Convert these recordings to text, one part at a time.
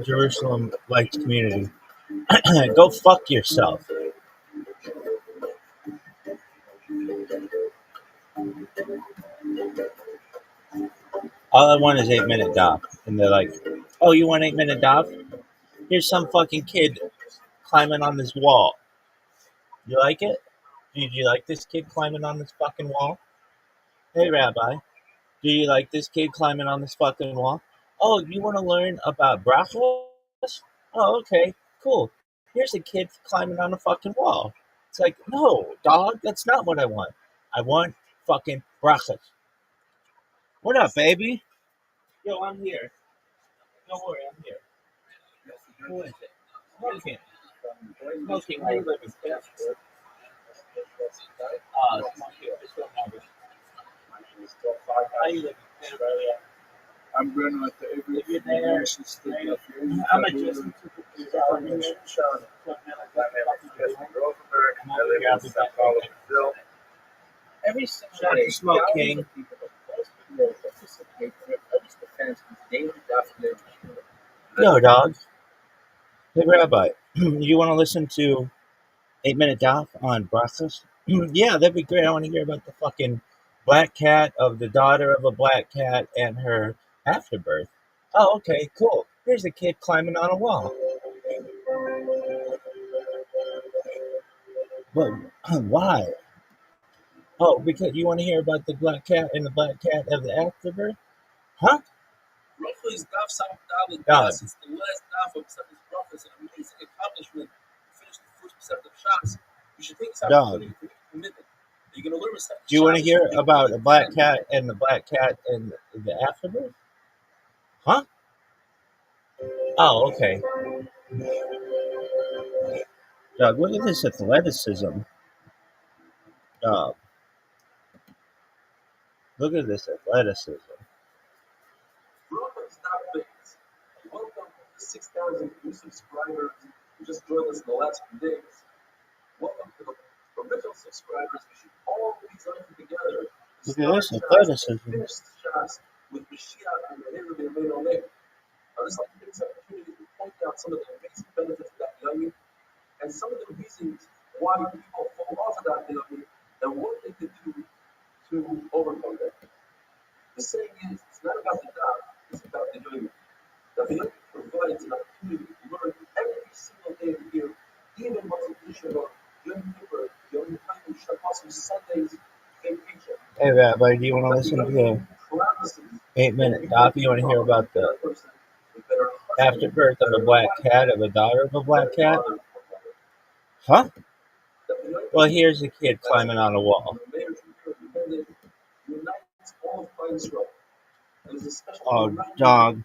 Jerusalem Lights community. Go fuck yourself. All I want is 8-minute dop. And they're like, oh, you want 8-minute dop? Here's some fucking kid climbing on this wall. You like it? Did you like this kid climbing on this fucking wall? Hey, Rabbi. Do you like this kid climbing on this fucking wall? Oh, you want to learn about brachos? Oh, okay, cool. Here's a kid climbing on a fucking wall. It's like, no, dog, that's not what I want. I want fucking brachos. What up, baby? Yo, I'm here. Don't worry, I'm here. Who is it? Smoking. Smoking. How you living? Smoking. Just don't have it. How you living? I'm going with the If you're there, I'm adjusting to the every Sunday, Smoke King. Yo, dog. Hey, Rabbi. You want to listen to 8-minute daf on brachos? Yeah, that'd be great. I want to hear about the fucking black cat of the daughter of a black cat and her afterbirth. Oh, okay, cool. Here's a kid climbing on a wall. But why? Oh, because you want to hear about the black cat and the black cat of the afterbirth? Huh? Roughly is Daf Samach Dalet. God. It's the last Daf of Seventh Prophets, an amazing accomplishment. Finish the first percent of Shabbos. You should take this opportunity to make a commitment. You're going to learn a Do you want to hear about a black cat and the black cat and the afterbirth? Huh? Oh, okay. Doug, look at this athleticism. Dog. Look at this athleticism. Welcome to 6,000 new subscribers who just joined us in the last few days. Welcome to the original subscribers. We should all be joining together. Look at this athleticism. Finish shots with Mashiach and the Hero of the Oleg. I just like to take this opportunity to point out some of the amazing benefits of that yummy and some of the reasons why people fall off of that yummy and what they can do to overcome that. The saying is, it's not about the dog, it's about the yummy. The yummy provides an opportunity to learn every single day of the year, even what's additional Yom Kippur, Yom Kippur, Shabbos, Sundays, vacation. Hey, Rabbi, do you want to listen to the 8-minute daf? You want to hear about the afterbirth of a black cat, of a daughter of a black cat? Huh? Well, here's a kid climbing on a wall. Oh, dog.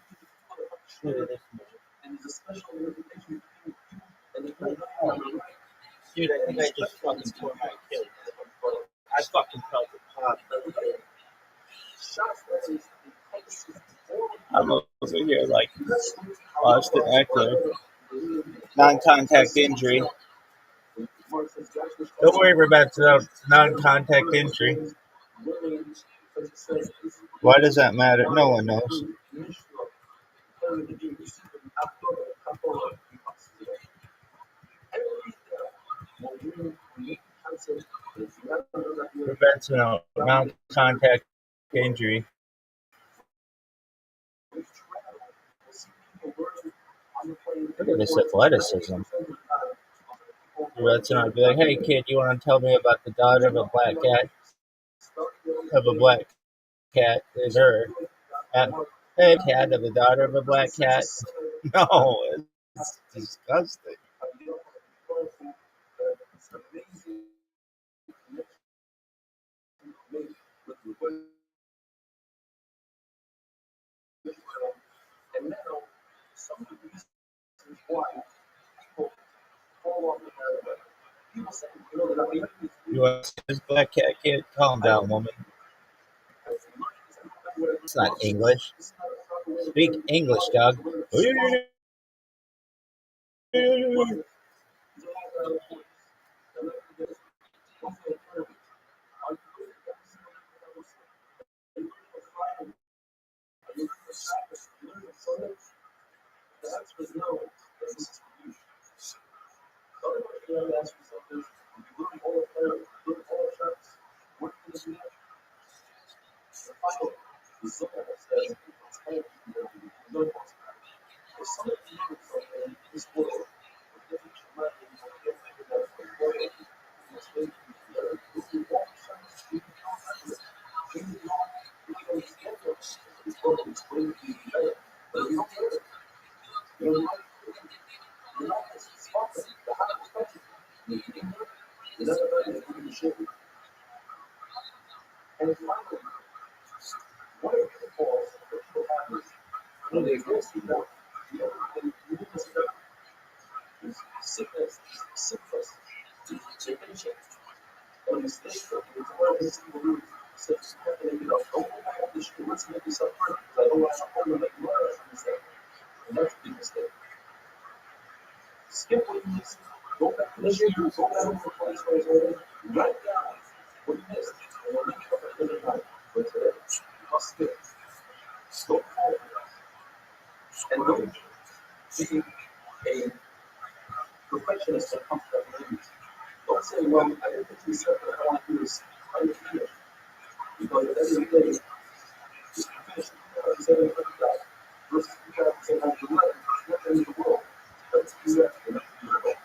Dude, I think I just fucking tore my Achilles. I fucking felt it pop. I'm over here like Austin Eckler. Non-contact injury. Don't worry about the non-contact injury. Why does that matter? No one knows. Prevents a non-contact injury. Look at this athleticism. Prevents I'd be like, hey kid, you want to tell me about the daughter of a black cat? Of a black cat is her. Hey cat of the daughter of a black cat. No, it's disgusting. And now, some of the reasons why people fall off the paradigm. People say, that You want to see this black cat kid? Calm down, woman. It's not English. Speak English, dog. do that? The final result says it's all no possibility. If somebody lives in this world, with different traumatic and different that the world is going to be together, if you walk chance, you can come back to it. If you don't, you can understand what this world is going to be better. But if you don't get it, you're not as smart as the high perspective. You're never going to be shape. And finally, one of the pitfalls that people have is when they go through that, when you need to see that sickness, vacation, or mistake, it's one of these people who says, don't go back up the street, let's make yourself hurt, because I don't want to hold them like you are, and that's a big mistake. Skip what you missed, go back to the street, go back to the place where it's already, write down what you missed, and we'll make sure that every night, but today, you must skip. Don't fall for that. And don't be a perfectionist when it comes to that language. Don't say, well, I didn't think you said that I want to do this. I didn't finish. Because at the end of the day, just finish it. Say that God. Versus you try to say, I'm the light. It's not the end of the world. Let's do that. And let's do it.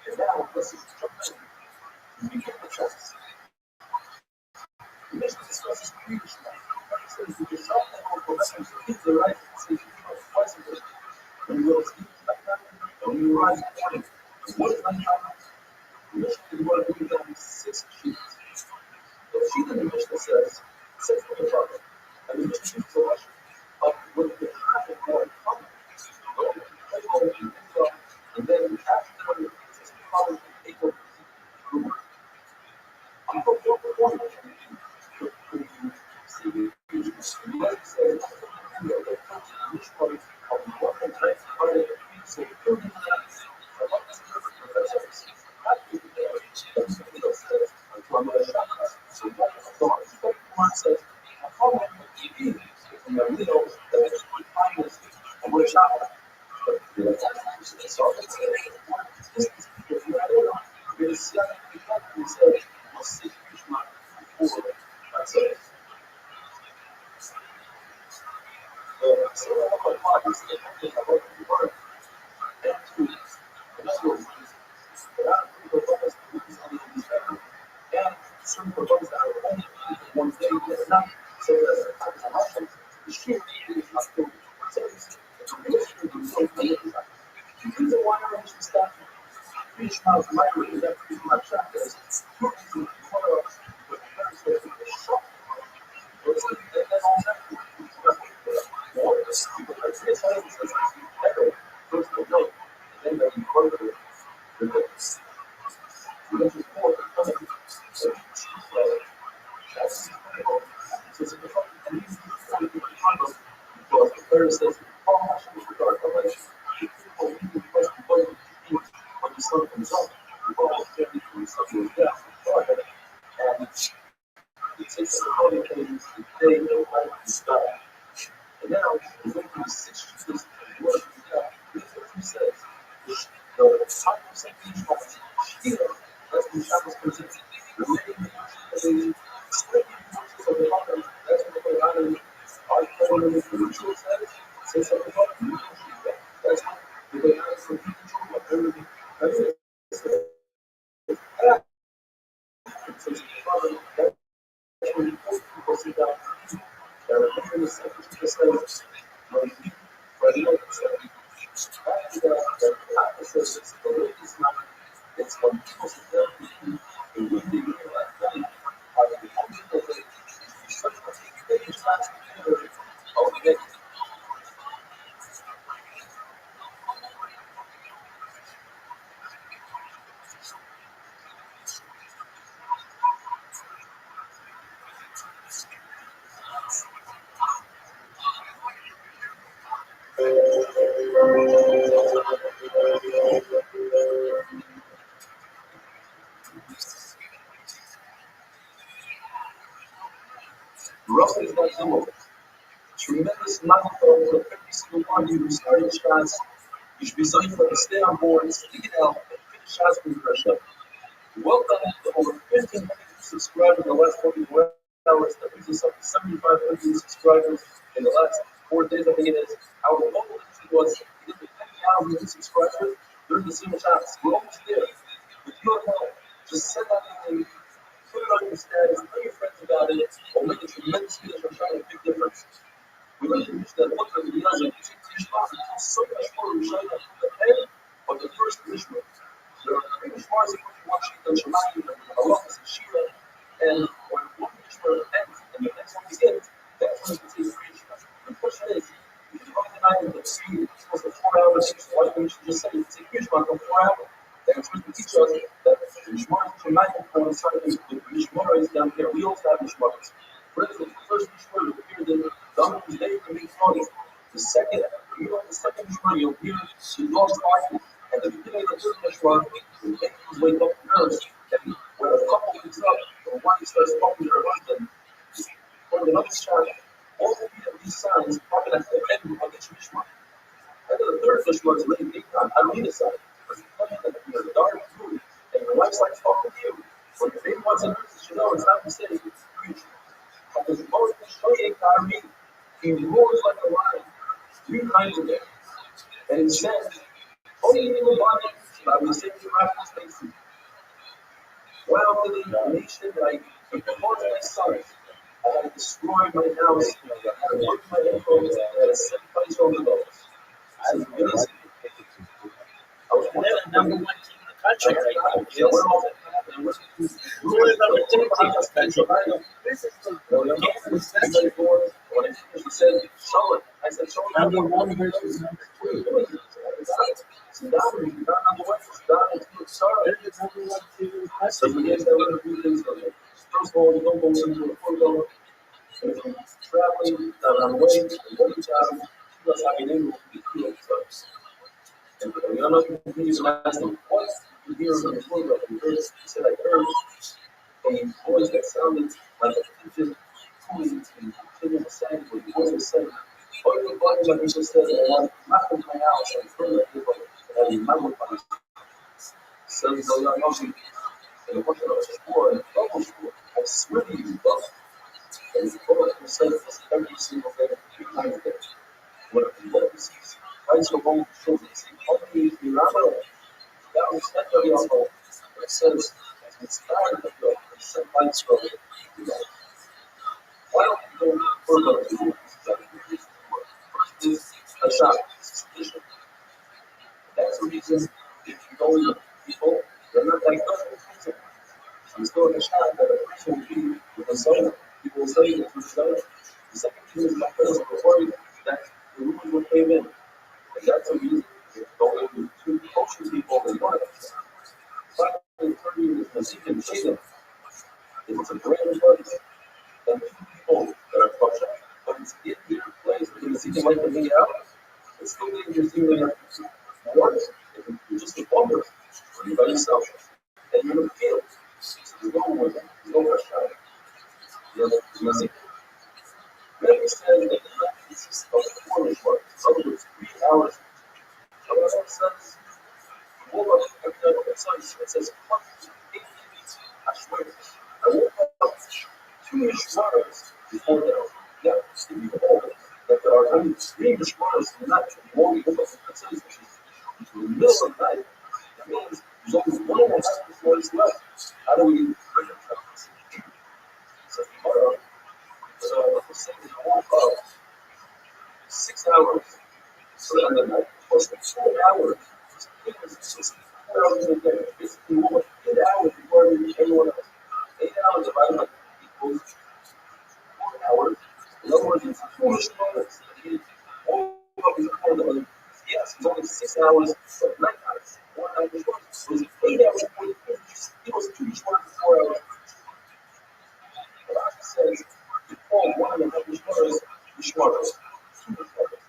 And now, let's just jump in. You get the chance. The mission discusses creation. So you can yourself and all the kids are right. So you can twice a day. When you go to sleep, when you rise in the morning, what is uncommon? The mission is what we have 6 sheets. The sheet in the mission says 6 for the brother. And the mission is so much of what the half of more common. And then after the 6 problems, they go to the I'm going to go for one. Roughly is like zero. Tremendous amount of every single one of you starting shots. You should be something for to stay on board, stick it out, and finish shots from the pressure. Welcome to over 1,500 subscribers. subscribers in the last 24 hours. That brings us up to 7,500 subscribers in the last 4 days. I think it is. Our goal was to get to 10,000 new subscribers during the single chats. We're almost there. With your help, just send out the link, put it on your status, tell your friends about it. We'll make a tremendous difference. We're trying to make a big difference. We really reached that point where we realized that we take Mishmar and tell so much more Rishonim from the head of the first Mishmar. There are 3 Mishmars that we're watching the Shemayim and the Halachas and Shira, and when one Mishmar ends and the next one begins, that's when we take 3 Mishmar. The question is, if you only deny that the 3 is supposed to 4 hours, why don't we just say take Mishmar for 4 hours? And it's supposed to teach us that the Mishmar is Shemayim coincide with the Mishmar is down here. We also have Mishmars. For instance, the first Mishmar appears in Dominant's day to make noise. The second Mishmar, you'll hear the dogs barking. And the beginning of the third Mishmar, the angels wake up the nurse. And when a couple wakes up, the wife starts talking to her husband. From the next chart, all 3 of these signs happen at the end of each Mishmar. And then the third Mishmar is really big on either side. Because it's funny that you're in a dark room and your wife starts talking to you. When your baby wants a nurse, you know it's time to say, preach. Because most Shoyek Army, he roars like a lion 3 times a day. And it says, only in the body, but we say to Rabbi's faces. Well, to the nation, like, the Lord's my sons, I had destroyed my house, I had worked my headphones, I had set place on the doors. I was amazing. I was They're the number 1 team in the country right now. Yeah, we're all that happened. We're the number 2 team in the country. This is the When I finished, he said, show it. I said, show it. number 1 versus number 2. So now we're not number 1, it's down into sorry. They're the number 1 team in the So country. we guys that want to do things like that. First of all, you don't go into a photo. If you're traveling on the way, and going to town, you must have an able to be cool. And we don't know if you continue to ask them, what you hear on the photo? You heard, you said, I heard a voice that sounded like a pigeon cooing and pigeon sang, but the voice was saying, oh, you're body like you just said, I want to knock on my house, and feel like you're like, and you might want to send the young motion. And the question of school and double school, I swear to you, but and the photo says this every single day, 3 times a day. When you let me see, right so long, show me, see, only if you remember, that was every alcohol. It says, as inspired of God, and sent by the struggle, you know. Why don't you go further to do this? First is a shot, suspicion. That's the reason if you go to people, they're not like us. So you still have a shot that a person will be with a soda. People will say it's with soda. The second thing is that person will worry that the rules will cave in. And that's the reason if going to 2 kosher people in one. 530 is Mexican Satan. If it's a brand place, then 2 people that are kosher. But it's in your place where the Mexican like to hang out, it's still dangerous even if worse. If you're just a bummer, or you're by yourself, and you're in the field. So there's no one, there's no rush hour. There's nothing. Rabbi says that the night consists of 4 mishmars. In other words, 3 hours. Rabbi says, it says, I swear, I woke up 2 mishmars before that. Now, if you hold that there are only 3 mishmars in the night, you won't be able to consider which is in the middle of the night, that means there's only 1.5 mishmars left. How do we bring it up? So tomorrow, let's say we woke up 6 hours. So on the night, plus the 4 hours. It's 4 hours a day. Basically, more 8 hours before we reach anyone else. 8 hours divided by equals 4 hours. In other words, it's 2 mishmars. Yes, it's only 6 hours of night hours. 1 night mishmars. So it's 8 hours before the finish. It was 2 mishmars for 4 hours. The Rashi says, you call 1.5 mishmars, mishmars. 2 mishmars.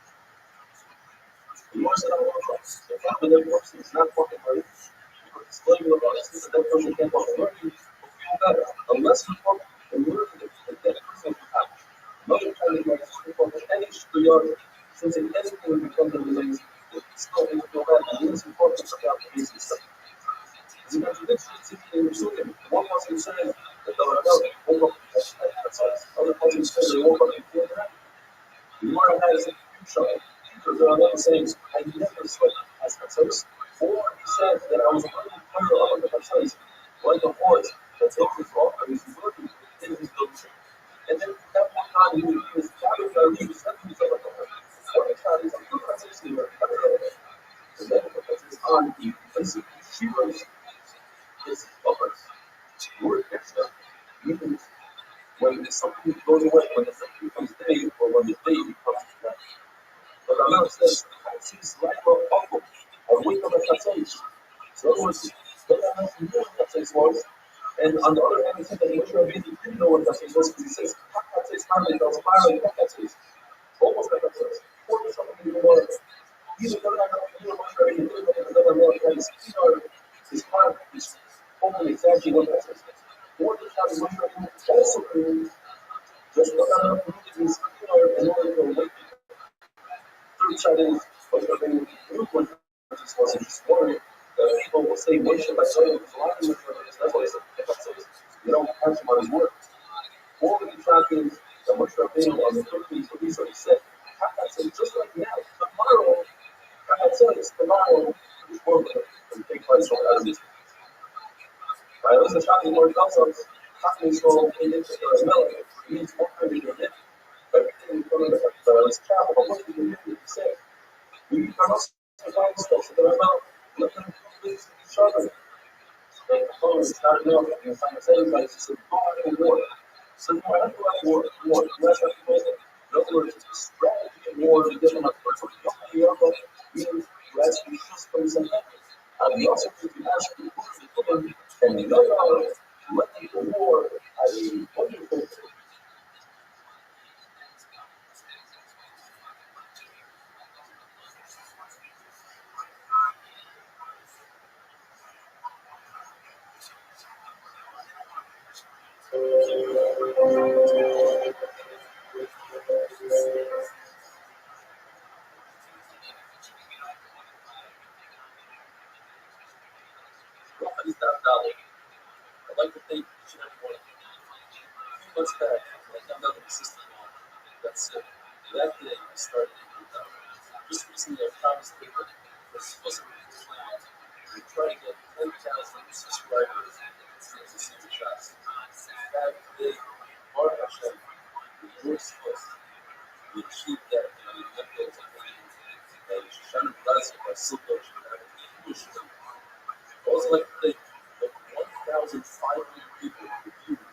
The more said, I want to trust. The fact that that person is not fucking right, you're explaining about it, since that person can't fucking learn you, will feel better. Unless you fuck and learn that that person can have. Another time is like, you fuck any shtriyot, since if anything becomes a release, it still makes you feel bad. And unless you fuck, it's about the basic stuff. It's a contradiction, it's in Psukim. One person says, The government woke up at other parties say they woke up before that. The Gemara has a future. The Rabbi says, I never slept as Chatzos, or he said that I was only under the Chatzos, like a horse that takes his walk, and he's working in his building. And then at one time he was gathered by me, he said to himself, every time he's like, look at this here, and then it's on, he basically shivers his uppers. The word extra means when something goes away, when the thing becomes day, or when the day becomes night. But Allah says, Chatzis like a buckle, I wake up at Chatzis. So in other words, Allah knew what Chatzis was, and on the other hand, he said that Moshe Rabbeinu didn't know what Chatzis was, because he says, Chatzis, finally, that was finally Chatzis. Almost like Chatzis. Or something in the world. Even though Moshe Rabbeinu didn't know that Allah knows his heart is only exactly what Chatzis is. Or the time Moshe Rabbeinu also knew just what Allah knew his heart in order to awaken. Third side is Moshe Rabbeinu knew what Chatzis was, and just worried that people will say Moshe by saying it's lying with him. That's why they said you don't catch him on his word. Or the track is that Moshe Rabbeinu on the 13th of Israel said, Chatzis, just like now, tomorrow, Chatzis, tomorrow, this world will take place from Adam. Right? Listen, Shocking Lord tells us, Shocking soul in it means 100 years. Everything in front of this chapel, but what did he say? We are not supplying stuff to the amount. Let them please each other. And it's not enough. And simultaneously, it's a God and war. So you have to have war. You have to make it. In other words, it's a strategy of war to get them up. But for the other, means you actually just put something. And the also if you ask people to put them, and the other, let the war as a wonderful thing. I'd like to thank each and every one of you. A few months back, when I found out that my sister-in-law got sick, that day I started thinking about it. Just recently, I promised people that we're supposed to be planned. We try to get 10,000 subscribers to see the shots. In fact, today, Baruch Hashem, with your support, we achieved that. And we met those and Shoshana Blazek, our silver Jewish women. I also like to thank the 1,500 people who viewed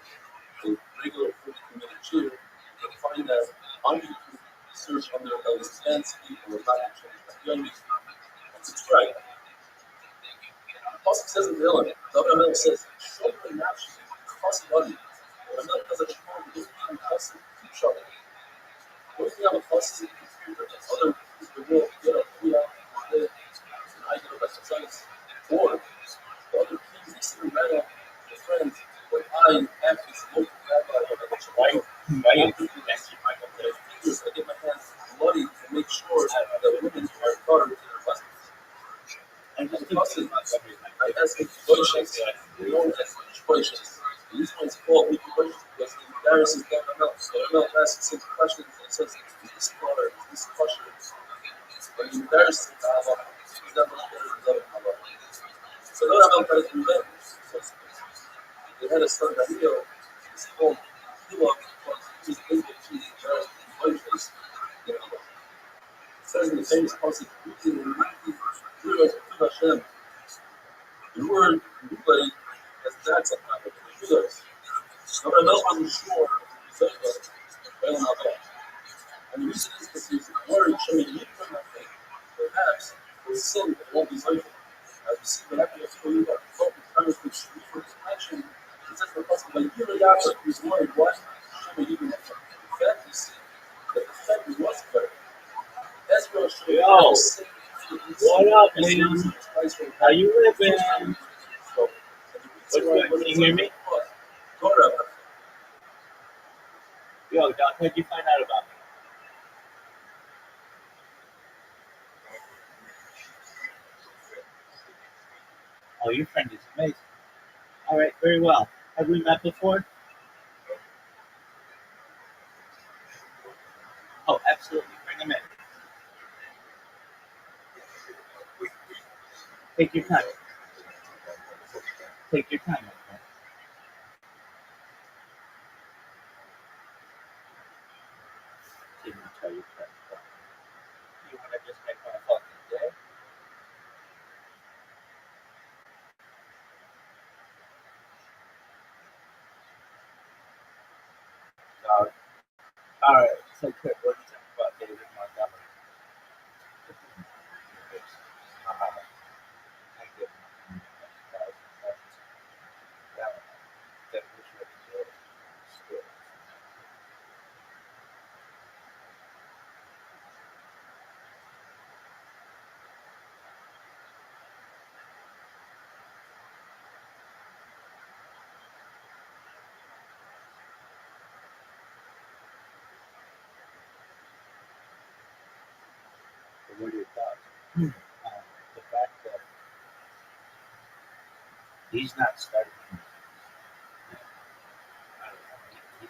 the regular 40-minute cheer. You can find that on YouTube. Search under those dance people or not young and subscribe. The Apostle says in the Rabbi says, children naturally cost money. But another does a child who doesn't cost to each other. What if you have a cost to the computer that other people will get up 3 hours a day and I get up exercise? Or the other kids they sit around with friends, but I have this local rabbi or a child. I get my hands bloody to make sure that the women are guarded to their husbands. And the husband, I ask him questions, known as questions. These ones called weekly questions because it embarrasses Governor. So Governor asks him questions and says, is this water, is this kosher? When he embarrasses the Kaaba, he's not much better than the Kaaba. So Governor tries to revenge. They had a son, Daniel, he's called Kilo, because he was able to embarrass the questions. It says in the famous passage, the word Rubai has that somehow, but the Judas. Nobody else wasn't sure and the reason is because he's worried showing you from that thing. Perhaps the sin that won't be voted. As we see what happened to you about the Pope, Congress could shoot for his action. It says for possible, like Yirayaka, who's worried, why should we even have in fact, you see that the fact was better. Yo, what up, man? How you living? What's good? Can you hear me? Yo, Doc, what'd you find out about me? Oh, your friend is amazing. All right, very well. Have we met before? Oh, absolutely. Bring him in. Take your time. Take your time, my friend. Didn't tell you that. You want to just make my fucking day? Dog. All right. So quick. What do you think about David Montgomery? I give him that was really good. Still. But what are your thoughts? The fact that he's not starting. I don't know.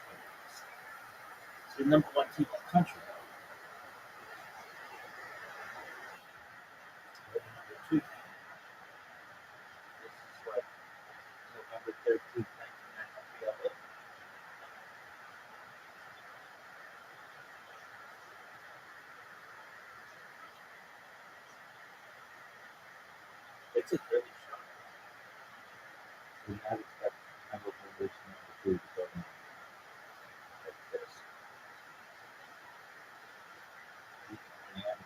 It's the number one team in the country. They're the number two team. This is like November 13th, 1993. It's a really shot. Do not expect number position number two to go in like this. And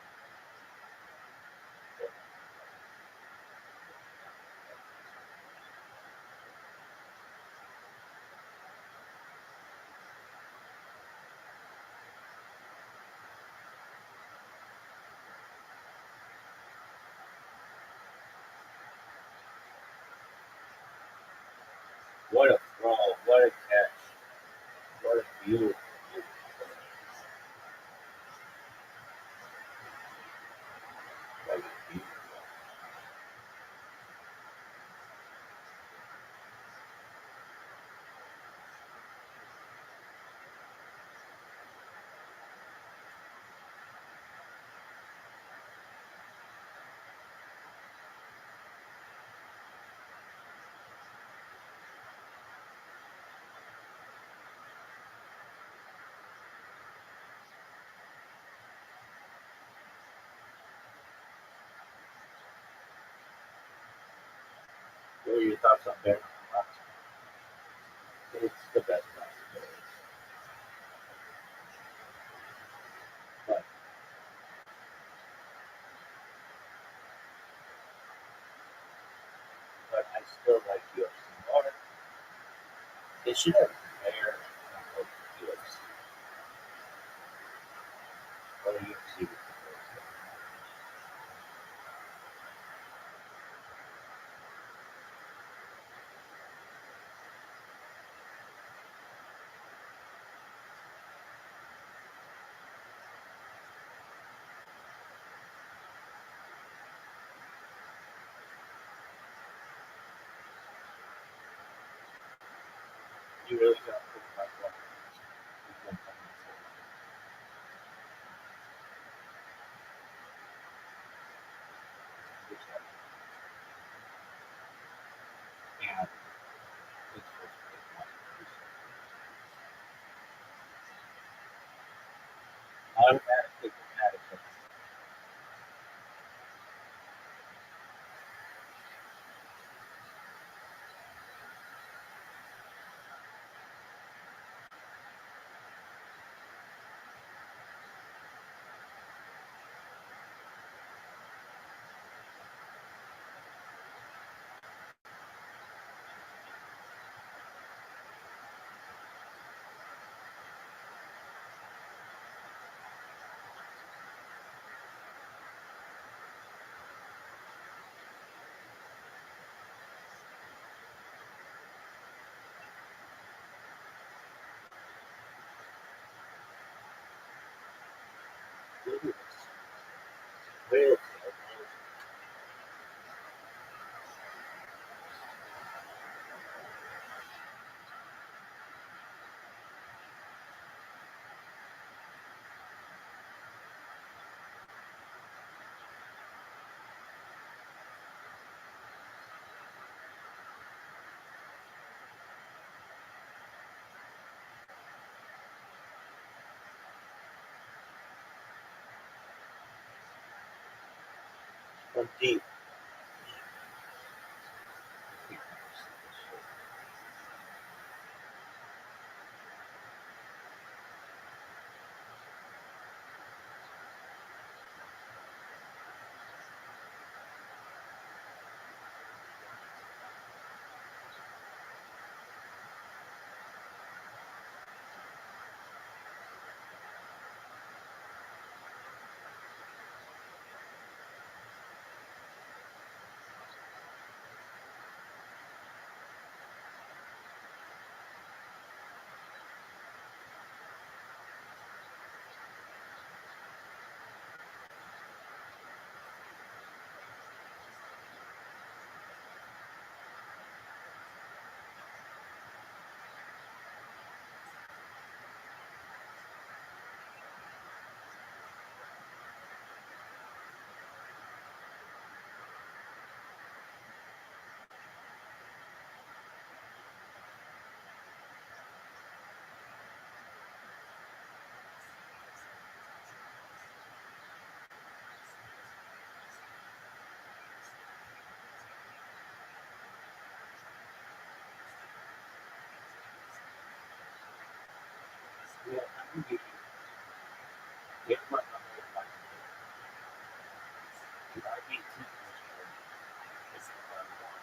what a throw! What a catch! What a beautiful, beautiful play! What a beautiful. What are your thoughts on Barry? It's the best possibility. But, but I still like UFC more. They should have Bear of UFC. Or UFC with the first. You really got to put my one. And it's supposed to be one. Automatically dramatic. From deep. Yeah, I can give you. Yeah, I'm not gonna make like if I eat too much, it's what I want.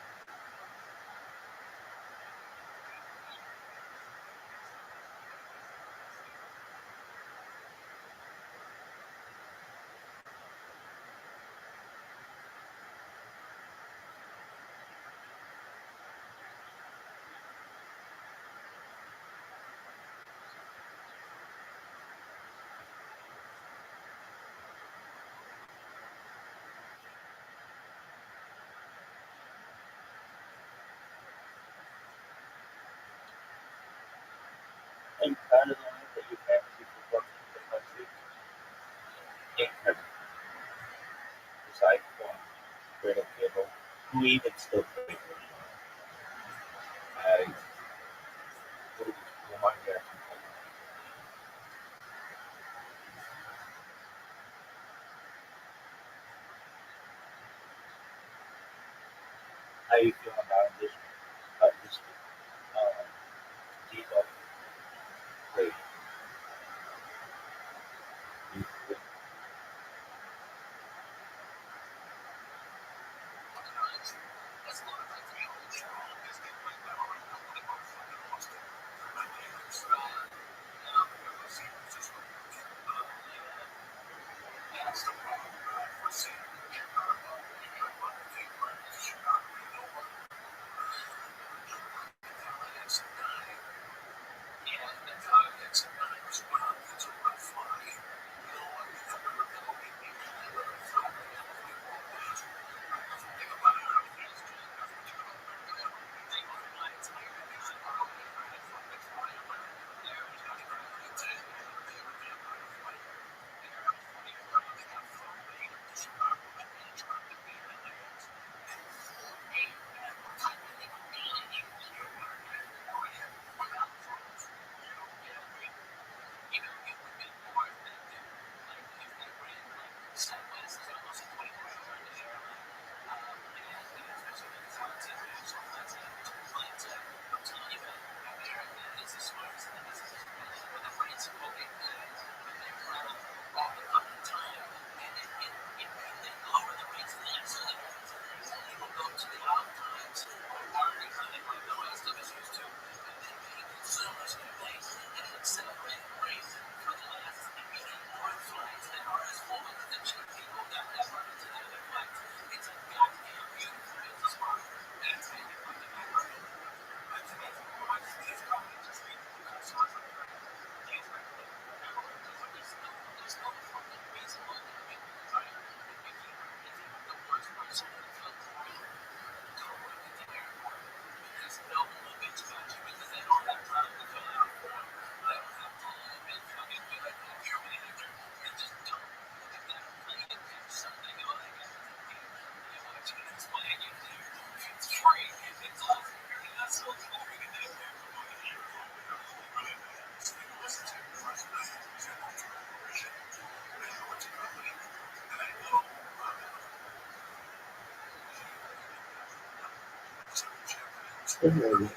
Amazing.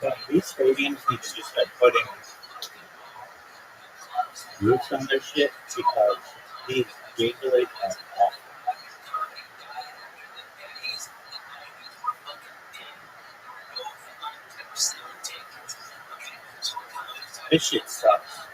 But these stadiums need to just start putting roofs on their shit because these gatorades are awful. This shit sucks.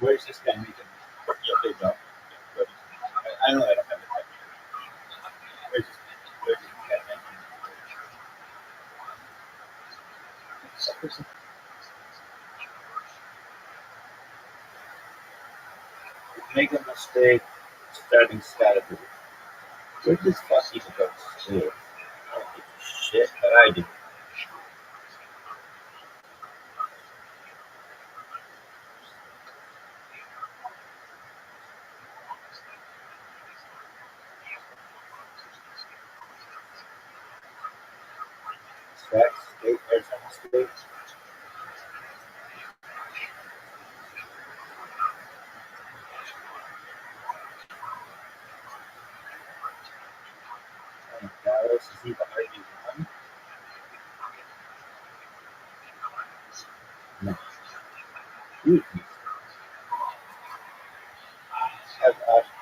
Where's this guy making? Yeah, they don't. I know I don't have it. Where's this guy making? Make a mistake starting Scotty. Where does fuck even go to school? I don't give a shit, but I do. Sac State, Arizona State. And Dallas is even RB1. No. Dude, have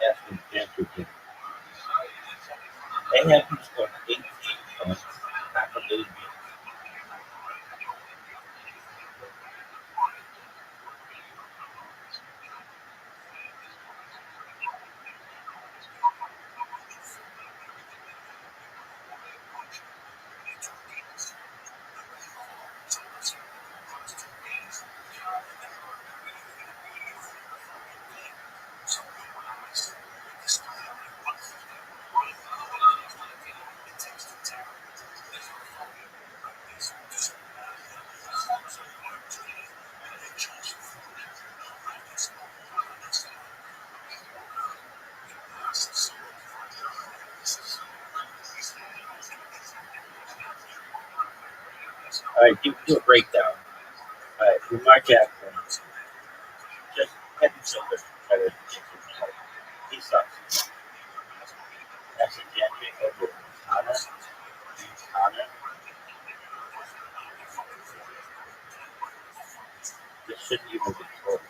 Ashton Cancer game. They have him score 18 points, half a game. All right, do a breakdown. All right, Lamar Jackson, just head and shoulders better. He sucks. That's a January over Connor. This shouldn't even be close.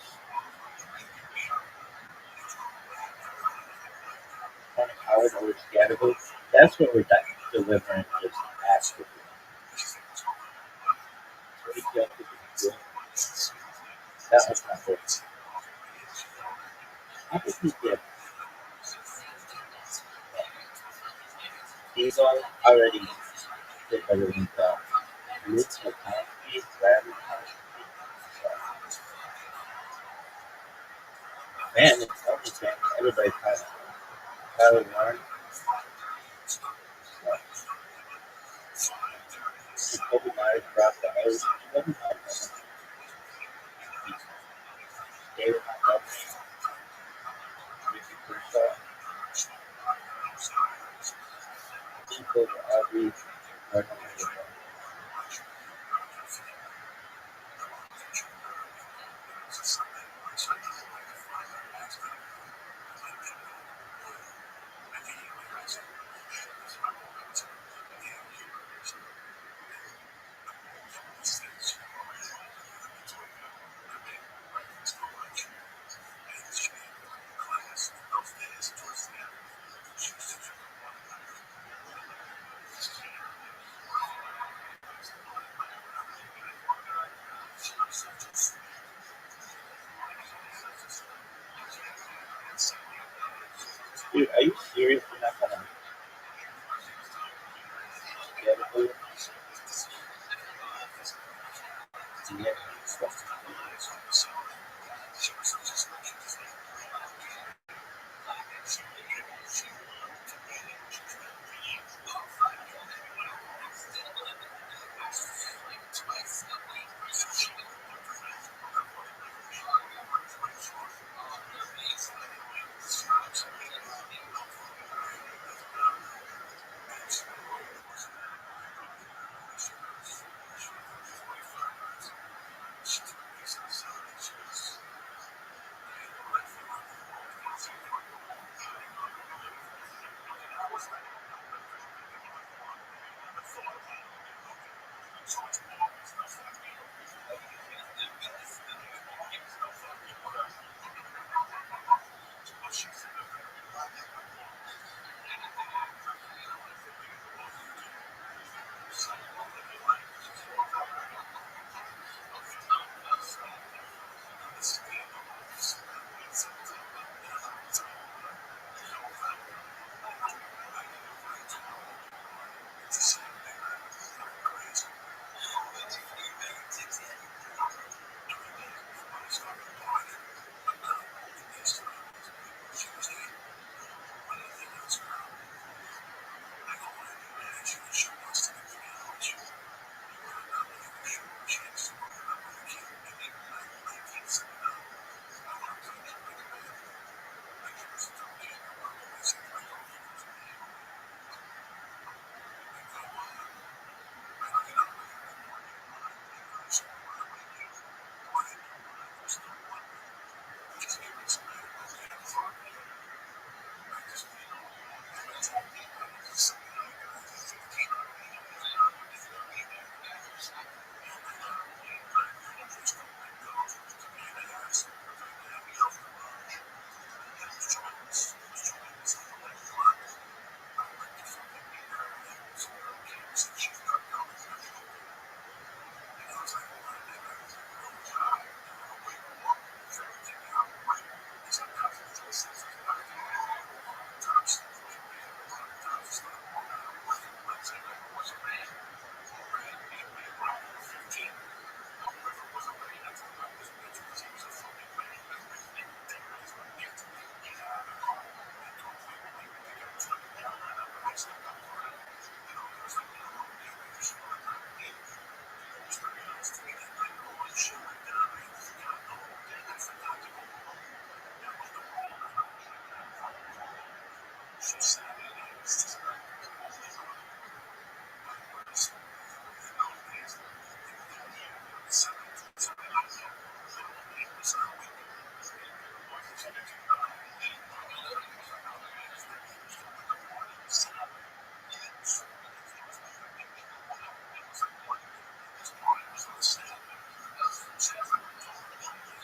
Connor Howard over Scattergood. That's what we're delivering just asking. What he got to do. That was not good. How did he get? He's already did better than that. Luke McConkey, Bradley Man, it's everything. Everybody's kind of Tyler Warren. Kobe Myers dropped the ice. David Dude, are you serious? You're not gonna get it, dude? Yeah.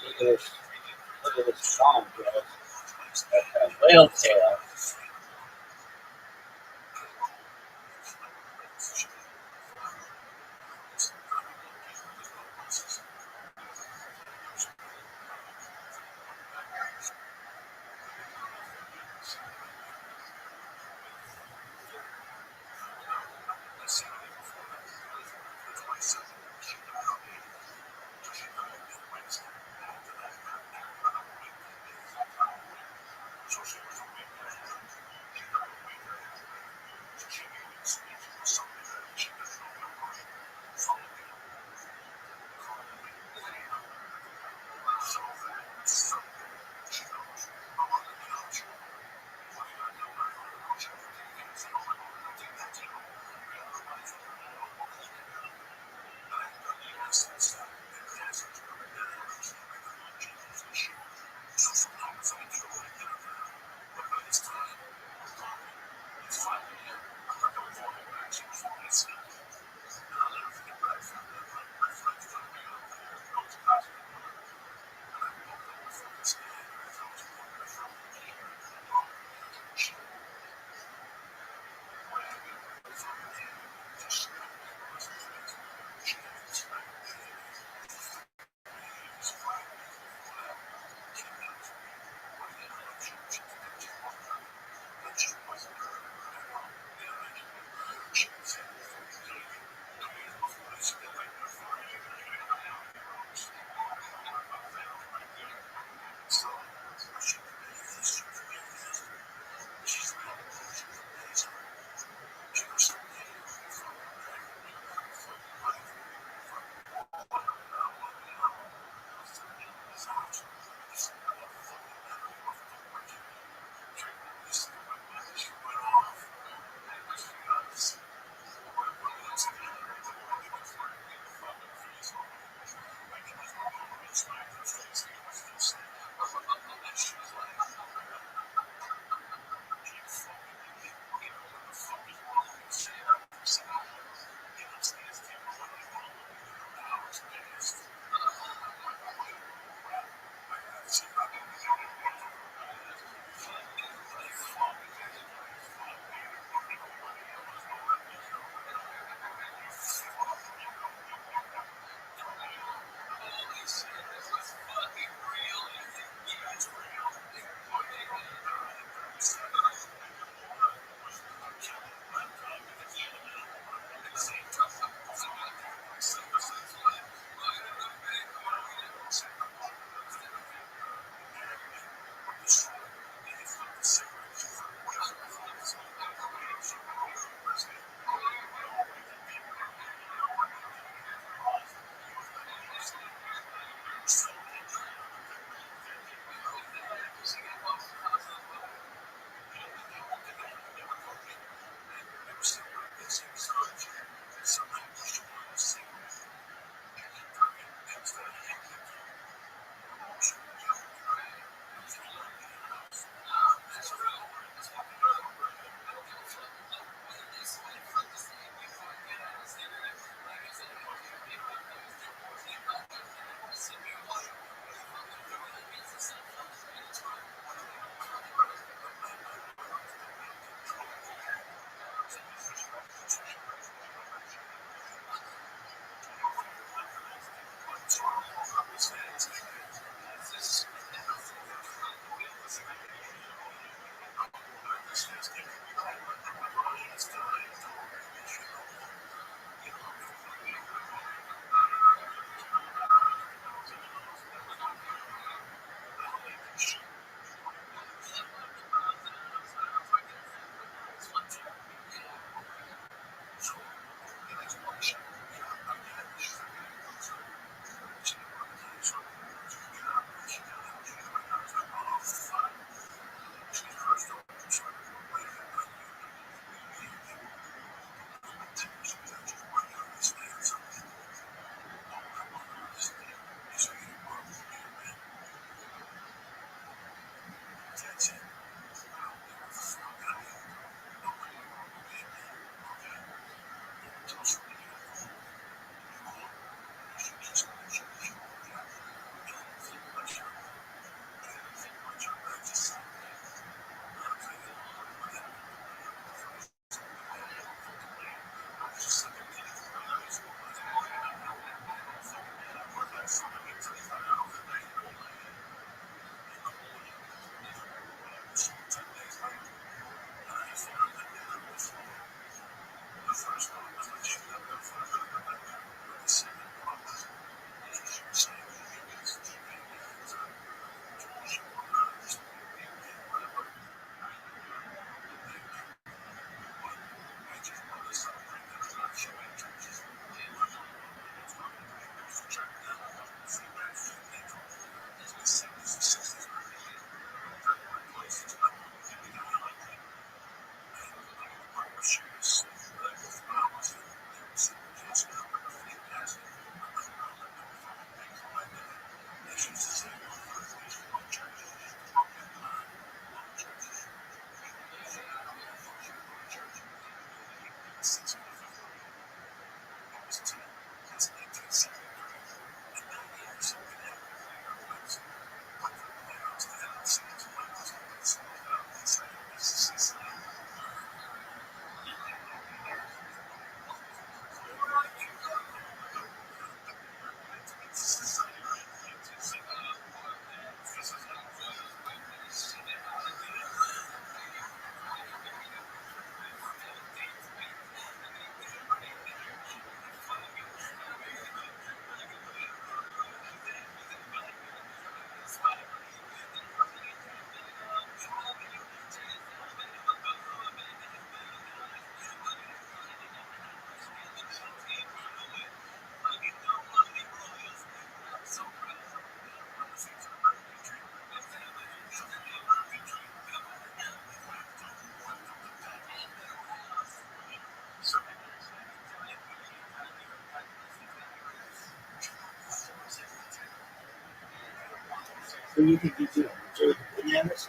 Look at this. Look at this song, bro. That whale tail. What do you think you do? Do bananas?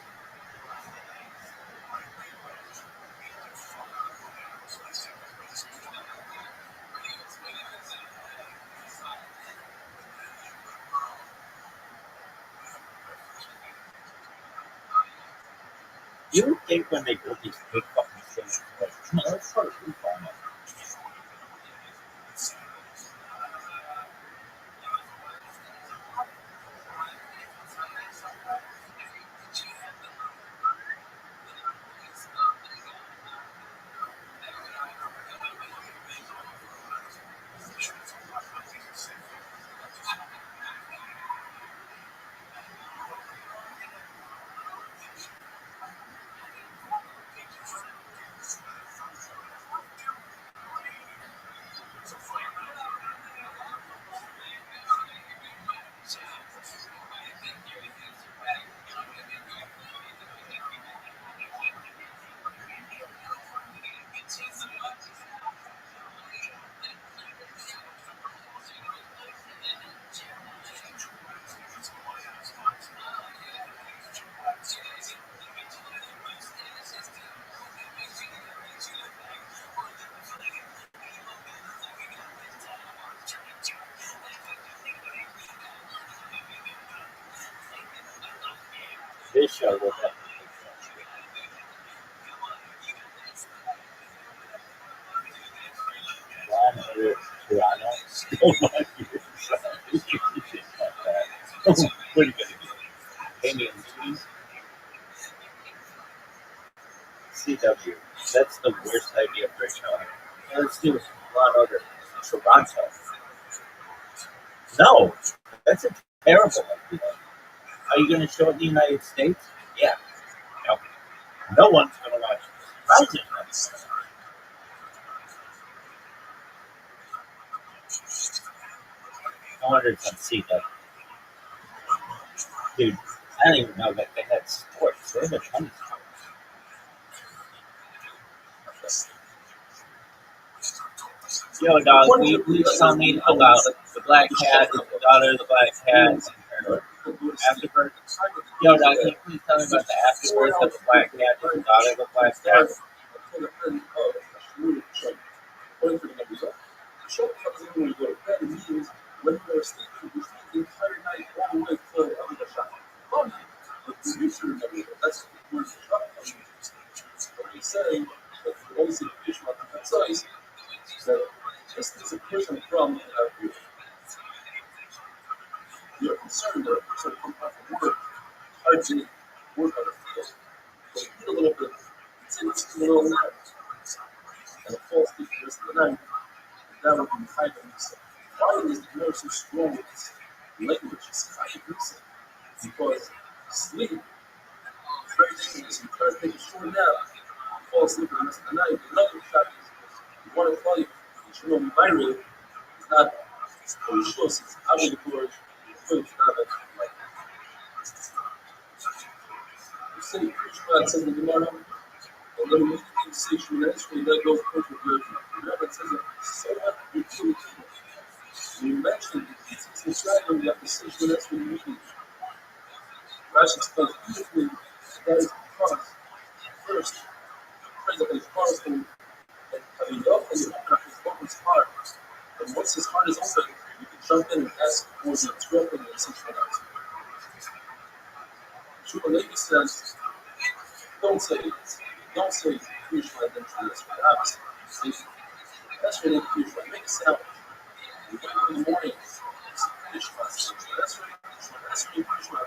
You would think when they build these big fucking things, like, come on, let's put a roof on it. This show will have Ron or Toronto. Oh my goodness. What are you gonna do? Amy and Louise? CW. That's the worst idea for a show. Let's do Ron over Toronto. No, that's a terrible idea. Are you going to show it in the United States? Yeah. No. No one's going to watch it. No wonder it's on CW. Dude, I don't even know that they had sports. They have a ton of sports. Yo, dog, will you please tell me about the black cat, the daughter of the black cat, and her afterbirth? Yo, dog, can you please tell me about the afterbirth of the black cat and the daughter of the black cat? According to the numbers, the show comes in when you go to bed. It means when you are sleeping, you sleep the entire night all the way till the other shot. But the user remembers that's where the shot comes in. What we say, that the only situation about the size is that just as a person from you're concerned that a person comes out from work, hard to work on the field. So you get a little bit, it's a little nerve. And a false sleep the rest of the night, that would be hyperreset. Why is the nerve so strong with this language? It's hyperreset. Because sleep is very dangerous. You try to take a short nap, you fall asleep for the rest of the night. Another shot is you want to tell you that you know my rate is not delicious, it's obligatory, it's not that like you say Krishna says in the Gemara, and then you can say Shemina that goes towards the virgin. Remember it says that so much you kill people. When you mention it's describing you have to say Shemina immediately. Rashi explains beautifully that is because first praise up his heart and having love and you open up his woman's heart. And once his heart is open, you can jump in and ask for the directly and say Shemina. Shua Levi says, don't say it. Don't say Krishna and then this. Obviously, that's really Krishna. Make a sandwich. You wake up in the morning, say Krishna. That's really Krishna.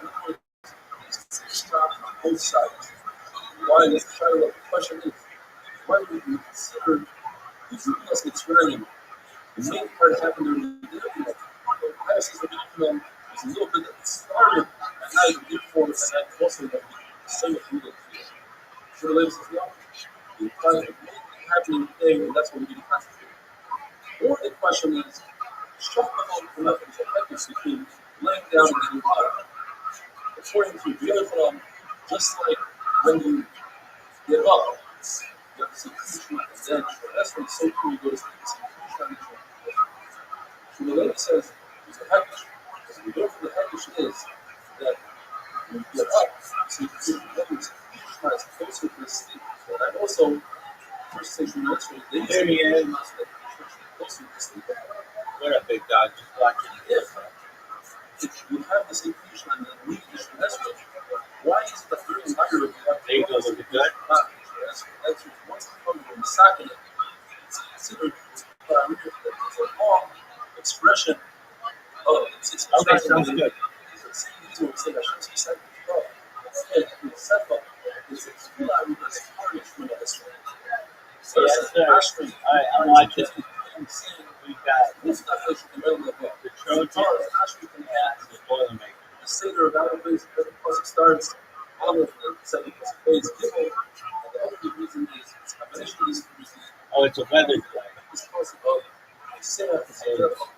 Krishna on both sides. Why this child? The question is, why would you consider the Judas Mitzrayim? The main part happened during the day. The passes of Israel is a little bit that started at night and therefore at night also that the same through the field. So the ladies says, no, the main happening thing, and that's what we need to concentrate on. Or the question is, shut the whole is a difference between laying down and getting water. According to Beautiful, just like when you get up, you have to say Krishna and then that's when so cool you go to sleep. You say Krishna and then so the lady says, there's a hektish. Because we go for the hektish is that if you have the same creation and the need is necessary, why is it that during Hajj you have There you go, look at that. that's once you come from the second, it's considered it's a long expression of it's Okay, sounds good. it's easy to say Hashem's second love. It's a tefillah because it's tarnished from the Israel. So Yes, it's sir. an ashray. All right, I'm watching. I'm saying We got this definition in the middle of the book. the Torah Trojan is ashray from the and the Boilermaker. the Seder of Alabase, every pasuk starts Aleph, and the second pasuk is Gimel, and the only reason is it's a combination of these two reasons. Oh, it's a weather play. This pasuk of Sarah is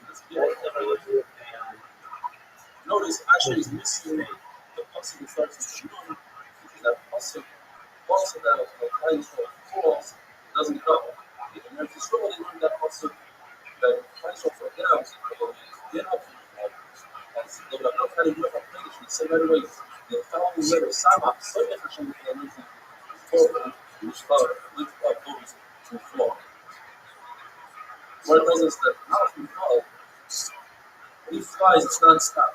this Gimel. Notice actually is missing the pasuk that starts with Shimon, because that pasuk also that of the lines of falls doesn't come. And there's this role they learned that pasuk that lines of for down, get up. As the kind of work of English, we say right away, the following letter, Sama, so that Hashem can lift up, lift up those who fall. What it tells us that not if we fall, when he flies, it's non-stop.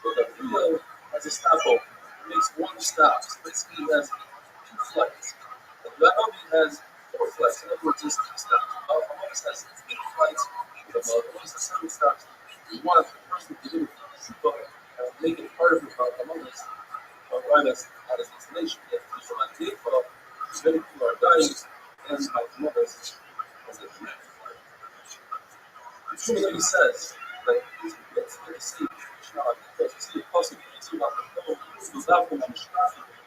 But the wheel has a stop over. It makes one stop. So basically, it has two flights. The Rabbi has four flights. In other words, there's two stops. Almost has 8 flights. The almost has 7 stops. We want the person to do and make it part of the among us, or arrive at his destination. If there's some idea for many people are dying, and my mothers as a human. Similarly says that these people that say, because you see the possible, you see about the who's out from the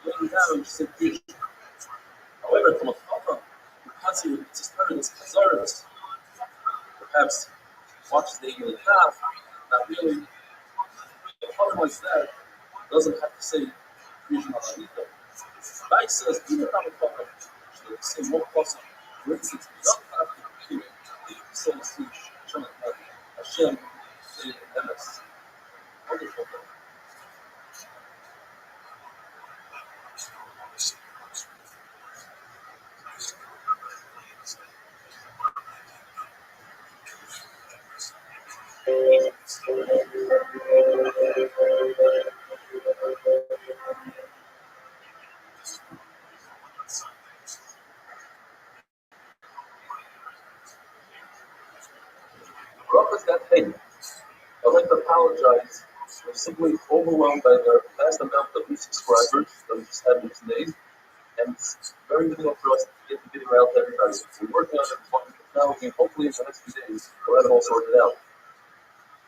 laying down and say, however, from a papa, who it's started as Hazaras, perhaps watches the eagle calf, not really. A problem like that doesn't have to say creation of Anita. Taik says, do not have a problem. So say one person, for instance, you don't have to compute. He says to Hashem, say MS. Wonderful. Rabbi's got paid. I'd like to apologize. We're simply overwhelmed by the vast amount of new subscribers that we just had in these days. And it's very difficult for us to get the video out to everybody. We're working on it with one technology, and hopefully in the next few days we'll have it all sorted out.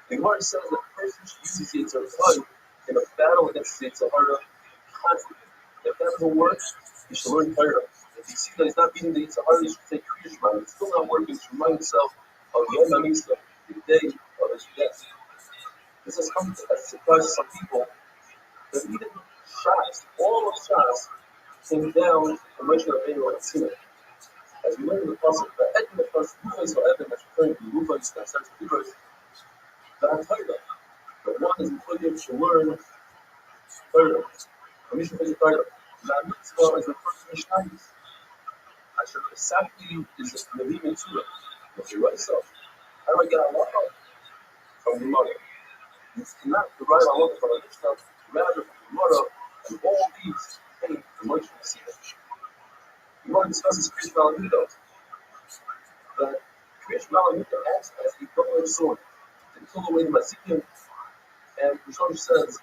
The Gemara says that a person should use the Yetzer Hara in a battle against the Yetzer Hara constantly. If that doesn't work, he should learn Torah. If you see that he's not beating the Yetzer Hara, he should take Kriya Shema. It's still not working. He should remind himself of Yom HaMisa, the day of his death. This has come as a surprise to some people that even Shas, all of Shas, came down from Moshe Rabbeinu and Sinai. As we learn in the pasuk, the head of the first Ruva's or Evan that's referring to Ruva's that starts with Ruva's, the Torah. But one is included to learn Torah. Commission is Torah. The mitzvah is referred to Mishnayos. Asher Kesafti is the Levim Tzura. If you write so, how do I get Allah from the mother? It's not derive Allah from a Mishnah, rather from the mother, and all these came from Moshe Rabbeinu. We want to discuss this Kriyash Malamita. That Kriyash Malamita acts as a double-edged sword to kill away the Mazikim, and Rishon says,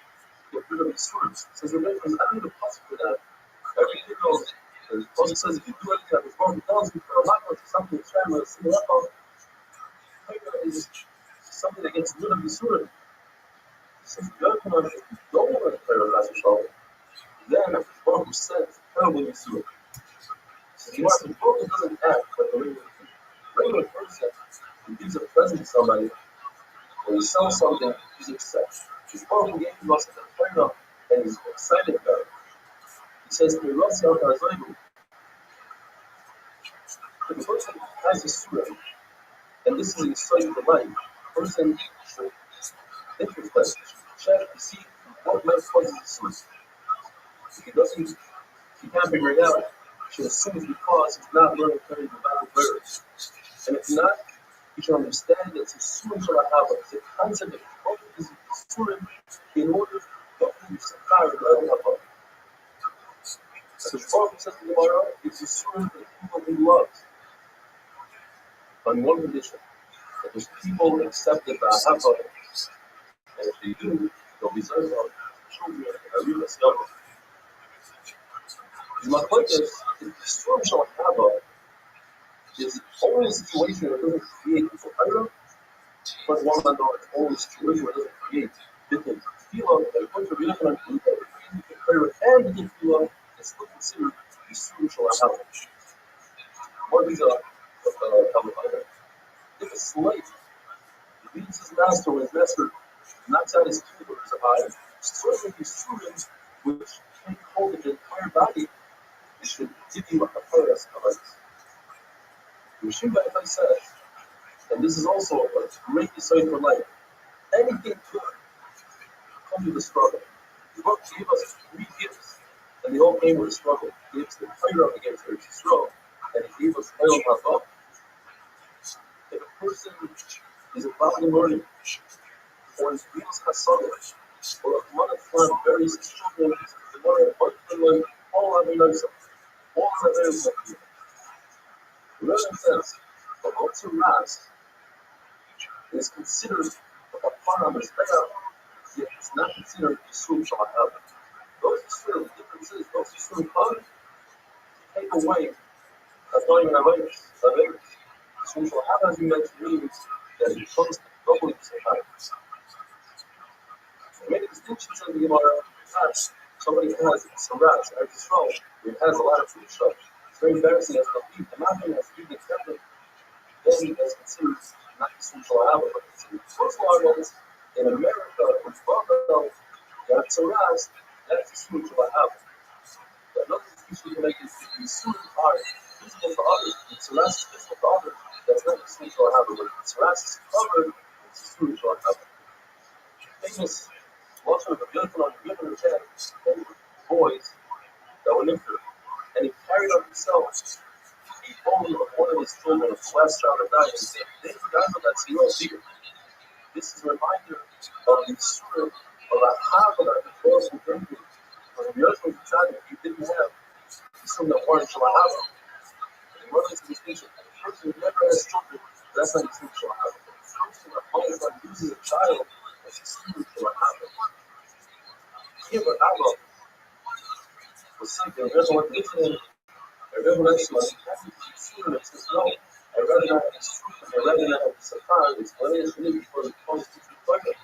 get rid of the swords. Says the Rebbe is not even possible for that. Every individual, the Pasuk says, if you do anything that Rishon tells you, for a lot of something to try to see up on, is something that gets rid of the sword. Since the other one, if you don't want to play with Rishon, then Rishon who said, terrible the sword. So the Rishon doesn't act like a regular person who gives a present to somebody. When he sells something, he's upset. He's probably gave us a Torah and he's excited about it. He says, the person has a surah, and this is a sight of the life. The person should introspect, check to see what might cause the surah. If he doesn't, if he can't figure it out, he should assume it's because he's not learning Torah in the Bible verse. And if not, you should understand that it's a concept of in order to Sakar level above. So the Prophet says to the Gemara, it's a serve the people he loves. On one condition, that his people accept the Ahava, and if they do, they'll be served on children and Arima Skava. My point is, if the storm shall have is only a situation where it doesn't create for Torah, but one man knows it's only a situation where it doesn't create different tefillah, and according to Rabbi and the tefillah, it's still considered the storm shall have. What is a Talmud? If a slave leaves his master when his master knocks out his tooth or his eye, certainly his students, which take hold of the entire body, it should give you a paras of us. Yeshiva, if I said, and this is also a great insight for life, anything good comes with a struggle. The book gave us 3 gifts, and they all came with a struggle. He gave us the fire against Eretz Yisrael, and he gave us oil haba. If a person is about learning, or is reading Hasana, or a lot of fun, various children, the one all other nice, all other nice. Rabbi says, the Otsu Ras is considered a Param Mistaya, yet it's not considered Yisur Shahab. Those Yisur, the difference is, those Yisur come, take away Adon Rabbis, Yisur Shahab, as you mentioned, means that it becomes doubly Shahab. Many distinctions in the Gemara has somebody has some rats, as it's wrong, it has a lot of food stuff. It's very embarrassing as well. The mountain has to be accepted, then it's considered not the social album, but considered social albums. In America, in Buffalo, that's a rats, that's the social album. Another distinction you make is the student are physical to others, it's a rats physical to others, that's not the social album, but it's rats is covered, it's the social album. Famous lots of the beautiful on the river and boys that were lifted, and he carried on himself the bone of one of his children, of the last child that died, and he said, they forgot about that zero figure. This is a reminder of the story of a Hava that was from drinking. Because the other was decided he didn't have the son that weren't Shalahava. And one is the distinction. The person who never has children, that's not the son of Shalahava. The person that always loses a child, that's the son of Shalahava. Here, but Abba was sick, and there's one listening, and revelation was happy to be seen, and says, no, I'd rather not have this truth, and I'd rather not have this surprise, it's what it is for me before it comes to the fire.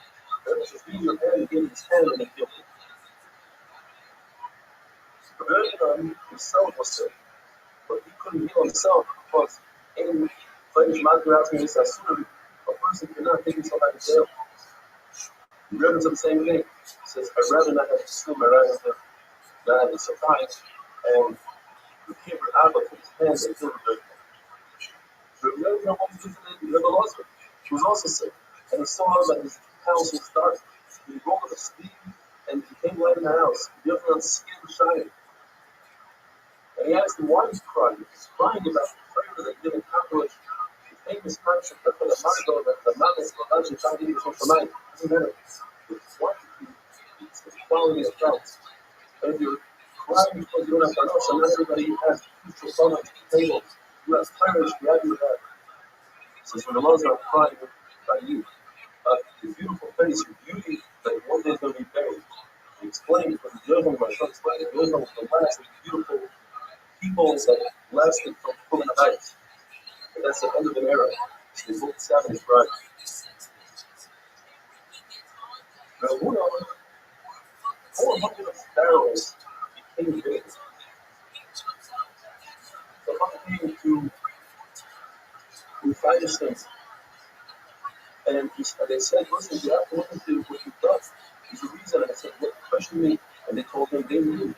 There's just being your hand, giving his hand, and they kill him. Rabbi himself was sick, but he couldn't heal himself because any flesh matter out in his asur, a person cannot take himself out of jail. The Rebbe said the same thing. He says, I'd rather not have to assume, I'd rather not have to surprise, and the keeper Abba put his hands and killed the Rebbe. The Rebbe once visited the Rebbe Lazar. He was also sick, and he saw that his house was dark. He rolled up a sleeve, and he came right in the house. The other one's skin shining. And he asked him why he's crying. He's crying about the prayer that he didn't accomplish. The famous concept that the Margo, that the Manas, the Lajin, Shangin, the Shoshamayim, doesn't matter. The quantity beats the quality of counts. And if you're crying because you don't have Banos, and not everybody has two Shoshamayim at the table, you have courage, you have your head. So when the laws are crying by you, your beautiful face, your beauty, that one day is going to be buried. He explained, because the other one, my son explained, the other one was the last of the beautiful people that lasted from pulling the heights. And that's the end of an era. So they both sat in his bride. Now, who knows? 400 barrels became big. So I'm came to find this thing. And they said, listen, you have to look into what you've done. There's a reason. And I said, what? Question me. And they told me they knew.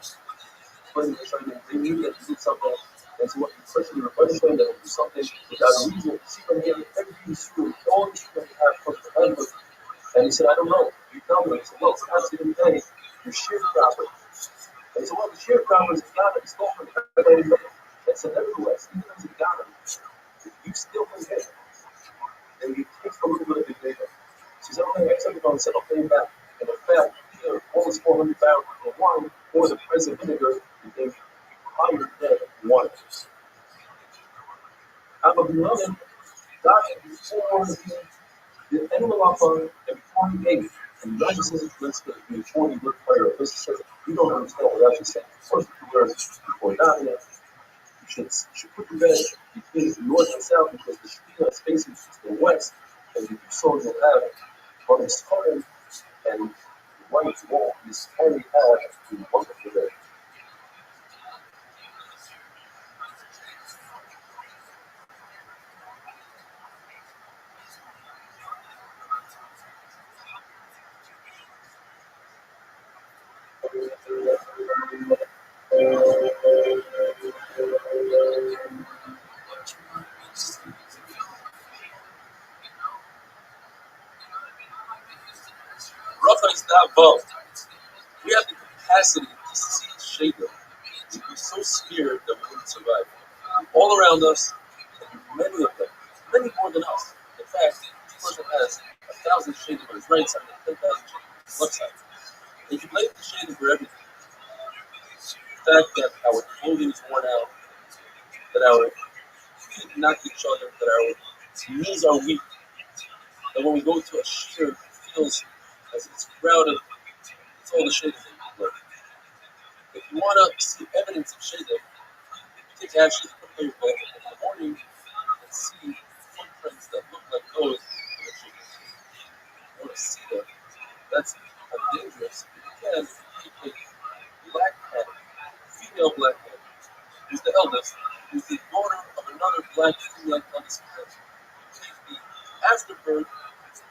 They knew that you did something. And so what you questioned, you were questioning that you do something without a reason. You see from here, everything is true. All the truth that you have comes from heaven. And he said, I don't know. You tell me. He said, well, perhaps you didn't pay your sharecropper. And he said, well, the sharecropper is a God that stole from everybody. And said, nevertheless, even as a God, you still can pay. And you take a little bit of the data. She said, okay, I took it on and said, I'll pay you back. And in fact, here, almost 400 barrels of wine or the price of vinegar became higher than water. Abba Beloved died before the animal offer and before he ate. And Rashi says it's before he looked fire. This says you don't understand what Rashi said. Of course, you learn before that. You should put the bed between the north and south because the Shekhinah is facing the west. And if you do so, you'll have on his home and the white wall is only have the wonderful bed. Rabbi is not above. We have the capacity to see Shader. We be so scared that we wouldn't survive. All around us, many of them, many more than us. In fact, each person has 1,000 Shader on his right side and 10,000 Shader on his left side. And you blame the Shader for everything. The fact that our clothing is worn out, that our feet knock each other, that our knees are weak, that when we go to a shear, it feels as if it's crowded. It's all the Shader thing. Look, if you want to see evidence of Shader, take action, put on your bed in the morning and see footprints that look like those of a chicken. You want to see them. That's how dangerous. You can take a black cat, female black cat, who's the eldest, who's the daughter of another black female eldest cat. Take the afterbirth,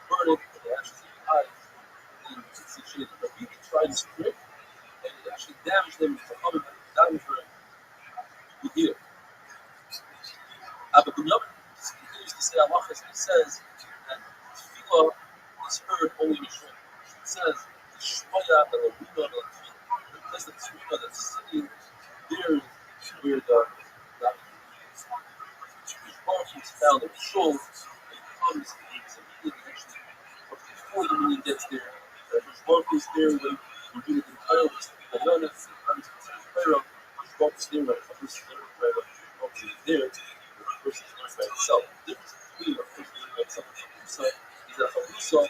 burn it, and the ashes of the eyes, and you can see shade. But you can try this trick, and it actually damaged them to other damage for you hear. But the Yom continues to say halachas, and he says that tefillah is heard only in Yisrael. It says shmoya belarina belatfila. The place that tefillah that's sitting there where the Baruch is found in the shul, and he comes immediately actually before the meaning gets there. The Baruch is there when you're doing the entire the Yonas, and comes to the Pharaoh. The Baruch is there when a person is there, the Baruch is there. The person is learned by himself. The difference between a person learning by himself and Chalusa is that Chalusa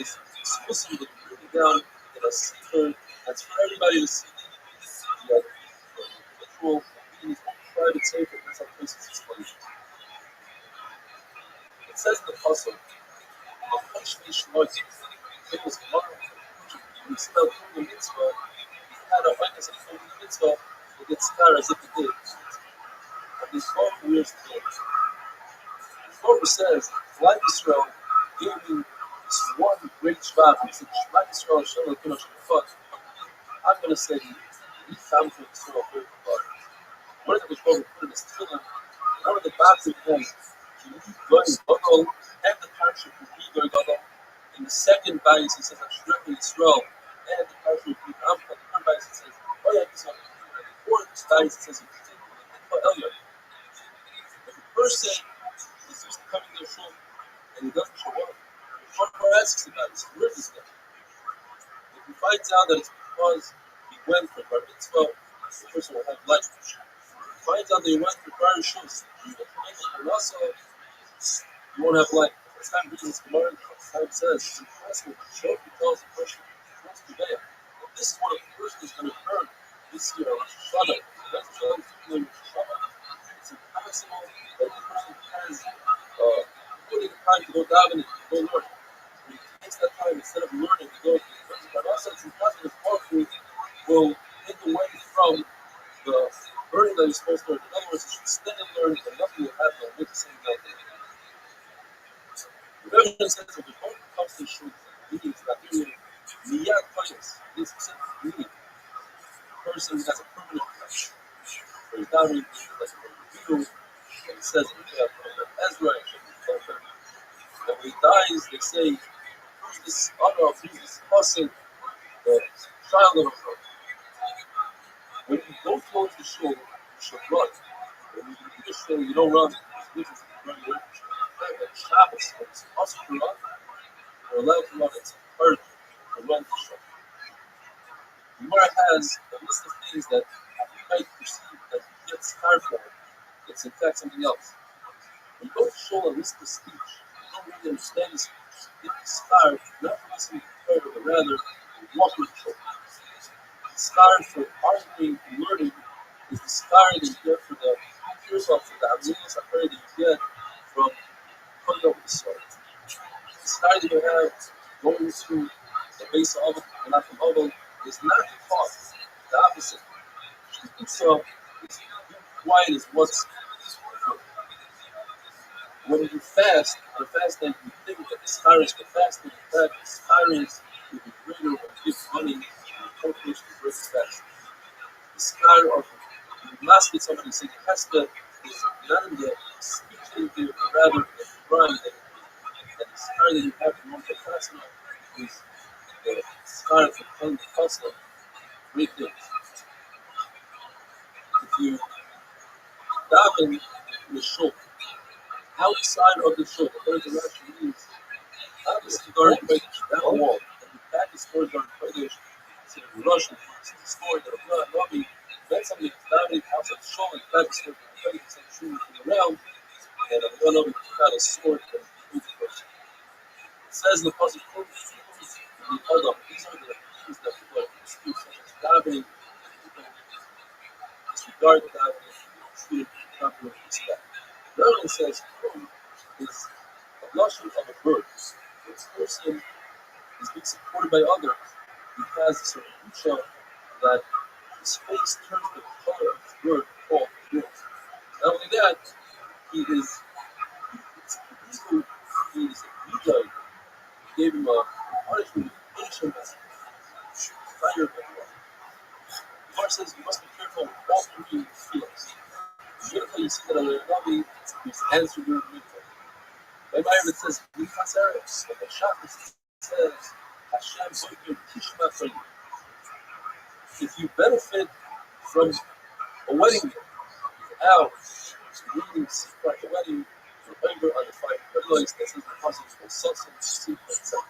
is exclusively written down in a sefer that's for everybody to see. The individual in his own private sefer, that's how places explain it. It says in the puzzle, the punishment Shloit, it was one he spelled the mitzvah, he had a witness of the mitzvah, it gets scar as if it did. And these 12 years ago, the Torah says, like Israel gave me this one great Shvat. He said, like Israel, Hashem Elokeinu Hashem Echad. I'm going to say, he found for Israel very hard. One of the Torah put in his tefillah, one of the bats of them, to leave Goy Gadol and the parsha for Goy Gadol. In the second bias, he says, Hashem Israel and the parsha for Amcha. The third bias, he says, oh yeah, this one. And the fourth bias, he says, if a person is used to coming to the shul and he doesn't show up, the Torah asks about it. Where is this guy? If he finds out that it's because he went for bar mitzvah, the person will have life. If he finds out that he went for bar shus, you won't have life. It's time reading this Gemara. Time says it's impossible to show because the person wants to be there. This is what a person is going to earn this year on Rosh Hashanah. That's what I'm doing Rosh Hashanah. It's impossible that the person has putting time to go daven and to go learn. When he takes that time instead of learning to go to the person, but also it's impossible that Baruch will take away from the learning that he's supposed to learn. In other words, he should stay and learn, and nothing will happen with the same that day. The version says that the Baruch comes to show meaning is not doing miyad payas. This specific meaning. The person has a permanent connection. So he's not really like a review. And it says in Ezra, and when he dies, they say, who's this honor, who's this person, the child of a when you don't go to the shul, you should run. When you leave the shul, you don't run. This is run away from shul. In fact, at Shabbos, when it's possible to run, you're allowed to run. It's encouraged to run to shul. has a list of things that you might perceive that you get scarred for. It's in fact something else. When you go to show a list of speech, you don't really understand the speech. You get scarred not for listening to prayer, but rather for walking the show. The scar for arguing and learning is the scar that you get for the yourself for the absence of prayer that you get from coming up with the sword. The scar that you have going through the base of it and not from Oval is not the cause, the opposite. So it's quiet is what's when you fast, the fast that you think that the scar is the fasting, in fact, the scar is will be greater when you give money in proportion to break the fast. The scar of you must get somebody saying Hester is not in the speech that you give, but rather in the crying that you give. And the scar that you have in one Pasna is the scar for telling the Pasna three things. If you daven in the shul, outside of the shul, the word that actually means obviously during Kodesh, that wall, and the back is stored during Kodesh, it's in Russian, it's the story that Rabbi, that's something that's davening outside the shul, and the back is stored during Kodesh, it's like shooting around, and I'm going over to got a sword from the person. It says in the passage, the Adam, these are the things that people are used to, such as davening, people disregard the davening, treat it properly with respect. The other one says, is a blushing of a bird. This person is being supported by others because it's a certain that his face turns the color of his bird called growth. Not only that, he is a Judah. He gave him a punishment of patient fire. The Lord says you must be careful about reading feelings. Beautiful, you see that a Rabbi whose hands are doing beautiful. By Myron it says, but the Shabbos says, Hashem Tishma for you. If you benefit from a wedding without reading secret the wedding, you're over on the five privileges that says the possible for such and secret itself.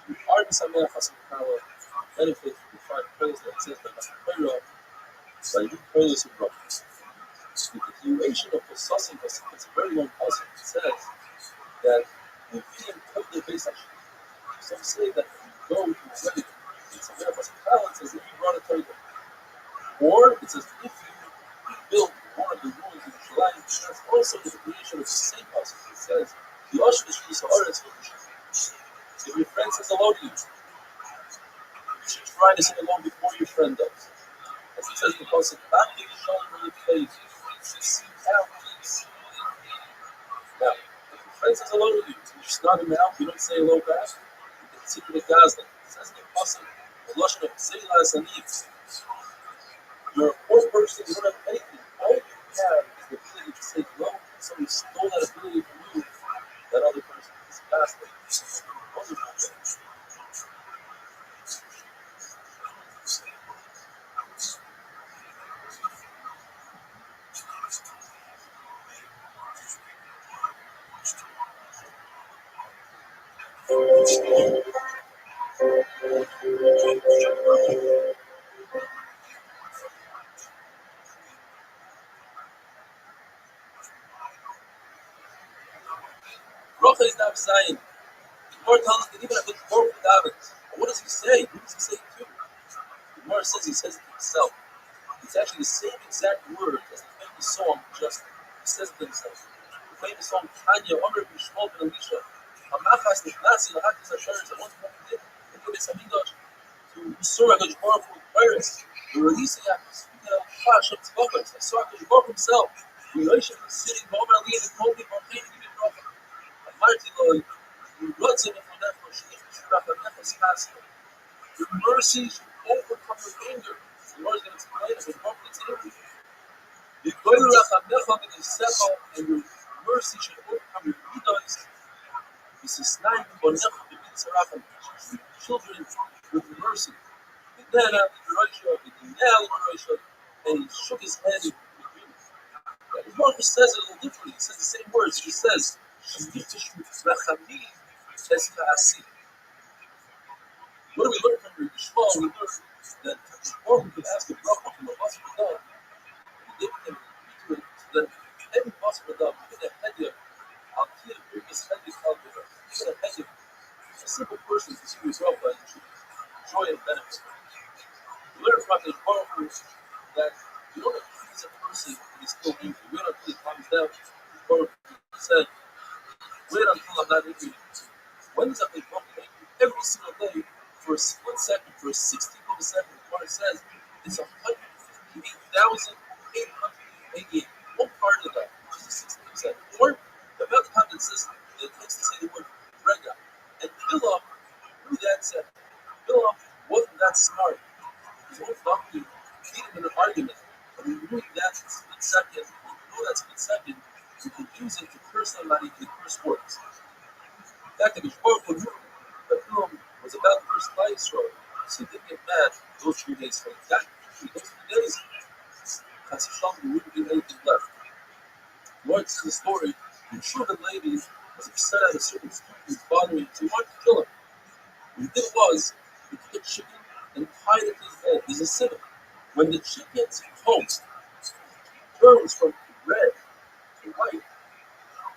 You are the Sameach HaSamakala, benefit from the five privileges that says that the by the privileges of brothers. The continuation of the Sassim, it's a very long passage. It says that the being took the base action. Some say that you go to the wedding, it's a miracle balance as if you brought a Taik. Or it's as if you built one of the ruins in Shalim. That's also the creation of the same passage. It says, the Oshel is Haaretz for the if your friend says hello to you, you should try to say hello before your friend does. As it says in the passage, back to the Shalom on your face, seek out peace. Now, if your friend says hello to you, you just nod him out, you don't say hello back, you can sit with a gazlan. It says in the passage, the Lashon of Seila Sanif, you're a poor person, you don't have anything. All you have is the ability to say hello. Somebody stole that ability from you, that other person is fasting. Rocha is not saying. The Lord tells us that even if it's more for David, what does he say? Who does he say to? The Lord says he says it to himself. It's actually the same exact word as the famous song, just he says it to himself. The famous song, Tanya, Omer, Bishmol, Ben Elisha, Hamachas, Nifnasi, Lahakis, Hasharis, at one point he did, in the Beis Hamikdash, to Surah HaKadosh Baruch Hu with virus, the releasing Hashem Tzvachos, I saw HaKadosh Baruch Hu himself, the Yosef is sitting, Omer Ali, and told me, Martin, give me a prophet. Martin, you wrote him for that, for Shif, Shirach, and Nefes, Pastor. Your mercy should overcome your anger. The Lord is going to explain it with confidence in everything. And your mercy should overcome your midos. This is not your children with mercy. And then after the and he shook his head in agreement. The Lord says it a little differently. He says the same words. He says, what do we learn from Rabbi Shmuel? We learn that Or we could ask a bracha from a Basar Adam, give him to that any Basar Adam, even a Hedya, I'll kill the biggest Hedya calculator, even a Hedya, a simple person to see his bracha and should enjoy and benefit. We learn from the Baruch that you don't accuse a person when he's still angry. Wait until he calms down. The Baruch said, wait until I'm not angry. When is that they Baruch angry? Every single day, for a split second, for a 16th of a second, the Baruch says it's 158,888. One part of that, which is a 16th of a second. Or the amount of time that says that it takes to say the word Rega. And Bilam knew that second. Bilam wasn't that smart. His own doctor beat him in an argument. And we knew that split second, we could use it to curse somebody in curse words. In fact, the Mishpah knew that Bilam was about to curse by Israel, so he didn't get mad those 3 days. So that those 3 days, there wouldn't be anything left. Once in the story, the Shulman lady was upset at a certain student who was bothering him, so he wanted to kill him. What he did was, he took a chicken and tied it to his head. There's a simile. When the chicken's toast turns from red to white,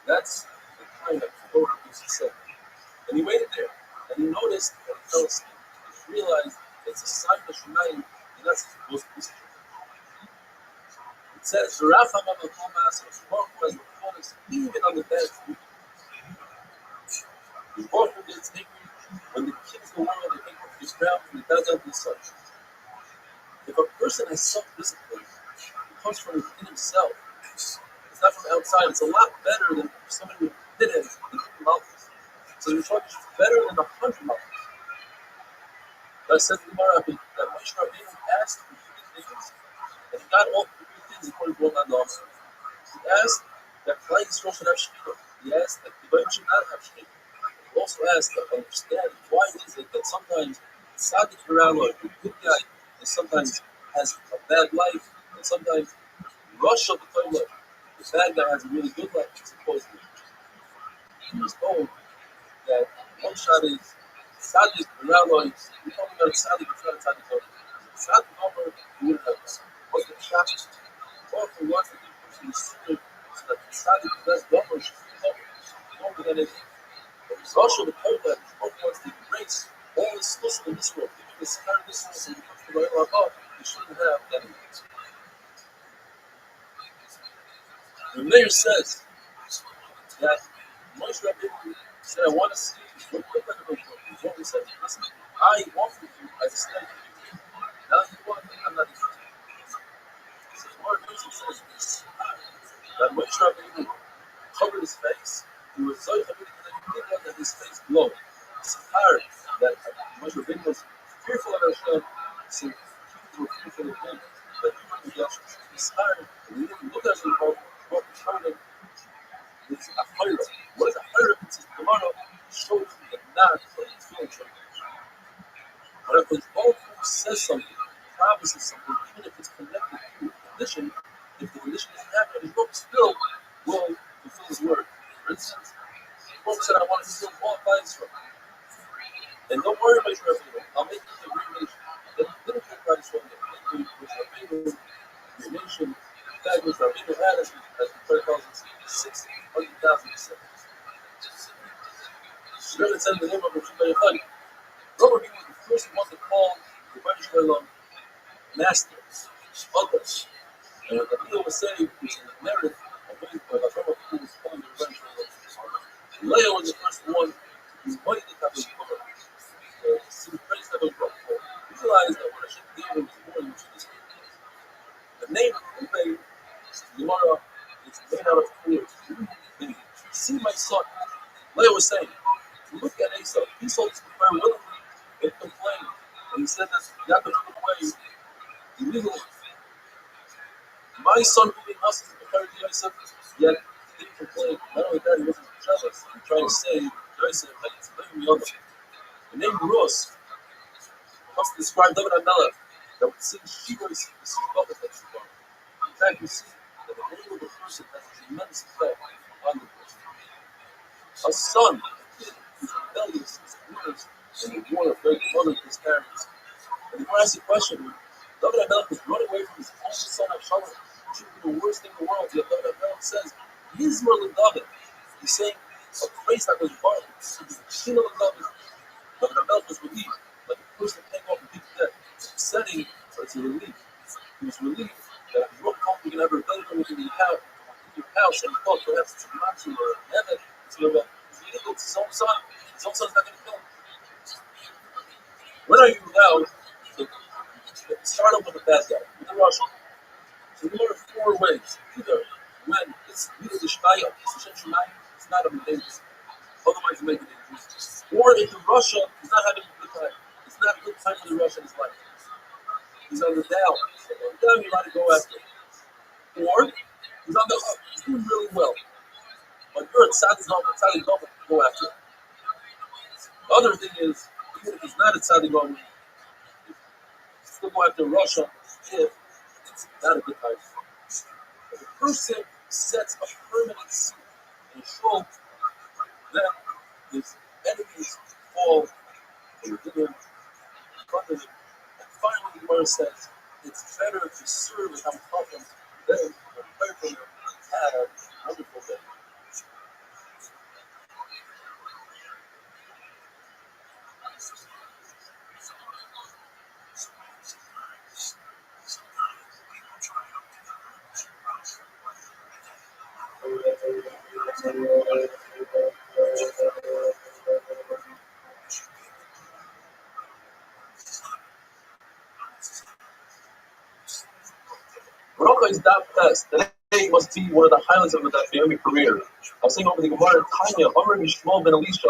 that's the time that the Lord used to say. And he waited there, and he noticed that he fell asleep. He realized it's a sign of Shemayim, and that's supposed to be true. It says, the Rafa Mamakom Master, the Baruch Hu has recorded even on the bed. The Baruch Hu gets angry when the kids go on and they take off his ground and he bows down to the sun. If a person has self-discipline, it comes from within himself. It's not from outside. It's a lot better than somebody with hit him in 2 mountains. So the Torah is better than 100 mountains. That says the Gemara that Moshe Rabbeinu asked for 3 things, and he got all 3 things according to what God asked. He asked that Klal Yisrael should have Shekhinah. He asked that the Goyim should not have Shekhinah. He also asked to understand why is it that sometimes Tzaddik around or a good guy is sometimes has a bad life, and sometimes Rosh of the Torah, the bad guy has a really good life, supposedly. He was told that one shot is Tzaddik around or we're talking about Tzaddik in front of Tzaddik over. Tzaddik over, he wouldn't have this. What's the shot? Or if he wants to give a person the secret so that the Tzaddik is less double, should be over than anything. But it's also the point that the wants to embrace all the schools in this world. Even the sky of this world, when it comes to the Olam Haba, you shouldn't have enemies. The mayor says that Moshe Rabbeinu said, I want to see you. What kind of a book? He said, listen, I offered you as a slave. Now you want me, I'm not interested. So the Lord says this, that Moshe Rabbeinu covered his face. He was so covered that his face glowed. It's hard that Moshe Rabbeinu was fearful of Hashem, so he were fearful of him, that he would be Hashem. It's hard, and he didn't look at him, but he showed him it's a fire. What is a fire? It's a Gemara shows you the not for the feeling trouble. But if the Baruch Hu says something, promises something, even if it's connected to a condition, if the condition doesn't happen, his Baruch still will fulfill his word. For instance, Baruch said, I want to fulfill all of Israel. And don't worry about your Rabbeinu. I'll make you a great nation. Then he didn't take Christ from them. He was Rabbeinu, your nation. In fact, with Rabbeinu had, as the prayer tells us, 600,000 disciples. The Rebbe said in the name of Rabbi Yochanan, Rabbi was the first one to call the British master, others. And what Rabbi was saying was in the narrative of Rabbi was calling the British Leah was the first one to invite the type of Torah. To praise the Torah. He realized that when Hashem gave him his born, which is the name of the Rebbe, the Gemara, it's made out of cords. See my son. Leah was saying, look at Esau. Esau used to pray willingly and complain. And he said that you have to put away illegally. My son who being hustled to prepare Yosef, yet he didn't complain. Not only that, he wasn't jealous. He tried to say Yosef that it's living the other. The name Rus must describe David HaMelech that would sing Shivos, the sea of that Shivos. In fact, you see that the name of the person has a tremendous effect on the person. A son, a kid, who's rebellious, who's worse, and the war of great mother of his parents. And the Gemara asks the question, David HaMelech was running away from his own son Absalom, which would be the worst thing in the world. Yet David HaMelech says, Yizmer David. He's saying a praise that was born. Shino David. David HaMelech was relieved, like a person paying off a big debt. It's upsetting, but it's a relief. He was relieved that if you were comfortable, you can have a building within your house, and you thought perhaps it's a match or a heaven, it's his own son. His own son's not going to kill him. When are you allowed to start up with a bad guy, with a Russian? So there are four ways. Either when it's either the Shmaya, it's not a mistake, otherwise you make it dangerous. Or if the Russian is not having a good time, it's not a good time for the Russian in his life. He's on the down. So on the down, you let it go after. Or he's on the up. He's doing really well. But you're at Sadik Gomel, go after him. The other thing is, even if he's not at Sadik Gomel, still go after Russia if it's not a good time. If a person sets a permanent seat in a shul, then his enemies fall within him, in front of him. And finally, the Gemara says it's better to serve with Hamkachim than to pray for him. Have a wonderful day. Baruch is that test. Today must be one of the highlights of the Dafyomi career. I was saying over the Gemara Tanya, Amr Yishmael ben Elisha,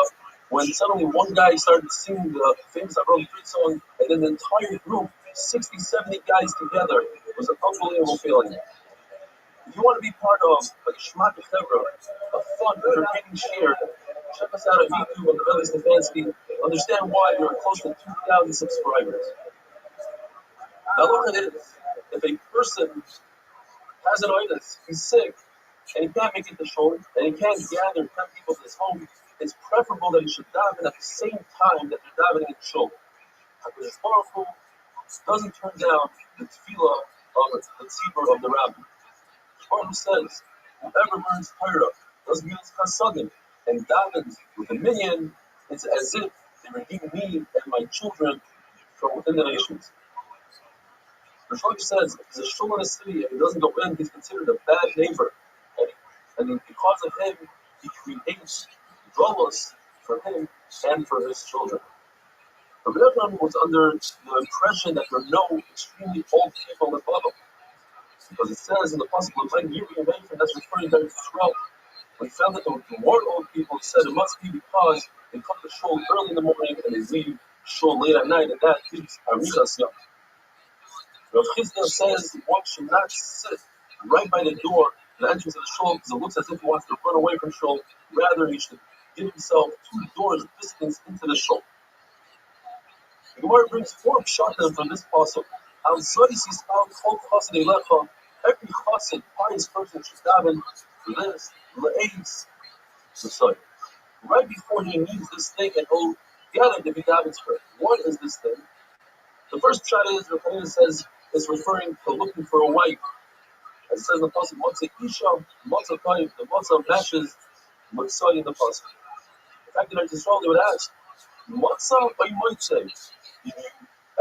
when suddenly one guy started singing the famous Avraham Street song, and then the entire group, 60, 70 guys together, it was an unbelievable feeling. If you want to be part of a Shmat Chevra, a fun, entertaining share, check us out on YouTube on the Rabbi Stefanski. Understand why we're close to 2,000 subscribers. Now look at this. If a person has an illness, he's sick, and he can't make it to shul, and he can't gather 10 people to his home, it's preferable that he should daven at the same time that they're davening in shul. HaKadosh Baruch Hu doesn't turn down the tefillah of the tzibur of the Rabbi. Baruch Hu says, whoever learns Torah, does Milas Chasadim, and davens with a minyan, it's as if they redeem me and my children from within the nations. The Shlosh says, if there's a shul in a city and he doesn't go in, he's considered a bad neighbor. And because of him, he creates dollars for him and for his children. Rabbi was under the impression that there are no extremely old people in Babel. Because it says in the possible when you remain from that's referring to Israel. When he found that there were more old people, he said it must be because they come to shul early in the morning and they leave shul late at night, and that keeps Aridas young. Rav Chisda says one should not sit right by the door, the entrance of the shul, because it looks as if he wants to run away from shul. Rather, he should give himself 2 doors distance into the shul. The Gemara brings 4 pshatim from this pasuk. Every chassid, pious person, should daven for this, le'eis, the right before he needs this thing, and he'll get it if he davens for it. What is this thing? The first shot is, Rabbi says, is referring to looking for a wife. As it says in the pasuk, Matzah Isha, Matzah Taik, the Matzah matches Matzah in the pasuk. In fact, in Israel, they would ask, Matzah, or you might say,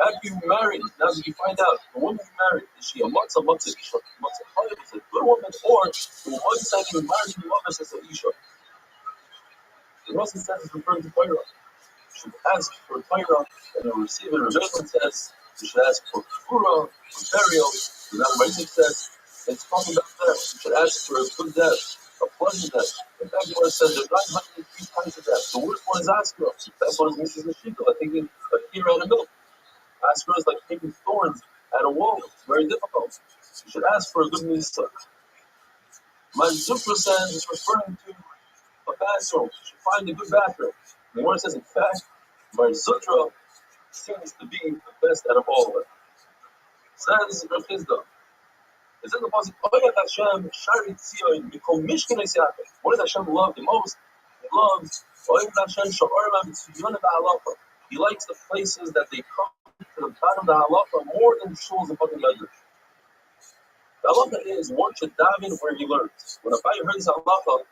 after you married, now that you find out, the woman you married, is she a Matzah, Matzah Isha, Matzah Taik, is a good woman, or the one that you married, you love us as a Isha? The Muslim says it's referring to Torah. You should ask for Torah, and you'll receive it. Rabbi says, you should ask for Kfura, for burial. The Rabbi says, it's talking about death. You should ask for a good death, a pleasant death. In fact, the says there's 903 kinds of death. The worst one is Askra. That one is Mrs. Nashika, like taking a tear out of milk. Askra is like taking thorns at a wall. It's very difficult. You should ask for a good Misa. My Zufra says it's referring to a bathroom. You should find a good bathroom. The one says, in fact, my Zutra seems to be the best out of all of it. Says Rav Chisda. It's in the pasuk, Hashem Shari Tzion Mikol Mishkan Yisrael. What does Hashem love the most? He loves Hashem Sha'arim Mitzvyon Ba'alacha. He likes the places that they come to the bottom of the halacha more than shuls and fucking measures. The halacha is one should daven where he learns. When Rabbi heard this halacha,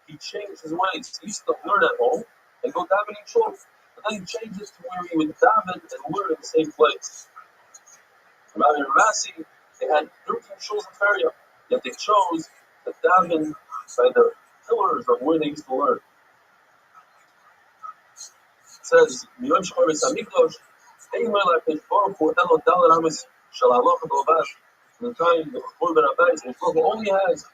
he changed his ways. He used to learn at home and go daven in shul. But then he changed it to where he would daven and learn in the same place. Rabbi and Rasi, they had 13 shuls in Feria, yet they chose to daven by the pillars of where they used to learn. It says, "Miyom Shchoris Hamikdash, Ein Melech Baruch Hu Elo Dalet Amis Shel Halacha B'Lavash." In the time the Churban Rabbi, Baruch Hu only has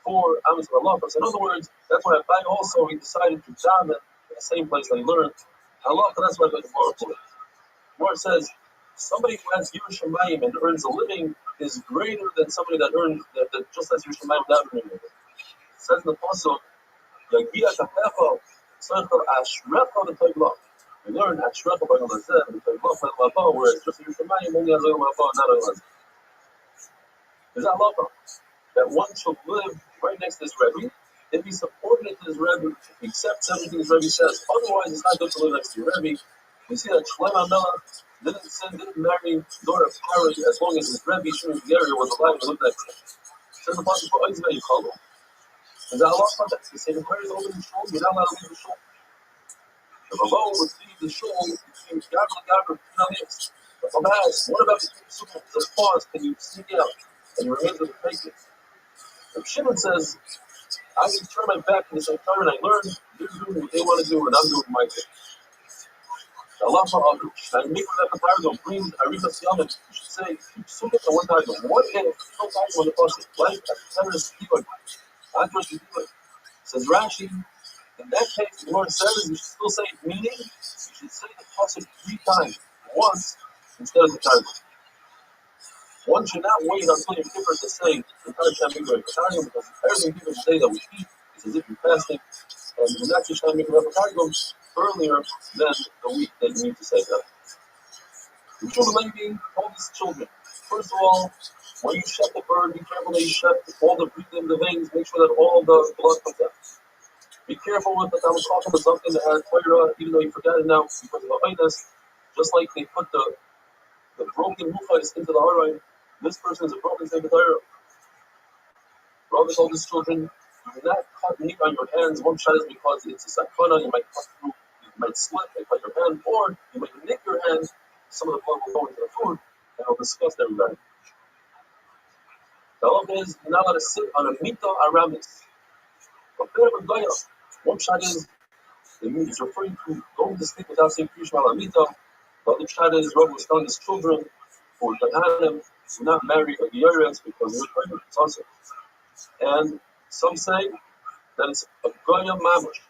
4 Amis Halachas. In other words, that's why Rabbi also he decided to daven in the same place that he learned Halacha. That's why Baruch Hu. Where it says, somebody who has Yerushalayim and earns a living is greater than somebody that earns that just has Yerushalayim without earning a living. It says in the Pasuk, "Yagia Kapecha Tzarchel Ashrecha V'Toivlah." We learn Ashrecha B'Olam Hazeh V'Toivlah V'Olam, whereas just Yerushalayim only has Olam Haba, not Olam Hazeh. There's that halacha that one should live right next to his Rebbe, if he's subordinate to his Rebbe, if he accepts everything his Rebbe says. Otherwise, it's not good to live next to your Rebbe. You see that Shlomo Melech didn't sin, didn't marry, nor a parent, as long as his Rebbe, Shimon Geri, was alive to live next to him. Says the Pasuk, "For Oizvei Yichalom." Is that halacha that they say the prayer is open in shul, you're not allowed to leave the shul. The Rabbi would leave the shul between Gabra and Gabra, between our lips. The Rabbi asks, what about the Sukkot? There's a pause, can you sneak out? And your hands with the Taik. If Shimon says, I can turn my back to the same time and I learn, they're doing what they want to do and I'm doing my thing. The halacha of I make with that paragon brings Arichas Yamin. You should say, Sukkot at one time. What if no time when the pasuk life at the center is Kiva? Andros is Kiva. Says Rashi, in that case, the Lord says you should still say it, meaning you should say the pasuk 3 times, once instead of the time. One should not wait until you're different to say the entire Shamik because everything people say that we eat is as if you're fasting, and you're not just Shamik earlier than the week that you need to say that. The children Levi told his children, first of all, when you shut the bird, be careful that you shut all the breathing, the veins, make sure that all the blood comes out. Be careful with that. I was talking about something that had Torah, even though you forgot it now because of the highness, just like they put the broken mufais into the Harai. This person is a broken thing with Torah. Rabbi told his children, do not cut meat on your hands. One shot is because it's a sakana, you might cut through, you might slip and cut your hand, or you might nick your hand, some of the blood will go into the food, and it'll disgust everybody. The other is, you're not allowed to sit on a mita aramis. One shot is, it's referring to going to sleep without saying Krishma Lamita. The other shot is, Rabbi was telling his children, for Tahanim, do not marry a Gyeretz because they're pregnant. It's also. And some say that it's a Goya Mamush.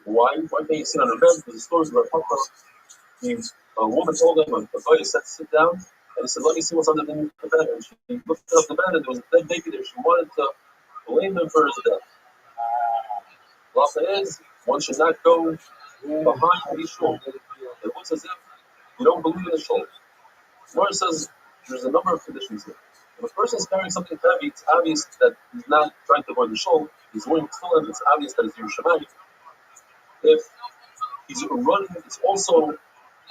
Why? Why can't you sit on a bed? Because the stories about Papa, a woman told him, a Goya said, sit down, and he said, let me see what's underneath the bed. And she looked up the bed, and there was a dead baby there. She wanted to blame him for his death. Lacha is, one should not go behind the shul. It looks as if you don't believe in the shul. Gemara says there's a number of conditions here. If a person is carrying something heavy, it's obvious that he's not trying to avoid the shul. He's wearing tefillin, it's obvious that it's Yerushalayim. If he's running, it's also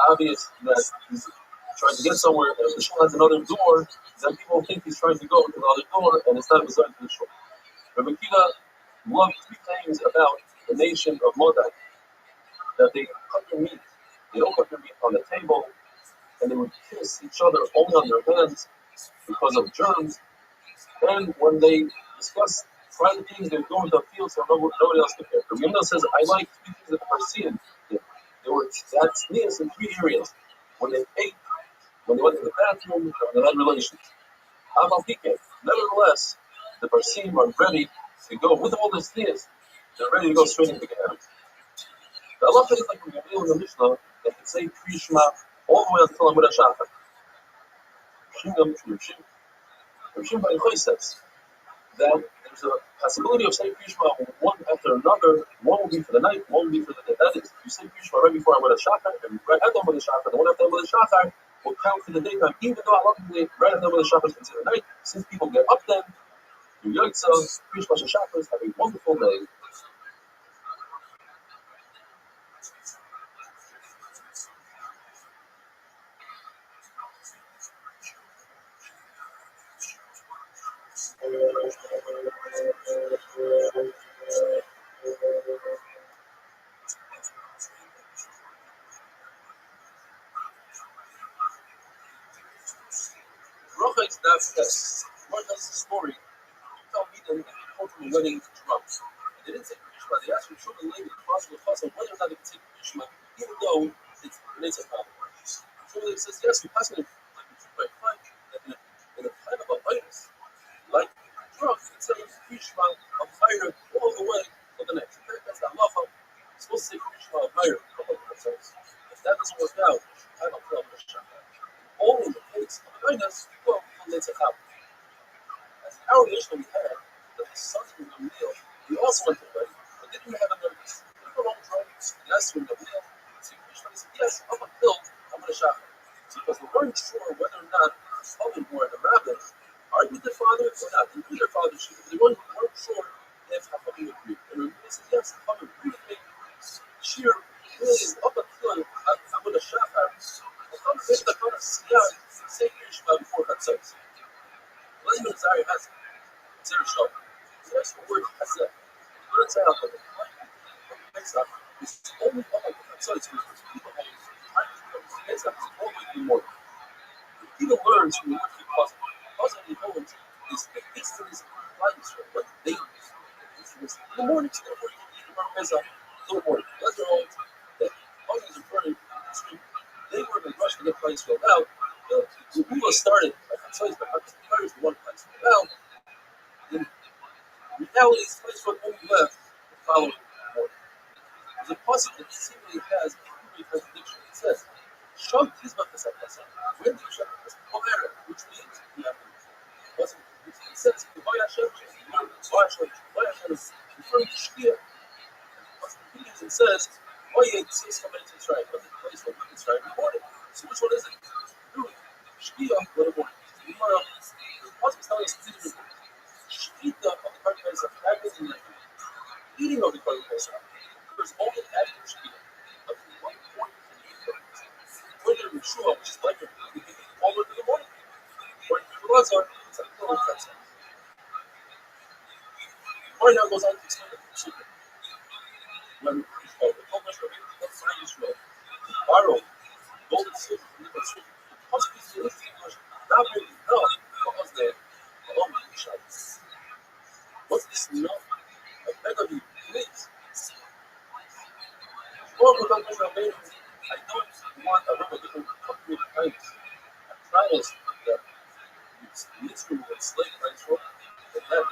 obvious that he's trying to get somewhere. And if the shul has another door, then people think he's trying to go to the other door, and it's not beside the shul. Rabbi Kiva loved 3 things about the nation of Modai: that they cut their meat, they don't cut their meat on the table, and they would kiss each other only on their hands because of germs. And when they discuss private things, they would go into the field so nobody else could hear. Rabbi Yonah says, I like 3 things that the Parsian did. They had sneezes in 3 areas: when they ate, when they went to the bathroom, and when they had relations. Nevertheless, the Parsian are ready to go with all the sneezes. They're ready to go straight into the Gehenna. The halacha is like when you read in the Mishnah, they can say Pri Shema all the way until Amud HaShachar. Rav Shimon Bar Yochai says that there's a possibility of saying Pri Shema one after another. One will be for the night, one will be for the day. That is, you say Pri Shema right before Amud HaShachar, and right after Amud HaShachar, the one after Amud HaShachar will count for the daytime, even though halachically right after Amud HaShachar is considered night. Since people get up then, your Yotzah, Pri Shema Shachar, have a wonderful day. Rocha is not yes. One tells the story. You tell me that they came from a wedding drunk. And they didn't say Krishma, they asked Shulchan Levi, the Pasuk of Chasam, whether or not they could take Krishma, even though it's a problem. Shulchan Levi says, yes, we pass it like we should by fine, that in a time of a virus, like drunk, you can say Krishma, a fire all the way to the next. That's the halacha. You're supposed to say Krishma, a fire, a couple of times. If that doesn't work out, I don't feel much. Only in the case of a virus, you go from Netzachab. As the our Mishnah we had, that the sons of Gamliel, we also went to the wedding, but they didn't have a notice. They were all drunk, and asked for Gamliel, so Krishna said, yes, up until I'm going to shach. Because they weren't sure whether or not the Chachamim or the Rabbi argued with their father or not. They knew their father should, they weren't sure if Chachamim agreed. And they said, yes, Chachamim agreed with me. Shir really is up until I'm going to shach. Chachamim made the kind of siyah, say Krishna before Chatzos. Lazim Zari has Zeri Shal. The next word has that. It learns out that the Pesach is only on the Chatzos, which people have Pesach is always more. People learns from the word for puzzle. Puzzle in Poland is the instance of lights from what they use. In the morning, so therefore you can eat the Pesach until the morning. That's their own that puzzle is referring to. They were in a rush to get place filled out. The Gula started by Chatzos, but Chatzos is the one place filled out. In reality, this place filled only left the following morning. There's a puzzle that seemingly has a contradiction. It says, Shom Tizbach Pesach Pesach. When do you shach Pesach? Which means you have to. It says, Vay Hashem, Vay Hashem is referring to Shkia. It says, Vay Yitzis Kamen Tzrayim. But the place where we can try in the morning. So which one is it? Shkia or the morning? The puzzle is telling us it's Shkita of the Karka Pesach happens in the eating of the Karka Pesach. There's only after Shkia. But at one point in the evening, when you're Yeshua, which is like you can eat all in the morning. Or if you're Lazar, it's a little offensive. Right now goes on to explain the Pesach. When the Kodesh Rabbi, that's why Yeshua, borrow gold and silver from the Pesach. The Pesach is the English, not really enough for us there. What's this no? I beg of you, please. I don't want a different company of kinds. I promise that it's literally a slave rights for and that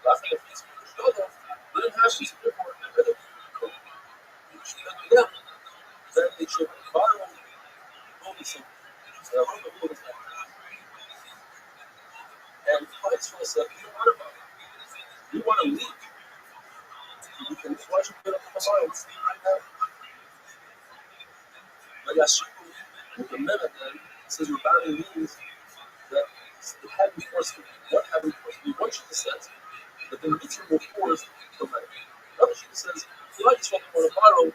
laughing at these people show them they didn't have these people and I beg of you should do them that they should borrow only some and Christ will say, you don't want about it. You want to leave. You can why should you get up the tomorrow and sleep right now? But Yashiku, with the minute then, says Rabbi means that it had before sleep. What happened before sleep? One shita says that the mitzvah will force the night. Another shita says, if I just want to borrow,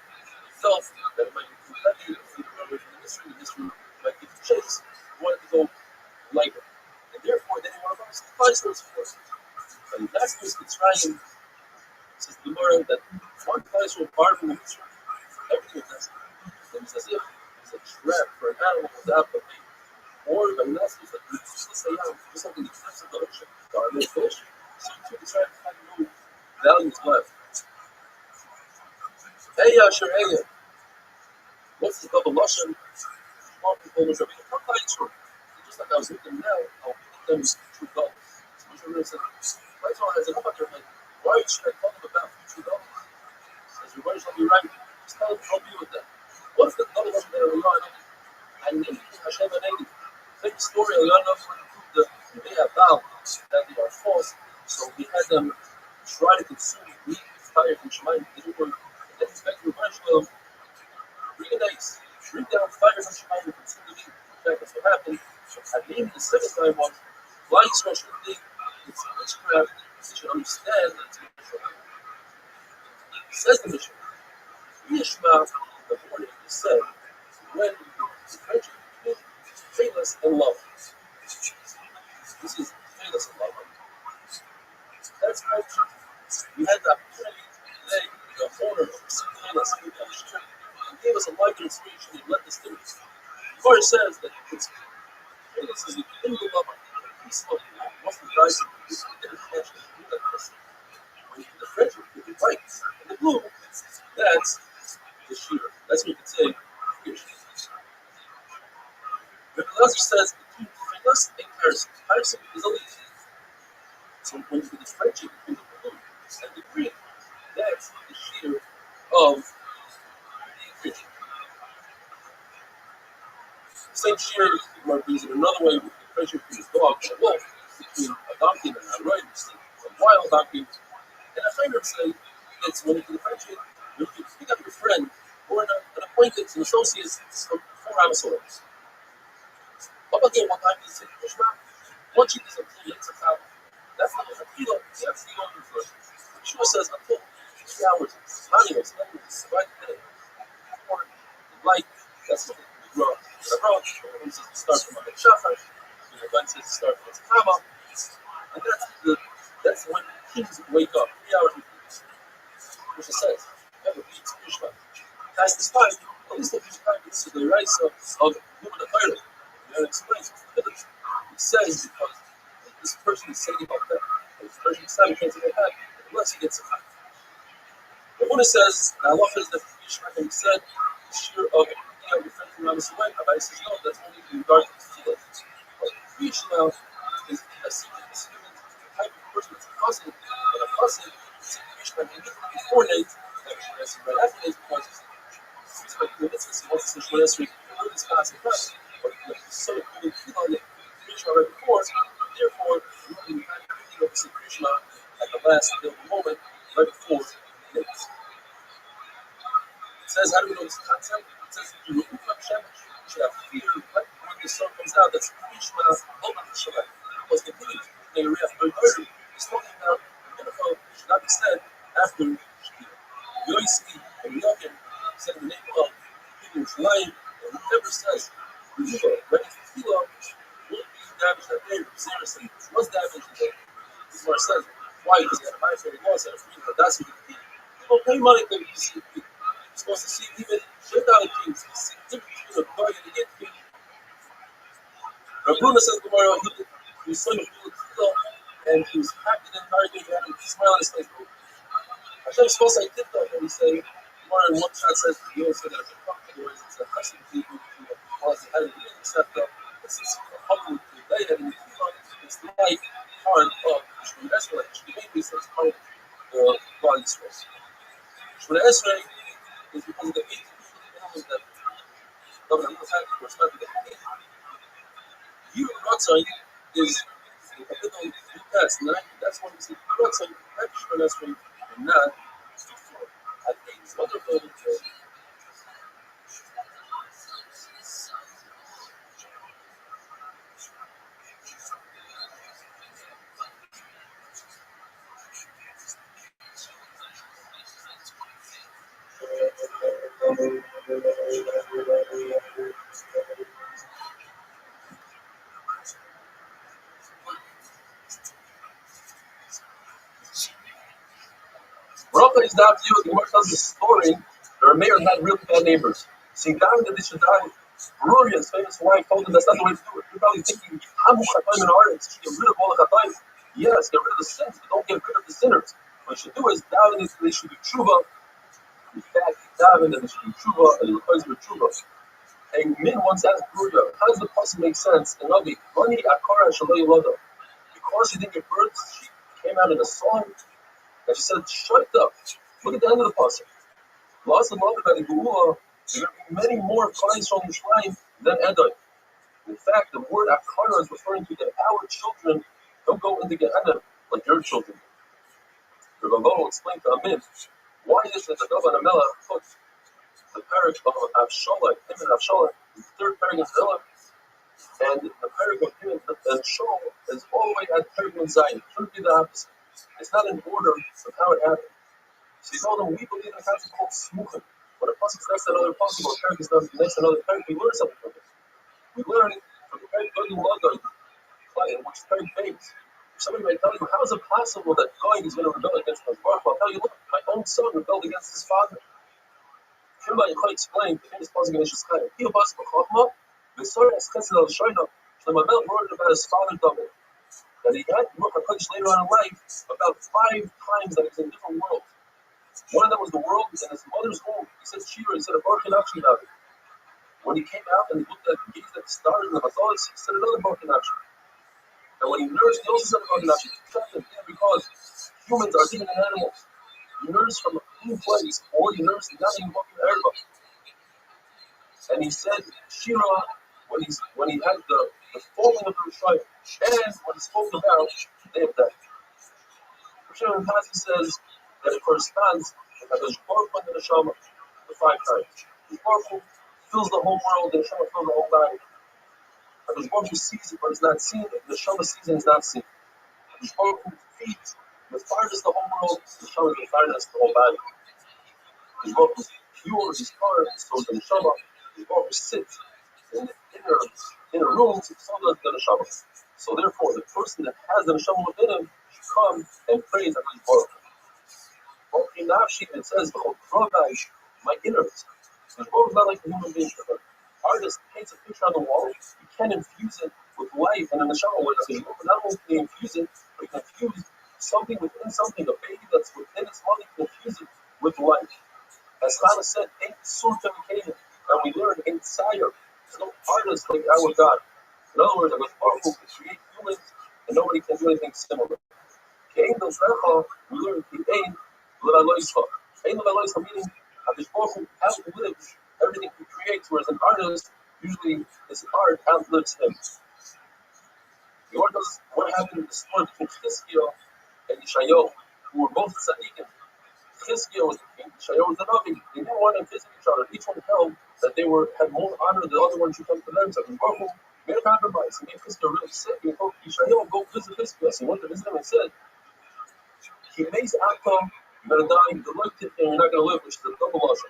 felt that it might be too heavy, the mystery might be too chase, you wanted to go lighter. And therefore, they didn't want to borrow some price for it. And that's what Mitzrayim says the Gemara that one price will borrow from the Mitzrayim. Everything is necessary. It's as if it's a trap for an animal without the bait. Or the Mitzrayim is like, it's something that flips in the ocean. There are no fish. So you try to find no values left. Hey, Asher, hey. What's the double Lashon? Small people was a big true. Just like I was looking now, I'll put them true dollars. So which one said, right now has enough on your head. Why should I tell them about $2? Says, everybody shall be right. Just tell them to help you with that. What's the double Lashon that we are? I need Hashem and Edi. Take the story of Yonah the they have found that they are false. So we had them try to consume meat fire from Shemayim. They didn't work. They expect to revenge them. Bring an ace. Bring down fire from Shemayim and consume the meat. In fact, that's what happened. So I named the second time was why Yisrael should think it's witchcraft. They should understand that it's witchcraft. Says the Mishnah. Yishma in the morning is said when the friendship between faithless and love. This is faithless and love. further inspiration and let this do. Gemara says that it's this is the end of love, peace of most of the guys in the friendship. When the friendship with the white and the blue, that's the shear. That's what you could say. Rabbi Lazar says between us and comparison is a lead. So when you differentiate between the blue and the green, that's the shear of the fish. The same shear might be used in another way with the differentiate between a dog and a wolf, between a donkey and a riding stick, a wild donkey. And I find say it's when you differentiate, you pick up your friend or an acquaintance, an associate from 4 episodes. What about again, one time you say, one cheek is a few minutes of time. That's not a kilo. That's the only for Yeshua says until 3 hours, animals, right there. Or the light, that's what we grow. The road, it says to start from the Shachar, the event says to start from the Kama, and that's when kings wake up. 3 hours before. Which it says, never beats Krishna. Past this time, at least if you find this is the rise of human authority. And it explains it says because this person is saying about that. And this person is saying he can't say that unless he gets a high. The Buddha says, the halacha is that Yishmak and he said, the shear of your friend from around the way, Rabbi says, no, that's only in regard to the field. But Yishmak is a secret type of person that's a cousin, and a cousin is a Yishmak and before Nate, that was right after Nate, because he's like the mitzvah, he wants to say Shmonesri, really this class of time. But so we feel on it, Krishna right before, therefore, we have everything of the Krishna at the last moment, right before it. It says, how do we know this concept? It says, you should have fear right when the sun comes out. That's Krishna, over the Shabbat. Because the thing is, the Uriah Berger is talking about the Mincha should not be said after Shkia. Yoisi and Yokin said the name of people who's lying, and whoever says, ready for Tefillah, will be damaged that day. Zera said, what's damaged today? This is what it says. Why? Because you had a mind for the law, so that's what you do. You don't pay money to see people. You're supposed to see even $10 kings. You see different between a dog and a get king. Rabbi says, tomorrow, he was so Tefillah, and he was happy the entire day. He had a smile on his face. Hashem supposed to say Tefillah, and he said, tomorrow in one shot says, you also got to be fucked. Otherwise, it's a custom to you. Because it had a really set up. This is a public debate, and it's like part of Shmona Esrei. Shmona Esrei is part of the body source. Shmona Esrei is because of the 8 people that Rabbi had respect to the 8. You Ratzai is the capital test, and that's what we see. Ratzai, not Shmona Esrei, and not before. I think it's wonderful. Rabbi is not you. The Gemara tells the story. The mayor had really bad neighbors. See, David and Ishadai, Ruria's famous wife, told him that's not the way to do it. You're probably thinking, I'm Chatayim in Aretz. Get rid of all the Chatayim. Yes, get rid of the sins, but don't get rid of the sinners. What you should do is, David, they should do tshuva. In fact, David, and they should do tshuva, and it requires with tshuva. And Min once asked Ruria, how does the person make sense? And Rabbi, Mani Akara Shaloi Yoda. Because she didn't give birth, she came out in a song. And she said, shut up. Look at the end of the passage. Lost the mother by the Geula, there are many more Klais from Yisrael than Edom. In fact, the word Akara is referring to that our children don't go into Gehenna like your children. The Rabbi will explain to Amin, why is it that the Davan HaMelech put the parak of Avshalom, him and Avshalom, the third parak of Zillah, and the parak of him and Shaul is all the way at parak of Zion. It shouldn't be the opposite. It's not in order of how it happened. She told them, we believe in a concept called smuchim. When a pasuk next to another pasuk, or parak is next to another parak, we learn something from it. We learn from the parak Goyim Lagoi, which is parak Bates. Somebody might tell you, how is it possible that Goyim is going to rebel against us? I'll tell you, look, my own son rebelled against his father. Kimba Yochai explained the famous passage in Yeshua. He was b'chokma, v'sorah es chesed al shoyna. Shlomo wrote about his father David, that he had Ruach HaKodesh later on in life about 5 times that he was in different worlds. One of them was the world in his mother's womb. He said Shira, he said a Baruch Anachi about it. When he came out and he gazed at the stars and the Mazalis, he said another Baruch Anachi. And when he nursed, he also said a Baruch Anachi. Because humans are different than animals. You nurse from a clean place, or you nurse not in fucking herba. And he said Shira when he had the falling of the Rishayim, and when he spoke about the day of death. Hashem Hazi says that it corresponds to Kadosh Baruch Hu and the Neshama the 5 times. Kadosh Baruch Hu fills the whole world, the Neshama fills the whole body. Kadosh Baruch Hu sees it, but it's not seen. The Neshama sees it, it's not seen. Kadosh Baruch Hu feeds the farthest the whole world, the Neshama is the farthest the whole body. Kadosh Baruch Hu is pure, he's hard, so is the Neshama. Kadosh Baruch Hu sits in the inner rooms, so does the Neshama. So therefore, the person that has the Neshama within him should come and praise Hakadosh Baruch Hu. It says, my innards. The Baruch is not like a human being. The artist paints a picture on the wall, you can infuse it with life and in the Neshama. Not only can he infuse it, but he can infuse something within something, a baby that's within its mother, he can infuse it with life. As Chana said, ain't surta mekayim, and we learn ain't sire. There's no artist like our God. In other words, Hakadosh Baruch Hu can create humans, and nobody can do anything similar. Kein del Zecha, we learn Kein L'Aloischa. Kein L'Aloischa meaning Hakadosh Baruch Hu outlives everything he creates, whereas an artist, usually his art outlives him. What happened in the story between Chizkiah and Yeshayahu, who were both tzaddikim? Chizkiah was the king, Yeshayahu was the Rabbi. They didn't want to visit each other. Each one held that they had more honor than the other one should come to them. So Baruch Hu made a compromise. He made Chizkiah really sick. He told Yeshayahu, go visit Chizkiah. So he went to visit him and said, he makes outcome, you're going to die, the life tip, and you're not going to live, which is a double loss.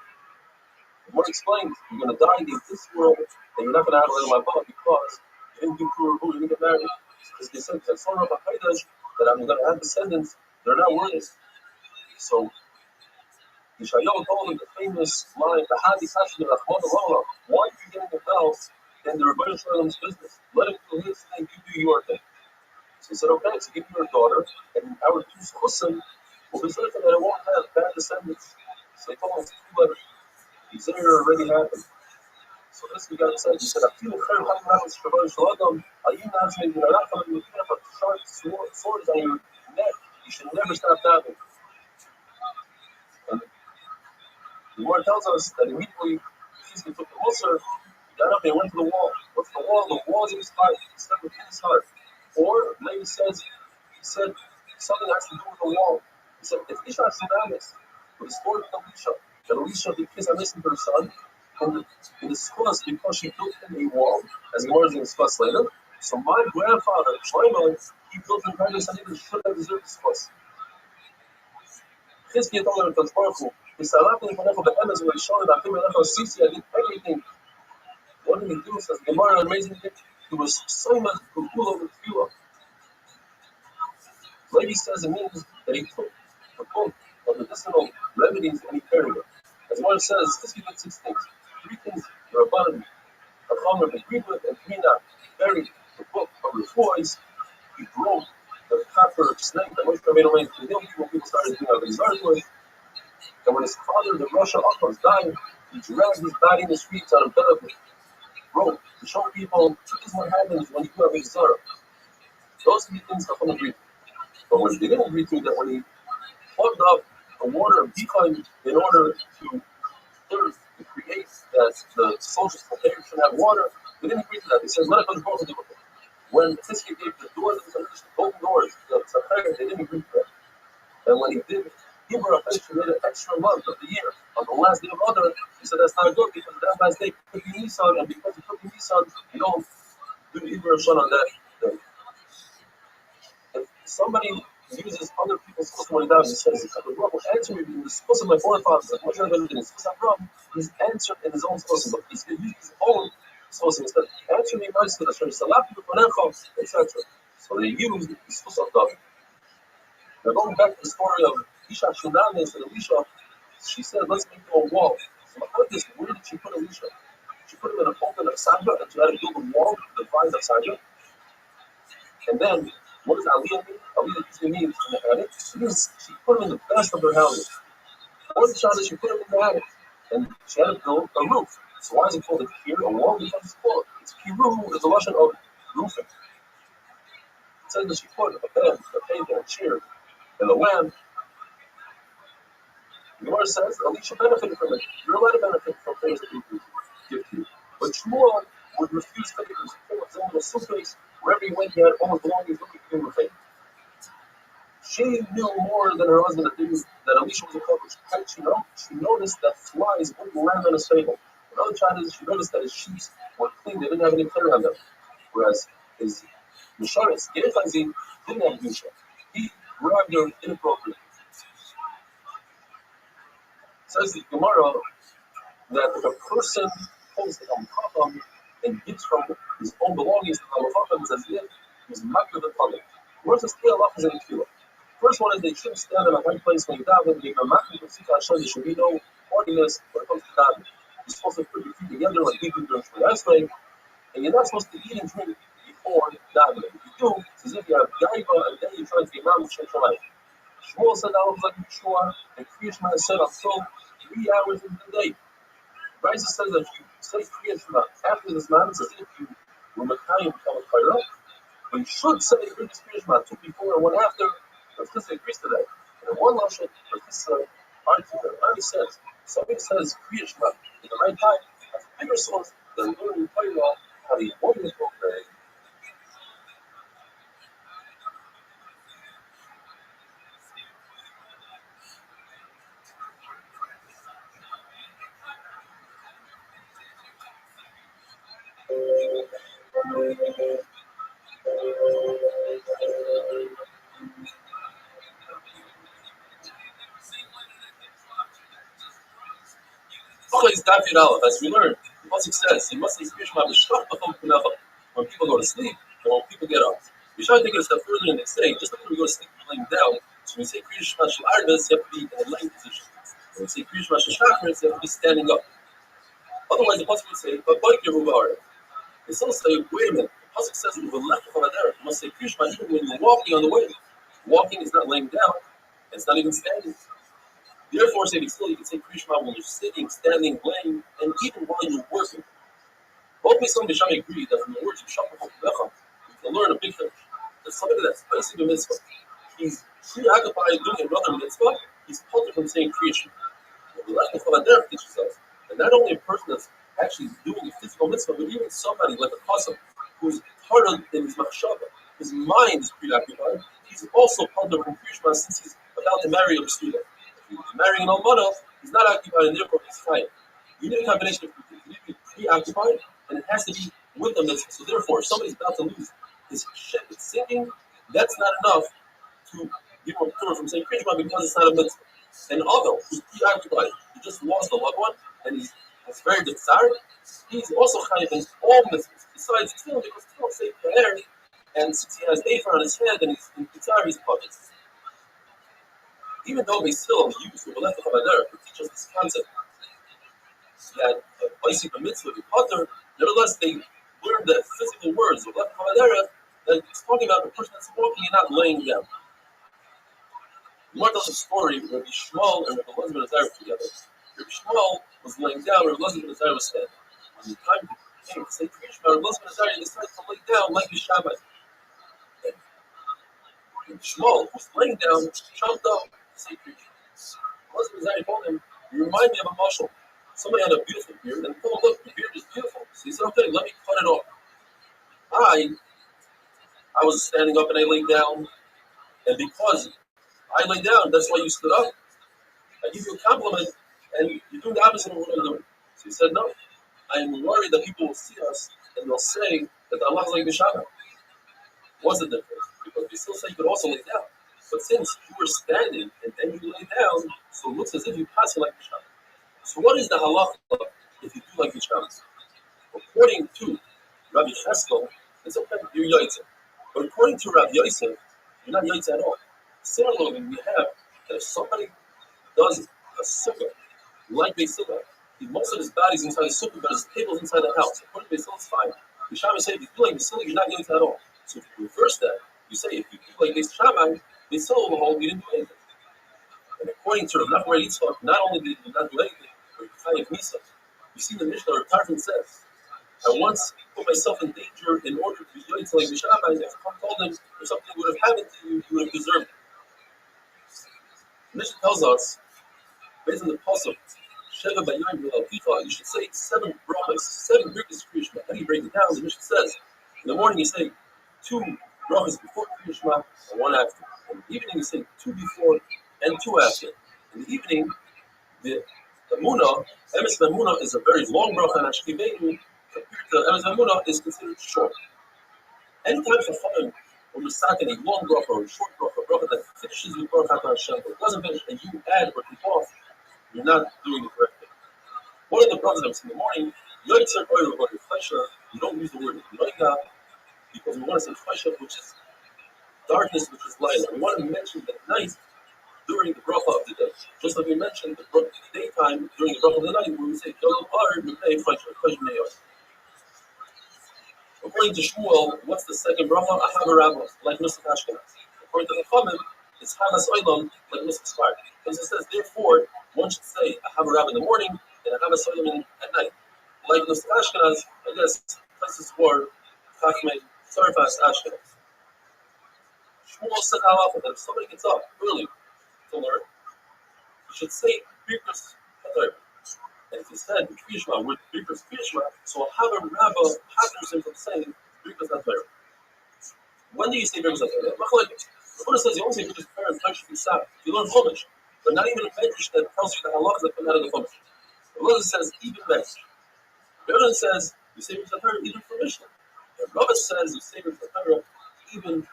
The word explains, you're going to die in this world, and you're not going to have a little my body because you didn't do pure who, you didn't get married. Because they said, I saw Rabbi that I'm going to have descendants, they're not worthy. So, Yeshayahu told him the famous line, the Hadi Kashi Rachman Allah, why are you getting involved in the Rabbi Shalom's business? Let him do his thing, you do your thing. So he said, okay, so give me your daughter, and our 2 schusim will be certain that it won't have bad descendants. So he told him 2 letters. He said it already happened. So this we got to say, he said, I feel a fair having happens for Rabbi Shalom, you not saying you're not coming, you have a sharp swords on your neck, you should never stop dabbing. And the word tells us that immediately he took the Musar, he got up and went to the wall. What's the wall? The wall is in his heart. He stepped within his heart. Or, Levi says, he said, something has to do with the wall. He said, if Isha Shunamis, with the story of Elisha, that Elisha did kiss and listen to her son, and it is discussed because she built him a wall, as the Gemara is going to discuss later. So my grandfather, Shlomo, he built him a and he should have deserved this fuss. Chizkiah told him, Kadosh Baruch Hu, he said, I did everything. What did he do? Says the Gemara, an amazing thing. He was so much cool over the tefillah. Levi says it means that he took the book of medicinal remedies and he carried it. As one says, this did 6 things. 3 things are abundant. A Chomer agreed with, and 3 not. He buried the book of the voice. He broke the copper snake that Moshe made away from him. People started doing a bizarre with. And when his father, the Rosh Achaz, died, he dragged his body in the streets out of benefit. Broke to show people this is what happens when you do a bizarre. Those 3 things Chacham agreed. But what they didn't agree to that when he plugged up the water behind in order to create that the soldiers prepared should have water, they didn't agree to that. They said, let us go to the book. When Chizkiah gave the doors, the golden doors, the Tzachar, they didn't agree to that. And when he did, Hebrew officially made an extra month of the year. On the last day of Adar, he said that's not good because that last day could be Nisan, and because it could be Nisan, you don't do Hebrew Shon on that day. If somebody uses other people's testimony down and says, "What will answer me in the source of my forefathers?" Like what you're going to do in Abraham, he's answered in his own source, but he's going to use his own source instead. Answer me nicely, etc. So they use the source of God. Now going back to the story of Isha Shunamis and Elisha, she said, "Let's make a wall." So this, where did she put Elisha? She put him in a pulpit of Sandra, and she had to build a wall to divide of Sandra. And then, what does Aliyah mean? Aliyah usually means in the attic. It means she put him in the best of her houses. One shot is she put him in the attic, and she had to build a roof. So why is it called a pier, a wall? Because it's called piru is a lesson of roofing. It says that she put a bed, a table, a chair, and a lamp. The Gemara says Elisha benefited from it. You're allowed to benefit from things that people give to you. But Shmuel would refuse favors. He was in a suitcase. Wherever he went, he had all his belongings looking for him with favor. She knew more than her husband that Elisha was a couple. How did she know? She noticed that flies wouldn't land on his table. Another child is she noticed that his sheets were clean, they didn't have any clay on them. Whereas his Misharis, Gehazi, didn't have Yusha. He grabbed her inappropriately. Says the Gemara that if a person pulls the Chacham and gives from his own belongings to the Chacham, it's as if he's makir the public. Where's the scale up is in the Tefillah? First one is they shouldn't stand in a high place when you daven. If you're makir the Sikha Hashem, there should be no haughtiness when it comes to daven. You're supposed to put your feet together like we do during Shmini, and you're not supposed to eat and drink before davening. If you do, it's as if you have gaiva and then you're trying to be imam Shem Shamayim. Shmuel said that was like Yeshua, and Kriya Shema said until 3 hours into the day. Raisa says that if you say Kriya Shema after this man, it's as if you were Mekayim become a Kaira. But you should say Kriya Shema 2 before and 1 after. Let's just agrees to that. And in one lashon, this argument, Rabbi says, somebody says Kriya Shema at the right time, has a bigger source than learning Kaira how the woman is okay. As we learned, the Pasuk says, you must say when people go to sleep and when people get up. We try to take it a step further and they say, just like when we go to sleep, we're laying down. So when we say Kriya Shema Shel Arvis, you have to be in a laying position. When we say Kriya Shema Shel Shachris, you have to be standing up. Otherwise, the Pasuk would say, but Baik Yeruva. They still say, wait a minute, the Pasuk says, you must say Kriya Shema even when you're walking on the way. Walking is not laying down, it's not even standing. Therefore, say still, you can say Kriya Shema when you're sitting, standing, laying, and even while you're working. Both me some Bisham agree that from the words of Shachar Chokmecha, you can learn a big thing. That somebody that's facing the mitzvah, he's preoccupied doing another mitzvah, he's pulled from saying Kriya Shema. What the Lashon Chavader teaches us, and not only a person that's actually doing a physical mitzvah, but even somebody like a Chasam, who's harder in his machshava, his mind is preoccupied, he's also pulled from Kriya Shema since he's about to marry a student. If he's marrying an almana, he's not occupied, and therefore he's fine. You need a combination of two things. You need to be preoccupied, and it has to be with the mitzvah. So therefore, if somebody's about to lose his shit with singing, that's not enough to give him a Torah from saying Kriya Shema because it's not a mitzvah. And although he's preoccupied, he just lost a loved one, and he's very desired, he's also chayiv in all mitzvahs. Besides still, because still say prayer, and since he has afer on his head and he's in Kitzar, he's punished. Even though they still use the Belech HaChavadar to teach us this concept that basic mitzvah with Potter, nevertheless they learn the physical words of Belech HaChavadar that it's talking about the person that's walking and not laying down. More tells a story where Rabbi Shmuel and Rabbi Elazar ben Azariah were together. Rabbi Shmuel was laying down, Rabbi Elazar ben Azariah was standing. When the time came to say Kriya Shema, Rabbi Elazar ben Azariah decided to lay down like a Shabbat. And Shmuel, who's laying down, jumped up to say Kriya Shema. Elazar ben Azariah told him, "You remind me of a mashal. Somebody had a beautiful beard, and he told him, look, the beard is beautiful." So he said, okay, let me cut it off. I was standing up and I laid down, and because I lay down, that's why you stood up. I give you a compliment, and you're doing the opposite of what I'm doing. So he said, no, I'm worried that people will see us, and they'll say that Allah is like Bishana. What's the difference? Because they still say you could also lay down. But since you were standing, and then you lay down, so it looks as if you pass it like Bishana. So what is the halacha if you do like Bishana? According to Rabbi Cheskel, it's okay, you're Yaitse. But according to Rabbi Yosef, you're not Yaitse at all. Similarly, we have that if somebody does a sukkah, like they sukkah, Most of his body's inside the sukkah, but his table's inside the house. According to Basil, it's fine. The Shammai say if you do like Basil, you're not getting to at all. So if you reverse that, you say if you do like Basil Shammai, Basil will hold you didn't do anything. And according to Rav Yitzchak, not only did he not do anything, but he Taik Misa. You see the Mishnah, Rav Tarfon says, I once put myself in danger in order to be yoyt like Mishabbai. If someone told him if something would have happened to you, you would have deserved it. The Mishnah tells us, based on the pasuk, Sheva Bayom V'Al you should say 7 brachas, 7 brikas Kriya Shema. How do you break it down? The Mishnah says, in the morning you say 2 brachas before Kriya Shema and 1 after. In the evening you say 2 before and 2 after. In the evening, the Emunah, Emes Emunah is a very long bracha, and Ashkivenu, compared to Emes Emunah, is considered short. Anytime Chachamim or Misakin a long bracha or a short bracha, a bracha that finishes with Baruch Atah Hashem, but it doesn't finish, and you add or keep off, you're not doing the correct thing. One of the brachas that was in the morning, you don't use the word Noida because we want to say Chesha, which is darkness, which is light. We want to mention the night during the bracha of the day. Just like we mentioned, the daytime during the bracha of the night, where we say, according to Shmuel, what's the second bracha? Ahava Rabba, like Nusach Ashkenaz. According to the Chachamim, it's Havas Olam, like Nusach Sfard. Because it says, therefore, one should say Ahava Rabba in the morning and Havas Olam at night. Like Nusach Ashkenaz, I guess, this is for Chachmei Sarfas Ashkenaz. Shmuel said halacha that if somebody gets up early to learn, you should say Birkus HaTorah. And if he said Kriya Shema with Birkus Kriya Shema, so Ahava Rabba hatters him from saying Birkus HaTorah. When do you say Birkus HaTorah? The Buddha says you only say Birkus HaTorah and Taik Shema. You learn Chumash, but not even a medrash that tells you the halachas that come out of the Chumash. The Buddha says even medrash. The Buddha says you say Birkus HaTorah even for Mishnah. And Rabbi says you say Birkus HaTorah even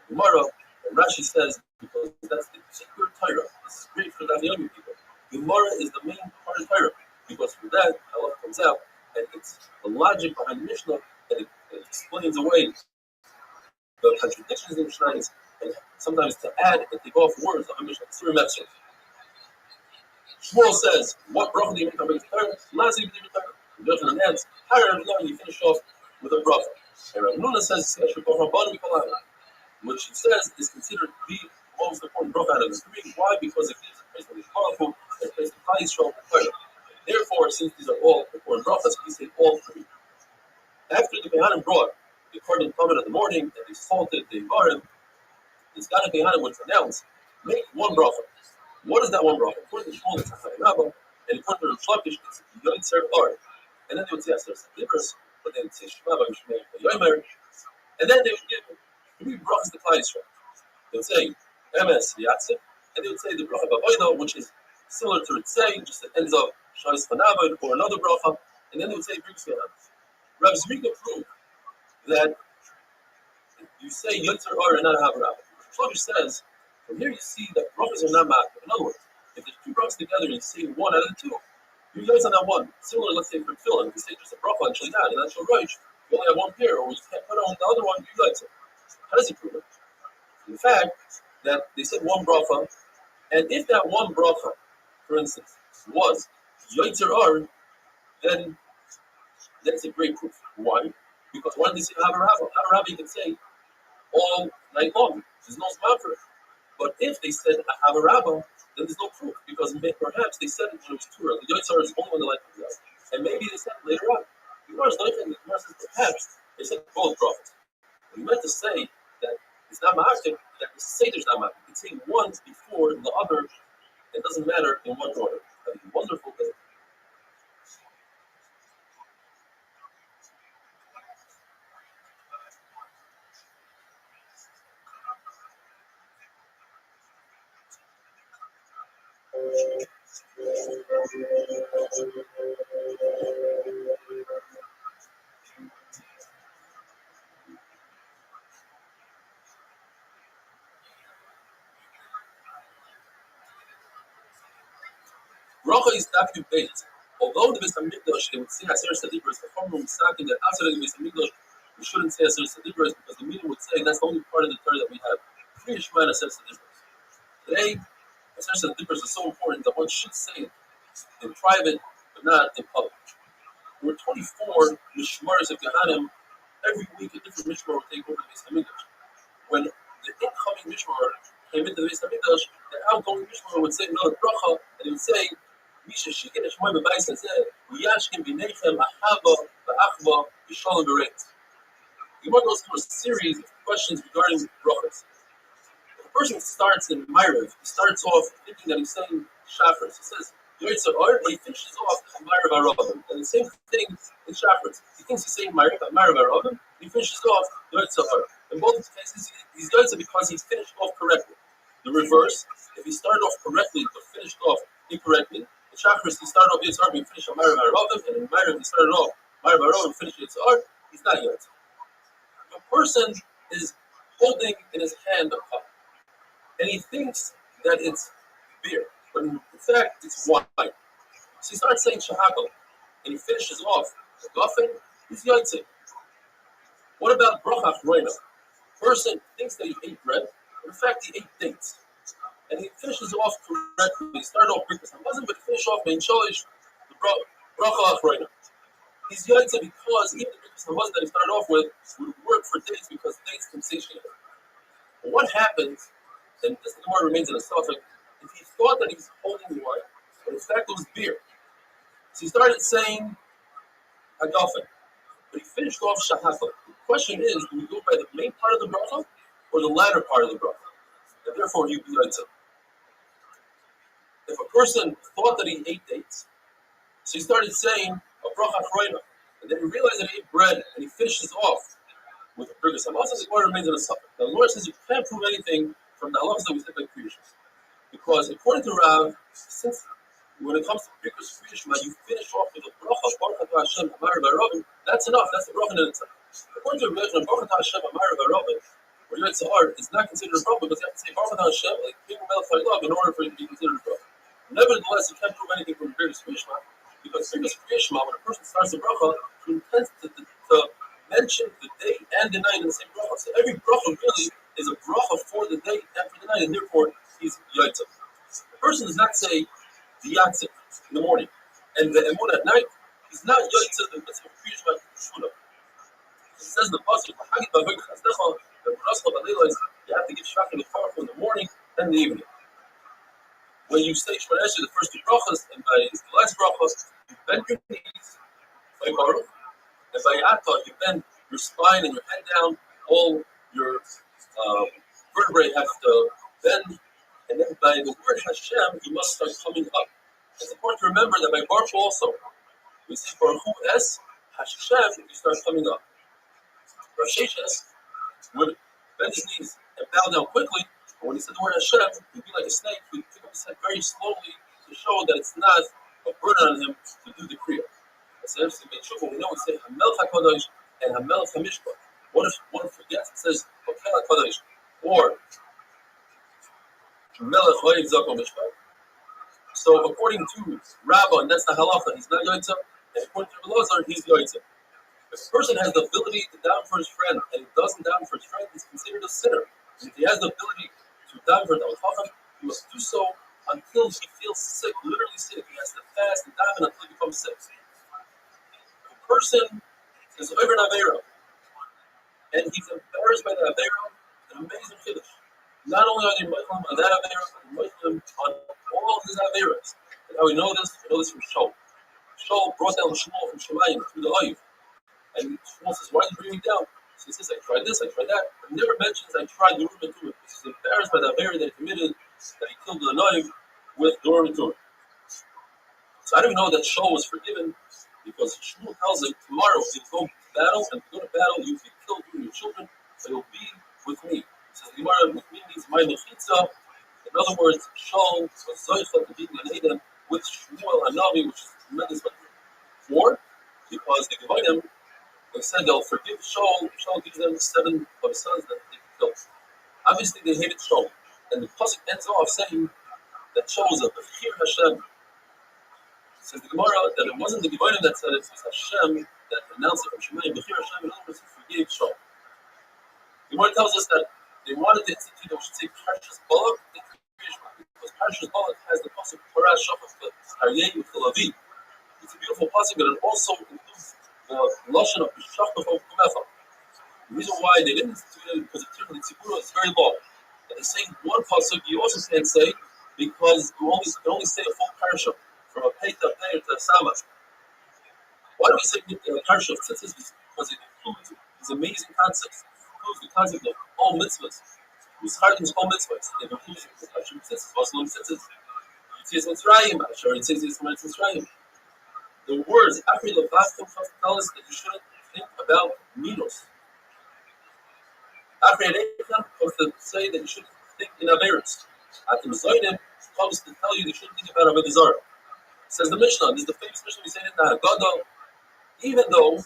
Gemara. And Rashi says because that's the secret Torah. This is great for the young people. Gemara is the main part of Torah. Because for that, Allah comes out, and it's the logic behind Mishnah, and it explains away the contradictions in Mishnah, and sometimes to add and take off words of a Mishnah. It's Metzger. Shmuel says, what bracha do you make on the Torah? Last evening, the judgment ends. Higher and lower, you finish off with a bracha. And Rav Nuna says, which he says is considered the most important bracha out of the 3. Why? Because it gives a place that is powerful, and a place that highly strong Torah. Therefore, since these are all important brachas, we say all 3. After the Kohanim brought the korban tamid in the morning and they salted the Ivarim, the Kohanim would announce, make 1 bracha. What is that 1 bracha? According to Shmuel, it's Achai Rabba, and according to Rav Shlakish, it's Yoitzer Ar. And then they would say Aser Sedibros, but then they would say Shema B'Mishmei Yomer, and then they would give 3 brachas to Klal Yisrael. They would say Emes Yatzim, and they would say the bracha B'Oida, which is similar to Ritzei, just at ends of Shais Fanavad or another bracha, and then they would say Birkus Yohanan. Rav Zrika proved that you say Yotzer Ar and not Ahava Rabba. Shlomish says, from here you see that brachas are not matter. In other words, if there's 2 brachas together and you say 1 out of the 2, you guys on that 1. Similar, let's say for Tefillin, if you say just a bracha and Shalinan, and that's your right, you only have 1 pair, or you can't put on the other one, you guys it. How does he prove it? In fact, that they said 1 bracha, and if that 1 bracha, for instance, was Yotzer Ar, then that's a great proof. Why? Because why did they say Ahava Rabba? Ahava Rabba you can say all night long. There's no spot for it. But if they said Ahava Rabba, then there's no proof because perhaps they said it when it was too early. The Yotzer is only when the light comes out. And maybe they said it later on. The Gemara is not saying the Gemara says perhaps they said both prophets. We meant to say that it's not ma'akim, that the Seder's not ma'akim. You can say one before the other. It doesn't matter in what order. That's a wonderful thing. Bracha is not debate. Although the Beis Hamikdash, they would say Aser Sedibros, the former Misakin, that outside of the Beis Hamikdash, we shouldn't say Aser Sedibros because the meaning would say that's the only part of the Torah that we have. Kriya Shema and Aser Sedibros. Today, Aser Sedibros is so important that one should say it in private, but not in public. There were 24 mishmaros of Gehanim. Every week, a different mishmar would take over the Beis Hamikdash. When the incoming mishmar came into the Beis Hamikdash, the outgoing mishmar would say another bracha, and he would say, "Misha shikin eshmoy bebayis hazeh, uyashkin b'neichem ahava v'achva v'shalom b'reit." The Gemara goes through a series of questions regarding brachas. If a person starts in Ma'ariv, he starts off thinking that he's saying shafris. He says Yoitza Or, but he finishes off Ma'ariv Aravim. And the same thing in shafris. He thinks he's saying Ma'ariv Aravim, he finishes off Yoitza Or. In both cases, he's Yoitza because he's finished off correctly. The reverse, if he started off correctly but finished off incorrectly, in shafris he started off Yoitza Or, but he finished off Ma'ariv Aravim, and in Ma'ariv he started off Ma'ariv Aravim and finished Yoitza Or, he's not Yoitza. A person is holding in his hand a cup, and he thinks that it's beer, but in fact it's wine. So he starts saying shahakal, and he finishes off the guffin, he's yotzei. What about bracha achroina? Person thinks that he ate bread, but in fact he ate dates, and he finishes off correctly. He started off brikas hamazon, but he finished off main sholish, the bracha achroina. He's yotzei because even the brikas hamazon that he started off with would work for dates because dates can satiate him. But what happens? And this Gemara remains in a suffix. If he thought that he was holding wine, but in fact it was beer, so he started saying hagafen, but he finished off shahafah. The question is, do we go by the main part of the bracha or the latter part of the bracha? And therefore, you be yotzei. If a person thought that he ate dates, so he started saying a bracha achroina, and then he realized that he ate bread, and he finishes off with a brikas hamazon, the Gemara remains in a suffix. Now, the Lord says you can't prove anything from the halachas that we said by Kriyashmas. Because according to Rav, since when it comes to Kriyash Kriyashma, you finish off with a bracha, Baruch Atah Hashem, Amar V'Aravim, that's enough, that's the bracha in itself. According to Rabbi, Baruch Atah Hashem, Amar V'Aravim, or Yotzei Or, is not considered a bracha because you have to say Baruch Atah Hashem, like King Melech Chaylav, in order for it to be considered a bracha. Nevertheless, you can't prove anything from Kriyash Kriyashma, because Kriyash Kriyashma, when a person starts the bracha, he intends to mention the day and the night in the same bracha. So every bracha really is a bracha for the day and for the night, and therefore he's yotzei. The person does not say the yatzeh in the morning and the emun at night. He's not yotzei the mitzvah of Kriyashma Shula. It says in the pasuk, you have to give shachar l'farach in the morning and the evening. When you say Shemona Esrei, the first two brachas, and by the last brachas, you bend your knees by Baruch. And by Atah, you bend your spine and your head down, all your vertebrae have to bend, and then by the word Hashem, you must start coming up. It's important to remember that by Baruch also, we say Baruch Hu Es, Hashem, you start coming up. Rav Sheshes would bend his knees and bow down quickly, but when he said the word Hashem, he'd be like a snake, he'd pick up his head very slowly to show that it's not a burden on him to do the Kriya. We know we say Hamelch HaKadosh and Hamelch HaMishpat. What if one forgets? It says Hakel HaKadosh or Melech Hoyev Zako Mishpat. So according to Rabbi, and that's the halacha, he's not yotzei, and according to Elazar, he's yotzei. If a person has the ability to daven for his friend and he doesn't daven for his friend, he's considered a sinner. And if he has the ability to daven for the Chacham, he must do so until he feels sick, literally sick. He has to fast and daven until he becomes sick. Person is over an Aveira, and he's embarrassed by the Aveira, an amazing Kiddush. Not only are they Muslim on that Aveira, but they're Muslim on all his Aveiras. And how we know this? We know this from Shol. Shol brought down Shmuel from Shemayim through the Oiv. And Shmuel says, why did you bring me down? So he says, I tried this, I tried that. But never mentions I tried the Urim and Tumim. He's embarrassed by the Aveira that he committed, that he killed the Oiv with the Urim and Tumim. So I don't even know that Shol was forgiven, because Shmuel tells him, tomorrow if you go to battle, and if you go to battle, you'll be killed with your children, so you'll be with me. So the Gemara with me means my mechitza. In other words, Shaul was zoicha to be in Eden with Shmuel Hanavi, which is a tremendous benefit. 4, because the Gevinim, they said they'll forgive Shaul. Shaul gives them 7 of his sons that they killed. Obviously, they hated Shaul. And the pasuk ends off saying that Shaul was a Bechir Hashem. Says the Gemara that it wasn't the Gevinim that said it, it was Hashem that announced it from Shemayim. Bechir Hashem, in other words, he forgave Shaul. The Gemara tells us that they wanted to institute, we should say, Parshas Balak, because Parshas Balak has the pasuk Parah Shafach, the Aryeh Chalavi. It's beautiful pasuk, and it also includes the lashon of b'shachach kumecha. The reason why they didn't institute it because the tzibura is very long. And they say one pasuk you also can't say because you can only say a full parasha from a pei to a sama. Why do we say parsha of tzitzis? Because it includes these amazing concepts. It includes the concept of all mitzvahs. Who's hardens all mitzvahs. It includes parsha of tzitzis, also tzitzis. Yitzias Mitzrayim, Asher Yitzias Mitzrayim. The words after the Vavkim tell us that you shouldn't think about minos. After Ereichem comes to say that you shouldn't think in Averis. After Zoidim comes to tell you that you shouldn't think about Avodah Zarah. Says the Mishnah, this is the famous Mishnah we say in the Haggadah. Even though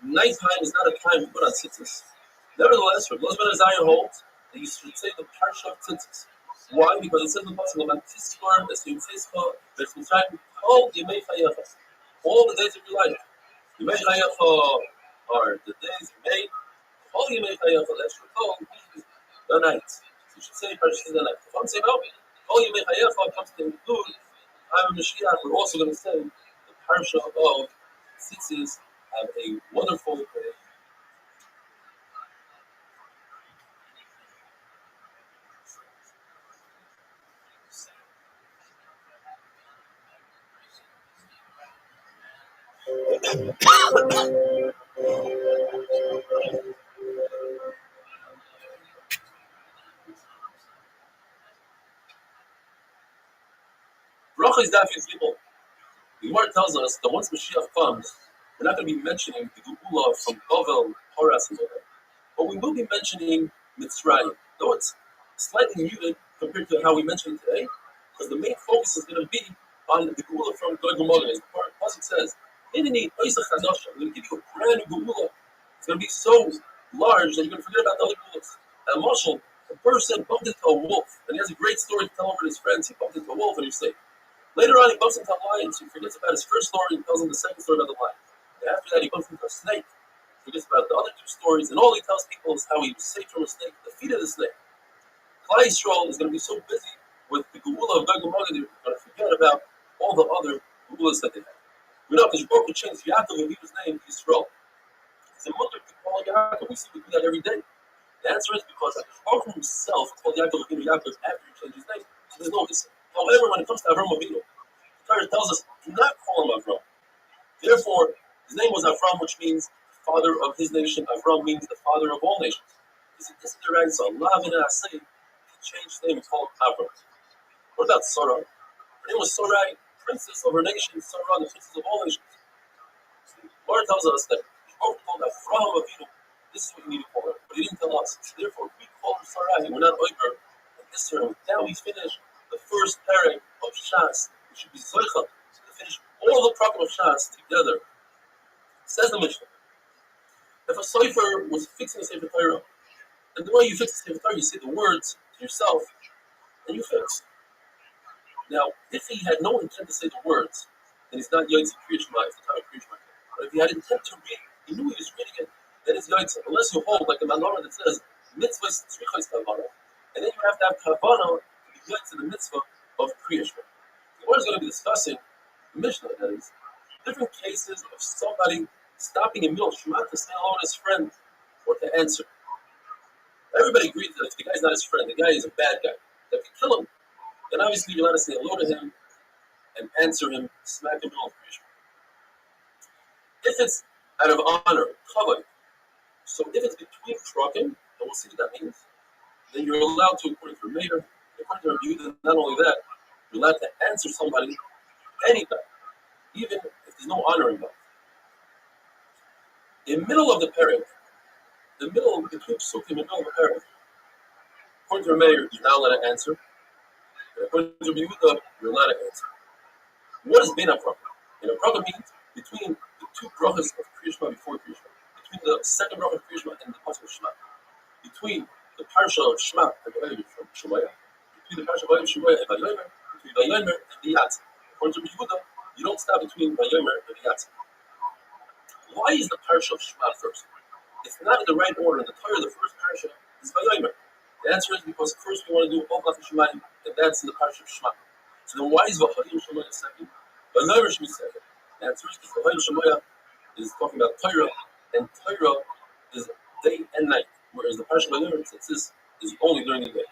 nighttime is not a time to put on tzitzis, nevertheless, Rabbi Azariah holds that you should say the parsha of tzitzis. Why? Because it says in the pasuk, all the days of your life. Yemei Chayecha are the days you made. All Yemei Chayecha, that's your call, the nights. So you should say parsha the night. If I'm saying, all Yemei Chayecha comes to include I'm a Mashiach, we're also going to say the parsha of tzitzis have a wonderful day. Bracha is that for people. The Gemara tells us that once Mashiach comes, we're not going to be mentioning the Geula from Bavel, Horas, and whatever. But we will be mentioning Mitzrayim, though it's slightly muted compared to how we mentioned it today, because the main focus is going to be on the Geula from Gog and Magog. As the Pasuk says, I'm going to give you a brand new Geula. It's going to be so large that you're going to forget about the other Geulas. And Mashal, a person bumped into a wolf, and he has a great story to tell over to his friends. He bumped into a wolf, and he's saying, later on, he bumps into a lion, so he forgets about his first story and tells him the second story about the lion. And after that, he bumps into a snake, forgets about the other two stories, and all he tells people is how he was saved from a snake, defeated the snake. Klal Yisrael is going to be so busy with the Geula of Gog and Magog, they're going to forget about all the other Geulas that they have. We know because Baruch Hu changed Yaakov and his name to Yisrael. It's a mother to call Yaakov. We see we do that every day. The answer is because Baruch Hu himself called Yaakov after he changed his name. So there's no listen. However, when it comes to Avram Avinu, the Torah tells us, do not call him Avram. Therefore, his name was Avram, which means father of his nation. Avram means the father of all nations. This is the right. So Allah and Asay, he changed his name and called Avram. What about Sarah? Her name was Sarai, princess of her nation, Sarah, the princess of all nations. So the Torah tells us that Baruch called Avram Avinu. This is what you need to call her. But he didn't tell us. So therefore, if we call her Sarai, we're not over. And this term, now we finish the first pairing of Shas. We should be Zoicha to finish all the program of Shas together. Says the Mishnah. If a Sofer was fixing a Sefer Torah, and the way you fix the Sefer Torah, you say the words to yourself, and you fix. Now, if he had no intent to say the words, then he's not Yaitz Kriya Shema, it's the time of Kriya Shema. But if he had intent to read, he knew he was reading it, then it's Yaitz. Unless you hold, like the Manora that says, Mitzvahs Tzrichos Kavana, and then you have to have Kavana to the mitzvah of Kriya Shema. The Gemara is going to be discussing the Mishnah, that is, different cases of somebody stopping in middle Shema to say hello to his friend or to answer. Everybody agrees that if the guy's not his friend, the guy is a bad guy, that if you kill him, then obviously you're allowed to say hello to him and answer him smack in the middle of Kriya Shema. If it's out of honor, kavod, so if it's between trucking, and we'll see what that means, then you're allowed to, according to Rabbi, according to Rabbi, not only that, you're allowed to answer somebody anytime, even if there's no honor involved. In the middle of the parak, the middle between psukim, in the middle of the parak, according to Rabbi, you're not allowed to answer. And according to Rabbi, you're allowed to answer. What is bein hapraka? And hapraka means between the two brachas of Kriya Shema before Kriya Shema, between the second bracha of Kriya Shema and the pasuk of Shema, between the parsha of Shema and the Vayomer from Shemaya, between the parsha of Shemaya and Vayomer, between Vayomer and the Yatz. According to Yehuda, you don't stop between Vayomer and the Yatz. Why is the parsha of Shema first? It's not in the right order. In the Torah, the first parsha is Vayomer. The answer is because first we want to do all of Shema, and that's in the parsha of Shema. So then why is Vayomer Shema second? Vayomer should be second. The answer is because the Shemoya is talking about Torah, and Torah is day and night, whereas the Parsha Vayomer is only during the day.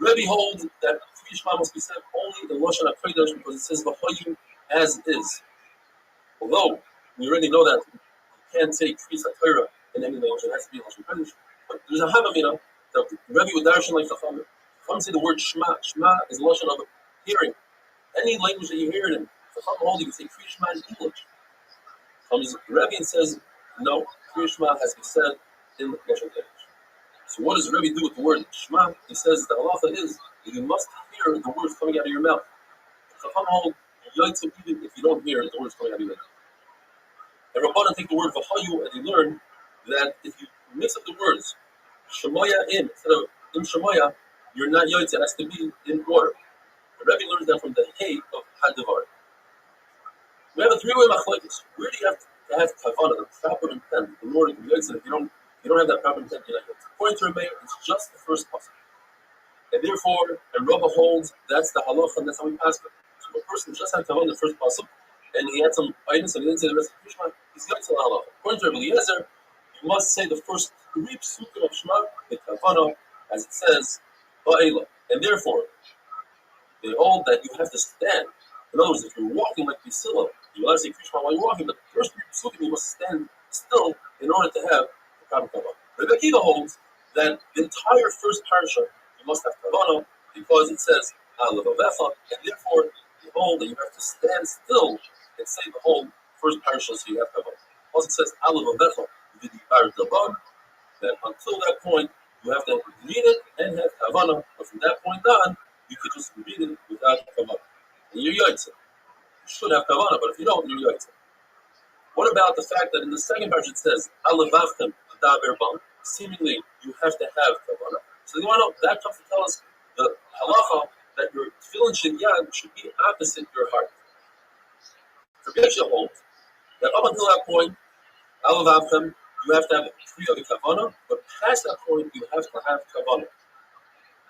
Rabbi holds that Kriya Shema must be said only in Lashon HaKodesh because it says V'hoyu as is. Although we already know that you can't say Kriya Torah in any language, it has to be in Lashon HaKodesh. But there's a Havamina that Rabbi would darshan like Chachamim. Chachamim say the word Shema. Shema is Lashon of hearing. Any language that you hear it in, Chachamim hold you can say Kriya Shema in English. Comes Rabbi and says no, Kriya Shema has to be said in Lashon HaKodesh. So what does Rabbi do with the word Shema? He says the halacha is that you must hear the words coming out of your mouth. Chacham hold yaitzu even if you don't hear the words coming out of your mouth. And Rabbanan take the word v'hayu and they learn that if you mix up the words Shemoya in instead of in Shemoya, you're not yaitzu. It has to be in order. And Rabbi learns that from the hay of Hadavar. We have a three-way machlokes. Where do you have to have kavanah, the proper intent, in order to be yaitzu? If you don't have that proper intent, you're not yaitzu. According to Rabbi, it's just the first pasuk. And therefore, and Rabbi holds that's the halacha, and that's how we pass it. So a person just had to hold the first pasuk, and he had some items, and he didn't say the rest of the Shema, he's got to the halacha. According to Rabbi Eliezer, you must say the first three psukim of Shema, the kavanah, as it says, ba'ela. And therefore, they hold that you have to stand. In other words, if you're walking like Priscilla, you allowed to say Krishma while you're walking, but the first three psukim you must stand still in order to have the proper kavanah. Rabbi Akiva holds that the entire first parasha you must have kavanah because it says Levavecha, and therefore the whole that you have to stand still and say the whole first parasha so you have kavanah. Also it says Levavecha v'dibar daban, that until that point you have to read it and have kavanah, but from that point on you could just read it without kavanah. And you're yaitze. You should have kavanah, but if you don't, you're yaitze. What about the fact that in the second parasha it says Alavavchem Adaber Bam? Seemingly, you have to have kavanah. So you want to know that comes to tell us the halacha that your tefillin shinyan should be opposite your heart. For Yeshua holds that up until that point, Alavavchem, you have to have three of the kavanah, but past that point, you have to have kavanah.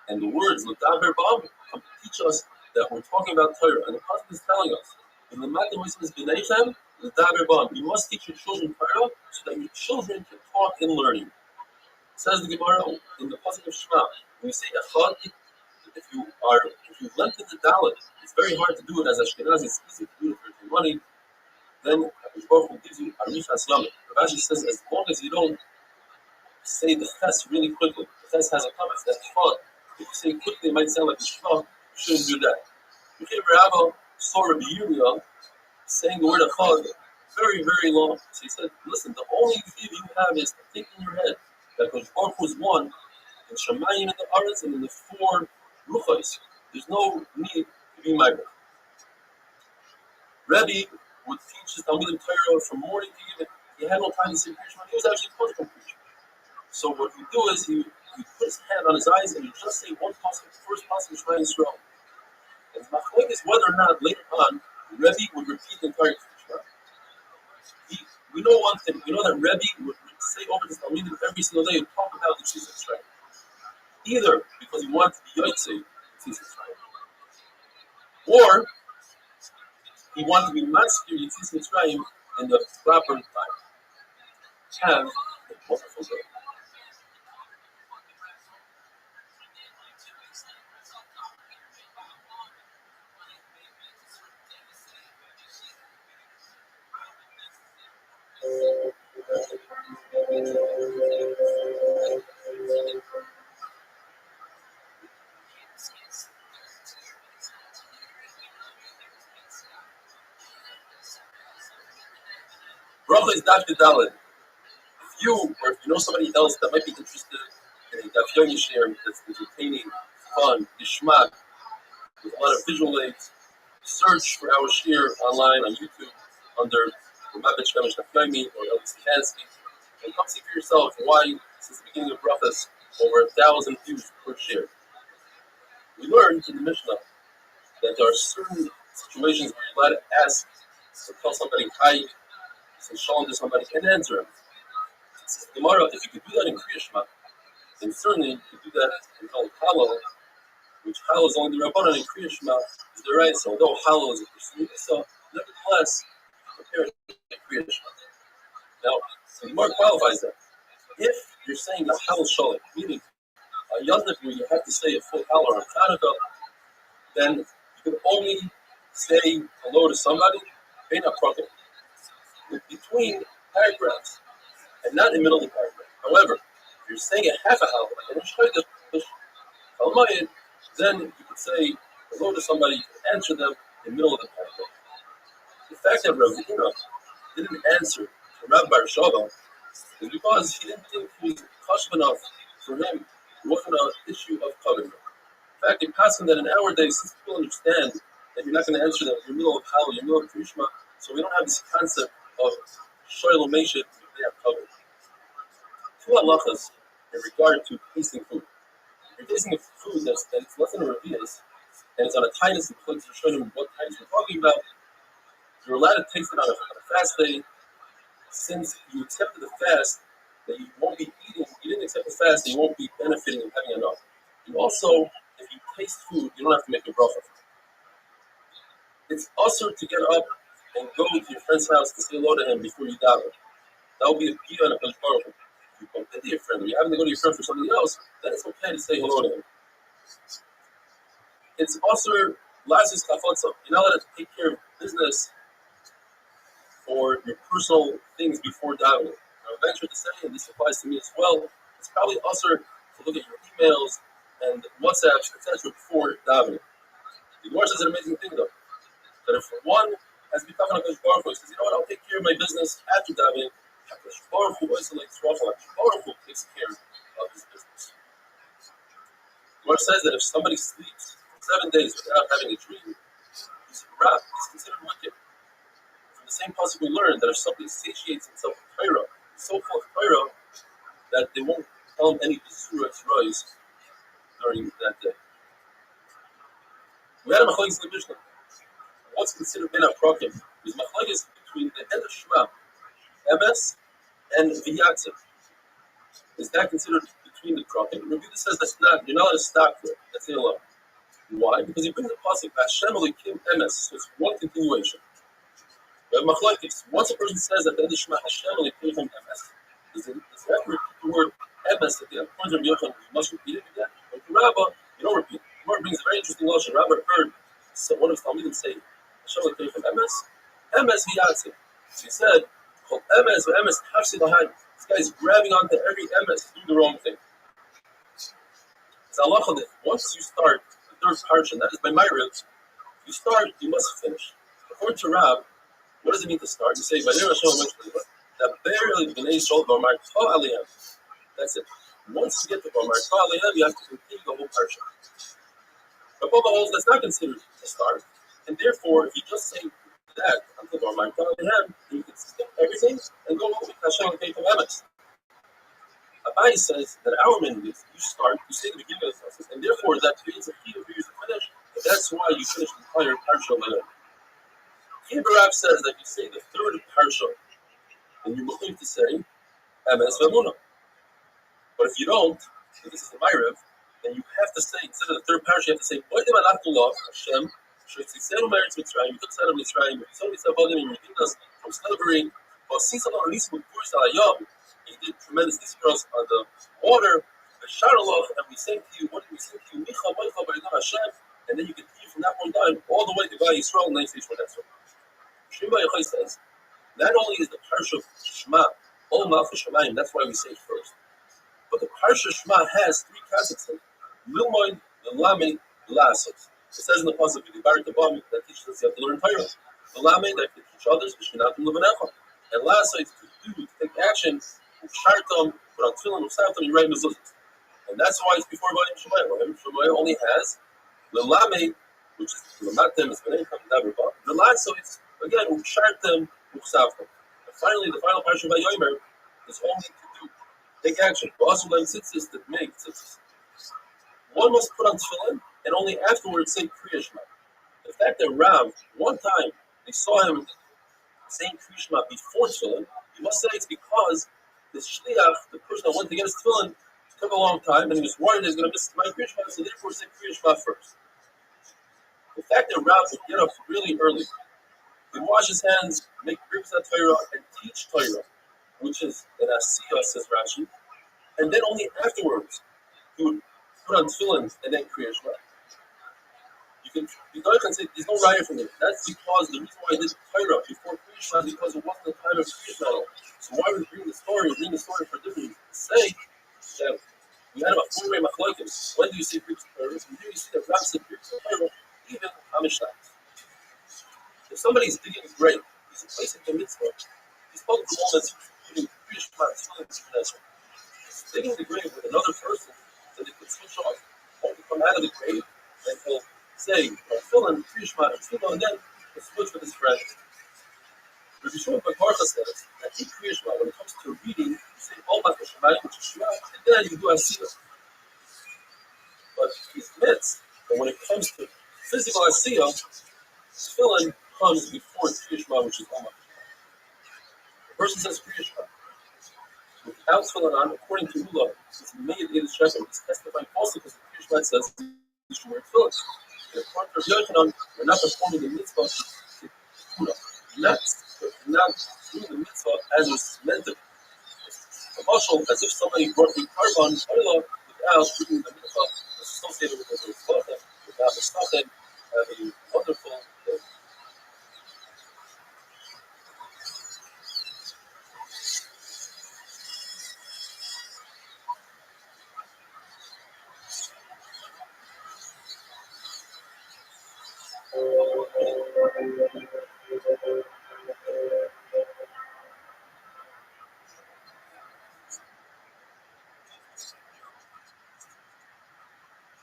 And the words Adaber Bam come to teach us that we're talking about Torah, and the Pasuk is telling us in the Makkah Moshe B'neichem Adaber Bam. You must teach your children Torah so that your children can talk and learning. Says the Gemara in the pasuk of Shema, when you say echad, if you lent it the dalet, it's very hard to do it as Ashkenazi. It's easy to do it for your money. Then Baruch Hu gives you arif haslamet. Rashi says as long as you don't say the ches really quickly, the ches has a comment that's echad. If you say it quickly, it might sound like a shema. You shouldn't do that. Rabbi saw Rabbi Yirmiyah saying the word echad very, very long. So he said, listen, the only thing you have is to think in your head that Baruch Hu is one in Shemayim and the Aretz and in the four Ruchos. There's no need to be migrant. Rabbi would teach his Talmidim Torah from morning to evening. He had no time to say Krishma. He was actually close from Krishma. So what he would do is he put his hand on his eyes and he just say one pasuk, the first pasuk of Shemayim Yisrael. And the machlok is whether or not later on Rabbi would repeat the entire Krishma. We know one thing. We know that Rabbi would say over his Talmidim every single day and talk about the Tzis Mitzrayim. Either because he wanted to be Yotzei, Tzis Mitzrayim, or he wanted to be Matzir Tzis Mitzrayim in the proper time. Have a wonderful day. Bracha is Daf Dalet. If you or if you know somebody else that might be interested in a Daf Yomi share that's entertaining, fun, geschmack, with a lot of visual aids, search for our share online on YouTube under Rabbi Daf Yomi or Elvis Kansky, and come see for yourself why, since the beginning of Brachas, over 1,000 views per share. We learned in the Mishnah that there are certain situations where you're allowed to ask or tell somebody hi, say shalom to somebody, and answer him. Says the Gemara, if you could do that in Kriya Shema, then certainly you could do that in Halal, which Halal is only the Rabbanan, and Kriya Shema is the right. So although Halal is a pursuit, so Nevertheless, prepare the creation. Now, the Gemara qualifies that. If you're saying a halal shalom, meaning a yontif where you have to say a full halal on Hanukkah, then you can only say hello to somebody in a program between paragraphs and not in the middle of the paragraph. However, if you're saying a half a halal, then you could say hello to somebody, you can answer them in the middle of the paragraph. The fact that Rabbi didn't answer to Rabbi Shava is because he didn't think he was kosher enough for him. It wasn't an issue of covenant. In fact, it passed him that in our days, since people understand that you're not going to answer them in the middle of Halal, in the middle of Krishma, so we don't have this concept of Shoyl Meshit, they have covenant. Two halachas in regard to tasting food. If you're tasting a food that's less than a revius, and it's on a tightness and place to show them what tightness we're talking about, you're allowed to taste it on a fast day. Since you accepted the fast, that you won't be eating, you didn't accept the fast, that you won't be benefiting and having enough. You also, if you taste food, you don't have to make a bracha. It's also to get up and go to your friend's house to say hello to him before you daven. That will be a key on a Baruch. If you bump into your friend, or you happen to go to your friend for something else, then it's okay to say hello to him. It's also lazis kafotza. You're not allowed to take care of business for your personal things before davening. I venture to say, and this applies to me as well, it's probably also to look at your emails and WhatsApps, etc. before davening. The Gemara says an amazing thing though, that if one has become a Hakadosh Baruch Hu, he says, you know what, I'll take care of my business after davening. Hakadosh Baruch Hu isolates Rachel. Hakadosh Baruch Hu takes care of his business. The Gemara says that if somebody sleeps 7 days without having a dream, he's corrupt, he's considered wicked. From the same possible we learn that if somebody satiates himself with Torah, he's so full of Torah that they won't tell him any Besuras Rois during that day. We had a machlokes in the Mishnah. What's considered ben aprokim is machlokes between the end of Shema, Emes, and V'yatzev. Is that considered between the prokim? Rabbi says that's not. You're not allowed to stop there. That's the law. Why? Because he brings the pasuk Hashem Elokim Emes, so it's one continuation. We have machlokes. Once a person says at the end of Shema Hashem Elokim Emes, does it have to repeat the word Emes at the end? According to Rabbi Yochanan, you must repeat it again. But the Rabbi, you don't repeat it. The Rabbi brings a very interesting logic. Rabbi heard one of his Talmidim say Hashem Elokim Emes, Emes V'yatzev. So he said, called Emes Emes Hafsi Lahaim. This guy is grabbing onto every Emes to do the wrong thing. It's halacha that once you start the third parsha, that is by my ribs, you start, you must finish. According to Rab, what does it mean to start? You say, that barely B'nai Yisrael B'amar Tov Aliyam. That's it. Once you get to B'amar Tov Aliyam, you have to continue the whole parsha. But Baba holds that's not considered a start, and therefore, if you just say that until B'amar Tov Aliyam, you can skip everything and go over with Hashem and Taik Emes. Rabbi says that our minute is you start, you say the beginning of the process, and therefore that creates a key for you to finish, and that's why you finish the entire parsha later. Rabbi says that you say the third parsha, and you believe to say Emes V'Emunah. But if you don't, if this is the Ma'ariv, then you have to say, instead of the third parsha, you have to say, Oidem Alachullah, Hashem, Shoitzisenu Meretz Mitzrayim, you took us out of Mitzrayim, you told us about him, you redeemed us from slavery, but since Allah released with Kuris Alayam, he did tremendous discourse on the water, the Sharaloch, and we sing to you, what did we sing to you? Micha, Moicha, Ba'idam Hashem, and then you continue from that point on, all the way to God Yisrael, and then you say Shemon Shimba Yochai says, not only is the parsha of Shema, all Malchus Shemayim, that's why we say it first, but the parsha Shema has three concepts in it. Lilmoid, Lamed, Lasot. It says in the pasuk, the Barit Abam, that teaches us you have to learn Torah. The Lamed, that can teach others, V'shminatum Levanecha. And Lasot, to take action, Shartam, put on Tefillin, Usatam, you write Mezuzot. And that's why it's before Vadim Shemayim. Vadim Shemayim only has the Lamed, which is Lamatem, is Benechem, Neverba. The Lasot, it's again, Shartam, Usatam. And finally, the final parsha of Vayomer is only to do, take action. But also like tzitzis that make tzitzis. One must put on tefillin and only afterwards say Kriya Shema. The fact that Rav, one time, they saw him saying Kriya Shema before tefillin, you must say it's because the shliach, the person that went to get his tefillin, took a long time and he was worried he's going to miss my Kriya Shema, so therefore say Kriya Shema first. The fact that Rav would get up really early He would wash his hands, make bricks of Torah, and teach Torah, which is an asiyah, says Rashi. And then only afterwards, he would put on tefillin and then Kriya Shema. You can say there's no raya from it. That's because the reason why I did Torah before Kriya Shema is because it wasn't the time of Kriya Shema. So why would we bring the story? We bring the story for different reasons. Say that we had about 4-way machlokes. When do you see bricks of Torah? So here you see that Rabbi said bricks of Torah, even Amishnah. If somebody's digging a grave, he's replacing the mitzvah. He's supposed to all that's putting Kriya Shema and digging the grave with another person so they could switch off. Won't come out of the grave and he'll say, fill in Kriyishma and Tefillah, and then he'll switch with his friend. Rabbi Shimon ben Parcha says that in Kriyishma, when it comes to reading, you say, All Mat Hashemayim, which is Shema, and then you do Asiyah. But he's admits that when it comes to physical Asiyah, Tefillah comes before Kriyishma, which is All Mat. The person says Kriyishma. Without filling on, according to Ula, it's made in the Shechem. He's testifying falsely because the Kriyishma says you should wear tefillin. And according to Yochanan, we're not performing the mitzvah to Kuna. Not doing the mitzvah as it's meant to be. A mashal, as if somebody brought the carbon oil without doing the mitzvah associated with the mitzvah, without the stopping, have a wonderful day.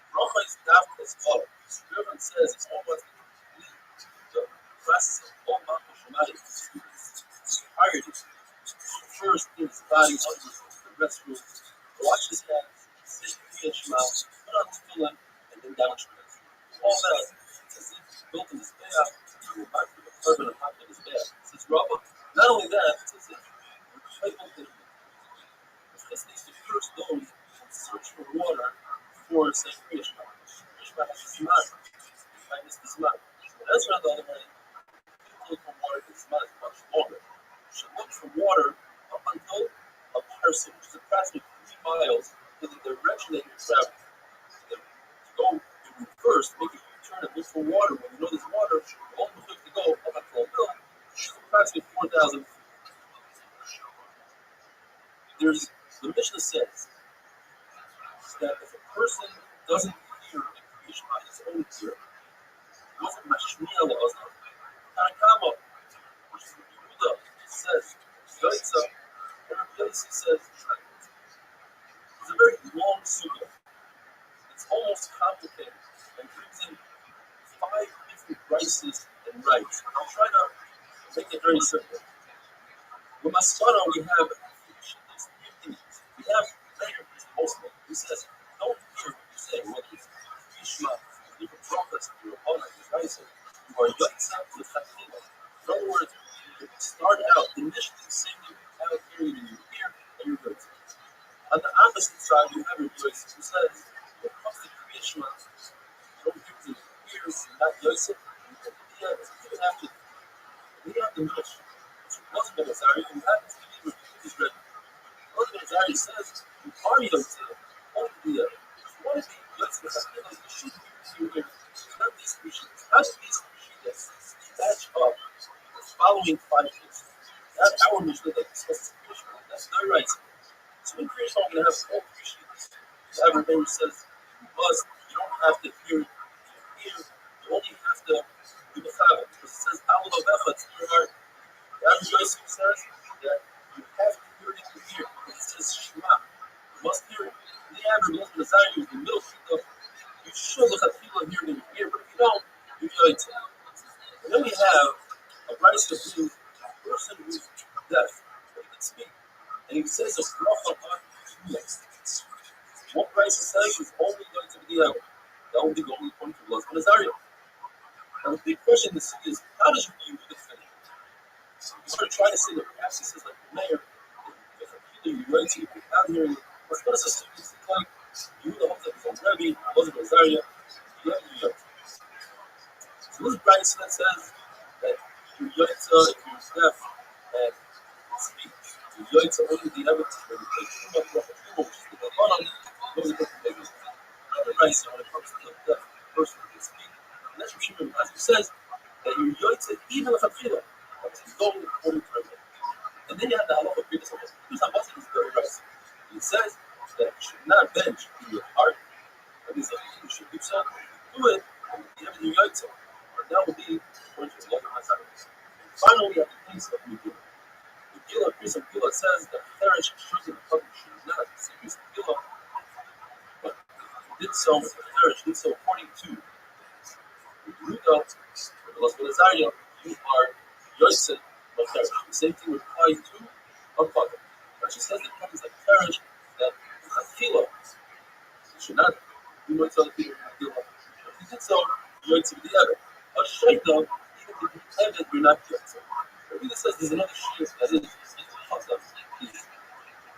Racha is daft as follows. The Reverend says it's almost the process of all Malchus Shemayim, the entirety. First in his body, under the restroom, wash his hands, say Kriya Shema, put on tefillin, and then down Shemaz. All that, it's as if he's built in his bed, you will back to the carbon and hop in his bed. Says Rabbi, not only that, it's as if we're titled in this needs to first go and search for water before saying Kriya Shema. Kriya Shema has a zman. I miss the zman. But Ezra, on the other hand, look for water, the zman is much longer. You should look for water up until a parson, which is approximately 3 miles in the direction that you're traveling. Then to go in reverse, make a turn and look for water. When you know there's water, the only place to go up until a mill, which is approximately 4,000 feet. The Mishnah says that if a person doesn't hear the Kriya Shema, his own ear, it wasn't Mashmiya La'azam. Taik, which is what Yehuda says, Yaitza, and Rabbi says, it's a very long sugya. It's almost complicated and brings in 5 different prices and rights. I'll try to make it very simple. With Masana, we have we have prayer is the most one. He says, don't hear what you say, whether it's Yishma, different prophets, your opponent, your rising, you are Yotza to Chatina. In other words, you start out initially saying you have a period in your ear and your Yotza. On the opposite side, you have your Yotza, who says, when it comes to Yishma, don't use it in your ears, not Yotza, even after the Mish, which wasn't necessary, you have to be with his ready. He says, you are Yotze, only the other. If you want to be Yotze, you should use your ears. Not these species. How do these species match up the following 5 things? Not our Mishnah that discusses Krishna. That's not right. So in Krishna, we're going to have all 3 sheets. The Rabbi says, you don't have to hear it in your ear. You only have to do the Chavah. Because it says, Avod Avecha, it's in your heart. Rabbi Yosef says that you have to hear it in your ear. Because it says Shema. You must hear it. In the average, most of the desire is the middle finger. You should look at people and hear it in your ear, but if you don't, you're going to. And then we have a rice of being a person who's deaf, but he can speak. And he says a bracha on next. What rice is saying is only going to be the hour. That will be the only point of Las Nazario. Now the big question to see is, how does you do the thing? You sort of try to say that perhaps he says like the mayor, if a killer you write to you out here, what's going to say students like you the hope that it's on Rabbi, Las Nazario, so this Bryce that says that You're Yaitza if you're deaf and speak. You're Yaitza only the evidence when you take too much of a which is the Rabbanon, those are different things. Another rice when it comes to the deaf person who can speak. And that's what Shimon Rashi says that you're Yaitza even if a tefillah. That's going according to Rabbi. And then you have the halacha of B'nai Samos. Because Hamatzah is very rice. He says that you should not bench in your heart. That means that you should do so. Do it and you have your Yaitza. And that will be according to the law of Hamatzah. Finally, we have the case of Megillah. Megillah, piece of Megillah says that Cherish should not serious Megillah, but he did so, Cherish did so according to Yehuda, or Azariah, you are Yosef of Cherish. The same thing would apply to Hakada. But she says the comes like Cherish that Chafila should not do no other people in Megillah. But he did so, Yosef the other. A Shaita, even if you have it, you're not Yosef. Rabbi says there's another shir that is he's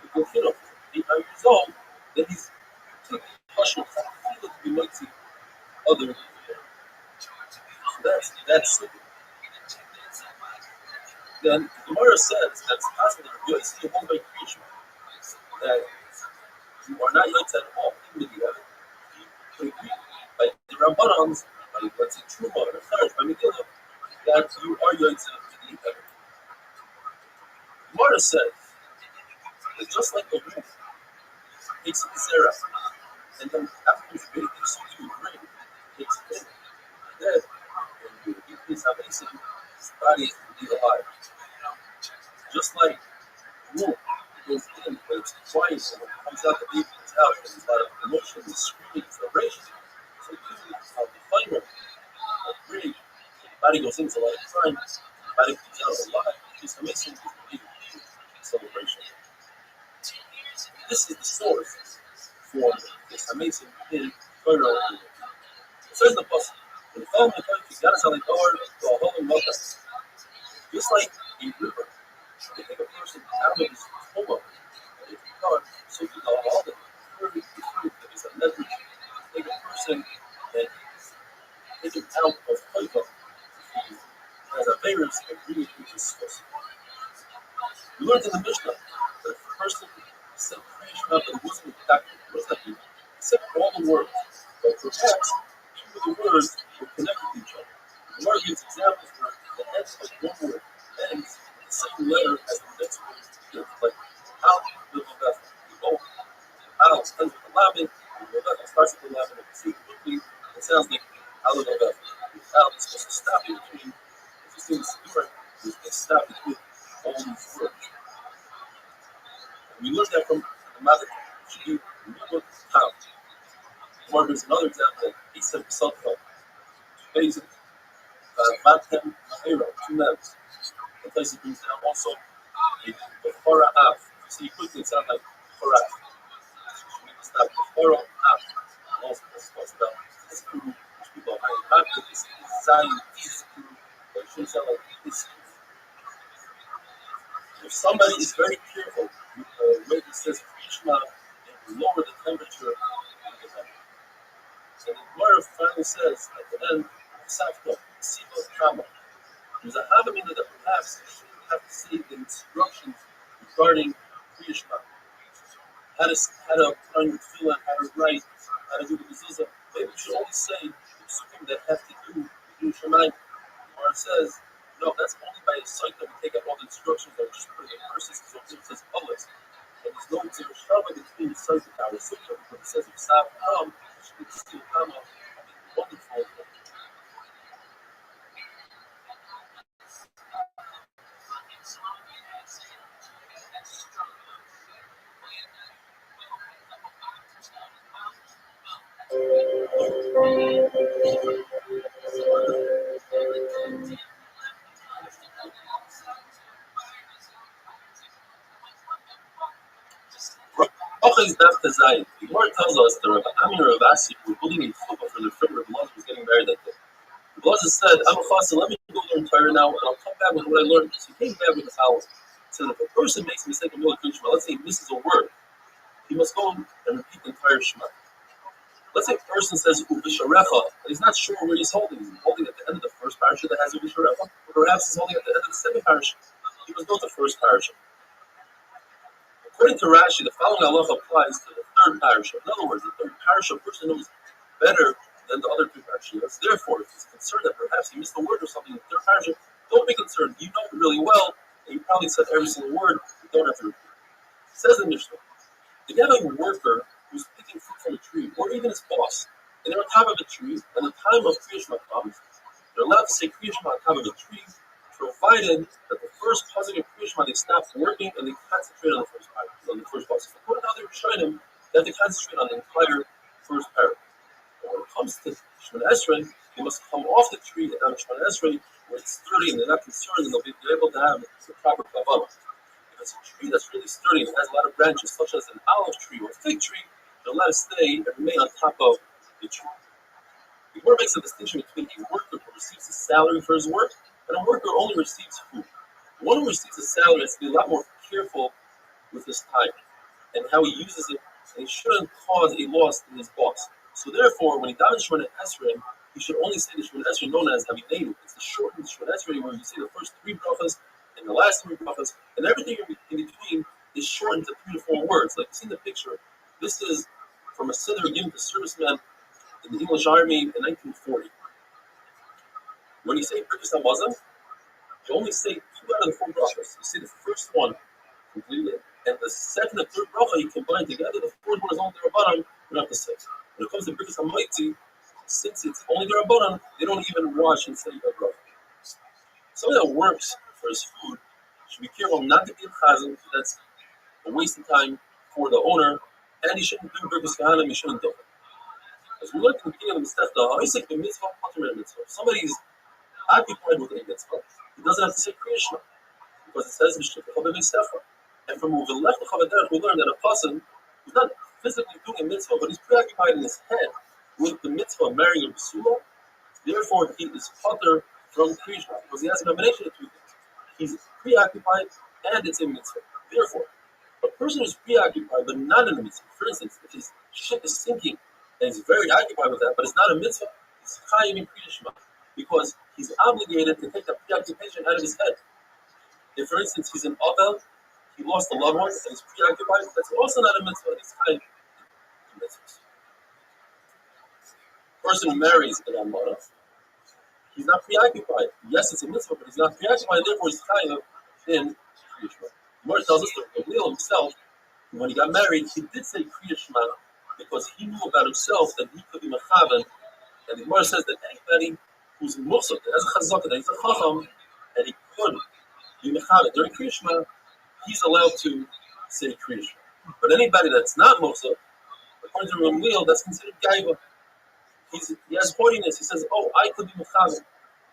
a good kid of 8 years old, that he's completely partial to feel to be mighty other people. So that's simple. Then the Gemara says that's possible that you see a whole by creation that you are not yet at all, even if you have it. You agree by the Rabbanans, by let's say Truma or Charish, by Megillah, that you are yet to the heaven. Gemara says that just like the wolf takes the zera, and then after he makes you drink, takes it in, then when you eat this amazing, his body will be alive. Just like the wolf goes in, but it's quiet, and when it comes out, the baby comes out, and there's a lot of emotion, and screaming, celebration. So usually the fighter, the brave, the body goes into a lot of time, the body comes out alive. It's amazing, celebration. This is the source for this amazing thing. It says the Pasuk, when the following time you got to tell the door to a whole water. Just like a river, they take a person out of his home, and if you are, so you know all the fruit that is a leverage. Take a person and take him out of Taik. He has a virus and really is source. We learned in the Mishnah that if a person said creation up and wasn't a doctor, what does that mean? He said all the words, but perhaps two of the words were connected to each other. The Gemara gives examples where the ends of one word ends in the same letter as the next word begins. Like how the Vaveth. We go how ends with the Laban, the Vaveth starts with the Laban, and see quickly it sounds like how the Vaveth. How it's supposed to stop in between. If you see the Siddur, it's stop between all these words. We learned that from the Mother. She knew how. Or there's another example, like Isa Salto, Basic, Matem, Mahera, 2 letters. The place it brings down also the Hora Av. You see quickly, it sounds like Hora. We can stop the Hora Av. Also, talks about this Kuru, which people are not good. This Zion, this Kuru, but it should sound like this Kuru. If somebody is very careful with the way he says Krishna and lower the temperature, so the Gemara finally says at the end, Safta, Siva Kama. There's a Havamina that perhaps you shouldn't have to say the instructions regarding Krishna. How to put on your tefillah, how to write, how to do the mezuzah. Maybe you should only say the psukim that have to do with Yerushalayim. The Gemara says, no, that's only by a site that we take out all the instructions that are just put in verses, so it says Olis. And there's no Zerushalma between the site and our Sukkah, because it says if Sav Kam, it should be still Kama, wonderful. Is not the Zion. The Gemara tells us that Rabbi Ami and Rabbi Asi were building in Chuppah for their friend Rabbi Lazar was getting married that day. Rabbi Lazar said, I'm a chassid, let me go learn Torah now, and I'll come back with what I learned. So he came back with the following. He said, if a person makes a mistake in Milah Krishma, let's say he misses a word, he must go and repeat the entire Shema. Let's say a person says, Uvisharecha, and he's not sure where he's holding. He's holding at the end of the first first parasha that has a Rishon Rebbe, or perhaps he's only at the end of the second parasha. He was not the first parasha. According to Rashi, the following halacha applies to the third parasha. In other words, the third parasha, a person knows better than the other two parashas. Therefore, if he's concerned that perhaps he missed a word or something in the third parasha, don't be concerned. You know it really well, and you probably said every single word. You don't have to repeat it. It says in Mishnah, if you have a worker who's picking fruit from a tree, or even his boss, and they're on top of a tree, and the time of Kriya Shema comes, they're allowed to say Kriya Shema on top of a tree, provided that the first positive Kriya Shema, they stop working and they concentrate on the first paragraph, on the first boss. So according to how they were showing him, they have to concentrate on the entire first paragraph. And when it comes to Shemona Esrei, they must come off the tree and down to Shemona Esrei, where it's sturdy and they're not concerned, and they'll be able to have the proper kavanah. If it's a tree that's really sturdy and has a lot of branches, such as an olive tree or a fig tree, they'll let it stay and remain on top of the tree. The Gemara makes a distinction between a worker who receives a salary for his work and a worker who only receives food. The one who receives a salary has to be a lot more careful with his time and how he uses it, and he shouldn't cause a loss in his boss. So therefore, when he davens Shemona Esrei, he should only say the Shemona Esrei known as Havinenu. It's the shortened Shemona Esrei where you say the first three brachas and the last three brachas, and everything in between is shortened to 3 to 4 words. Like you see in the picture, this is from a siddur given to servicemen in the English Army in 1940. When you say Birkas Hamazon, you only say 2 out of the 4 brachas. You say the first one completely, and the second and third bracha you combine together. The fourth one is only the Rabbanan, you don't have to say. When it comes to Birkas Hamaitzi, since it's only the Rabbanan, they don't even wash and say a bracha. Somebody that works for his food should be careful not to be a chazan. That's a waste of time for the owner, and he shouldn't do Birkas Kahanim, he shouldn't do it. As we look at the beginning of the mitzvah, if somebody is occupied with a mitzvah, he doesn't have to say Kriya Shema, because it says and from the left of Chavadar, we learn that a person who's not physically doing a mitzvah, but he's preoccupied in his head with the mitzvah of marrying a Basula, therefore he is pater from Kriya Shema, because he has a combination of 2 things. He's preoccupied and it's a mitzvah. Therefore, a person who's preoccupied but not in a mitzvah, for instance, if his ship is sinking and he's very occupied with that, but it's not a mitzvah, he's chayim in Kriya Shema, because he's obligated to take the preoccupation out of his head. If, for instance, he's an Abel, he lost a loved one and he's preoccupied, that's also not a mitzvah, he's chayim in mitzvahs. A person who marries an Almana, he's not preoccupied. Yes, it's a mitzvah, but he's not preoccupied, therefore he's chayim in Kriya Shema. The Gemara tells us that Rabbi himself, when he got married, he did say Kriya Shema because he knew about himself that he could be mechaven. And the Gemara says that anybody who's muhsat, has a chazaka, that he's a chacham, and he could be mechaven during Kriya Shema, he's allowed to say Kriya Shema. But anybody that's not muhsat, according to Rabbi, that's considered gaiva. He has haughtiness. He says, "Oh, I could be mechaven."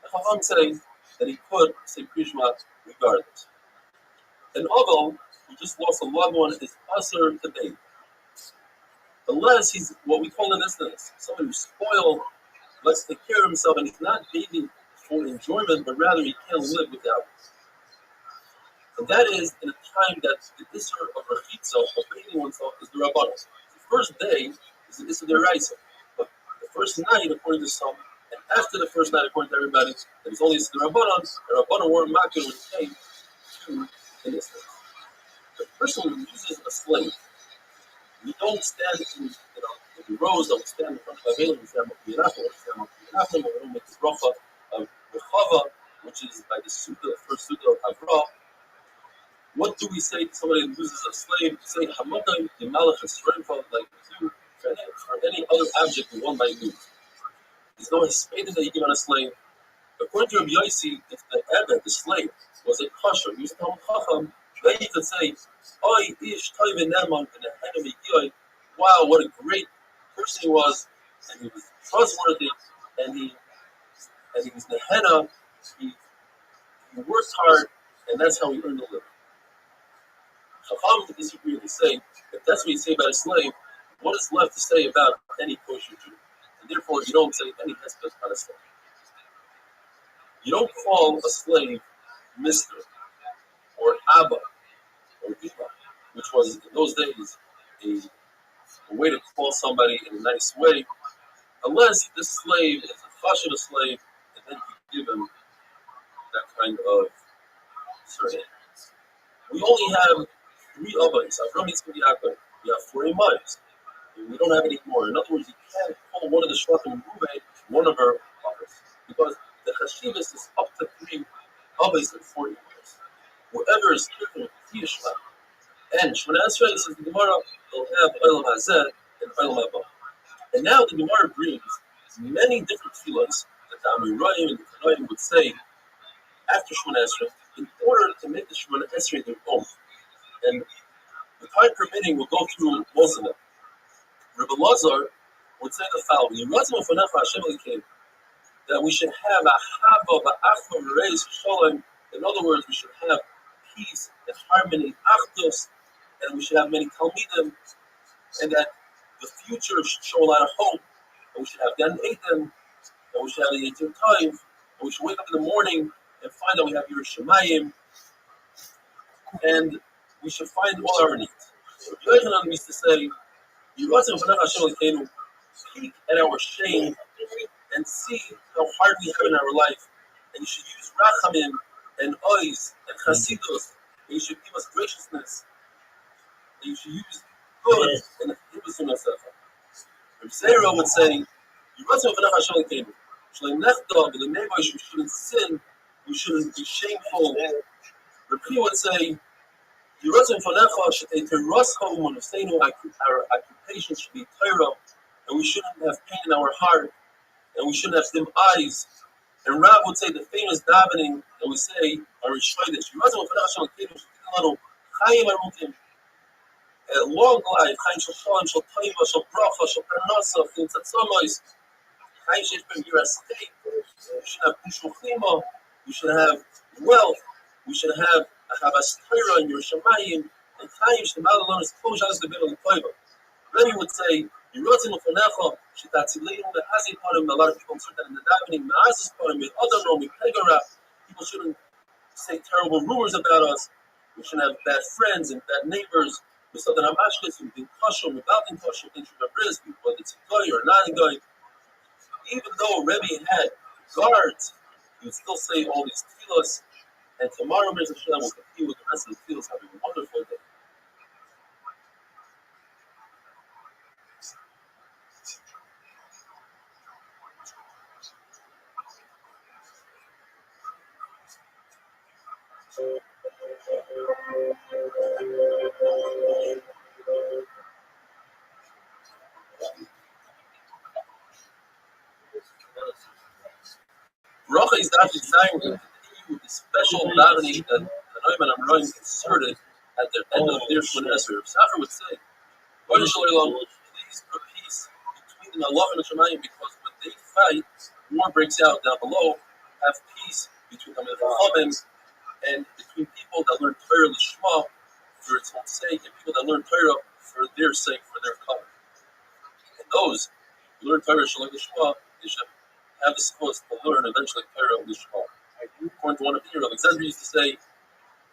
The chacham say that he could say Kriya Shema regardless. An Aval who just lost a loved one is usher to bathe. Unless he's what we call an instance, somebody who's spoiled, let's take care of himself, and he's not bathing for enjoyment, but rather he can't live without it. And that is in a time that the Isser of Rachitza, of bathing oneself, is the Rabbanan. The first day is the Isser Deraisa. But the first night, according to some, and after the first night, according to everybody, it is only the Rabbanan. The Rabbanan weren't making when it came to an instance. The person who uses a slave, we don't stand in the rows, don't stand in front of Avela, we stand up to Yerachim, we don't make the bracha of Rechava, which is by the Sukkah, the first Sukkah of Havra. What do we say to somebody who uses a slave? We say, Hamadai, the Malach Esreinfa, like we do for any other object that one might use. There's no hespedim that you give on a slave. According to Rabbi Yossi, if the Ebed, the slave, was a kosher, he was a Talmud Chacham, then you could say, "Oy ish toiv ne'eman v'nehena v'yigoi." Wow, what a great person he was, and he was trustworthy, and he was nehena. He worked hard, and that's how he earned a living. Chacham disagree. They say, if that's what you say about a slave, what is left to say about any kosher Jew? And therefore, you don't say any hesped about a slave. You don't call a slave Mister or Abba or Iba, which was in those days a way to call somebody in a nice way, unless this slave is a chashudah slave, and then give him that kind of surname. We only have 3 Abbas. Avram, Yitzchak, Yaakov. We have 4 Imams. We don't have any more. In other words, you can't call one of the Shvatim Ruvain one of our Abbas. Because the Chashivas is up to 3 Abbas and 4 Imams. Whoever is careful with the Yishma. And Shemona Esrei says the Gemara will have Olam Hazeh and Olam Haba. And now the Gemara brings many different filas that the Amirayim and the Tanoim would say after Shemona Esrei in order to make the Shemona Esrei their own. And the time permitting, we'll go through most of them. Rabbi Lazar would say the following: that we should have a hava, ba'achva, reis, shalom. In other words, we should have peace and harmony, achdus, and we should have many talmidim, and that the future should show a lot of hope. And we should have Gan Eden, and we should have the Eitim Taiv, and we should wake up in the morning and find that we have Yerushalayim, and we should find all our needs. So Yochanan used to say, peek at our shame and see how hard we have in our life. And you should use rachamim and ois and chasidus. And you should give us graciousness. And you should use good and hibus unasefa. Rabbi Zera would say, we shouldn't sin, we shouldn't be shameful. Rabbi would say, our occupation should be Torah, and we shouldn't have pain in our heart, and we shouldn't have dim eyes. And Rab would say the famous davening that we say, a long life, we should have Pushulchima, we should have wealth, we should have Ahavas Torah in Yerushalayim, and Chaim Shemad Alon is Kojas the Bibel Toiva. Rabbi would say, Yerotim Ufanecha, Shitatzileinu, the Hazi Parim, a lot of people insert that in the davening, Ma'azis Parim, Other Rome, Pegara, people shouldn't say terrible rumors about us, we shouldn't have bad friends and bad neighbors, we saw that Hamashkes, we've been Kashom, without in Kashom, in Shubabriz, people, whether it's a guy or not a guy. Even though Rabbi had guards, he would still say all these tefillos. And tomorrow, Mr. Hashem, will continue with the rest of the tefillos. Have a wonderful day. Bracha is not designed to continue with the special davening that the Neumann Amroim inserted at the end of their Shemona Esrei. Safar would say, please put peace between Allah and the Shemayim, because when they fight, war breaks out down below. Have peace between the Chachamim and between people that learn Torah Lishma for its own sake, and people that learn Torah for their sake, for their cover. And those who learn Torah Shalom Lishma, they should have the skills to learn eventually Torah Lishma. According to one of the Alexander used to say,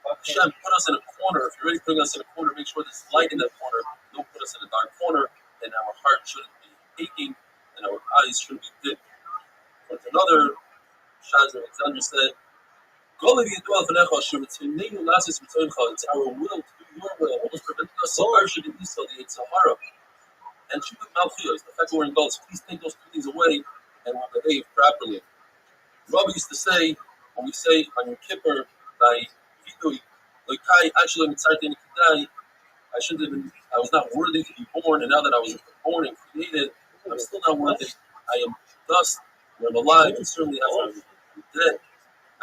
Hashem, put us in a corner. If you're already putting us in a corner, make sure there's light in that corner. Don't put us in a dark corner, and our heart shouldn't be aching, and our eyes shouldn't be dim. But another Shaz Alexander said, it's our will to do your will. Almost preventing us so harsh in Esau, the Sahara. And Shubit Malchiyos, the fact that we're in Gulf, please take those 2 things away and we'll behave properly. Rabbi used to say, when we say on Yom Kippur, by Vidui, Lokai, actually, I shouldn't have been, I was not worthy to be born, and now that I was born and created, I'm still not worthy. I am dust when I'm alive, and certainly after I'm dead,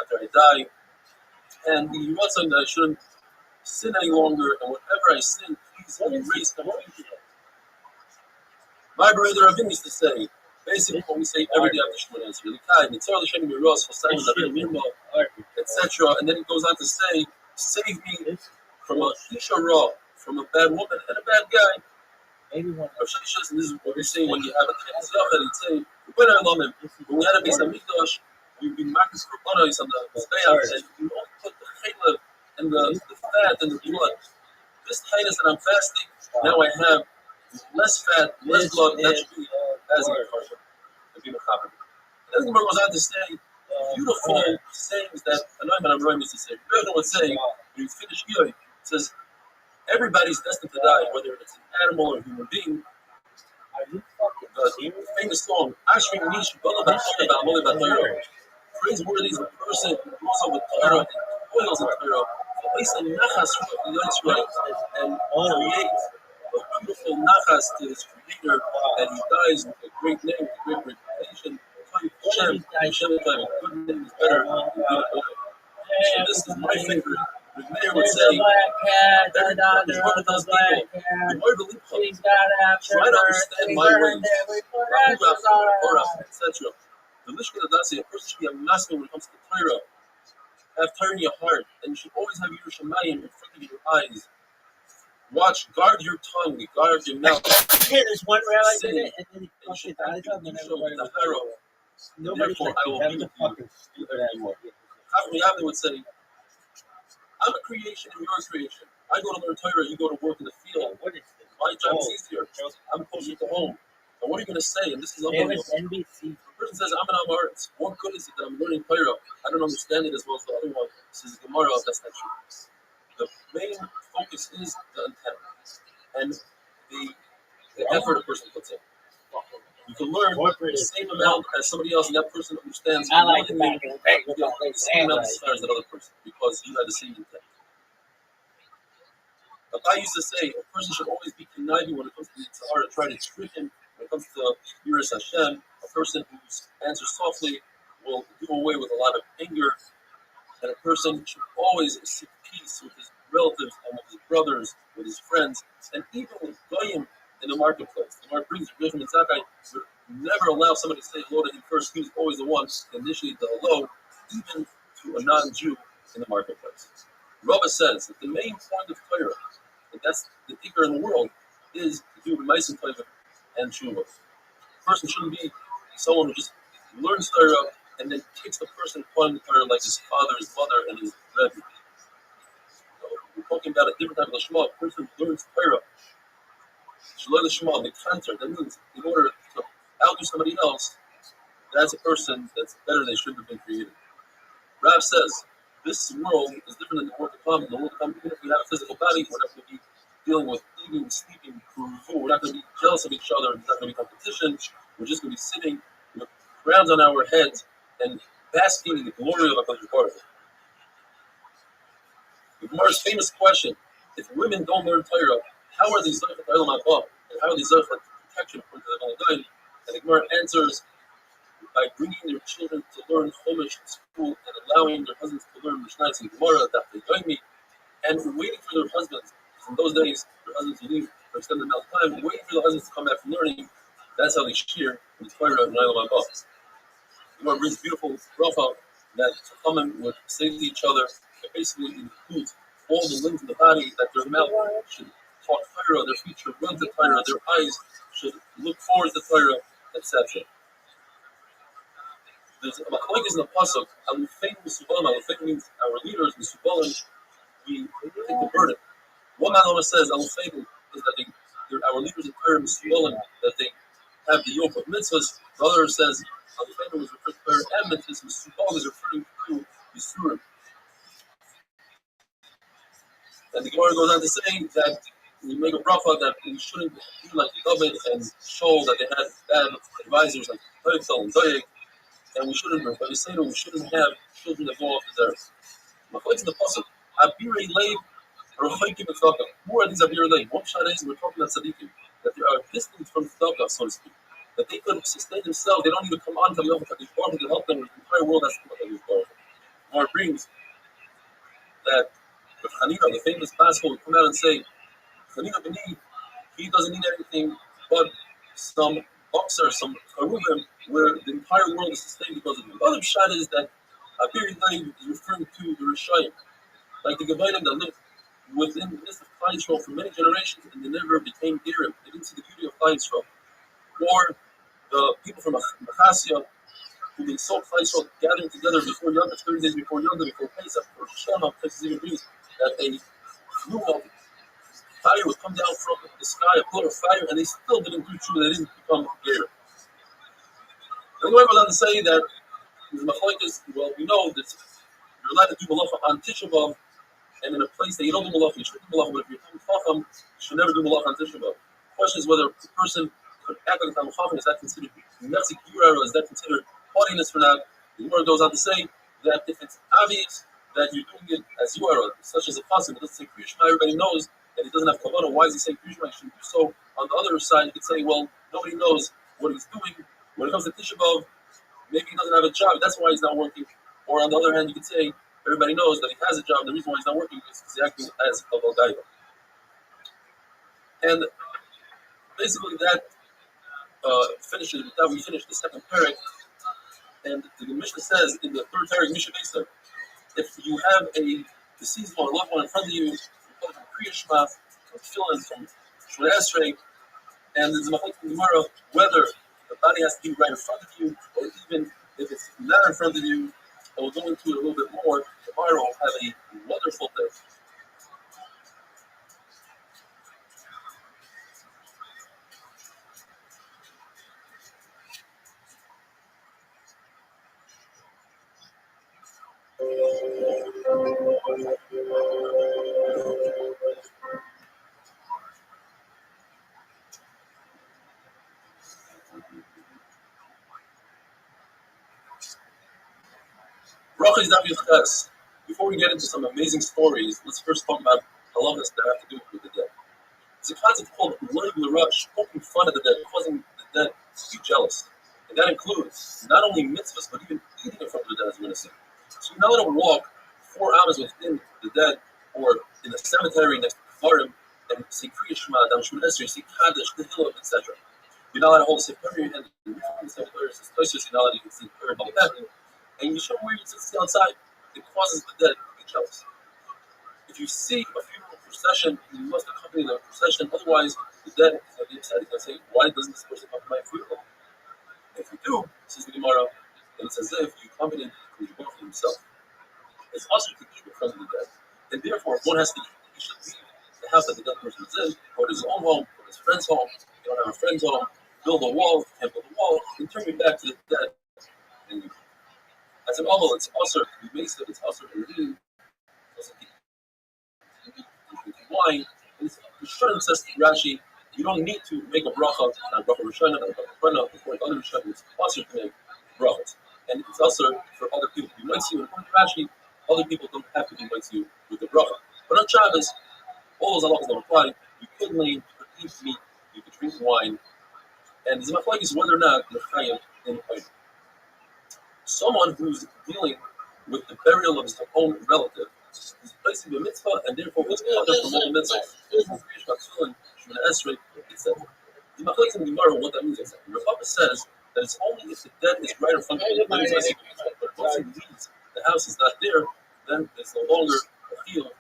after I die. And the Ratzon that I shouldn't sin any longer, and whatever I sin, please erase the future. My brother Rabbi used to say, basically what we say every day after Shemona Esrei, etc. And then he goes on to say, save me from a Isha Ra, from a bad woman and a bad guy. And this is what we say when you have a Kenzach, and he'd say, when we had a Beis HaMikdash, we'd be marked for bonos on the Zbeach, and you only put the chaylev and the fat and the blood. This tightness that I'm fasting, now I have less fat, less blood, that should be as a kosher, to be mechaber. And then the Gemara goes on to say, beautiful sayings that Anayman Amram used to say. Rebbe would say, when you finish Yoy, it says, everybody's destined to die, whether it's an animal or a human being. The famous song, Ashri Nish, praiseworthy is the person who grows up with Torah and toils in Torah, and create a beautiful nachas to his creator, and he dies with a great name, with a great reputation. Hashem, a good name is better than good oil. So this is my favorite. The mayor would say, every one of those people, the more believe try to understand my ways, etc. The Lishka Adasi, a person should be a master when it comes to Torah. Have Torah in your heart, and you should always have your Shemayim in front of your eyes. Watch, guard your tongue, guard your mouth. There's one rabbi Sin, did it, and then he and you should fucking act dies up, in and Kedusha with everybody the was Haro. nobody's Therefore, like, I will have be the with you. fucking stupid anymore. Chacham Yavne would say, I'm a creation and you're a creation. I go to learn Torah, you go to work in the field. What is this? My job is easier. I'm closer to home. And what are you going to say? And this is Damn it, unbelievable. NBC. The person says, I'm an Amaritz. What good is it that I'm learning Torah? I don't understand it as well as the other one. This is Gemara, that's not true. The main focus is the intent and the effort a person puts in. You can learn the same amount as somebody else, and that person understands I like more the than back you. of the thing. You get the same amount of stars as that other person because you had the same intent. I used to say a person should always be conniving when it comes to the Tzahara, try to trick him when it comes to Yiras Hashem. A person who answers softly will do away with a lot of anger, and a person should always seek peace with his relatives and with his brothers, with his friends, and even with Goyim in the marketplace. The Mark brings Rishon and Taik would never allow somebody to say hello to him first. He was always the one to initiate the hello, even to a non-Jew in the marketplace. Rabbi says that the main point of Torah, and that's the ikar in the world, is to do the Meisim Tova and Tshuva. A person shouldn't be someone who just learns Torah and then kicks the person upon the Torah like his father, his mother, and his Rebbe. So we're talking about a different type of Shema. A person who learns Torah should learn the Shema, the concert. That means in order to outdo somebody else, that's a person that's better than they should have been created. Rav says, this world is different than the world to come. In the world to come, even if we have a physical body, we're not going to be dealing with eating, sleeping, food. We're not going to be jealous of each other. There's not going to be competition. We're just going to be sitting with crowns on our heads and basking in the glory of HaKadosh Baruch Hu. The Gemara's famous question, if women don't learn Torah, how are they Zocheh Olam Haba? And how are they Zocheh protection according to the Malagaim? And the Gemara answers, by bringing their children to learn Chumash in school and allowing their husbands to learn Mishnayos and Gemara, that they join me, and waiting for their husbands. In those days, their husbands would leave for extended amount of time, waiting for the husbands to come back from learning. That's how they share the Torah of Olam Haba. Gemara brings beautiful bracha that Chachamim would say to each other. It basically includes all the limbs in the body that their mouth should talk Torah, their feet should run to Torah, their eyes should look forward to Torah, etc. There's a machlokes in the pasuk. Alufein Mesubalim. Alufein means our leaders. Mesubalim, we take the burden. One man says Alufein is that our leaders in Torah Mesubalim, that they have the yoke of mitzvahs. The other says Alufein was referring to Torah and mitzvahs. Mesubalim is referring to Yisurim. And the Gemara goes on to say that we make a bracha that we shouldn't be like David and show that they had bad advisors like Taik and Taik. And we shouldn't, but we say that we shouldn't have children that go off the earth. According to the pasuk, Abirei Leib or Chaykim Tzedakah. Who are these Abirei Leib? One shot is we're talking about tzaddikim, that they are distant from tzedakah, so to speak. That they could sustain themselves. They don't need to come on to the Kadosh Baruch Hu to help them with the entire world. That's what Kadosh Baruch Hu. Mar brings that the Chanina, the famous pastor, would come out and say, Chanina B'ni, he doesn't need anything but some boxer, some karuvim, where the entire world is sustained because of him. The other shot is that Abir Leib is referring to the Rishayim, like the Gevalim that lived within the midst of Klal Yisrael for many generations and they never became Gerim. They didn't see the beauty of Klal Yisrael. Or the people from Machasya who they saw Klal Yisrael gathering together before Yom, 30 days before Yom, before Pesach, before Shema, places even brings that they flew up. Fire would come down from the sky, a pillar of fire, and they still didn't do true. They didn't become greater. And we're able to say that Well, we know that you're allowed to do malacha on Tisha B'Av, and in a place that you don't do malacha, you should do malacha. But if you're Talmid Chacham, you should never do malacha on Tisha B'Av. The question is whether a person could act like a Talmid Chacham. Is that considered Nefzik Yura, or is that considered haughtiness for that? The Gemara goes on to say that if it's obvious that you're doing it as you are, such as a pasuk, it doesn't say Kriya Shema, everybody knows that he doesn't have kavanah. Why is he saying Kriya Shema? He shouldn't do so. On the other side, you could say, well, nobody knows what he's doing. When it comes to Tisha B'Av, maybe he doesn't have a job, that's why he's not working. Or on the other hand, you could say, everybody knows that he has a job, and the reason why he's not working is because he's acting as a Valdaiva. And basically that finishes, with that we finish the second parak. And the Mishnah says in the third parak, Mishnah Besa, if you have a deceased one, a loved one in front of you, you call it from Kriya Shema, from Tefillin, from Shmona Esrei, and there's a machlokes in Gemara whether the body has to be right in front of you, or even if it's not in front of you. I will go into it a little bit more tomorrow. Have a wonderful day. Brachas Daf Yudches. Before we get into some amazing stories, let's first talk about halachas that have to do with the dead. It's a concept called loig l'rush, poking fun at the dead, causing the dead to be jealous. And that includes not only mitzvahs, but even eating in front of the dead, as we're going to see. So you're not allowed to walk 4 hours within the dead, or in the cemetery next to Kfarim, and say Kriya Shema, Dam Shmona Esrei, say Kaddish, Tehillah, etc. You're not allowed to hold a sefer in your hand, and the cemetery is Tosis, you're not allowed to see prayer about that. And you shouldn't wear your tzitzit outside. It causes the dead to be jealous. If you see a funeral procession, you must accompany the procession. Otherwise, the dead is going to be upset. He's going to say, "Why doesn't this person come to my funeral?" And if you do, says the Gemara, then it's as if you accompanied the Yibor for himself. It's also to eat in front of the dead, and therefore, if one has to eat, he should leave the house that the dead person is in, or his own home, or his friend's home. If you don't have a friend's home, build a wall. If you can't build a wall, and turn your back to the dead, and you. As an oval, it's also to be made, it's also to lean, also to wine. And it's Rishonim says to Rashi, you don't need to make a bracha, not a bracha Rishonim, not a bracha Prana, according to other Rishonim, it's also to make brachas. And it's also for other people to be nice to you. And according to Rashi, other people don't have to be nice to you with the bracha. But on Shabbos, all those halachas don't apply. You could lean, you could eat meat, you could drink wine, and the machlokes is whether or not you're chayav in Taik. Someone who's dealing with the burial of his own relative is placing the mitzvah, and therefore he's covered from all the mitzvahs. Shmona Esrei, etc. The machlokes in the Gemara, what that means exactly. Rabbi says that it's only if the dead is right in front of you, but once he leaves, the house is not there, then there's no longer a field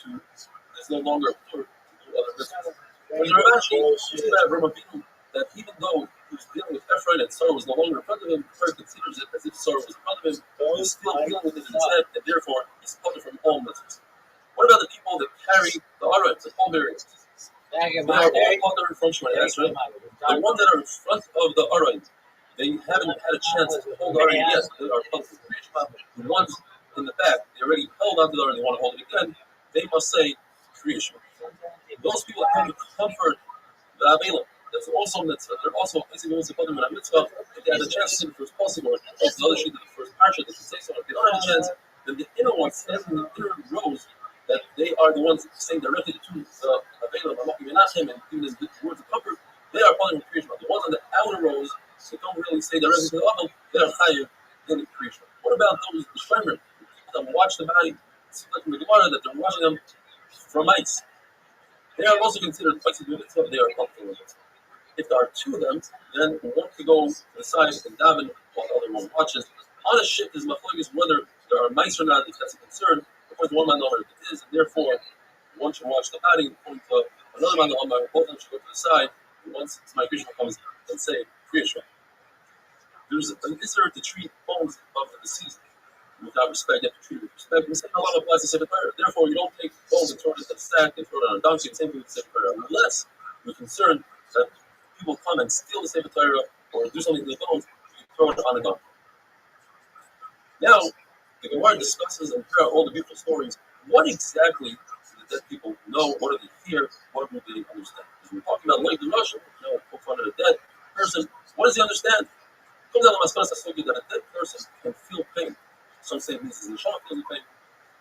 there's no longer a tour to do other mitzvahs. But the Rashi, you have Rabbi that even though he was dealing with Ephraim and Sarah was no longer in front of him, Ephraim considers it as if Sarah was in front of him, he's still dealing with it in his head, and therefore he's covered from all mitzvahs. What about the people that carry the Aron, the pallbearers? They are all covered from Shmona Esrei. The ones that are in front of the Aron, they haven't had a chance to hold the Aron yet. They are covered from Kriya. The ones in the back, they already held onto the Aron, they want to hold it again, they must say Kriya. Those people have to comfort the Avelim. That's also mitzvah. They're also basically once upon them in a mitzvah. If they have a chance to see the first possible, or the other sheet of the first parsha, they can say so. If they don't have a chance, then the inner ones, standing in the inner rows, that they are the ones saying directly to the Avelim, and even in the words of comfort, they are following Kriya. The ones on the outer rows, they don't really say directly to the Avel, they are higher than the Kriya. What about those the Shremer, people that watch the body? It seems like in the Gemara that they're watching them from ice. They are also considered flexible mitzvah. They are comfortable mitzvah. If there are 2 of them, then one could go to the side and daven while the other one watches. On a ship, is machlokes whether there are mice or not, if that's a concern. According to one man, it is, and therefore one should watch the body. According to another man, both of them should go to the side. And once my Krishna comes and say Kriya Shema. There's an issur to treat bones of the deceased without respect. You have to treat it with respect. The same law applies to Sefer Torah. Therefore, you don't take bones and throw it in a sack and throw it on a donkey. Same thing with Sefer Torah, unless you're concerned that people come and steal the Sefer Torah or do something to the bones, you throw it on a donkey. Now, the Gemara discusses and throughout all the beautiful stories, what exactly do the dead people know? What do they hear? What do they understand? Because we're talking about like the Russian, poke fun at a dead person. What does he understand? It comes out of Masparas Asugi that a dead person can feel pain. Some say it means his neshama feels the pain.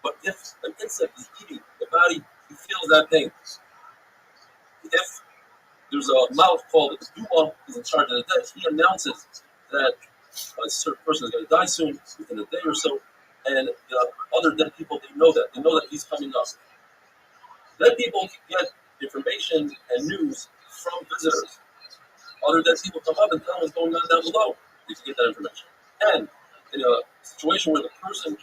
But if an insect is eating the body, he feels that pain. If there's a mouth called the Duma, who's in charge of the dead, he announces that a certain person is going to die soon, within a day or so, and the other dead people, they know that. They know that he's coming up. Dead people get information and news from visitors. Other dead people come up and tell them what's going on down below. They can get that information. And in a situation where the person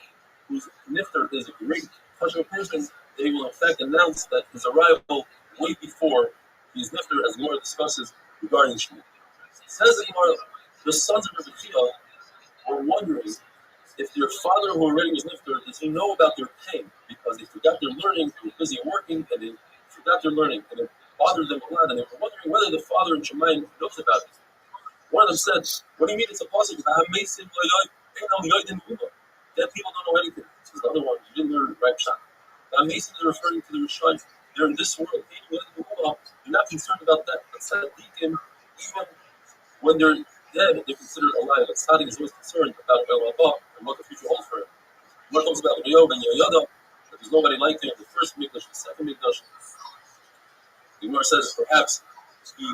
whose nifter is a great kosher person, they will in fact announce that his arrival way before his nifter, as the Gemara discusses regarding Shmuel. Says the Gemara, the sons of Rabbi were wondering if their father who already was nifter, does he know about their pain? Because they forgot their learning, they were busy working, and they forgot their learning, and it bothered them a lot, and they were wondering whether the father in Shemayim knows about it. One of them said, what do you mean it's a possible? Dead people don't know anything. This is the other one. You didn't learn right shot. Mason is referring to the Rishon. They're in this world. You're not concerned about that. Even when they're dead, they're considered alive. The tzaddik is always concerned about El Abba and what the future holds for him. What talks about Yob and Yoyada, that there's nobody like him, the first Mikdash, the second Mikdash. The Gemara says perhaps he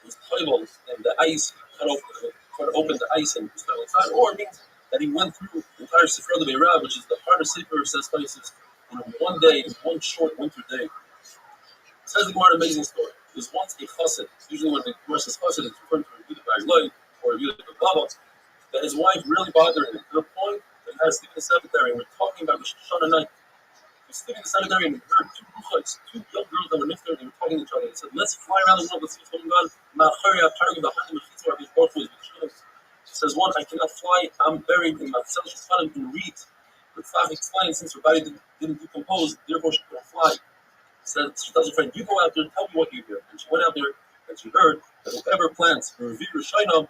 was toivel and the ice cut open the ice and was inside, or it means that he went through the entire Sifra de Beirav, which is the hardest Sefer, says places, in one day, in one short winter day. It says the Gemara, an amazing story. There's once a chassid, usually when the Gemara says chassid, it's referring to Yehuda Bagloi or Yehuda Baba, that his wife really bothered him to the point that he had to sleep in the cemetery, and we're talking about Rosh Hashanah night. He was sleeping in the cemetery and he heard two young girls that were nifter, they were talking to each other. They said, let's fly around the world, let's see what's going on. He says, one, I cannot fly, I'm buried in Matzal Shushanim in reeds. But Tzach explains, since her body didn't decompose, therefore she couldn't fly. He said, she tells her friend, you go out there, tell me what you hear. And she went out there and she heard that whoever plants Revi Rishayna,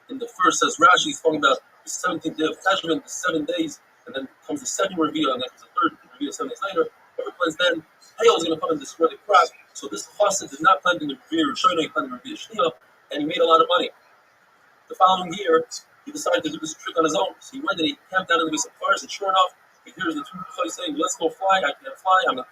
in the first, says Rashi, he's talking about the 17th day of Teshuvah, the 7 days, and then comes the second Revi'ah, and then comes the third Revi'ah 7 days later. Whoever plants then, hail is going to come and destroy the crop. So this chassid did not plant in the Revi'ah Rishayna, he planted in the Revi'ah Shniyah, and he made a lot of money. The following year, he decided to do this trick on his own. So he went and he camped out in the base of forest, and sure enough, he hears the two guys saying, let's go fly, I can't fly, I'm a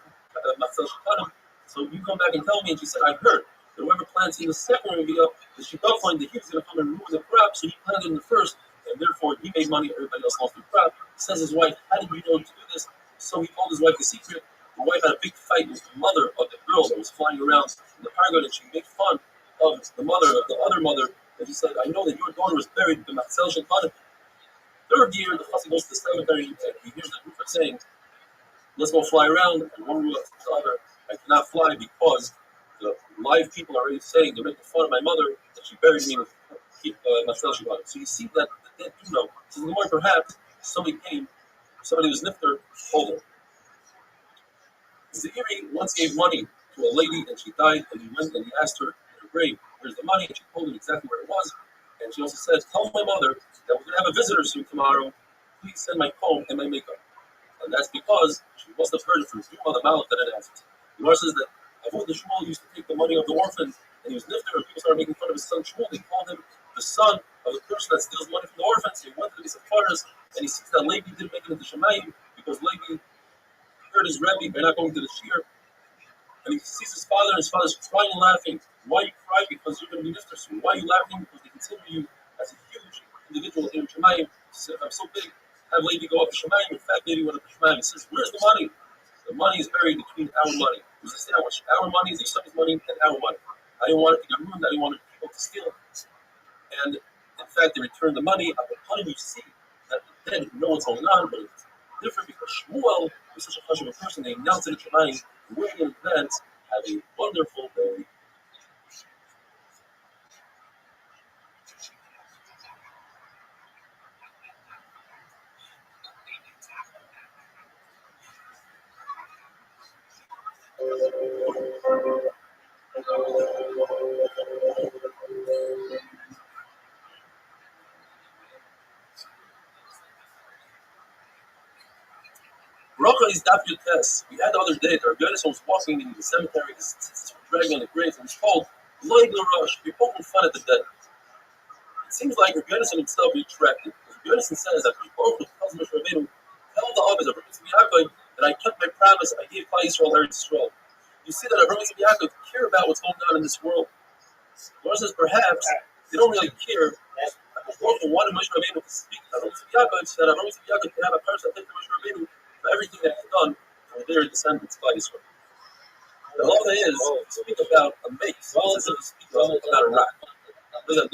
Matzal Shekanim. So you come back and tell me, and she said, I heard that whoever plants in the second Revi'ah, the Shekafon, the heat is going to come and ruin the crop, so he planted in the first, and therefore he made money, everybody else lost the crop. Says his wife, how did you know to do this? So he told his wife the secret. The wife had a big fight with the mother of the girl that was flying around in the paragon, and she made fun of the mother of the other mother, and she said, I know that your daughter was buried in the Matzal Shekanim. Third year, the chassid goes to the cemetery, and he hears the Rufa saying, let's go fly around, and one Rufa tells the other, I cannot fly because the live people are already saying, they're making fun of my mother, that she buried me with Matzal Shekanim. So you see that the dead do know. So the more perhaps somebody was nifter, told her. Ziri once gave money to a lady, and she died, and he went and he asked her in her grave, where's the money? And she told him exactly where it was. And she also said, tell my mother that we're going to have a visitor soon tomorrow. Please send my comb and my makeup. And that's because she must have heard it from Zuma the Malach that it asked. The Gemara says that Avod the Shmuel used to take the money of the orphans, and he was nifter, and people started making fun of his son Shmuel. They called him the son of the person that steals money from the orphans. He went to the Sepharis, and he sees that Levi didn't make it into Shemayim because Levi heard his Rabbi by not going to the Shir. And he sees his father, and his father's crying and laughing. Why you cry? Because you're going to be nifter soon. Why are you laughing? Because they consider you as a huge individual in Shemayim. He said, I'm so big. Have Levi go up to Shemayim. In fact, Levi went up to Shemayim. He says, where's the money? The money is buried between our money. It was established. Our money is Yisrael's money and our money. I didn't want it to get ruined. I didn't want people to steal it. And in fact, they returned the money. Upon you see that the dead know what's going on, but it's different because Shmuel was such a hush person. They announced it at Shemayim. Way in advance. Have a wonderful day. Bracha is Daf Yutes. We had the other day that Rabbi was walking in the cemetery, dragging on the graves, and he's told, Loig L'Rosh, you're poking fun at the dead. It seems like Rabbi himself retracted. Rabbi says that the Baruch Hu tells Moshe Rabbeinu, tell the Avos of Rabbi Yaakov that I kept my promise, I gave Klal Yisrael Eretz Yisrael. You see that Rabbi Yaakov care about what's going on in this world. Lord says perhaps they don't really care. Baruch Hu wanted Moshe Rabbeinu to speak to Rabbi Yaakov, so that Rabbi Yaakov can have a person that Moshe Rabbeinu for everything that he's done for their descendants, Klal Yisrael. The law is to speak about a mace, instead of speak about a rock. Because either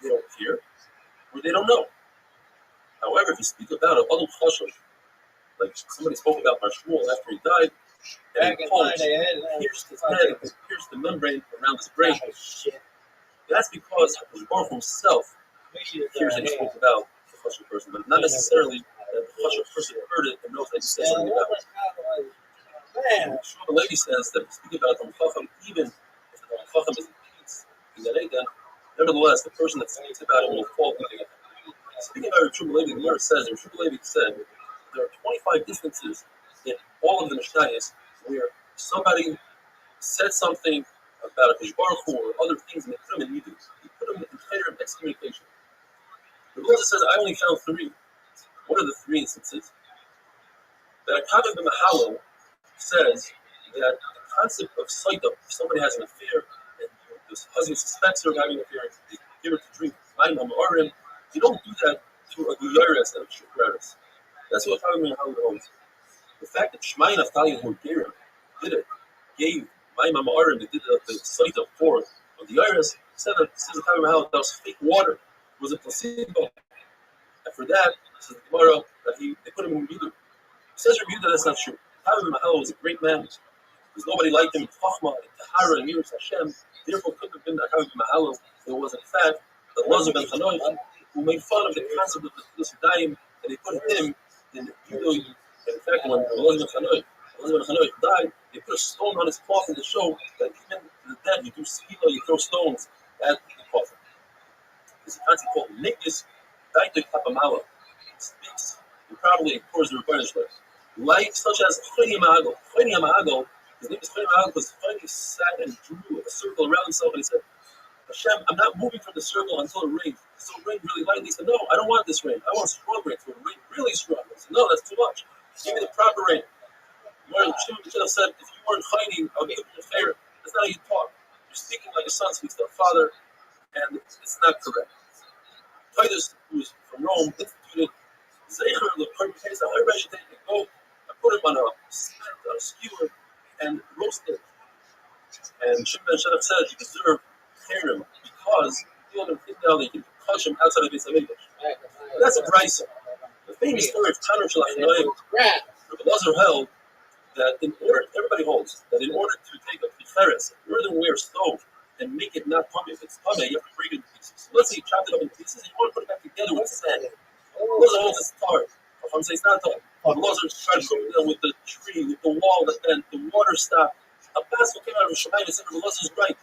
they don't care or they don't know. However, if you speak about a other chashush, like somebody spoke about Mashmuel after he died, and he pierced his head, and pierced the membrane around his brain, that's because the Baruch himself hears that he spoke about the chashush person, but not necessarily that the chashush person heard it and knows that he said something about it. The lady says that if you speak about the Chacham, even if the Chacham is in peace, in the Eden, nevertheless, the person that speaks about it will fall into it. Speaking about Rabbi Levi, the Gemara says, Rabbi Levi said, there are 25 instances in all of the Mishnayos where somebody said something about a Baruch Hu or other things and they put them in Yiddish. He put them in entire excommunication. The Gemara says, I only found 3. What are the 3 instances? That Akav ben Mahalo says that the concept of Saita, if somebody has an affair and the husband suspects her of having an affair, they give her to drink Mayim HaMa'arim, you don't do that to a Guyaris and a Shukreris. That's what Akav ben Mahalo holds. The fact that Shmai and Naftali and Horgerim did it, gave Mayim HaMa'arim, they did the Saita for the Guyaris, says Akav ben Mahalo that was fake water. It was a placebo. And for that, says the Gemara, that they put him in Midu. Says Rabbi that that's not true. Akav ben Mahalo was a great man. Because nobody liked him in Chachma, in Tahara, in Yiras Hashem. Therefore, couldn't have been Akav ben Mahalo. There was, in fact, the Lazar ben Chanoich, who made fun of the concept of the Sudaim, and they put him in Judo. In fact, when Lazar ben Chanoich died, they put a stone on his coffin to show that even to the dead, you do skila, you throw stones at the coffin. There's a concept called Nikis Taik Tapamala. It speaks, and probably pours the Rebbeinu Shlach. Life such as Chayim Ma'ago, his name is Chayim Ma'ago because Chayim sat and drew a circle around himself and he said, Hashem, I'm not moving from the circle until it rains. So it rained really lightly. He said, no, I don't want this rain. I want strong rain. So it rained really strong. He said, no, that's too much. Give me the proper rain. Shimon should have said, if you weren't Chayim, I'll give you a favor. That's not how you talk. You're speaking like a son speaks to a father, and it's not correct. Titus, who's from Rome, instituted Zecher LePerm case. Everybody should take it. Go. Put him on a skewer and roast it. And Shimon should have said you deserve Kharim because the other thing now they can punch him outside of his English. That's a brisa. The famous story of Tanur Shalach Noim, Rabbi Lazar held that everybody holds that in order to take a tiferes, earthenware stove, and make it not tummy, if it's tummy, you have to break it in pieces. So let's say you chopped it up in pieces and you want to put it back together with sand. Lazar holds it's tar. I'm saying it's not tar. Lazar tried to go with the tree, with the wall that bent, the water stopped. A basket came out of Shemayim and said, Lazar's right.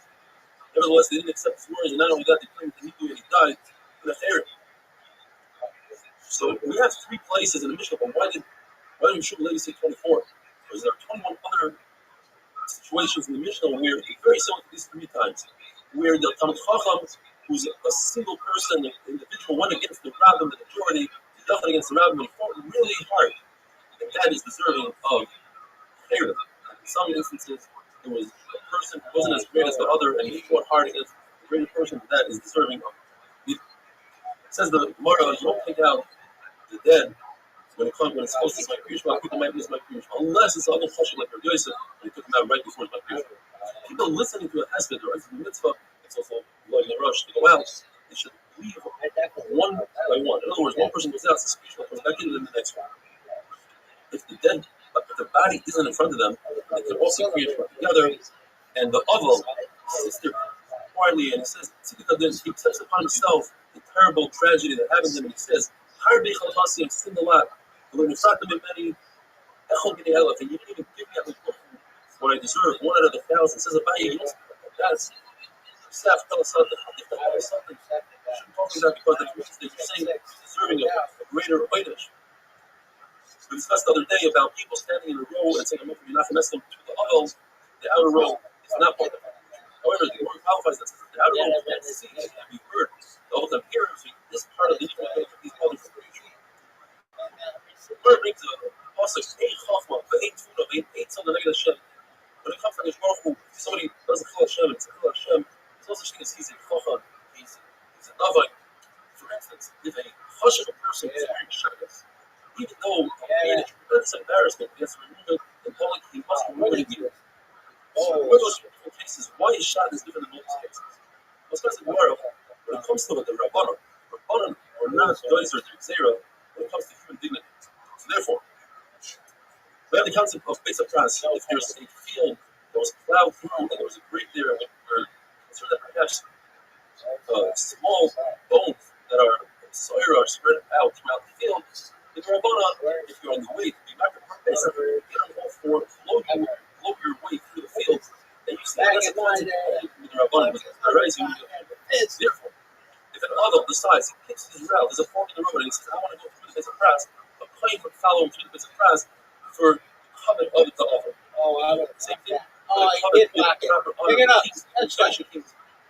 Nevertheless, they didn't accept his words, and not only that, they claimed that he died in a ferry. So we have 3 places in the Mishnah, but why did Rabbi Levi say 24? Because there are 21 other situations in the Mishnah where it's very similar to these 3 times, where the Talmid Chacham, who's a single person, an individual, went against the Rabbim, the majority, nothing against the Rabbim, and he fought really hard. And that is deserving of Khair. In some instances, it was a person who wasn't as great as the other, and he fought hard against the greater person, that is deserving of it. Says the Gemara, you don't take out the dead when it's supposed to be my Kriyishma, people might miss my Kriyishma, unless it's a other chashuv like Rabbi Yosef, and he took him out right before my Kriyishma. People listening to a hesped or to the mitzvah, it's also like the rush to go out, they should leave one by one. In other words, one person goes out, says Kriyishma, comes back in, and then the next one. If the body isn't in front of them, they can also create together. And the Aval sits there quietly and he says, he takes upon himself the terrible tragedy that happens to him. And he says, I've sinned a lot. And you didn't even give me what I deserve, 1 out of 1,000. Says Abaye, you don't speak like that. Staff tell us something. If they tell us something, you shouldn't talk about because it means that you're saying that it's deserving of a greater Einish. We discussed the other day about people standing in a row and saying, I'm not going to be knocking them to the others. The outer row is not part of it. However, the word qualifies that the outer row can't see and be heard. The other time here, so this part of the these others. The word brings also a chachma, a tuna, a tzon, the negative Hashem. When it comes to Hakadosh Baruch Hu, if somebody doesn't feel Hashem, it's a feel Hashem. There's no such thing as he's a chacham, he's a navai. For instance, if a chashav person is wearing shabbos, even though it's a tremendous embarrassment, he has to remove it in public, he must remove it again. So, one of those different cases, why is shabbos different in those cases? Well, especially when it comes to the Rabbanon are not Geyser or Zera when it comes to human dignity. So, therefore, we have the concept of Beis HaPras. If there's a field that was plowed through and there was a grate there where concerned that perhaps small bones that are soil are spread out throughout the field, the Rabbanon, if you're on the way to be back to Beis HaPras, get on all four, blow your way through the field, and you see that's a concept with the Rabbanon, with the rising. Therefore, if an adult decides he picks his route, there's a fork in the road, and he says, I want to go through the Beis HaPras, a plane would follow him through the Beis HaPras for covet of the offer. Same thing. Pick it up.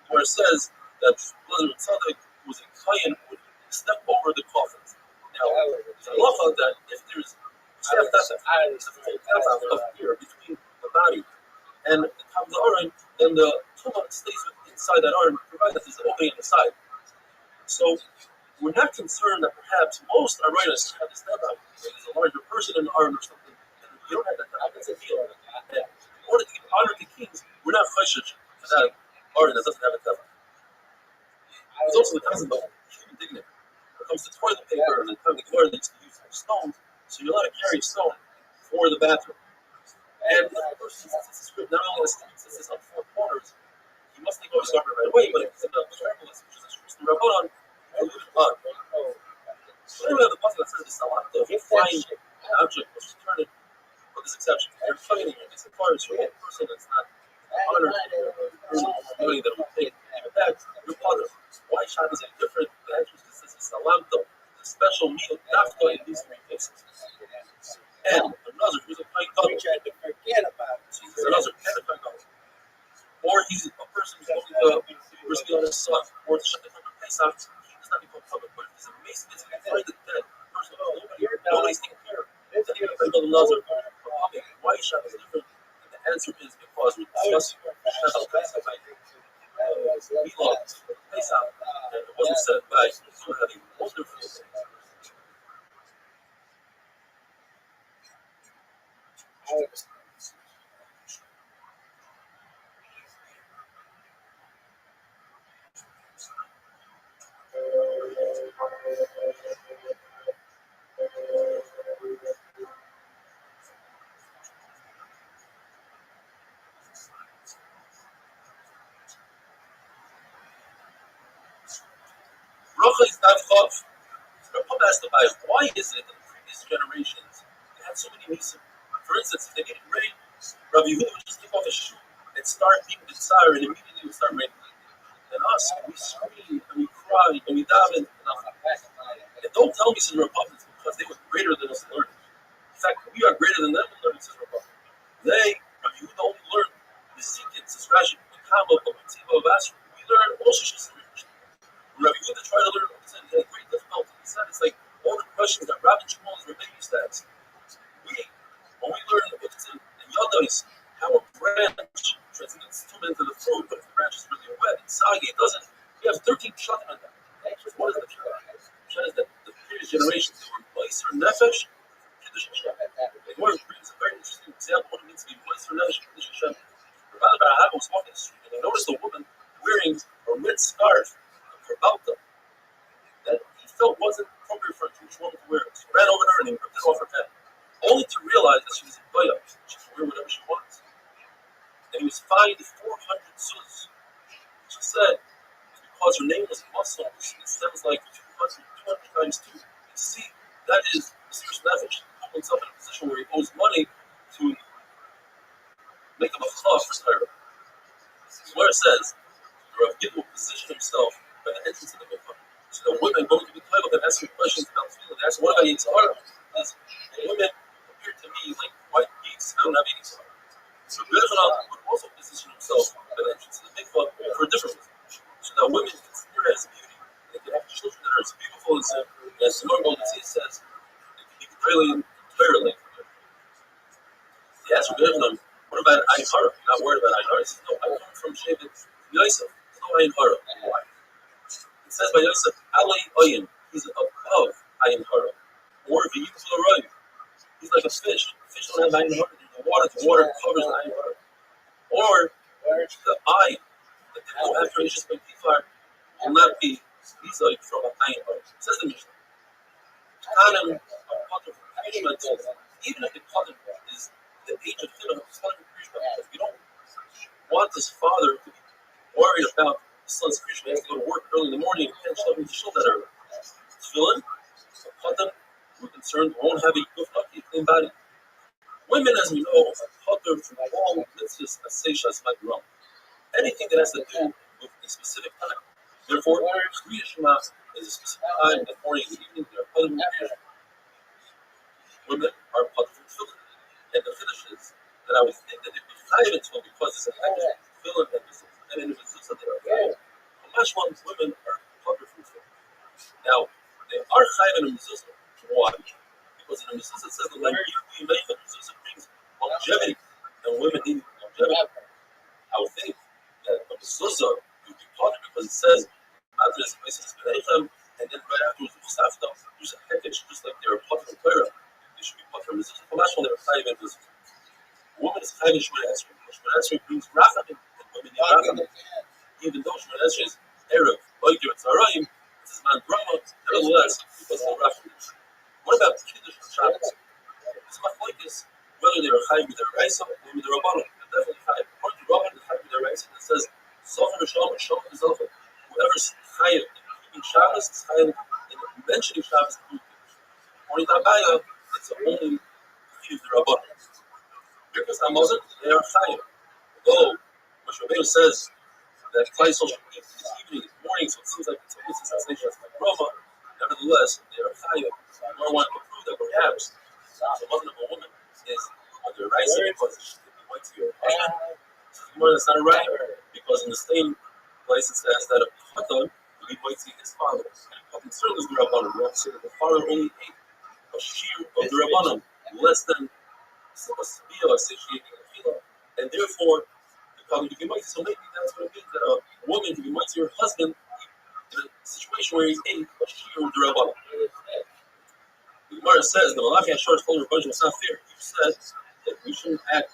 Where it says that Brother Tzaddik was a Kayan would step over the coffins. Now, there's a halacha that if there's a here between the body and the top of the aron, then the tumah stays inside that aron, provided that there's an opening on the side. So we're not concerned that perhaps most Arayos have this step out. There's a larger person in the aron or something, and you don't have that. That's a deal. And in order to give honor to kings, we're not chayshish for that aron that doesn't have a teva. There's also the concept of human dignity. When it comes to toilet paper and the time the Gemara needs to use stones, so you're allowed to carry a stone for the bathroom. And if a person sets this script, not only has to this on four corners, he must take off his garment right away, but if it's in the travelers, which is a shus the Rabbanon, you leave it on. So anyway, the passage that says the salat, if you find an object which is turned with this exception, you're fighting against the fire, so a person that's not honored money that will take it back, your father. Why Shabbos is different? The answer is this is salamto, the special meal nafta in these three cases. And another who's a plain double. He's another kind of or he's a person who's going to risk on his son, or the Shabbat from Pesach, he does not become public. But if he's amazing, it's going to find the dead person. Nobody's taking care of him. Then you have another why Shabbat is different. And the answer is because we discussed Shabbat Pesach. We love Pesach, and it wasn't said by so having wonderful things. Rabbi is not chaf. Rabbi asked the Bible, why is it that in previous generations they had so many nisim? For instance, if they get ready, Rabbi Yehuda would just take off his shoe and start beating the tsar, and immediately would start raining. And us, we scream and we cry and we daven and nothing. And don't tell me, says Rabbi, it's because they were greater than us in learning. In fact, we are greater than them in learning, says Rabbi. Rabbi Yehuda only learned the sequence, says Rashi, the Kama, the Mitzvah of Asher. We learn also just Rabbi Yehuda tried to learn what he had great difficulty. He said it's like all the questions that Rabbi Shmuel and Rabbi used to ask. When we learn the books in Yodais, how a branch transmits tumah into the fruit, but if the branch is really wet and soggy, it doesn't. We have 13 pshatim in that. What is the pshat? The pshat is that the previous generations they were moiser nefesh, kiddush Hashem. The Gemara brings a very interesting example of what it means to be moiser nefesh, kiddush Hashem. Rabbi Barahava was walking the street and he noticed a woman wearing a red scarf for Balta that he felt wasn't appropriate for a Jewish woman to wear. So he ran over to her and he ripped it off her head, only to realize that she was in Goya. She could wear whatever she wants. And he was fined 400 zuz. She said, because her name was Muslim, it sounds like 200 times 2. You see, that is serious nefesh. He put himself in a position where he owes money to make him a flaw for Torah. This is where it says, Rav Gid will position himself by the entrance of the mikvah. So the women going to be titled and asking questions about feeling. They ask, what about Yitzhara? women appear to me like white geese. I don't have any son. So Rabbi would also position himself at the entrance to the mikvah for a different reason. So that women can see her as beauty. They can have children that are as beautiful as the normal disease says. They can be entirely. He asked Rabbi, what about Ayin Hara? You're not worried about Ayin Hara? He says, no, I come from Shevet Yosef. There's no Ayin Hara. Why? It says by Yosef, Alei Ayin. He's above Ayin Hara. Or V'yikul Arayim. He's like a fish. Fish don't have Ayin Hara. The water covers the Ayin Hara. Or the eye that they go after Ishis by Tifar will not be Mizoid from a Ayin Hara. Says the Mishnah. Kanim are part of Krishma. Even if the Kanim is the age of Chidam, it's part of Krishma. If you don't want this father to be worried about his son's Krishma, he has to go to work early in the morning and can't show him to show that early. Tefillin, so Kanim, we're concerned, won't have a good, clean body. Women, as we know, are Kadir from all mitzvahs as Seishas might grow. Anything that has to do with a specific time. Therefore, Kriya Shema is a specific time, the morning and the evening, they are Kadir from Kriya. Women are Kadir from Tefillin. And the finish is that I would think that they'd be chayiv until because it's a package of Tefillin and in the mitzvahs that they are chayiv. Mashma, women are Kadir from Tefillin. Now, they are chayiv in a mezuzah. Why? Because in a mezuzah it says the language you make, the mezuzah brings longevity, and women need longevity. I would think that a mezuzah would be part because it says Madras places Benechem, and then right afterwards Usafta, there's a package just like they're part from Torah. They should be part from mezuzah. For Mashma, they're chayiv in mezuzah. A woman is chayiv in Shemona Esrei. Shemona Esrei brings rachamim, and women need rachamim. Even though Shemona Esrei is Erev, Oikir, and Tzarayim, this is man grandma, nevertheless, because of the rachamim. What about Kiddush on Shabbos? It's machlokes whether they are chayiv with their raisa or with their rabbanon. They're definitely chayiv. According to Rabbi, they're chayiv with their raisa. It says, "Sofer v'shalom, shalom v'zofer." Whoever's chayiv in keeping Shabbos is chayiv in mentioning Shabbos. According to Abaya, it's only chayiv the rabbanon. Because Hamazon, they are chayiv. Although Moshe Rabbeinu says that Klaisol should eat this evening, this morning, so it seems like it's a mitzvah as like Roma. Nevertheless, they are chayiv. I want to prove that perhaps the mother of a woman is on the right side because she could be white to your husband. That's not right because in the same place it says that a Chatan would be white to his father. And certainly is the Rabbanon. We have to say that the father only ate a shear of the Rabbanon, less than a Sabiyah, a satiating Achilah. And therefore, the Chatan could be white. So maybe that's what it means that a woman could be white to her husband in a situation where he ate a shear of the Rabbanon. The Gemara says the Malachi Ashar told her bunch was not fair. You said that we shouldn't take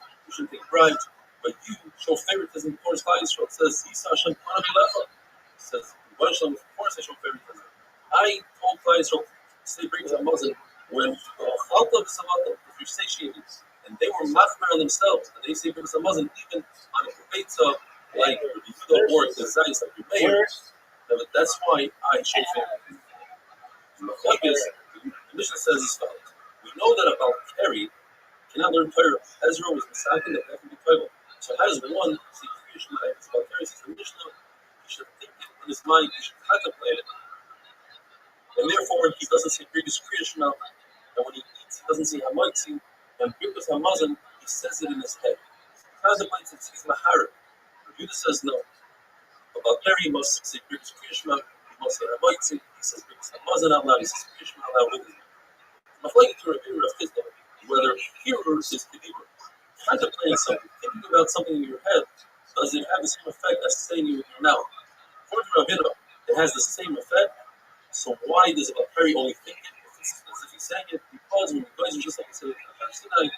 bribes, but you show favoritism towards Klal Yisrael. It says Yisa Hashem Kanavi Lecha. It says bunch of them, of course I show favoritism. I told Klal Yisrael to say brings a muzzin when if you're satiated, and they were machmer on themselves, and they say brings a muzzin even on a kibetza like the or the zayis like your mayor. That's why I show favoritism. The Mishnah says as follows. We know that about Kerry cannot learn Torah. Ezra was mistaken that can be Torah. So how does one see creation life about Kerry? Says the Mishnah, he should think it in his mind, he should contemplate it. And therefore, he doesn't see previous creation now. And when he eats, he doesn't see Hamaitzi. And Birkus Hamazon, he says it in his head. He contemplates it, sees Mahara. Judah says no. About Kerry, he must say previous creation. He must say Hamaitzi. He says Birkus Hamazon out loud. He says creation out loud with him. Whether hearers is believer. Contemplating something, thinking about something in your head, does it have the same effect as saying it with your mouth? According to Rabbi, it has the same effect. So why does it Perry only think it as if he's saying it? Because when you guys are just like I said, you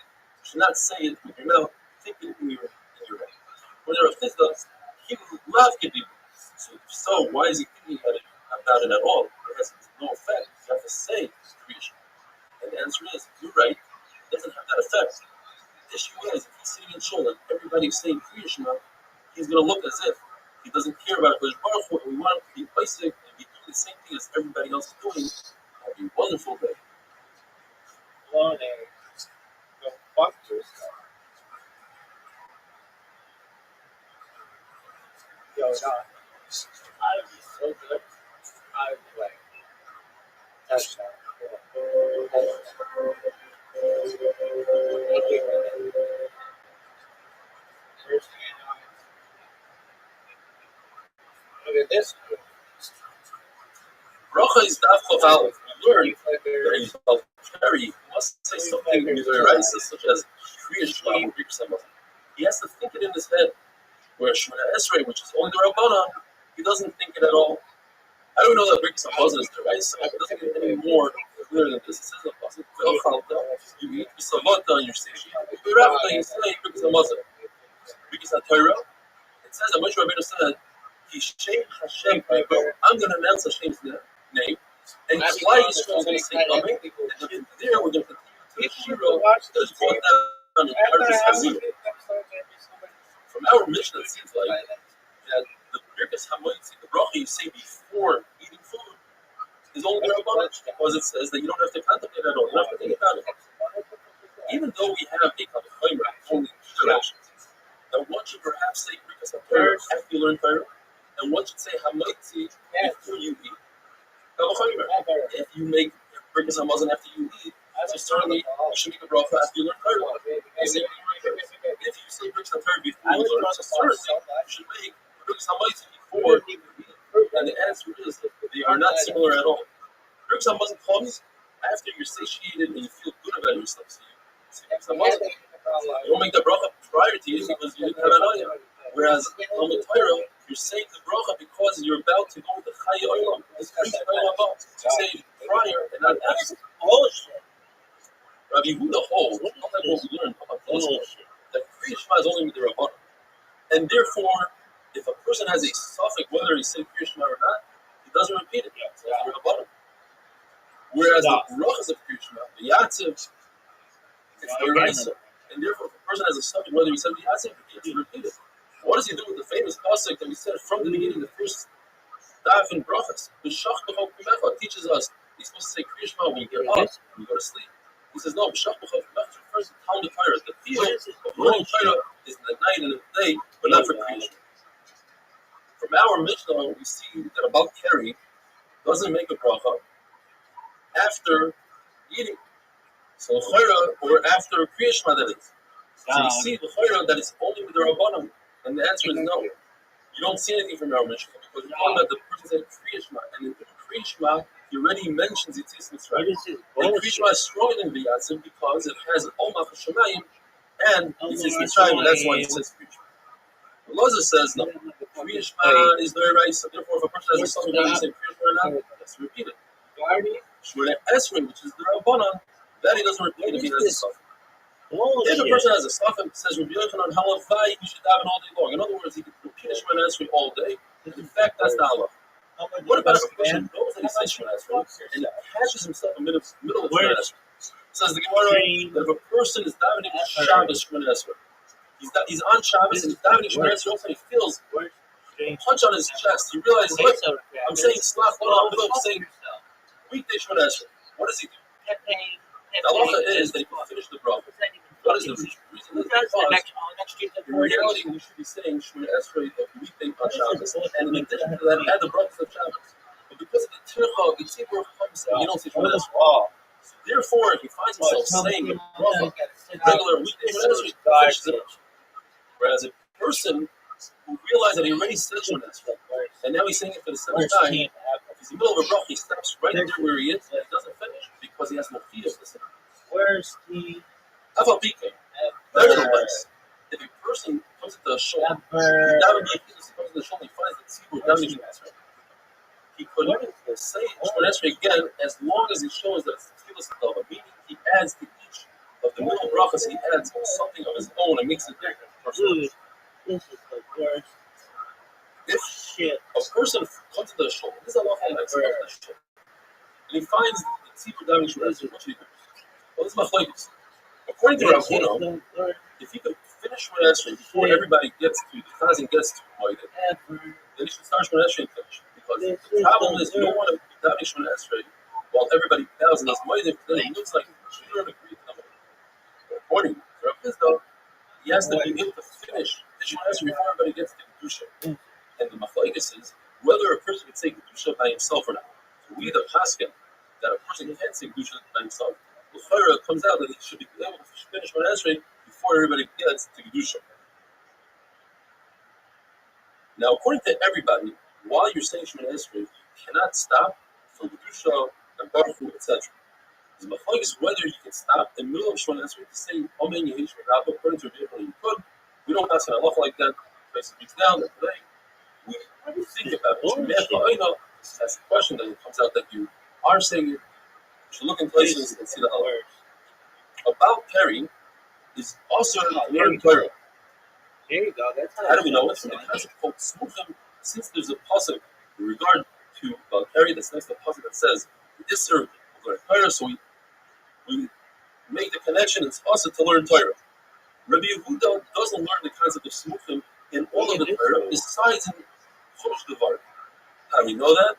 should not say it with your mouth, think it in your head. When there are things that he would love to be. So why is he thinking about it at all? It has no effect. You have to say creation. And the answer is, you're right, it doesn't have that effect. The issue is, if he's sitting in shul and everybody's saying Kriya Shema, he's going to look as if he doesn't care about Kodesh Baruch Hu, and we want him to be basic and be doing the same thing as everybody else is doing. That'd be a wonderful day. Well, go fuck yourself. Yo, no. I'd be so good. I'd be like, touchdown. Look at this. Bracha is dafka valve. We learned that he's very must say something in his rice, such as Kriya Shema or Birkas Hamazon. He has to think it in his head. Where Shemona Esrei, which is only the Rabbana, he doesn't think it at all. I don't know that Birkas Hamazon is the rice, so it doesn't get any more clear than this. It says in the pasuk, you eat B'Samata and you're satiated. Rabbi, you say Birkas Hamazon. Birkas HaTorah, it says that Moshe Rabbeinu said, Kishem Hashem, I'm going to announce Hashem's name, and Klai Yisrael is going to say Amen, and there we're going to continue to the Shiro that is brought down in Parshas Hazir. From our Mishnah, it seems like that the Birkas Hamoitzi, the bracha you say before eating food, is only the Rabbanan, because it says that you don't have to contemplate at all, you don't have to think about it. Even though we have a Kavachomer, only two directions, that one should perhaps say Birkas HaTorah after you learn Torah, and one should say Hamoitzi before you eat. If you make Birkas Hamazon after you eat, so certainly you should make a bracha after you learn Torah. If you say Birkas HaTorah before you learn, so certainly you should make Birkas Hamoitzi before you eat. And the answer is that they are not similar at all. Birkas Hamazon comes after you're satiated and you feel good about yourself. So you say Birkas Hamazon. You don't make the bracha prior to eating because you didn't have an ayah. Whereas on the Torah, you're saying the bracha because you're about to go with the Chai Olam. It's to say prior and not after. Rabbi Yehuda holds, unlike what we learned about bullshit, that Kriya Shema is only with the Rabbanan. And therefore, if a person has a suffix whether he said Kriya Shema or not, he doesn't repeat it. It's the Rabbanan. Whereas the brachas of Kriya Shema, the Yatziv, it's the Raisa. And therefore, if a person has a suffix whether he said the Yatziv, he has to repeat it. What does he do with the famous pasuk that we said from the beginning, the first daf in brachas? The Shach B'chol Kumecha teaches us he's supposed to say Kriya Shema when you get up, when you go to sleep. He says no, Shach B'chol Kumecha refers to Talmud Torah. The field of learning Torah is the night and the day, but not for Kriya Shema. From our Mishnah, we see that about Keri doesn't make a bracha after eating. So Chayra, or after Kriya Shema, that is. So you see the Chayra that is only with the Rabbanim. And the answer is no. You don't see anything from our Mishnah because you're talking about the person said Kriya Shema, and in Kriya Shema he already mentions Yitzis Mitzrayim. And Kriya Shema is stronger than V'yatzim because it has Omach Hashemayim and Yitzis Mitzrayim, and that's why it says Kriya Shema. Loza says no. Kriya Shema is very right. So therefore, if a person has a something that say Kriya Shema or not, he has to repeat it. Shmona Esrei, which is the Rabbanan, that he doesn't repeat if he has a something. If a person has a suffix, says Rabbi Yochanan Halavai, he should daven all day long. In other words, he can repeat Shemona Esrei all day. In fact, that's the halach. What about if a person knows that he says Shemona Esrei and catches himself in the middle of Shemona Esrei? Says the Gemara that if a person is davening Shabbos Shemona Esrei, he's on Shabbos and he's davening Shemona Esrei, also he feels a punch on his chest. He realizes, look, I'm saying Slach Olam, I'm saying weekday Shemona Esrei. What does he do? The halacha is that he can finish the bracha. What is the reason? In reality, we should be saying Shemona Esrei of the weekday on Shabbos, and in addition to that, add the brachas of Shabbos. But because of the tircha, the tzibur comes and you don't say Shemona Esrei. Therefore, if he finds himself saying the bracha, regular weekday Shemona Esrei, he finishes it. Whereas a person who realized that he already said Shemona Esrei, and now he's saying it for the seventh time, if he's in the middle of a bracha, he stops right there where he is, and he doesn't finish because he has no fear of this. Where's the nevertheless, if a person comes to the shul, he comes to the shul and he finds the tzibur davening Shemona Esrei, he could say Shemona Esrei again as long as he shows that it's tefillas adava, meaning he adds to each of the middle brachas, he adds something of his own and makes it different. This is the worst. If a person comes to the shul, this is a lot of the shul, and he finds the tzibur davening Shemona Esrei, what should he do? Well, this is machlokes. According to Rabbi, if he could finish Shemona Esrei before everybody gets to the chazan gets to Moedim, then he should start Shemona Esrei and finish. Because the problem is you don't want to be davening Shemona Esrei while everybody bows and does Moedim, then it looks like you don't agree with them. According to Rabbi, though, he has to be able to finish the Shemona Esrei before everybody gets to Kedusha. And the machlokes is whether a person can say Kedusha by himself or not. So we the paskin that a person can't say Kedusha by himself. L'chayra, it comes out that he should be able to finish Shemona Esrei before everybody gets to Kedusha. Now, according to everybody, while you're saying Shemona Esrei, you cannot stop for Kedusha and Baruch Hu, etc. The machlokes is whether you can stop in the middle of Shemona Esrei to say Amen Yehi Shemona. According to Rabbi, you could. We don't pass an halacha like that. Place beats down. That today we think about it. That's the question that it comes out that you are saying it. You should look in places and see the halacha. About Perry is also learn Torah. There you go. That's How do we know it? From the concept called smuchim, since there's a pasuk in regard to Perry that's next to the pasuk that says this serve learn Torah, so we make the connection. It's also to learn Torah. Rabbi Yehuda doesn't learn the concept of smuchim in all of the Torah, besides in Chosh Devar. How do we know that?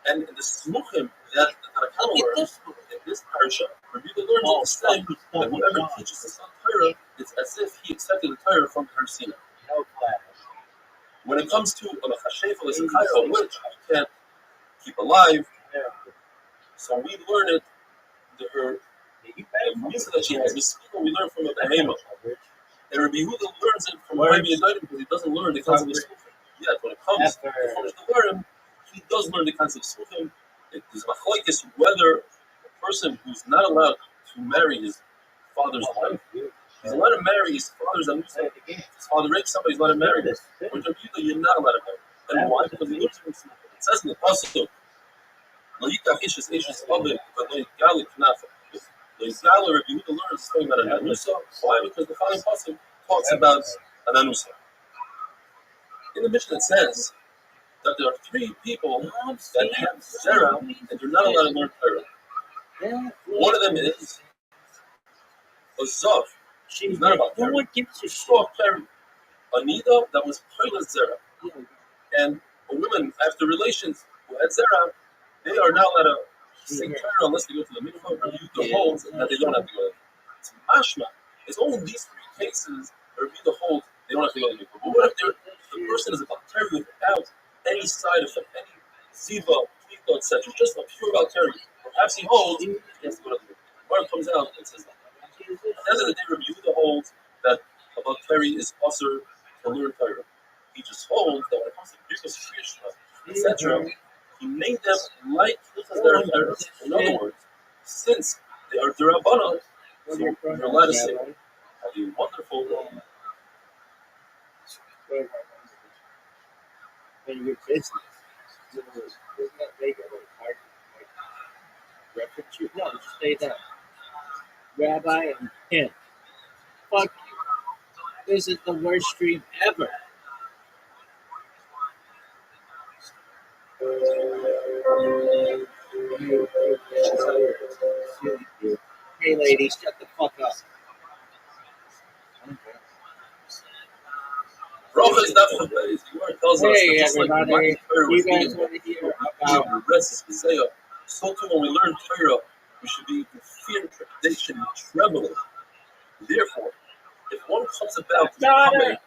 And in the smuchim that the Tanakh learns in this parasha, Rabbi Yehuda learns the same that whoever teaches the son Torah, it's as if he accepted the Torah from Har Sinai. no class. When it comes to a machashefel is a Torah which you can't keep alive, so we learn it. The reason that she has Mispino, we learn from a behema. And Rabbi Yehuda learns it from Rabbi Yehuda because he doesn't learn the concept of Smuchim. Yet when it comes to the Learn, he does learn the concept of Smuchim. It is machlokes whether a person who's not allowed to marry his father's wife, he's allowed to marry his father's anusa. His father rapes somebody, he's allowed to marry him. But Rabbi Yehuda, you're not allowed to marry. And why? Because he learns from Smuchim. It says in the pasuk, "Lo yikach ish es ovid, but lo yigali k'nafa." The Yisrael Rabbi Yehuda learns talking about an anusa. Why? Because the following pasuk talks about an anusa. In the Mishnah it says that there are three people that have zera and they're not allowed to learn Torah. One of them is a zav. She's not about Torah. Anida that was pointless zera, and a woman after relations who had zera, they are not allowed to sing Torah unless they go to the mikvah. Rabbi Yehuda holds that they don't have to go. It's mashma. It's only these three cases that Rabbi Yehuda holds they don't have to go to the mikvah. But what if the person is about Torah without any side effect, any ziva, plita, etc., just a pure about Torah? Perhaps he holds he has to go to the mikvah. When it comes out, it says that. At the end of the day, Rabbi Yehuda holds that about Torah is also to learn Torah. He just holds that when it comes to Birkas Krishna, etc., he made them like their parents. In other words, since they are Durabanan, so you're allowed to say, have a wonderful When you're business, isn't that big of a hard reference you? No, just stay down. Rabbi and him. Fuck you. This is the worst stream ever. Hey, ladies, shut the fuck up. Bracha is not for days. The Gemara tells us that just like everybody, Torah you was guys needed want to hear to about rest is Messiah, so too when we learn Torah, we should be in fear, trepidation, and trembling. Therefore, if one comes about to become a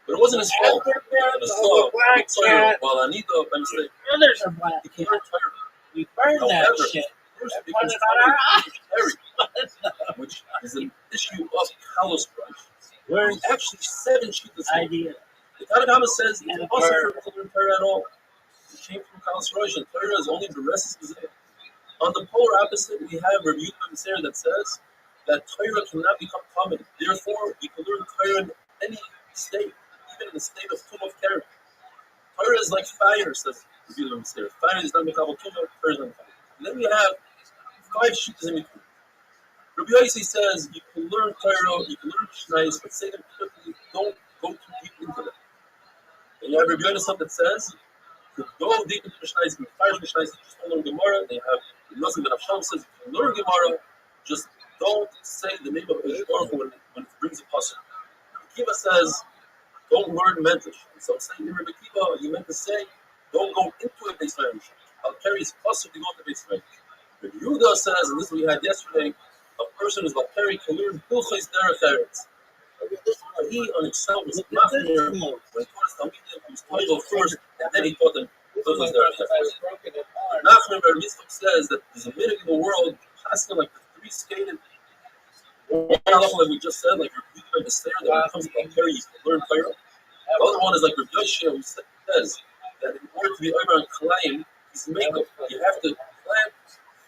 but it wasn't his fault. The saw black cat. while Anita by mistake. Brothers are black. He can learn Torah. We burn that However, shit. first And because put it on our Torah, which is an issue of kalos branch. There's actually 7 shittas. idea. The Tanakh says And it's a impossible bird. to learn Torah at all. It came from kalos branch, and Torah is only the rest of the. On the polar opposite, we have Rabbi Yehuda that says that Torah cannot become common. Therefore, we can learn Torah in any state, even in the state of tumah of character. Torah is like fire, says Rabbi Yehuda. Fire is not mekabel tumah, Torah is not mekabel. And then we have 5 shittas in between. Rabbi Yossi says you can learn Torah, you can learn Mishnayos, but say them quickly. Don't go too deep into them. And you have Rabbi Yossi that says to go deep into Mishnayos, you can fire Mishnayos, you just don't learn Gemara. They have Nosson ben Avsham says you can learn Gemara, just don't say the name of the Baruch when it brings a pasuk. Kiva says don't learn Medrash. And so say in Rabbi Kiva, you meant to say don't go into a base Medrash. I'll carry his pasuk to go to base Medrash. Rabbi Yehuda says, and this we had yesterday, a person is like Perry can learn Hilchos Derech Eretz. He on himself was machmir when he taught his Talmidim, he was Toivel first, and then he taught them Hilchos Derech Eretz. Nachman Bar Mitzvah says that there's a minute in the world, passing like the 3 stated one halacha like we just said, like Rabbi the Stair, that when it comes to Bakari, you can learn Torah. The other one is like Rabbi Yoshia, who says that in order to be over on Kalayim, he's makeup. You have to plant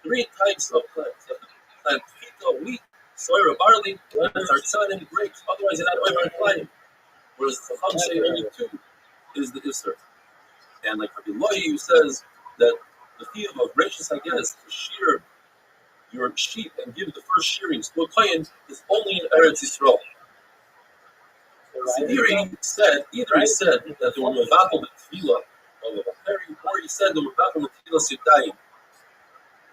3 types of plants. You have to plant pita, wheat, soya, barley, and tartzanim, grapes. Otherwise, you're not over on Kalayim. Whereas the Chacham say only 2 is the Isser. And like Rabbi Loi, who says that the field of gracious, I guess, to shear your sheep and give the first shearings to a Kayin is only in Eretz Yisrael. So either he said that they were mevatel the tefillah of a Bakari, or he said they were mevatel the tefillah Yadayim.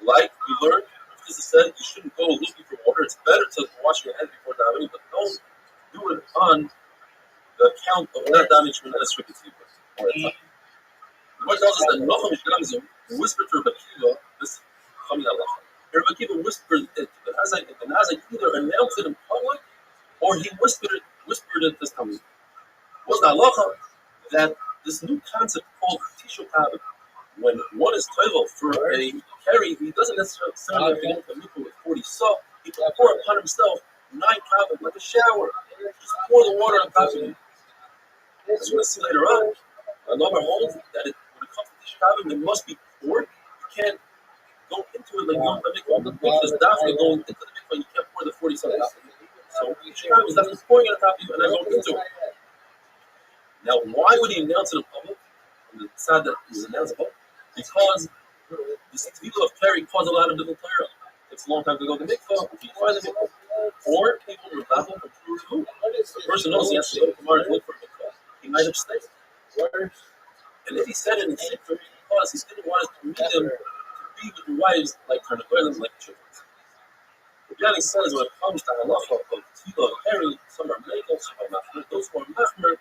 Like we learned, Jesus said you shouldn't go looking for water. It's better to wash your hands before davening, but don't do it on the account of not damaging from that strict tefillah. What tells us that Nocham Gamzim whispered to Rabbi Akiva this coming halacha. Rabbi Akiva whispered it to the Nazai either announced it in public or he whispered it this time. Was the halacha that this new concept called Tishu Kavim, when one is toivel for a carry, he doesn't necessarily have to get into the mikvah with 40 saw. He can pour upon himself 9 kavim like a shower. Just pour the water on top of him. As we're going to see later on, another holds that when it comes to Tishu Kavim, it must be poured. You can't go into it like going to the mikvah. The mikvah is definitely going into the mikvah. You can't pour the 40 saw on top of it. So Tishu Kavim is definitely pouring it on top of you and then going into it. Now, why would he announce it in public? On the side that he's announced it, because this tefillah of carry caused a lot of different Torah. It takes a long time to go to the mikvah, if you find the mikvah, or people were baffled and prove who. The person knows he has to go to tomorrow to look for a mikvah. He might have stayed. And if he said it in secret, because he didn't want to meet them to be with the wives like Karnakoyim, like children. The Johnny says when it comes to halacha of tefillah of carry, some are megal, some are machmer. Those who are machmer,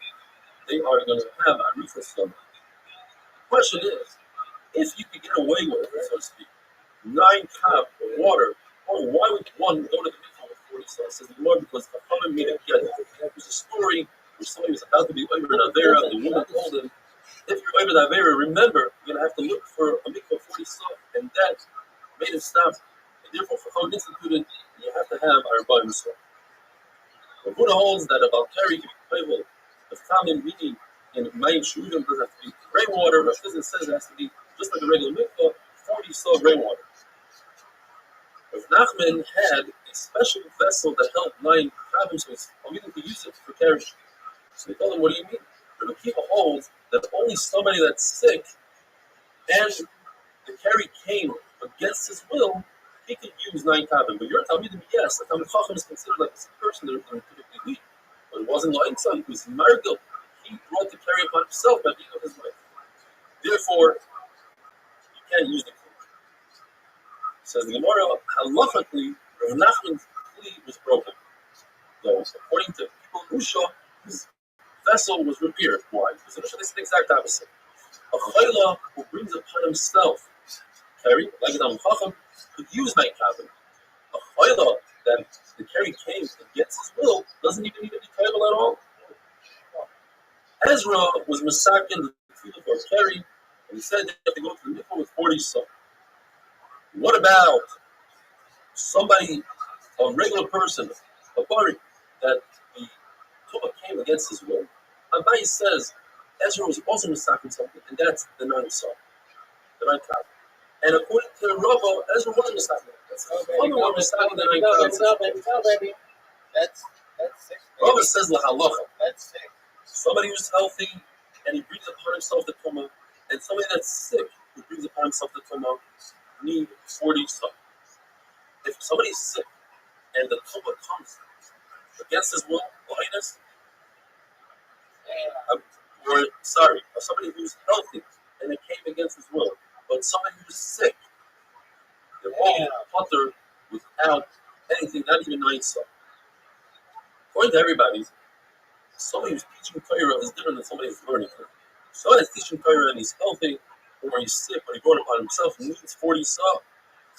they are going to have a refresh stomach. The question is, if you could get away with it, so to speak, 9 cups of water, or why would one go to the mikvah with 40 sauce? Says the Lord, because the Chachamim made it get it. There was a story where somebody was about to be over in Avera, the woman told him, if you're over in Avera, remember, you're going to have to look for a mikvah 40 sauce, and that made him stop. And therefore, Chacham instituted, you have to have our Rabbi Musa. The Buddha holds that about carry can be playable. The common meaning in Mayim Shudim doesn't have to be rainwater. Rosh Hashanah says it has to be just like a regular mikvah, 40 saw rainwater. Rav Nachman had a special vessel that held 9 kavim, so he's forbidden to use it for carriage. So they told him, what do you mean? Rabbi Akiva holds that only somebody that's sick and the carry came against his will, he could use 9 kavim. But you're telling me, yes, the Talmid Chacham is considered like a sick person that are typically weak. But it wasn't like son, it was Margil. He brought the carry upon himself by being of his wife. Therefore, you can't use the klei. Says the Gemara, halachically, Rav Nachman's plea was broken. Though, according to people in Usha, his vessel was repaired. Why? Because in Usha, they said the exact opposite. A chayla who brings upon himself carry, like an Chacham, could use 9 kavim. A chayla that the carry came against his will doesn't even need to be tribal at all. Ezra was masakin the tefillah for carry, and he said they have to go to the mikvah with 40 saw. What about somebody, a regular person, a bari, that the tuba came against his will? Abai says Ezra was also masakin something, and that's the 9 saw, the 9 kavim. And according to Rabbi, Ezra wasn't masakin. That's sick. Rabbi says lahalacha. That's sick. Somebody who's healthy and he brings upon himself the tumah, and somebody that's sick who brings upon himself the tumah need 40 saw. If somebody's sick and the tumah comes against his will, blindness, or somebody who's healthy and it came against his will, but somebody who's sick, they're all putter without anything, not even 9 saw. According to everybody, somebody who's teaching Torah is different than somebody who's learning Torah. Someone that's teaching Torah and he's healthy, or he's sick, but he brought it upon himself, needs 40 saw.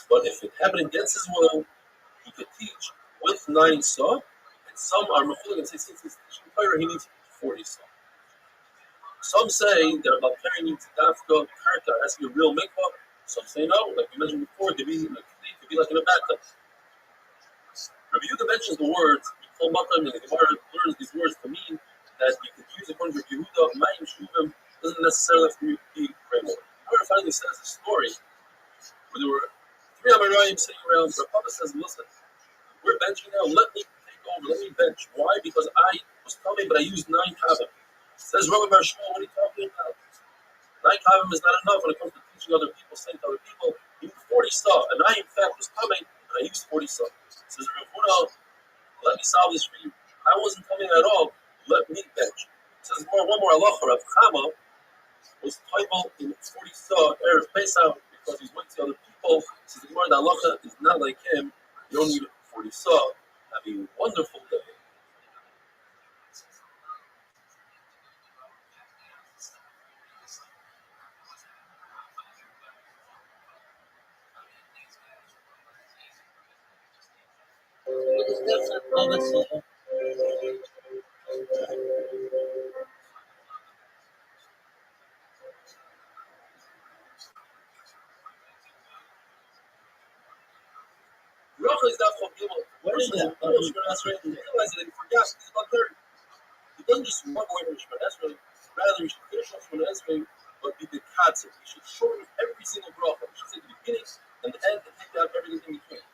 But if it happened against his will, he could teach with 9 saw. And some are mechulek and say, since he's teaching Torah, he needs 40 saw. Some say that about carrying needs dafka, karka, has to be a real mikvah. Some say no, like we mentioned before, it could be like in a bathtub. mentions the words, the Gemara learns these words to mean that you could use according to Yehuda, Mayim Shuvim, doesn't necessarily have to be framework. Gemara finally says a story where there were three Amoraim sitting around. Rabbi says, listen, we're benching now, let me take over, let me bench. Why? Because I was coming, but I used 9 kavim. Says Rabbi Bar Shmuel, what are you talking about? 9 kavim is not enough when it comes to teaching other people, saying to other people, you need 40 stuff. And I, in fact, was coming, but I used 40 stuff. Says Rabbi Huna, let me solve this for you. I wasn't coming at all. Let me bench. Says one more halacha. Rav Chama was toivel in 40 saw erev Pesach because he's waiting to other people. Says the Gemara, the halacha is not like him. You don't need 40 saw. Have a wonderful day. Rachel is not from Gimel. What is that? He realized that he forgot he's about 30. He doesn't just walk away from Shemon Esrei. Rather, he should finish off Shemon Esrei, but be the concept. He should shorten every single bracha. He should say the beginning and the end and take out everything in between.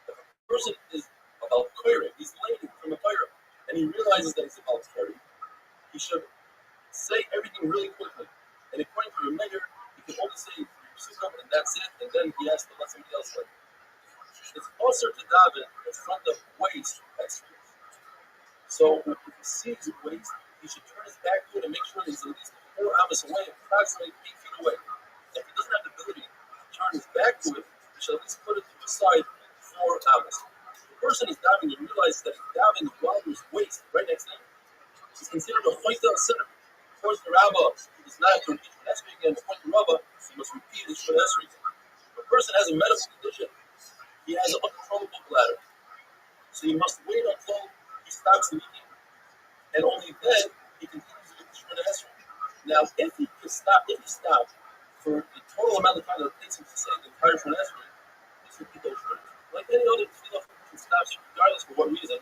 If a person is about Torah, he's learning from a Torah, and he realizes that he's about Torah, he should say everything really quickly. And according to the mayor, he can only say Yisukam, and that's it, and then he has to let somebody else learn. It's closer to daven in front of waste extremes. So if he sees waste, he should turn his back to it and make sure that he's at least 4 amas away, approximately 8 feet away. If he doesn't have the ability to turn his back to it, he should at least put it to the side 4 amas. The person is davening and realizes that he's davening while there's waste right next to him. He's considered a choita sinner. According to Rabbi, he does not have to repeat Shemon Esrei again. According to Rabbi, he must repeat his Shemon Esrei. If a person has a medical condition, he has an uncontrollable bladder. So he must wait until he stops leaking, and only then he continues with the Shemon Esrei. Now, if he stopped for the total amount of time that it takes him to say the entire Shemon Esrei, he's repeat those Shemon Esrei. Like any other tefillah, he stops regardless for what reason.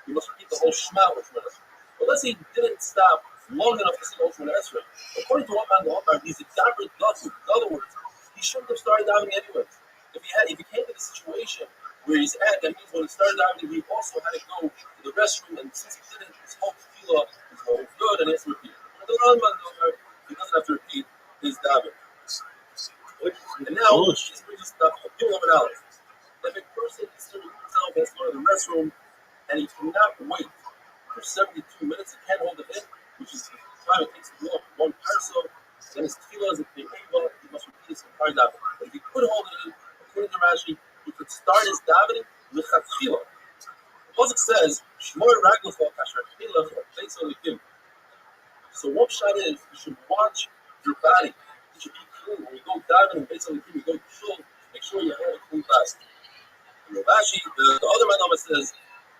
He must repeat the whole Shema with Shemon Esrei. But let's say he didn't stop long enough to say the whole Shemon Esrei. According to Rabbi, he's a davener datu. In other words, he shouldn't have started davening anyways. If he came to the situation where he's at, that means when he started davening, he also had to go to the restroom, and since he didn't, his whole tefillah is going good, and he has to repeat. He doesn't have to repeat his davening. And now, this brings us to Gimel Aleph. If a person is to himself, has to go to the restroom, and he cannot wait for 72 minutes, he can't hold it in, which is the time it takes to go up 1 parcel, then his tefillah is a be'eva, he must repeat his entire davening. But if he could hold it in, according to Rashi, he could start his davening lechatchila. The pasuk says, "Shmor raglecha kasher chilach beitzo lekim." So one shot is you should watch your body. It should be clean. When you go davening beitzo lekim, you go to shul, make sure you have a clean fast. And Rashi, the other Manama says,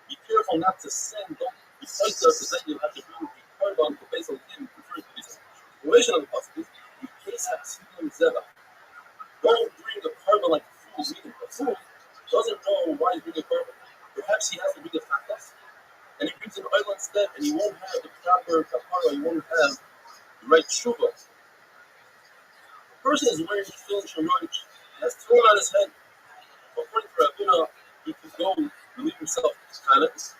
be careful not to sin. Don't be fighter, because then you'll have to bring the korban to beitzo lekim. Refers to this situation of the pasuk is in case of tzibum zeva. Don't bring a korban like a fool. Meaning a fool doesn't know why he's bringing a korban. Perhaps he has to bring a fatas, and he brings an oil instead, and he won't have the proper kapara. He won't have the right tshuva. The person is wearing tefillin shemorich. He has tefillin on his head. According to Rabbi, he can go relieve himself tannis,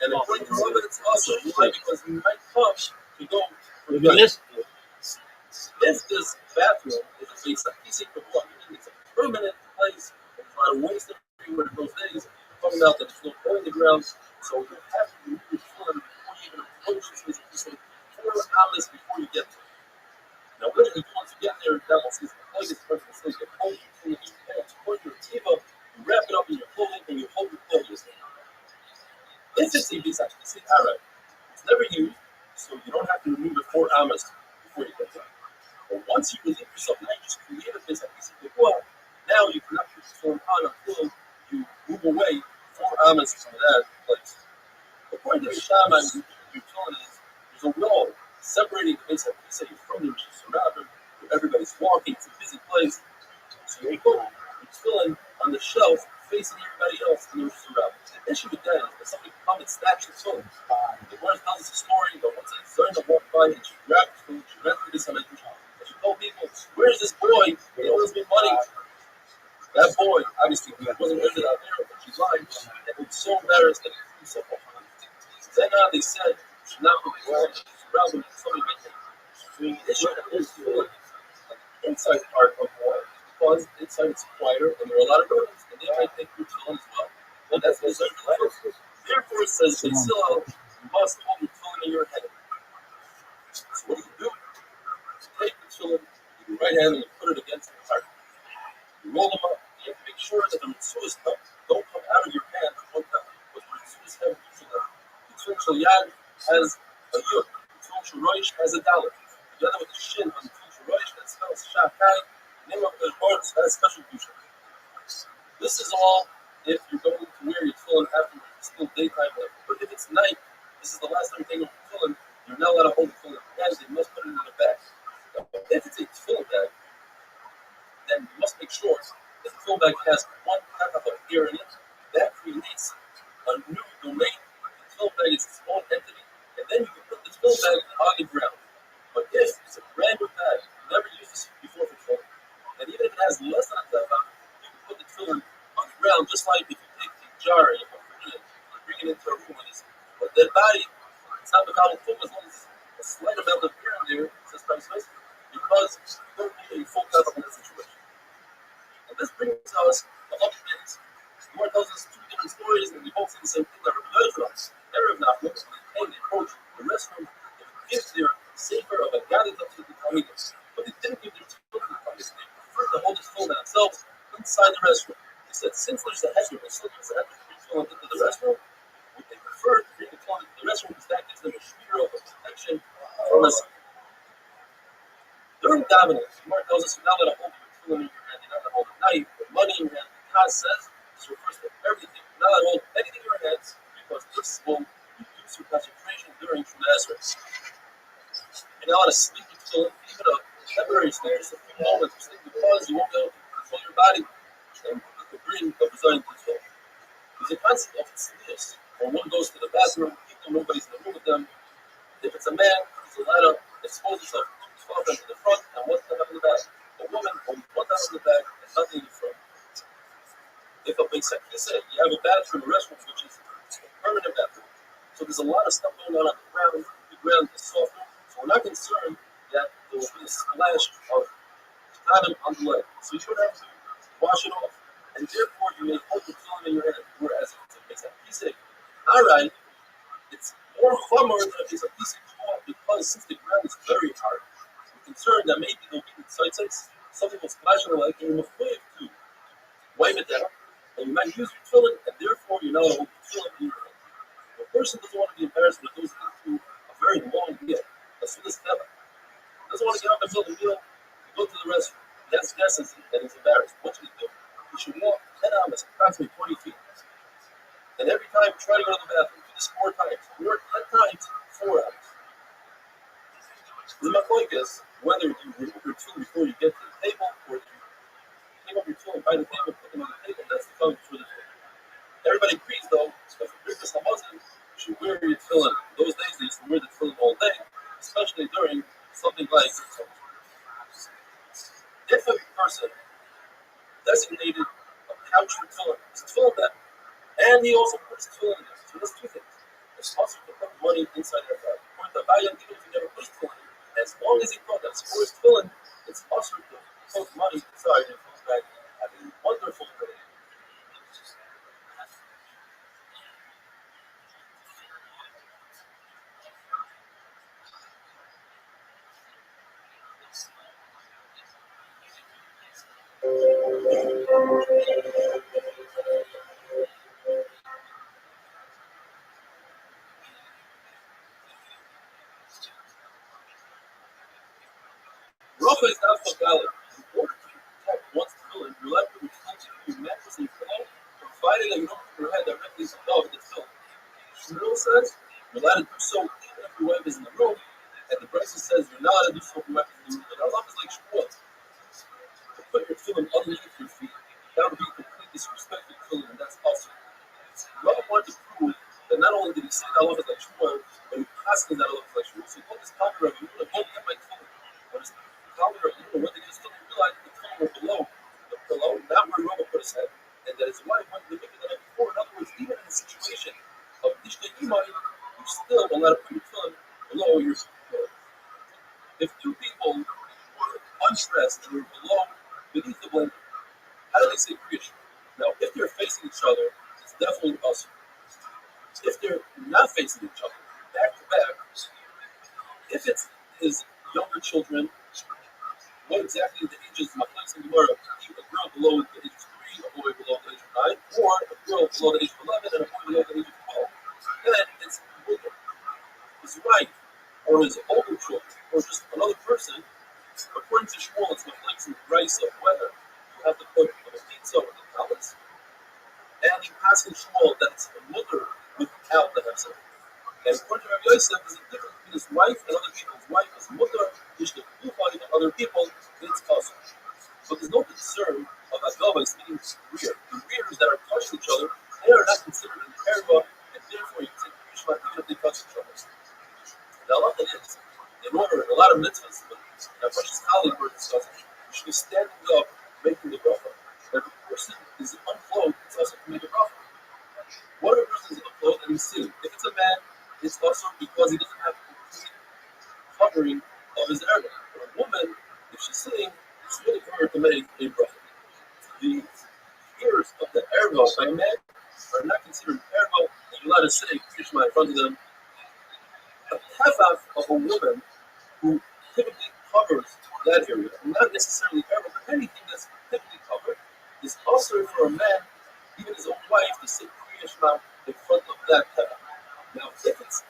and according to Rabbi, it's also why, because he might come to go for the if this bathroom is a place that he's meaning it's a permanent place, and it's not a waste everywhere in those days, I'm talking about that there's no hole in the ground, so you have to remove your tefillin before you even approach this place. You say 4 hours before you get there. Now, what do you do once you get there? That will say the place person will say, you hold your tefillin in your hands, put your teva, you wrap it up in your clothing, and you hold your clothes. If it's a base, actually, say, all right, it's never used, so you don't have to remove it 4 hours before you get there. But once you relieve yourself, now you just create a place like this. Now you cannot put the form on until you move away 4 amas from that place. According to the shaman, utilities, there's a wall separating the base of the from the Rosh Hashanah, where everybody's walking. It's a busy place. So you put your tefillin on the shelf facing everybody else in the Rosh Hashanah. The issue with that is Where's this boy? He owes me money. That boy, obviously, he wasn't rented out there, but she lied, and he was so embarrassed that he threw himself off. Then they said, now Rabbi, somebody made him. So the issue is the inside part of war, because inside it's quieter, and there are a lot of rodents, and they might think you're chilling as well. But that's the inside of the letter. Therefore, it says, you must hold your tefillin in your head. So what do? You take the tefillin with your right hand and you put it against your heart. You roll them up. You have to make sure that the mitzuas don't come out of your hand at one time. But the mitzuas have usually the tefillin shel yad has a yud. The tefillin shel roish has a dalet. Together with the shin on the tefillin shel roish that spells shakai. The name of the Lord has special future. This is all if you're going to wear your tefillin after it's still daytime. But if it's night, this is the last time you're taking your tefillin. You're not allowed to hold the tefillin in your hands. You must put it in the bag. If it's a tefillin bag, then you must make sure that the tefillin bag has one type of air in it. That creates a new domain. The tefillin bag is its own entity, and then you can put the tefillin bag on the ground. But if it's a brand new bag, you never used this before for tefillin, and even if it has less than a tefillin, you can put the tefillin on the ground, just like if you take the jar and you put it in, and bring it into a room with this. But that body, it's not the common food as long as a slight amount of air in there, says Christ, because you don't need a full cup in that situation. And this brings us to other things. The Lord tells us two different stories, and we both see the same thing that Rabbi Erev Nachman, when they approached the restroom, they would give their safer of a gathered up to the Talmidim. But they didn't give their children to the Talmidim. They preferred to hold his phone themselves inside the restroom. They said, since there's a hezron, they still there's a hezron to bring phone into the restroom, what they prefer to bring the phone into the restroom because that gives them a shmear of protection from us. During davening, the Gemara tells us you're not allowed to hold your tefillin in your hand, you're not allowed to hold a knife, or money in your hand. The Taz says this refers to everything. You're not allowed to hold anything in your hands because this will reduce your concentration during Shemona Esrei. You're not allowed to sleep with tefillin, even a temporary sleep, just a few moments of sleep, because you won't be able to control your body and the bring of resigning to tefillin. There's a concept of tznius, where one goes to the bathroom, people, nobody's in the room with them. If it's a man, he's allowed to expose himself to 12 times in the front and 1 time in the back. A woman, only 1 time in the back and nothing in the front. If a big sakisa, you have a bathroom, a restroom, which is a permanent bathroom. So there's a lot of stuff going on the ground. The ground is softer. So we're not concerned that there will be a splash of condom on the leg. So you don't have to wash it off. And therefore, you may hold the tefillin in your hand. Whereas if it's a big sakisa, all right, it's more chomer than a piece of cloth because since the ground is very hard, we're concerned that maybe there'll be something will splash on the leg and you're afraid to wipe it down. And you might use your tefillin, and therefore you're not allowed to tefillin in your hand. The person doesn't want to be embarrassed when it goes into a very long meal. That's what this never. Doesn't want to get up and fill the meal, go to the restroom. That's guesses and he's embarrassed. What should he do? He should walk 10 hours, approximately 20 feet. And every time try to go to the bathroom, do this 4 times. Or 10 times, 4 hours. The point is whether you remove your tool before you get to the table or you pick up your tool by the table, put them on the table, that's the time for the table. Everybody agrees though, so for Birkas HaMazon, you should wear your tefillin. Those days they used to wear the tefillin all day, especially during something like if a person designated a couch for tefillin, it's a tefillin bag. And he also puts tefillin in there. So there's 2 things. It's possible to put money inside their bag. According to Rabbi, even if you never put tefillin in, as long as he put that scores tefillin, it's possible to put money inside their bag. Have a wonderful day. Rocha is not so valid. In order to protect one's tefillin, you're likely to reach your mattress and pillow, provided that you don't put your head directly above the tefillin. Shmuel says you're allowed to do so even if your wife is in the room, and the Brisa says you're not allowed to do so if your wife is in the room. But Allah is like Shmuel. To put your tefillin underneath your feet, that would be complete disrespect to tefillin, and that's possible. Rabbi wanted to prove that not only did he say that Allah is like Shmuel, but he asking that Allah is like Shmuel. So he told this Talmud Rabbi, you know, don't get my tefillin. But his Talmud Rabbi, you know, when they get his tefillin, undressed and were below, beneath the blanket. How do they say Kriya Shema? Now, if they're facing each other, it's definitely us. If they're not facing each other, back to back, if it's his younger children, what exactly the ages of Machlokes in Gemara? A girl below the age of 3, a boy below the age of 9, or a girl below the age of 11 and a boy below the age of 12. Then it's his wife, or his older children, or just another person. According to Shmuel, it's Machlokes in Rice of whether you have to put a pizza or the palace. And you pass in Shmuel that it's a mother without the Hefzer. And according to Rabbi Yosef, there's a difference between his wife and other people's wife. His mother is the fighting other people, it's cousin. But there's no concern of Agavas, meaning rear. The rears that are touching each other, they are not considered an erva, and therefore you can take Yishma even if they touch each other. The halacha is, in order, in a lot of mitzvahs, but our precious colleague were discussing, you should be standing up, making the bracha. If a person is unclothed, it's also to make a bracha. What if a person is unclothed and he's sitting? If it's a man, it's also because he doesn't have complete covering of his erva. For a woman, if she's sitting, it's really for her to make a bracha. The ears of the erva by men are not considered erva, and you're allowed to say Krishma in front of them. A tefach of a woman who typically covers that area, not necessarily erva, but anything that's typically covered, is also for a man, even his own wife, to say Krishma in front of that tefach. Now, if it's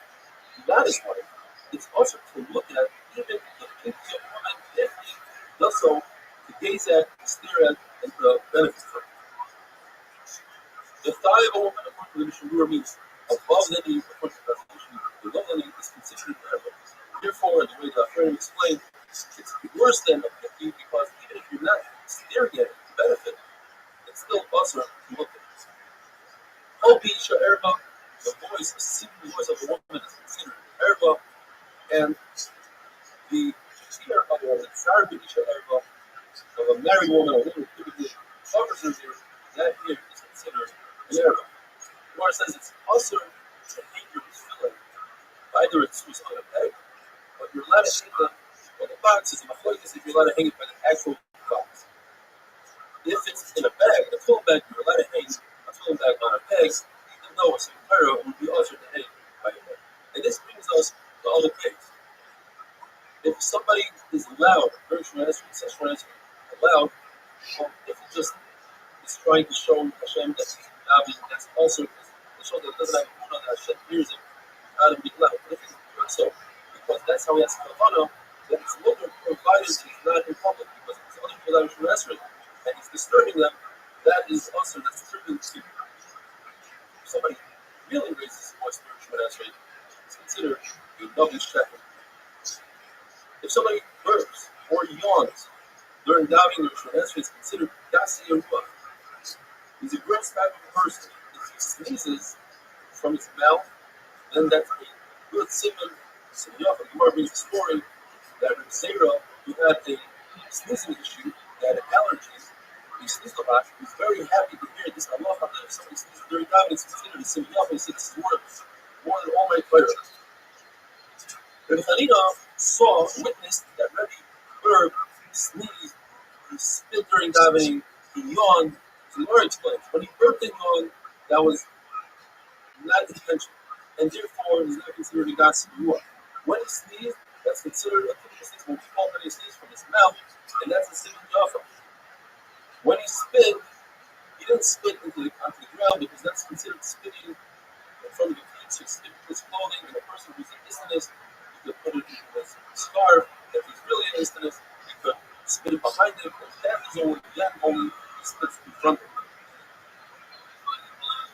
not his wife, it's also to look at even the pinky of a woman if he does so to gaze at, to stare at, and to benefit from. The thigh of a woman, according to the Mishnah, means above the knee, according to the definition, below the knee is considered erva. Therefore, in the way that I've explained, it's worse than a pinky because even if you're not staring at it to benefit, it's still usher to look at it. Hopi Isha erva, the voice, the singing voice of a woman is considered erva, and the ear of a woman, Sarbi Isha erva, of a married woman, a woman who typically covers her ear, that ear is considered an erva. The Gemara says it's also to hang your tefillin. Either it's on a peg, but you're allowed to hang on the box. It's a machlokes if you're allowed to hang it by the actual box. If it's in a bag, a tefillin bag, you're allowed to hang a tefillin bag on a peg, even though a Sefira would be also to hang by a peg. And this brings us to other pegs. If somebody is allowed, very short answer, allowed, if he just is trying to show Hashem that he's Rabbi, that's also to show that it doesn't have a Munah that Hashem hears him without him being allowed. But if he's doing so, because that's how he has Kavana, then his mother provided he's not in public, because if other people that are Shemesri and he's disturbing them, that is also that's disturbing to if somebody really raises his voice during Shemesri, it's considered a double shepherd. If somebody burps or yawns during davening or Shemesri, it's considered Gasi Yeruah. He's a great type of person. If he sneezes from his mouth, then that's a good simon. The Gemara brings a story that Rabbi Zera, who had a sneezing issue, that had allergies, he sneezed a lot. He was very happy to hear this halacha that if somebody sneezes during davening, it's considered a simon. He said this is worth more than all my prayers. Rabbi Chanina witnessed that Rabbi burped, sneezed, he spit during davening, he yawned. The Lord explains, when he burped and yawned, that was not intentional, and therefore is not considered a Gasi Yeruah. When he sneezed, that's considered a typical sneeze, when we call when he sneezed from his mouth, and that's a simon Jaffa. When he spit, he didn't spit onto the ground because that's considered spitting in front of the feet, so he spit in his clothing, and a person who's an istinus, he could put it in his scarf. If he's really an istinus, he could spit it behind him, and that is only spits in front of him.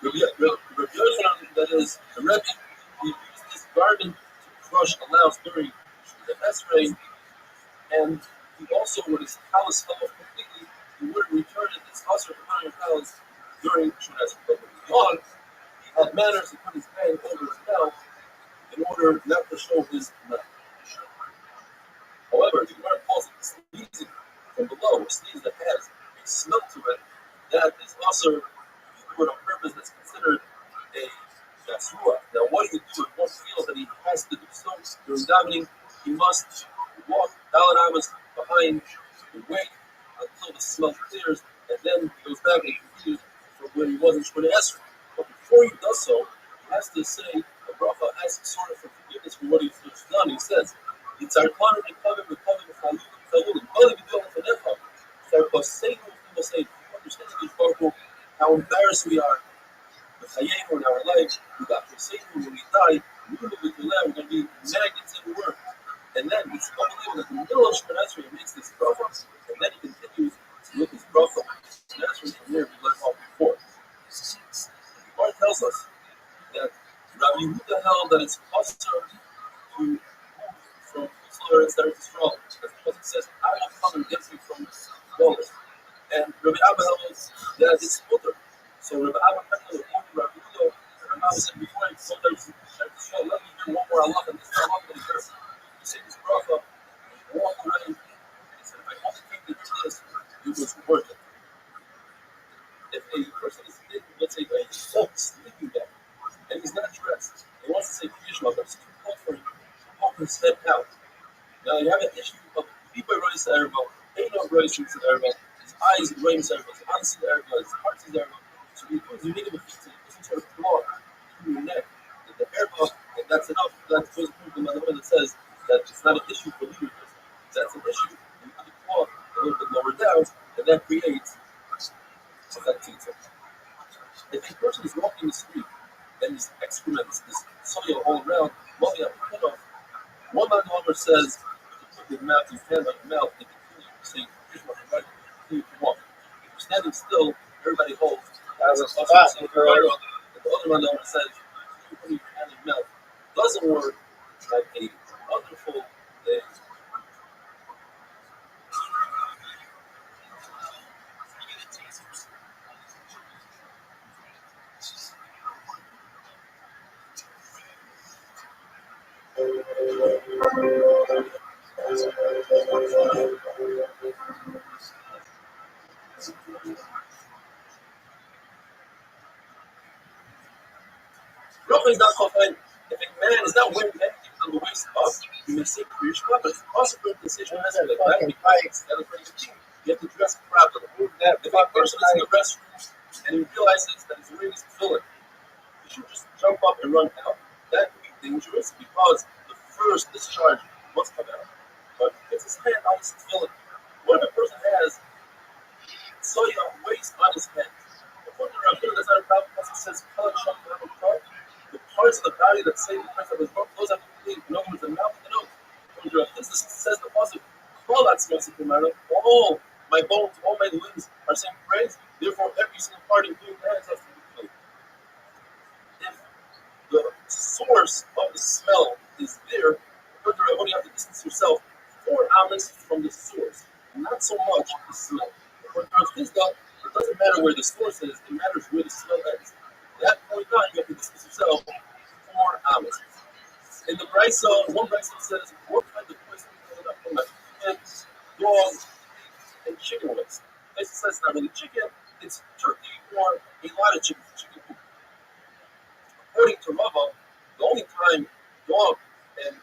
Rabbi Yochanan, that is the Rebbe, he used this garment to crush allows during the Esrei, and he also, when his palace fell off completely, he wouldn't return it. It's also preparing your palace during Shemesri. But when he yawned, he had manners to put his hand over his mouth in order not to show his mouth. However, the Gemara calls it sneezing from below, a sneeze that has a smell to it, that is also on purpose that's considered a Yasruah. Now, what do you do if one feels that he has to do so during davening? He must walk Dalad Amos behind back and confused from where he was in Shemona Esrei. But before he does so, he has to say a bracha, ask sort of for forgiveness for what he's done. He says, "Yitzar Kanu Rekavim Rekavim Chalulim Bali B'Dol Chanecha." Start by saying what people say. Understand how embarrassed we are. Chayenu in our life, we got to say when we die, we're going to be magnets in the world. And then it's unbelievable that in the middle of Shemona Esrei he makes this bracha, and then he continues with his bracha. Shemona Esrei is near we learned off before. The Gemara tells us that Rabbi Yehuda held that it's possible to move from Florida instead of Israel. That's because it says, I will come and get you from Wallace. And Rabbi Abba held that it's mutter. So Rabbi Abba held that Rabbi Yehuda, and Rabbi said before I told them to Israel, let me do one more Allah, and this Allah that he does. He said this bracha, and walked away. He said, if I only came to do this, it was worth it. If a person is sleeping, let's say a sleeping bag, and he's not dressed, he wants to say Kriyishma, but it's too cold for him to poke his head out. Now you have an issue of people Rois Arabo, ain't no Rois in Arabo, his eyes Rois Arabo, his eyes in Arabo, his heart is Arabo. So you need to fix it, some sort of claw through your neck, the Arabo, and that's enough. That's supposed to prove the Manamah that says that it's not an issue for leaders. That's an issue. You put the claw a little bit lower down, and that creates that teacher. If a person is walking the street and his excrement is soil all around, walking up the cutoff, one man says, to put your mouth, your hand on your mouth, and continue to say, here's what I'm right, continue to walk. If you're standing still, everybody holds. As a spot, and the other man says, you put your hand in your mouth. Doesn't work like a wonderful day. Roughly is not confined. If a man is not wearing anything on the waist up, you may say Kriyishma, but it's possible to say Shemona Esrei like that because that is very key. You have to dress properly. If a person is in the restroom and he realizes that he's wearing his tefillin, he should just jump up and run out. That could be dangerous because the first discharge must come out. But if his hand on his tefillin, what if a person has soya waste on his hand? According to Rabbi, that's not a problem because it says the parts of the body that say the Prince of his book, those have to be clean. In other words, the mouth and the nose. According to Rabbi, this says the positive. All my bones, all my limbs are saying praise. Therefore, every single part, including the hands, has to be clean. If the source of the smell is there, according to Rabbi, you have to distance yourself 4 amas from the source. Not so much the smell. According to Rabbi, it doesn't matter where the source is, it matters where the smell ends. At that point on, you have to distance yourself 4 amas. In the Brisa, one Brisa says, what kind of poison and dog and chicken waste. It says it's not really chicken, it's turkey or a lot of chicken poop. According to Rabbi, the only time dog and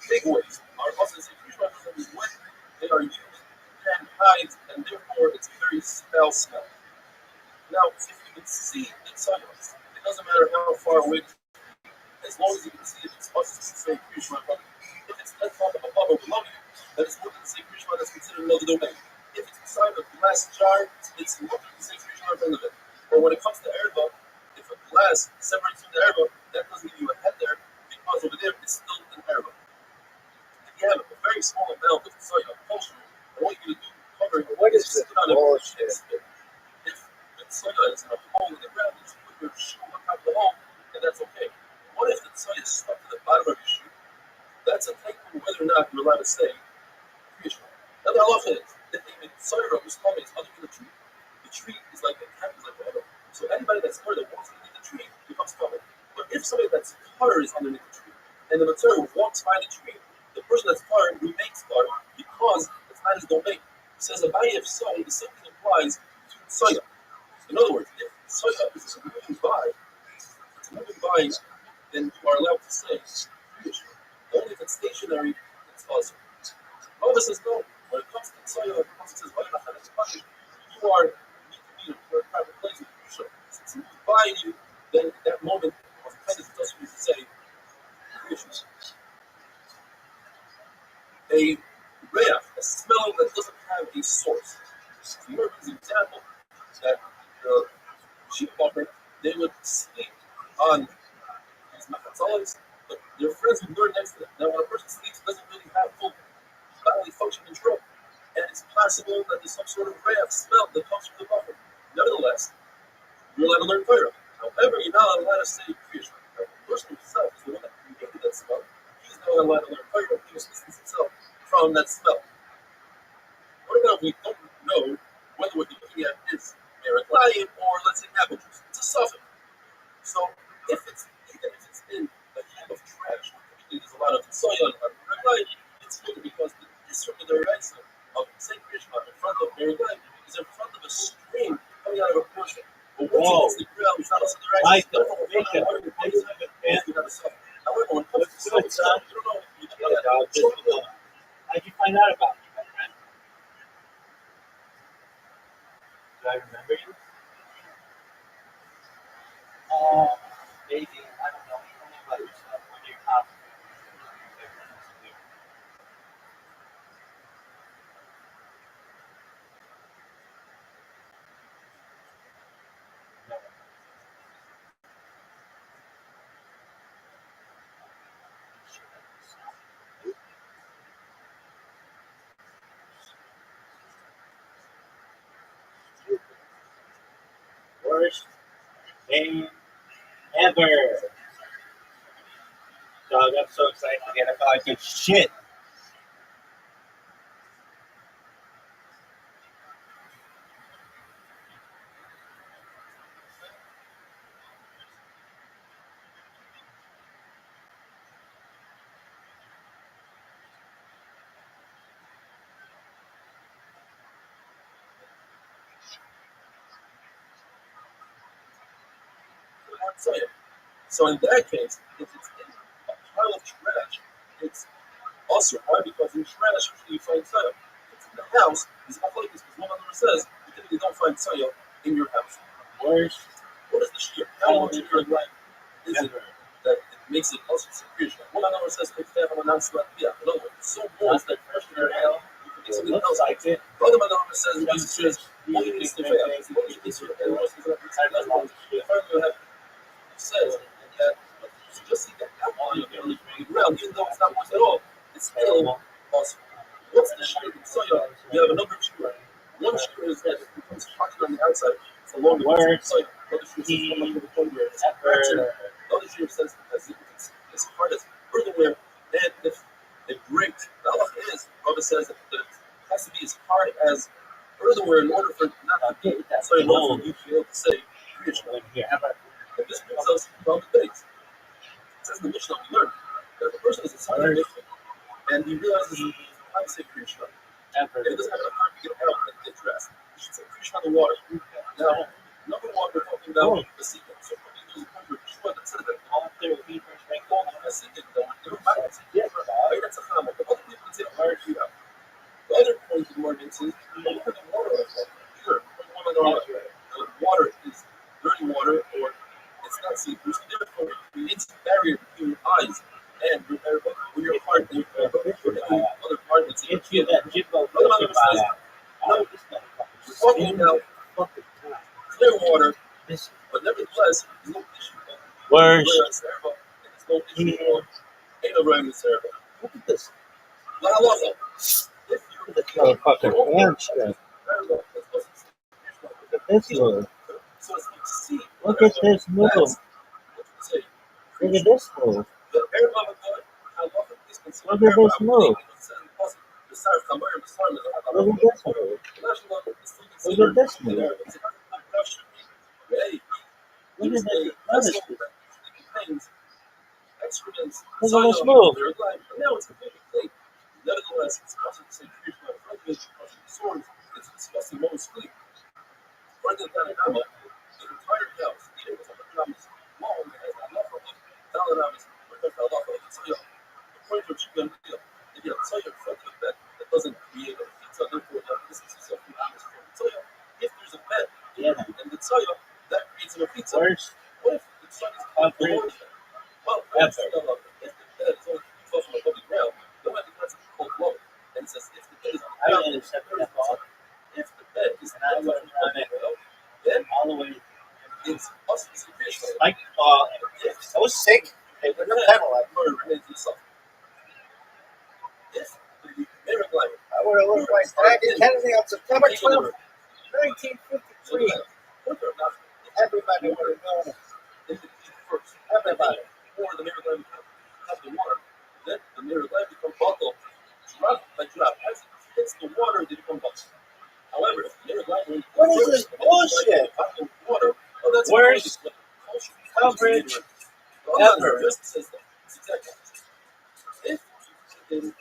pig waste are also the same when they are used and hides, and therefore it's a very foul smell. Now, if you can see in sunlight, it doesn't matter how far away, as long as you can see it, it's possible to say Krishma. If it's that far above or below you, then it's looking to say Krishma, that's considered another domain. If it's inside a glass jar, it's looking to say Krishma at the end of it. Or when it comes to erba, if a glass separates from the erba, that doesn't give you a head there, because over there it's still an erba. If you have a very small amount of soya kosher, I want you to do cover. What is this bullshit? If soya is in a hole in the ground, you just put your shoe on top of the hole, and that's okay. What if the soya is stuck to the bottom of your shoe? That's a Taik whether or not you're allowed to say Kriyishma. Now the halacha is that the soya whose tummy is under the tree is like a cat, is like whatever. So anybody that's tar that walks underneath the tree becomes tummy. But if somebody that's tar is underneath the tree, and the matzah walks by the tree, the person that's tar remains tar because it's not his domain. He says Abaye, if so, the same thing applies to soya. In other words, if soya is moving by, then you are allowed to say Kriyishma. Only if it's stationary, it's also. Moses says no. When it comes to soya, it says you are need to be buying you, then that moment of repentance does for you to say, issues. A rayah, a smell that doesn't have a source. So here is an example that the sheep buffer, they would sleep on these machatzales, but their friends would learn next to them. Now, when a person sleeps, doesn't really have full bodily function control, and it's possible that there's some sort of rayah smell that comes from the buffer. Nevertheless, you're allowed to learn Torah. However, you're not allowed to say Kriyas. The person himself is the one that created that smell. He's not allowed to learn Torah. He was distancing himself from that smell. What about if we don't know whether what you're looking at is Meraglayim or, let's say, apple juice? It's a suffix. So, even if it's in a heap of trash, typically there's a lot of soya and Meraglayim, it's good because the circular rights of St. Krishna in front of Meraglayim is in front of a stream coming out of a portion. But once it hits the ground, it's not also the rights. However, when it comes to soya, you don't know. How'd you find out about me, my friend? Do I remember you? Maybe. I don't know. Tell me about yourself. When you're out. Worst thing ever. Dog, I'm so excited to get a feel like it's shit. So in that case, if it's in a pile of trash, it's also why? Because in trash usually you find soil. If it's in the house, it's not like this because one of them says you typically don't find soil in your house. Worst. What is the shear? How much of your life is it that it makes it also secure? One of them says it's there on a non-sweat. Yeah, in other words, it's so moist that fresh air you can make something else like it. The other one says it's just only needs to fail. It's only needs to fail. Says that you just see that outline of the ground, even though it's not moist at all, it's still possible. What's the shear in soil? You have a number of shear. One shear is that it becomes hotter on the outside. It's a longer soil. Another shear says it's up to the point where it's fractured. Another shear says it's as hard as earthenware, and if it breaks, the halacha is, Rabbi says that it has to be as hard as earthenware in order for it not to be soil, in order for you to be able to say, and this brings us from the base. It says in the Mishnah we learned that if a person is a son of Mishnah and he realizes he has to say Krishna, and he doesn't have enough time to get out and get dressed, he should say Krishna in the water. Now, number one, we're talking about the secret. So probably there's a point where Krishna that says that all there will be first make all the secret, though, there might be a secret. That's a comment. But other people can say, where do you have? The other point of the ordinance is, you put the water on the sure, water is dirty water or it's not see-through, so therefore it creates a barrier between your eyes and your heart and your other part that's in your no, we're talking about clear water, but nevertheless, there's no issue. Worst. There's no issue. Ain't no right in the Look at this. If you're fucking hamster. Look at this move. Look at this move. Look at this move. Look at this move. Look at this move. Look at this move. Look at this excrements. Look at this move. Now it's completely clean. Nevertheless, it's also the same creation of swords. It's discussing most sleep. According to the Tanakh, the entire house, even with the Tanakh, long as Allah of Tanakh, because Allah of Tzayah, according to Chicken Deal, if you have Tzayah front of the bed, that doesn't create a pizza, therefore, this is a food atmosphere. Tzayah, if there's a bed in the Tzayah, that creates a some pizza. Worst What if the sun is coverage well, ever. if the bed is only 2 feet from above the ground, there might be concept of cold blow. And it says if the bed is on the I ground, only set that off, if the bed is and I not would run it then all the way. it's us as a fish. Like, I was sick. They wouldn't have penalized. Remains in the sun. If the mirror glider I would have looked like Dragon Kennedy on September 12th, 1953. Everybody would have known it. Everybody. Or the mirror glider becomes the water. Then the mirror glider becomes buckled, drop by drop. As it hits the water, they become buckled. However, if the mirror glider What is this bullshit? Water, oh, that's Worst coverage ever. Just says that. It's exactly. If you in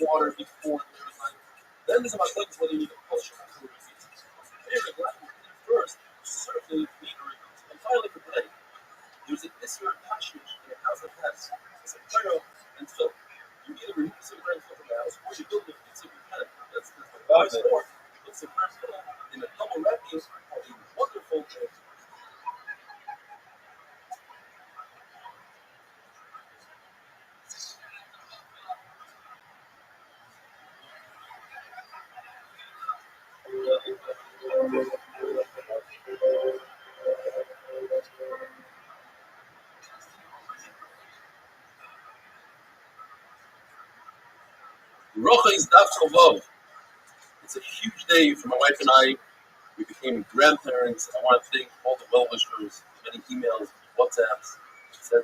water before the mirror glider, then there's about like whether you need a push or a refuse. Mirror glider first, certainly metering, and finally for today. There's an Isra Kashish in a house that has a pyro and film. You either remove the silver and film from the house, or you build a piece of your pen. That's the price for. Put some fresh film in a double wrapping of a wonderful day. Rocha is Daf Love. It's a huge day for my wife and I. We became grandparents. I want to thank all the well-wishers, many emails, WhatsApps, etc.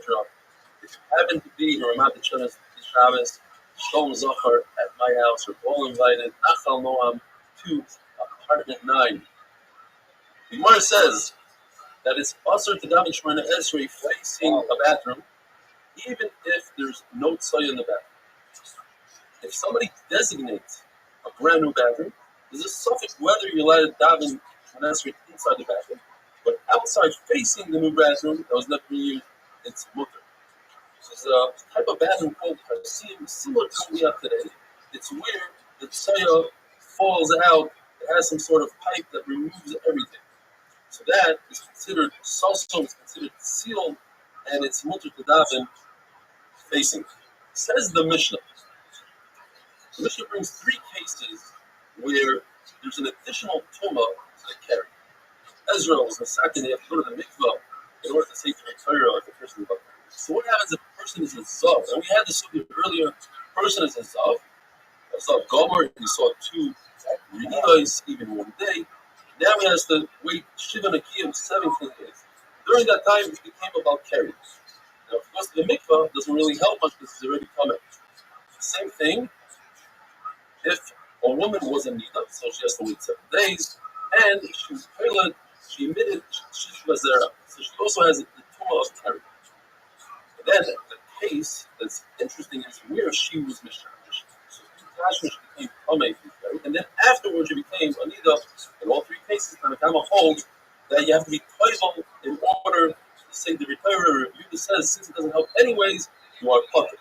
If you happen to be in Ramat Shabbos, Shalom Zachar at my house, you're all invited. Achal Noam to apartment 9. The Gemara says that it's usher to daven Shemona Esrei facing a bathroom, even if there's no tzoy in the bathroom. If somebody designates a brand new bathroom, there's a suffix whether you're allowed to daven Shemona Esrei inside the bathroom, but outside facing the new bathroom that was never used, it's mutter. There's a type of bathroom called Hasim, similar to what we have today. It's where the tzoya falls out. It has some sort of pipe that removes everything. So that is considered salsum, it's considered sealed, and it's mutter to daven facing. Says the Mishnah. The Mishnah brings 3 cases where there's an additional tumah to the carry. Ezra was masakin, they have to go to the mikvah in order to say to the Torah if the person is up. So what happens if a person is a zav? And we had this earlier. A person is a zav gomer. We saw 2 rinios even one day. Now he has to wait shiva nakiyim 17 days. During that time, it became about carry. Now, of course, the mikvah doesn't really help much because it's already coming. Same thing. If a woman was a nida, so she has to wait 7 days, and she was pregnant, she admitted she was there, so she also has the tumah of carry. Then the case that's interesting is where she was mishamish. So she became Tamei, and then afterwards she became Anida. In all 3 cases, Tanakama holds that you have to be toivel in order to say the retirer review that says since it doesn't help anyways, you are putter.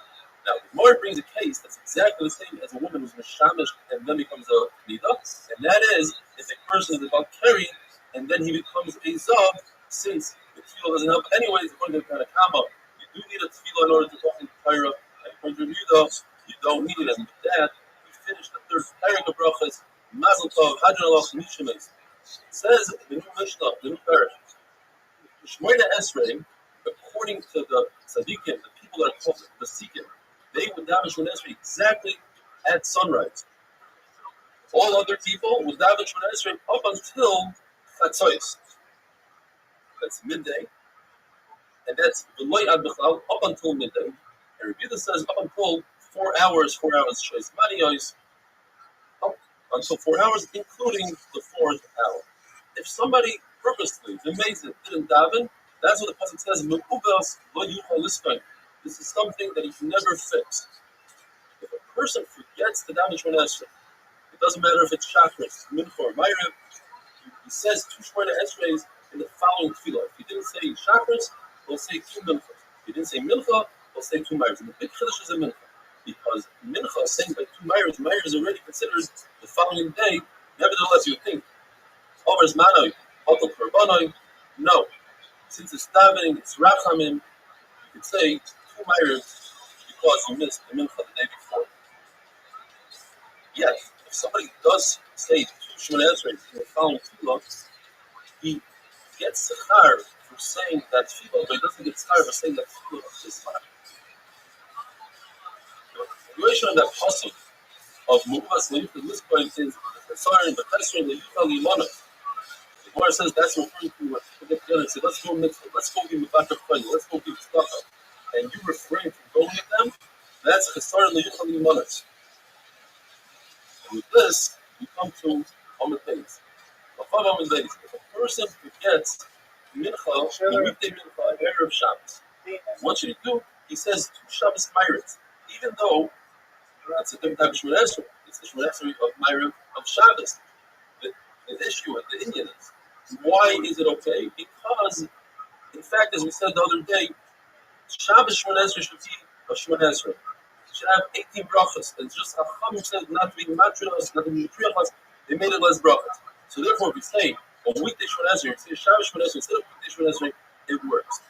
Now, the Gemara brings a case that's exactly the same as a woman who's mishamish and then becomes a Nida, and that is if a person is about carry and then he becomes a zav, since the tefillah doesn't help anyways, according to Tanakama. You need a tefillah in order to walk in Torah, and according to Yehuda, you don't need it. And with that, we finish the 3rd parak of brachas. Mazel tov, hadron alach mishames. It says in the new Mishnah, the new parak, Shemona Esrei, according to the tzaddikim, the people that are called the Sikim, they would daven Shemona Esrei exactly at sunrise. All other people would daven Shemona Esrei up until Chatzoyos. That's midday. And that's V'loi ad b'chlal, up until midday. And Rabbi says up until 4 hours, shows manios, up until 4 hours, including the 4th hour. If somebody purposely, amazing, didn't daven, that's what the pasuk says, Me'ubas lo yuchal lispain. This is something that he can never fix. If a person forgets to daven Shemona Esrei, it doesn't matter if it's Shachris, Mincha, or Ma'ariv, he says 2 Shemona Esreis in the following tefillah. If he didn't say Shachris, we'll say 2 minchas. If you didn't say mincha, we'll say 2 myers. And the big chiddush is a mincha. Because mincha is saying by 2 myers, myers is already considered the following day. Nevertheless, you think, over manoi, auto korbanoi. No. Since it's davening, it's rachamim, you could say 2 Ma'ariv because you missed the mincha the day before. Yet, if somebody does say 2 Shemona Esrei in the following tefillah, he gets tzachar for saying that tefillah, but he doesn't get tzachar for saying that tefillah is fine. The duration of that pasuk of Muvas Leif at this point is the Tzarin, the Chesrin, the Yuchal Yimana. The Gemara says that's referring to what people get together and say, let's go mitzvah, let's go give Mivata Chayil, let's go give tzedakah. And you refrain from going with them, that's Chesarin, the Yuchal Yimana. And with this, we come to Amid Beis. If a person forgets Mincha, the weekday Mincha, Erev Shabbos, what should he do? He says 2 Shabbos Ma'ariv, even though it's a different type of Shemona Esrei. It's the Shemona Esrei of Ma'ariv of Shabbos. The issue, the Indian is, why is it okay? Because, in fact, as we said the other day, Shabbos Shemona Esrei should be a Shemona Esrei. It should have 18 brachas. It's just Chachamim said not to be matrinos, not to be triachas. They made it less brachas. So therefore, if we say a weekday Shemona Esrei, say Shabbos Shemona Esrei instead of weekday Shemona Esrei, it works.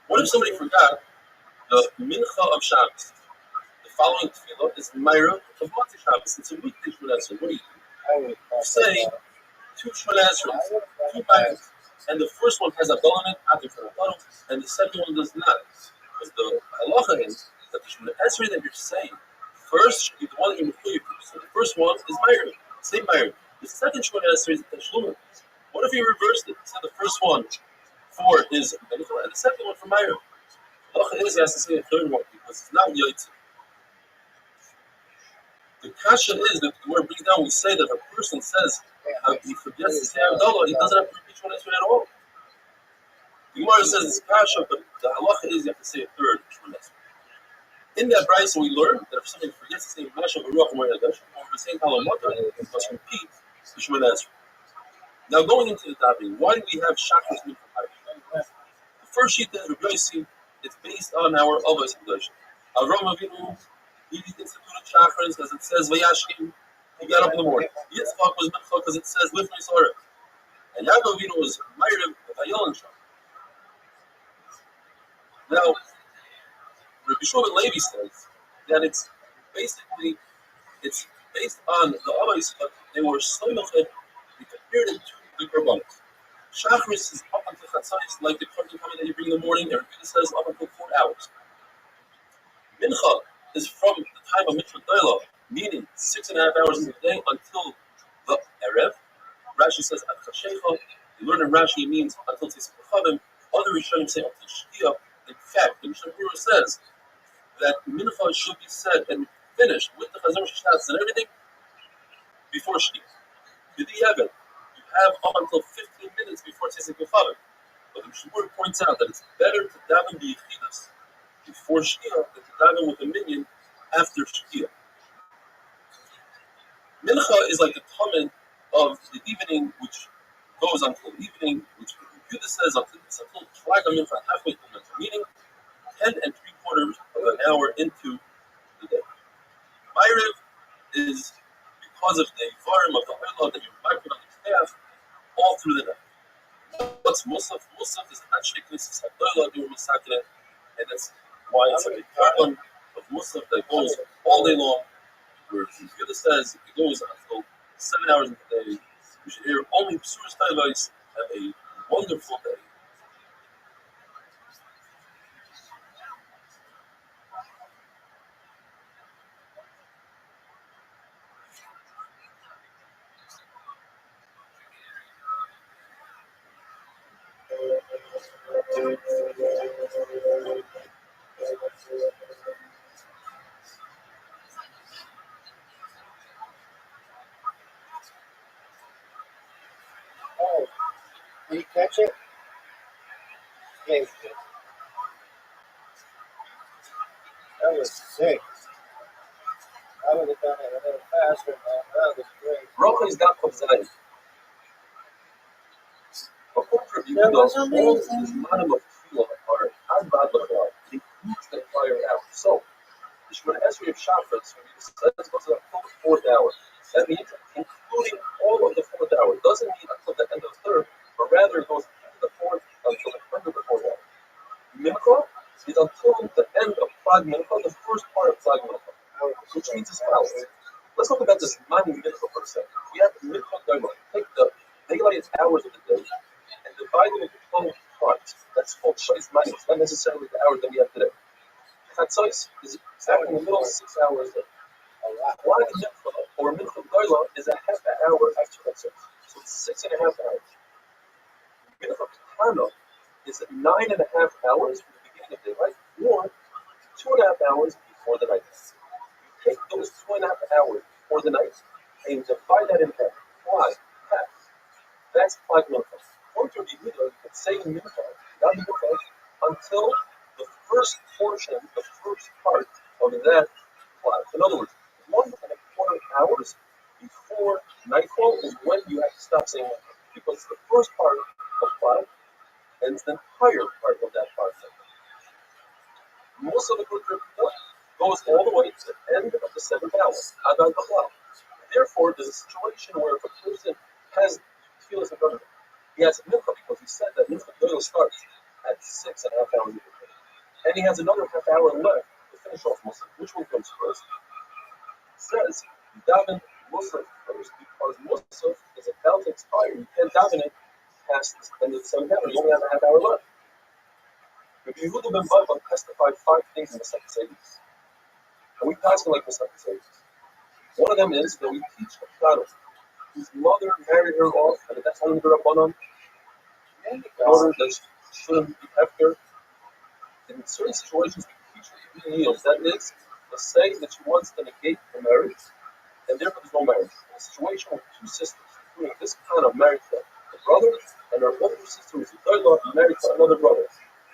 What if somebody forgot the Mincha of Shabbos? The following tefillah is Ma'ariv of Motzei Shabbos. It's a weekday Shemona Esrei. What do you do? You say 2 Shemona Esrei, 2 Ma'ariv, and the first one has a bell in it, and the second one does not. Because the halacha is that the Shemona Esrei that you're saying first should be the one that you're mechuyev to. So the first one is Ma'ariv, same Ma'ariv. The second Shemona Esrei is Tashlumim. What if you reversed it? So the first one for his benefit, and the second one for Ma'ariv. The halacha is he has to say a third one because it's not Yaitz. The kasha is that the word brings down, we say that if a person says he forgets to say Havdalah, he doesn't have to repeat Shemona Esrei at all. The Gemara says it's kasha, but the halacha is you have to say a third Shemona Esrei. In that brayso we learn that if somebody forgets to say Masha Baruch Moed Hadash, or if saying Halamata, he must repeat the Shemona Esrei. Now going into the davening, why do we have Shachris Mincha Ma'ariv? The first sheet that Rabbi see, it's based on our Avos Hadash. Avram Avinu, he instituted Shachris as it says Vayashkim. He got up in the morning. Yitzchak was Mincha because it says Lifnei Sorah. And Yaakov Avinu was Ma'ariv Vayol and Shach. Now, Rabbi Shmuel Levi says that it's based on the Avos, but they were so much that they compared it to the Korbanos. Shachris is up until Chatzais, like the Korban coming that you bring in the morning, and Rabbi says up until 4 hours. Mincha is from the time of Mitzvah Doila, meaning 6.5 hours in the day until the Erev. Rashi says at Chashecha. You learn in Rashi it means until Tzis B'chavim. Other Rishonim say until Shkia. In fact, the Mishnah Berurah says that Mincha should be said and finished with the Chazon Shas and everything before Shkia. B'di'evet, you have up until 15 minutes before Tzis B'chavim. But the Mishnah Berurah points out that it's better to daven the Yechidas before Shkia than to daven with a minion after Shkia. Mincha is like the Tamen of the evening, which goes until evening, which Yehuda says until Tlaga Mincha, halfway through Mincha, meaning 10 3/4 of an hour into the day. Ma'ariv is because of the Varim of the Oila that you migrate on the calf all through the night. What's Musaf? Musaf is actually Knesset HaDoila, they were Misakina, and that's why it's like a carbon of Musaf that goes all day long, where Yehuda says it goes until 7 hours in the day. You should hear only Psuras Taivais. Have a wonderful day. Oh, did you catch it? Yeah, you did. That was sick. I would have done it a little faster, man. That was great. Rocha is not Kobzai. According to That Yehuda, was all amazing. these manim of tefillah are Hadbad Lachal. It includes the entire hour. So, the Shemona Esrei of Shachris, when you says goes up until the 4th hour. That means including all of the 4th hour. It doesn't mean until the end of the 3rd, but rather it goes into the 4th mincha, the first part of flag mincha, which means as follows. Let's talk about this mani mincha for a second. We have mincha daima. Take the daylight hours of the day and divide them into 12 parts. That's called shais mani. It's not necessarily the hours that we have today. Chatzos is exactly in the middle of 6 hours. Flag mincha or mincha daima is a half an hour after chatzos. So it's 6.5 hours. Mincha katana is 9.5 hours from the beginning of daylight, or 2.5 hours before the night. You take those 2.5 hours before the night and you divide that in half. Why? Half. That's flag mincha. According to Rabbi, you can say mincha, not mincha, until the first portion, the first part of that flag. In other words, 1.25 hours before nightfall is when you have to stop saying mincha, because the first part of flag and the entire part of that part. Most of the group goes all the way to the end of the 7th hour, Adhan B'Chlal. Therefore, there's a situation where if a person has tefillas in front of him, he has a mincha because he said that mincha doyle starts at 6.5 hours of the day, and he has another half hour left to finish off Musaf. Which one comes first? It says daven Musaf first because Musaf is about to expire. You can't daven it past the end of the 7th hour. You only have a half hour left. Rabbi Yehuda ben Bava testified 5 things in the second Seder. And we pass like the second Seder. One of them is that we teach a child whose mother married her off, and that's only the Rabbanon, in order that she shouldn't be after. In certain situations, we teach her to be meals. That is, to say that she wants to negate the marriage, and therefore there's no marriage. In a situation with 2 sisters, including this kind of marriage, the brother and her older sister is married to another brother.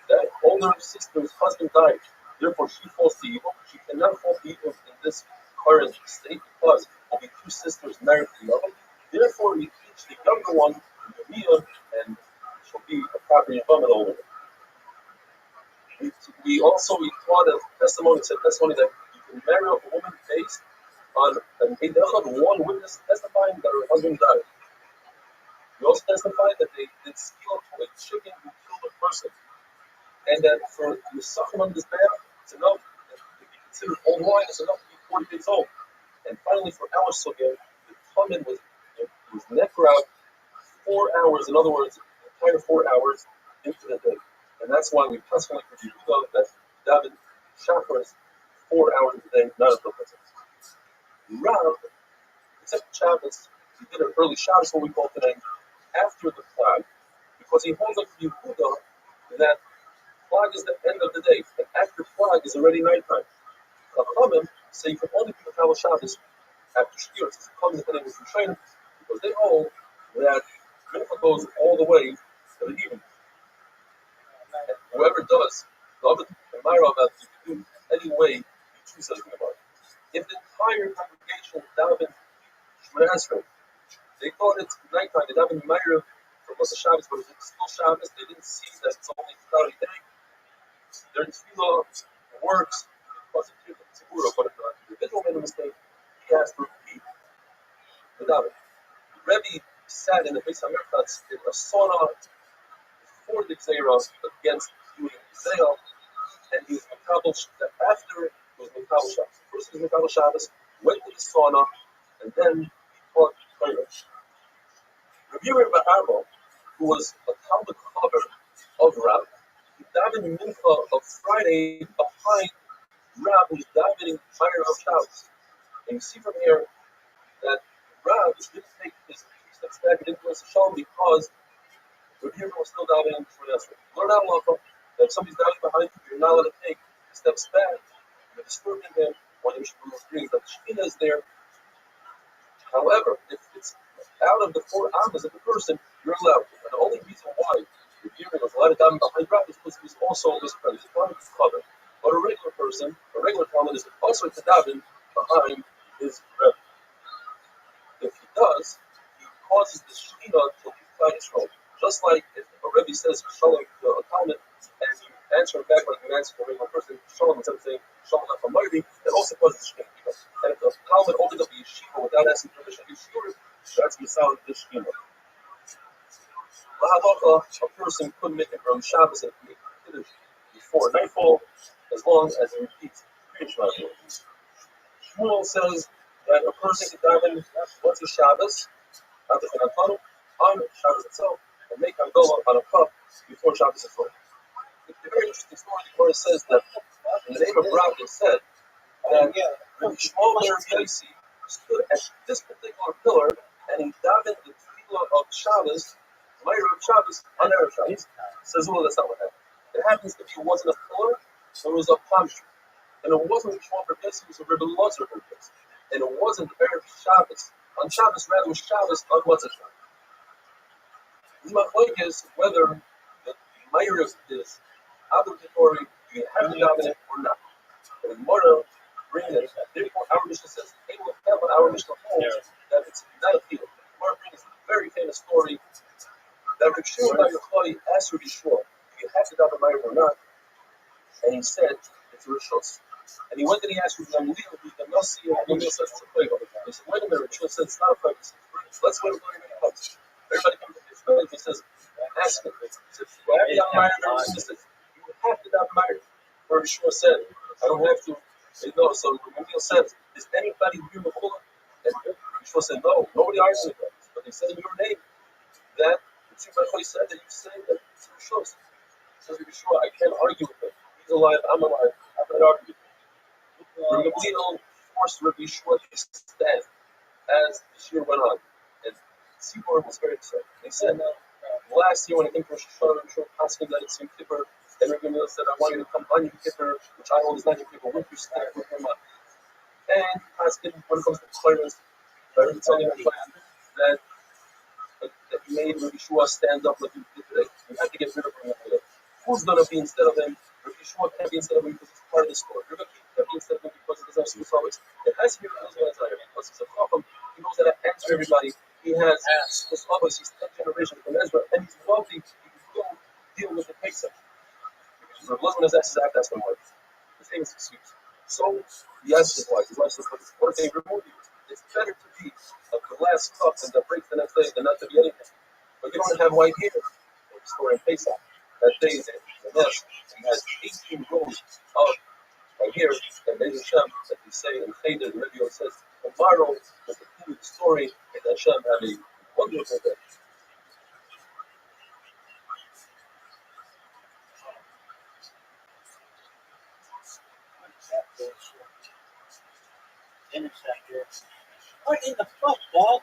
That older sister's husband died, therefore she falls to evil. She cannot fall to evil in this current state because will be 2 sisters married to the other. Therefore, we teach the younger one the meal, and she'll be a proper Yavama older. We taught a testimony that you can marry a woman based on an Eidechad, one witness testifying that her husband died. We also testified that they did steal from a chicken who killed a person. And that for the suffering on this bath, it's enough to be considered old wine, it's enough to be 40 days old. And finally, for our sugya, the tamin was necker out 4 hours, in other words, the entire 4 hours into the day. And that's why we constantly review that daven chakras 4 hours a day, not a purpose. Rab, except Shabbos, he did an early Shabbos, what we call today, after the flag, because he holds up to Yehuda that flag is the end of the day, and after flag is already nighttime. Chachamim say you can only do the Chal Shabbos after Shkir. It's Chachamim that they was trained because they hold that mincha goes all the way to the evening. And whoever does, David and Myra, that you can do any way you choose something about it. If the entire congregation daven Shemona Esrei, they thought it's nighttime, they daven Myra for most of Shabbos, but it's still Shabbos, they didn't see that it's only cloudy day. Their tefillah works because of Tzibura, but if the individual made a mistake, he has to repeat the daven. Rabbi sat in the Beis HaMerkatz in a sauna before the Gzeira against doing Zayal, and he was Mekabel after it was Mekabel Shabbos. First he was Mekabel Shabbos, went to the sauna, and then he taught Torah. Rabbi Bar Arba, who was a Talmud Chaver of Rab, he davened mincha of Friday behind Rab, who's davening Fire of Shabbos. And you see from here that Rab didn't take his 3 steps back and influence the Shalom because Rabbi was still davening for Nesra. Learn out halacha that if somebody's davening behind you, you're not allowed to take steps back. You're disturbing him, or the Mishnah brings that the Shekhinah is there. However, if it's out of the 4 amas of the person, you're allowed. And the only reason why Rabbi was allowed to daven behind Rab is because he was also a misprice. He's trying to cover. But a regular person, a regular Talmud, is also to daven behind his Rebbe. If he does, he causes the Shekhinah to leave Klal Yisrael. Just like if a Rebbe says Shalom to a Talmud, and you answer back like you answer to a regular person, Shalom, instead of saying Shalom Lechamayri, it also causes the Shekhinah. And if the Talmud opens up the yeshiva without asking permission to yeshiva, that's Misal the Shekhinah. A person couldn't make it from Shabbos and make it before nightfall. as long as it repeats previous Shabbos. Shmuel says that a person can daven once a Shabbos, not the Finatanu, on Shabbos itself, and make Havdalah on a cup before Shabbos is over. It's a very interesting story. The Gemara says that in the name of Rabbi said that Rabbi Shmuel ben Yossi stood at this particular pillar and he davened the tefillah of Shabbos, Meir of Shabbos, on Erev Shabbos. Says, well, that's not what happened. It happens to be it wasn't a pillar, it was a palm tree. And it wasn't Rabbi Shmuel ben Yossi, it was a Rabbi Lazar ben Yossi. And it wasn't Erev Shabbos. On Shabbos, rather, it was Shabbos on what's a Shabbos. This is whether the Meir is obligatory, you have to daven it or not. And the Gemara brings it. Therefore, our Mishnah says, our Mishnah holds that it's not a field. The Gemara brings a very famous story that Rabbi Shimon bar Yochai asked Rabbi Shmuel, do you have to daven Meir or not? And he said, it's a rishos. And he went and he asked Rabbi Gamliel, who's the Nasi, and Gamliel says it's a flavor. He said, wait a minute, Rabbi Shmuel said it's not a flavor. Let's wait until everybody comes. Everybody comes to his village. He says, ask him. He says, you have to daven Meir? He says, you have to daven Meir. Rabbi Shmuel said, I don't have to. No, so Gamliel said, is anybody here before? And Rabbi Shmuel said, no, nobody argues with that. But they said in your name that Rabbi said that you say that it's a rishos. Says Rabbi Shmuel, I can't argue with him. He's alive, I'm alive. I'm not arguing with him. Rabbi Gamliel forced Rabbi Shmuel to stand as the year went on. And Tzibor was very upset. He said, last year when it came to Rosh Hashanah, Rabbi Shmuel asking that it's Yom Kippur, and Rabbi Gamliel said, I want you to come on Yom Kippur, which I hold is not Yom Kippur, with you stand with him on. And asking when it comes to clearance, Rabbi telling him that he made Rabbi Shua stand up like he did today. You have to get rid of him. Who's going to be instead of him? Rabbi Shua can't be instead of him because it's part of the story. Rabbi can't be instead of him because it doesn't have Shua always. It has to be Rabbi Shua. Because he's a chacham, he knows how to answer everybody. He has Shua always. He's 10 generations from Ezra, and he's wealthy. He can go deal with the Pesach. Rabbi Lazar has asked his act, ask him what. His name is excuse. So he asked his wife. His wife says, what if they remove you? It's better to be a glass cup than to break the next day than not to be anything. But you don't have white hair. The story in Pesach. That day, the nest, he has 18 rows of white hair. And there's Hashem that we say in Cheder, the Rabbi says, tomorrow we'll continue the story, and Hashem have a wonderful day. What in the fuck, dog?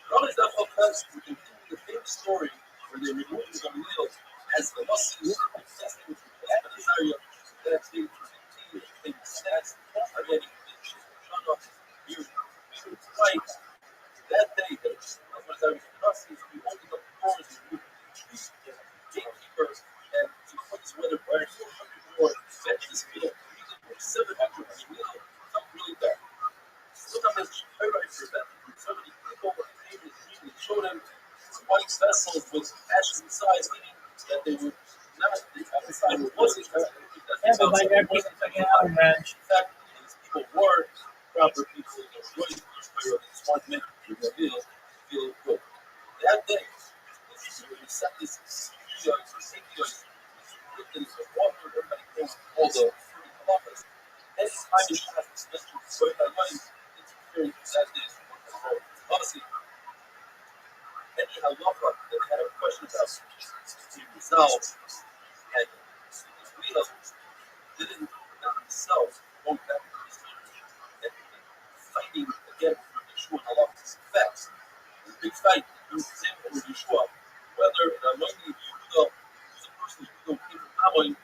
Not only that, folks, we continue the same story where they removed the Gamliel as the Nasi, testing with the area that they continue to stats are getting right. That day, the Nasi is the only doors removed the gatekeeper and to put his weather by 400 more benches field, 700 Gamliel, something really bad. Sometimes everybody prevented so many people were able to show them white vessels with ashes inside, meaning that they were not the outside wasn't Everybody got people fucking out, man. in fact, these people were proper people. They were really just want to make the feel good. That day, we set this studios or CPOs, the water, everybody came all the 30 kilometers. Any time you have to spend your money, it's very sad days. Honestly, any halacha that they had a question about to resolve, and three levels didn't themselves go back to this and fighting again for Yeshua halacha's effects. The big fight was the same with Yeshua, whether the anointing of Yehuda was a person who came from Ammon,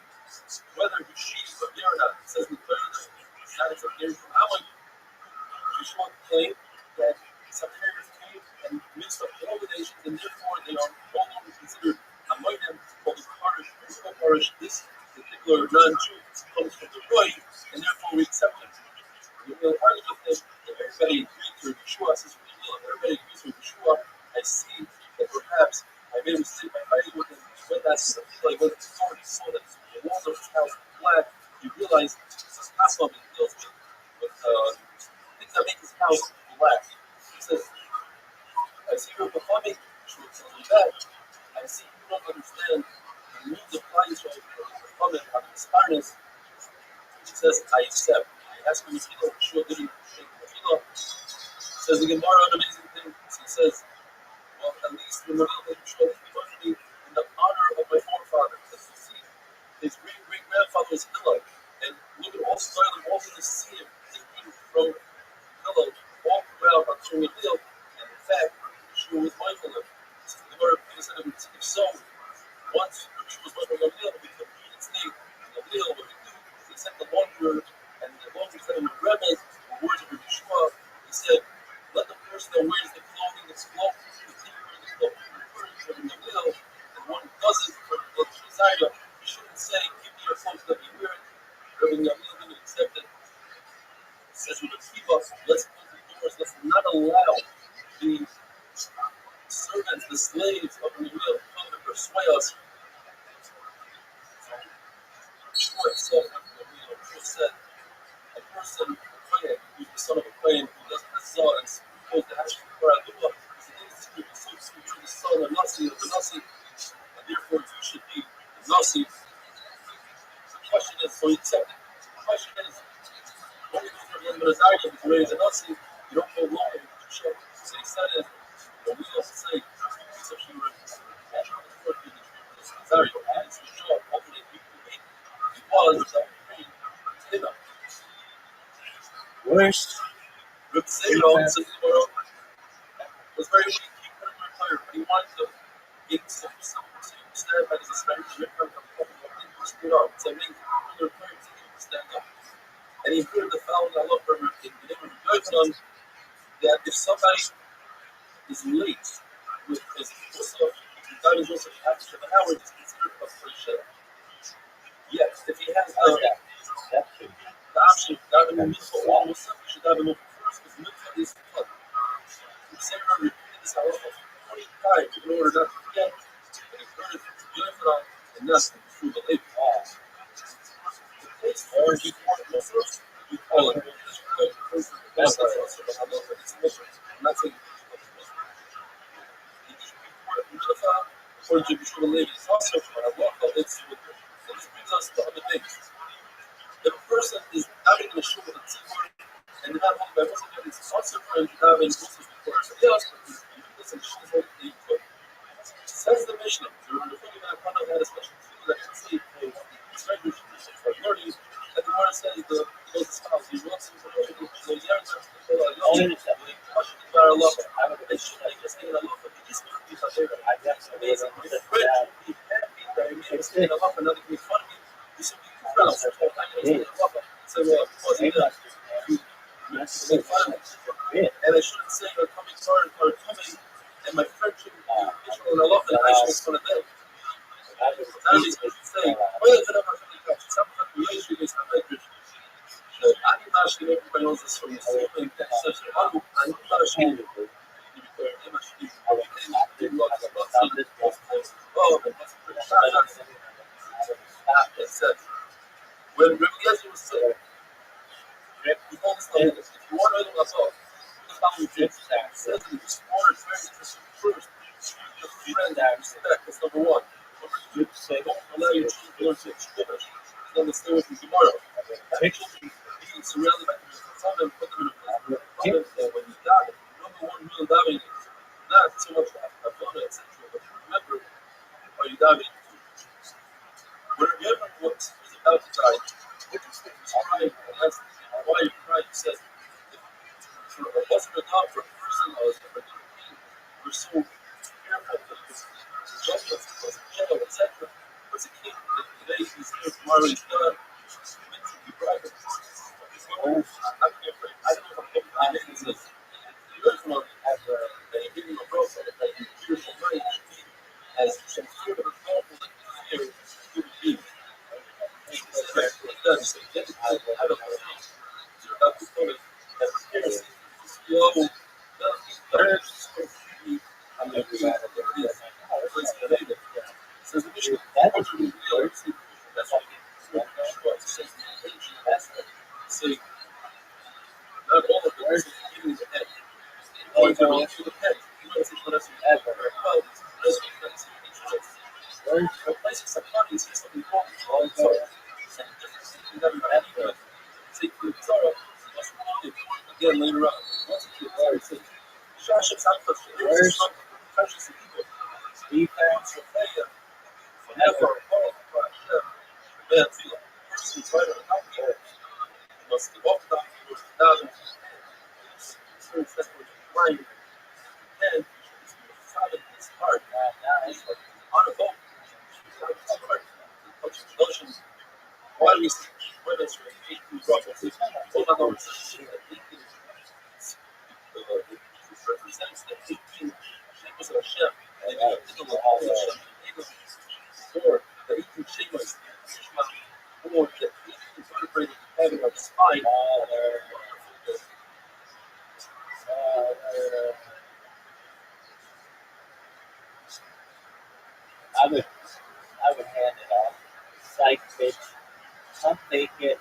whether he she's a or not. It says in the Torah, it's a Gary from Ammon. Yeshua claimed that some parents came and mixed up all the nations, and therefore they are no longer considered among them called the parish, this particular non-Jew comes from the Roy, and therefore we accept him. We will argue with them if everybody agrees with Yeshua, says if everybody agrees with Yeshua, I see that perhaps I made a mistake by fighting with him. When that's like when the authority saw that the walls of his house were black, you realize this is not something fact, I see you don't understand the means of life of the comment on his harness. He says, I accept. I ask him if he don't show didn't shake the Mechila. Says the Gemara an amazing thing. He says, well, at least when the Mechila showed he went to me in the honor of my forefather. As you see, his great great grandfather was Hillel. And look at all style of all the see him taking from Hillel, walk around on showing a deal. And in fact, she was mindful of it. So the Gemara said, if so, once she was mindful of Gamliel, we could read its name. Gamliel, what he do, he sent the launderer, and the launderer said in the Rebbe, the words of Rabbi Shua, he said, let the person that wears the clothing that's cloaked continue wearing the clothing. From Gamliel, and one who doesn't, from the desire, he shouldn't say, give me your clothes, let me wear it. Rabbi Gamliel didn't accept it. He says, with the Kiva, let's close the doors, let's not allow the servants, the slaves of the will come and persuade us. Sure, so the said a person, a Kohen, who's the son of a Kohen, who doesn't have son and supposed to have for Aduma, is so to the son of Nasi of the Nasi, and therefore you should be the Nasi. The question is, so he accepted. The question is, when you do the Zayah, if you raise a Nasi, you don't go along with the show. So he said it, but we also say, such a Worst. Rabbi was very weak. He couldn't retire, but he wanted to get some stand by his suspension. It's amazing. He retired to stand up. And he heard the following Allah from in the name of Rabbi that if somebody is late with his Musaf, that is also after an hour, it's considered a free. Yes, if he has the option, diving in Musaf or Musaf, he should dive in Musaf first because Musaf is fun. The Sayyidina repeated this halacha 20 times in order not to forget, and he heard it from Yonah and that's through the lake. The place where you want Musaf, you call it. That's I'm not saying according to Bishul Levi, it's also for Allah, it's with it. So this brings us to other things. If a person is having a shul with a tzibur and not holding by Muslim, it's also for him to have a Muslim before somebody else, because you do this and she is holding the equal. Says the Mishnah, the Fully Man Khanov had a special tefillah that can say, it's very good for learning, that the Gemara says the goes as follows, he wants him to know the Yards of the Fullah, the question is about Allah, and should I just say Allah, but this is amazing. It's great to be happy that I made a mistake. Allah, another can make fun of me. You should be proud. So, because of that, you make fun of me. And I shouldn't say, coming hard or coming, and my friendship with Israel and Allah, and I should make fun of them. That is what you say. Oh, yeah, then I'm not going to catch it. Sometimes we usually make some like this. I'm not sure everybody knows this from the same such a I'm not sure. When Rabbi Yezer was sick, he told us that if you want to know what's up, this is how we drink. He says that this water is very interesting. First, the friend that respect is number one. Number two, don't allow your children to learn to Shkovish. Then the stay with you tomorrow. Children being surrounded by the put them in a place. When you die, number one real diving is not so much Havana, etc., but remember, are you diving? When Rabbi Yezer was about to die, he was crying and asked why you crying. He said, for a husband and not for a person of a king, we're so careful that the judgment was jail, etc. But the king, today he's here, tomorrow he's meant to be private. I'm afraid. I don't know if I'm getting this. You guys want to have a giving a process that you beautiful mind as some sort of example that you fear human beings. Defense. Forever. Person is right on the top of the earth. You must give up the down. That's what you're trying. And his heart. On a boat. Notions. Why do we see women for 18 brothers? Hold on, it represents the 18 shepherds of Hashem. And they think of all the Hashem. Or the 18 shepherds. Or the 18 vertebrae having a spine. I would hand it off. Taik, bitch. I'll take it.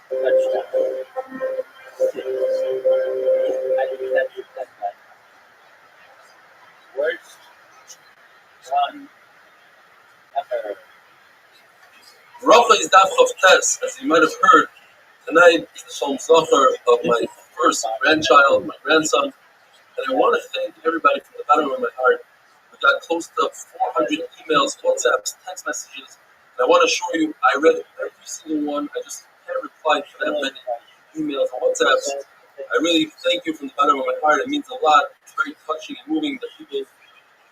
Touchdown. I think that's my worst run ever. Rafa is Daf of Tes, as you might have heard. Tonight is the Shalom Zohar of my first grandchild, my grandson. And I want to thank everybody from the bottom of my heart. We got close to 400 emails, WhatsApps, text messages. And I want to show you, I read every single one. I just can't reply to that many emails and WhatsApps. I really thank you from the bottom of my heart. It means a lot. It's very touching and moving that people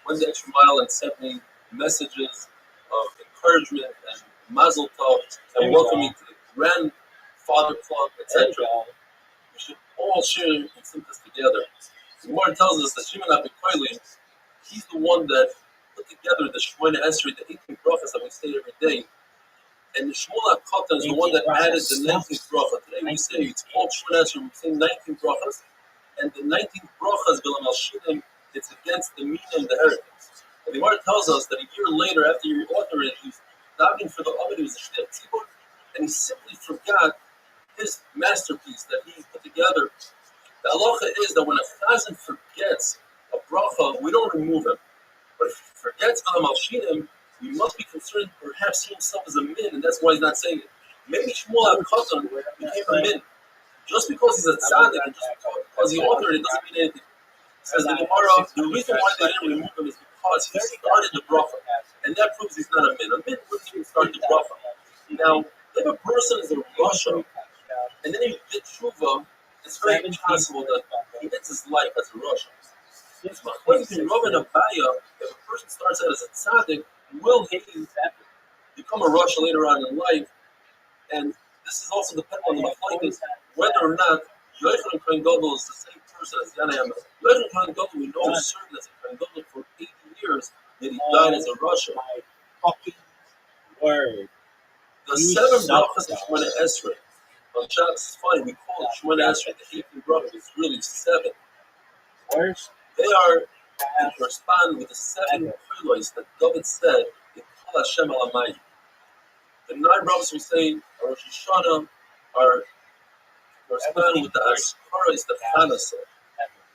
went the extra mile and sent me messages of encouragement and mazel tov and welcome me to the grandfather club, etc. We should all share and sing this together. The Gemara tells us that Shimon HaBikoili, he's the one that put together the Shemona Esrei, the 18 brachas that we say every day. And the Shmuel HaKatan is the one that added the 19th bracha. Today we say it's called Shemona Esrei, we say 19 brachas. And the 19th bracha is Bilam Al-Shinim, it's against the Mina and the heretics. And the Gemara tells us that a year later, after you author it, he's diving for the Ovid, he was a Shnei Tzibur, and he simply forgot his masterpiece that he put together. The halacha is that when a chazan forgets a bracha, we don't remove him. But if he forgets Bilam Al-Shinim, we must be concerned perhaps he himself is a min, and that's why he's not saying it. Maybe Shmuel HaKatan became a min. Just because he's a tzaddik, and just because he authored it, doesn't mean anything. Says the Gemara, the reason why they didn't remove him is because he started the bracha. And that proves he's not a min. A min wouldn't even start the bracha. Now, if a person is a Rasha, and then he did tshuva, it's very possible that he ends his life as a Rasha. According to Rabbi and Abaya, if a person starts out as a tzaddik, will he become a Rasha later on in life? And this is also dependent on the machlokes whether or not Yochanan Kohen Gadol is the same person as Yana Hamelech. Yochanan Kohen Gadol, we know, served as a Kohen Gadol for 80 years, yet he died as a Rasha. Fucking word. The 7 brachas of Shemona Esrei. On Shabbos, it's funny, we call it Shemona Esrei, the 18 brachas. It's really 7. Worst. They correspond with the 7 prelois that David said in Kol Hashem Alamayim. The 9 brachas we say, Rosh Hashanah, are correspond with the Askara is the Chanasa,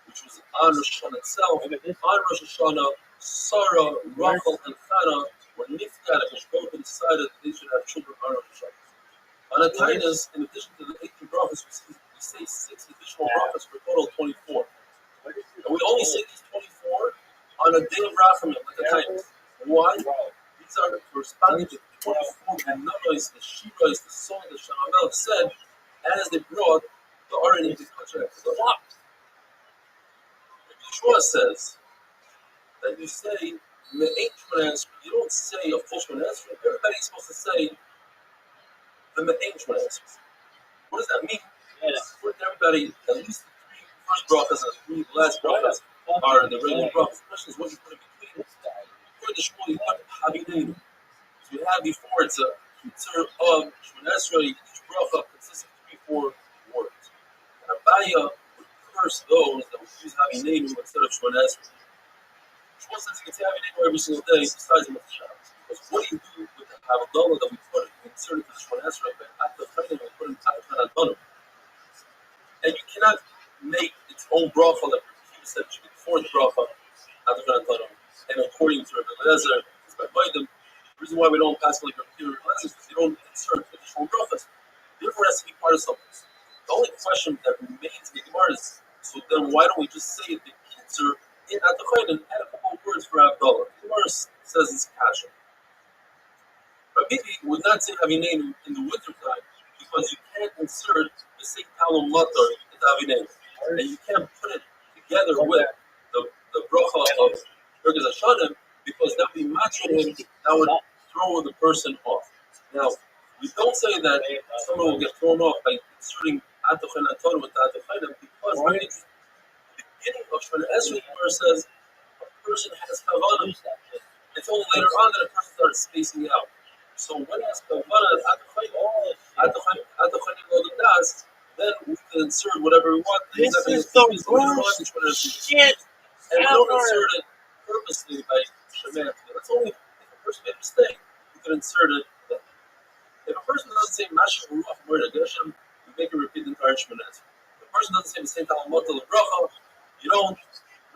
which was on Rosh Hashanah itself. On Rosh Hashanah, Sarah, Rachel, and Chana were nifgad because both decided that they should have children on Rosh Hashanah. On a Tainus, in addition to the 18 brachas, we say 6 additional brachas for a total of 24. And we only say these 24 on a day of Rachamim, like a Tainus. Why? These are corresponding to 24 the Nonois, the Shirais, the song that Shamamelech said as they brought the Aron into contract to the lot. Yeshua says that you say Me'et Shemona Esrei. You don't say a full Shemona Esrei. Everybody's supposed to say the Me'et Shemona Esrei. What does that mean? For everybody, at least the 3 first brachas and the 3 last brachas are the regular brachas. The question is what you put in between. For the Shmuel, you put Habineinu. So you have before it's a Kitzur of Shemona Esrei. Each bracha consists of 3-4 words. And Abaya would curse those that would use Habineinu instead of Shemona Esrei. Shmuel says you can say Habineinu every single day besides the Motzei Shabbos. Because what do you do with the Havdalah that we put inserted to the Shemona Esrei? But at the Chayim we put in Taik Adonu. And you cannot make its own bracha like Rabbi said it should be the 4th bracha Taik Adonu. And according to Rabbi Eliezer, it's by Biden. The reason why we don't pass like Rabbi Eliezer is because you don't insert additional brachas. Therefore, it has to be part of something. The only question that remains in the Gemara is, so then why don't we just say the kitzur In Atochayin, add a couple of words for Abdullah. The verse says it's passion. Rabbi would not say Avineinu in the wintertime because you can't insert the same talum matar into Avineinu. And you can't put it together with the bracha of Birkas Hashanim because that would be matching him, that would throw the person off. Now, we don't say that someone will get thrown off by inserting Atochayin Torah with Atochayin because the beginning of Shemana Esrei, where it says a person has kavanah. It's only later on that a person starts spacing out. So when he has kavanah at the das, then we can insert whatever we want. This is the worst shit and we don't ever. insert it purposely by Shemanah. That's only if a person made a mistake, you can insert it. If a person doesn't say Mashiach Ruach Moed Geshem, you make it repeat the entire Shemanah. If a person doesn't say the same Talmud Bracha, you don't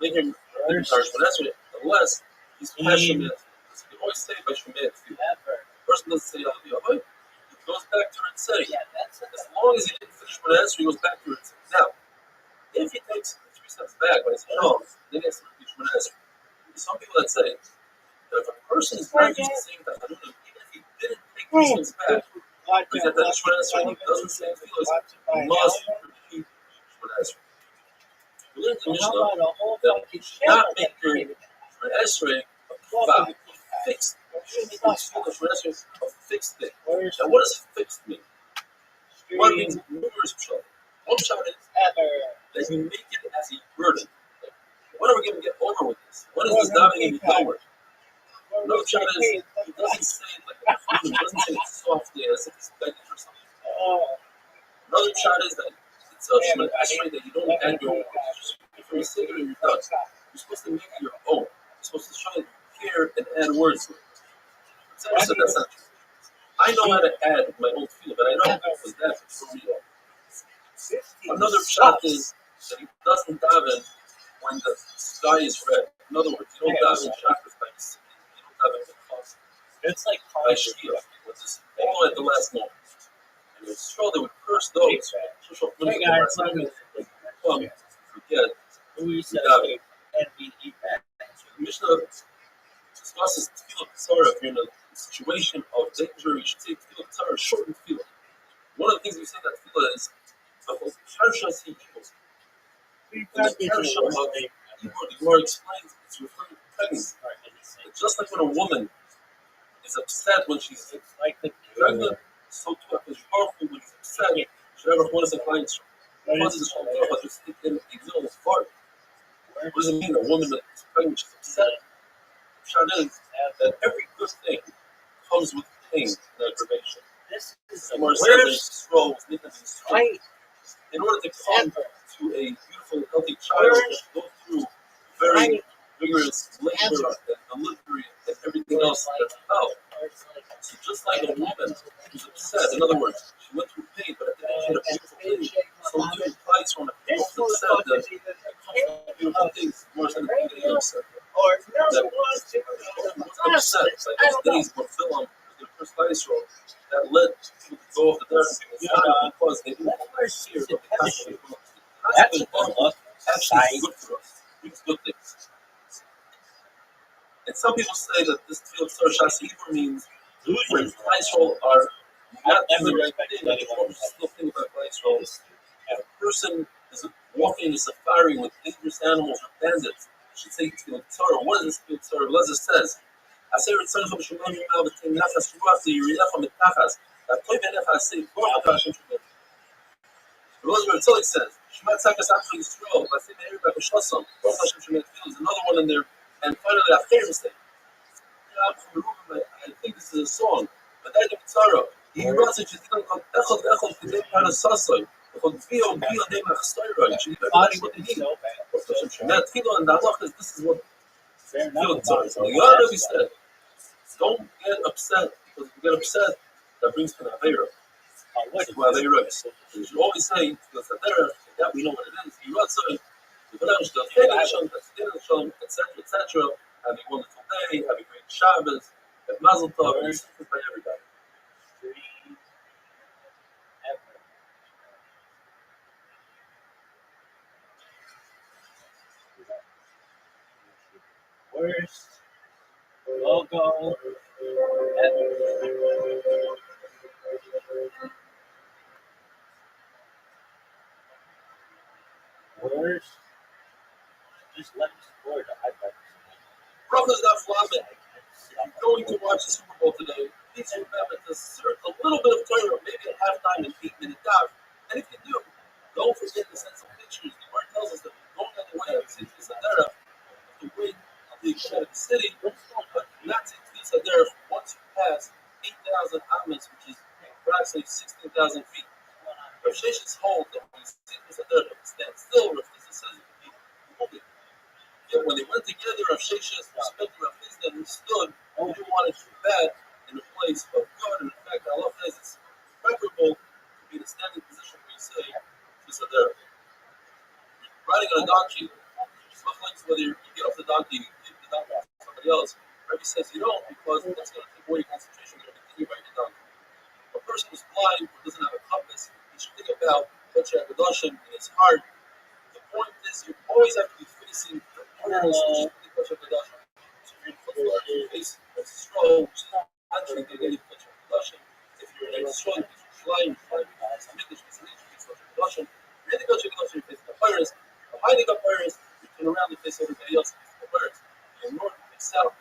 make him repeat the entire Shemanah unless he's passionate. You always say it by Shemanah. The person doesn't say Yahweh, he goes back to Ritzay. As long as he didn't finish Shemanah, he goes back to Ritzay. Now, if he takes 3 steps back when he's wrong, then he has to repeat Shemanah. Some people that say that if a person is not using the same Talmud, even if he didn't take 3 steps back, he's at that Shemanah, he doesn't say he must repeat Shemanah. We learned in Mishnah that you should not make your Shemanah a kvav, fixed. A fixed thing. Now, what does fixed mean? One means numerous pshat. One pshat is that you make it as a burden. Like, when are we going to get over with this? When is this davening going to be over? Another pshat is he doesn't say it like a human, he doesn't say it softly as if he's begging for something. Another pshat is that it's a Shemanah Esrei that you don't add your own words. If you're a singer and you're done, you're supposed to make it your own. You're supposed to try and hear and add words to it. So that's not true. I know how to add my own feel, but I don't because that's for real. Another shot is that he doesn't daven when the sky is red. In other words, you don't daven chakras by the city. You don't daven the cause. It's like By Shkia, which is all at the last moment. And it's true they would curse those who hey guys, let me forget we said daven. NBE. The Mishnah discusses tefillah tzara if you're in a situation of danger. You should say tefillah tzara, shortened tefillah. One of the things we say that tefillah is the whole parshas Hebrews. In the parasha of Hebrew, the Gemara explains it's referring to pregnancy. It's just like when a woman is upset when she's pregnant, so too when she's upset, she never wants a client. What does it mean? A woman that's pregnant, she's upset. Pshat is that every good thing comes with pain and aggravation. This is The the Gemara says worst that fight in order to come ever. to a beautiful, healthy child, you have to go through very vigorous labor and delivery and everything else that's involved. So just like a woman who's upset, in other words, she went through pain, but at the end she had a beautiful thing. So too applies from a person upset that beautiful things more than the beginning of upset. Or That no one to upset, like those days were Philip the first Israel that led people to go off the desert. It's not because they didn't have fear, but because they were That's a good look. actually good for us. It's good things. And some people say that this field of Shas Hebrew means when Israel are not doing the right thing, but still think about Israel. If a person is walking in a safari with dangerous animals or bandits, should say field Torah. What is this field Torah? Lezer says, I say return from Shemon Yimel between Nafas Ruach the Yiriyach Mitachas. That Toy Benefas say Baruch Hashem Shemon. Lezer Taik says, Shema Tzakas Achri Yisrael. I say Meir B'Hashosam. Baruch Hashem Shemon. There's another one in there. And finally, Acher say, I think this is a song. But I think it's Torah. He wrote it. She's going to Echad Echad Kedei Parasasai. Echad Bio Bio Dei Machstoira. She did everybody what they need. That Tefillah and the halach is this is what field Torah. So the other we said, don't get upset because if you get upset, that brings to the Aveira. What is Aveira? You should always say because that we know what it is. He wrote so. Etc. Have a wonderful day. Have a great Shabbos. Have Mazel Tov. And by everybody. Worst logo ever. Worst. Just let me support it. I'd like to Brothers not flopping. Going to watch the Super Bowl today. Please remember to insert a little bit of Torah, maybe at halftime and 8-minute dive. And if you do, don't forget to send some pictures. The word tells us that we're going on the way of Tzitzi Sadera. To wait until you come out of the city, but not Tzitzi Sadera once you pass 8,000 amas, which is approximately 16,000 feet. Rav Sheshes hold that when Tzitzi Sadera stands still, Rav Tzitzi says it can be moving. Yet when they went together, Rav Sheshes respected Rav Tzitzi and stood. We didn't want to do that in a place of good. And in fact, Allah says it's preferable to be in a standing position where you say, Tzadar. Riding on a donkey, it's not like whether you get off the donkey and you give the donkey to somebody else. Rabbi says you don't because that's going to take away your concentration. You're going to continue riding the donkey. If a person who's blind or doesn't have a compass, he should think about Kodesh HaKadoshim in his heart. The point is, you always have to be facing the corners of the Kodesh HaKadoshim. So if you're in your face, it's slow, which is not actually the daily Kodesh HaKadoshim. If you're in a slow, you're flying, some English, it's Kodesh HaKadoshim. You're in the Kodesh HaKadoshim, you're facing the pirates. Behind the pirates, you turn around and face everybody else, the pirates. You're north, you face south.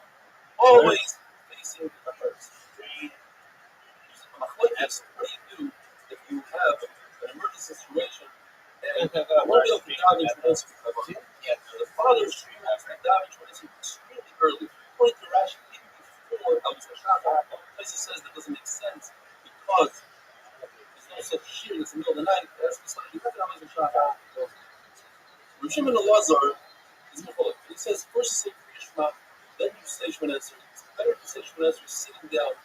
Always facing the pirates. What do you do if you have an emergency situation and you won't be able to dive into this? The father should dive into this extremely early. According to Rashi, even before Shabbat, places says that doesn't make sense because there's no such shear that's in the middle of the night. That's decided you have to have Shabbat. Rav Shimon Elazar is Mechalik. He says first you say Kriya Shema, then you say Shemona Esrei. It's better to say Shemona Esrei sitting down,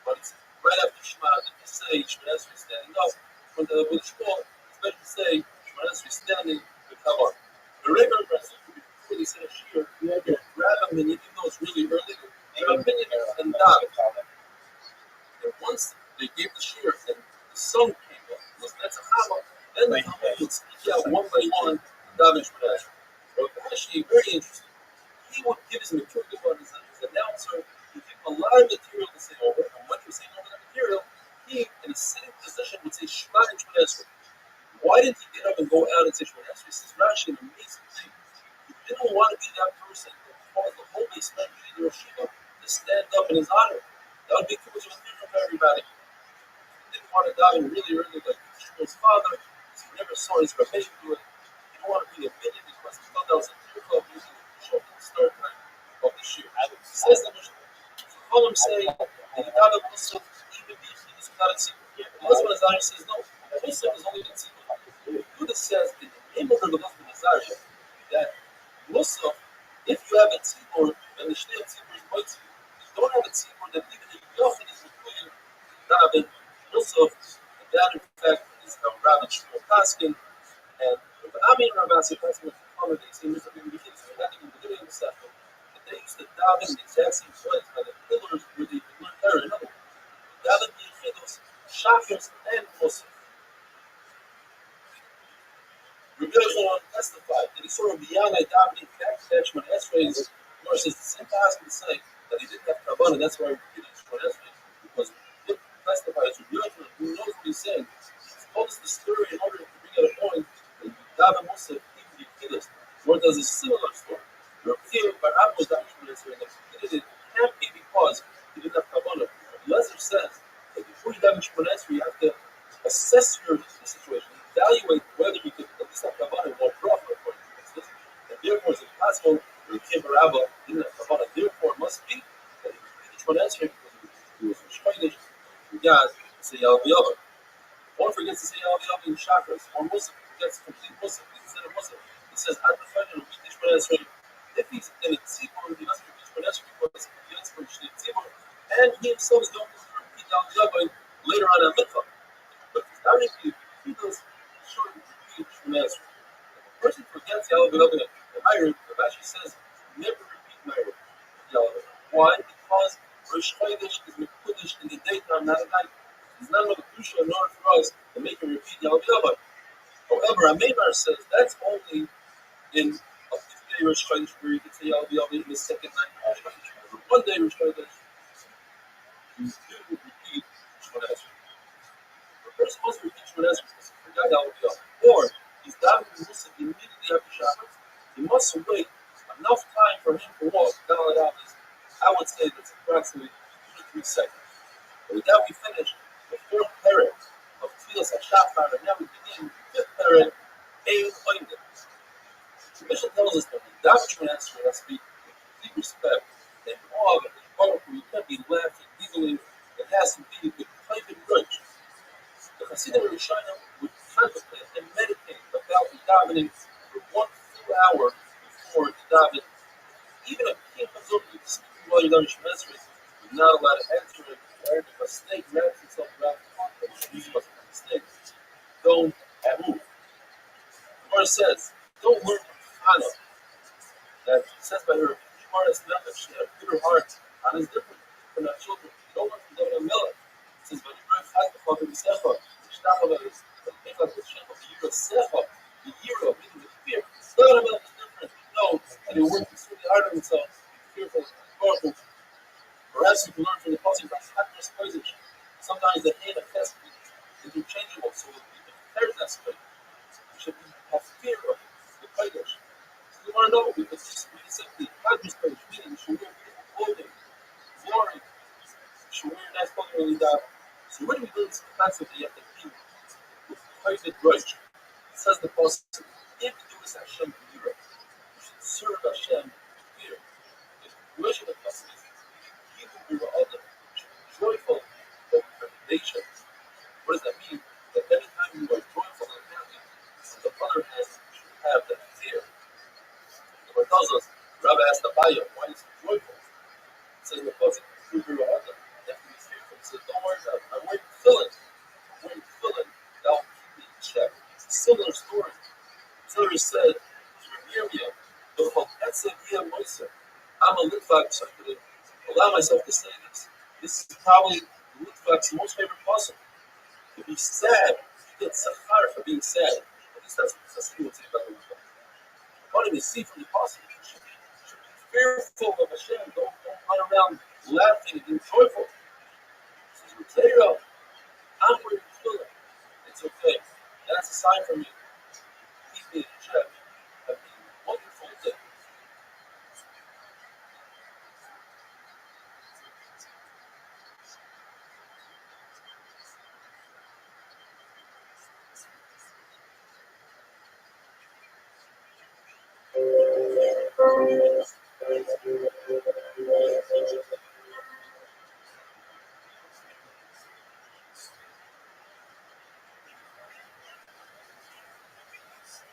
but it's right after Shema that you say Shemona Esrei standing up. With Shmuel, it's better to say Shemona Esrei standing with Kavar. The regular person, before they say a shear, you have to grab him, and even though it's really early, their opinion and dive. And once they gave the shear and the sun came up, was Netzachama, then the Talmud would speak out one by one, dive in Shemona Esrei. But actually, very interesting. He would give his material on his announcer, he'd give him a lot of material to say over, and when he was saying over the material, he, in a sitting position, would say Shema and Shemona Esrei. Why didn't he get up and go out and say Shemona Esrei? This is Rashi, an amazing thing. He didn't want to be that person who caused the whole basement of the Yeshiva to stand up in his honor. That would be too much of a thing for everybody. He didn't want to die really early like Shmuel's father, because he never saw his Rabbi do it. He didn't want to be a minute because he thought that was a tear club using the show at the start time of the year. He says the Mishnah. So Cholim say that the God of Muslim, even if he is not a secret. The husband of Zayir says no. Muslim is only a secret. Buddha says in the name of the husband of Zayir that Muslim, if you have a tzibur, and the Shnei tzibur is white tzibur, you don't have a tzibur that even if you often is including Rabbi Muslim, and that in fact is how Rabbi Shmuel Paskin, and the Amin Rabbi Paskin was the common they say Muslim in the beginning, so not even the beginning of the Sefton, but they used to dive in the exact same place by the pillars where they learned Torah. In other words, dive in the Yechidus, Shachos, and Muslim. Rabbi Yochanan testified that he saw Rabbi Yanai davening back to Shemona Esrei. Nor says the same task to say that he didn't have Kavanah, that's why he repeated Shemona Esrei, because he testified to Rabbi Yochanan, who knows what he's saying. He told us the story in order to bring out a point that David Musa even repeated it. Nor does a similar story. Rabbi Bar was davening Shemona Esrei, and repeated it can't be because he didn't have Kavanah. Lezer says that before you daven Shemona Esrei, you have to assess your situation, evaluate whether you could at least have Kavanah more profit according to this. And therefore, it's impossible that the King Rabbi didn't have Kavanah. Therefore, it must be that he repeated Shemona Esrei because he was Shkodesh, and God to say Yal V'Yava. One forgets to say Yal V'Yava in chakras, or Muslim, he forgets complete Muslim, instead of Muslim. He says, I prefer to repeat Shemona Esrei. If he's in a tzibur, he doesn't repeat Shemona Esrei because he gets from Shnei tzibur, and he himself is going to repeat Yal V'Yava later on in Mitzvah. But he does short repeat Shemona Esrei. If a person forgets Yal V'Yava in Myriv, the Rashi says, never repeat Myriv. Why? Because Rosh Chodesh is Mekudesh in the daytime, not at night. It's not enough Kedusha in order for us to make him repeat Yal V'Yava. However, Amemar says that's only in if you day Rosh Chodesh where you can say I'll be in the second night of Rosh Chodesh. One day Rosh Chodesh, you would repeat Shemona Esrei. The person must repeat Shemona Esrei because he forgot how to be up. Or he's davening the Musaf immediately after Shabbos. He must wait enough time for him to walk. I would say that's approximately 2 to 3 seconds. But with that we finish the fourth parak of Tfilas HaShachar, and now we begin the fifth parak, Ein Oindim. The mission tells us that the doctrine has to be with complete respect and awe of the Baruch Hu. You can't be laughing, giggling. It has to be with private grudge. The Hasidim Rishonim would contemplate and meditate about the davening for 1 full hour before the daven. Even if a king comes over to speak while you're learning Shemona Esrei, you're not allowed to enter it. If a snake wraps itself around the clock, you're supposed to have a snake. Don't move. The verse says, don't learn from Hannah. That says by her, she had a bitter heart. Hannah is different from our children. Don't learn from David Melech. It says, but you have the father of Sefa. The Shtachava is the Pekah, the Shem of the Yira Sefa, the Yira, meaning the fear. David Melech is different. No, and they work extremely hard on themselves. Fearful, powerful. Perhaps you can learn from the passage by Hatras Kodesh. Sometimes the hand of test is interchangeable, so we can compare that way. We should have fear of the Kodesh. If you want to know, we could just read simply Hatras Kodesh, meaning you should wear beautiful clothing, glory. You should wear nice clothing when you die. So when we do this concept, you have to be with private grudge. It says the passage, if you do this Hashem in Europe, you should serve Hashem with fear. If you wish the passage, you are joyful of recommendation. What does that mean? That anytime you are joyful and happy, on the other hand, you should have that fear. The Lord tells us, Rabbi asked Abaya, why is he joyful? He says, because you have to be fearful. He says, don't worry about it. I'm wearing tefillin. That will keep me in check. It's a similar story. Taylor said to Miriam, I'm a Litvak, so I could allow myself to say this. This is probably Litvak's most favorite puzzle. To be sad, you get sachar for being sad. At least that's what Sassi would say about the Litvak. According to see from the puzzle, you should be fearful of Hashem. Don't run around laughing and being joyful. He says, Rotero, I'm wearing tefillin. It's okay. That's a sign from me. Keep me in check. That'd be a wonderful thing.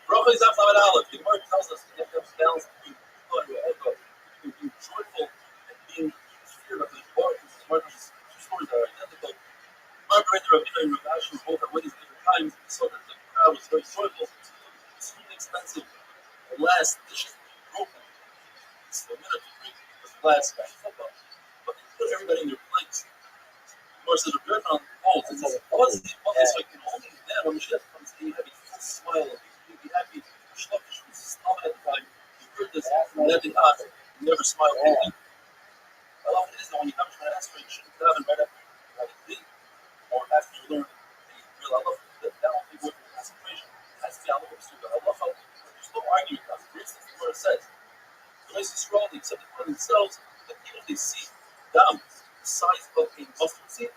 Rabbi Zaf Lamed Aleph, the Gemara tells us that you have to balance between being joyful and being feared of the Lord. The Gemara tells us 2 stories that are identical. Margaret and Rabbi and Rabbi Asher both had weddings at different times, so that the crowd was very joyful. Extremely expensive glass dishes broken. It's a minute to drink because glass got football. But they put everybody in their place. The Gemara says, Rabbi on the walls, it says, only then when Mashiach comes, you have a full smile of be happy. Shlokish was smiling at the time. You heard this from that on. You never smile again. I love it is that when you come to an answer, you shouldn't have it right after you have a date or after you learn a real Allah. That won't be worth concentration. That's the Allah of Suga. Allah. There's no arguing about it. For instance, the word says, the race is strong, they accept it for themselves, that even if they see down the size of a mustard seed,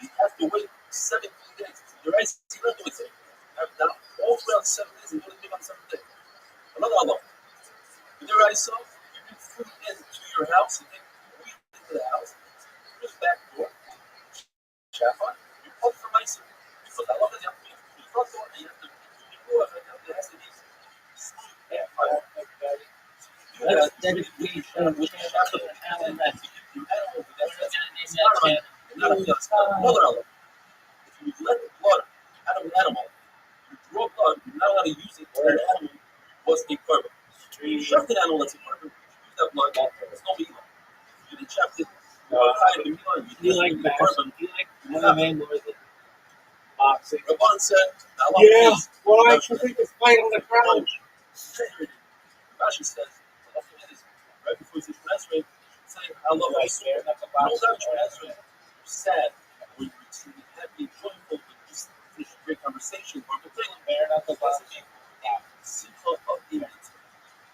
they have to wait 17 days. Your eyes see not doing it. Now, all throughout 7 days and go to on 7th day. Another Allah. With your eyes, you bring food into your house, you take wheat into the house, you the back door, Shafan, you pull from ice. Because Allah has to be the front door, and you have to be more of it. It has to be smooth and fire. You have to be with the Shafan, and that's you animal, that's not another Allah. If you let the blood out of an animal, you draw blood, you're not allowed to use it where an animal was a carbon. You shoved an animal that's a carbon, you use that blood, there's no meat. You inject it, you like carbon. Do you like MMA more than boxing? Rabban said, Yeah, well, I should think it's fight on the ground. Rashi says, right before you say Shemesrei, saying, I love you. You don't have Shemesrei, you're sad, or you're extremely happy and joyful, but you just finish a great conversation, or the thing, simcha of image.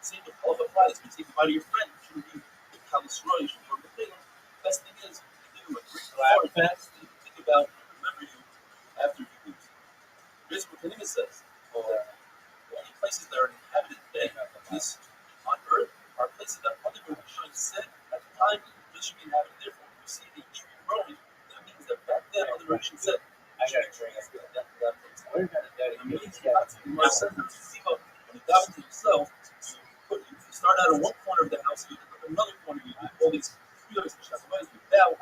Same with all the products, you take a bite of your friend, you shouldn't be with Kalisroy, you should be with the thing. Best thing is, you give him a great fart, best thing to think about, remember you after you lose. Here's what Kanina says. The only places that are inhabited today, this on earth, are places that other Hashem said at the time this should be inhabited. Therefore, when you see the tree growing, that means that back then other Hashem said that place. It means that when you dive into yourself, you start out in one corner of the house, you end up in another corner, you do all these prayers and shasavayas, you bow.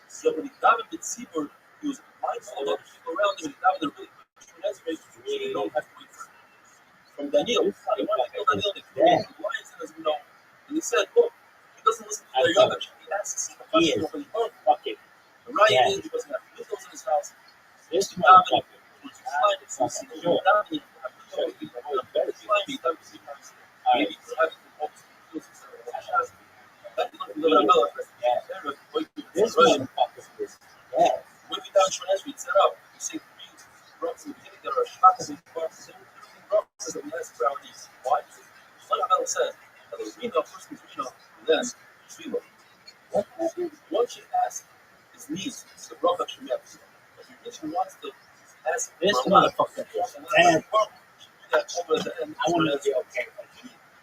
So when he died in Tzibur, he was mindful of other people around him, and he died in a really good you don't have to wait for him. From Daniel, they wanted to kill Daniel, they threw him the lions in, as we know. And he said, look, he doesn't listen to their Yavash. He asks the question of his heart. The right is because he has windows in his house. This motherfucker. This motherfucker is dead. When you down Shemesrei, it's set up. You say three rocks in the beginning that are shocks and rocks. Rocks is a less brownie. Why? Like Mel said, that the Reno, first is Reno, and then Shvila. What she asked is needs, the Roth of Shemet. If your mission wants to ask this motherfucker, and that over the end, I want to be okay.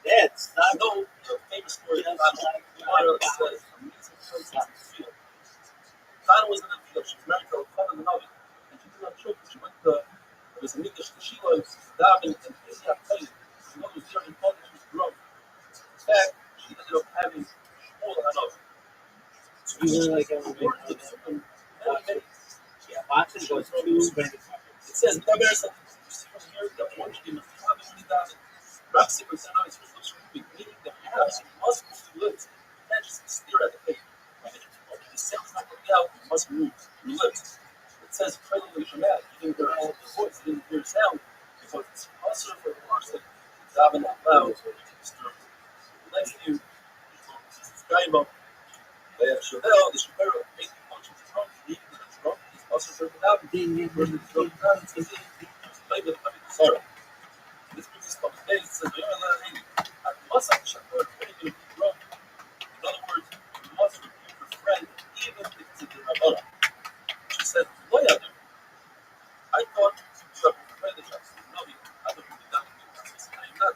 That's not no the famous story about water that says amazing places in the field. Chana was in the field. She was married to a Chana and Navi, and she did not choke. She went to there was a Mikdash to Shiloh, davening, and Izzy Taik. She was there and thought that she was grown. In fact, she ended up having Shmuel and Navi. So you were like boxing goes too. It says, "It says that one team is probably when he dies. Rabbi was saying, "It's supposed to be meaning the house must move to lips. You can't just stare at the page. The sound's not coming out. You must move your lips." It says, "Trailing the Shemet." You didn't hear all of the voice. You didn't hear sound because it's also for the person davening out loud. Next to you, Skybo. They have Chevelle, the Chevelle, making functions of drunk, eating the drunk, is also for the davening, versus the drunk, sorry. This brings us to the day. It says, I must have Chevelle, when you drunk. In other words, you must rebuke your friend, even if it's a Rabbi. She said, what are you? I thought you have prepared the chance. No, I don't think that I am not.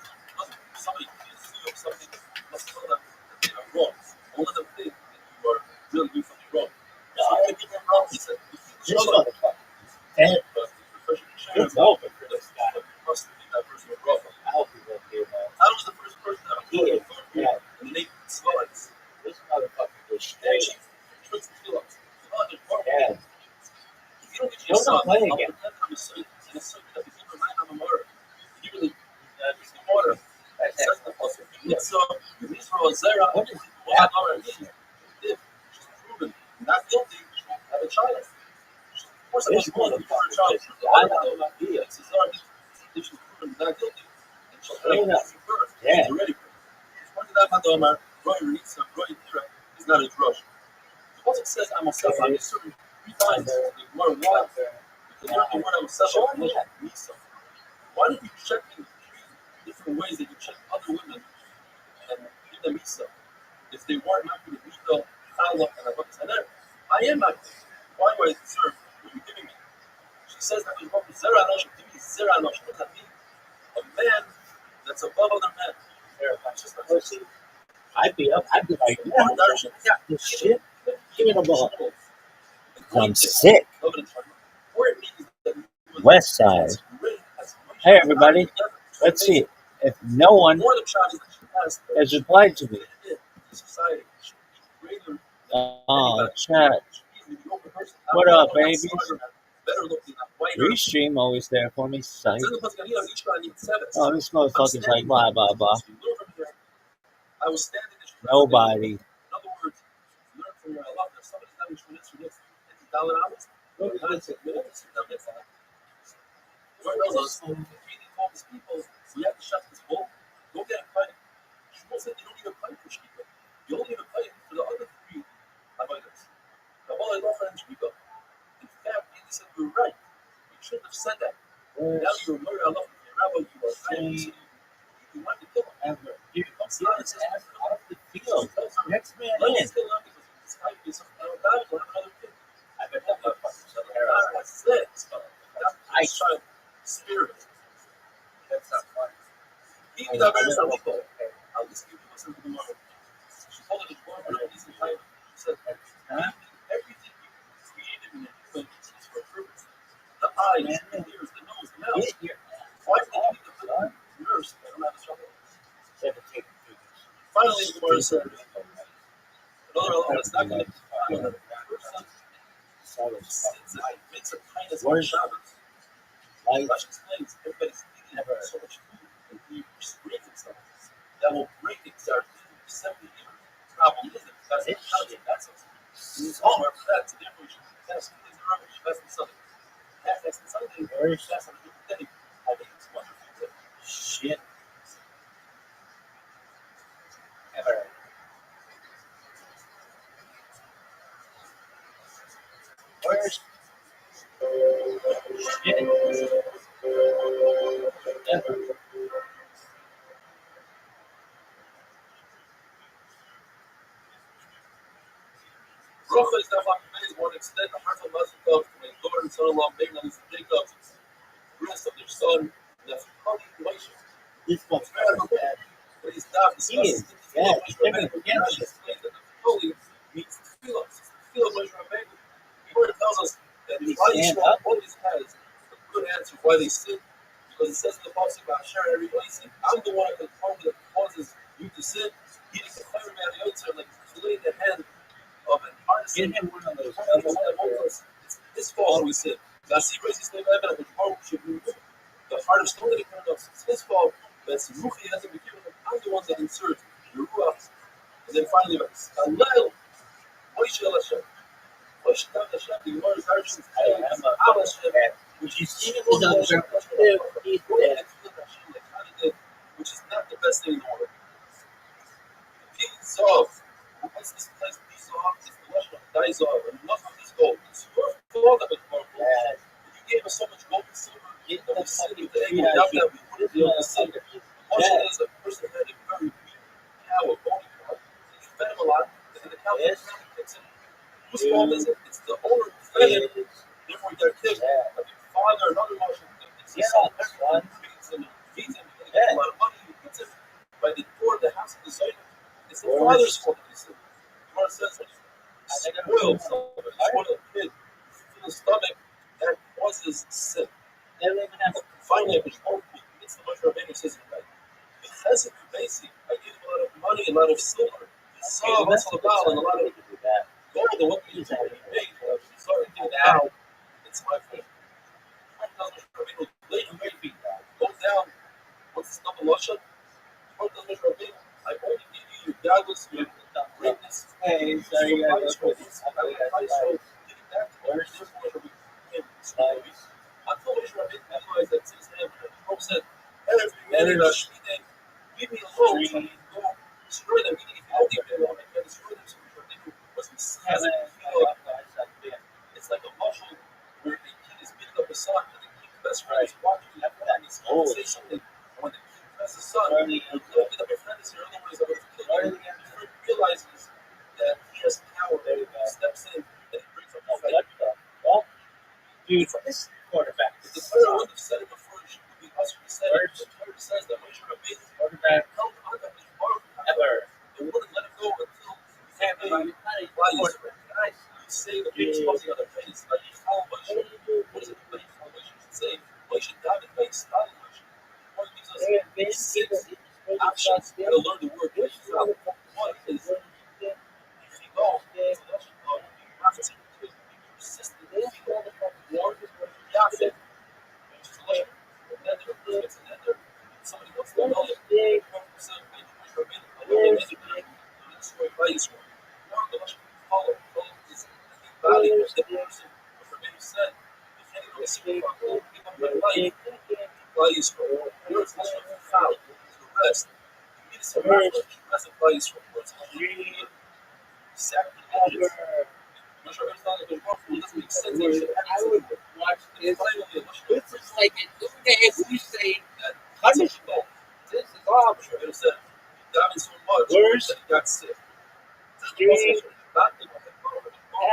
Somebody accuses you of something, you must tell them that they are wrong. Don't let them think that you are really doing something wrong. So I think you're wrong, he said. This motherfucker. And it's over for this guy. You must think that person was wrong. I hope he won't be wrong. I was the first person that I'm going to go here and they make slides. This motherfucker was straight. She puts the Phillips. Yeah. If you don't get your son, I'll pretend I'm a son. And a son that became a man, I'm a murderer. You really, it's the order. That's the possible. So, Israel Zera, what is it? What our meaning? If she's proven not guilty, she won't have a child. Of course, I was born before a child. I know not be a Cesar. If she's proven not guilty, then she'll have a birth. Yeah. Already. Pointed out Madomar, Roy Ritza, Roy Tira is not a drush. Because it says I'm a self, I'm a certain 3 times the word why. Because you're the word I'm a self, I'm a Misa. Why don't you check in 3 different ways that you check other women and give them Misa? If they weren't happy with Misa, Chala, and Abba Tzadar, I am happy. Why do I deserve what you're giving me? She says that there's one Zera Anosh, give me Zera Anosh. What does that mean? A man that's above other men. It's just a person. I'd be like, yeah, this shit. Give me the ball. I'm sick. West Side. Hey, everybody. Let's see if no one has replied to me. Oh, chat. What up, babies? Restream always there for me. Psych. Oh, this motherfucker's like blah, blah, blah. Nobody. In other words, learn from your Allah. If somebody's having shmonetz for next $50, Lord knows us. If he told his people, we have to shut this bowl, go get a pipe. Shmuel said you don't need a pipe for shkita. You only need to pay for the other three avodas. Kabbalah Aloha and Shmita. In fact, he said you were right. You shouldn't have said that. Now you're murder Allah from your rabbi, you are saying you want to kill him. Dude, let's get his ass off the field. Next man Let me in. still not because it's time to be something. I don't have another kid. I bet that motherfucker's still there. That's it. That's child spirit. That's not funny. He got very simple. I'll just give you some tomorrow. She told her to go over a decent time. She said, everything you created in it is for a purpose. The eyes, the ears, the nose, the mouth. Why did you need to put on nurse? I don't have a trouble. Finally, the Gemara said, another element that's not going to be a person makes a kindness on Shabbos. Rashi explains everybody's eating so much food and we restrain themselves that will break it for 70 years. The problem is that that's not counting. That's Homer for that. So therefore, you should fast 2 days in a row. You should fast on Sunday. Fast on Sunday, you should fast on a different day. I think it's wonderful. Shit. Where's shit? Ever. Bracha is now one extend the heart of Mazel Tov to my daughter and son-in-law, Benjamin and Jacob, the rest of their son, Nephtali Moshe. This one's bad. But he's not He is bad. He's never forget this. that Nephtali means tefillah. Tefillah Moshe Rabbeinu. The Word tells us that why Yisrael always has a good answer why they sin, because it says in the Pasuk about Hashem everybody sin. I'm the one that causes you to sin. He didn't declare me out of the outside like to lay in the hand of an artisan. Give him one of those. It's his fault we sin. Now see, raises the level of the heart should be removed. The heart of stone that he turned off. It's his fault. That's Ruchi has to be given. I'm the one that inserts the Ruach. And then finally, Alel, Moshe Hashem. Moshe Hashem, the Gemara version is Al Hashem, which is even more than Hashem, which is not the best thing in the world. Zov. What's this place? Zov is the Lashon of Dai Zov, and enough of this gold. It's your fault that you gave us so much gold and silver. That we sin with the egg, without that we wouldn't be able to sin. Moshe is a person who had a very weak cow, a bony cow. He fed him a lot, and then the cow kicks him. Whose fault is it? It's the owner who fed him. Therefore, he got kicked. Like your father, another Moshe, it's his son. Feeds him, he gets a lot of money, he puts him by the door of the house of the Zoyim. It's the father's fault that he sinned. The Gemara says when you spoil something, you spoil a kid, fill his stomach, that causes sin. Finally, it's the Moshe Rabbeinu says it right. The chesed basic, I gave him a lot of money, a lot of silver, and a lot of gold, and what we made, started to now, it's my fault. Moshe Rabbeinu later maybe go down, what's the double Lashon? Moshe Rabbeinu, I only give you your godless, your greatness. Hey, sorry, Until Moshe Rabbeinu realized that since then, Pope said, every day, leave me alone, so I can go destroy them. Meaning, if you don't leave me alone, I can't destroy them. So Moshe Rabbeinu was it's like a muscle where the king is beating up his son, and the king's best friend is watching him after that, and he's going to say something. And when the king presses his son, he'll get up in front of his other words, I'm going to kill you. Before he realizes that he has power, he steps in, and he brings up the fight. Dude, this quarterback. If the player wouldn't have said it before, it should be us who said it. The Torah says that Moshe Rabbeinu Quarterback held on to his bar ever. and wouldn't let it go until he you say the biggest something on their face, like you follow Moshe. What does it mean? Moshe should say, Moshe David by Stalin Moshe. One gives us 6 options how to learn the word Moshe. One is if you go to the Lashon of prophecy, to be persistent, if you go warn Yafet, which is a Lashon of nether, it's a nether. Somebody wants to know that 100% made Moshe Rabbeinu, a little bit of destroy by Israel. Warn the Lashon of follow is value which the person of Rabbeinu said, if anyone is speaking about God, give up my life, by Israel. Here it's Lashon of foul, to rest. You need some refuge, rest of by Israel. Dream Exactly. ever. Moshe Rabbeinu thought it was wrong. It doesn't make sense. I would watch this. This is like, okay, if we say punishment, this is all Moshe Rabbeinu said, "Daven so much Worst that he got sick." dream Not the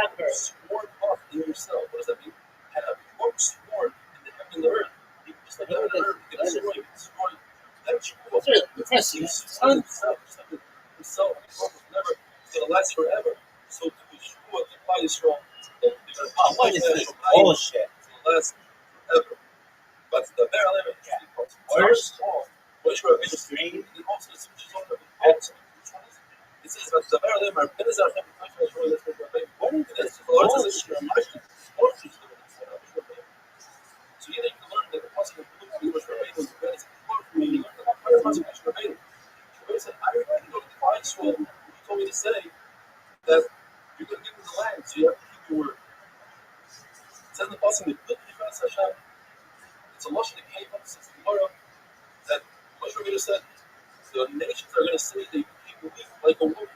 ever. sworn off in yourself. What does that mean? Had a book sworn in the heaven and the earth. Just like heaven and earth, you can destroy that true. Those are depressing. Himself was never going to last forever. So to be sure, the body is strong. What is this bullshit? Last forever. But the bare limit, Worst which were a dream he also switches on the also. It says that the bare limit are better than the country. What is this bullshit? bullshit? So you need to learn that the possible blue was Rabbeinu was better for me. Rabbeinu said, I already know the fine soul. You told me to say that you're going to give me the land, so you have to keep your word. It says in the possible blue defense Hashem. It's a lashon that came up since the Gemara that Moshe Rabbeinu said the nations are going to say that you keep weak like a woman.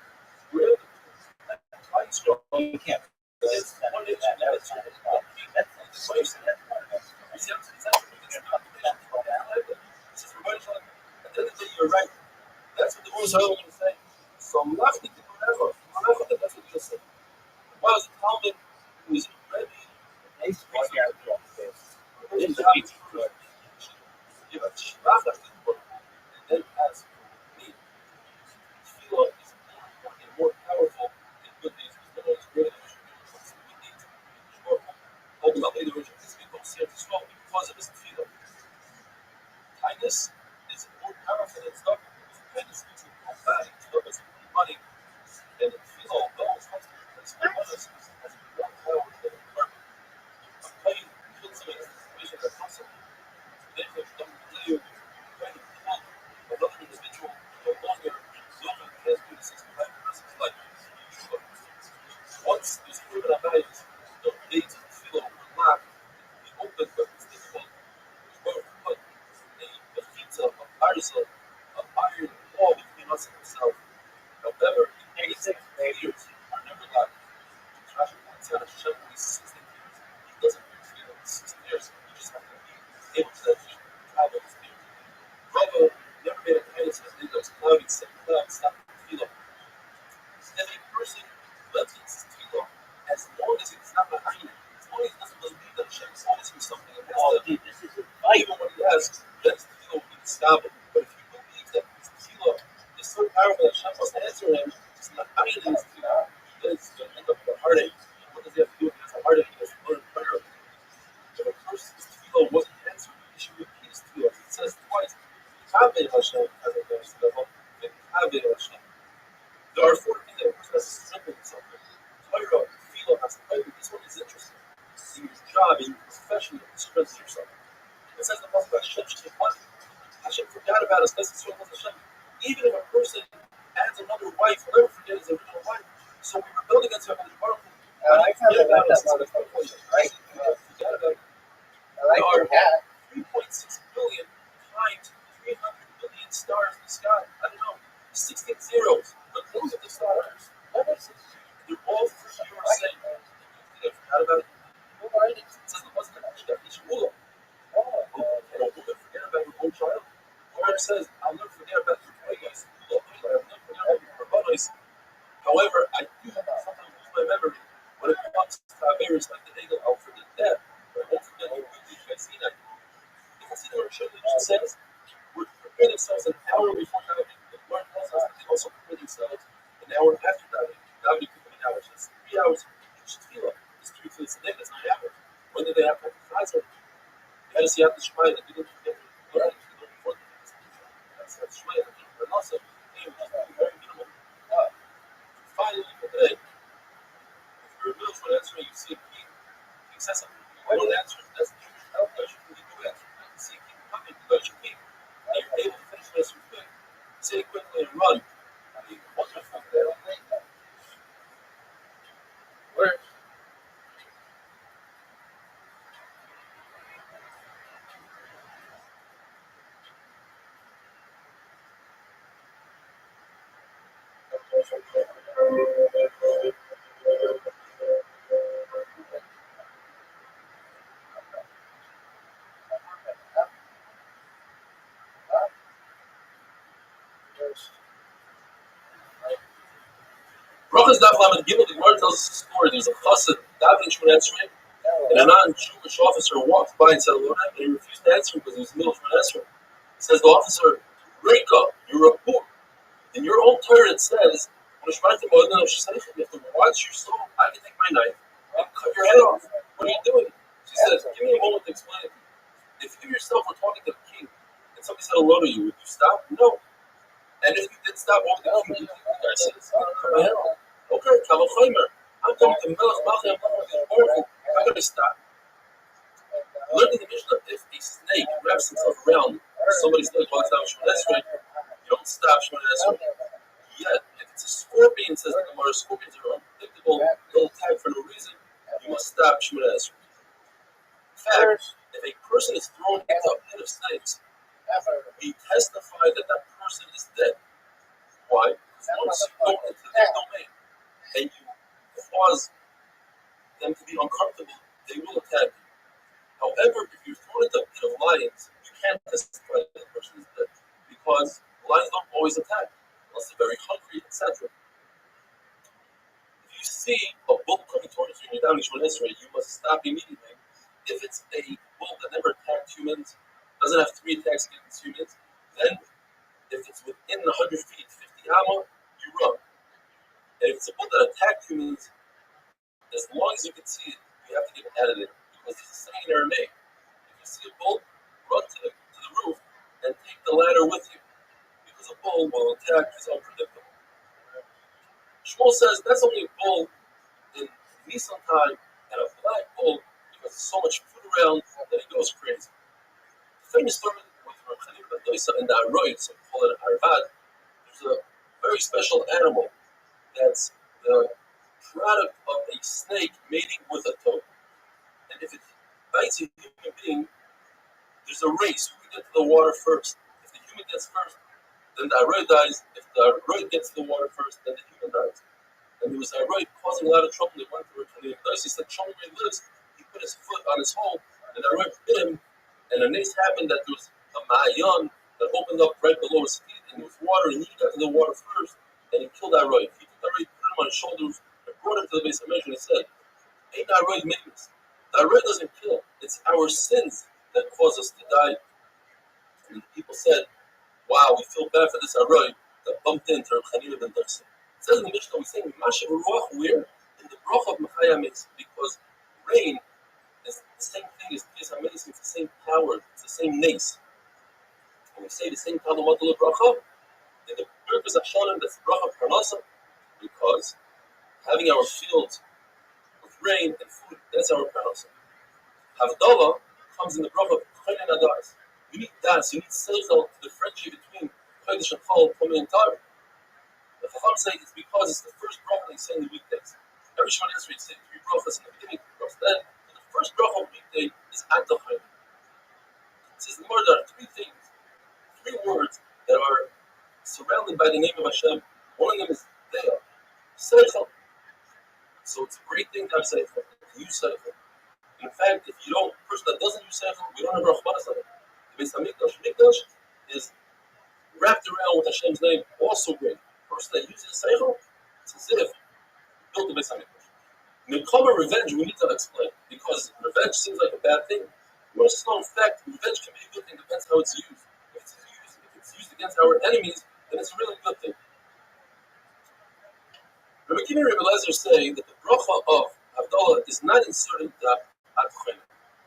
We're the fine soul. You can't. It's one nation. That's what you said. At the end of the day, you're right. That's what the Most High going to say. So I'm not thinking forever. I'm not thinking that's what you're going to say. Why was the Talmud who is ready? Give a shvach after the book, and then ask for me. Tefillah is more powerful in good deeds. It's the most great good deeds. Ultimately, the original is people see it as well because of his tefillah. Kindness is more powerful than stuff. Kindness is more bad. Stuff is money. And the tefillah, although it's not as has more power than the work. I'm telling you, kill some of the situation that's possible. Then you come to you, trying to kill another individual no longer has been 65 person's life. Once there's proven values, the gates of tefillah will not be open, but it's difficult. Where we put the feet of Arisa, of iron wall between us and himself. However, in 86 years are never allowed. Rashi points out that Hashem will be 16 years. He doesn't feel 16 years. You just have to be able to travel his years. Rabbi never made a kindness as big as cloudy, said cloud, stop the tefillah. And a person lets his tefillah as long as it's not behind him. As long as he doesn't believe that Hashem is always him something. This is a fight. Even when he has, then his tefillah will be established. But if he believes that his tefillah is so powerful that Hashem must answer him, it's not behind his tefillah, then it's going to end up with a heartache. What does he have to do if he has a heartache? He has to learn prayer. If a person's tefillah wasn't answered, he should repeat his tefillah. It says twice, Kaveh Hashem, as a base level, and Kaveh Hashem. There are 4 things that a person has to strengthen himself with. Torah, tefillah, has to play with. This one is interesting. In your job, in your profession, you strengthen yourself. It says in the Bible, Hashem forgot about us. That's the Hashem. Even if a person adds another wife, will never forget his original wife. So we rebelled against him in the Baruch. Forget about us. Right? Forget about it. There are 3.6 billion times 300 billion stars in the sky. I don't know. 16 zeros. But those are the stars. They're all for your sake. They forgot about it. It says the Muslim that each ruler. And a woman forget about her own child. The Lord says, I'll never forget about your boys. I'll never forget about your brothers. However, I do sometimes lose my memory when it comes to Averis like the Hegel. I'll forget that, but I won't forget your good deeds. I see that. You can see the Rosh Hashanah says, we prepare themselves an hour before davening. The Lord tells us that they also prepare themselves an hour after davening. Davening could be an hour. So it's 3 hours of each tefillah. It's 3 tefillahs a day. That's 9 hours. When did they have to chazar? You had to see out the Shema that you didn't forget to learn before the that's Shema. But also, very minimal. Finally, for today, if you're revealed for an answer, you see a key. You say something. I don't answer. That's the help that you really do answer. You see a key coming, you got your key. And you're able to finish this quick. Say it quickly and run. I mean, wonderful. Where? Brachas Daf Lamed Gimel, the Gemara tells us a story. There's a chassid, David Shmon Esrei, and a non-Jewish officer walked by and said hello to him, and he refused to answer him because he was in the middle of Shmon Esrei. He says, the officer, Reka, you're a poor. In your own Torah it says, you have to watch your soul. I can take my knife and cut your head off. What are you doing? She says, give me a moment to explain it to you. If you yourself were talking to the king and somebody said hello to you, would you stop? No. And if you did stop, what would the king do? The guy says, cut my head off. Okay, Kavachomer. I'm going to Melech Malchei Baruch. I'm going to stop. Learning the Mishnah, if a snake wraps himself around somebody's leg while it's down Shemon Esrei, you don't stop Shemon Esrei. Yet, if it's a scorpion, says the Gemara, scorpions are unpredictable, they'll attack for no reason, you must stop Shemon Esrei. In fact, if a person is thrown into a pit of snakes, we testify that that person is dead. Why? Because once you go into their domain and you cause them to be uncomfortable, they will attack you. However, if you're thrown into a pit of lions, you can't testify that the person is dead because lions don't always attack unless they're very hungry, etc. If you see a bull coming towards you and you're down in Shemon Esrei, you must stop immediately. If it's a bull that never attacked humans, doesn't have 3 attacks against humans, then if it's within 100 feet, 50 amma, you run. And if it's a bull that attacked humans, as long as you can see it, you have to get out of there. Because there's a saying in Aramaic. If you see a bull, run to the roof and take the ladder with you. Because a bull will attack is unpredictable. Shmuel says that's only a bull in Nisan time and a black bull because there's so much food around that he goes crazy. The famous story with Rabbi and the Aroid, so we call it Arvad, there's a very special animal that's the product of a snake mating with a toad. And if it bites a human being, there's a race. Who can get to the water first? If the human gets first, then the Aroid dies. If the Aroid gets to the water first, then the human dies. And there was a Aroid causing a lot of trouble. They went to Rabbi. He said, show me where he lives. He put his foot on his hole, and the Aroid bit him. And the next happened that there was a Ma'ayan that opened up right below his feet, and there was water, and he got to the water first, and he killed that Aroid. He took the Aroid, put him on his shoulders, and brought him to the base of measure, and he said, ain't that Aroid mitzvah? The Aroid doesn't kill. It's our sins that cause us to die. And people said, wow, we feel bad for this Aroid that bumped into Rabbi ben Darsi. It says in the Mishnah, we're saying, Mashiv Ruach, where? In the Brach of Mechaya Mitzvah, because rain is the same thing as Tiyas HaMeis, it's the same power, it's the same nace. And we say the same Talumatul Bracha, in the purpose of Shonim, that's Bracha Parnasa, because having our fields with rain and food, that's our Parnasa. Havdalah comes in the Bracha of Choyin Adas. You need Das, you need Seichel to the friendship between Chodesh and Chol, Chomin and Tar. The Chacham say it's because it's the first Bracha they say in the weekdays. Every Shemon Esrei say 3 brachas in the beginning, then the first bracha of weekday is at the Choyin. It says in the Gemara there are 3 things, 3 words that are surrounded by the name of Hashem. One of them is Deah, Seichel. So it's a great thing to have Seichel, to use Seichel. In fact, if you don't, a person that doesn't use Seichel, we don't have Rachmanas on it. The Beis Hamikdash is wrapped around with Hashem's name, also great. A person that uses Seichel, it's as if he built the Beis Hamikdash. Milchama, revenge, we need to explain, because revenge seems like a bad thing. We must know, in fact, revenge can be a good thing, depends how it's used. If it's used against our enemies, then it's a really good thing. Rabbi Kiva and Rabbi Eliezer say that the bracha of Havdalah is not inserted at Choyin.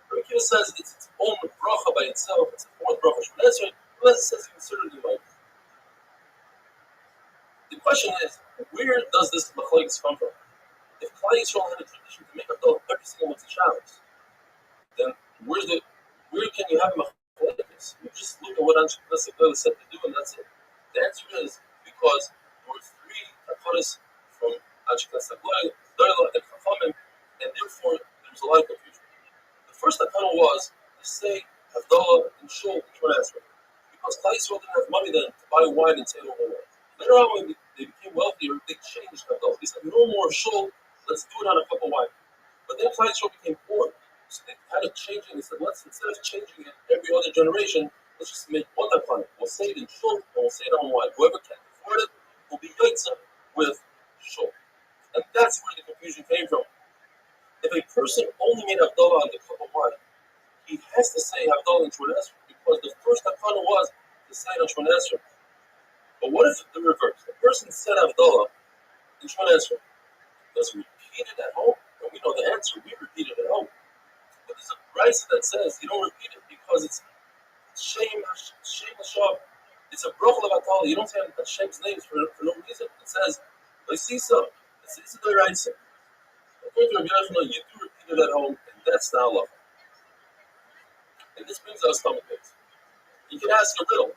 Rabbi Kiva says it's its own bracha by itself, it's the 4th bracha of Shemon Esrei. Rabbi Eliezer says you insert it in the The question is, where does this machlokes come from? If Klal Yisrael had a tradition to make Havdalah every single month of Shabbos, then where can you have machlokes? You just look at what Anshe Knesset said to do, and that's it. The answer is because there were 3 takanas from Anshe Knesset, Doila, and Chachamim, and therefore there was a lot of confusion. The first takana was to say Havdalah and Shul and Shemon Esrei, because Klal Yisrael didn't have money then to buy wine and say over wine. Later on, when they became wealthier, they changed Havdalah. They said, no more shul, let's do it on a cup of wine. But then Klal Yisrael became poor. So they had to change it. They said, let's, instead of changing it every other generation, let's just make one upon it. We'll say it in shul, and we'll say it on wine. Whoever can afford it will be yaitza with shul. And that's where the confusion came from. If a person only made Havdalah on the cup of wine, he has to say Havdalah in Shemona Esrei, because the first Hakana was to say it on Shemona Esrei. But what if the reverse? The person said Havdalah in Shemona Esrei. Does he repeat it at home? And we know the answer. We repeat it at home. But there's a price that says you don't repeat it because it's shame Hashem. It's a bracha of Havdalah. You don't say Hashem's names for no reason. It says Leisisa. It's the right thing. According to Rabbi Yochanan, you do repeat it at home, and that's the halacha. And this brings us stomach aches. You can ask a riddle.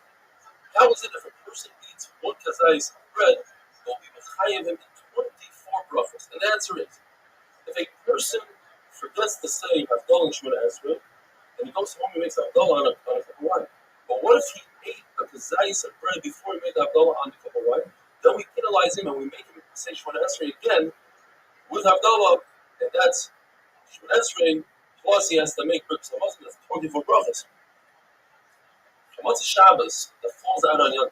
How is it if a person eats one kazayis of bread, will be mechayev him in 24 brachos? And the answer is, if a person forgets to say Havdalah in Shemona Esrei, and he goes home and makes Havdalah on a cup of wine. But what if he ate a kazayis of bread before he made Havdalah on the cup of wine? Then we penalize him and we make him say Shemona Esrei again with Havdalah, and that's Shemona Esrei, plus he has to make bricks of Muslim, that's 24 brachos. What's a Shabbos that falls out on Yom?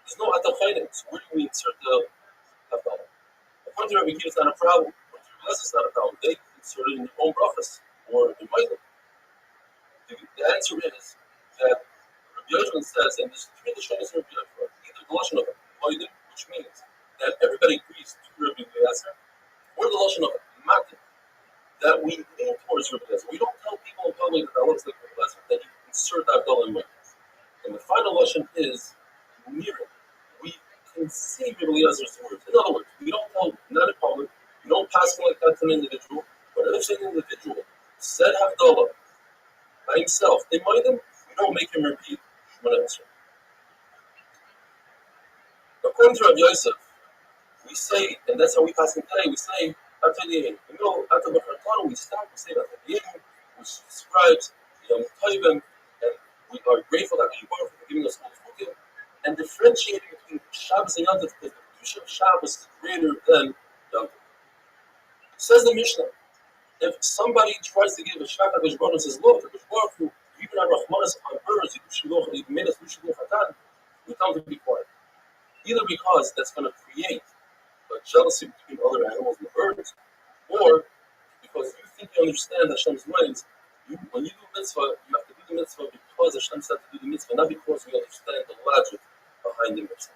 There's no Atachayim, so where do we insert the Havdalah? According to Rabbi, it's not a problem. According to Rabbi, it's not a problem. They insert it in their own brachos or in Maidim. The answer is that Rabbi Yochanan says, and there's three Lashonos in Rabbi Yochanan, either the Lashon of Maidim, which means that everybody agrees to Rabbi Eliezer, or the Lashon of Matim, that we lean towards Rabbi Eliezer. We don't tell people in public that looks like Rabbi Eliezer, that you insert the Havdalah in Maidim. And the final lesson is mirror. We can see Rabbi Eliezer's words. In other words, we don't tell, not in public, we don't pass it like that to an individual, but if an individual said Havdalah by himself, in Maidim, we don't make him repeat Shemona Esrei. According to Rabbi Yosef, we say, and that's how we pass it today, we say, Atayim. You know, after the Bakar we stop, we say Atayim, which describes Yom Tovim, and we are grateful that you are for giving us all the food, and differentiating between Shabbos and Yom Tov, because the Kedusha of Shabbos is greater than Yom Tov. Says the Mishnah, if somebody tries to give a shvat to Baruch and says, look, Baruch Hu, you can have Rahmanas on birds, you made us Lushidloch Hatan, we tell them to be quiet. Either because that's going to create a jealousy between other animals and birds, or because you think you understand Hashem's minds. When you do mitzvah, you have to do the mitzvah because Hashem said to do the mitzvah, not because we understand the logic behind the mitzvah.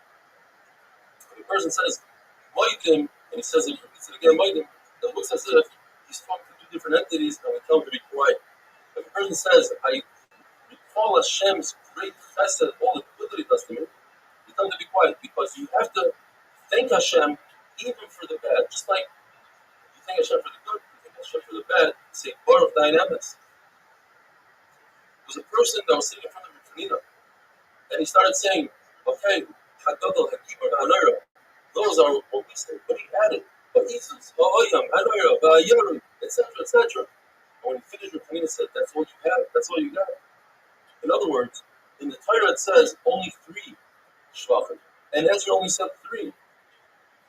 If a person says, Maidim, and he says it, repeats it again, Maidim, it looks as if he's talking to two different entities and we tell him to be quiet. If a person says, I recall Hashem's great chesed, all the good that he does to me, you tell him to be quiet because you have to thank Hashem even for the bad. Just like you thank Hashem for the good, you thank Hashem for the bad, you say, Baruch Dynamics. There was a person that was sitting in front of Ritvanina, and he started saying, okay, Hadadal, Hakibar, Hanayra. Those are what we say. But he added, Ba'izuz, Ba'ayam, Hanayra, Ba'ayaru, etc., etc. And when he finished, Ritvanina said, that's all you have, that's all you got. In other words, in the Torah it says only 3 Shvachim. And Ezra only said 3.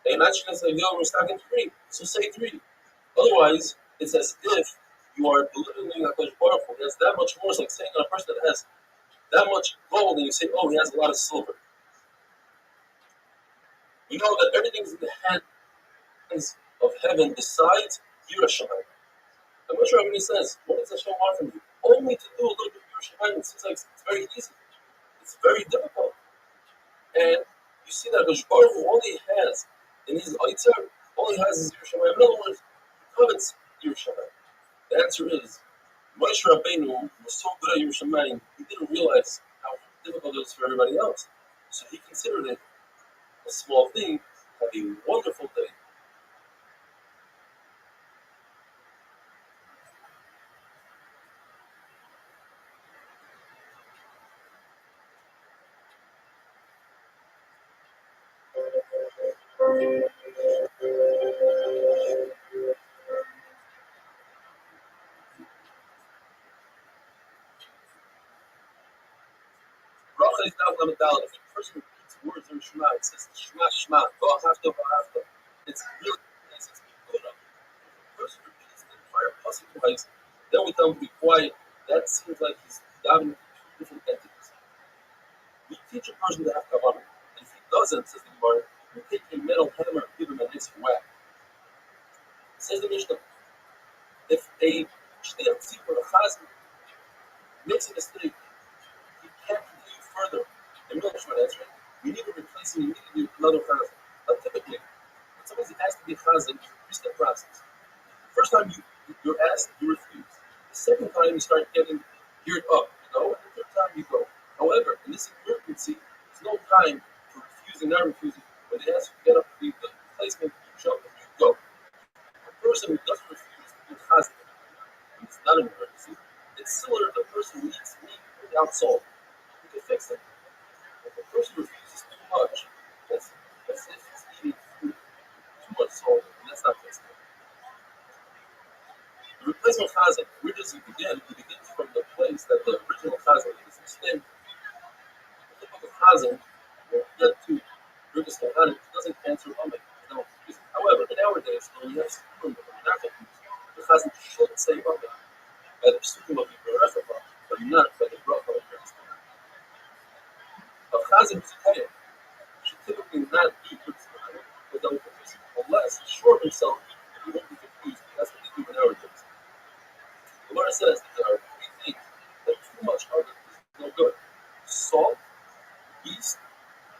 And actually said, yo, we're stacking 3. So say 3. Otherwise, it's as if you are belittling HaKadosh Baruch Hu. There's that much more. It's like saying on a person that has that much gold and you say, oh, he has a lot of silver. You know that everything's in the hands of heaven besides Yerushalayim. And Moshe Rabbeinu says, what does Hashem want from you? Only to do a little bit of Yerushalayim. It seems like it's very easy. It's very difficult. And you see that Hakadosh Baruch Hu, all he has in his Eitzer, all he has is Yerushalayim. In other words, he covets Yerushalayim. The answer is, Moshe Rabbeinu was so good at Yerushalayim, he didn't realize how difficult it was for everybody else. So he considered it a small thing. Have a wonderful day. Bracha is not limit down. If a person repeats words in Shema. It says Shema Shema. V'ahavta v'ahavta. It's really nice. It's good. The person repeats the entire pasuk twice. Then we tell him to be quiet. That seems like he's davening two different entities. We teach a person to have kavanah, and if he doesn't, says the Gemara, we take a metal hammer and give him a nice whack. Says the Mishnah, if a shliach tzibur, a chazan, makes a mistake, he can't continue further. The Mishnah answering, we need to replace him immediately with another chazan. But typically, when somebody asks to be a chazan, you increase the process. The first time you're asked, you refuse. The second time you start getting geared up, and the third time you go. However, in this emergency, there's no time for refusing, not refusing. When they ask you to get up to leave the replacement, you jump and you go. A person who doesn't refuse to be chazan, it's not an emergency. It's similar to the person who eats meat without salt. You can fix it. If the person refuses too much, that's if he's eating food too much salt, and that's not fixing it. The replacement chazan, where does he begin? He begins from the place that the original chazan is extended. The typical chazan will get to Rivas Kohanim, it doesn't answer Amen. However, nowadays, when you have Sukkot, the chazan should say Amen by the Sukkot of the Berachava, but not by the Bracha of Rivas Kohanim. A chazan who's a Taik should typically not eat Rivas Kohanim without the person, unless he sure himself he won't be confused. That's what they do nowadays. The Gemara says that there are three things that too much of it is no good: salt, yeast,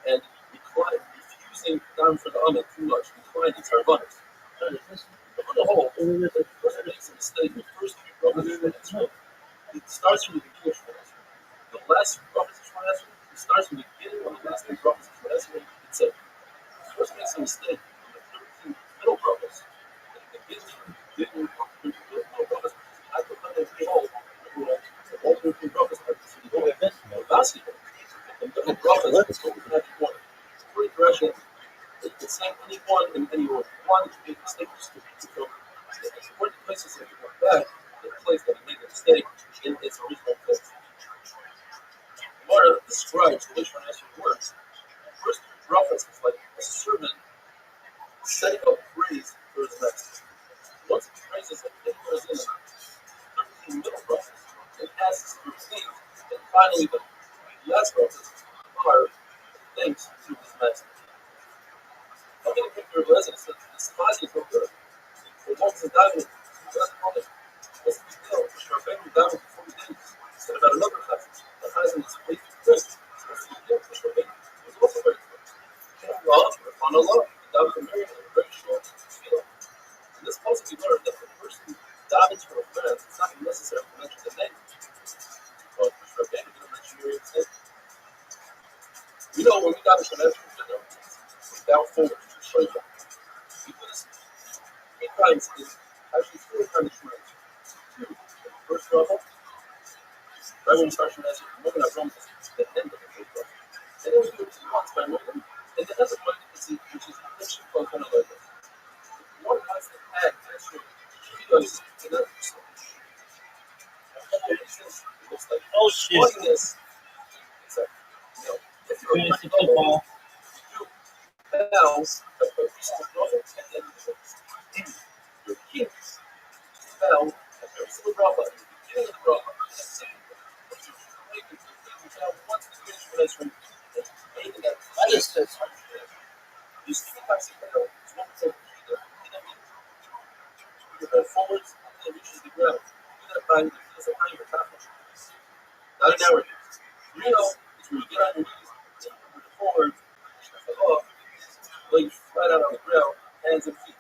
and refusing down for the Amen too much, declining sarvanas. On the whole, the person makes a mistake with the first three brachas of Shemona. It starts from the beginning of Shemona. The last brachas of Shemona, it starts from the beginning of the last three brachas of Shemona. It's a the person makes a mistake in the 13 middle brachas. It begins from the beginning of the middle brachas. At the time of all the 13 brachas are considered the basketball. The middle brachas is what we have in one. It's three directions. It can say anyone in any order. One to make mistakes to go. It's important places that you go back to the place that he made the mistake in its original place. Gemara describes the way Shemona works. The first three brachas is like a servant setting up praise for his master. Once he praises him, it goes in 13 middle brachas and asks for things, and finally the last brachas are thanks to his master. I'm going to pick your residence that this chazan is no good. For once the diamond, it doesn't call it. What's the big deal? Rabbi diamond before we did instead about another chazan. The chazan is way too good. So what's the big deal? Rabbi was also very good. Love, on a love, the diamond from Miriam is very short. In this passage, we learned that the person who davens for a friend, it's not necessary to mention the name. But Rabbi didn't mention Miriam's name. We know when we daven for an down forward. We do this 3 times in actually 4 times in Shemona. 2 in the first bracha, right when we start Shemona, the moment I promise the end of the first bracha. And then we do it once by moment, and the other one is which is actually called kind of like this. One has to add extra kilos to that person. It looks like Oh shit. this. It's like, if you're a football, bells that put pieces of brother and then your kings fell at every single brother at the beginning of the brother and the second brother. But you make it to the fell once the finish was from the making that highest that's hard to do. These 3 times of fell is what we call the you head forwards until it reaches the ground. Do that by the feels of how you're tapping. Not an hour. Real is where you get on your knees, then you move forward, off. Legs flat out on the ground, hands and feet.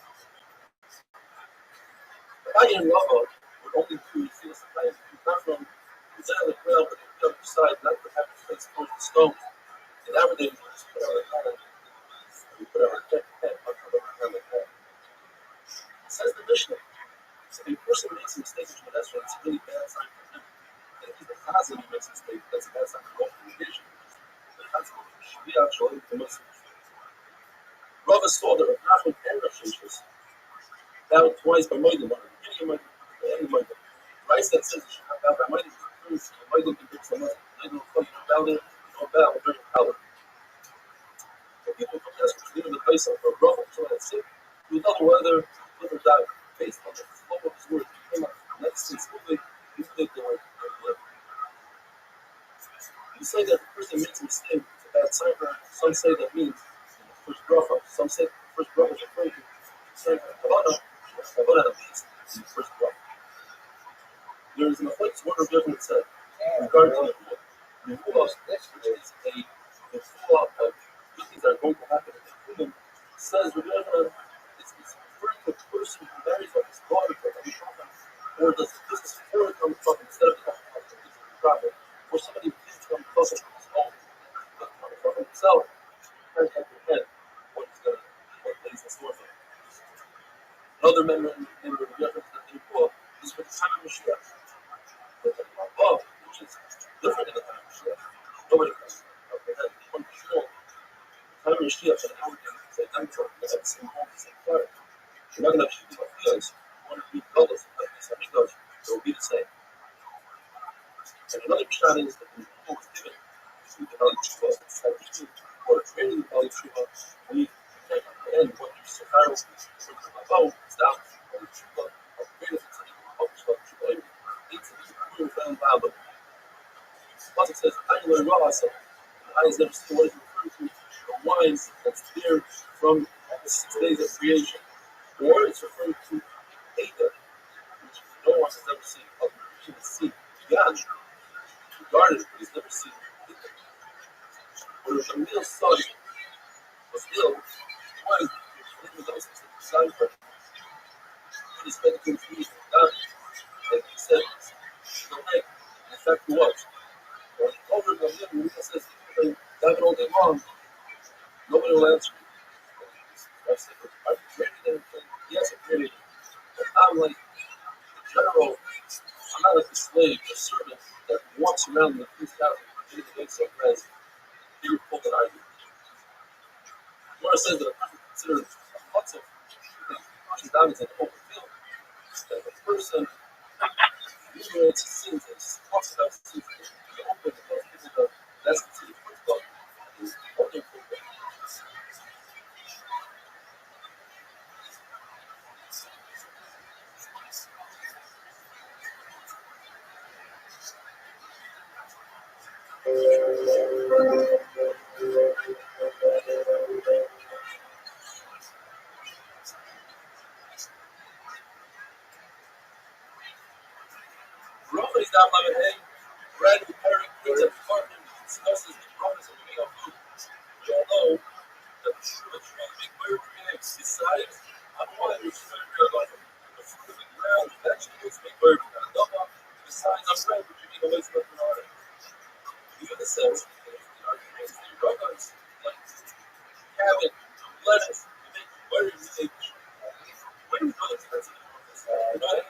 The high and lava would only do you feel sometimes not from the side of the ground, but the other side, not to have your face towards the stone. And nowadays, we just put our hand on we put our head on top of our hand like that. It says the Mishnah. If a person makes a mistake, that's when it's a really bad sign for him. And if he's a chazan who makes a mistake, that's a bad sign for the congregation. The chazan should be actually the Muslim. Rabbi saw that Rav Nachman and Rav Shishis bowed twice by Moedim, one at the beginning of Moedim, the end of Moedim. Rice that says you should not bow by Moedim proves Moedim can fix the Muslim. They don't bow there, you don't bow during Hallel. Some say that means the first bracha. Some say the first bracha is referring to saying Kavana at least in the first bracha. There is an afflicted word of judgment said regarding the Nevuah, which is a full of good things that are going to happen in the kingdom, says the judgment it's referring to a person who marries off his daughter to a prophet, or does this foreign from the prophet instead of the prophet, or somebody who comes from the prophet from his own, the prophet himself, can't comprehend what lays in store for him. Another member of the judgment that the Nevuah is for the time of Mashiach. Above, which is different in the time of Mashiach. Nobody can comprehend. One control. The time of Mashiach and everything is identical. It's at the same home, the same fire. You're not going to have shooting of fields. One of the colors, like the Samigdash, it will be the same. And another Mishnah is that the people was given to the Valley Tshuva, or training the Valley Tshuva, we can't comprehend what you see. Pharaoh is down. Valley Tshuva, or greatest of the Tshuva, plus it says, I learned Rabbi, the eye has never seen what is referred to the wine that's there from the 6 days of creation. Or it's referring to Ada, which no one has ever seen. A creation has seen beyond, regarded, but he's never seen it. When Shamil's son was ill, he went to the house to decide for him. He spent the confusion down, and he said, no way. In fact, he was. When he told her the he says, "Daven all day long, nobody will answer you." I said, "Are you created anything?" Yes, I'm created. But I'm like the general. I'm not like the slave, the servant that walks around the king's house and makes some friends. Bigger people than I do. Gemara says that a person considered a matzah washing down is an open field. That a person enumerates his sins and talks about his sins in the open because that's considered football. Is open football. Rabbi is down by the head, bread with herring, things that department discusses the promise of giving up food. We all know that the fruit of the big bird creates decides on what it is to realize the fruit of the ground, vegetables, big bird, and a double decides on bread, which you need always look in order. Even the sense that in our case, the rabbis like cabbage, lettuce, they make very big. Where do you know that's right?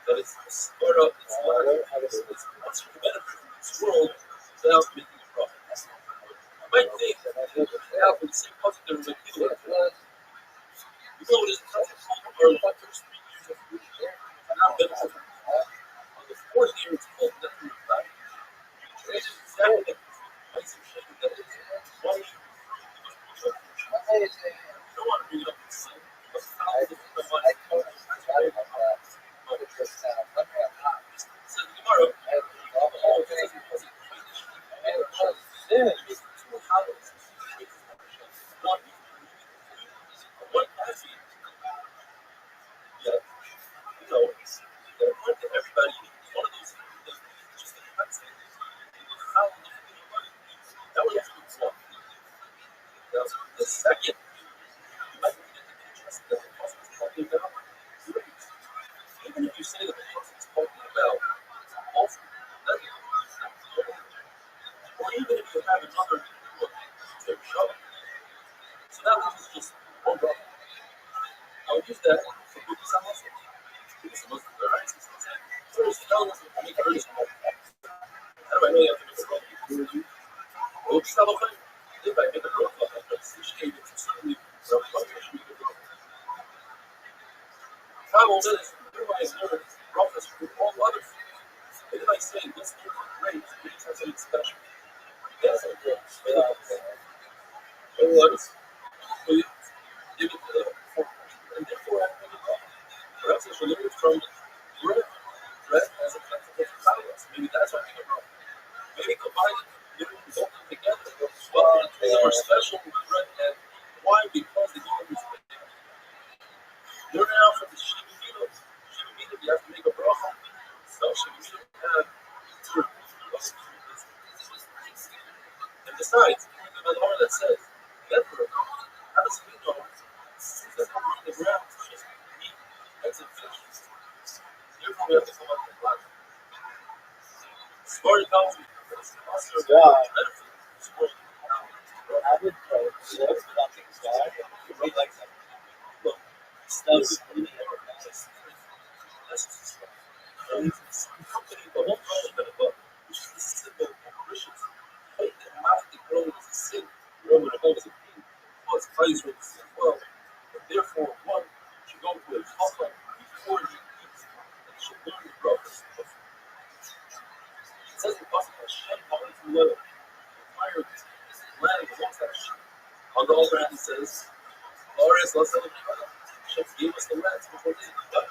That it's sort of it's what's the benefit of this world without making a profit. You might think that now for the same concept there was a kilo. You know what is the concept or the first 3 years of food and now benefit on the 4th year it's called net food value. It's exactly the price of shit that is. Why do you don't want to bring it up in sin, but how is it the money? The second, you might be interested that the person is talking about great. Even if you say that the person is talking about also or even if you have another book to show it. So that was just one brother. I would use that for Buddhist also. Buddhist Muslim varieties. First, the elements of the Kurdish how do I know you have to make a brother? Well, it's not okay. If I make a brother, I appreciate it. Certainly, so travel minutes, everybody's learning prophets with all other things. And then I say, this is great, it's something special. Yes, I'm good. And what is we give it to the and therefore I think about perhaps it's related from bread as a flexible balance. Maybe that's what I'm about. Maybe combine it from the Shemimino, you have to make a bracha. So Shemimino have two. And besides, the Malhar that says, Never, how does he know that the ground is just meat, eggs, and fish? Therefore, we have to come up with a lot. Story tells me that it's also a benefit. I would throw it. Nothing bad. You really like that. Look, Stuff really the company, the whole problem above, which is the symbol of Christians. But the master growing is a sin, growing above is a pain. Well, it's plays with the sin well. And therefore, one should go to a chacham before he eats, and he should learn the brachas. It says in the Pasuk, Hashem calling from the entire land belongs to Hashem. On the other hand, it says, Hashem gave us the lands before they but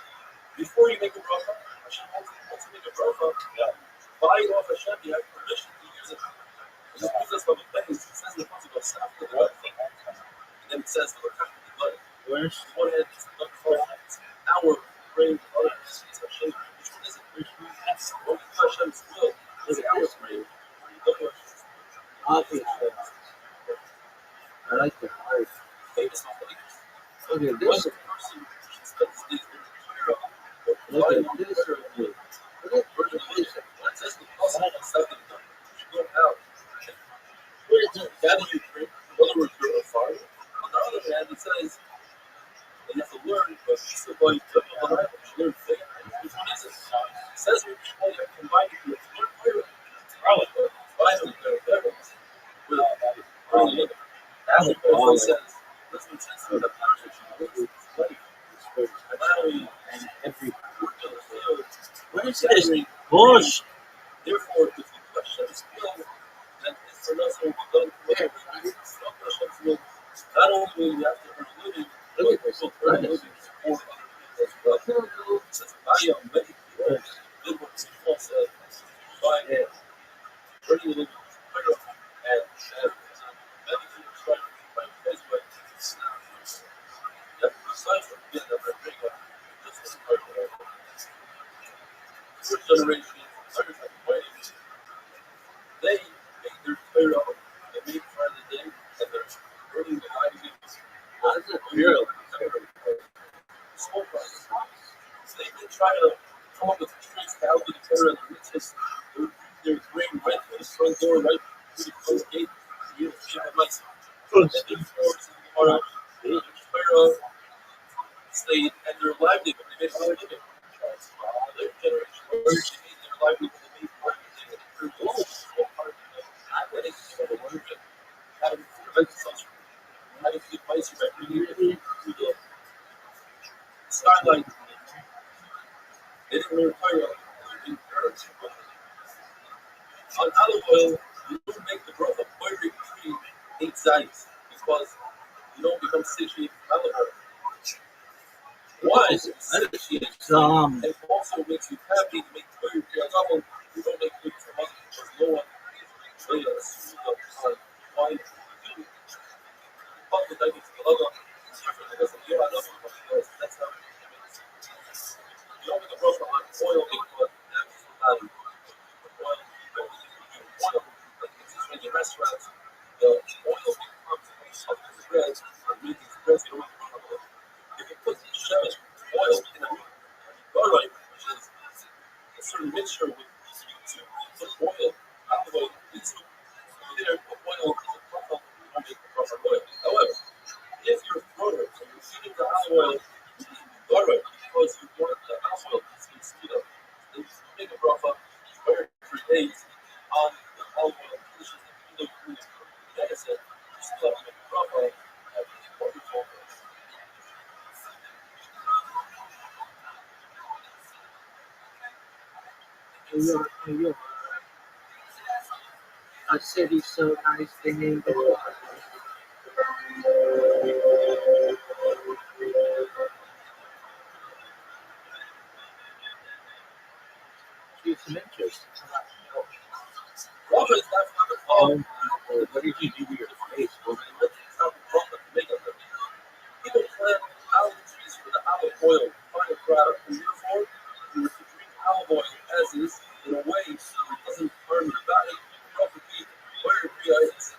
before you make a bracha, Hashem wants to make a bracha. Buy it off Hashem, you have permission to use it. And this gives us from a place. It says in the Pasuk of Saf, and then it says the Rakach of the blood. Where's One hand is not for our praying, the other is Hashem. Which one is it? What is Hashem's will? Is it our praying? obviously? I like the heart. Famous Mahalik. Look at One this. person spends his days very clear of Look at this. Look at virgin religion. When it says the Pasuk on Sabbath, you should go out and what is it? gather your drink. In other words, you're on fire. On the other hand, it says that you have to learn, but you should learn faith. Which one is it? It says we have to combine it with learn Torah. Finally, there are levels with early living. As it also says, let's be sensitive to life. And not only And every work in the field, what is this bush? therefore, if you question Hashem's will, then it's for us will be done correctly. Hashem's will, not only will you have to earn a living, Look at this. but earn a living for other people as well. It says, I am many people. Then what Paul said, by earning a living, and many people try to find ways where it's not. You have to decide from the that they're big on just as part of the first generation, others have ways. They make their Torah, they make part of the day, and they're earning the livelihood. How's it real? Small process. So they can try to come up with tricks to outdo the Torah and the mitzvahs. They're bring right through the front door, right through the closed gate. You have mice. And they force the Gemara, the Torah, stayed and their livelihood. They made a living. Their generation, they made their livelihood. They made part of the day. Their goal was to part of the day. When they came to work and having having to get mice by bringing it through the skyline. They didn't learn Torah. They didn't learn. On olive oil, you don't make the broth of every tree 8 sides because you don't become satiated from olive oil. Why? It's It also makes you happy to make every tree on top of you don't make food for money because no one really assumes on why you do it. But the Taik is different because you are not that's how you don't make a broth on oil because that's value. Oil, in the restaurants, the oil becomes up to the bread, and making the bread, you don't want to run away. If you put shemesh oil in a garlic, which is a certain mixture with you to put oil, olive oil, into there, put oil into the proper, you don't make the proper oil. However, if you're a thrower, so you're feeding the olive oil, you need garlic because you want the olive oil to be speed up. Then you make a proper, where for days on the olive oil conditions that you look really medicine, you still have to make a proper and wonderful. New York. A city so nice they named it. Give some interest. Water is not the problem. What did you do to your face? It's not the problem to make it. People plant olive trees for the olive oil, final product, and therefore, if you were to drink olive oil as is, in a way that it doesn't harm your body, that would be very items.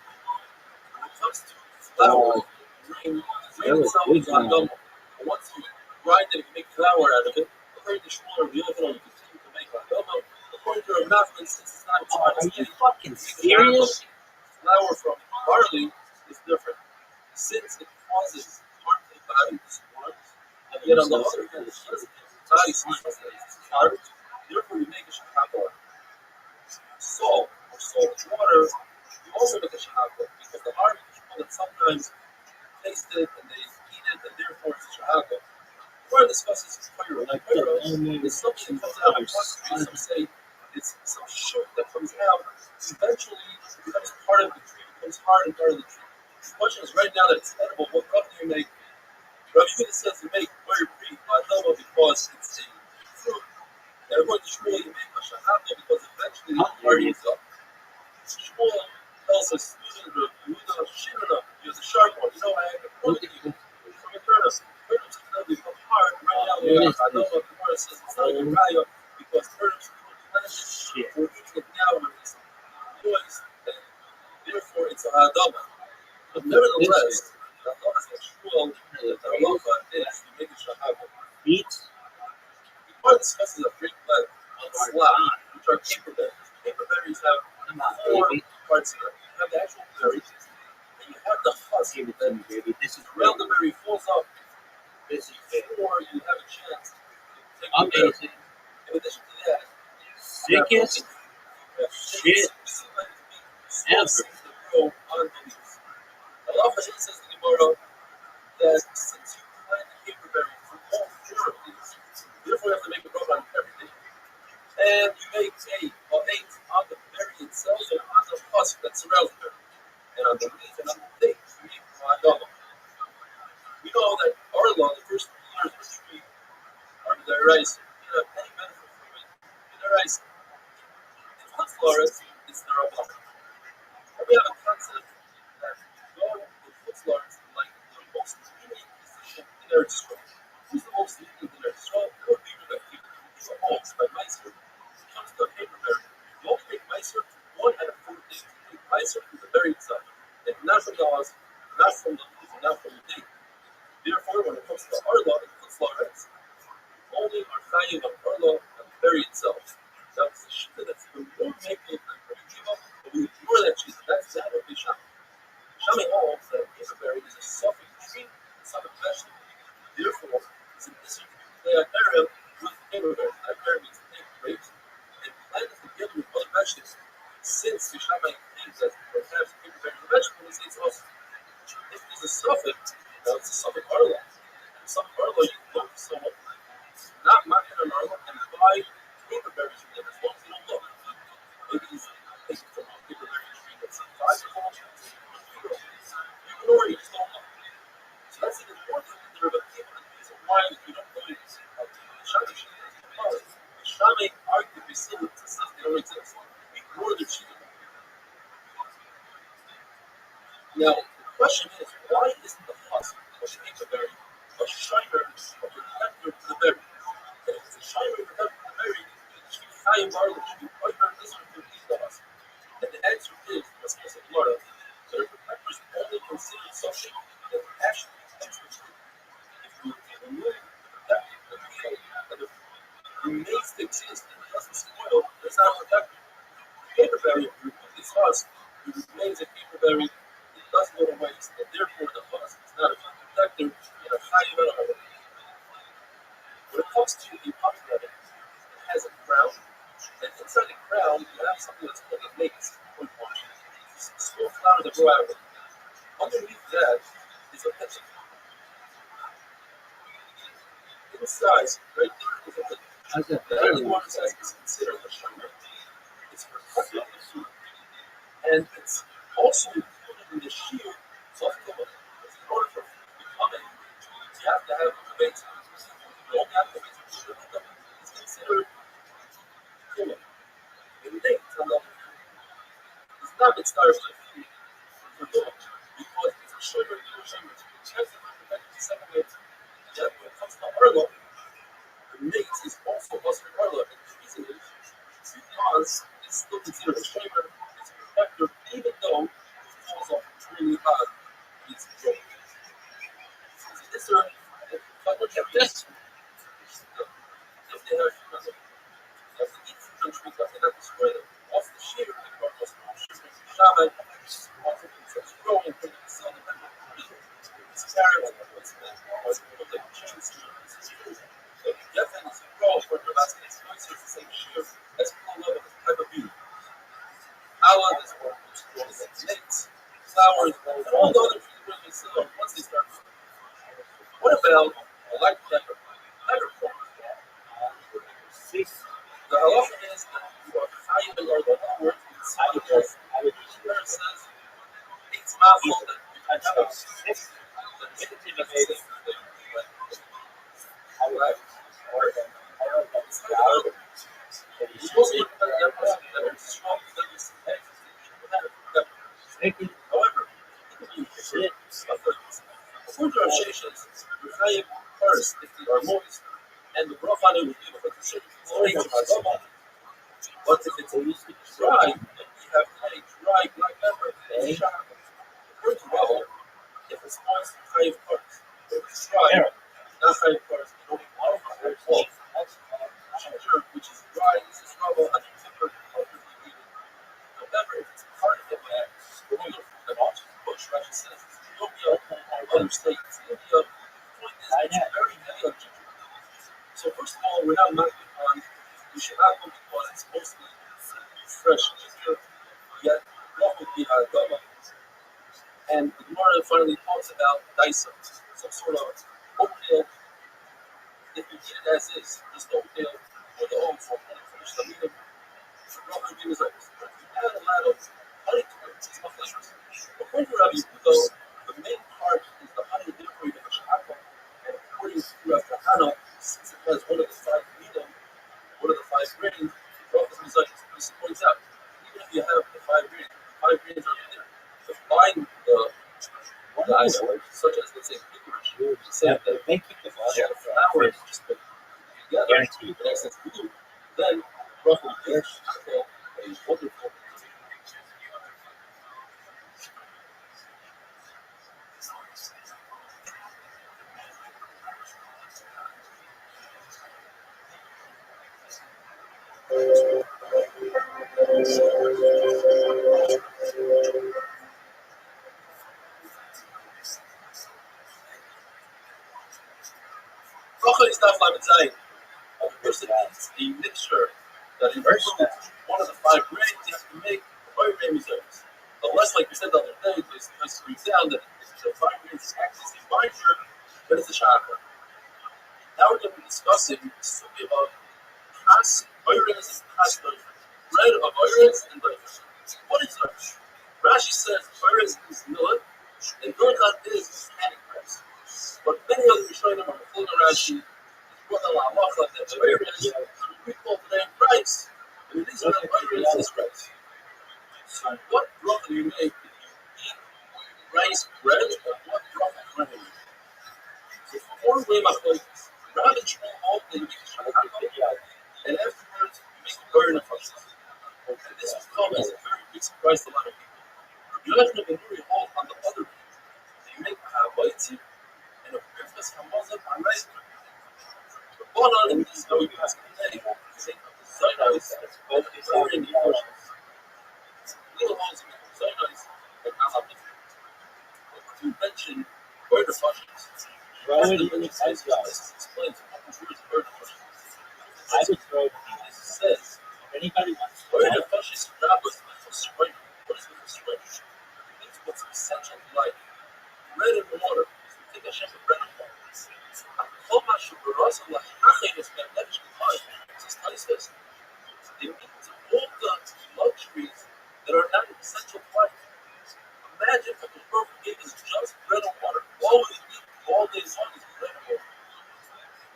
When it comes to flour, grain itself is not double. But once you grind it and make flour out of it, according to Shmuel, the other you continue to make double. According to Rabbi, since it's not Are you fucking serious? Flour from barley is different. Since it causes harm to the body, this works. And yet on the other hand, it doesn't. The body is hard. Therefore, we make a shahaba. Salt or salt water, we also make a shahaba because the hard people that sometimes taste it and they eat it and therefore it's a shahaba. Before I discuss this fire, it's something that comes out of one tree. Some say it's some shoot that comes out. Eventually, it becomes part of the tree, becomes hard and part of the tree. The question is, right now that it's edible, what cup do you make? Rabbi says you make very free double because it's a fruit. And according to Shmuel, you make a shahada because eventually the party is up. Shmuel tells us, use a sharp one. You know, I have a quote to you from a turnip. Turnips can become hard. Right now, the Gemara says it's not a raya because turnips don't plant it. We're eating it now when it's moist, and therefore it's a hadaba. But nevertheless, the halacha that Shmuel, the halacha is you make a shahada. Before discusses a Greek plant on slab, which are caper berries. Caper berries have four parts of them. You have the actual berries, and you have the husk. Around the berry falls up. Before you have a chance to take the berry. In addition to that, Sickest shit ever. grow on the leaves. Allah says to the Gemara that since you plant the caper berry from all four of these, therefore you have to make a rope on everything. And you make a eight on the berry itself and on the husk that surrounds the berry. And on the leaf and on the thing, you make a double. We know that our law, the first 3 years of the tree, are the rice. You don't have any benefit from it. The rice. In Chutz La'aretz, it's the Rabbi. And we have a concept that though in Chutz La'aretz, like the most lenient decision in Eretz Yisrael. Who's the most lenient in Eretz Yisrael? It would be Rabbi. He's the most by Meiser. It comes to a paper berry. You only make Meiser from one out of 4 things. You make Meiser from the berry itself. And not from the husk, not from the leaf, and not from the thing. Therefore, when it comes to our law, it puts La'aretz. Only are chayim on our law and the berry itself. That's the shit that's even more making than Rabbi Kiva, but we ignore that shit. That's that of Bisham. Shami holds that a paper berry is a suffix tree, a suffix vegetable. Therefore, it's an issue to play an area with paper berry. That berry means to take grapes and plant it together with other vegetables. Since Bisham thinks that perhaps paper berry is a vegetable, he says also. If it's a suffix, now it's a suffix arla. Suffix arla, you can look for someone, not market an arla, and buy paper berries from them as long as you don't look. Maybe he's taking from a paper berry tree that's 5 years old, you can already just don't look. So that's an important thing to remember. The reason why we don't do it Shami is because Shami arguably still exists, they don't exist. We ignore the tree. Now, the question is, why isn't the husk of the paper berry a shiner or protector to the berry? And if it's a shiner or protector to the berry, it should be high in barley, it should be quite very listening to the husk. And the answer is, as I said, Florida, that a protector is only considered something that actually protects the tree. If you remove the protector, the peel, and the remains to exist and it doesn't spoil, it's not a protector. Paper berry, if you remove this husk, it remains a paper berry. It doesn't go to waste, and therefore the husk is not a protector in a high amount of water. When it comes to the pomegranate, it has a crown, and inside the crown you have something that's called a mace, point one. It's a small flower that grow out of it. Underneath that is a petal. Inside, right there is a petal. The only one that is considered a shiner. It's a protector of the fruit, and it's also included in the shield of Tumah. In order for fruit to become a you have to have a base. You don't have the base. It's considered Tumah. In dates, it's not its stars like fruit for Tumah because it's a sugar. It's a second way. Yeah, when it comes to Arlo, the mate is also Oscar Arlo, and the reason is because it's still considered a shamer, it's a protector, even though it falls off really hard and it's broken. So this are, if I look at this, if they have, if the east country doesn't have destroy them, off the shear, the Carlos, Shabbat, it's growing from the sun, it's carrot, it's like cheese, so definitely it's a grow for the last 8 months, it's the same shear as full level, as type of beauty. Olive is more dates, flowers, and all the other trees really sell once they start. What about a light pepper? Peppercorn. The halacha is that you are chayiv or the word says it's mouthful that you can have a six. The negative of it is however, according to our sheshes, you chayiv first if they are moist, and the brachane will be able to shake the but if it's dry, then we have a dry black pepper. According to Rabbi, if it's moist, chayiv first. If it's dry, not chayiv first. You don't want to have ginger, which is dry, this is Rabbi, and it's super perfectly eaten. However, if it's part of the bag, we're going to look for the bush, Rashi says, it's Ethiopia, other states, India. The point is, it's very heavy on ginger. So first of all, we're not knocking on the Shabbat because it's mostly fresh ginger, yet what would be Adama? And the Gemara finally talks about Daisa, some sort of oatmeal. If you eat it as is, just oatmeal or the oats or finished lamina, Rabbi would be like this. If you add a lot of honey to it, it's not flavors. According to Rabbi, though, the main part is the honey delivery of the Shahaka, and according to Rabbi Hana, since it has one of the 5 medium, one of the 5 grains, Rabbi points out, even if you have the 5 grains, the 5 grains are in there. To find the item, such as, let's say, licorice, say that They keep the flour just put together, in essence, glue, then roughly this a wonderful. Is not like a person eats a mixture that includes one of the 5 grains, you have to make 5 grain reserves. Unless, like we said the other day, this brings down that the 5 grains acts as a binder, but it's a chakra. Now we're going to be discussing something about kas, virus, and kas bread of virus and virus. What is virus? Rashi says virus is millet, and millet is panic rice. But many other Rishonim are full of Rashi. What the halacha that virus we call today rice. And in Israel, virus is rice. So what bracha do you make if you eat rice bread, or what bracha bread do you make? So 4 way machlokes. Rabbi and Shmuel hold that you make a shachaka, and afterwards you make a burn of fashion. And this will come as a very big surprise to a lot of people. Rabbi and Nuri hold on the other hand. You make a havaitzi and a birchas hamazon on rice bread. The bottom in this how we pass today is a zaynos both in the oceans. Little holes in the zaynos and alabim. But to mention bird of fashions. Rabbi explains what the word bird of fashions. I would throw this says anybody wants bird of fashions Rabbi for strength. What is the strength? It's what's essential to life. Bread and water. So take a shake of bread and water. All my sugar, also like nothing is going to let you find. It's just they mean to all the luxuries that are not essential to life. Imagine if the world gave us just bread and water. All we eat all day long is bread and water.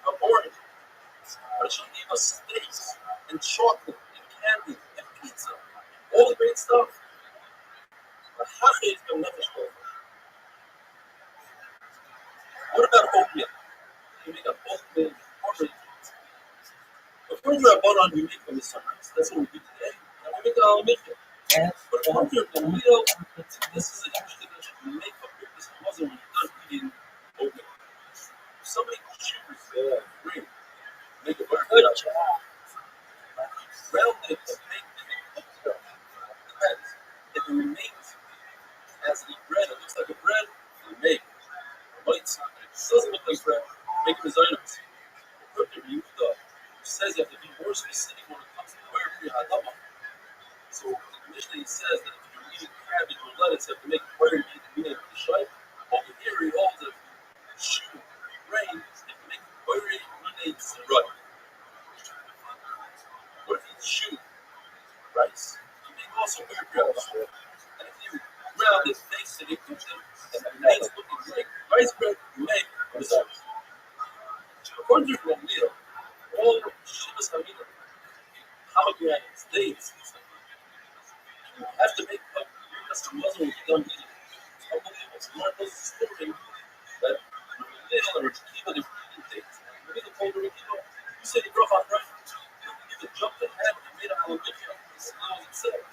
How boring. But it should give us steaks and chocolate and candy and pizza. All the great stuff. But hachid is going to never. What about oatmeal? You make an According to Rabbanan, we make from the sunrise. That's what we do today. And we make the Mikveh. Yes. But according to Rabbanan, this is an extra that you make a purpose of muzzle when you're done eating oatmeal. If somebody chooses green, make a burger. Good job. Round it and make it depends. If it remains as a bread, it looks like a bread, you make bites. It doesn't look like bread, make it as items. According to Yehuda, who says you have to be more specific when it comes to where you're hadama. So initially it says that if you're eating cabbage or lettuce, you have to make it where you're eating the shape. Over here, he holds that shoe, grain, if you make it where you're eating the right. What if you chew rice? You make also where you're and if you ground it, face it, you cook it, and the rice looking like rice bread, you make results. According to the meal, all Shivas Hamina, pomegranates, dates, you have to make a custom muzzle with done eating. It's unbelievable. So Mark tells the story that Ramil and Rikiva, they're eating dates. Ramil told Rikiva, you said you broke off right. You could jump ahead and made a halamitya. This is how it says.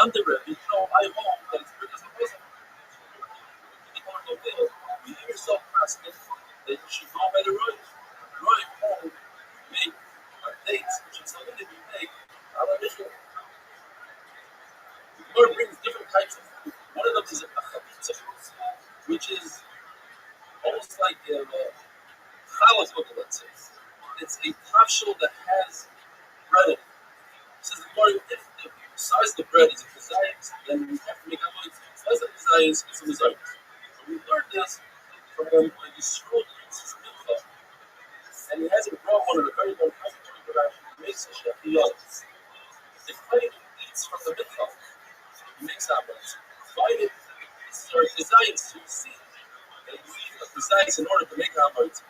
I'm the Rabbi, I hold that it's big as a muzzle. You hear yourself asking that you should go by the right. Right home, make dates, which is something that you make. The Lord brings different types of food. One of them is a chavitza, which is almost like a challah cookie, let's say. It's a tafshil that has bread in it. It says the Lord, if the size of the bread is a kazayis, then you have to make a the size of the kazayis is a kazayis. So we learned this from when Yisroel drinks his milcha, and he has it brought one of the very long commentaries that actually makes a shafiyot. If somebody eats from the milcha, he makes apples. Provided there are desires to see that you eat the desires in order to make apples.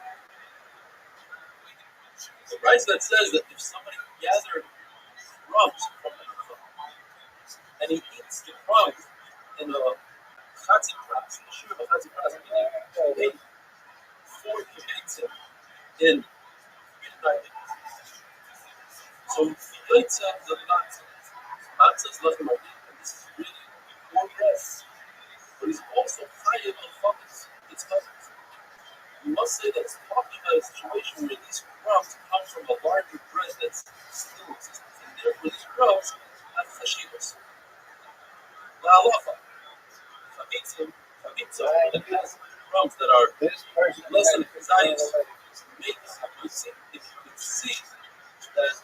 The rice that says that if somebody gathered crumbs from the milcha and he eats the crumbs in a chatzi pras, the shir of a chatzi pras, meaning before he makes it in midnight. So he eats the matzah. Matzah is left in my meat, and this is really more rest. But he's also chayav on fuckers. It's cousins. You must say that it's talking about a situation where these crumbs come from a larger bread that's still existing. And therefore, these crumbs have chashivas. La'alacha. Chavitzim, that has crumbs that are less than kazayas, make a person, if you could see that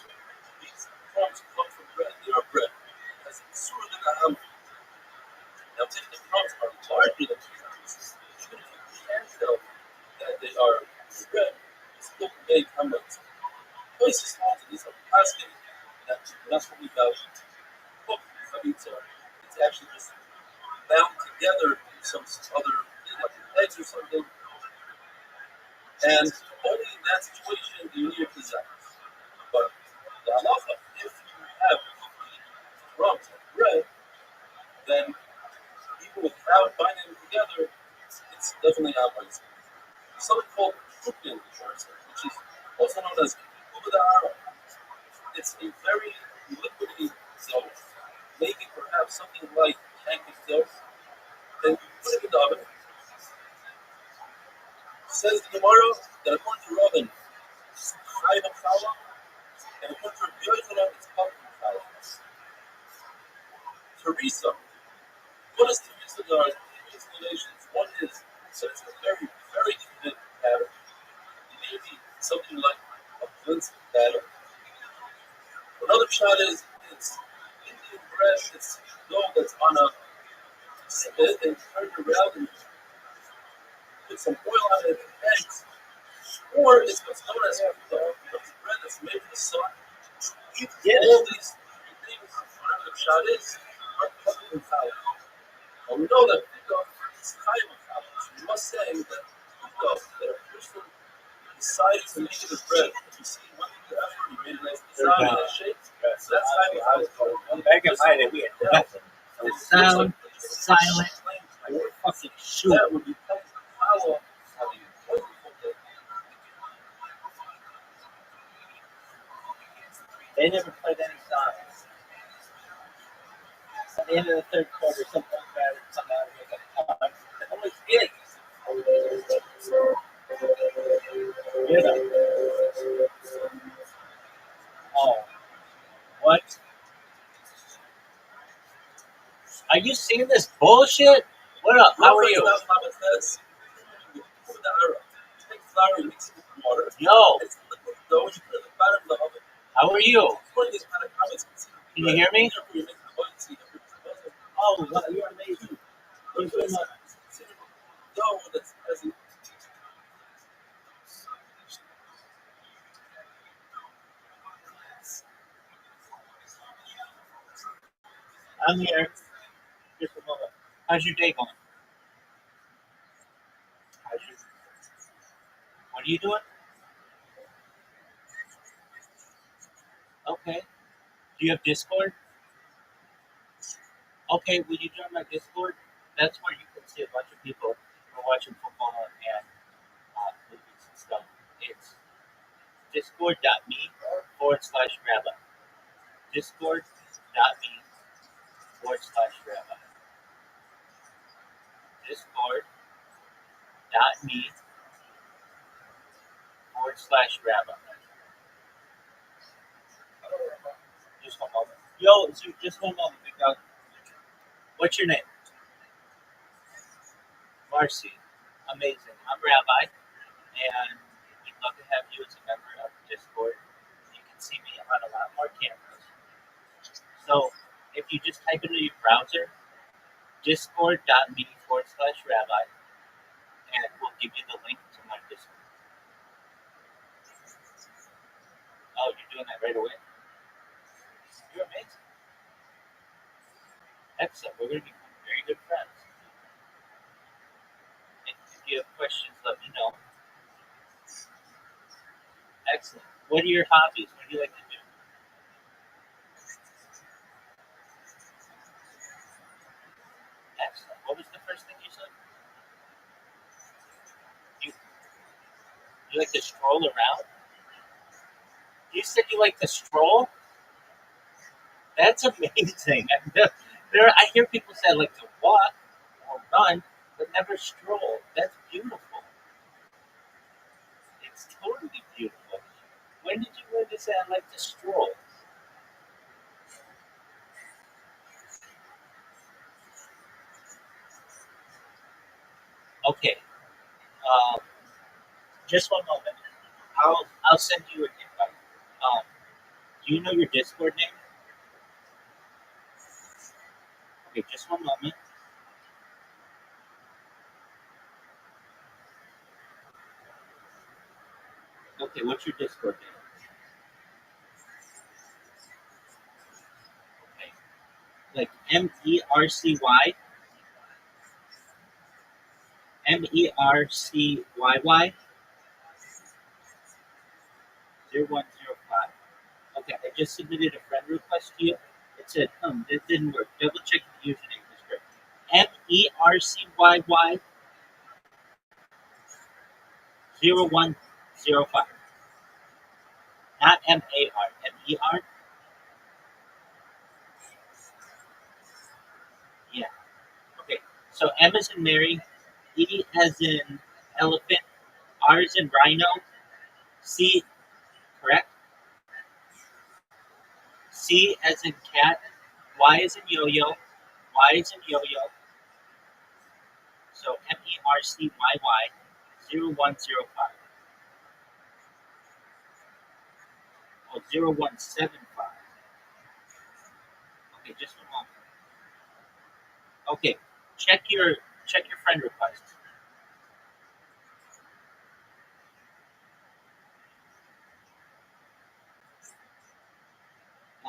these crumbs come from bread, they are bread. As it's sort of the ham. Now, if the crumbs are larger than kazayas, even if you can't tell that they are bread, you still make hamlet. Twice as long as these are asking that's what we got. Cook chavitza. It's actually just bound together in some other, like eggs or something. And only in that situation do you need a desires. But the halacha, if you have crumbs of bread, then even without binding them together, it's definitely not right. There's something called cooking, which is also known as ubadara. It's a very liquidy dough, maybe perhaps something like pancake dough. Then you put it in the oven. Says the Gemara that according to Rabbi, it's chayv challah, and according to Rabbi, it's pumpkin challah. Teresa, what is Teresa? There are two explanations. One is that it's a very, very thin batter. Maybe something like a cleansed batter. Another shot is it's Indian bread. It's dough that's on a spit and turned around and put some oil on it and eggs. Or it's what's known as bread that's made from the sun. All these things, whatever the shot is, are covered in challah. Now we know that is chayv of challah. So we must say that that a person decided to make it as bread. If you see one thing after he made a nice design and a shape, so that's chayv of challah. I'm back at mine and we had nothing. No sound, silent, like fucking shoot. That would be challah having wonderful day. They never played any songs. At the end of the third quarter, some point guard would come out and make a punt. That was it. You know. Oh, what? Are you seeing this bullshit? What up? How are you? Yo. How are you? Can you hear me? Oh, wow, you're amazing. Thank you so much. I'm here. Just a moment. How's your day going? How's your... What are you doing? Okay. Do you have Discord? Okay, will you join my Discord? That's where you can see a bunch of people who are watching football and movies and stuff. It's discord.me/rabbi. Discord.me/rabbi. Discord.me/rabbi. Just one moment. Yo, so just one moment, big dog. What's your name? Marcy. Amazing. I'm Rabbi, and we'd love to have you as a member of Discord. You can see me on a lot more cameras. So if you just type into your browser, discord.me/rabbi, and we'll give you the link to my Discord. Oh, you're doing that right away? You're amazing. Excellent. We're going to become very good friends. If you have questions, let me know. Excellent. What are your hobbies? What do you like to do? Excellent. What was the first thing you said? You, you like to stroll around? You said you like to stroll? That's amazing. I hear people say I like to walk or run, but never stroll. That's beautiful. It's totally beautiful. When did you learn to say I like to stroll? Okay. Um, just one moment. I'll send you an invite. Um, do you know your Discord name? Okay, just one moment. Okay, what's your Discord name? Okay, like MERCYY 0105. Okay, I just submitted a friend request to you. It said, this didn't work. Double check the username is correct. MERCYY 0105. Not MAR. MER? Yeah. Okay. So M as in Mary, E as in elephant, R as in rhino, C, correct? C as in cat, Y as in yo-yo, Y as in yo-yo. So MERCYY 0105. Oh, 0175. Okay, just one moment. Okay, check your friend request.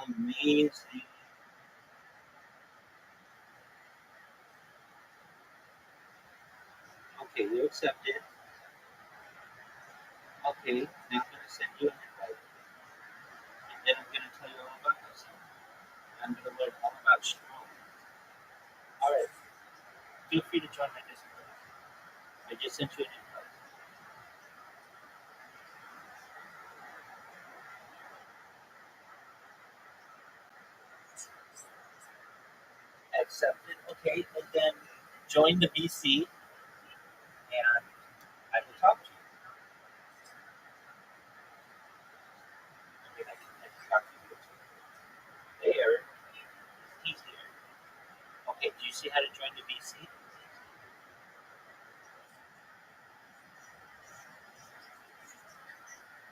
Amazing. Okay, you accepted. Okay, now I'm gonna send you an invite, and then I'm gonna tell you all about myself. I'm gonna learn all about strong. All right, feel free to join my Discord. I just sent you an invite. accepted. Okay, and then join the BC, and I will talk to you. I mean, I can talk to you there. He's here. Okay, do you see how to join the BC?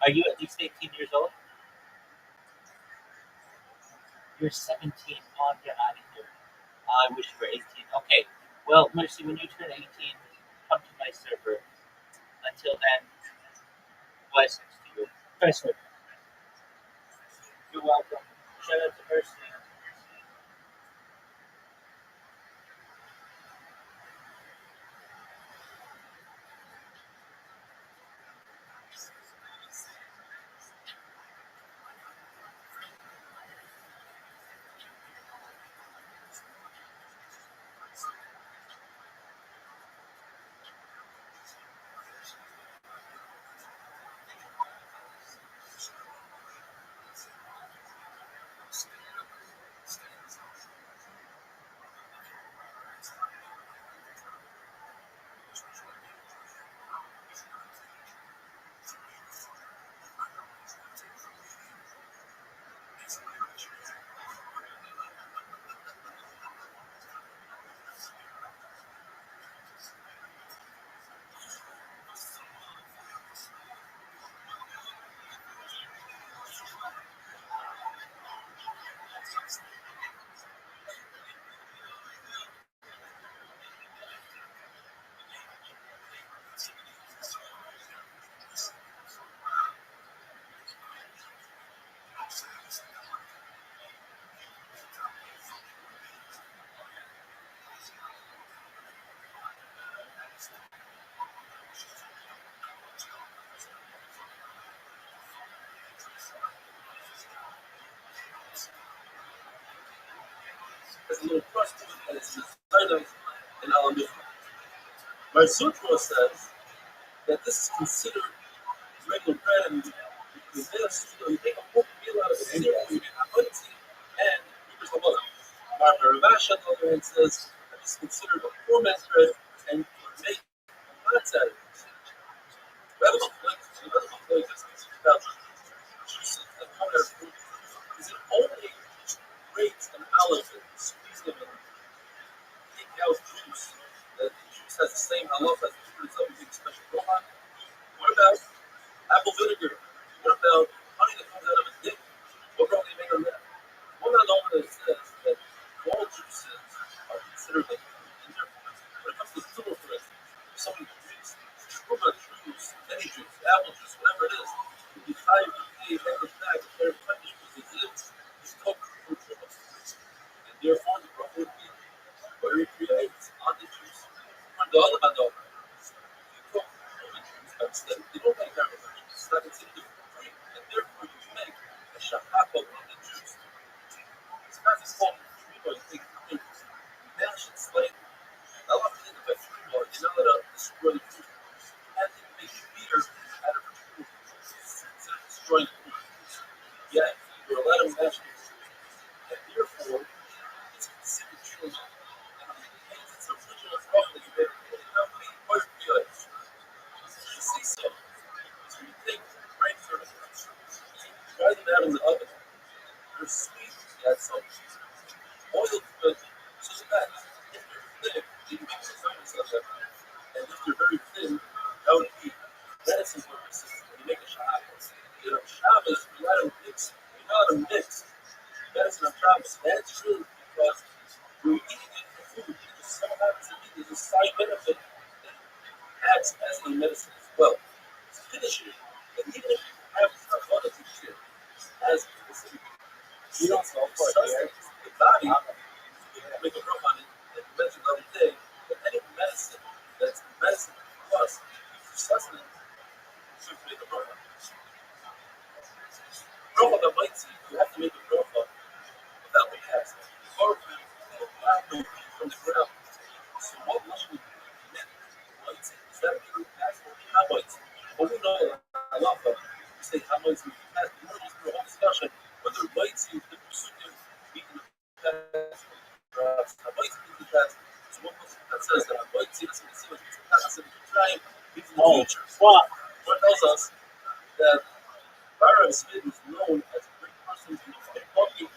Are you at least 18 years old? You're 17. Oh, get out of here. I wish you were 18. Okay, well, Mercy, when you turn 18, come to my server. Until then, blessings to you. Professor, you're welcome. Shout out to Mercy. There's a little crust to it, and it's inside of an aluminum. My sutra says that this is considered regular bread, and with this, you take a whole meal out of it, cereal, you get ability, and here's the mother. Ravash, on the other hand, says that this is considered a poor man's bread, and you make lots out of it. Rather than about juices that come out of fruit, is it only grapes and olives and squeeze them and take out juice? That the juice has the same halacha as the fruit itself, you make special rohan? What about apple vinegar? What about honey that comes out of a dick? What wrong do you make on that? One alone that says that all juices are considered like in their forms. When it comes to sugar, for instance, if somebody drinks sugar juice, any juice, apple juice, whatever it is, if you try to pay hand of back a pair of punches because it's cooked for sugar. And therefore the problem would be very creative on the juice. For the other hand, though, you cook human juice, but instead you don't make that juice. It's not considered a drink, and therefore you make a shahako on the juice. It's not just called people you think you mash it slightly. I love to think about fruit more. You're not allowed to destroy the fruit. And you make beer out of the fruit instead of destroying the fruit. Yet you're allowed to mash the fruit, and therefore it's considered true. And it retains its original form that you made it without being quite realized. The sea salt is when you take grapes or fruits, you dry them out in the oven. They're sweet, you add some oil to it, so that if they're thick, you can make some sandwiches out of them. And if they're very thin, that would be medicine purposes when you make a Shabbos. You know, Shabbos, you're not allowed to mix medicine on Shabbos. That's true because you're eating it for food. It just so happens to be there's a side benefit that acts as a medicine as well. It's finishing. And even if you have a lot of shit as a specific You don't go for it here. the body, you can make a rough on it. And you mentioned the other day that any medicine that's medicine plus sustenance should make a rough on it. Rough that might see, you have to make a rough on without the gas. The chlorophyll will not go from the ground. So what should we make? Might see? Is that being passed or how might see? Well, we know a lot of we say how might see passed. We want to do a whole discussion whether it might see the pursuit being passed. So one that says that means in the Oh, future. fuck. What tells us that Barab Smith is known as a great person who is talking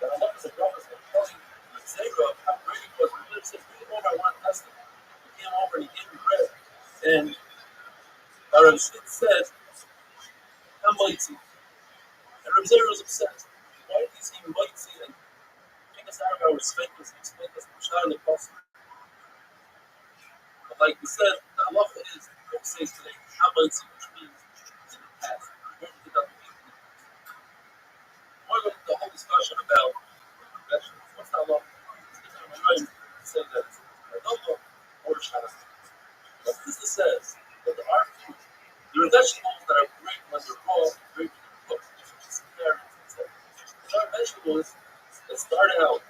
that Allah is a prophet and telling Zerah how great he was. He said, bring him over, I want to test him. He came over and he gave him bread. And Barab Smith said, I'm mighty. And Rabbi Zerah was upset. Why is he mighty and make us out of our respect us, expect us to shine the possible? But like we said, the halacha is what it says today, how mighty, which means in the past. More than the whole discussion about vegetables. What's that law? I'm trying to say that Adulto or Shabbos. But this says that there are vegetables that are great when they're raw, great when they're cooked. Just carrots and stuff. There are vegetables that start out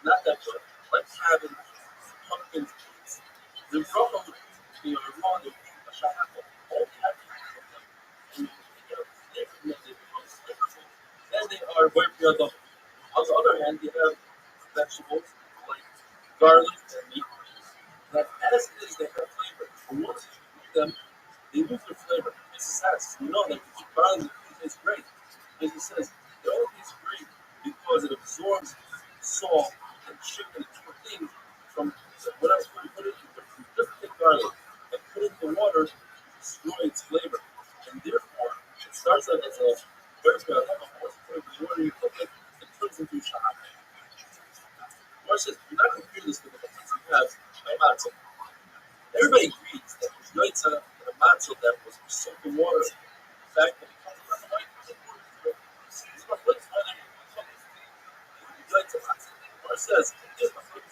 not that good, like cabbage, pumpkins, beets. They're raw, they're raw, they're a shahaka. All the attributes of them. And they become flavorful. Then they are very good. On the other hand, you have vegetables like garlic and meat that as it is they have flavor. And once you cook them, they lose their flavor. It's says, you know that you keep garlic, it tastes great. As it says, it only tastes great because it absorbs salt and sugar and different things from whatever food you put it in. If you just take garlic and put it in the water, you destroy its flavor. And therefore, it starts out as a very good level. Once you put it in the water, you cook it, it turns into shahak. Mark says, you're not going to hear this with the things you have by matzah. Everybody agrees that there's yaitza and a matzah that was soaked in water. In fact, when it comes to the white, it's not like whether you cook yaitza matzah. Mark says, here's my flavor.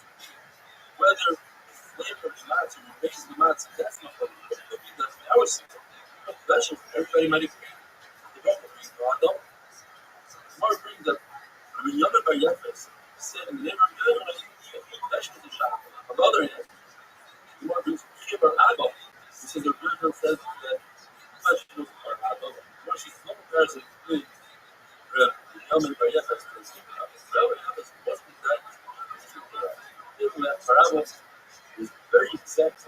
Whether the flavor of the matzah or the base of the matzah, that's not what it could be that our system. Vegetables, everybody might agree. They don't agree, God don't. Mark brings up when Yonah Bar Yefes said in the name of Yonah, you eat vegetables in Shabbat. On the other hand, you want to do Kibbur Abba. He says the religion says that vegetables are Abba. Once she's no comparison between Yonah Bar Yefes and Kibbur Abba. Rabbi Yefes wasn't exactly Kibbur Abba is very exact.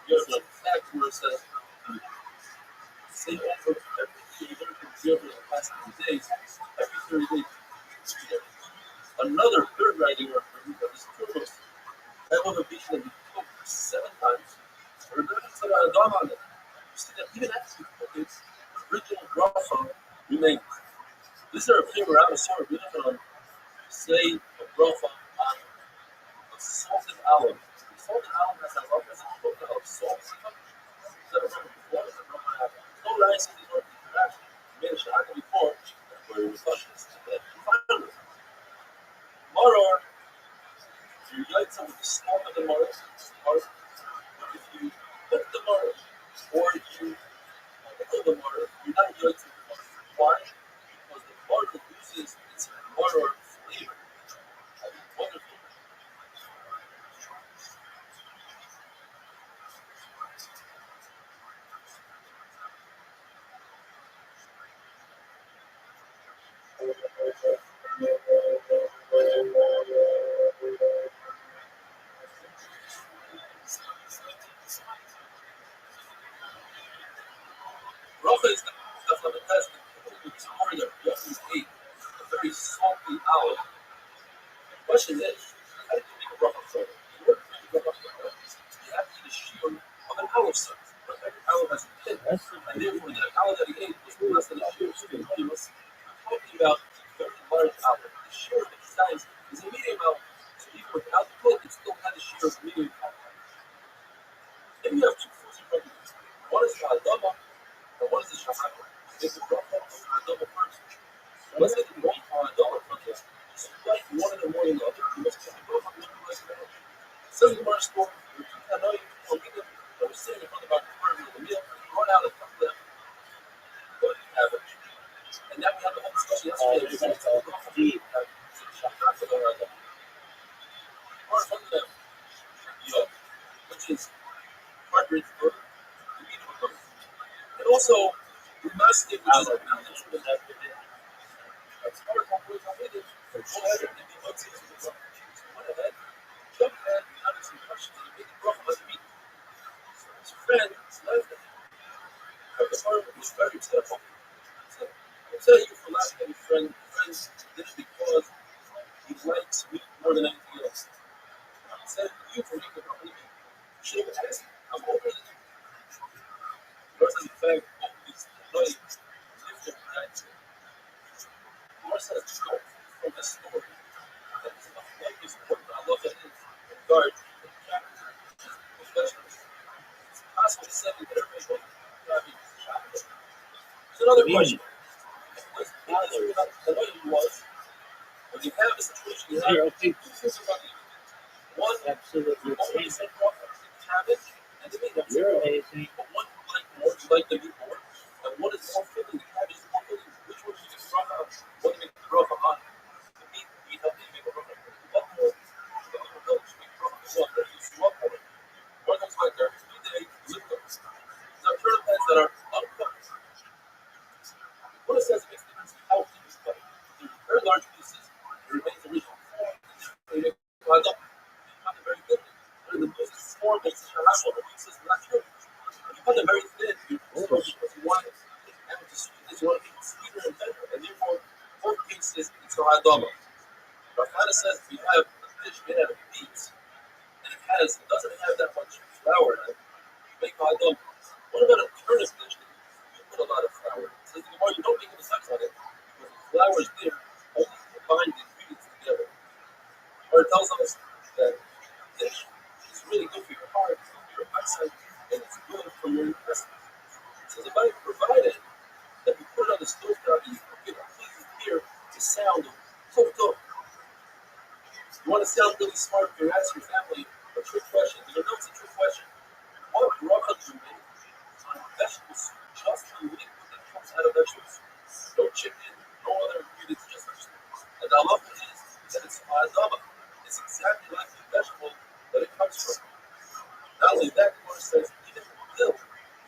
You have a fact where it says, say over every day, you're going to observe in the past 3 days, every 30 days. Another third writing reference that is Turmos. That was a beach that we cooked 7 times. We're going to put a dog on it. You see that even after we cook it, the original bracha remains. These are a flavor out of sort. We're going to say a bracha on a salted olive. The salted olive has a lot of salt in it. That are from before, that don't have no rice in the north. We made a shahaka before, where it was luscious. Finally, Maror, you light some of the smoke of the maror, or if you cook the maror, or if you pickle the maror, you're not lighting the maror. Why? Because the maror loses its maror flavor. Wonderful. Bracha is the test that it's hard that Yosef ate a very salty olive. The question is, how do you make a bracha from it? In order to make a bracha from it, you have to eat a shiur of an olive size. But every olive has a pit, and therefore the olive that he ate was less than a shiur. So he was talking about a very large olive. The shiur of its size is a medium olive. So even without the pit, it still had a shiur of medium olive. Then you have 2 foods in front of you. One is the adama, and one is the shahaka. Make the bracha of the adama first. Let's say the bracha of adama first. So like one in the morning, the other, you must put the bracha of the other. Says the Gemara story, that was sitting in front of our Gemara in the meal, and he brought out a couple of them, but he have it. And now we have the whole discussion yesterday. We're going to tell the bracha of the shahaka of the adama. Or one of them, which is heartbreak for the medium of. And also, we must give which is As far as homeboys are with it, go ahead and be motivated to the rough. Went ahead, jumped ahead, and added some questions and made the rough underneath. His friend left him. But the father was very careful. So, I'll tell you for laughing at your friends did it because he likes me more than anything else. I said you for making the rough underneath. You should have asked me. I'm older than you. Versus the fact that he's annoying. Different reaction. Marcel Scope from the story. That's the longest book I love that is regard the chapter professionals. It's possible to say that everybody will have a chapter. There's another question. Was annoying was when you have a situation you have two things about you. One, Absolutely. you always say habit and the meat. You're amazing. But one you like more, you like the meat more. And one is more filling, the cabbage is more filling. Which one do you just run out? One to make the rough on. The meat, you help me make a rough. What more? The other helps make a rough. What? That you swap more. One comes like there, 3 days, lift those. These are turtle heads that are uncooked. What it says it makes the difference in how deep is cut. They're very large pieces. It remains the original form. They make it lined up. They cut it very thinly. When the loosest form makes it a hassle. The pieces are not true. When you cut it very thin, you throw it because you want it. And with the sweetness, you want to make it sweeter and better. And therefore, both pieces, it's a high double. Rafana says if you have a dish made out of beets, and it doesn't have that much flour in it, you make high double. What about a turnip dish? You put a lot of flour. It says the more you don't make a mistake on it, because the flour is there, only to bind the ingredients together. Or it tells us that dish is really good for your heart, for your eyesight, and it's good for your intestines. It says if I provided that we put it on the stove now, you can please hear the sound of tuk tuk. You want to sound really smart if you're asking your family a trick question. You know it's a trick question. What bracha do you make on vegetables, just the liquid that comes out of vegetables? No chicken, no other ingredients, just vegetables. And the halacha is that it's adama. It's exactly like the vegetable that it comes from. Not only that, the Gemara says even dill.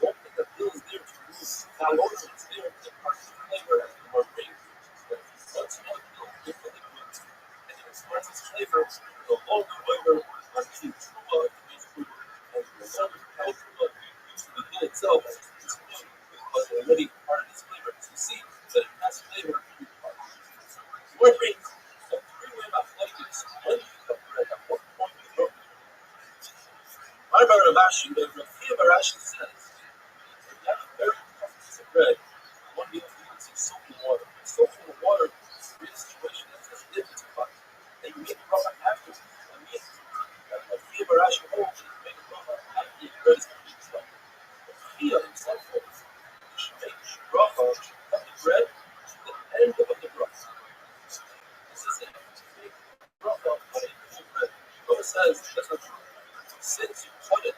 Don't think that dill is there to remove foul odor. It's there to impart flavor as the Gemara brings. But if you want to know dill, give the liquid, and it expresses its flavor, the longer flavor on the truma, the food, and the longer how truma used to the dill itself as it's food, because it already imparted its flavor. So you see that it has flavor in every part. The Gemara brings a three-way mathematics. When do you cut bread? At what point do you throw it? Rabbi Rashi, the Rashi says, if you have a very tough piece of bread, one needs to use soaking water. Soaking water creates a situation that says if it's hot, and you make a bracha after it. I mean, Rabbi Rashi holds that you make a bracha after your bread is completely stuck. But he himself holds that you should make a bracha of the bread to the end of the bracha. This is it. You make a bracha on a full bread. But it says that's not true. Since you cut it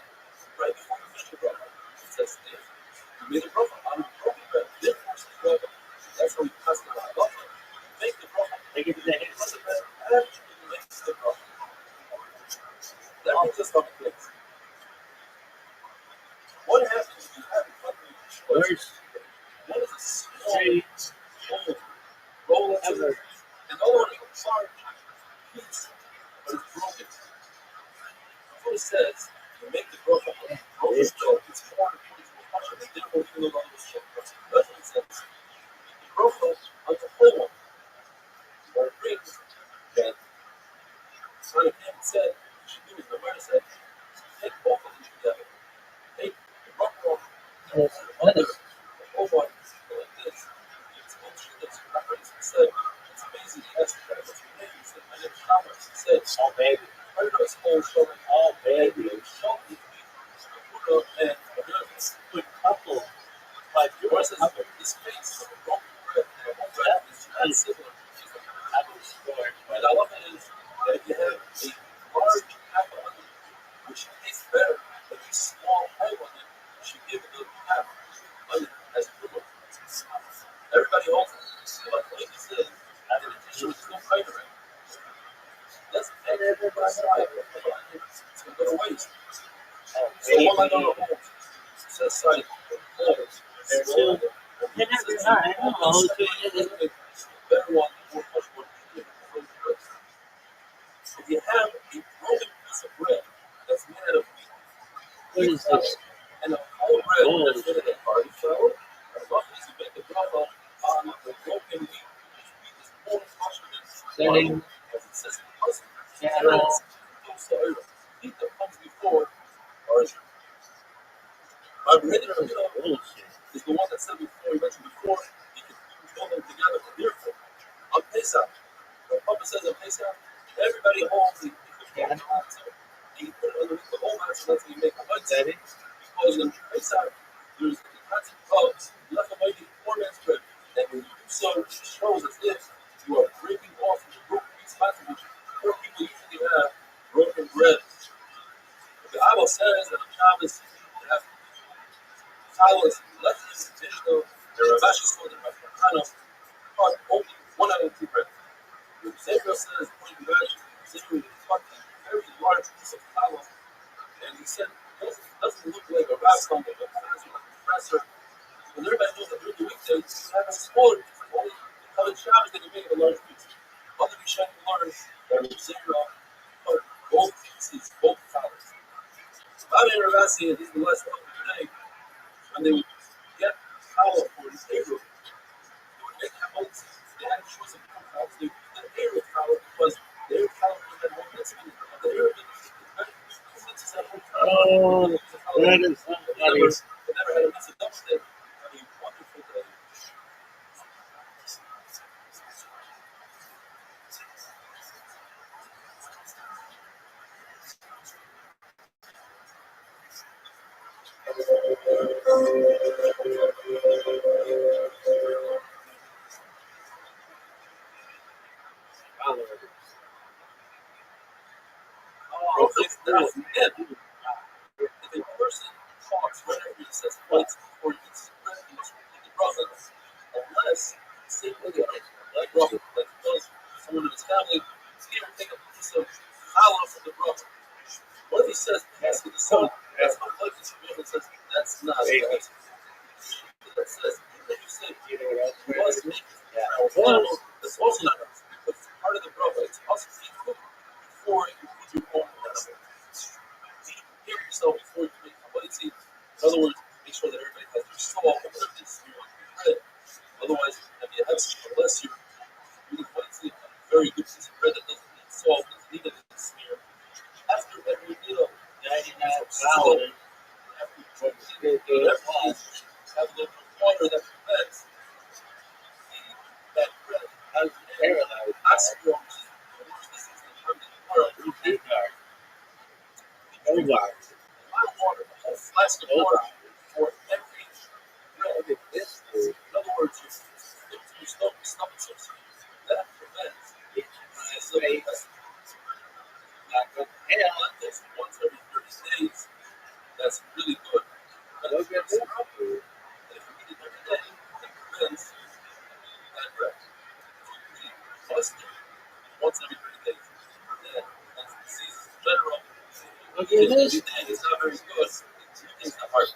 right before you finish the bracha, it says if you made a bracha on broken bread, therefore it's a bracha. That's how we pass the halacha. You make the bracha. They give you the hint. Cut the bread after you make the bracha. That brings us up to this. What happens if you have a company choice? What is a small roll of sugar, and all of a large piece, but it's broken? What it says, you make the bracha on broken bread, it's more important to the pasha, and therefore you no longer share the bracha. That's what it says. The bracha on the whole one, or it brings that Son of David said, you should do it. The Gemara said, take both of them together. Take the bracha on the whole one, like this. It's bullshit. That's what Rabbi said. It's amazing. He asked the guy, what's your name? He said, my name is Shammai. He said, Oh, baby. I heard of his whole show. Oh, baby. And Good couple. But the Gemara says, this face of a broken bread and a whole bread is not similar. And I love it is that if you have a large half onion, which tastes better than a small whole onion, you should give it a half onion as proof. Everybody holds it. But what he says, in addition, there's no fiber in it. Let's take everybody side. It's going to go to waste. So one line on the whole. It says side. They're two. They're not. I don't know. better one, more much more easier to hold bread. If you have a broken piece of bread that's made out of What is this? and a whole bread Oh. that's made out of barley flour, as long as you make a bracha on the broken wheat, which wheat is more kosher than Setting. as it says in the Pasuk. Cattle. Wheat that comes before origin. Our regular meal Bullshit. is the one that said before, we mentioned before, you can build them together. And therefore, on Pesach, when Papa says on Pesach, everybody holds the matzah, and you put it underneath the whole matzah, that's how you make a mitzvah. Setting. Because in Pesach, there's the concept of lefavoidi four-man's bread. And when you do so, it shows as if you are breaking off the broken piece of matzah, which poor people usually have broken bread. The Bible says that on Shabbos, you have Silas left his Mishnah, the Rabashi told him, kind of cut only one out of two bread. The Savior says, according to Rashi, Savior cut a very large piece of challah, and he said, it doesn't look like a rascal, like a professor, like a professor. And everybody knows that during the weekdays, you have a smaller piece, only on Shabbos they can make it a large piece. Other Rishonim learn that the Savior cut both pieces, both challahs. Rabbi and Ravasi, and these are the last one today, when they would get challah for the Hebrew, they would make hamotzi. They had a choice of different challahs. They would use the Hebrew challah because the Hebrew challah would have one mitzvah. The Hebrew mitzvahs have one challah. Oh, that is funny. They never had a mitzvah dumpster. I mean, wonderful day. Oh, it's not again. If a person talks whenever he says fights or eats bread, he must repeat the bracha. Unless, say, like Rabbi, like he does someone in his family, here take a piece of challah from the bracha. What if he says, pass me the salt? That's not like this. Rabbi says, that's not right. That says, if you say, you must make it. That's also not right. Because it's part of the bracha. It's also equal before you feed your own animal. Prepare yourself before you make chametzi. In other words, make sure that everybody has their salt or whatever they smear on your bread. Otherwise, if you have unless you're really chametzi, a very good piece of bread that doesn't need salt, doesn't need anything to smear. After every meal, 99 hours, after you have a little bit of water that prevents that bread. As paralyzed, aspirin, which this is the term that you are Oh, wow. water, a whole flask of water for every bread. In other words, you flip to your stomach, so to speak. That prevents lentils once every 30 days. That's really good. But if you eat it every day, it prevents bad breath. If you eat mustard once every 30 days, that prevents diseases in general. It's not very good. It weakens the heart.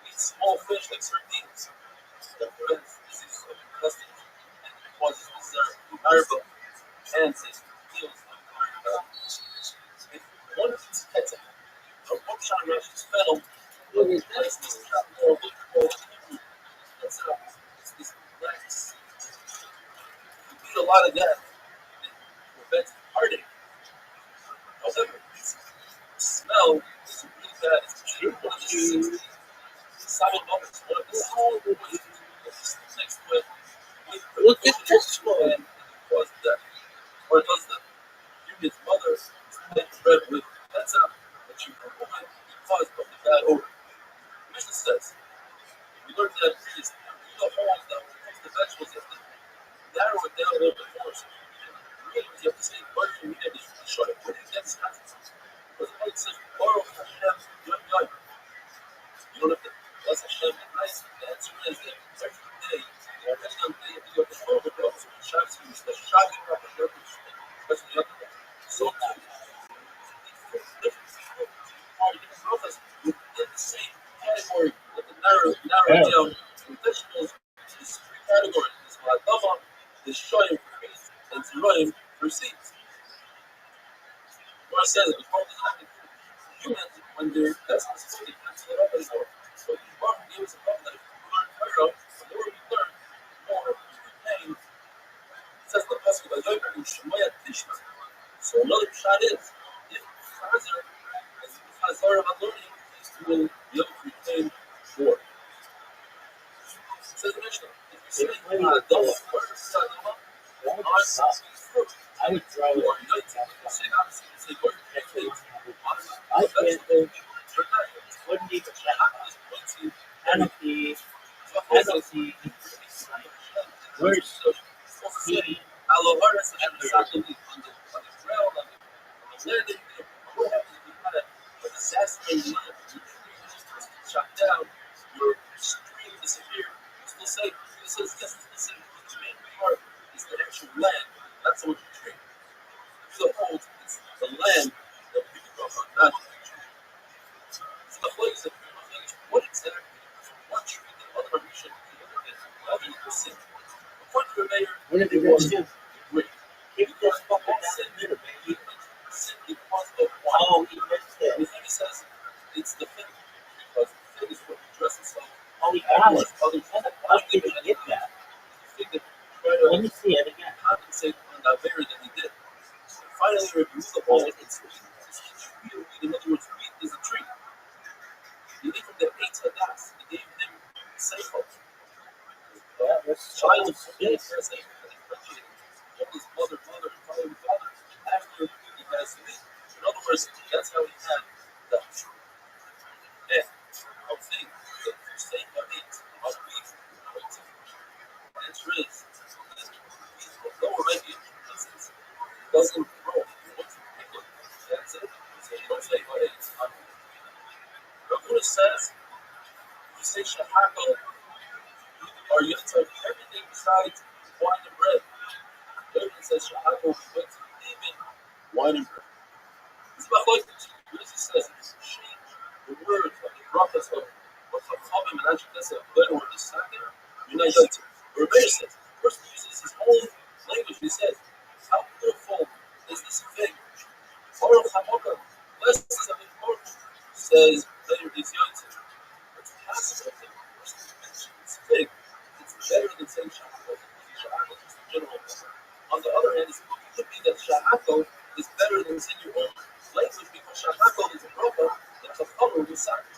Eat small fish like sardines. That prevents diseases of the intestines and causes desirable cancers, heals if one piece of ketchup or one shot of Russian fennel, look at this, this shot more that's this wax. You eat a lot of that, it prevents heartache. However, the smell is really bad. It's one of the 60 Simon Muppets, one of the next to it. Look at this one. Cause death. Or does the union's mother make bread with that's up that you avoid because of the bad odor? Mishnah says, we learned that previously. You know how that when it comes to vegetables, you have to narrow it down a little bit more. So you have to say, what do you mean this really short? Where do you get this concept? Because the Bible says, Baruch Hashem Yom Yom. You don't have to bless Hashem at night. The answer is that every day, depending on the day, you have to follow the Baruch. So Shabbos, you the Shabbos, especially the other. So now, different people are different brothers within the same category. Let them narrow it down. Vegetables is 3 categories. There's Maladama, the shoyim for meat and zeroim for seeds. Gemara says that before this happened, humans, when they're desperate for food, they can't fill it up anymore. So the Gemara gave us a problem that if we learn Torah, the more we learn, the more we retain. It says the passage by Yoiber in Shemoya Tishma. So another shot is, if Chazer, as Chazer of learning, he will be able to retain more. It says the Mishnah, if you say Adama, what is Adama? Fruit. I would throw it. You are united. You say opposite. You say what you can't take. I can't think. Wouldn't even check. Anarchy. Where's he? Aloharis and Sakali on the ground, on the landing. What happens if you had a disaster in life? Your tree just shot down, your stream disappeared. You still say, he says, yes, it's the same. The main part is the actual land. That's what you tree. The whole, it's the land that we can go on, not the tree. So the place of what exactly, what tree the other should be looking at, the other you sin. According to the mayor, What did they do? great. If you guys fuck all sin, sin because of one. Oh, he missed The it. thing he says, it's the thing. Because the thing is what he dressed himself. Oh, he got it. Others How did he get that? the thing that try to Let me see it again. compensate on that mayor that he did. Finally, remove the whole. It's tree. In other words, wheat is a tree. He gave him the eight hadas. He gave him seichel. Yeah, that's Child of it. all his mother, father, after he has meat. In other words, that's how he had the end of things that you say of meat, of wheat. The answer is, wheat will go already doesn't grow. That's it. So you don't say, oh, it's not. Rabbi says, you say shahakal, or you have everything besides wine and bread. Rabbi says shahakal, but even wine and bread. It's about like Jesus says, it's change the words of the prophets of Chachamim and Anshekesa, or the second, united. Rabbi says, first he uses his own language. He says, how beautiful is this thing? Baruch HaMokam, blessed is the Lord, says later these Yotze. It's possible that the person who mentions this thing, it's better than saying Shahakol. Shahakol is the general number. On the other hand, it could be that Shahakol is better than saying your own language because Shahakol is a bracha that Chachamim was sacred.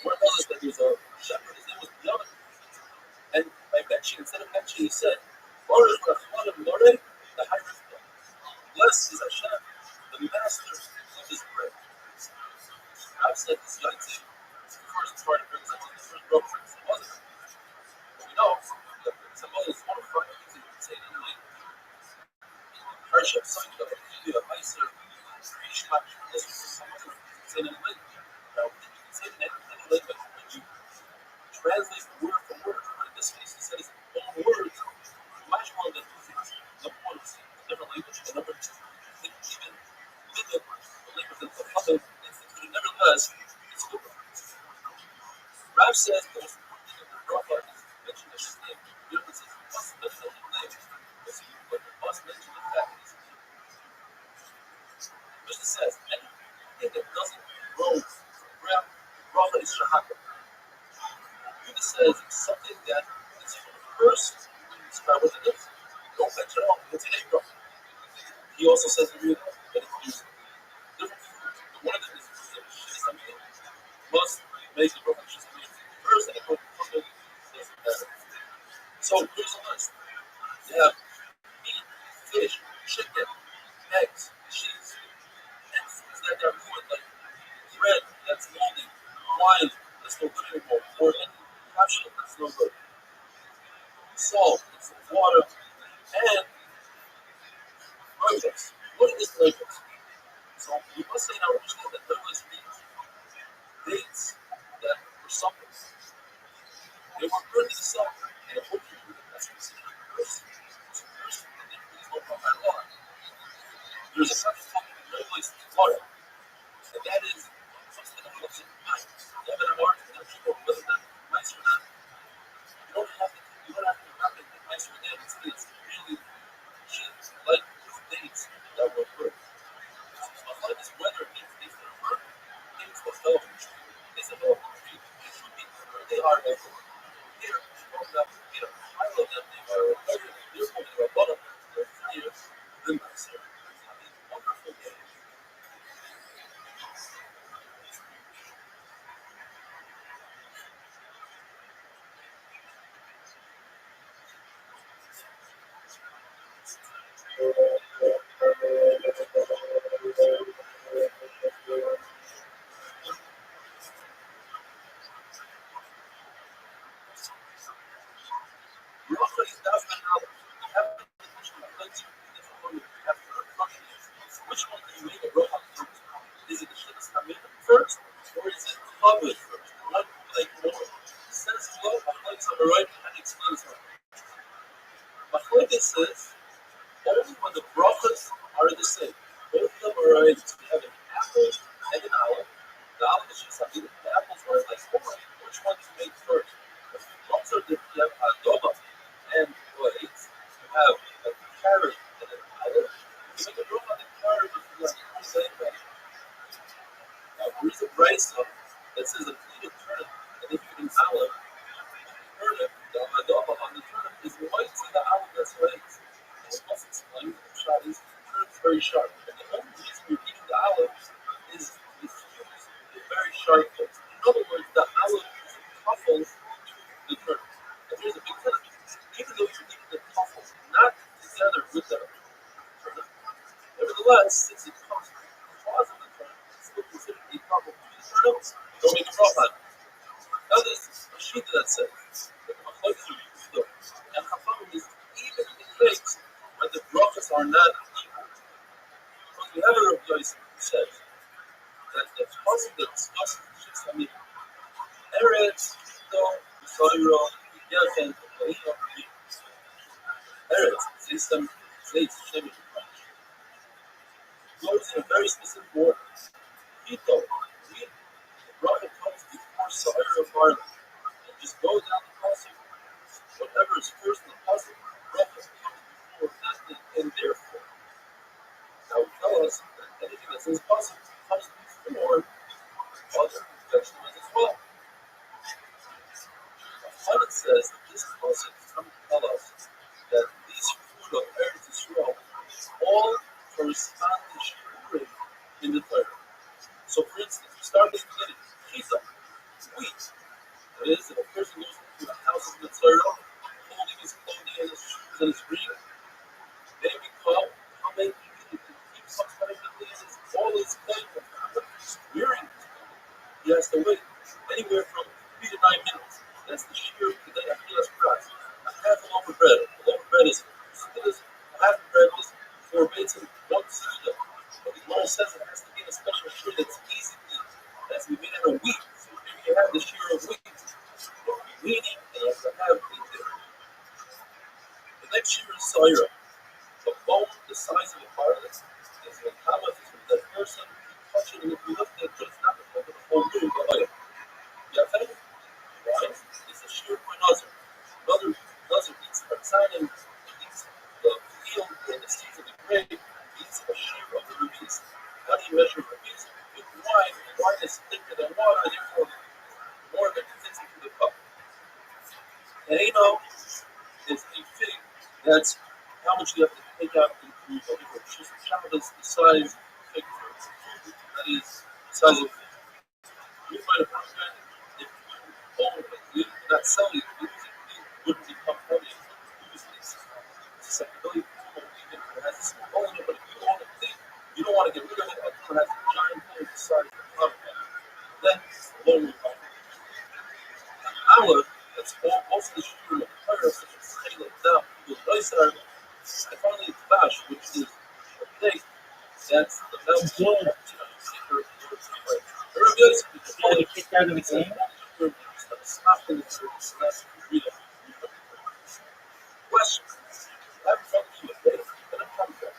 One tells us that there's a shepherd, his name was Biyam. And by mentioning, instead of mentioning, he said, Baruch HaMokam Lorei, the high Rifka. Blessed is Hashem, the master of his bread. I've said this Yotze, the first part of representing the first broker for some others. But we know that some others want to find things that you can say in Italy. Hardship, something that you have Meiser, Rishma, this was some other say in Italy. Now, you can say in Italy, but when you translate word for word, in this case, he said his own words, much more than two things. Number one, it's a different language, and number two, even with the language that the public instituted, nevertheless, it's good. Rav says the most important thing of the bracha is to mention Hashem's name. The difference is you must mention the name, but you must mention the fact that it's a name. Mishnah says anything that doesn't grow from ground, bracha is shahaka. Yudah says it's something that is first when you describe what it is. Don't mention it all. It's an egg bracha. He also says in Yudah that if there's different food, one of them is Shisamim, must make the bracha Shisamim first, and according to something doesn't matter. So here's a list. You have meat, fish, chicken, eggs, cheese, and foods that are ruined, like bread that's moldy, wine that's no good anymore, or any capsule that's no good, salt, it's water, and legumes. What is legumes? So you must say now understand that legumes means dates that were something. They were good in the sun, and it would be good. That's considered a curse. It's a curse, and they please don't come by law. There's a second topic that regulates the water, and that is something that looks at mice. You have an award for them to go whether that mice or not. You don't have to wrap it in mice or not. It's Bracha is Dafman Aleph. You have to mention the plates in different order. You have to question which one do you make a bracha first? Is it the Shittas Hamid first, or is it Chavod first? One like more. Says flow, Machlokes on the right and explains why. Machlokes says only when the brachas are the same. Both of them are right. You have an apple and an olive. The olive is just something. The apples are like corn. Which one to make first? The fruits are different. You have adoba and blades. You have a carrot and an olive. You make a bracha on the carrot if you like the same way. Now there is a brisa that says a pleated turnip, and if you eat an olive, turnip, the adoba on the turnip is white to the olive that's white. And it must explain the shot is the turnip's very sharp. And the only reason you're eating the olive is to use the very sharp bit. In other words, the olive truffles the turnip. And here's a big difference. Even though you're eating the truffles not together with the turnip, nevertheless, since it comes because of the turnip, it's still considered a truffle to the turnip. Don't make a bracha on it. Now there's a sheet that says that the machlokes are used though, and chachamim is even in the case when the brachas are not equal. Because we have a Rabbi who says that the pasuk that discusses the Shittas Hamid, Eretz, Chito, Yisrael, Yachen, Elohim, Eretz, Zistam, Zeitz, Shem, goes in a very specific order. Chito, the bracha comes before Sa'ir of Barley. And just go down the pasuk. Whatever is first in the pasuk, bracha comes before that and therefore. That would tell us that anything that says pasuk comes before other vegetables as well. Chachamim says that this pasuk is coming to tell us that these food of Eretz Yisrael all correspond to shiurim in the Torah. So, for instance, we start with the beginning, chita, wheat. That is, if a person goes into the house of the Torah, holding his clothing and his shoes and his ring, they become how many he keeps on trying to clean all his clothing from wearing his clothing. He has to wait anywhere from 3 to 9 minutes. That's the sheer today at Kilas Price. A half a loaf of bread. A loaf of bread is a half of bread is 4 bits and 1 suda. But the Gemara says it has to be in a special shear that's easy to eat. It has to be made out of wheat. So here you have the shear of wheat. You'll be weedy and you have to have wheat there. The next shear is soira. A bone the size of a garlic is the common for that person. You touch it and if you lift it, it's not going to the whole room, but like Yafet, right? It's a shear for another. Another eats parzanim, eats the field and the seeds of the grape, eats a shear of the rubies. How do you measure rubies? With wine, and wine is thicker than water, therefore more of it fits into the cup. And is a fig that's how much you have to take out into a liquid. Just the size of fig fruit. That is the size of fig. You might have found if you own it, you not sell it, you wouldn't become heavy and lose this susceptibility to even if it has a small hole in it. But if you own it, you don't want to get rid of it until it has a giant hole the size of the cup. Then it's the lower part. An olive that's also the sugar of fire, such as Taik, down, and finally, Bash, which is a plate that's the best one. They kicked out of the game? Question. I'm from you a day, and I'm from there.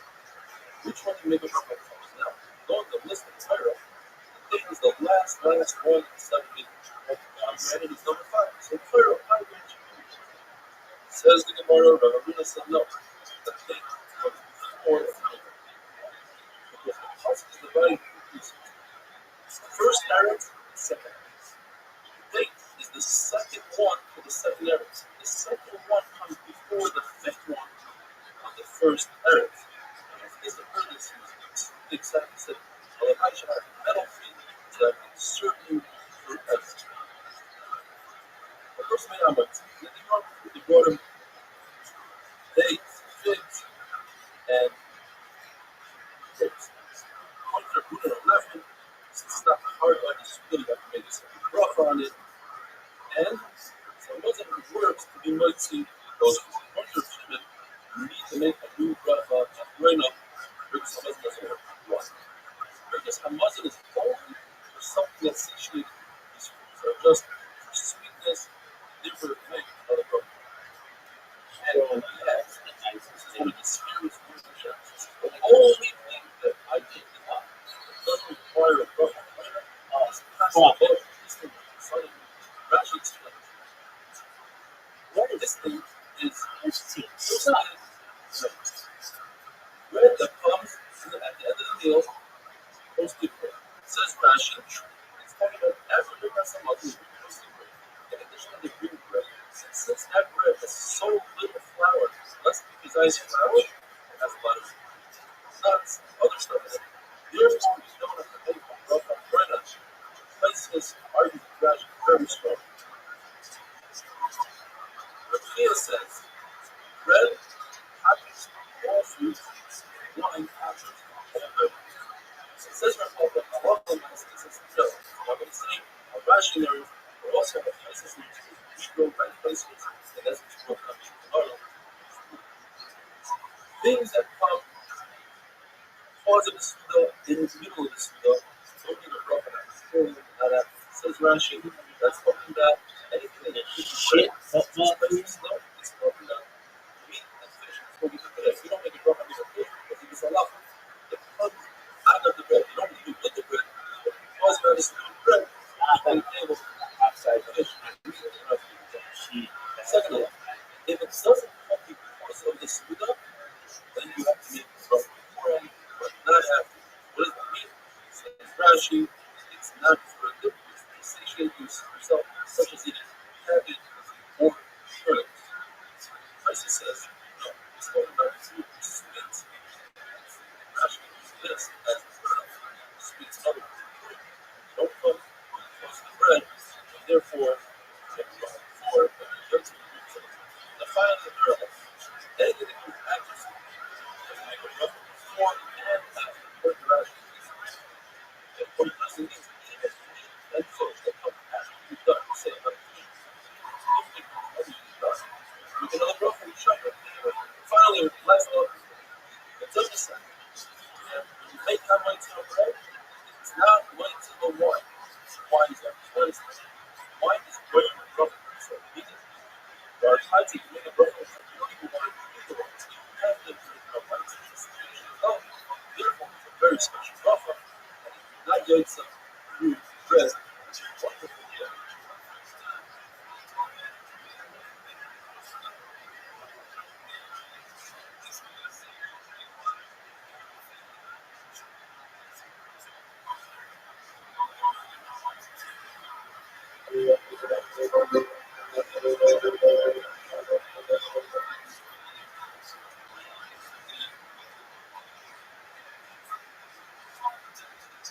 Which one do you make a bracha first? Now, going to the list of Torah, the thing is the last one in 7 minutes. And it is number 5. So Torah, how would you use it? Says the Gemara, Rabbi said no. The thing comes before the Torah. Because the pasuk is divided into pieces. The first eretz, the second eretz. The date is the second one for the second eretz. The second one comes before the 5th one of the first eretz. And if this is the earliest use, the exact said, well, I should have metal feet that have certain forever. The first man I went to, they brought him dates, figs, and we have. This is one of the scariest relationships. The only thing that I think that doesn't require a broken partner is passive vote. This thing is suddenly Rashi explains. This thing is bread that comes at the end of the meal, roasted bread. Says Rashi, it's talking about every bread has some other roasted bread. In addition to the green bread, since that bread has so little flour, less precise flour, it has a lot of nuts, other stuff in it. Therefore, we don't have to make a broth on bread. Places argue with Rashi very strong. Rabbi says, bread, happens, all foods, wine, apples, all bread. It says Rabbi that a lot of them has this no. I'm going to say, a Rashi there are also the places in which we grow by places, and that's what you grow up tomorrow. Things that come cause of the Suda, in the middle of the Suda, don't need a broken out. Says Rashi, that's talking about anything that you shit, snow, it's broken down. Meat and fish, that's what we do today. We don't make a broken out of fish because it is a lot. It comes out of the bread. You don't even put the bread. But because of this bread, on the table, outside fish, and meat, and nothing. Secondly, if it doesn't come because of the Suda, then you have to make it broken beforehand, but not after. What does that mean? Says Rashi, it's not for a good reason to satiate yourself, such as eating cabbage or turnips. Rashi says, no, it's talking about food which is sweet. Rashi uses this as a verb. Sweets other food. Don't come close to the bread, and therefore, if you go before, then you get to the the final of the verb. Anything that comes after food, doesn't make a rough before and after. What Rashi and what it doesn't mean is even meat and fish that come after you've done, say another thing. If you've done, you can another rough and shove it. Finally, last one, the double side. And when you make that white tail bread, it's not white tail wine. Wine is that. What is that? Wine is great for broken. So eat it. There are times you can make a broken, you don't even want to eat the wine. You have to drink a white tail. Therefore, it's a very special bracha. Not yotza, fruit, bread, wonderful year.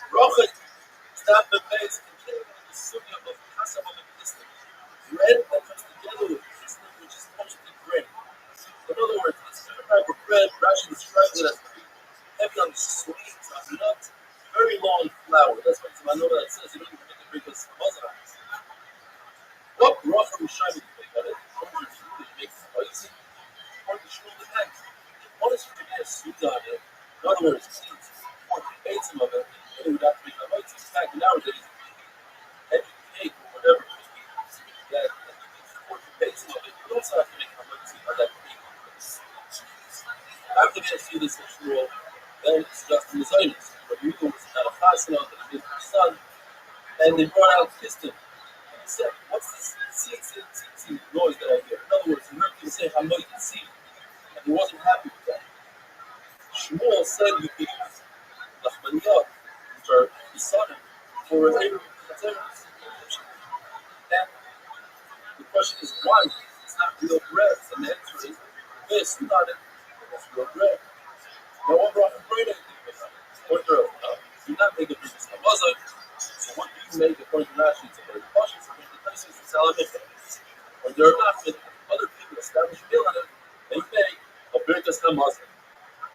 Bracha is not the base continuing with the sugya of kasam of existence. Bread that comes together with existence, which is mostly grain. In other words, this type of bread, Rashi describes it as heavy on sweet, on nuts, very long flour. That's what it's manora that says you don't even make a bread with samazah. What bracha Rishayim do you make on it? According to Shmuel, you make spicy. According to Shmuel, depends. One is to get a suda on it. In other words, seeds. Or the base of it, and it would have to make a white. In fact, nowadays, any cake or whatever that or the base of it, you also have to make a white on that cake. After they see this in Shmuel, then it's just in the Zionist. But you know, it's not a chasana that is her son, and they brought out Kistin. And he said, what's this seed noise that I hear? In other words, he heard him say, Hamoyed seed. And he wasn't happy with that. Shmuel said you could use Lachmaniyot, which are Yisanim, for a neighbor and the question is why? It's not real bread. And the answer is this, not it. It's real bread. No one brought him bread anything with it. Or do not make a business of Muslim. So what do you make according to Rashi? It's a very cautious and the places to sell it. When there are not other people establish meal on it, they make a birkas hamazon.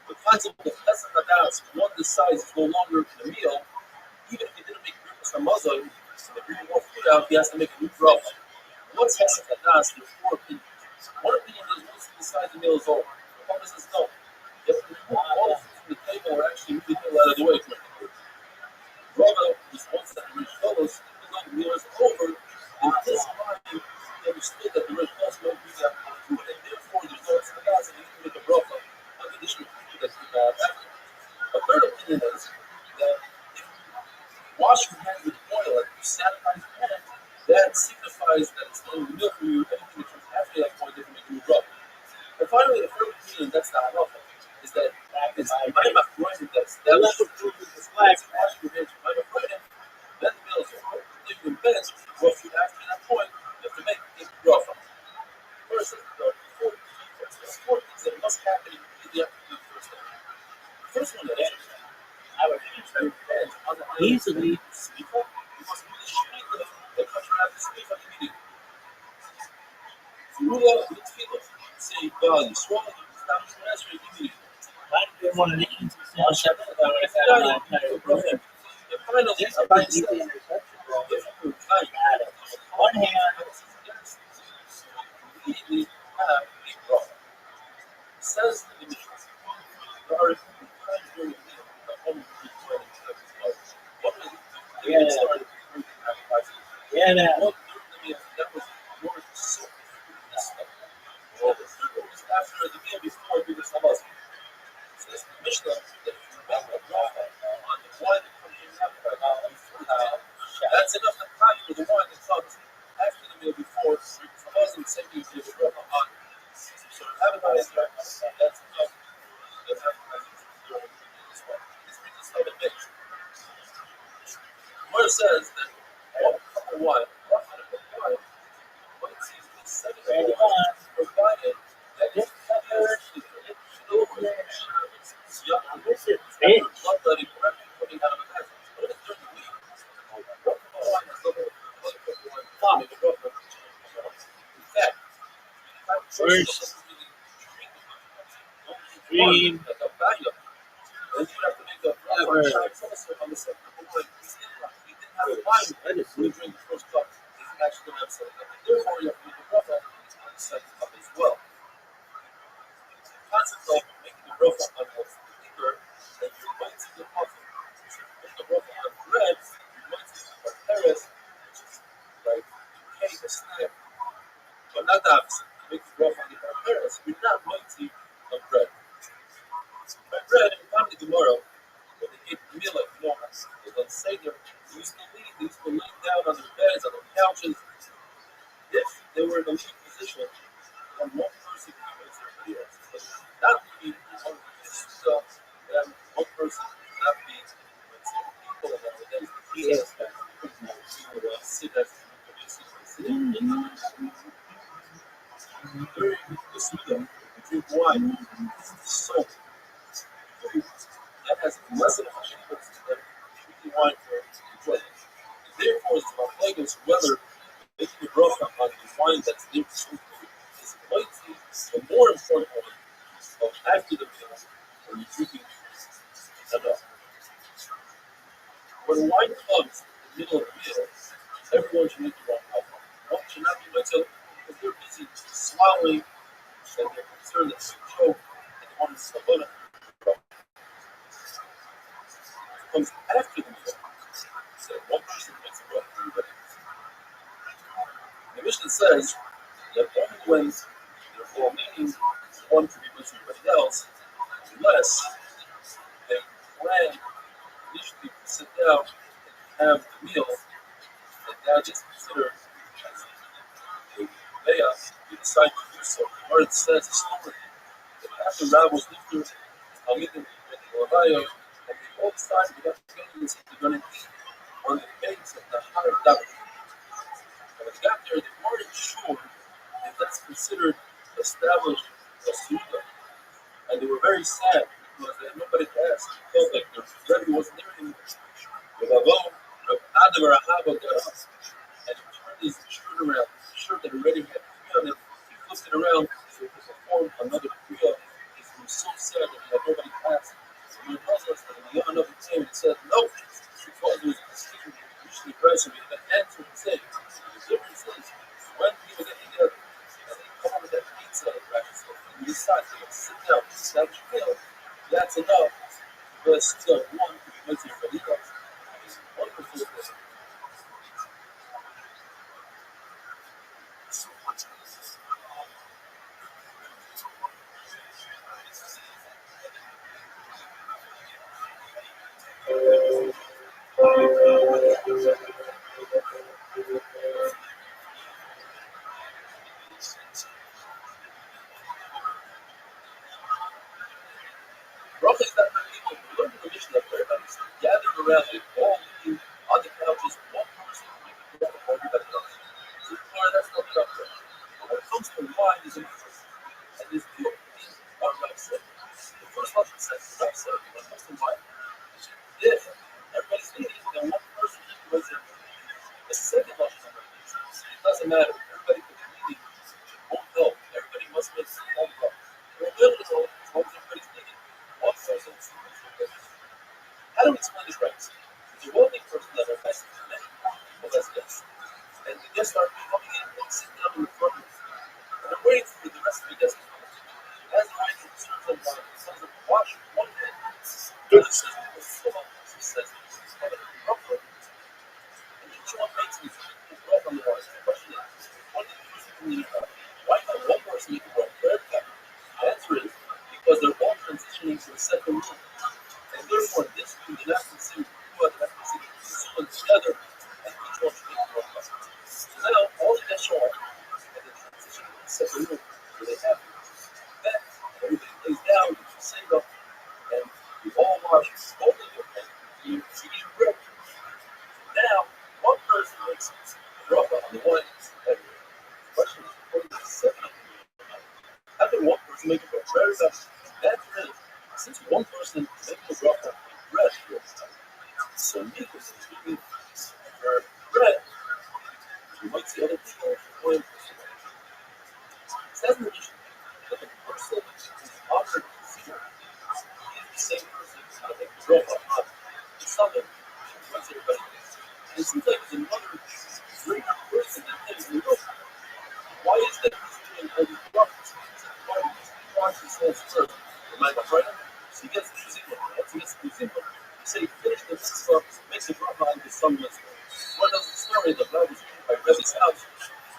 The concept of Pesach Hadas, when one decides it's no longer the meal, even if he didn't make birkas hamazon, and they bring more food out, he has to make a new bracha. What's Pesach Hadas? There are four opinions. One opinion is once he decides the meal is over. The other says no. You have to remove all the food from the table or actually move the meal out of the way. Rabbi responds that the rich fellows, even though the meal is over, in his mind, he understood that the rich fellows won't be that much food, and therefore there's no reason that's not helpful is that it's I'm afraid that that's after the I'm afraid then the meal is over. If you invest what you after that point, you have to make it rough. First, there are four things that must happen immediately after the first step. The first one is I would depend on the easily sleep. You must really sleep the country after sleep immediately. You rule out good people. Say, God, you swallow the establishment answer immediately. I didn't want to make it The final thing about the interception, one hand, immediately have a problem. Says the Mishnah. There are a few times during the meal that one will be trying to have his life. One is they Yeah. started drinking appetizers. yeah, that One during the meal that was more so after the meal before we were Sabbath. Says the Mishnah that if you make a bracha on the wine that comes in before the meal, that's enough to time for the wine that comes after the meal before Sabbath and same thing you do the bracha on. So appetizer, that's enough. That's appetizer during the meal as well. This brings us to the next. Where it says that one cup of wine, but it seems the second Ready cup of wine on. provided that it covers the silver. This is After bitch. bloodletting or after coming out of the bathroom. What if during the week? One cup of wine is double blood cup of wine. Make a rough one. In fact, First, dream like a value. Then you have to make a Ever. on the second cup of wine. He didn't have wine when you drink the first cup. He's actually going to have second cup. Therefore, you have to make a rough on the second cup as well. The concept of making a rough on the liquor that you might see the coffee. Make a rough on bread, you might see the paris, which is like cake, a snack. But not the opposite. You make a rough on the paris, you're not mighty on bread. By bread, in the tomorrow, when they ate the meal like Noah's, they don't say they used to lay down on their beds, on their couches. If they were in a lead position, then one person could make everybody else. But not being one stuff, then one person could not be people and nowadays. Yes. People sit as during the Suda, you drink wine, soap, food that has less of a cheapness than drinking wine for enjoyment. Therefore, it's about Legos whether making a bracha on the wine that's near to food is mighty, the more important one of after the meal, or you're drinking enough. When wine comes in the middle of the meal, everyone should make the wrong alcohol. One should not be mitzvah because they're busy swallowing and they're concerned that they choke and they want to sabona. It comes after the meal. So one person makes a bracha, everybody else. The Mishnah says that only when they're all meaning one to be with everybody else, unless they plan initially to sit down and have the meal, and that is considered as a layup, you decide to do so. Or it says historically that after Rabbi was lifted, Talmidim and Rabbi, and they all decided to get together and said they're going to eat on the base of the higher level. And when they got there, they weren't sure if that's considered established as Suda. And they were very sad because they had nobody to ask. It felt like their Rebbe wasn't there anymore. Adam or Ahava got up and he turned his shirt around. The shirt that already had Kriya on it, he flipped it around so he could perform another Kriya. He was so sad that he had nobody to ask. So he tells us that the Yom Another came and said, no, because it was usually present, we had an answer to say. The difference is, when people get together and they come up with that pizza practice, and you decide to sit down, establish a meal, that's enough. But still, one to be with everybody else. It's wonderful thing. around it, all eating on the couches, one person making bracha for everybody else. So that's not enough there. But when it comes to wine, there's an interest. And there's two things what Rabbi said. The first one says, Rabbi said, when it comes to wine, if everybody's eating, then one person was there. The second one, it doesn't matter. Everybody could be eating. Won't help. Everybody must make some home broth. Your will is all, as long as everybody's eating. One person is how do we explain this right? There's a wealthy person that has many people as guests. And the guests are coming in and sitting down in the front room. And they're waiting for the rest of the guests to come in. As the waiter serves them wine, he tells them, wash one hand. The other says, he says, he's coming in the front room. And each one makes his breath on the wine. The question is, what did you believe about? Why not one person make the breath for everybody? The answer is, because they're all transitioning to the second room. And therefore, this room did not consider two other together, and each one should make the breath. So now, all the guests show up, and they transition to the second room, where they have that, everybody lays down, you save up, and we all wash both of their hands. You see your breath. Now, one person makes the bracha on the one and the question is, what is the second? How can one person make a bracha? Where is that? That's it. Since one person makes the bracha on bread, so Nico is speaking for bread. You might see other people going for it. It says in the Mishnah that the person who's offered the seer is the same person who's going to make the bracha on the summit once everybody gets. And it seems like there's another greater person than him in the room. Why is that he's doing all these brachas? Why does he wash his hands first? Remind my brother? So he gets the Zimmer. Once he gets the Zimmer, he says, finish the mitzvah, makes the bracha on the some mitzvah. One tells the story that Rabbi was eating by Rabbi's house,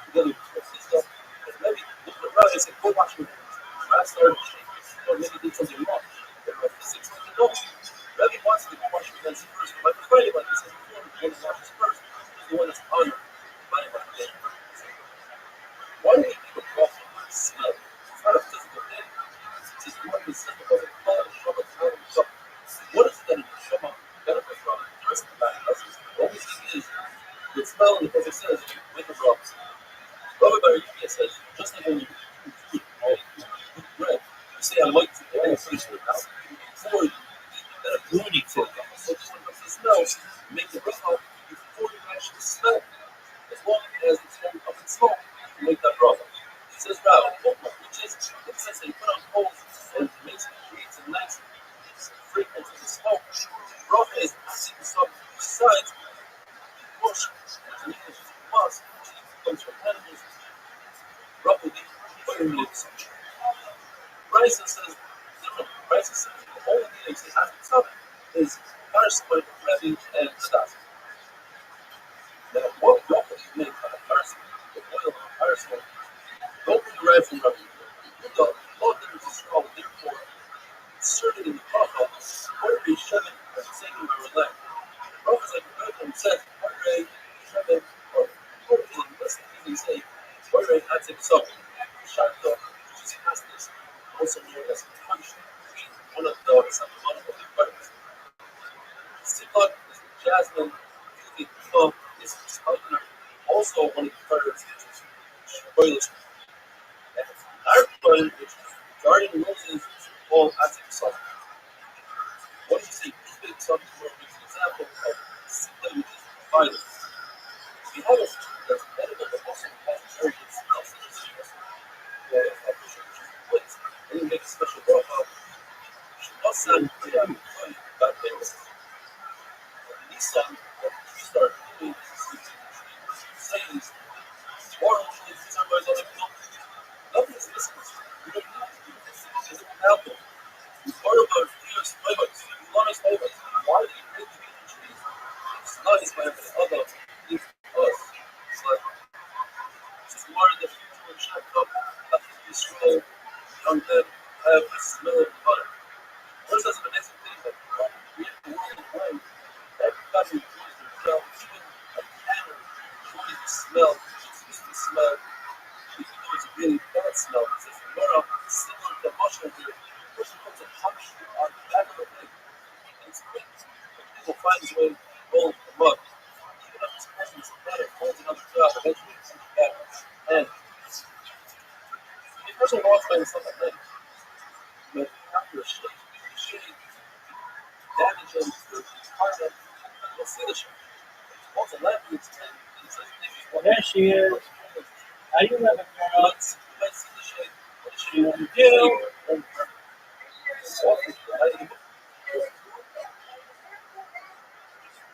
together with his sister, and Rabbi looked at Rabbi and said, go wash your hands. Rabbi started shaking, or maybe did something wrong. And Rabbi said, no. Rabbi wants to go wash your hands first. But Rabbi Friday, like he said before, the one that washes first is the one that's honored by Rabbi. Why do we keep a bracha on smell? It's not a physical thing. It's just more than simple as a color, Shabbat, Shabbat. What is it that a Neshama benefits from? The rest of the body doesn't. The only thing is, the smell, and the Prophet says, you make a bracha. Rabbi Bar Yirmiyah says, just like when you eat food, eat bread, you say, I like to eat any fish with it. Before you eat that a broody food. So just when it comes to smell, you make the bracha before you actually smell. As long as it's going up in smoke, you can make that bracha. He says, Rabbi, which is, it says that you put on coals and creates a nice fragrance of the smoke. Bracha is seeing some besides bush, which in English is moss, which comes from animals. Bracha will be put in the consumption. Bryson says, different. Bryson says, the only thing they say after top is Paraspoint, Rabbi, and Tadas. Now, what bracha do you make on a Paraspoint? The oil of a Paraspoint. Don't be derived from Rabbi. The law difference is strong, therefore, inserted in the bracha, or be Shemin, or saying in my relay. Bracha is like a Rebbe says, or Shemin, or in less than even say, or Hatzim Sop, Shakta, which is Hastis, also known as Punch, one of the Samaman of the Quarters. Sipot is Jasmine, the Kufa is Spider, also one of the Quarters, which is Spoilers. And our Quarter, which is Garden Roses, called Hatzim Sop. What do you say? Big something more an example of Sipot, which is Spider. We have a food that's edible, but also has very good smell, such as citrus. And you make a special bracha. Shemasan Kiyam got famous. Nissan, what we start doing is saying, tomorrow somebody's on the milk. Nothing is missing. You don't need to do this. It's an apple. You part of our fears, flavors. You want us flavors. Why do you make the trees? It's not as bad as other things for us. It's like, this is more than the future of Shaq Cup. I think you scroll young men have the smell of butter. What is this amazing thing that we have the world of wine? Everybody enjoys themselves, even a canner enjoys the smell, it's used to the smell, even though it's a really bad smell. It says the Gemara, similar to mushroom here, the person puts a punch on the back of the thing, and it's quick. People find finds a way to roll the rug. This person's better, finds another job, eventually it's better. And the person wants by himself at night. But after a shade, the shade damages the part of you'll see the shade. Also, left means 10. It's like, Well, there she is. How you living, girl? let's see the shade. What the shade You do.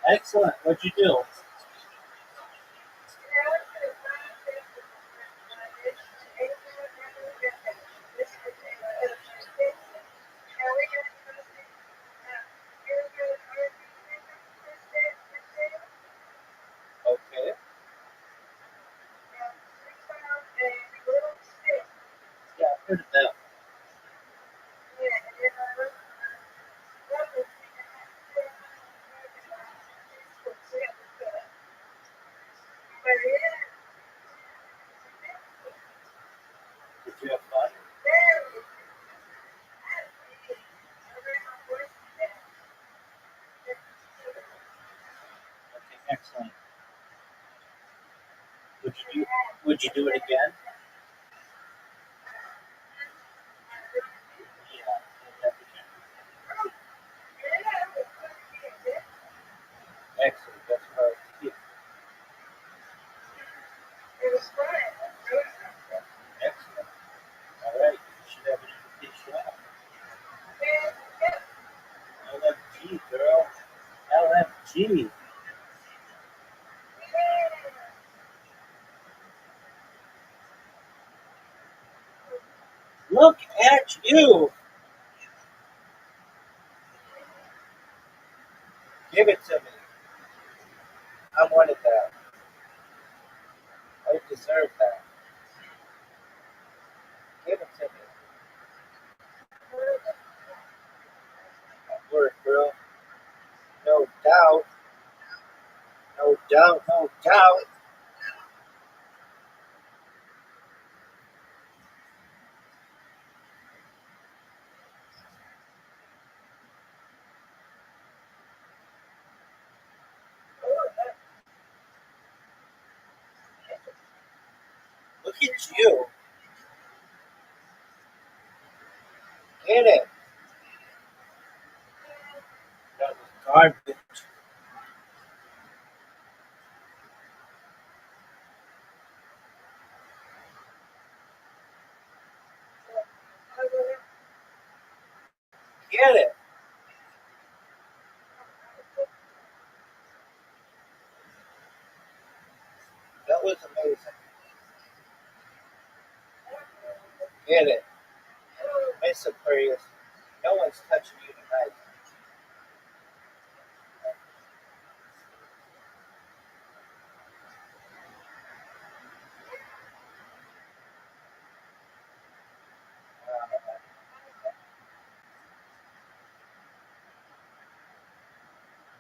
Excellent. What'd you do? Okay. Yeah, I've heard of that. Did you have fun? Okay, excellent. Would you do it again? Yeah. Excellent. That's what I was thinking. Excellent. All right. You should have an invitation out. LFG, girl. LFG. Look at you. Give it to me. I wanted that. I deserve that. Give it to me. Work, girl. No doubt. No doubt. No doubt. Look at you. Get it. That was garbage. Get it. That was amazing. Get it. Miss Aquarius. No one's touching you tonight.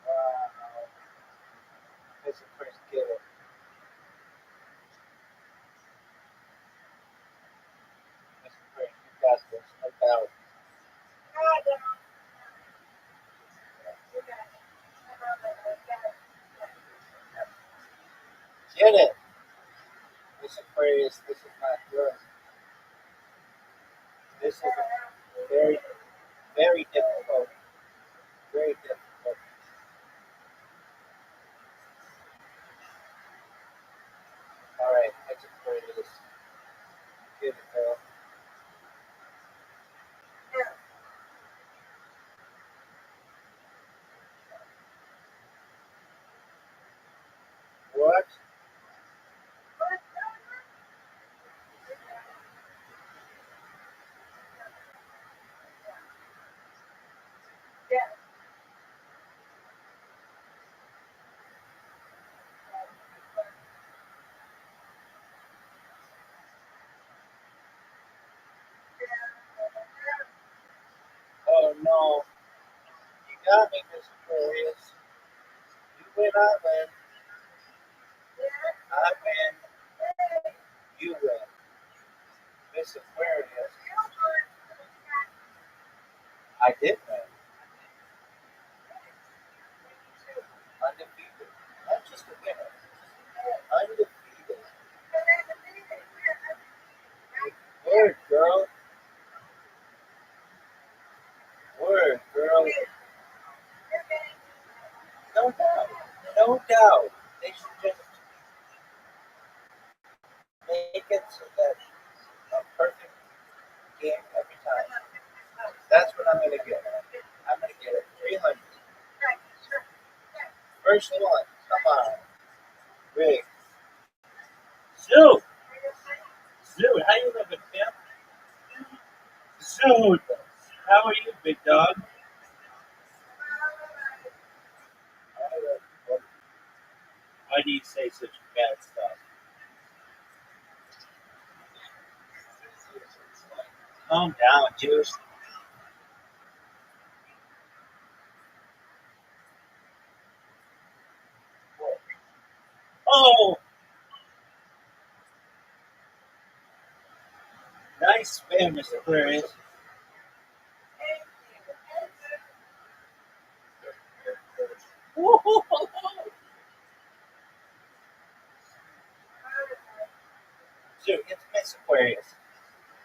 Wow. Miss Aquarius, get it. Miss Aquarius, you got this. No doubt. Get it. Miss Aquarius, this is not good. This is very, very difficult. Very difficult. All right, Miss Aquarius. Get it, girl. What? Oh no. You got me, Miss Aquarius. You win, I win. I win. You win. Miss Aquarius. I did win. That's what I'm going to get. I'm going to get it. 300. First one. Come on. Big. Zoo! Zoo, how you living, Pimp? Zoo! How are you, big dog? Why do you say such bad stuff? Calm down, Juice. Oh! Nice spin, Mr. Aquarius. Zoo, it's Miss Aquarius.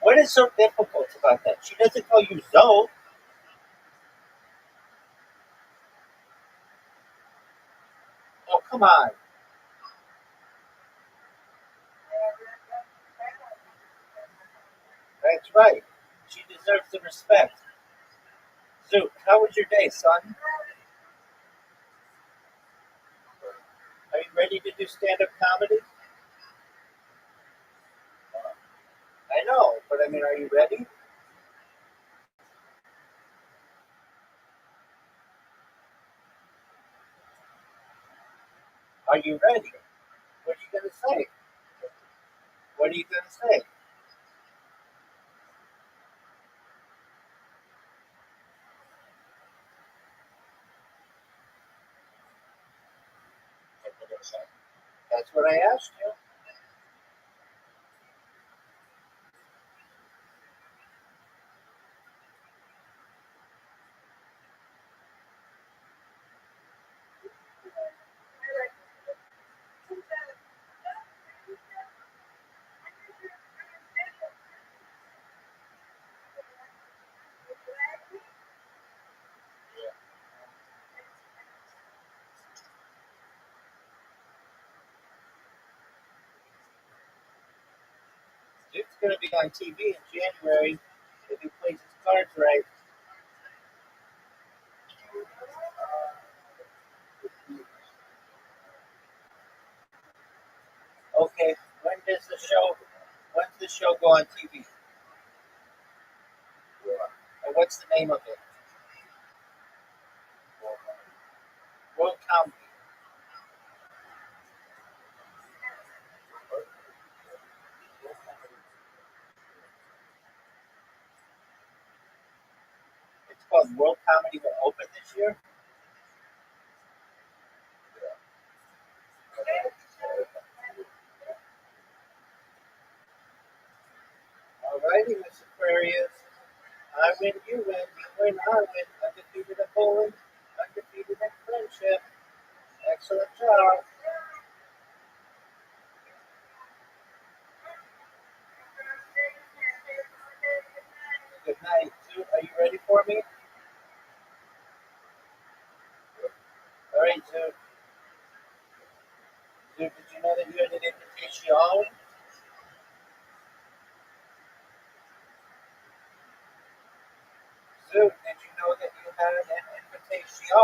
What is so difficult about that? She doesn't call you Zoe. Oh, come on. That's right. She deserves the respect. Zoo, how was your day, son? Are you ready to do stand-up comedy? I know, but I mean, are you ready? Are you ready? What are you going to say? What are you going to say? That's what I asked you. Duke's going to be on TV in January if he plays his cards right. Okay, when's the show go on TV? And what's the name of it? World Comedy. It's called World Comedy Will Open this year. Alrighty, Miss Aquarius. I win, you win, you win, I win. Undefeated at bowling, undefeated at friendship. Excellent job. Good night. Sue, are you ready for me? Alright, Sue. Sue, did you know that you had an invitation? Sue, did you know that you had an invitation?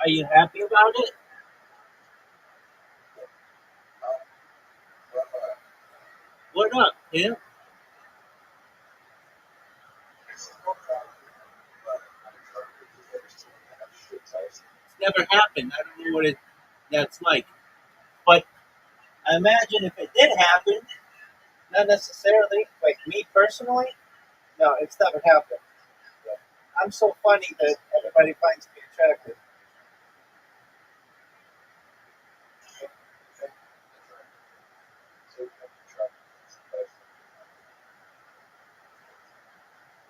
Are you happy about it? What up, Tim? It's never happened. I don't know what that's like. But I imagine if it did happen, not necessarily, like me personally, no, it's never happened. I'm so funny that everybody finds me attractive.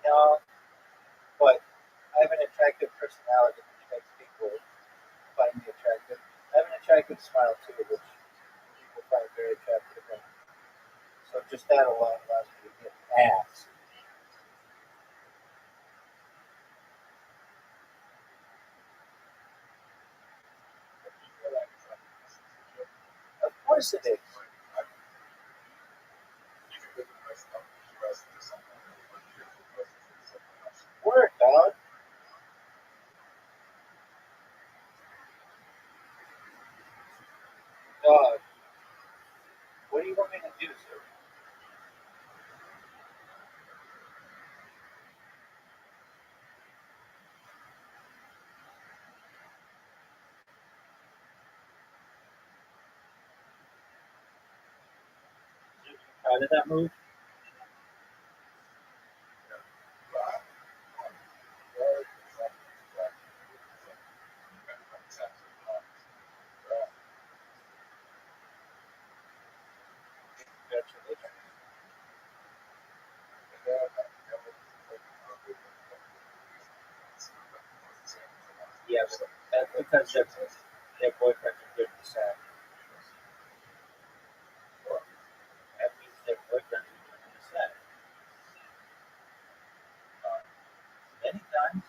No, but I have an attractive personality which makes people find me attractive. I have an attractive smile too, which people find very attractive. And so just that alone allows me to get ass. Of course course it is. Work, dog. Dog. What do you want me to do, sir? Proud of that move? Congratulations. Yeah, but that's because their boyfriends are good for sad. That means their boyfriends are good for sad. Many times,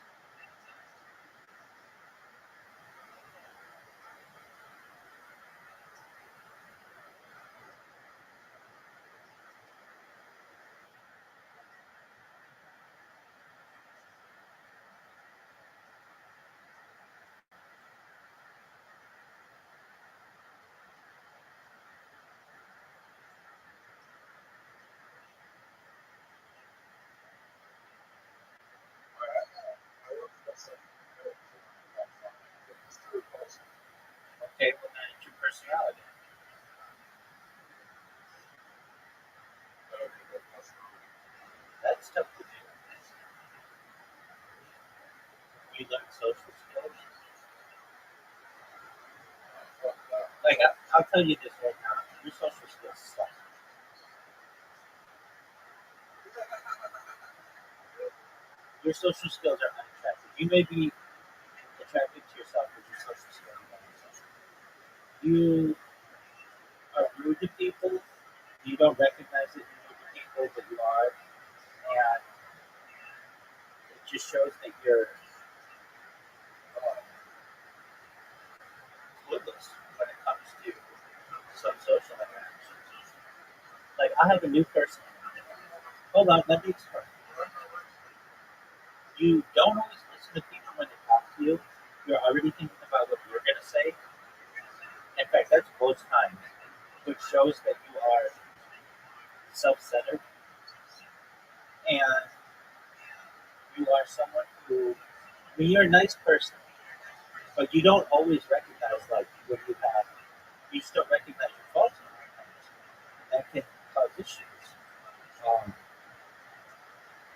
okay, well, then it's your personality. That's tough to do. You learn social skills. Like, I'll tell you this right now. Your social skills suck. Your social skills are unattractive. You may be attracted to yourself, but your social skills are unattractive. You are rude to people. You don't recognize that you're rude to people, but you are. And it just shows that you're clueless when it comes to some social interactions. Like, I have a new person. Hold on, let me explain. You don't always listen to people when they talk to you. You're already thinking about what you're going to say. In fact, that's both times, which shows that you are self-centered and you are someone who, I mean, you're a nice person, but you don't always recognize like when you have, you still recognize your faults sometimes. That can cause issues. Um,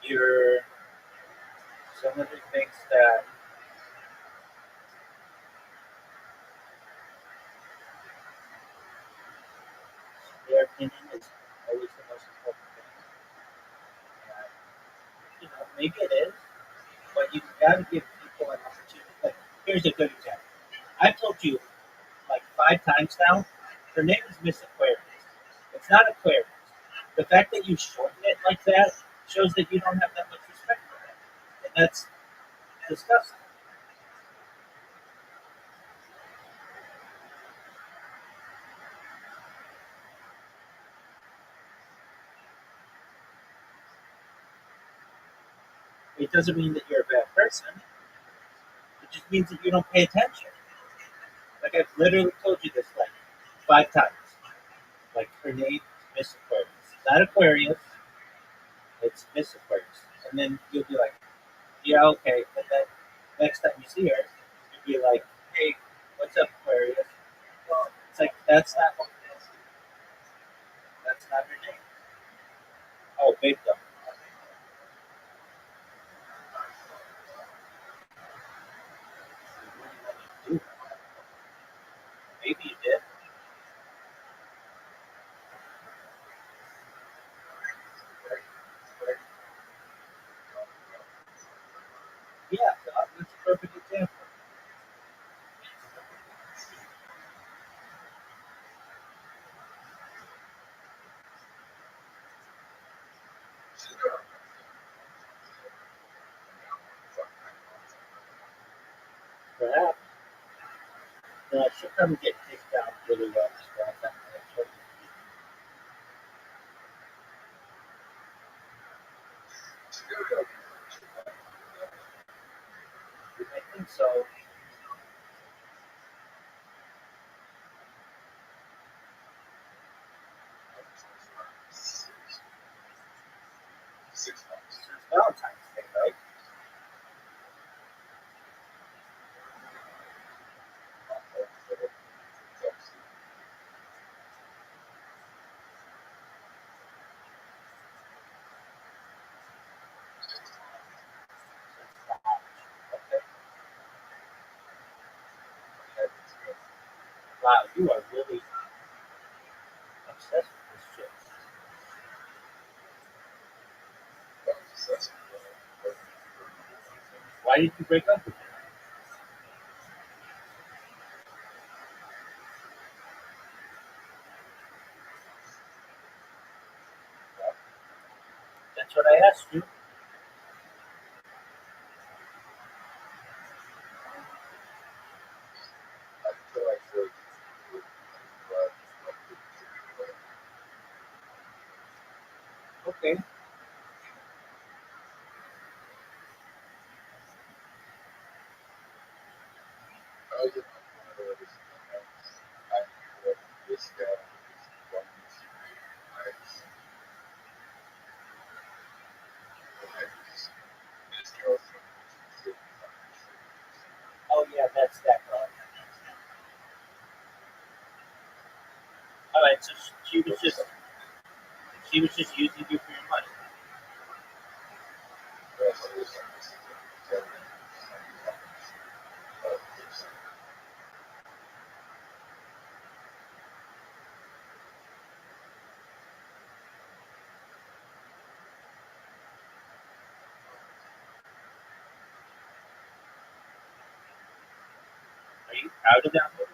you're someone who thinks that their opinion is always the most important thing. And, you know, maybe it is, but you gotta give people an opportunity. Like, here's a good example. I've told you like 5 times now, her name is Miss Aquarius. It's not Aquarius. The fact that you shorten it like that shows that you don't have that much respect for her. And that's disgusting. It doesn't mean that you're a bad person. It just means that you don't pay attention. Like I've literally told you this like 5 times. Like her name is Miss Aquarius. It's not Aquarius, it's Miss Aquarius. And then you'll be like, yeah, okay. And then next time you see her, you'll be like, hey, what's up, Aquarius? Well, it's like that's not her name. Oh, big though. Maybe you did. Yeah, that's a perfect example. Perhaps she'll probably get kicked out really well. Valentine's Day, right? Okay. Wow, you are really obsessed with this shit. Why did you break up with her? That's what I asked you. Okay. Oh yeah, that's that girl. All right, so she was just using you for your money. Are you proud of that movie?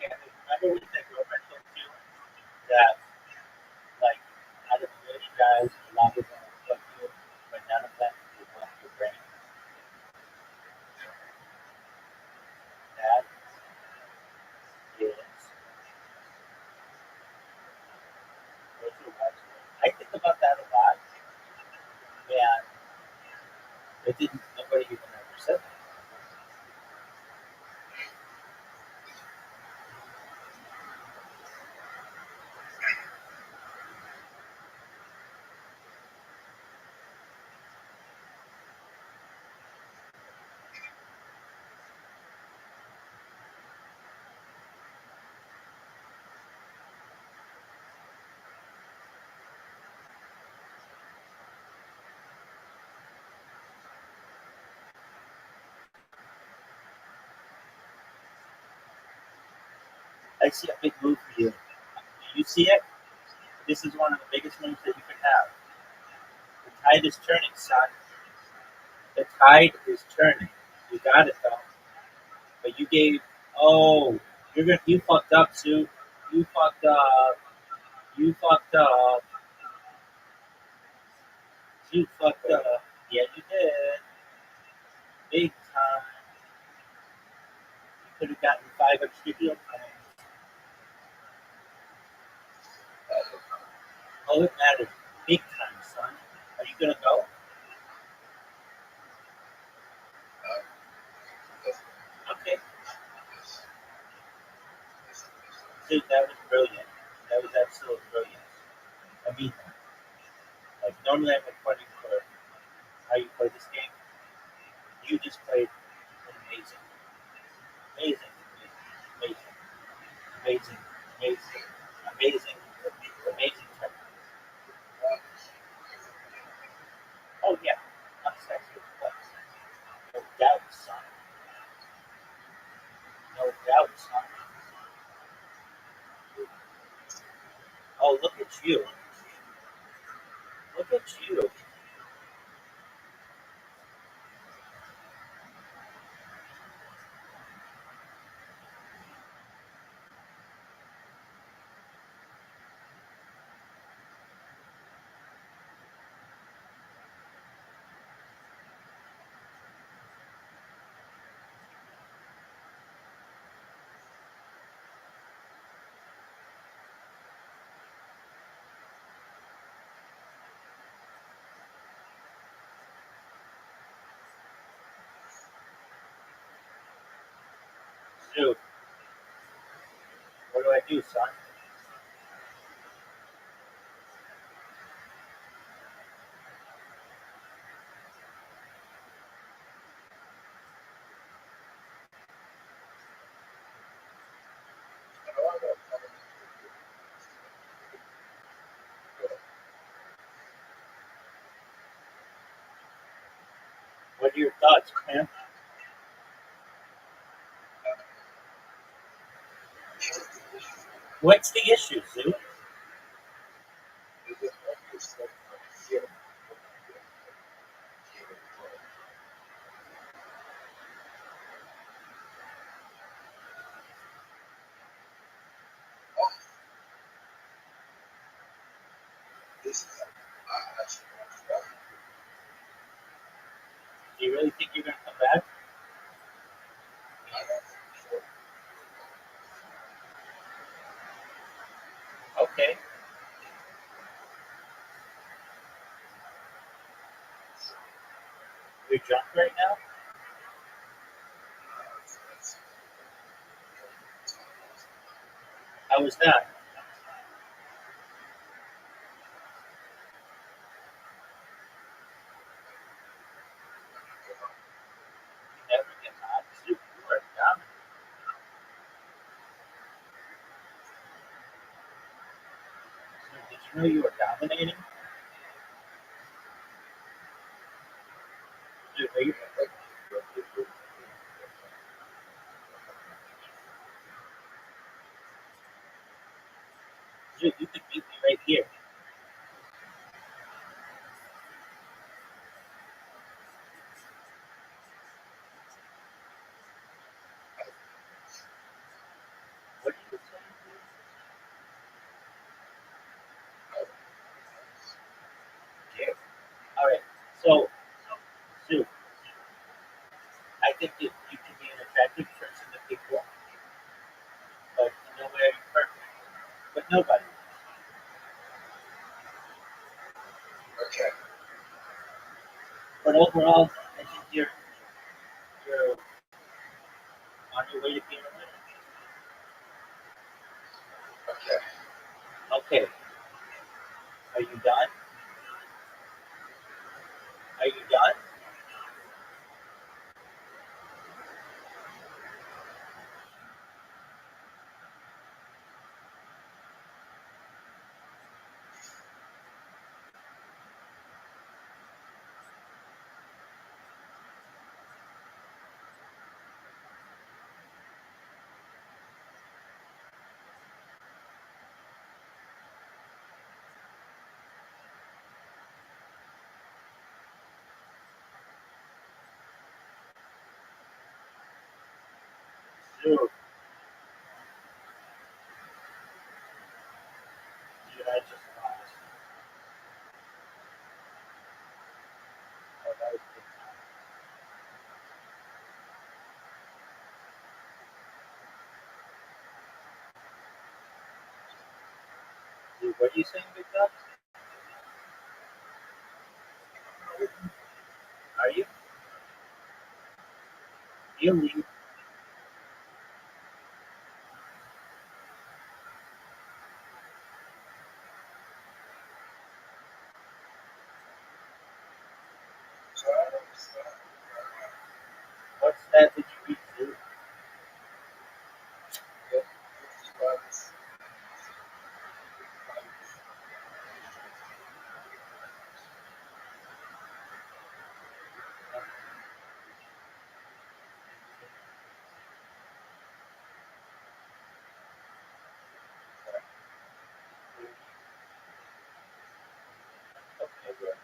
Okay. Remember when that girlfriend told you that, like, out of a million guys, a lot of them will fuck you, but none of them will want your brain? That is what your wife's doing. I think about that a lot, and it didn't. Nobody even ever said that. I see a big move for you. Do you see it? This is one of the biggest moves that you could have. The tide is turning, son. The tide is turning. You got it though. But you gave. Oh, you fucked up, Sue. You fucked up. You fucked up. You fucked up. Yeah, you did. Big time. You could have gotten 5 extra heel points. Oh, it mattered. Big time, son. Are you gonna go? Okay. Dude, that was brilliant. That was absolute brilliant. I mean, like normally I'm recording for how you play this game. You just played amazing, amazing, amazing, amazing, amazing, amazing, amazing. Oh yeah, I'm sexy as fuck. No doubt, son. No doubt, son. Oh, look at you. Look at you. do I do, son? What are your thoughts, man? What's the issue, Sue? Do you really think you're gonna come back? Okay. You're drunk right now? How was that? You never get hot. Sue, you are dominating. Sue, did you know you were dominating? Sue, are you, Sue, you could beat me right here. What are you saying? Yeah. All right. So, Sue, I think that you can be an attractive person to people, but nowhere you're perfect. But nobody. But overall, I think you're on your way to being a winner. Okay. Are you done? Are you done? Sue, dude, I just lost. Oh, that was a good time. Dude, what are you saying, Big Dog? Are you? You leave. What's that you read, Sue? Okay, good.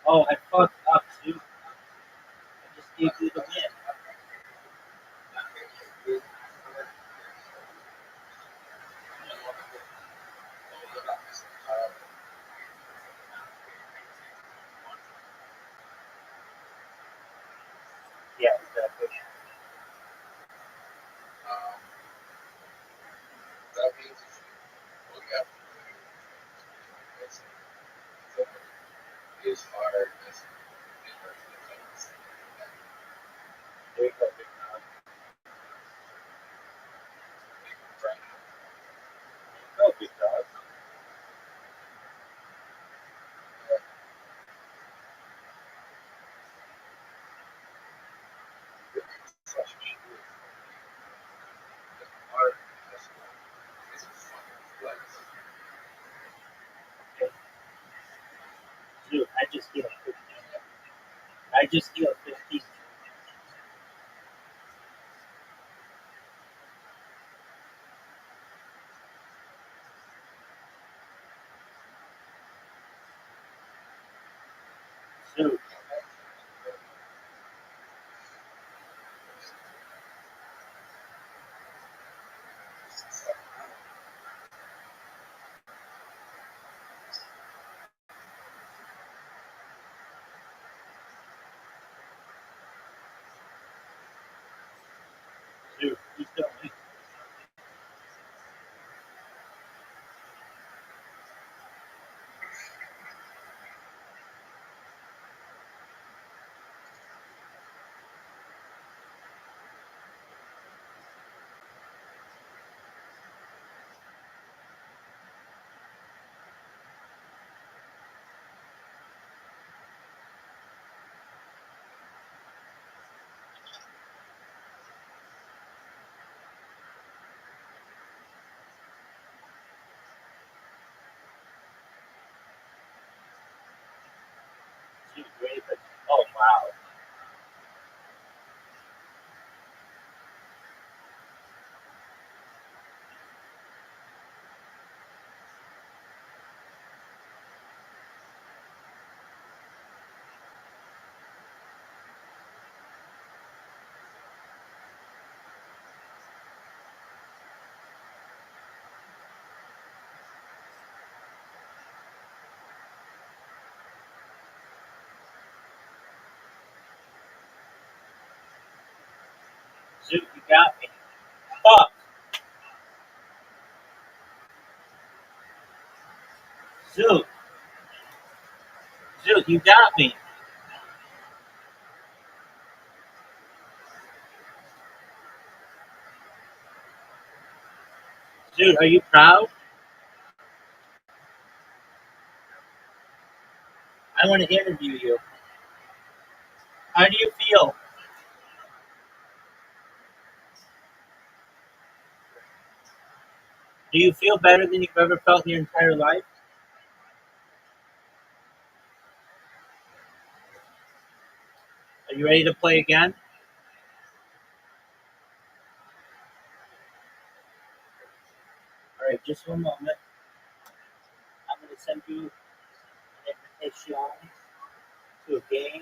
Oh, I fucked up, Sue. I just gave you the win. Yeah, exactly. just healed 15. Shoot. Shoot. He's still me. Shoot, ready for. Oh, wow. Shoot, you got me. Fuck. Shoot. Shoot, you got me. Shoot, are you proud? I want to interview you. How do you feel? Do you feel better than you've ever felt in your entire life? Are you ready to play again? All right, just one moment. I'm going to send you an invitation to a game.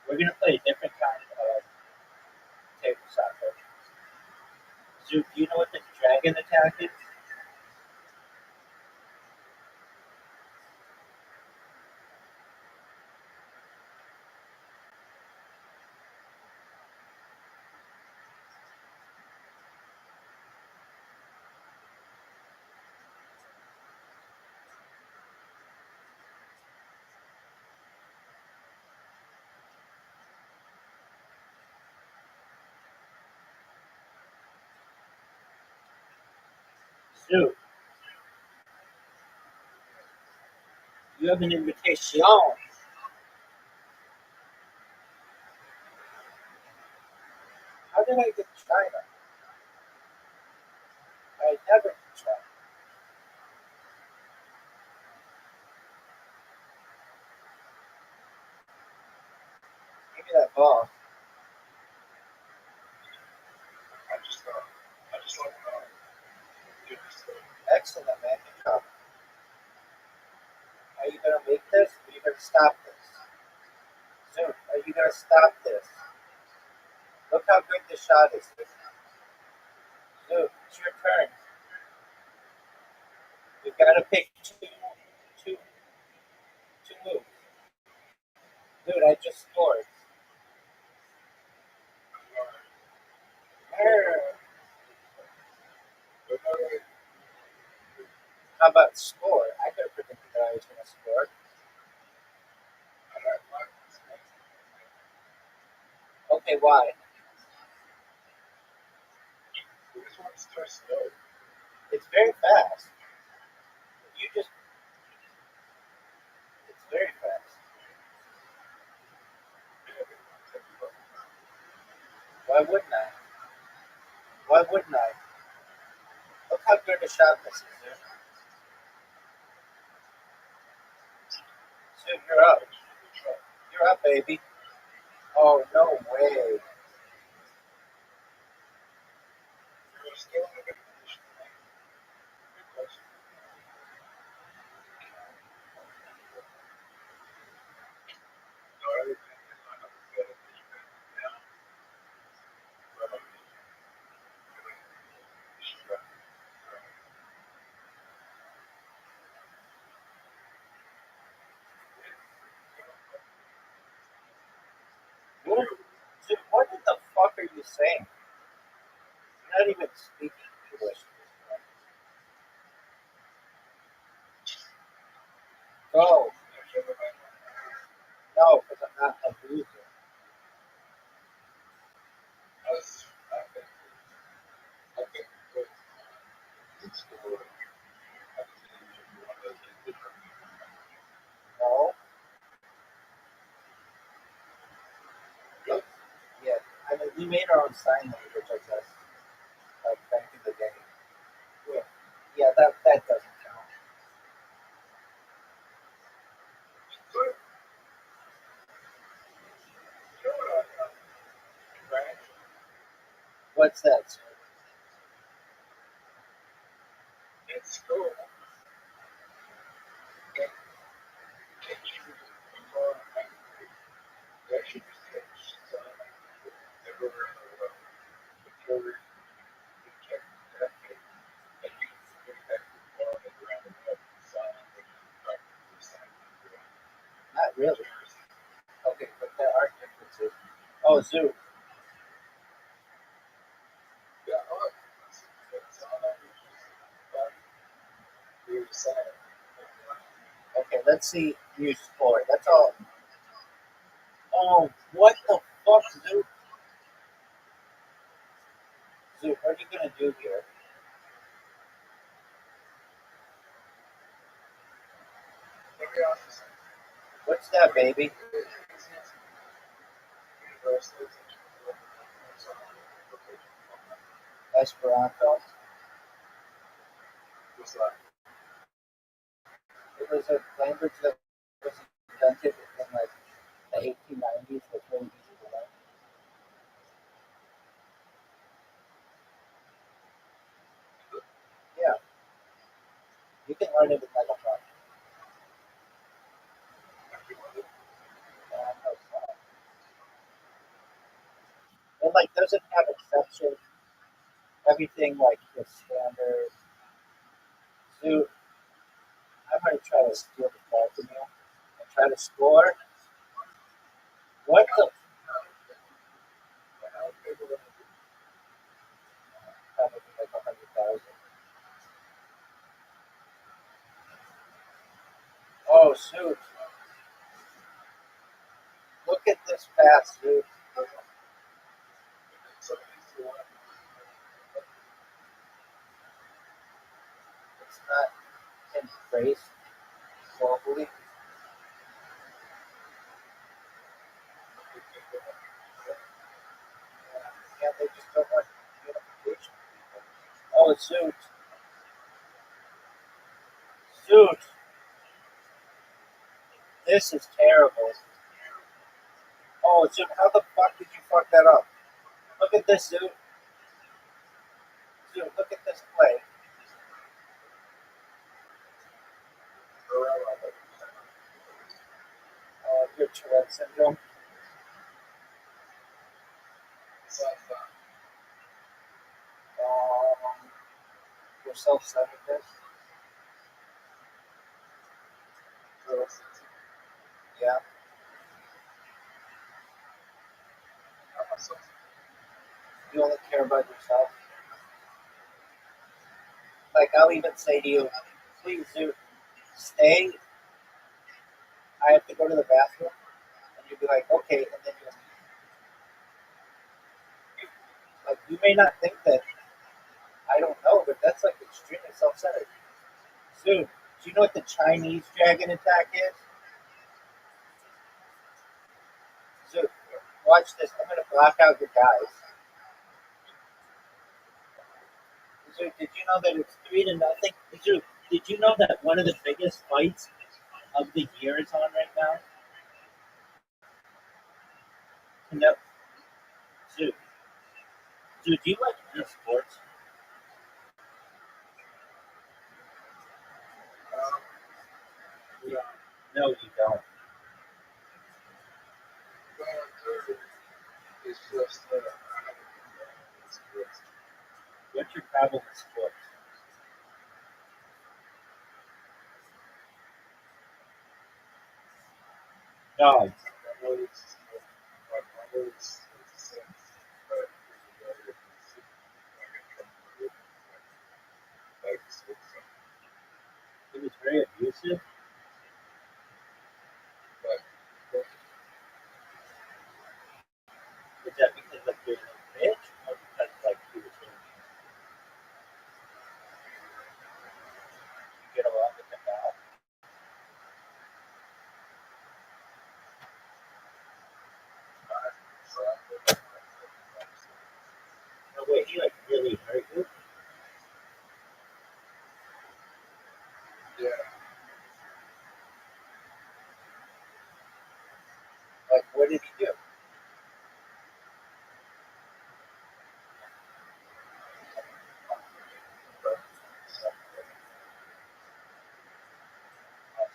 We're going to play a different kind of table soccer. Zoot, do you know what the dragon attack is? Zoot, you have an invitation. How did I get to China? I never to China. Give me that ball. Excellent, man. Good job. Are you going to make this or are you going to stop this? Zoot, are you going to stop this? Look how good the shot is. Zoot, it's your turn. You've got to pick two moves. Dude, I just scored. How about score? I could have predicted that I was going to score. Okay, why? It's very fast. You just Why wouldn't I? Why wouldn't I? Look how good a shot this is, dude. Dude, you're up. You're up, baby. Oh, no way. Dude, what in the fuck are you saying? You're not even speaking English. Go. No, because I'm not a loser. No. Yeah. I mean, we made our own sign language, I guess. Like back in the day. Yeah. Yeah, that doesn't count. What's that, sir? Not really. Okay, but there are differences. Oh, zoo. Okay, let's see new sport. That's all. Oh, what the fuck, Zoo? Zoo, what are you gonna do here? What's that, baby? Esperanto. It was a language that was invented in like the 1890s. That's really easy to learn. Yeah, you can learn it in like a month. No, it's not. It like doesn't have exceptions. Everything like is standard. Zoo, I'm gonna try to steal the ball from you and try to score. What the? Probably like 100,000. Oh shoot! Look at this pass, dude. It's not embraced globally. Yeah, they just don't want unification. Oh, shoot. Shoot. This is terrible. Oh, shoot. How the fuck did you fuck that up? Look at this, dude. Dude, look at this play. Your Tourette syndrome. Um, your self-centeredness. Yeah. You only care about yourself. Like, I'll even say to you, please, dude, stay. I have to go to the bathroom. And you'd be like, okay. And then you like, you may not think that, I don't know, but that's like extremely self-centered. Dude, do you know what the Chinese dragon attack is? Dude, watch this. I'm going to block out your guys. So did you know that it's 3-0? So did you know that one of the biggest fights of the year is on right now? No. Zoo. Zoo, do you like any sports? Yeah. No, you don't. It's just it's What's your problem with sports? Dogs. It was very abusive. Is that because like you're a bitch, or because like he was really mean? You get along with him now? No way, he like really hurt you. yeah. Like, what did he do?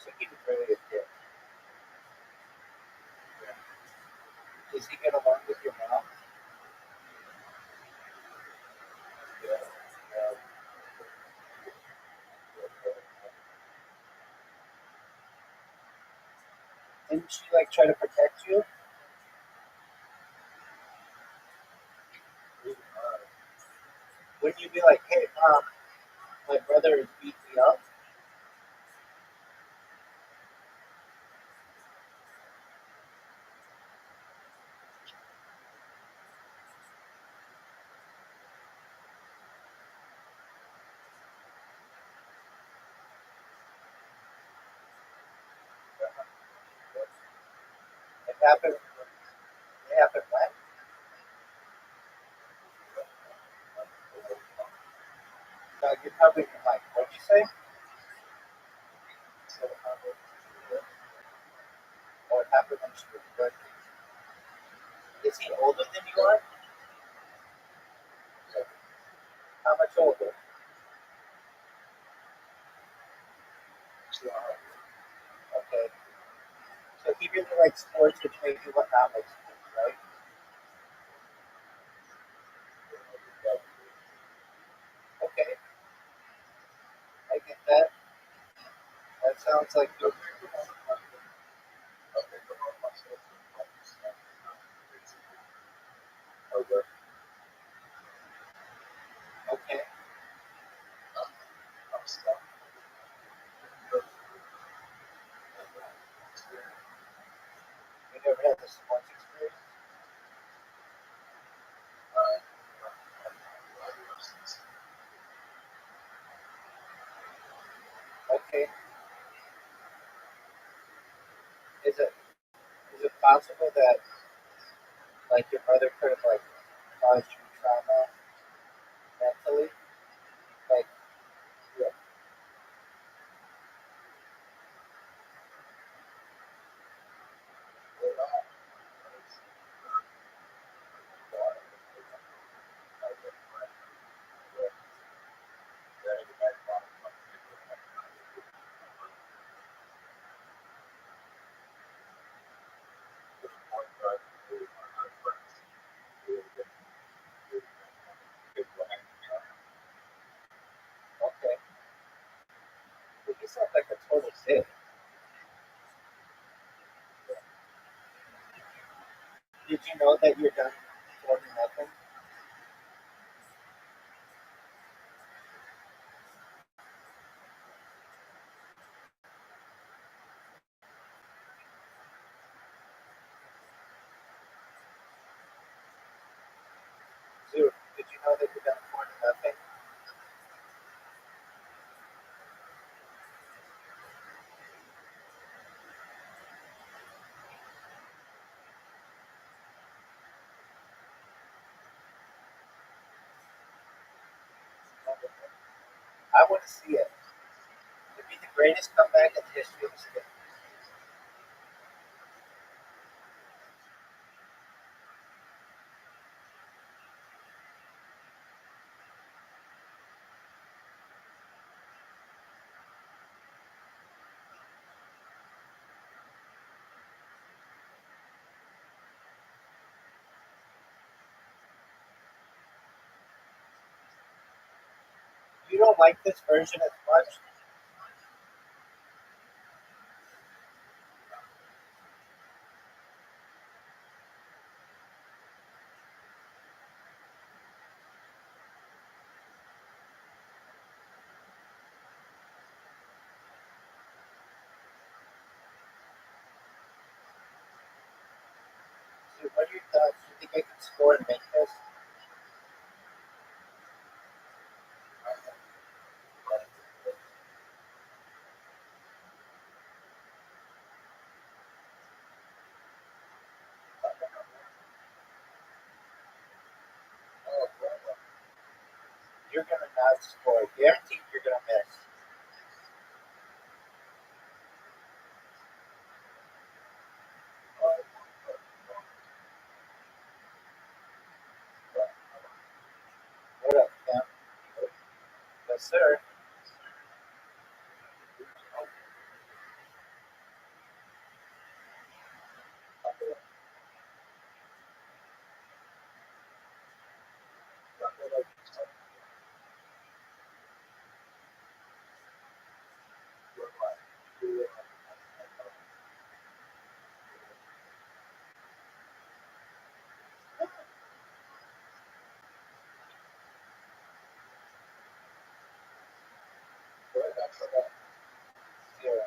So he was really a dick. Does he get along with your mom? Didn't she like try to protect you? Wouldn't you be like, hey mom, my brother is beating me up? It happened. It happened when? No, you're covering your mic. What'd you say? Oh, it happened when she was pregnant. Is he older than you are? How much older? Okay. So he really likes sports, which made you not like sports, right? Okay, I get that. That sounds like you're okay. You never had the sports experience? Okay. Is it possible that like your mother could have like caused you trauma mentally? Like, yeah. Okay. Well, you sound like a total dick. Did you know that you're done for nothing? Dude, did you know that you're done for nothing? to see it. It'd be the greatest comeback in the history of the spin. You don't like this version as much? So what are your thoughts? Do you think I could score and make this? You're going to not score. Guaranteed you're going to miss. What up, Cam? Yes, sir. Zero.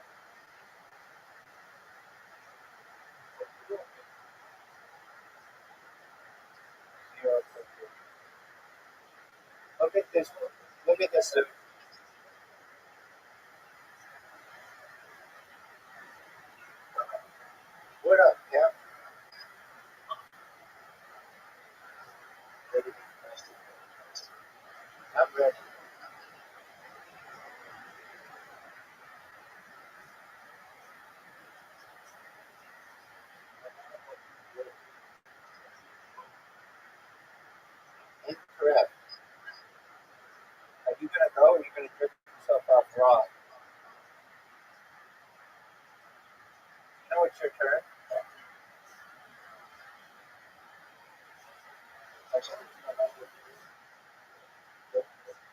Zero. Look at this. Look at this. What up, Cam? I'm ready. Incorrect. Are you going to go or are you going to drip yourself off raw? You know it's your turn?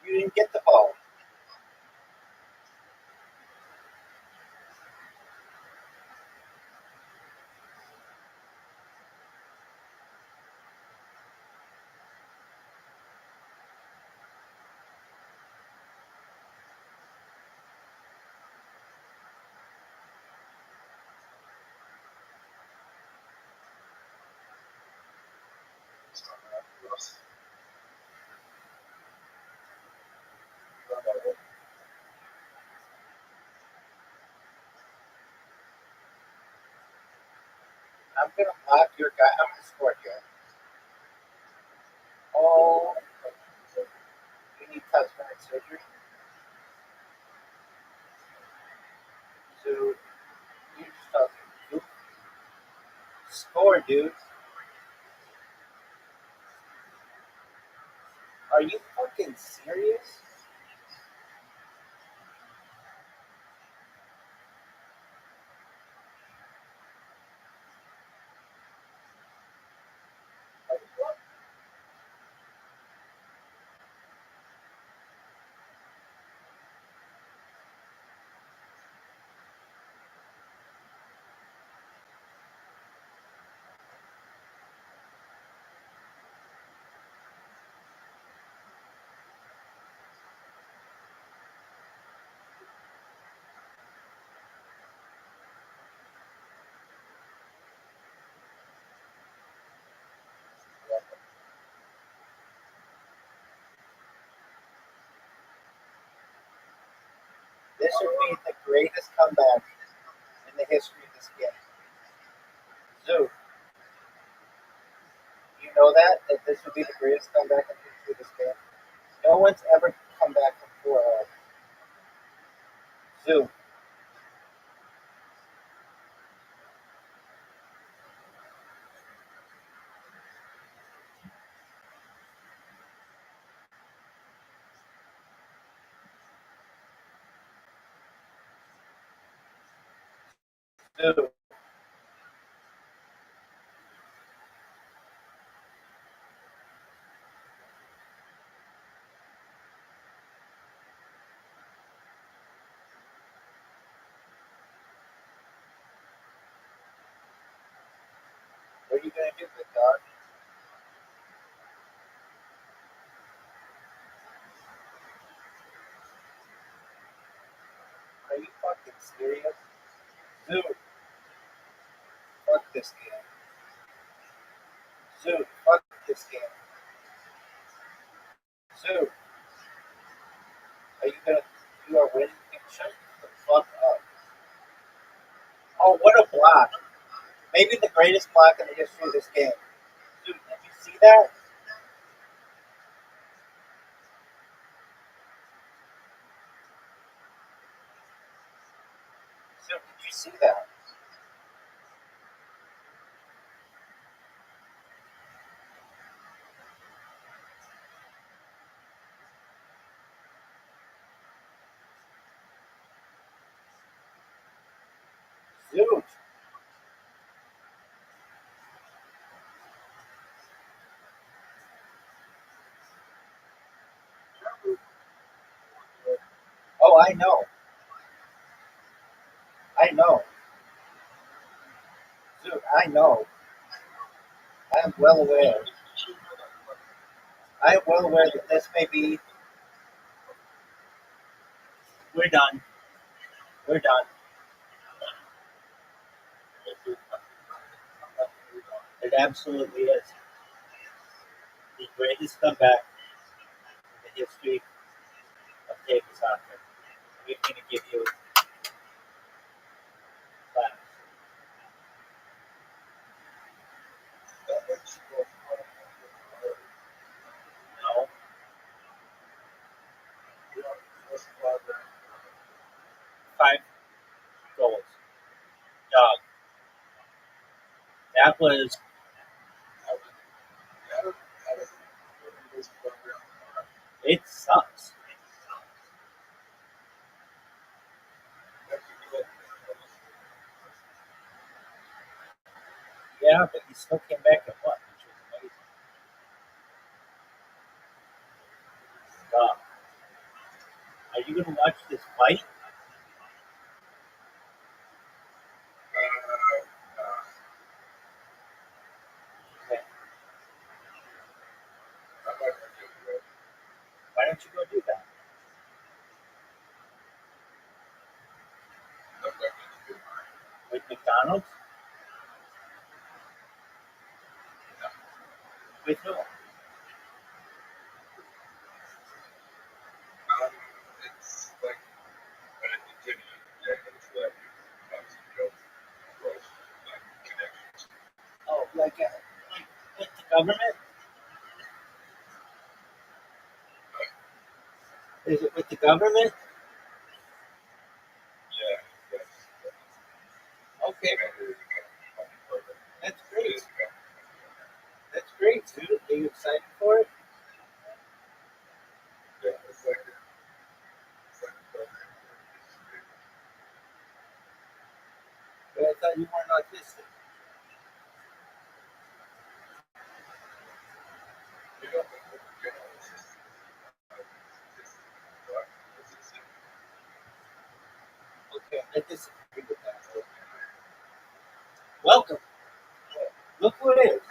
You didn't get the ball. I'm going to block your guy. I'm going to score you. Oh, you need cosmetic surgery? So, you just talking. Score, dude. Are you fucking serious? This would be the greatest comeback in the history of this game. Zoo, you know that? That this would be the greatest comeback in the history of this game? No one's ever come back from 4-0. Zoo. Zoo. What are you gonna do, big dog? Are you fucking serious? Zoo. Fuck this game. Zoo. Fuck this game. Zoo. Are you gonna do a win? Shut the fuck up. Oh, what a block. Maybe the greatest block in the history of this game. Dude, did you see that? Dude, did you see that? Dude. Oh, I know. I know. Dude, I know. I am well aware. I am well aware that this may be. We're done. We're done. It absolutely is the greatest comeback in the history of table soccer. We're going to give you claps. No. 5 goals. Dog. That was. It sucks. Yeah, but he still came back and won, which was amazing. Dog. Are you going to watch this fight? Okay. Why don't you go do that? With McDonald's? With who? Oh, like with the government? Is it with the government? Okay, that's great. That's great, dude. Are you excited for it? But I thought you weren't autistic. Okay, I disagree with that. Welcome. Look who it is.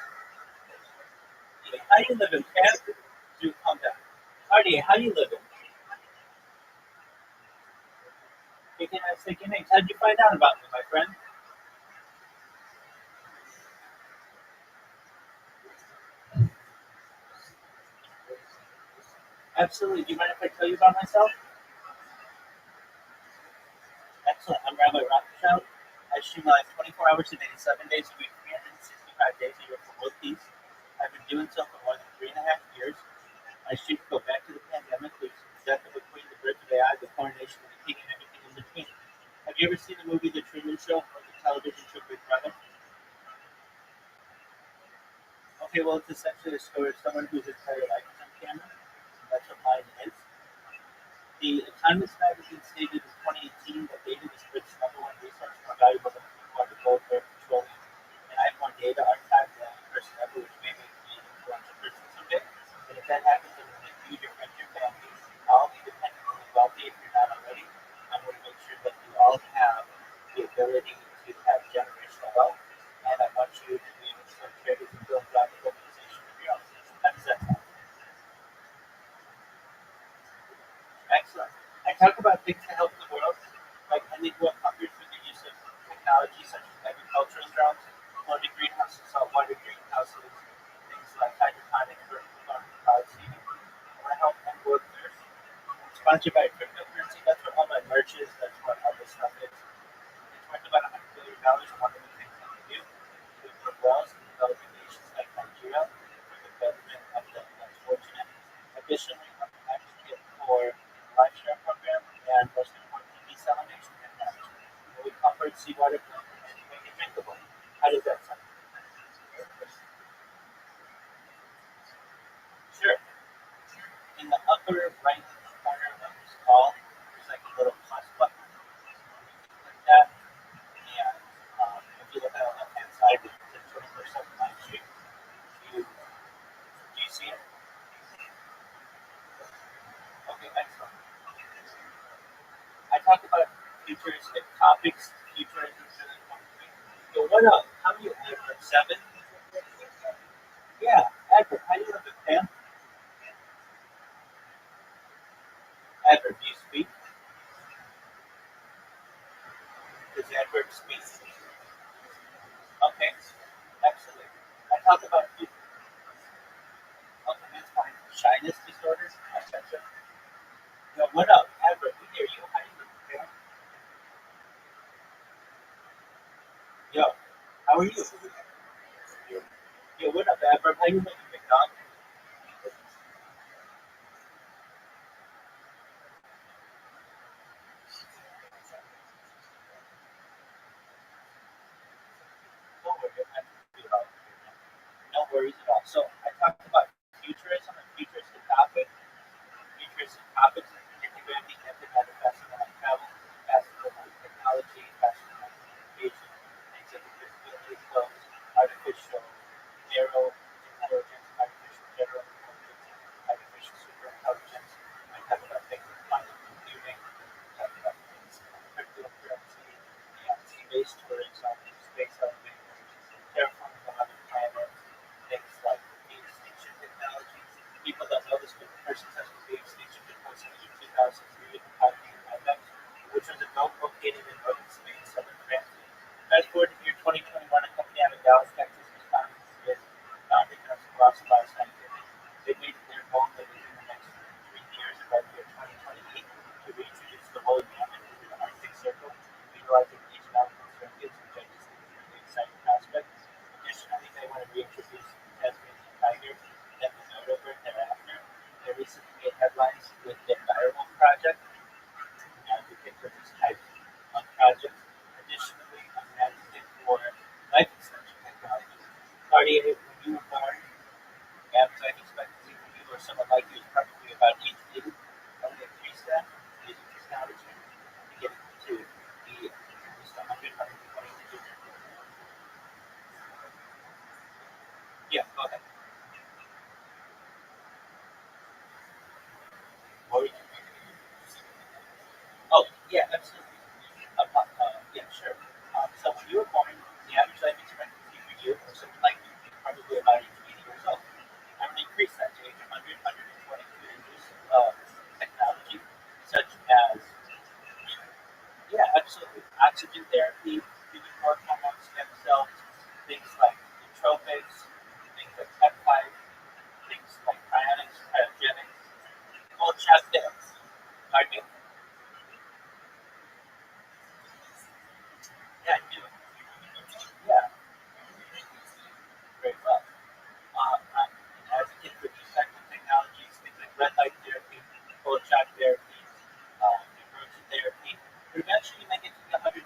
How you living, Pat? Dude, calm down. Hardy, how you living? Can I say your names? How'd you find out about me, my friend? Absolutely. Do you mind if I tell you about myself? Excellent. I'm Rabbi ROTHSCHILD. I stream live 24 hours a day, 7 days a week, 365 days a year for World Peace. I've been doing so for more than 3.5 years. My streams go back to the pandemic, which is the death of a queen, the birth of AI, the coronation of the king, and everything in between. You ever seen the movie The Truman Show or the television show Big Brother? Okay, well, it's essentially a story of someone whose entire life is on camera. That's what mine is. The Economist magazine stated in 2018 that data is Britain's number one resource more valuable than the gold, bear, petroleum. And I have more data archived than any person ever, which may make me an influential person someday. But if that happens, I'm going to you, your friends, your family, all independently wealthy if you're not already. I'm going to make sure that you all have the ability to have generational wealth. And I want you to be able to start traders and build private organization of your own. How does that sound? Excellent. I talk about things to help the world, like ending world hunger through the use of technology such as agricultural drones, floating greenhouses, saltwater greenhouses, things like hydroponics, vertical farming, cloud seeding. I want to help end world thirst. Sponsored by cryptocurrency. That's what all my merch is. That's what all this stuff is. It's worth about $100 billion. One of the things that we do to improve wells in developing nations like Nigeria for the betterment of the less fortunate. Additionally, I'm an advocate for life share program and most importantly, desalination technology. Where we convert seawater and make it drinkable. How does that sound? Sure. In the upper right corner of this call, there's like a little plus button. Click that, and if you look at the left hand side, it says 24/7 live stream. Do you see it? Okay, excellent. I talk about futuristic topics. Futurism is really important to me. So what up? How do you Edward? 7? Yeah, Edward. How do you live with Pam? Edward, do you speak? Does Edward speak? Okay, excellent. I talk about okay, that's fine. Shyness disorders. I gotcha. Yo, what up, Edward? We hear you. How do you live with Pam? Yo, how are you? Yo, what up, Edward? How you living, big dog? Don't worry, I can do it all. No worries at all. So I talked about futurism and futuristic topics. Futuristic topics like integrating internet, investment on travel, investment on technology, investment on communication, things like invisibility clothes, artificial narrow intelligence, artificial general intelligence, artificial super intelligence. I talk about things like quantum computing, I talk about things like cryptocurrency, and space tourism, space elevators, terraforming on other planets, things like de-extinction technology. People don't know this, but the person says the de-extinction took place in the year 2003 in the Pioneer Index, which was a belt located in northern Spain, southern France. Fast forward to the year 2021, a company out of Dallas, Texas, was founded and was philosophy scientific. They made it their goal that within the next 3 years, by the year 2028, to reintroduce the holy mammoth into the Arctic Circle, utilizing Asian alpine circuits, which I just think is a really exciting prospect. Additionally, they want to reintroduce the Tasmanian tiger, then the Dodo bird thereafter. They recently made headlines with their Direwolf project, an advocate for this type of projects. Additionally, I'm an advocate for life extension technology. Starting when you were born, average life expectancy for you or someone like you is probably about 8 to 80. I want to increase that using technology to get it to be at least 100, 120. Yeah, go ahead. What were you? Oh, yeah, absolutely. Yeah, sure. So when you were born, the average life expectancy for you or someone like you is probably about 80 years old. I'm going to increase that to age 100, 120 to introduce technology such as, yeah, absolutely, oxygen therapy, human growth hormone stem cells, things like nootropics, things like peptides, things like cryonics, cryogenics, all chat dance. Pardon me? Yeah, I do. Yeah, very well. As a kid with these types of technologies, things like red light therapy, cold shock therapy, emergency therapy, but eventually you may get to the 100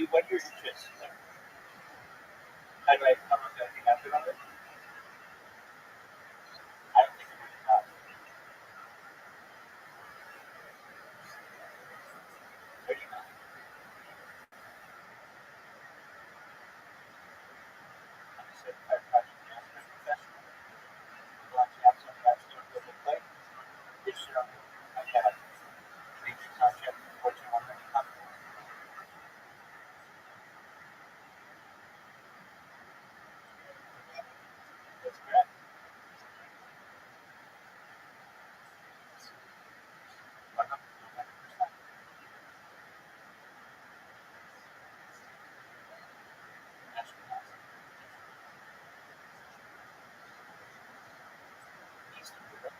what are your interests there? How do I come up with anything after that? I don't think I'm going to have. Where do you know? I'm a certified project management professional. I'm launching out some bachelor of global play. This year I have major contract with Fortune 100 companies. That's correct. 100%. Astronauts. Eastern Europe.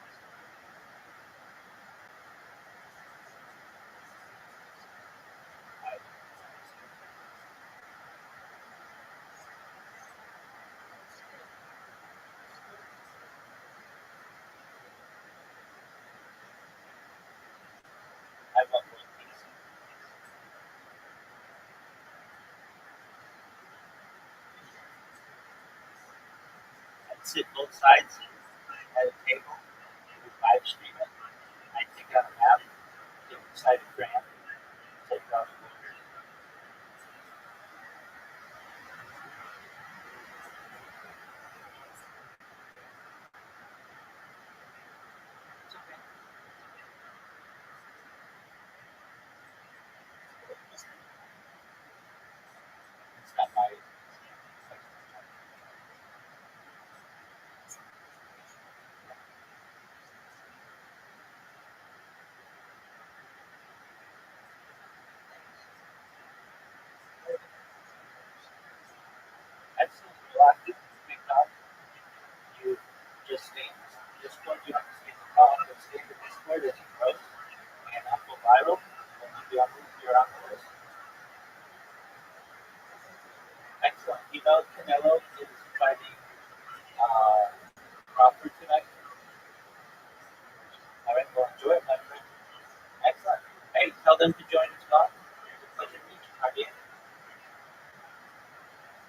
I love world peace. I'd sit both sides at a table, we live stream it. I take out a map, get inside a grant, take it off the borders. It's okay. It's not my excellent, relaxing, big dog. You just stay in this Discord, you don't have to stay in the call, but stay in the Discord as it grows. And I'll go viral. When you be on you're on the list. Excellent. You know Canelo is fighting Crawford tonight. All right, well enjoy it, my friend. Excellent. Hey, tell them to join as well. It's a pleasure meeting you. Are you?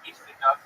Peace, big dog.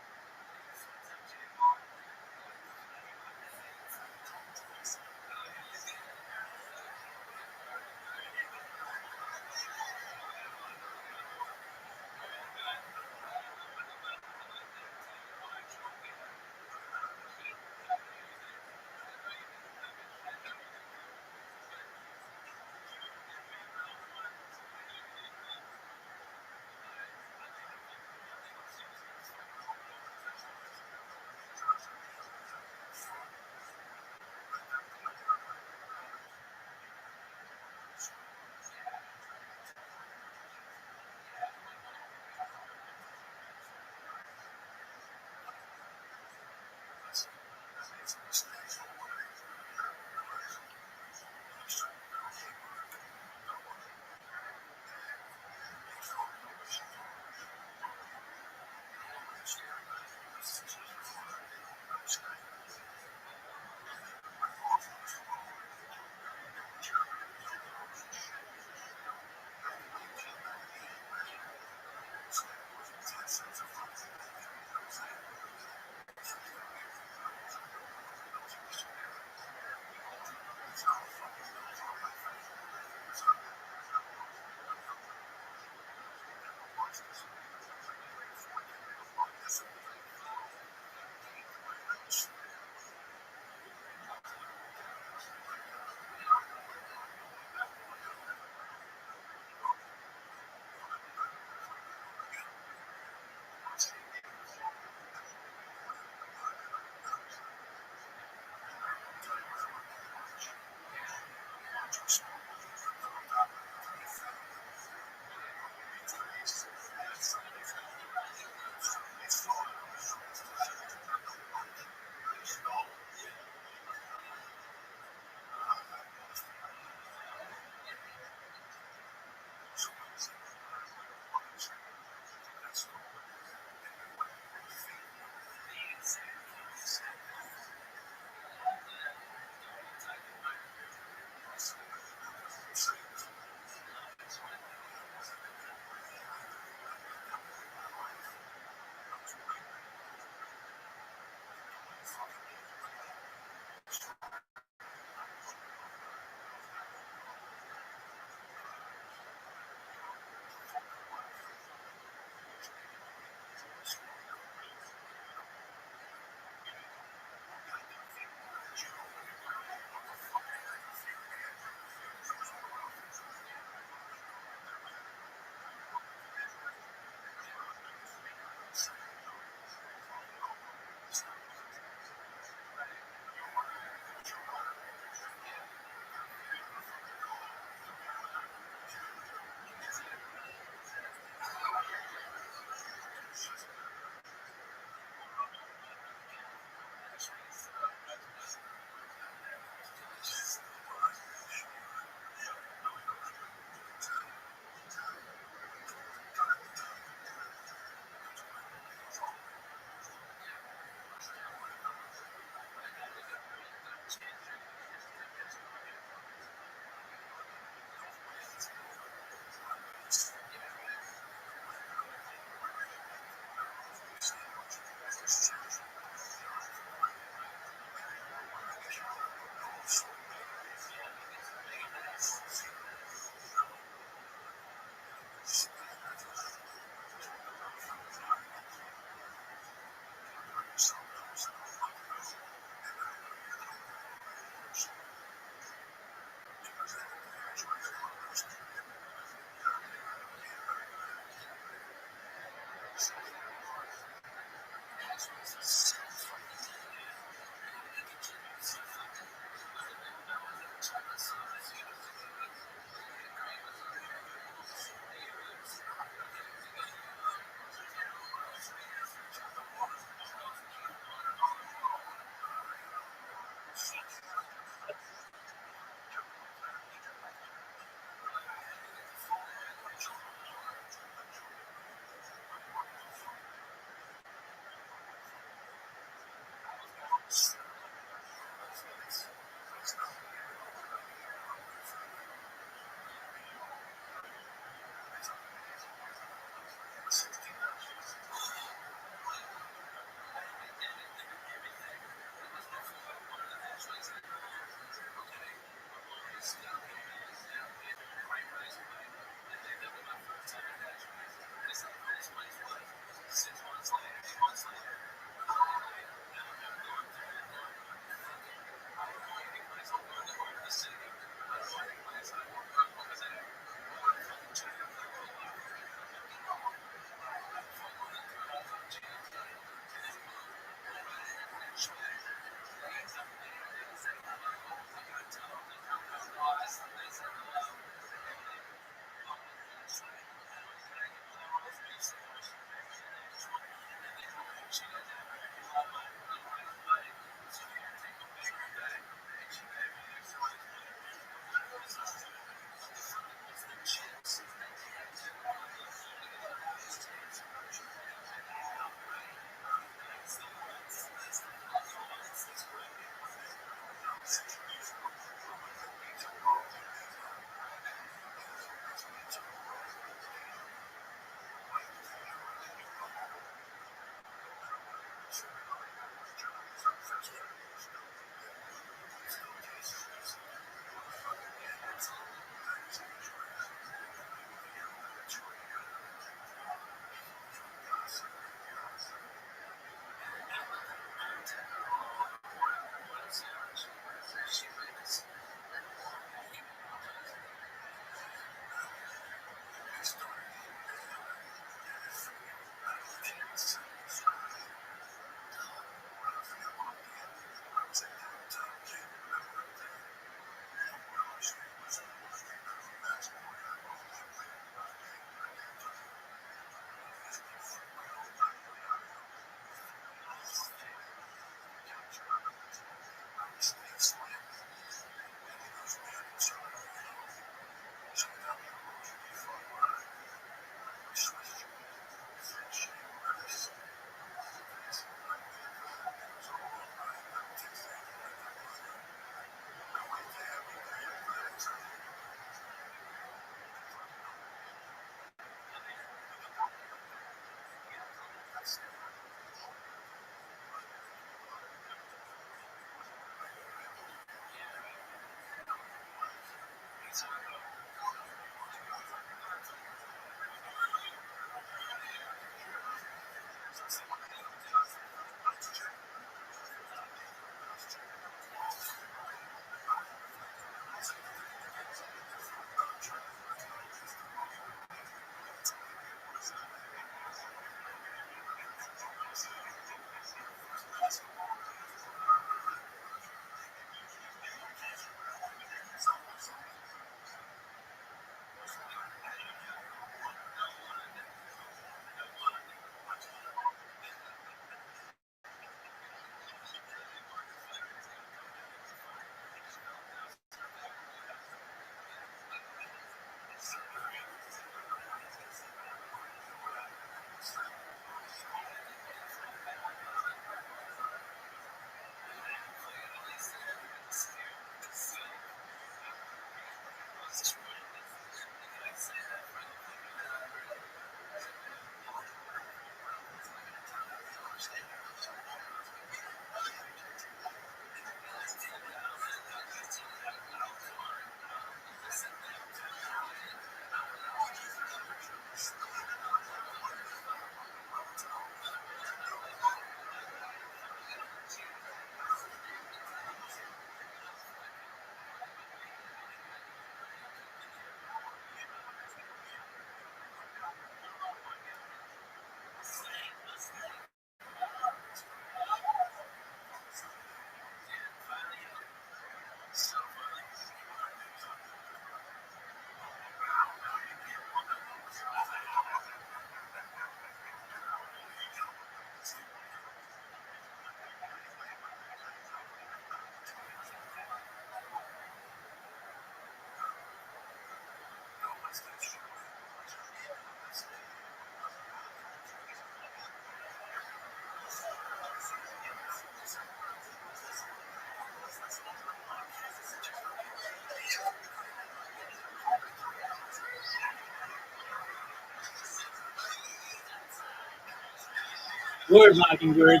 Word, Mockingbird.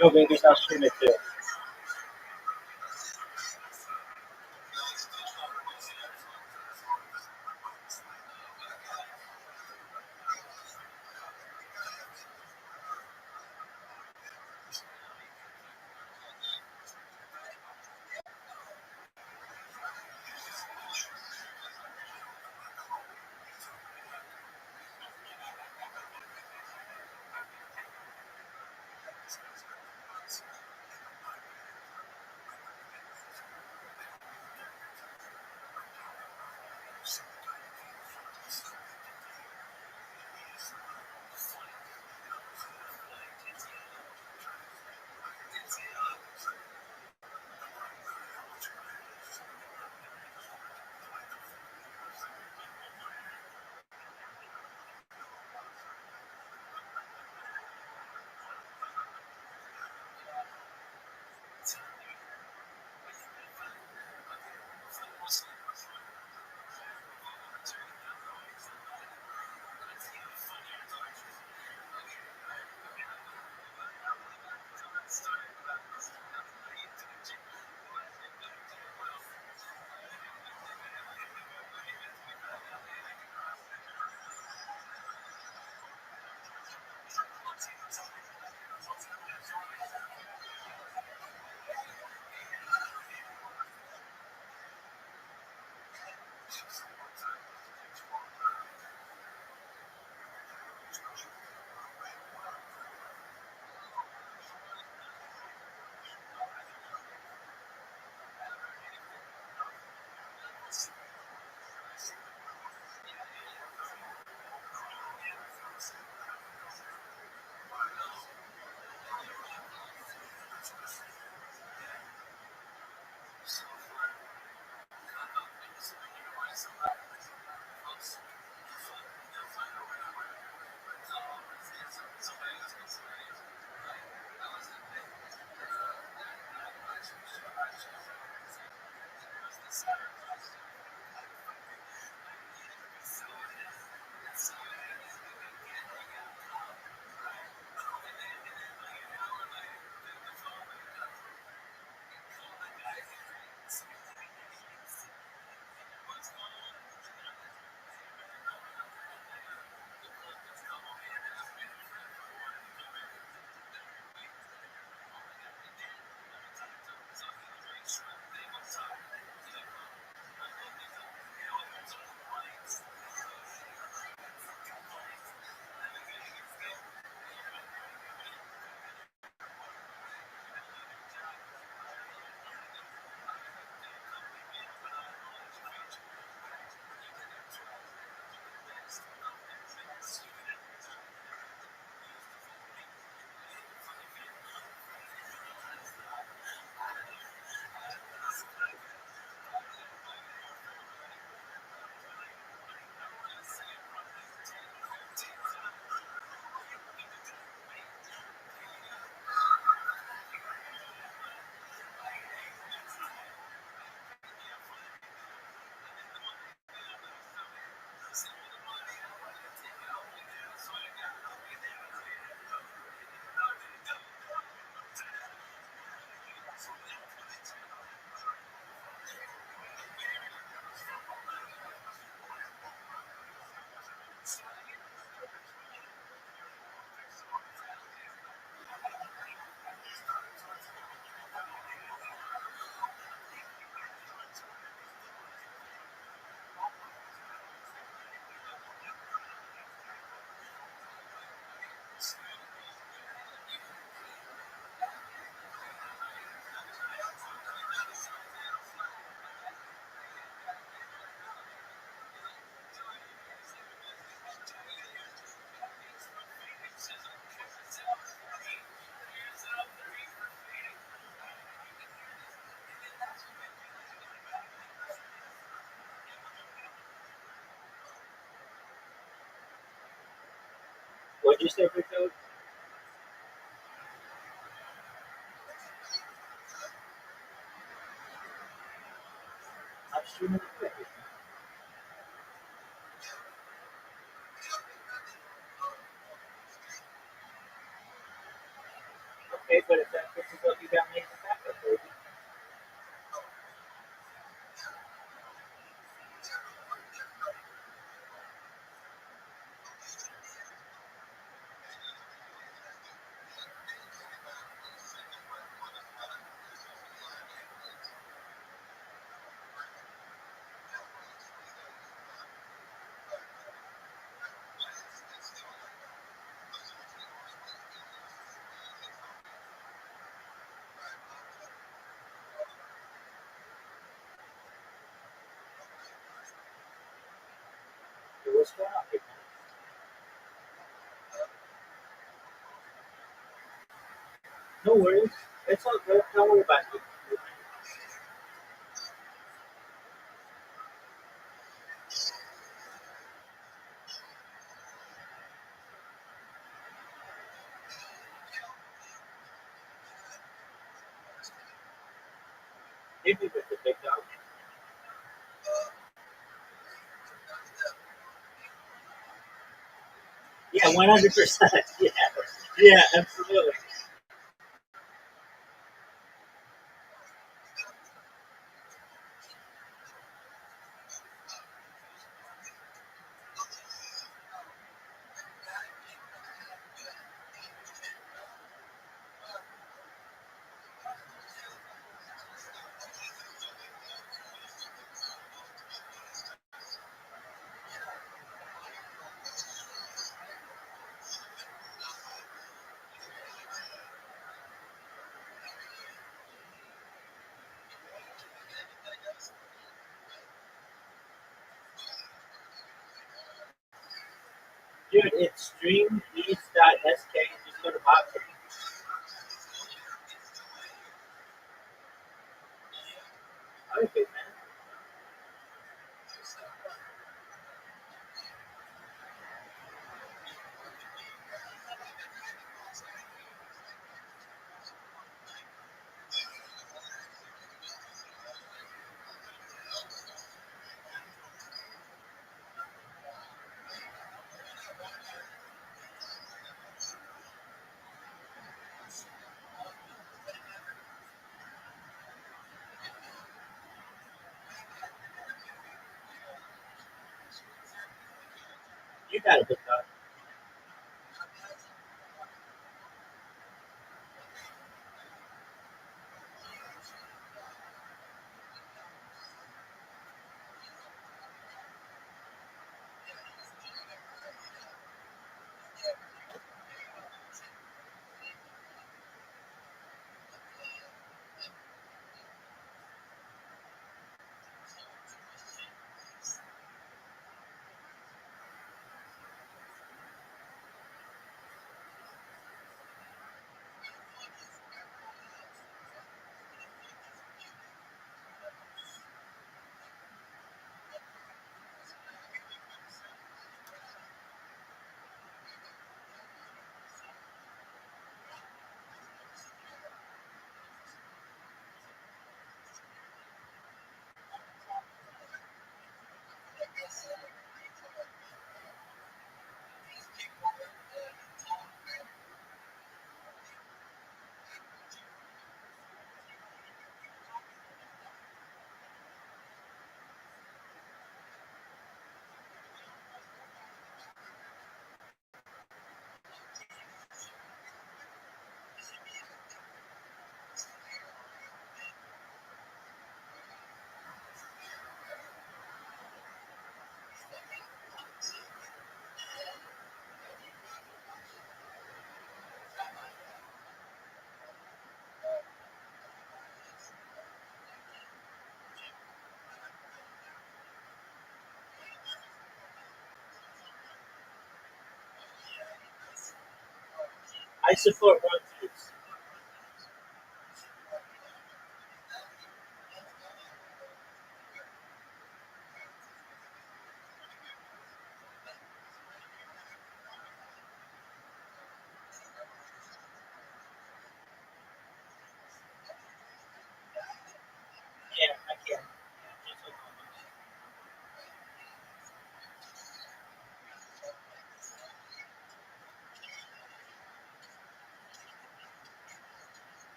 Yo, baby, I'll stream it too. What'd you say, Victor? I'm streaming quick. Okay, but if that fixes up, you got me in the backup, baby. Hey, what's going on, big man? No worries. It's all good. Don't worry about it. Hit me with the big dog. Yeah, 100%. Yeah, yeah, absolutely. Dude, it's streameast.sk and just go to boxing. All right, big man. You got it, big dog. I support one juice.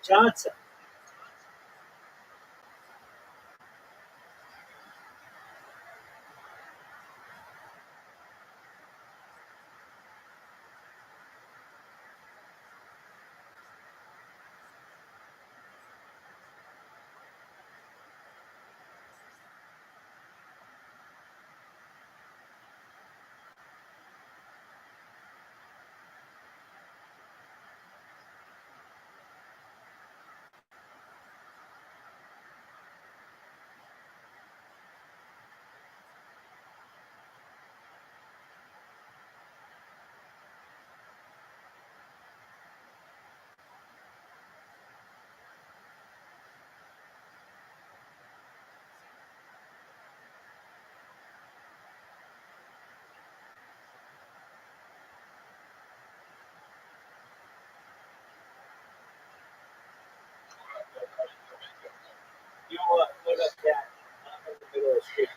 Johnson. You what up, Jack? I'm in the middle of the street.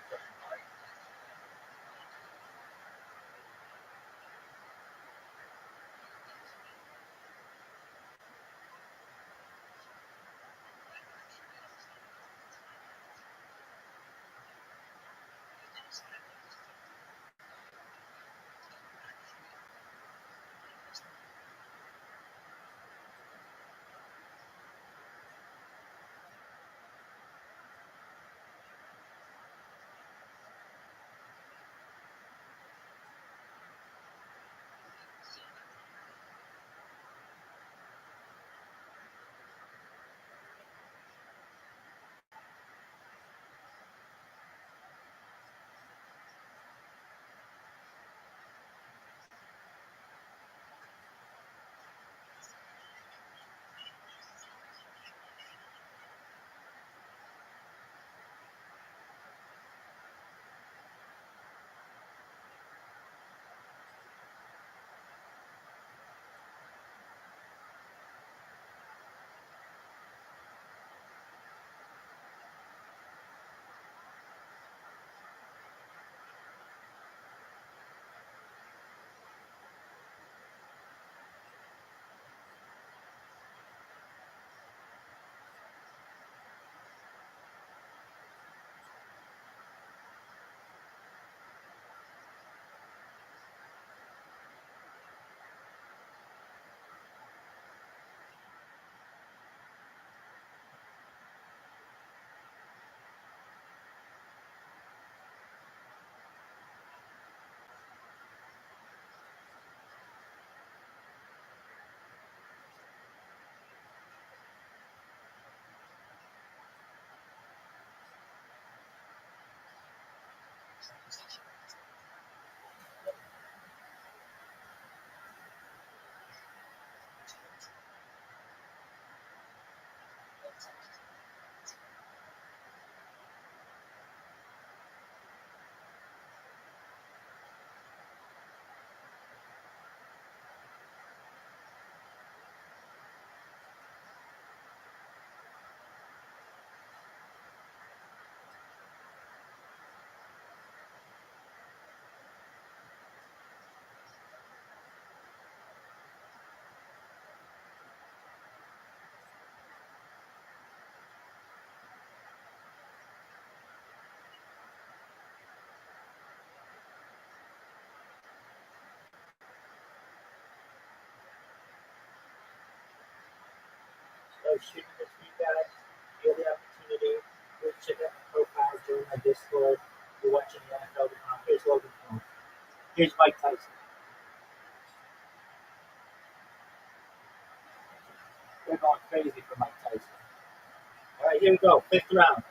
So shoot this feedback. You have the opportunity. Go check out my profile, join my Discord. You're watching the NFL tomorrow. Here's Logan Paul. Here's Mike Tyson. They're going crazy for Mike Tyson. All right, here we go. Fifth round.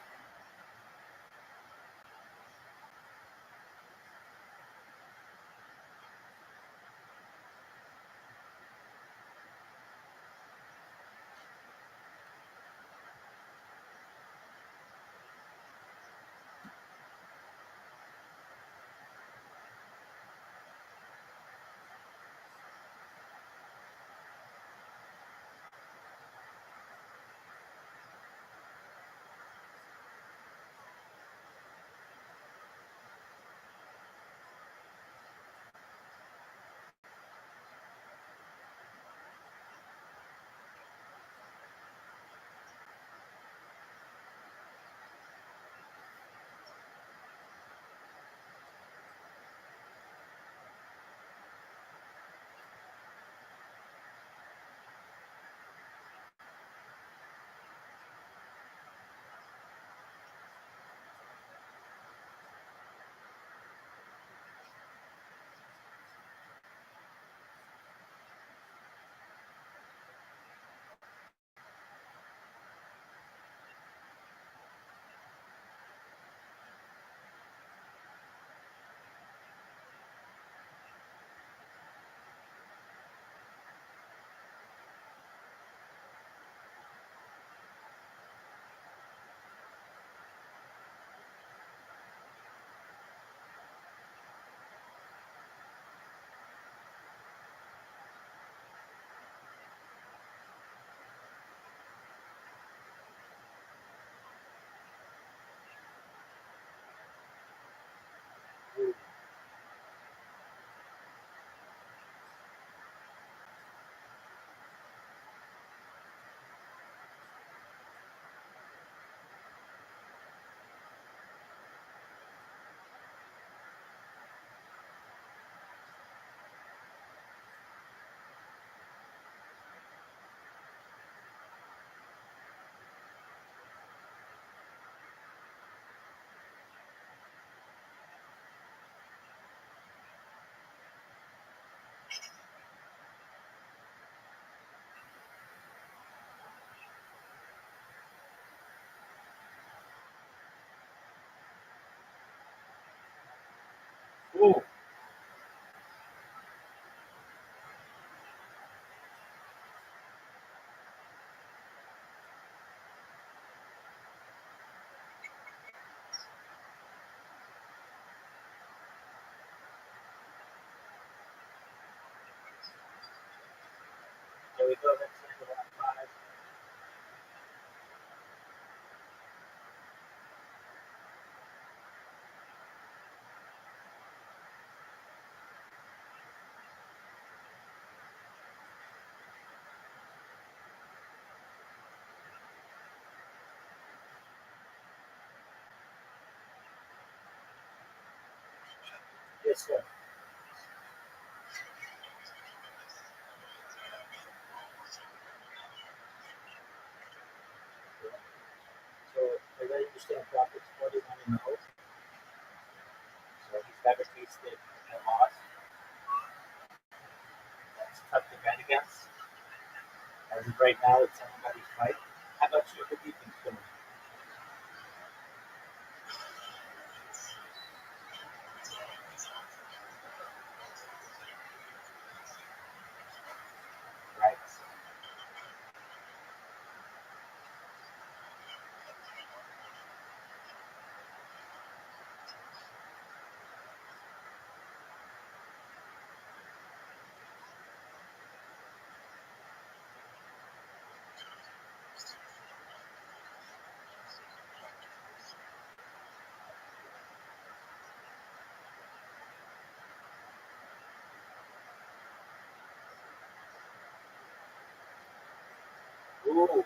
There we go. That's number 5. Yes, sir. So, as I understand, Prophets 41 and 0. So he's fabricated a loss. That's tough to bet against. As of right now, it's anybody's fight. How about you? What do you think's going to right? Ooh.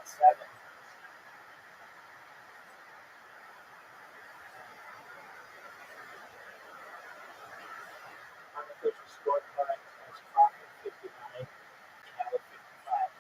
about 7. Unofficial scorecard has Crawford 59, Keller 55.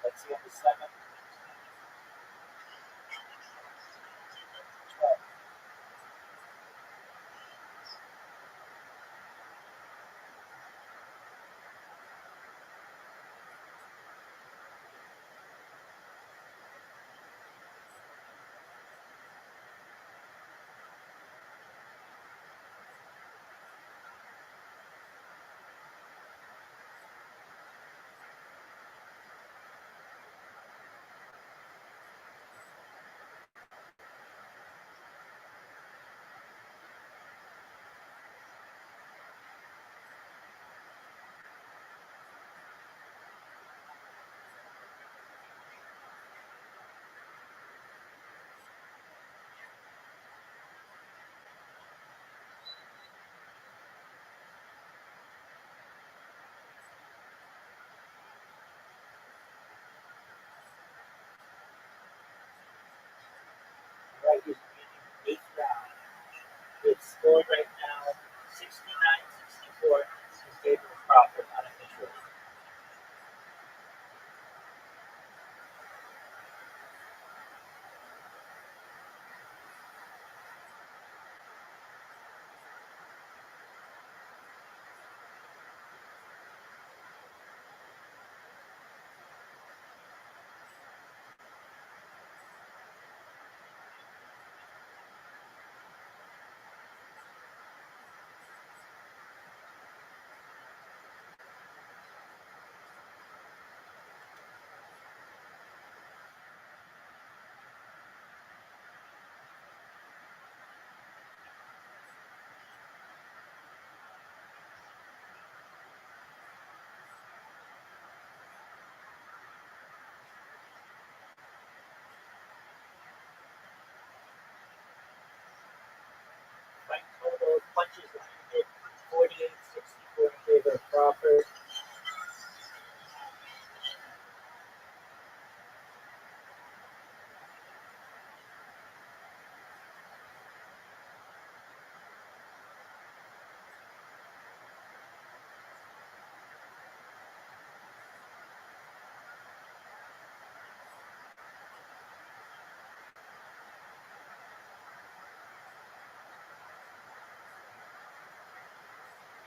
Let's see on the 7th. 12. punches line. 48-64 in favor of Crawford.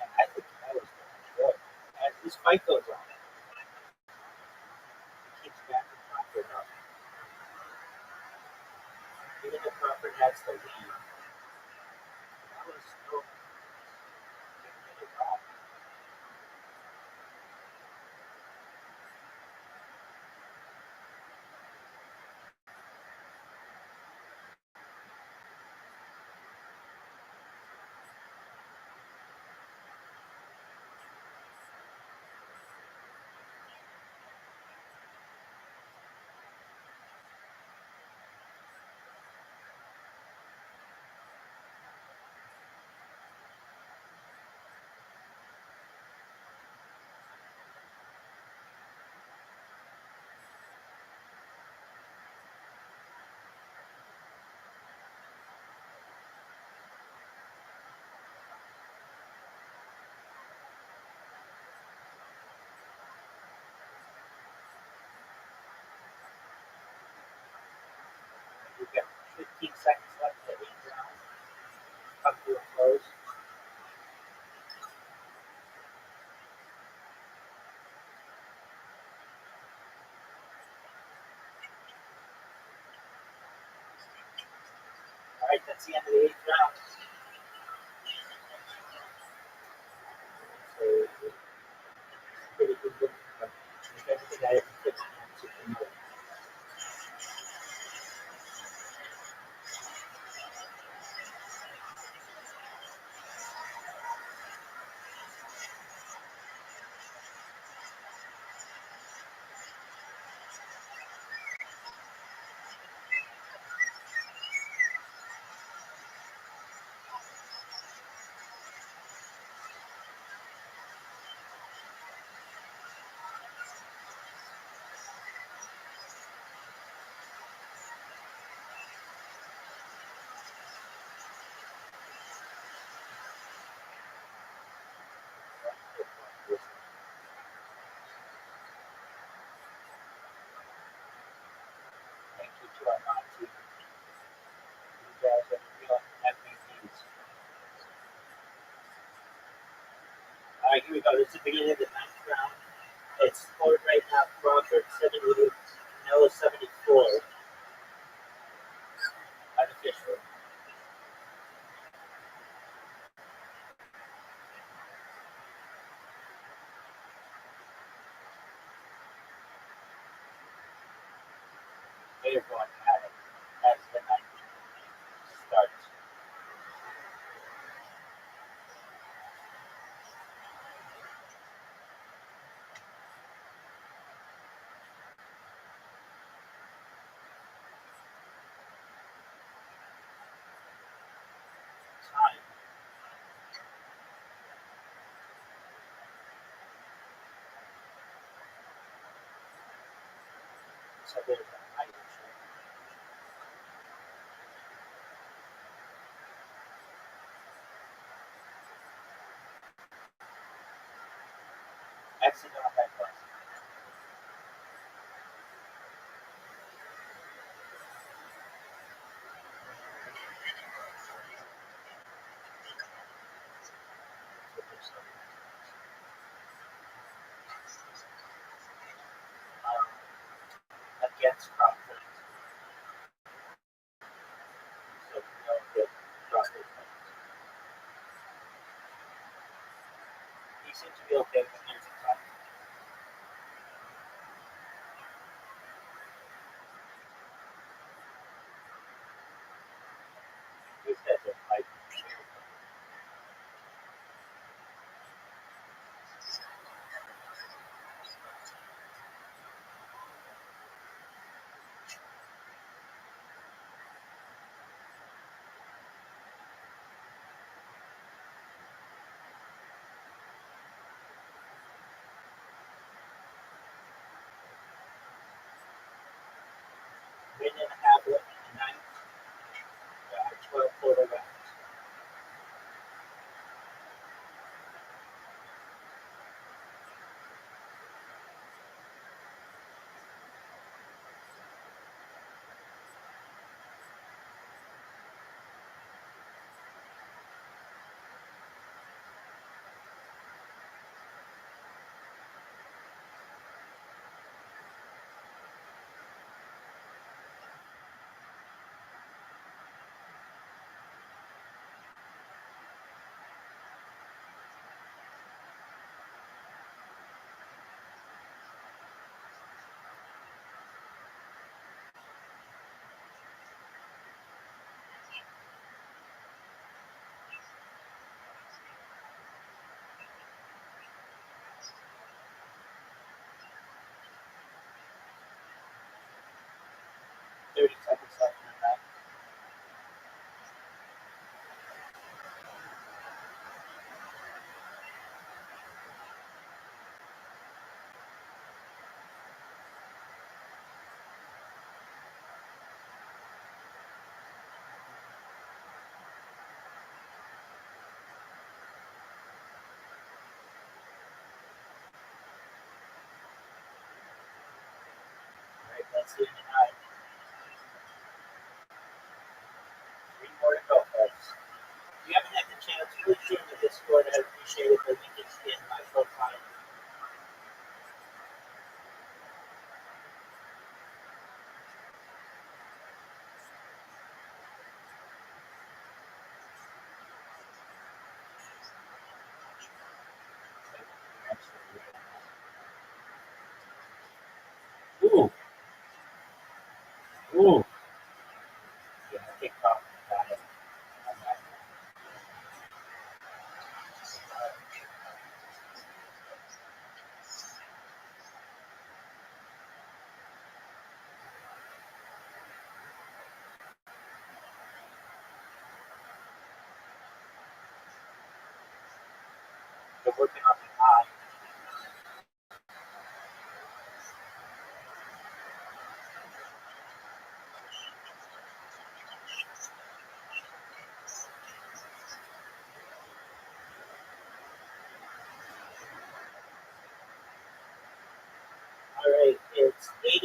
And I think that was good. As this fight goes on, he keeps backing Crawford up. Even though Crawford has the lead, that was still really wrong. We've got 15 seconds left in the 8th round. Come to a close. All right, that's the end of the 8th round. So, pretty good look. If everything I ever fixed, it's pretty good. Thank you to our mod team. You guys are real MVPs. All right, here we go. This is the beginning of the 9th round. It's scored right now. Crawford 78, Canelo 74. Unofficial. They are going at it as the night starts. Time. So there's a night show. Accidental head bust. Against Crawford. So no good Crawford. He seems to be okay with music time. He says it like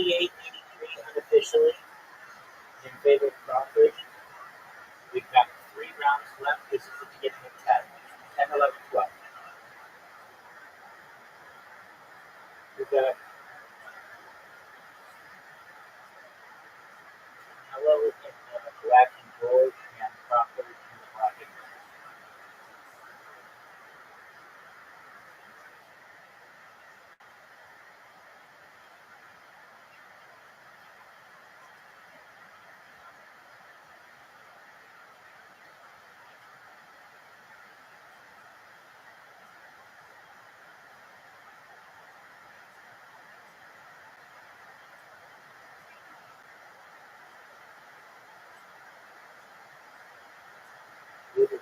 88-83 unofficially in favor of Crawford. We've got 3 rounds left. This is the beginning of 10. 10, 11, 12. We've got Hello in black and gold and Crawford in the black and gold. Really,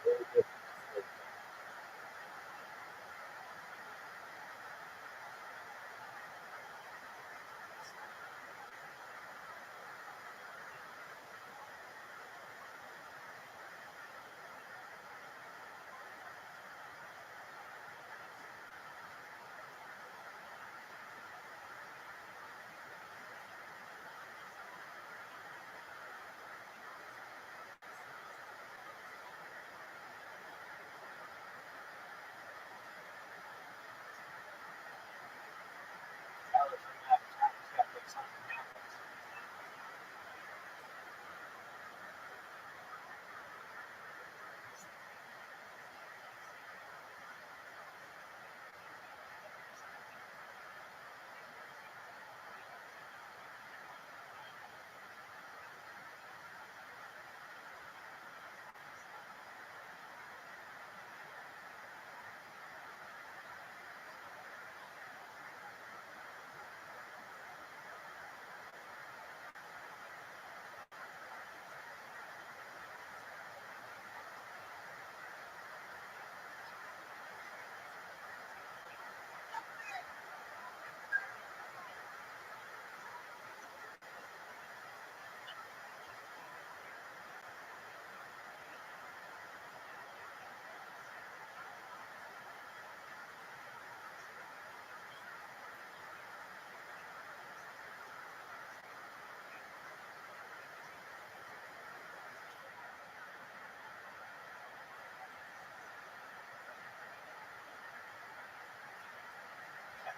very good. Tyler's running out of time. He's got to make something happen.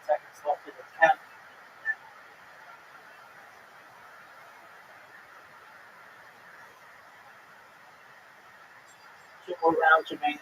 Seconds left in the 10th. 2 more rounds remaining.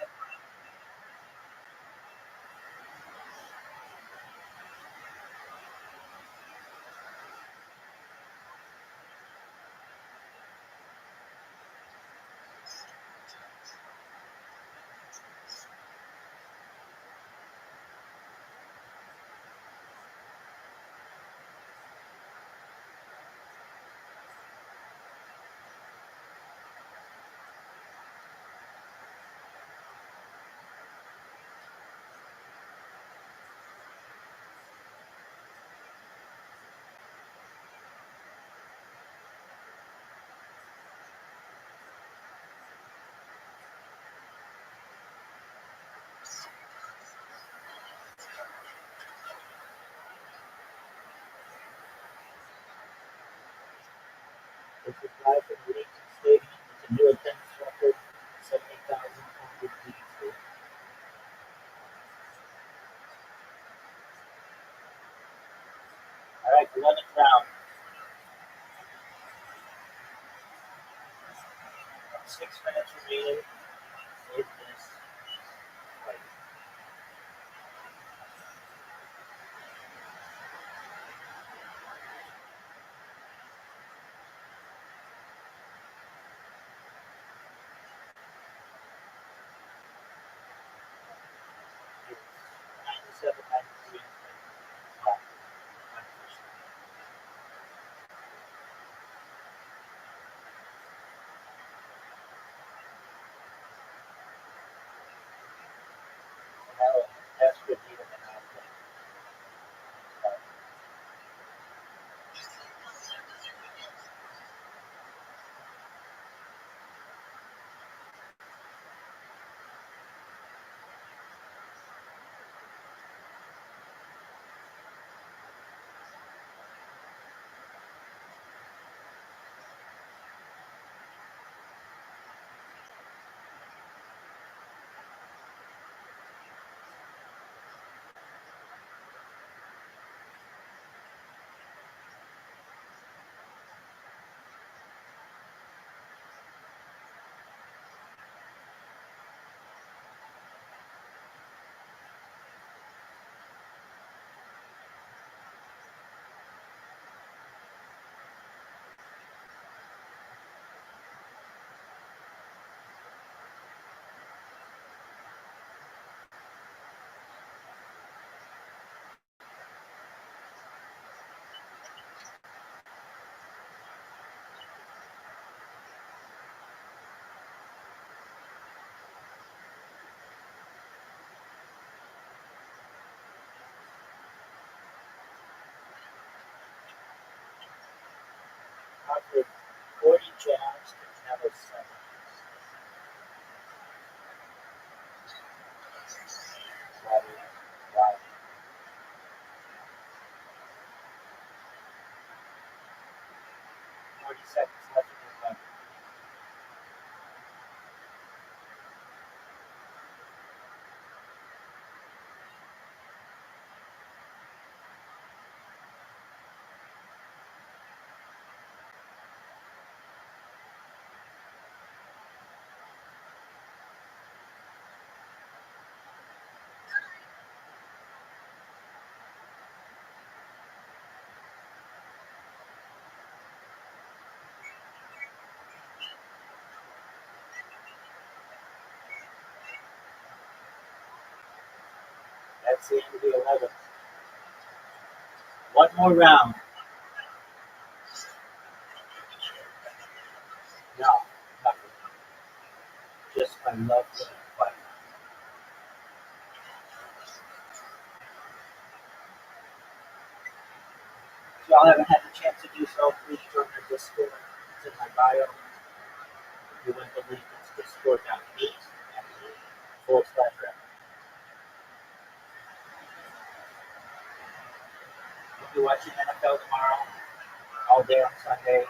This is live from the Legion Stadium. It's a new attendance record, 70,183. All right, 11th round. 6 minutes remaining in this fight. It's 97-93. seconds left in the time. That's the end of the 11th. One more round. No, nothing. Just my love for the fight. If y'all haven't had the chance to do so, please join our Discord. It's in my bio. If you went the link, it's discord.me/Rabbi. We'll be watching NFL tomorrow, all day on Sunday.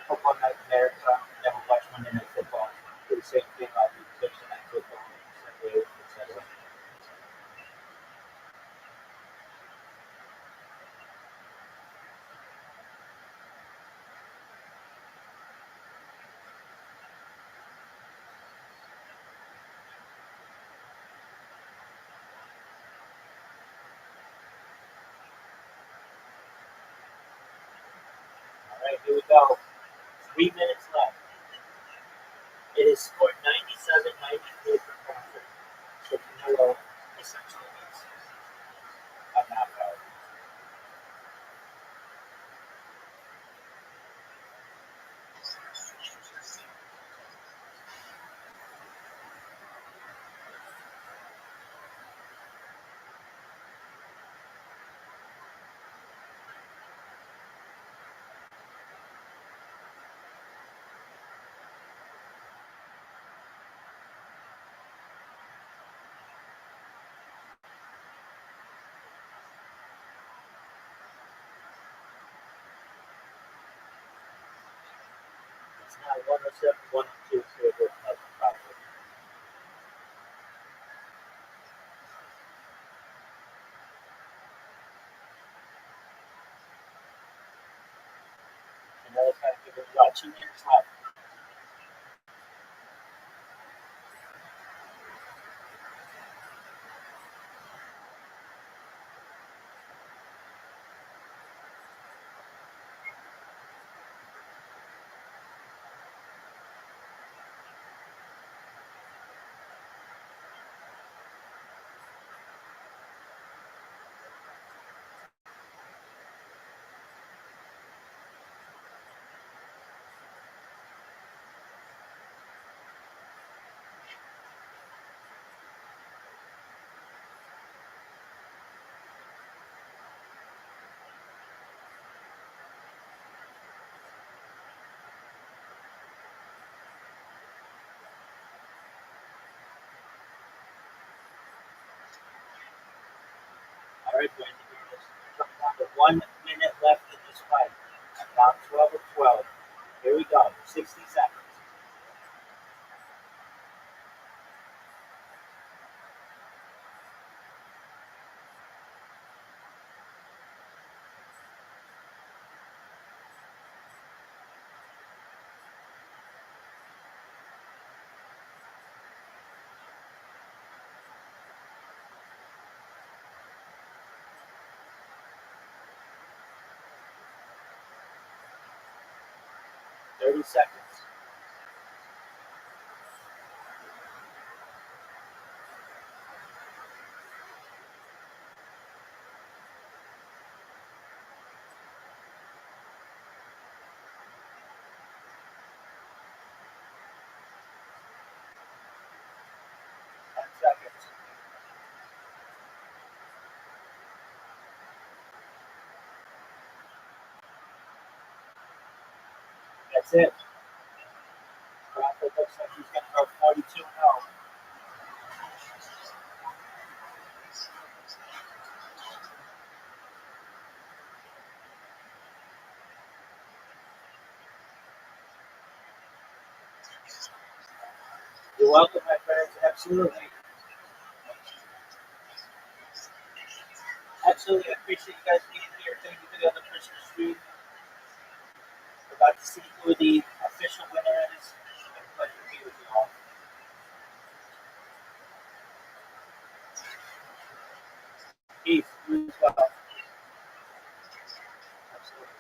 Football night in America. Then we'll watch Monday Night Football. Do the same thing. I'll be Thursday Night Football, Sunday, etc. All right, here we go. 3 minutes left. It is scored 97-93 for Crawford. So Canelo essentially needs a knockout. It's now 107-102 favor of Crawford. Canelo's got to give it well. 2 minutes left. All right, boys and girls. Coming down to 1 minute left in this fight. Down 12-12. Here we go. 60 seconds. Thirty seconds. Seconds. That's it. Crawford looks like he's going to go 42-0. You're welcome, my friends. Absolutely. Absolutely. I appreciate you guys being here. Thank you for the other Christmas stream. We're about to see who the official winner is. It's been a pleasure to be with you all. Peace. You as well. Absolutely.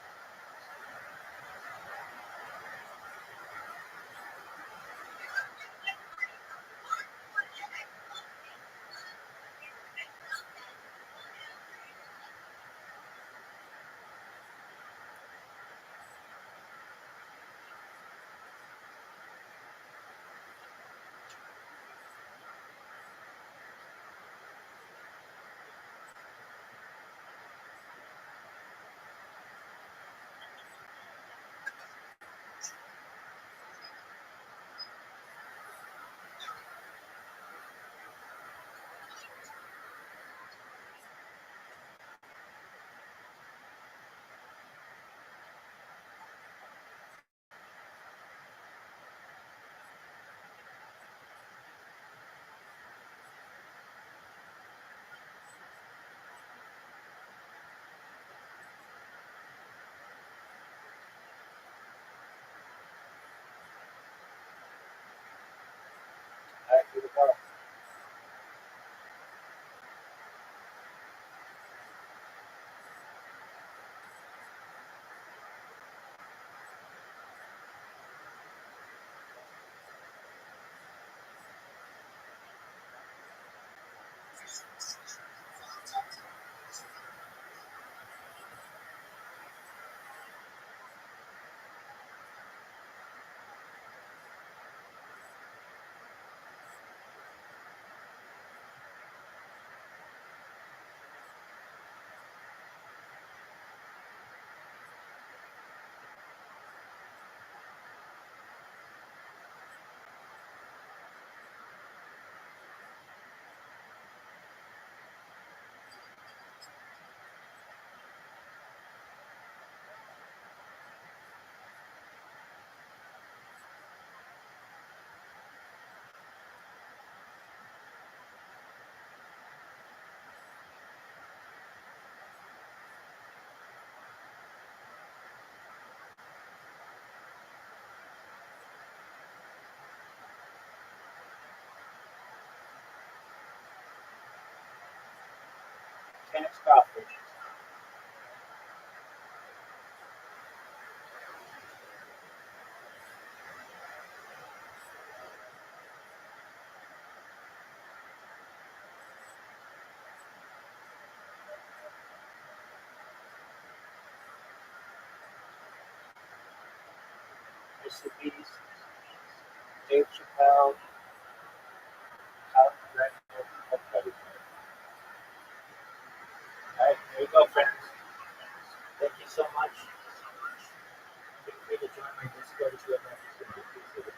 All right, here we go. Catastrophic. Mr. Beast, Dave Chappelle, Al Gregor, everybody. All right, here we go, friends. Thank you so much. Feel free to join my Discord if you have anything to appreciate it.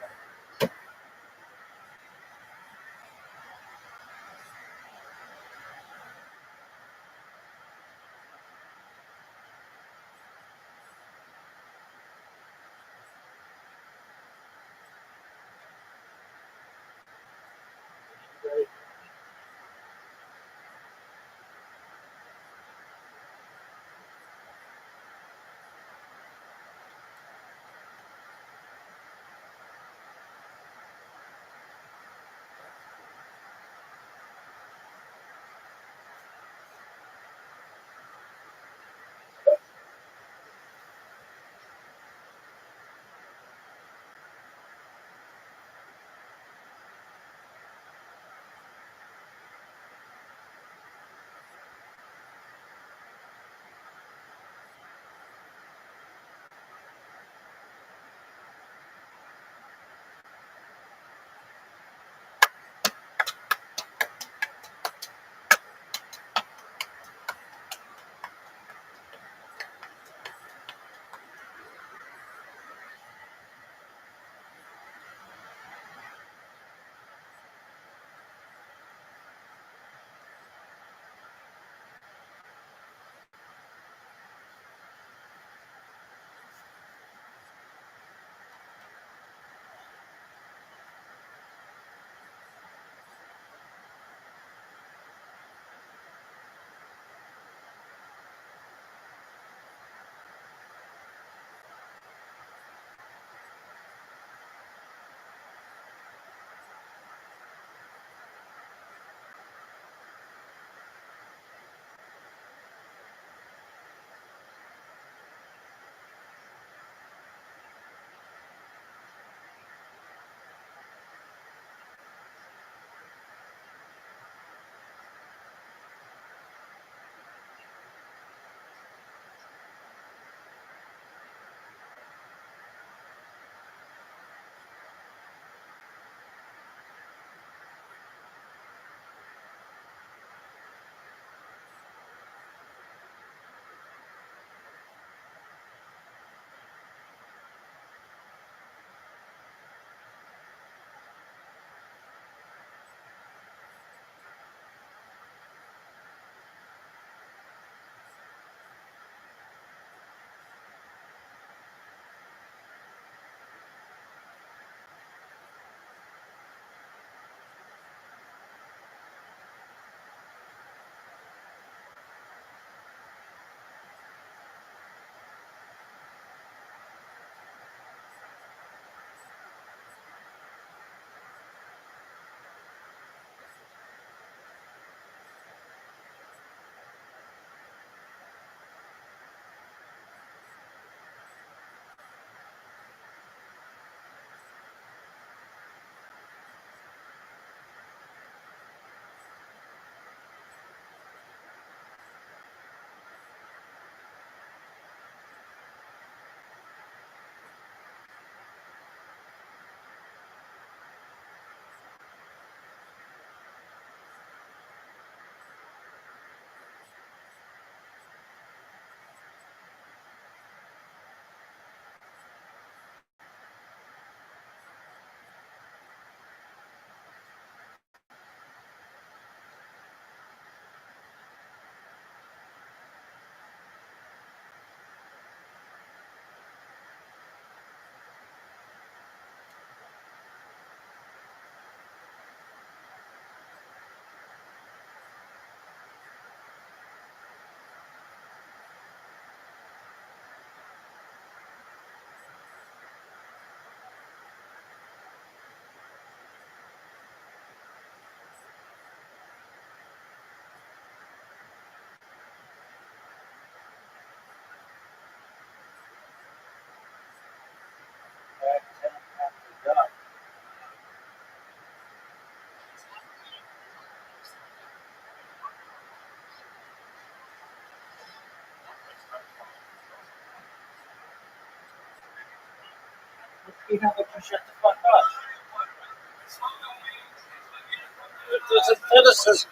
You know, but you shut the fuck up. This is criticism.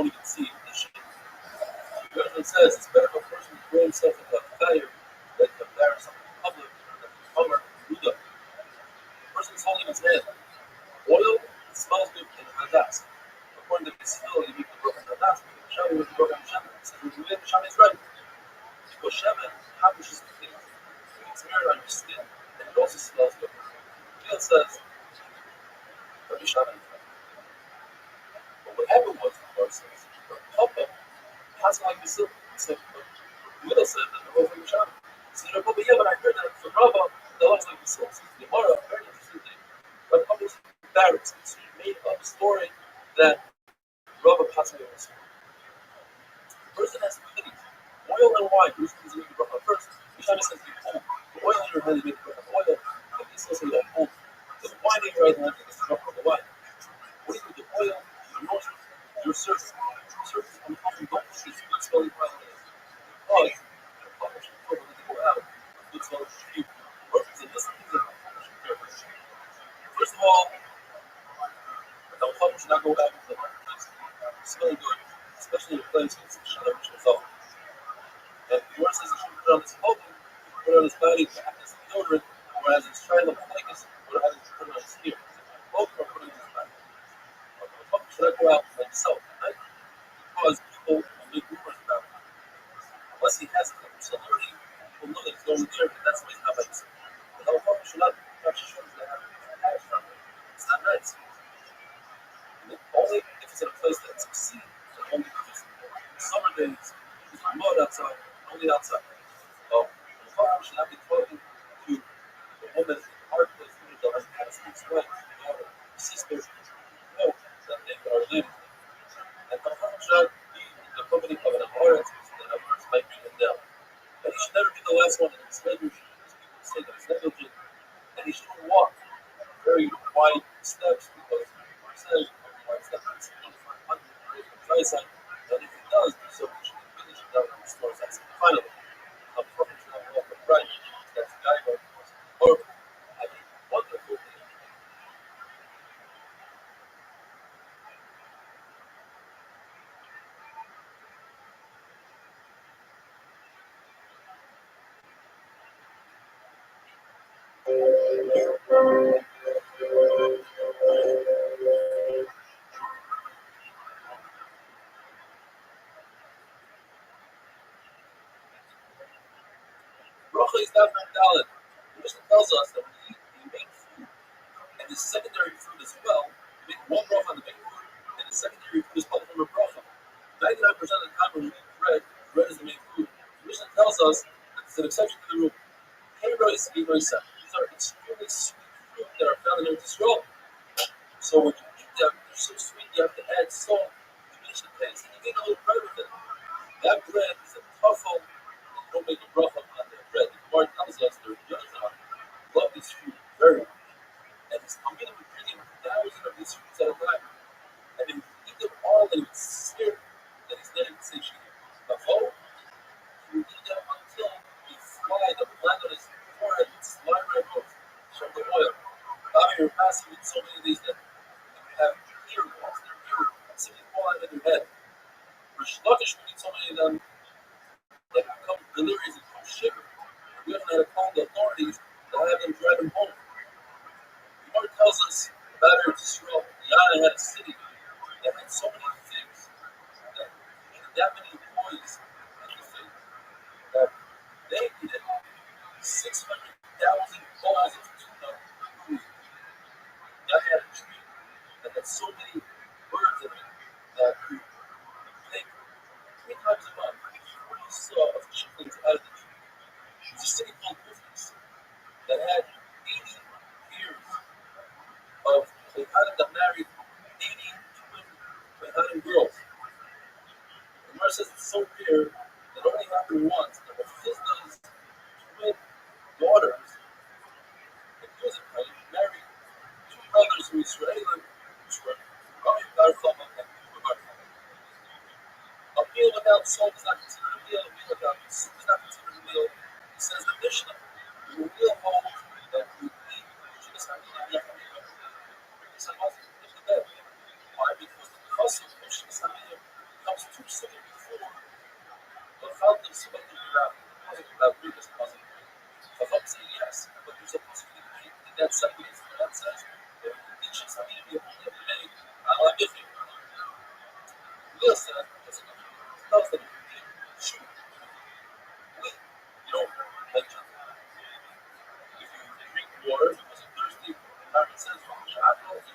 don't even see the shit. The Rebbe says it's better for a person to throw himself into a fire than to embarrass something in public than to cover Buddha. The person is holding his hand. Oil smells good in Hadas. According to this hill, you make the broken Hadas, Shaman with the broken Shaman. It says, when you make the Shaman is right. Because Shaman accomplishes the things. It's mirrored on your skin, and it also smells good. Jill says, Rabbi Shaman is right. But what happened was, the Lord says, the Papa has like the silk. So, Jill said that the Lord from the Shaman. So, the Papa, yeah, but I heard that from Rabbi, the Lord's like the silk. So, the Gemara, very interesting thing. But Papa was embarrassed. So, he made up a story that Rabbi passed away was. The person has two things. Oil and wine. Which means you make the bracha first. Mishnah says you hold the oil in your hand, you make the bracha of oil. And he says you don't hold the wine in your right hand, and it's the bracha of the wine. What do you do with the oil? Your nostrils, your surface. Surface on the top, you don't see good smelling properly. Oh, the bubble should go when they go out. Good smelling should work. So this is the first of all, the bubble should not go out into the marketplace. Smelling good, especially in a place with shadow which result. And the Gemara says he should put on his clothing, put on his body to act as a deodorant, whereas his child of Taik would have to put on his ear. Both are putting on his body. But the Chacham should not go out by himself, right? Because people will make rumors about him. Unless he has a celebrity, people know that he's going there, and that's why he's not by himself. The Chacham should not touch shoes that have attached from him. It's not nice. And only if it's in a place that's succeeds, and only if it's in summer days, there's mud outside, only outside. The Chacham should not be talking to the woman in the marketplace who doesn't have to speak Swedish, daughter, sister, know that they are living. And the Chacham should not be in the company of an abhorrent that abhorrence might bring him down. And he should never be the last one in his negligence, because people say that he's negligent, and he shouldn't walk very wide steps because he says wide steps, it's 1,500 degrees from dry side, and if he does do so, he should be finished down in the stores. That's finally. A prophet should not walk upright. That's the guy who was horrible. I mean, wonderful thing. Bracha is not from Dalit. The Mishnah tells us that when you make food, and the secondary food as well, you make one bracha on the main food, and the secondary food is called from a bracha. 99% of the time when we eat bread is the main food. The Mishnah tells us that there's an exception to the rule. Hey, rice, eat rice. These are extremely sweet fruit that are found in Israel. So when you eat them, they're so sweet you have to add salt to finish the taste, and you get a little bread with it. That bread is a tuffle, and you don't make a bracha on that bread. The Gemara tells us that Yochanan love this fruit very much, and his Talmidim would bring him thousands of these fruits at a time, and they would eat them all, and he would smear that he's not even satiated. The whole, he would eat them until he fly the blood on his forehead with slime red rose from the oil. Rabbi, you're passing with so many of these that they would have ear walls, their ear simply fall out of their head. Rish Lakish would eat so many of them that become delirious and become shiver. And we haven't had to call the authorities to have them drive him home. The Gemara tells us about Eretz Yisrael, Yana had a city that had so many figs that needed that many employees in the fig that they needed 600,000 bowls of tuna food. Yana had a tree that had so many birds in it that could take 3 times a month 40 saw of chickens out of the tree. It was a city called Rufus that had 80 years of Kohanim that married 80 twin Kohanim girls. The Gemara says it's so rare that it only happened once. That Mephista's twin daughters, and he was a Kohen, married 2 brothers who were Israelim, which were Rabbi Bar-Chama and Rabbi Bar-Chama. A meal without salt is not considered a meal. A meal without soup is not considered a meal. He says the Mishnah, the meal holds that you eat Shivas Hamina Yachamiya. He said, what's the bed? Why? Because the custom of Shivas Hamina That separates that says it should be listen, tells them shoot, wait, you don't like if you drink water because you're thirsty, Rabbi says you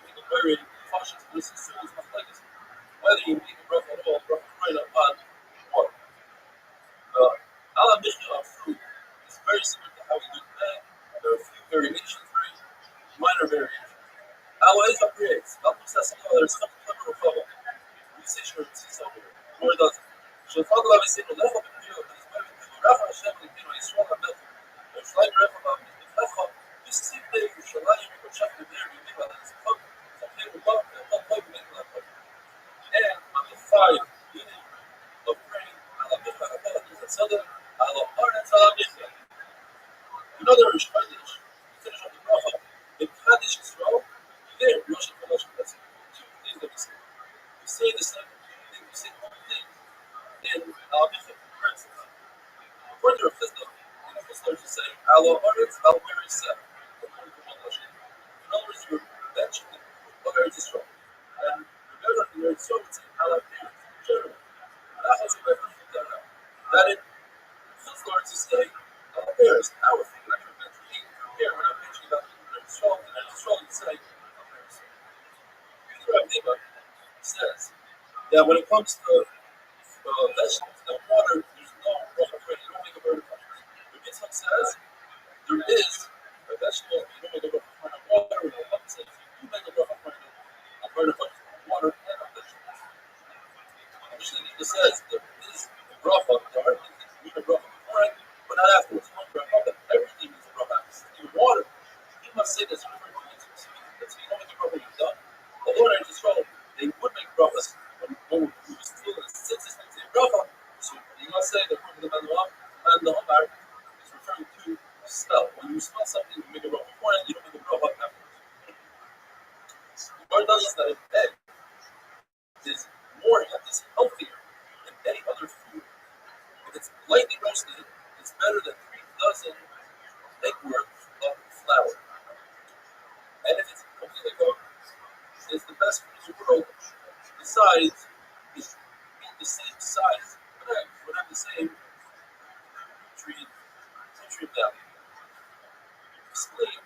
make a very cautious listen so it's not like this. Whether you make a breath at all, breath right up on water. Allah Mishnah of fruit is very similar to how we do today. There are a few variations, very minor variations. Allah is upgrades. Allah says there's some clever trouble. We say sure it's somewhere. Or does it? Shulchan Rabbi said, "No, but it's very good. Rafa Hashem, he's strong on milk. It's like Rafa, this same day, you shall lie in your chapter there, you make that it's a cup, some people love, and not like make that cup. And on the 5 meaning of praying, Allah Mikha, Allah Mikha, Sada, Allah Arnett, Allah Mikha. Another Kaddish, finish on the Rafa. In Kaddish Israel, there, Rosh Hashanah, that's two things that we say. We say the same thing, we say one thing, in Allah Mikha, for instance. Further of this, in the first to say, Allah Arnett, Allah Mikha, according to one Lashon. In other words, you're mentioning what Eretz Israel. And remember, the Eretz Israel would say, Allah Mikha, in general. That has a reference to that. That it feels Lord to say, there's our thing that you're mentioning here when I'm mentioning about the Israel, and then Israel would say, Rabbi says that when it comes to vegetables and water, there's no bracha for it. You don't make a burden of it. The Mitzvah says there is a vegetable, you don't make a bracha for it on water, and the Bible says you make a bracha for it on burden of water and on vegetables. Actually, it says there is a bracha, there are things that you need a bracha before it, but not afterwards. One bracha, but everything needs a bracha. Even water, you must say this referring to mitzvahs. That's you don't make a bracha when you're done. The Lord and Israel, they would make brachas when we were still in the census and say bracha. So you must say that the Manuel and the Omar is referring to smell. When you smell something, you make a bracha before it, you don't make a bracha afterwards. The Lord tells us that an egg is healthier than any other food. If it's lightly roasted, it's better than 3 dozen egg worth of flour. And if it's completely cooked, it's the best food in the world. Besides, it's the same size, but eggs would have the same nutrient value. Spleen,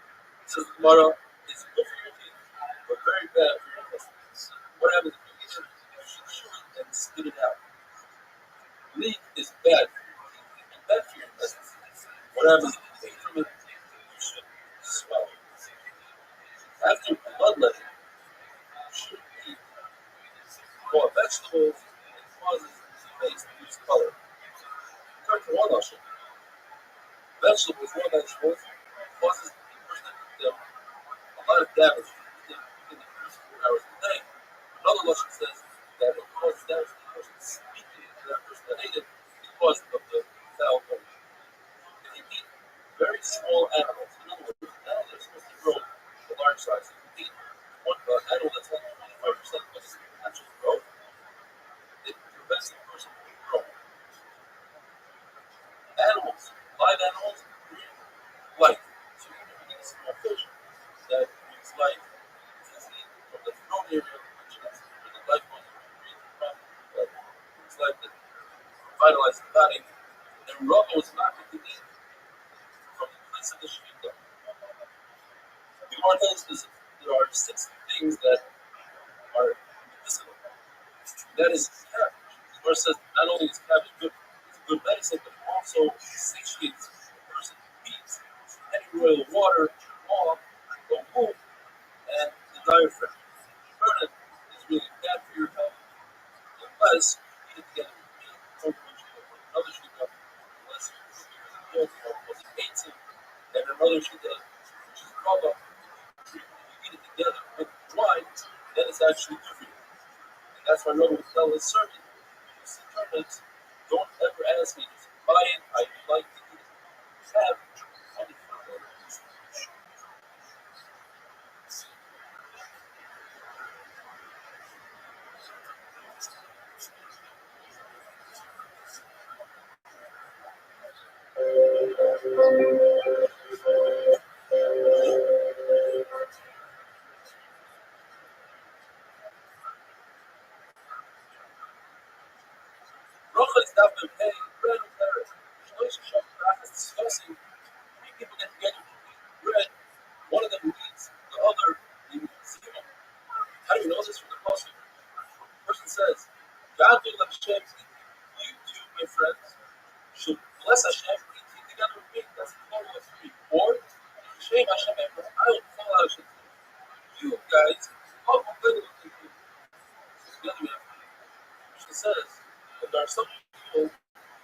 says the Gemara, is good for your teeth, but very bad for your intestines. What happens if you eat it? You should chew it and spit it out. Leek is bad for your teeth and bad for your intestines. What happens if you take from it? You should swallow it. After bloodletting, you should eat raw vegetables and causes the face to lose color. Turn to one Lashon. Vegetables, raw vegetables, causes the person that eats them a lot of damage in the first 4 hours of the day. Another Lashon says that it causes damage to the person speaking to that person that ate it because of the foul odor. If you eat very small animals, in other words, animals that are supposed to grow to large size, if you eat one animal that's only 25% of its natural growth, it prevents the person from growing. Animals, live animals, breathe life. So even if you eat a small fish that breathes life, it's eaten from the throat area, which is where the life goes to breathe from, that breathes life that vitalizes the body. And rubble is not to be eaten from the place of the shechita. The Gemara tells us there are 6 things that are medicinal. That is cabbage. The Gemara says not only is cabbage good, it's a good medicine, but it also satiates the person who eats any royal water, oil, the womb, and the diaphragm. Burn it is really bad for your health unless you eat it together with meat, or another shechita, unless you hates it, and another shechita, which is Rabbi, if you eat it together with wine, then it's actually good for you. And that's why Rabbi would tell his servant, when you see turnips, don't ever ask me, just buy it, I like to eat it. Have money for it. them, hey, random parents, discussing, three people get together to eat bread, one of them leads the other in zero. How do you know this from the Pasuk? The person says, God will Hashem, you two, my friends, should bless Hashem, eat together with me. That's the plural of three. Or, Hashem, Hashem, I will call out Hashem. You guys, all complaining with people. The other way, Krishna says that there are some people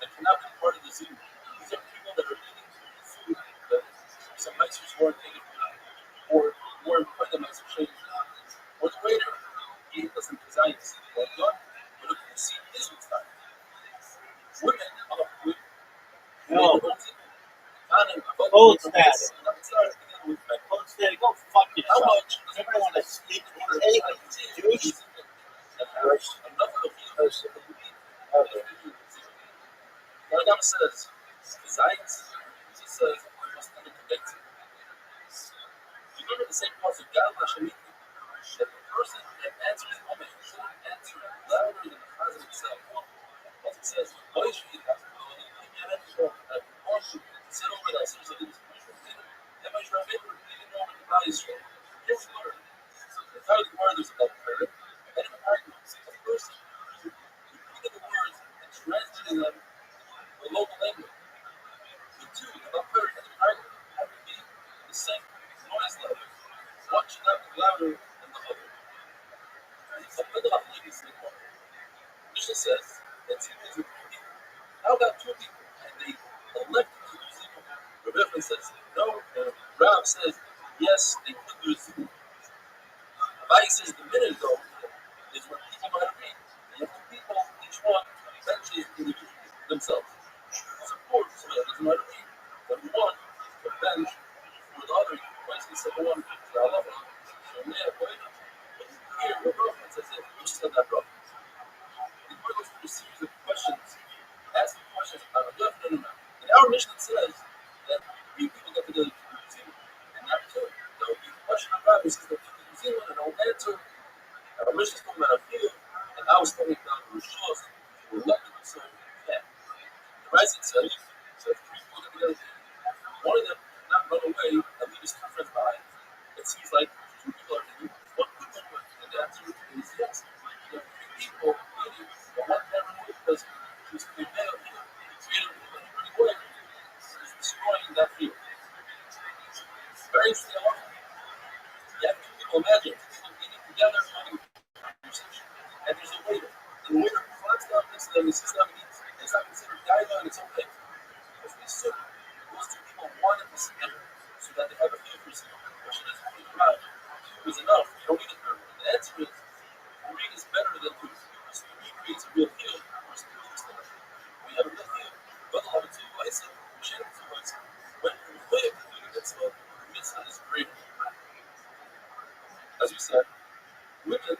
that cannot be part of the zoo. These are people that are eating food that some mice weren't taken or more important than mice change. Or the waiter, he doesn't design or done, but if you see his style. Women, No. Cold status. Cold status. Go fuck yourself. Everyone want to speak to Taik, douche. Rabbi says, besides, he says, we must never commit. Remember the same parts of God, Hashem, that the person that answers the woman shouldn't answer louder than the Chazan himself. As it says, why should you have to go and keep your head short? I want you to sit over that series of these questions. Am I sure I'm able to even know what the value is? Here's the word. The title of the word is about prayer. And in arguments, a person repeating the words and translating them in the local language. The two, about prayer and argument, have to be the same noise level. One should not be louder than the other. Mishnah says that two people. How about two people? And they elect to do zikr. Rabbi says no, and Rabbi says yes, they could do zikr. Rabbi says the minute though is when people know how to read. And you have two people, each one eventually individually themselves. Support somebody that doesn't know how to read. Then one to bench for the other, twice the second one, to Allah. So here, Rabbi says it, which said that Rabbi. The Lord goes through a series of questions, asking questions about a left and a right. And our mission says that three people get together to do zero, and not two. There will be a question of Rabbi says that people do zero, and I'll answer. Our mission is talking about a field, and I was talking about the Rishos, who were elected to serve that. The rising says three people get together. One of them cannot run away and leave his two friends behind. It seems like two people are doing one could run away, and the answer is yes. There are three people meeting, but one can't run away because he was created here. He created him and he ran away. He's destroying that field. Very interesting. You have two people, imagine, two people eating together, having a conversation, and there's a waiter. And the waiter flies down next to them and sits down and eats. And it's not considered gaiva and it's okay. Because we assume those two people wanted to sit together so that they have a field for zero. But she doesn't think about it. Two is enough. You don't need a third. The answer is three is better than two. Because three creates a real field versus two is better. We have a real field. But we'll have a two ice, we share two ice. When we play a computer that's the mitzvah is greater. As we said, women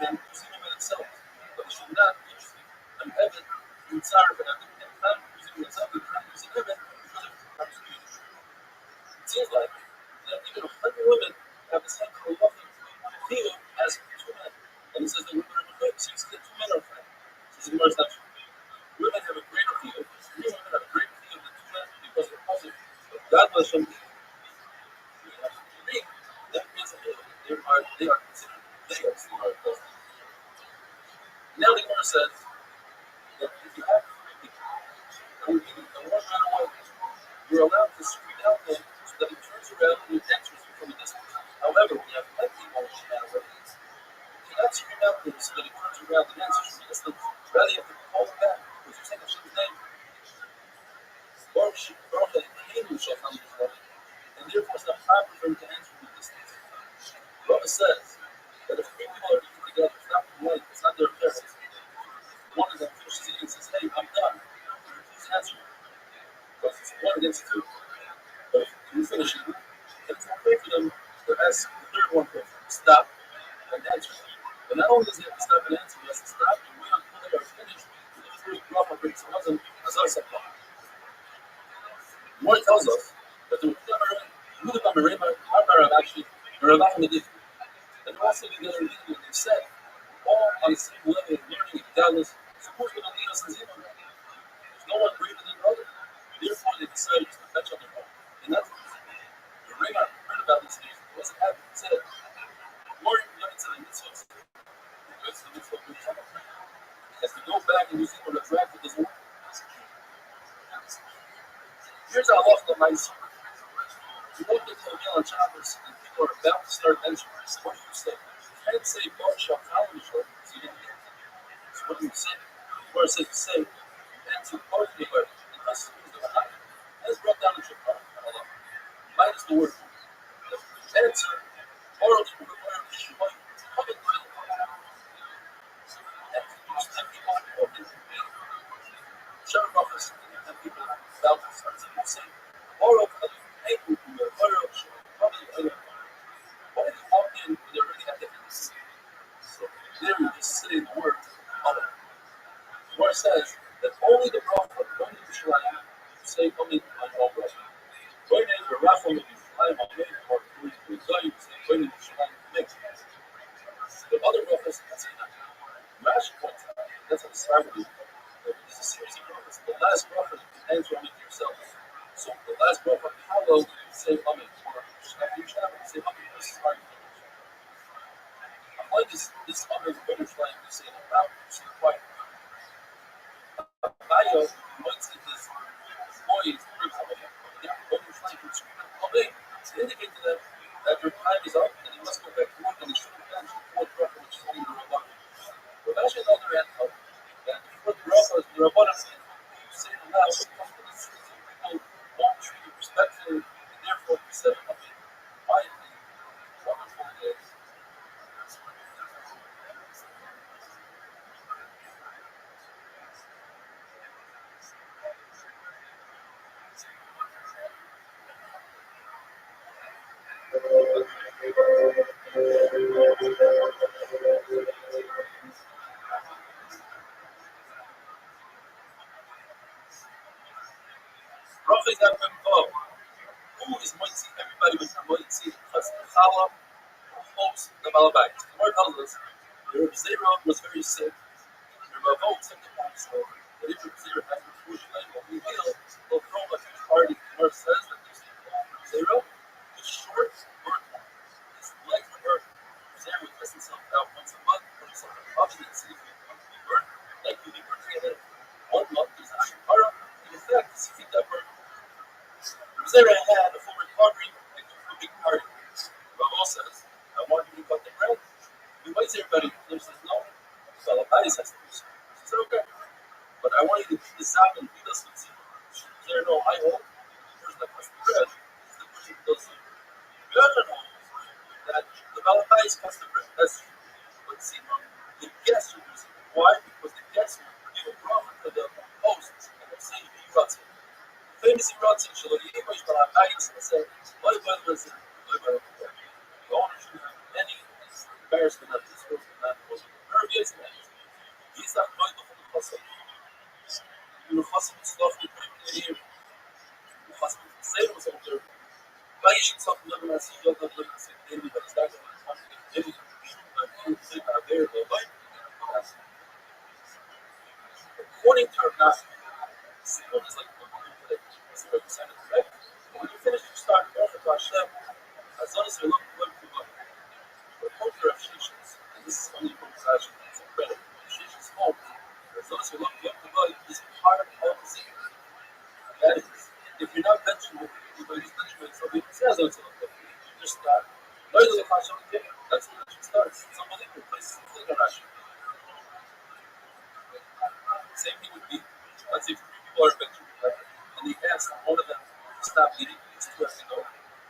can use by themselves, but they should not use an Evan inside of an Evan. And not using themselves, they cannot use an Evan because of contribution. It seems like that even 100 women have the same halachic field as two men. And it says that women are good, so you see that two men are fine. So the is not true. Women have a greater field. Three women have a greater field than two men because of the positive. God bless them. That means they are considered layers in our clothes. Now the Gemara says that if you have three people, and one matter what, you're allowed to screen out them so that it turns around and it answers you from a distance. However, when you have 10 people, no matter what it is, you cannot screen out them so that it turns around and answers from a distance. Rather, you have to call them back because you're saying Hashem's name. And therefore it's not proper for him to answer from a distance. Rabbi says that if three people are eating together, it's not polite, it's not their affair. One of them finishes eating and says, hey, I'm done. Please answer me. Because it's one against two. But if you finish eating, then it's okay for them to ask the third one to stop and answer. But not only does he have to stop and answer, he has to stop and wait until they are finished. So the first drop of it wasn't as our supply. More tells us that the actually are allowed to do. And also together, they said, all on the same level of learning and godless, suppose we're going to lead us in Zimmer. no one greater than the other. Therefore, they decided to fetch on their own. And that's what the Ring heard about this news. It wasn't happy. He said, Lord, you know, it's a mitzvah. It's a mitzvah. As we go back and we see what attracted this one. Here's our love of nice. You look into a meal on Shabbos and people are about to start benching. What do you say? You can't say Bar Shachal Yishor because you didn't get it. So what do you say? Or it says to say, and to part the word, and thus use the Bahai. As brought down in Shachar. Minus the word. The answer, oral to the word of Shimon, come in the and people walk into the Shabbat office and people about to start saying, oral to the angry to the oral Shimon, come in the why did you walk in when they already had the things? So there you just say the word Amen. The Gemara says that only the prophet going to Yerushalayim say only on all right. Going in the Rafa of Yerushalayim on May or going to Zayim say going to Yerushalayim makes sense. The other prophets can say that. Rashi points out that's how the Bible is. There's a series of prophets. The last prophet answer only to yourself. So the last prophet, how well do you say Amen? Or Yerushalayim say Amen? This is hard. Like this other butterfly we say in about so quiet. Bio might see this boys, for example, butterfly can scream away to indicate to them that their time is up and they must go back to work and they shouldn't finish the fourth record, which is only the Rabbi. But actually on the other hand, that before the Rabbi say it aloud, people won't treat you respectfully and therefore we said okay. Quietly, wonderful days. Roughly that went above. Who is Moitzi? Everybody was Moitzi. Chala, who hopes the Balabite. The word tells us the Rabbi Zera was very sick. The Rabbi took the point so that if Rabbi Zera has refused to will be healed, he'll throw a huge party. The word says that this Rabbi Zera is short word. His legs were hurt. Rabbi Zera would test himself out once a month, put himself in a coffin and see if he could be burnt. Like he'd be burnt together. 1 month is a Shakara. In fact, to see that burn. Zera had a full recovery and a big party. Rabbi says, I want you to cut the bread. He invites everybody. He says, no. So Rabbi says, he says, okay. But I want you to keep this up and beat us with Zera. Zera, no, I hope the person that cuts the bread is the person who does it. The other know that the Rabbi cuts the bread. That's true. But Zera, the guests are using it. Why? Because the guests will give a profit to the hosts and they'll say, he cuts it. Famous ROTHSCHILD, the owner should have any embarrassment of this world and that was impervious and he's not going to hold the hustle. You know, hustle stuff you put in here. Hustle the same was over there. Why you should something like that? See, you're not looking at the same but it's not going to come to the daily. You think out there, the life. According to our Simon is like right? When you finish, you start off with Hashem. As long as you're looking for God. But hope there are shishas, and this is only from Hashem. It's incredible. Shishas hope. As long as you're looking for God, is part of the scene. That is, if you're not mentioning it, everybody's mentioning it, somebody says it's a look. You just start. That's when it starts. Somebody replaces the Hashem. Same thing would be, let's say, 3 people are mentioning it, and they ask one of them to stop eating, these 2 have to go.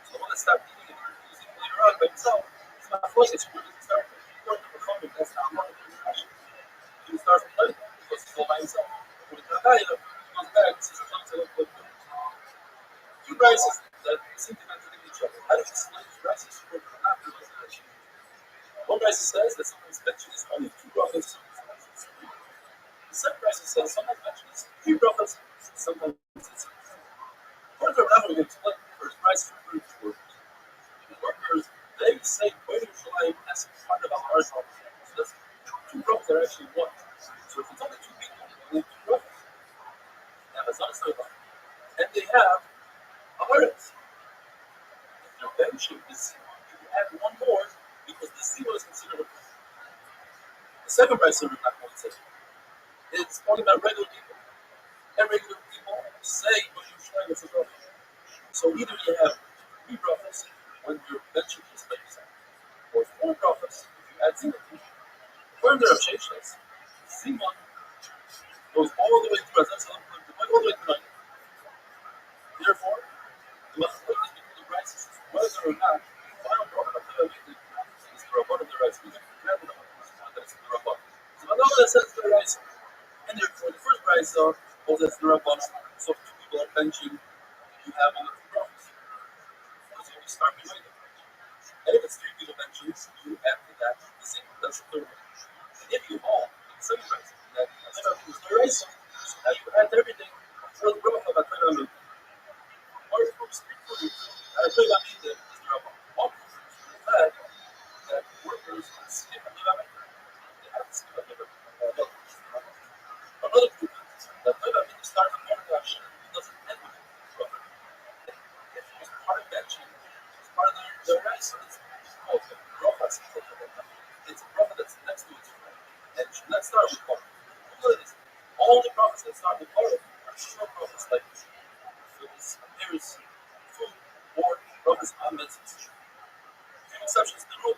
So the one that stopped eating and refusing later on by himself, it's not like it's good to start performing. That's not one of the passion. He would start complaining because he's all by himself. When he's not he goes back and says, I'm going to look good. 2 rices that seem to contradict each other. How do you explain 2 rices for not realizing that? One rice says that someone's mention is only 2 brothers. The second rice says sometimes mentions 3 brothers, sometimes it's 6. According to Rabbi, we explain first rice refers to workers. The workers, they say, where do you as part of our arsenal? So that's 2 brothers are actually 1. So if it's only 2 people, only 2 brothers. should add one more because the zero is considered a person. The second price we're not going to say it's only about regular people. And regular people say what you're trying to go. So either you have 3 brachas when you're benching your space, or 4 brachas if you add zero. Further of Sheshes, Simon goes all the way to Razan all the way to 9. Therefore, the Machloek is between the prices whether or not the final bracha of the Rabbi is the Rabban of the rice. We can grab it on this one that's the Rabban. So the Rabban that says the rice, and therefore the first price holds that's the Rabban. So if 2 people are benching, you have only 2 brachas. Because you only start with later. And if it's 3 people benching, you add to that the same. That's the third one. And if you all the second price, that is the rice, so now you add everything for the bracha of the or from street food, I really don't need is there a one fact that workers skip a little bit. They have to skip a little bit. Another proof that little bit starts with one action, it doesn't end with it. If it was part of that chain, it's part of the rice, so it's called the bracha. It's a bracha that's next to its friend. And it should not start with part. Look at this. All the prophets that start with part are short prophets like there's food or prophets on medicines. Few exceptions to the rule.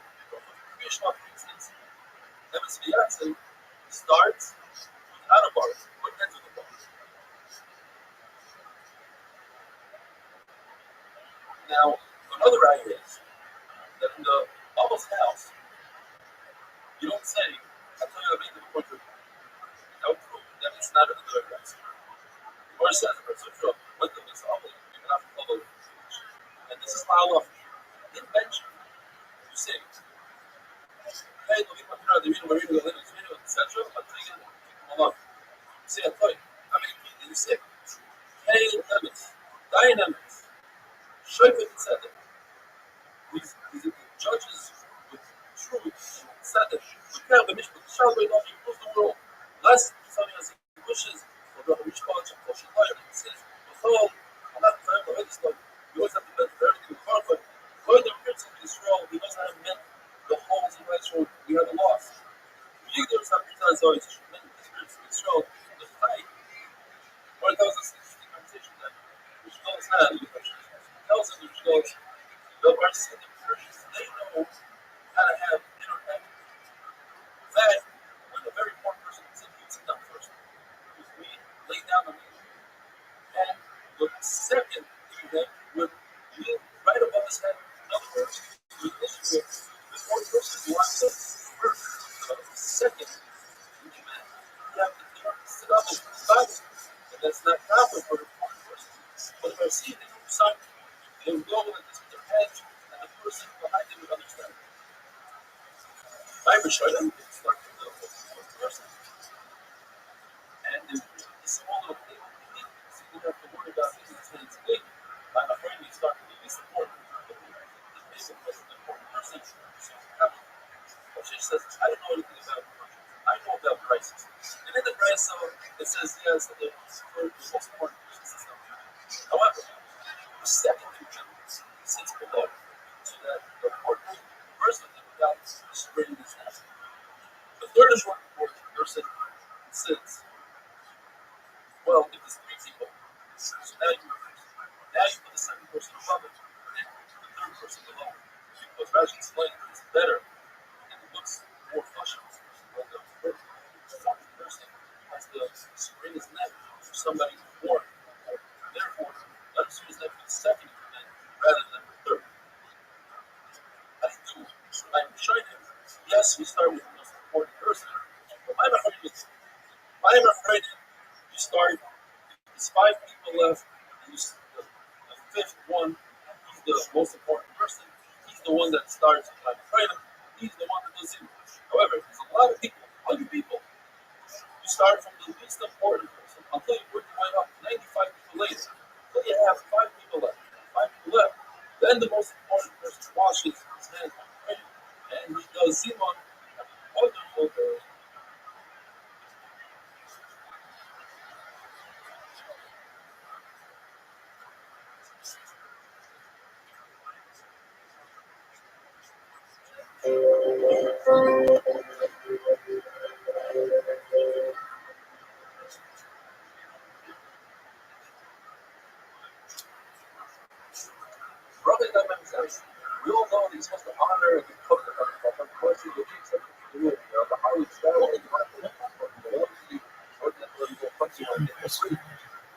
Creation of instance, Emes V'Yatzel starts without a bar or ends with a bar. Now, another idea is that in the Abba's house, you don't say, I tell you, I made the portrait without proof that it's not a good rice. Or it says, what the is Abba, you cannot follow. And this is how invention, you say, hey, look at the reading, etc. But take it along. Say a toy. I mean, you say, hey, limits, dynamics, shayfet, etc. These judges with truth and etc. We can't be Mishpat, shall we not improve the world? Less something as he wishes, or the rich college, or she lawyer, and he says, oh, I'm not trying to register. You always have to bet for everything with conflict. Going the prince of Israel, he knows how to mend the holes in rights road. We have a loss. Leaders have been always many spirits of Israel, the Taik. Or it tells us interesting conversation that which goes had, it tells us which goes, the Persians, they know how to have interact. In fact, when a very important person comes in, he would sit down first. He would lay down the meat. And the second event would lean right above his head. In other words, he would issue the fourth person who wants to first. The second event, you have to sit up and fight. And that's not proper for the fourth person. But if I see the son, they would go like this with their head, and the person behind them would understand. I would show them, they start with the fourth person. And this small little thing, so you don't have to worry about things that's going to take. I'm afraid we start with the least important. The basic person, the important person, so she says, I don't know anything about commercials. I know about prices. And in the price, so it says, yes, the most important person system. However, the second future sits below, so that the important person without spreading this out. The third is one important person sits. Well, if it's 3 people, so now you put the second person above it, and the third person below. Because Rashi explained it's better and it looks more flushing. But the fourth person has to spring his neck for somebody born. Therefore, let us use that for the second event rather than the third. I do. I'm showing him, yes, we start with the most important person, but I'm afraid you start, there's 5 people left, and the fifth one, he's the most important person, he's the one that starts, and I'm afraid of, he's the one that does it. However, there's a lot of people, 100 people, you start from the least important person until you work your way up 95 people later, until you have 5 people left, then the most important person washes his hands on the plate, and he does Simon, wonderful. Rabbi that makes sense. We all know that you're supposed to honor and be cooked on the course of the week, so you do it, the highly traveled, you want to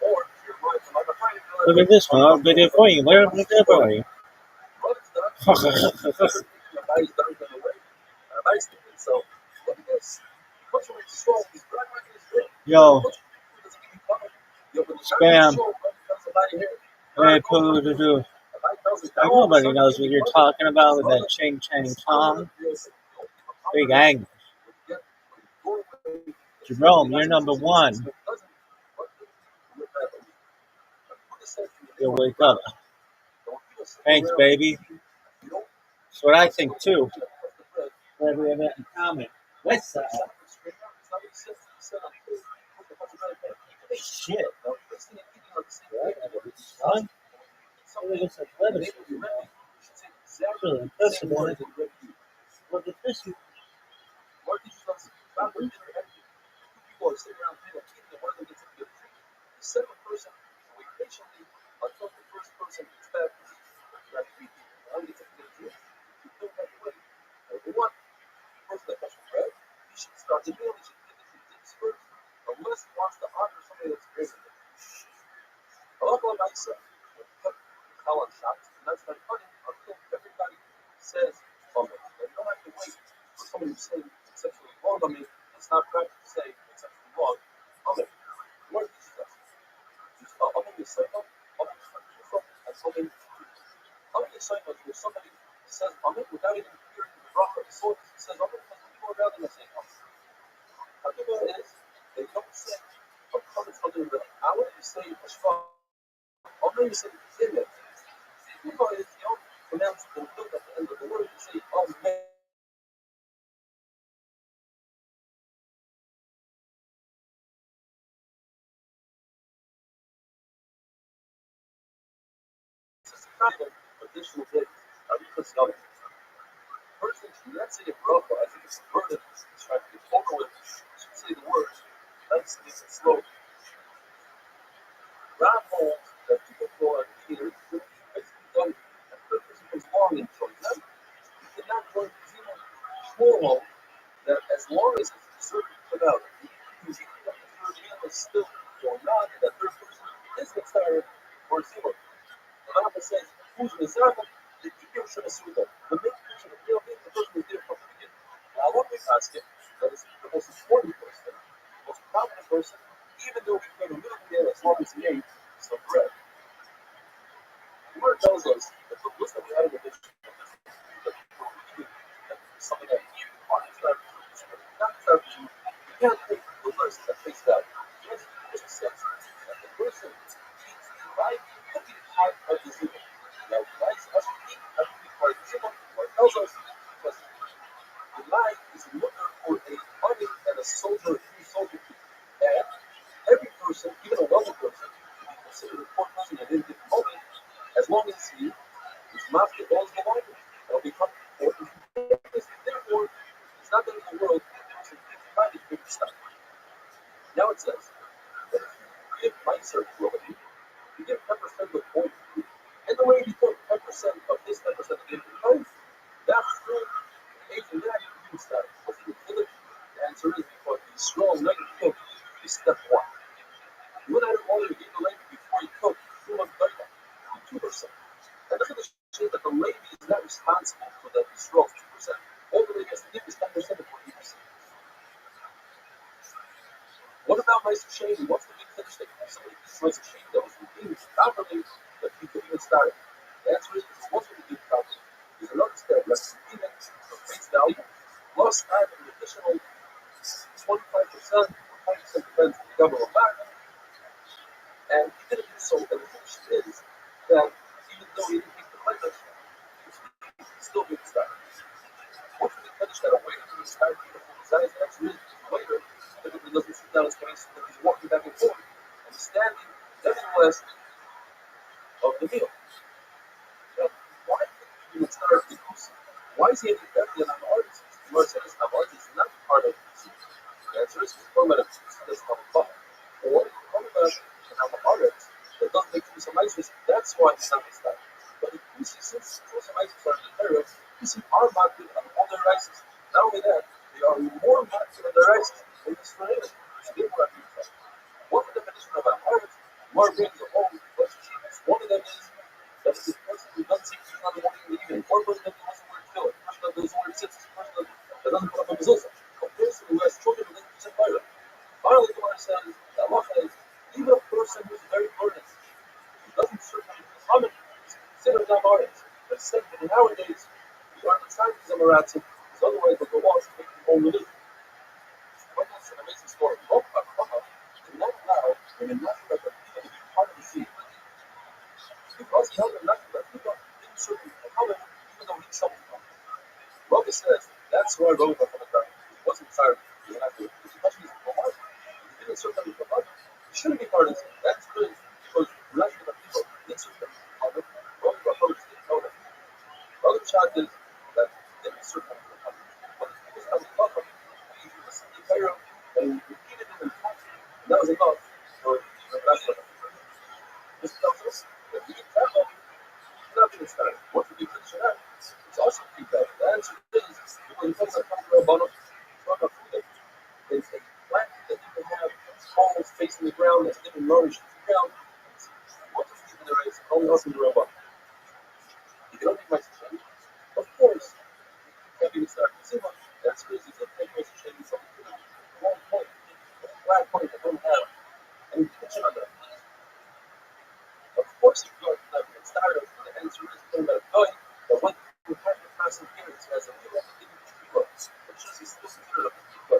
or you're right, like a friend, Look at this one. I'll be there for you. Where am I there for you? well, it's done. The guy's done it in a way. Nice to me. So, look at this. What's your soul? He's right back in his room. Yo, What's doesn't give you cover? Yo, when the spam. soul comes somebody here, Hey, poo doo doo. Like nobody knows what you're talking about with that ching chang tong. Big Angus. Jerome, you're number one. You'll wake up. Thanks, baby. That's what I think too. Glad we have that in common. What's that? Shit. Son? Look at this lettuce. That's really impressive, isn't it? Look at this. People are sitting around playing a kid and one of them gets a good treat. The second person will wait patiently until the first person gets back. That treat one gets a good treat. You don't have to wait. Everyone, the person that comes from bread, he should start the meal. He should give it to things first, unless he wants to honor somebody that's greater than him. Allah Maisa, call on shots, and that's not funny until everybody says Amen. And you don't have to wait for somebody who's saying sexually wrong on me. It's not practical to say sexually wrong. Amen. What is that? Amen is saying, Amen is and Amen is saying where somebody says Amen without even hearing the bracha. So it says Amen because the people around them are saying Amen. Hagibah is they don't say a comment from the hour, you say a strong. Amen you say in it. Hagibah is the only pronounced in the at the end of the word, you say Amen. Additional days. Because the other person should not say a bracha. I think it's a burden. It's trying to get over with. Should say the words nicely and slowly. Rab holds that people go on either as he done and the person comes along and joins them. You cannot join Zima Shmuel that as long as it's a certain amount, you can that the third meal is still going on and that third person is Mitzvah or Zima. The Bible says, who's Mitzvah? The Ikim Shemasuda. The main person, the real thing, the person is there from the beginning. Now, what we ask him, that is the most important person, the most prominent person, even though we put a little bit as long as he ate some bread. The word tells us that the wisdom out of the dish that people eat, that something that you want to start not start to, you can't take the list at face value. Yes, it says that the person eats the right cooking part of the zibah. Now, rice doesn't eat a cooking part of the zibah, what it tells us because the life is looking for a army and a soldier, a true soldier. And every person, even a wealthy person, can be considered a poor person at any given moment, as long as he is master all the life, it'll become important. Therefore, it's not that in the world that person can find it good stuff. Now it says that if you give miser to somebody, you give 10% of the point. And the way you put 10% of this 10% of the income, that's true. And that you can start. What's the village? The answer is because the strong leg cook is step one. You would have already give the leg before you cook, you want to 2%. And look at the shit that the lady is not responsible for the strong 2%. All the lady has to give is 10% of 40%. What about mice shame? What's the big finish that if somebody eats mice shame that was redeemed properly, that he could even start? The answer is because it wasn't redeemed properly. There's another step, let's redeem it for face value, plus add an additional 25% or 20% depends on the government back. And he didn't do so, and the finish is that even though he didn't make the finish, he still didn't start. Once we finish that away from the start, the desires and answer is later, typically doesn't sit down his face, but he's walking back and forth, and he's standing, nevertheless, of the meal. Now, why did he start? Why is he able to do that on the artist? Gemara says, Hamaretz is not part of the The answer is, we're talking about a pizza that's not a cup. Or we're talking about an Hamaretz that doesn't make use of isis, that's why it's not mistak. But the pieces, since some isis are in the area, pieces are marked on all their isis. Not only that, they are more marked on their isis than the Israelis. So they were at What's the definition of Hamaretz? Gemara brings a whole bunch of shapes. One of them is that the person who doesn't see Krishna in the morning and the evening, or a person that doesn't wear tefillin, a person that doesn't wear tzitzis, a person that doesn't put up a mezuzah, a person who has children who doesn't use a fire. Finally, the Gemara says, the Allah says, even a person who's very learned, who doesn't certainly become it, is considered Hamaretz. But said that nowadays, we are the time of Zamaratzim, because otherwise they'll go off and make their own religion. What else an amazing story? Did not allow when a Nashra to be part of the sea. Because he held a Nashra didn't certainly Muhammad, even though he troubled him. Rabbi says, that's why Rabbi Muhammad he wasn't tired. He had to. The question is, why? He didn't certainly Muhammad. He shouldn't be part of it. That's good because the Nashra people didn't certainly Muhammad. Rabbi Muhammad didn't know that. Other child is that they didn't certainly Muhammad. But the people started Muhammad. He listened to Pharaoh and repeated it in fact. And that was enough for the Nashra. This tells us that we can travel. Not being started. What would be finished that? It's also pretty bad. The answer is when it comes to Rabbanon, it's not about food. It's a plant that you can have almost facing the ground that's living nourished to the ground. What does it there is? Only us in the robot. If you don't think my change, of course, you can't even start. See what? That's crazy. It's like making a change something. One point. A flat point that don't have any kitchen on that. Of course, if you don't get started, the answer is talking about a guy that went through half the passing periods as a leader, which is he's still considered a people.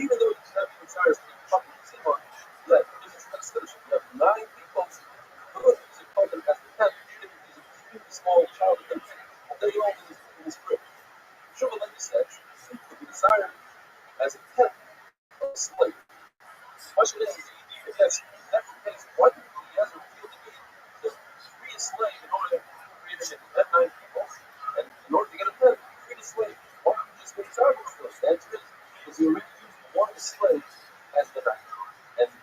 Even though he's not even started to be fucking Simon, yet this is not still. You have 9 people who look as a problem as the 10th, even if he's a extremely small child, and they all in his grip. Sure, like you said, he could be desired as a 10th of a slave. Question is, if that's the case, why do he has a feel the need to free a slave in order to create him at 9 people? And in order to get a 10, free a slave. Why don't you just get started with those? The answer is because you already used one slave as the 9. And you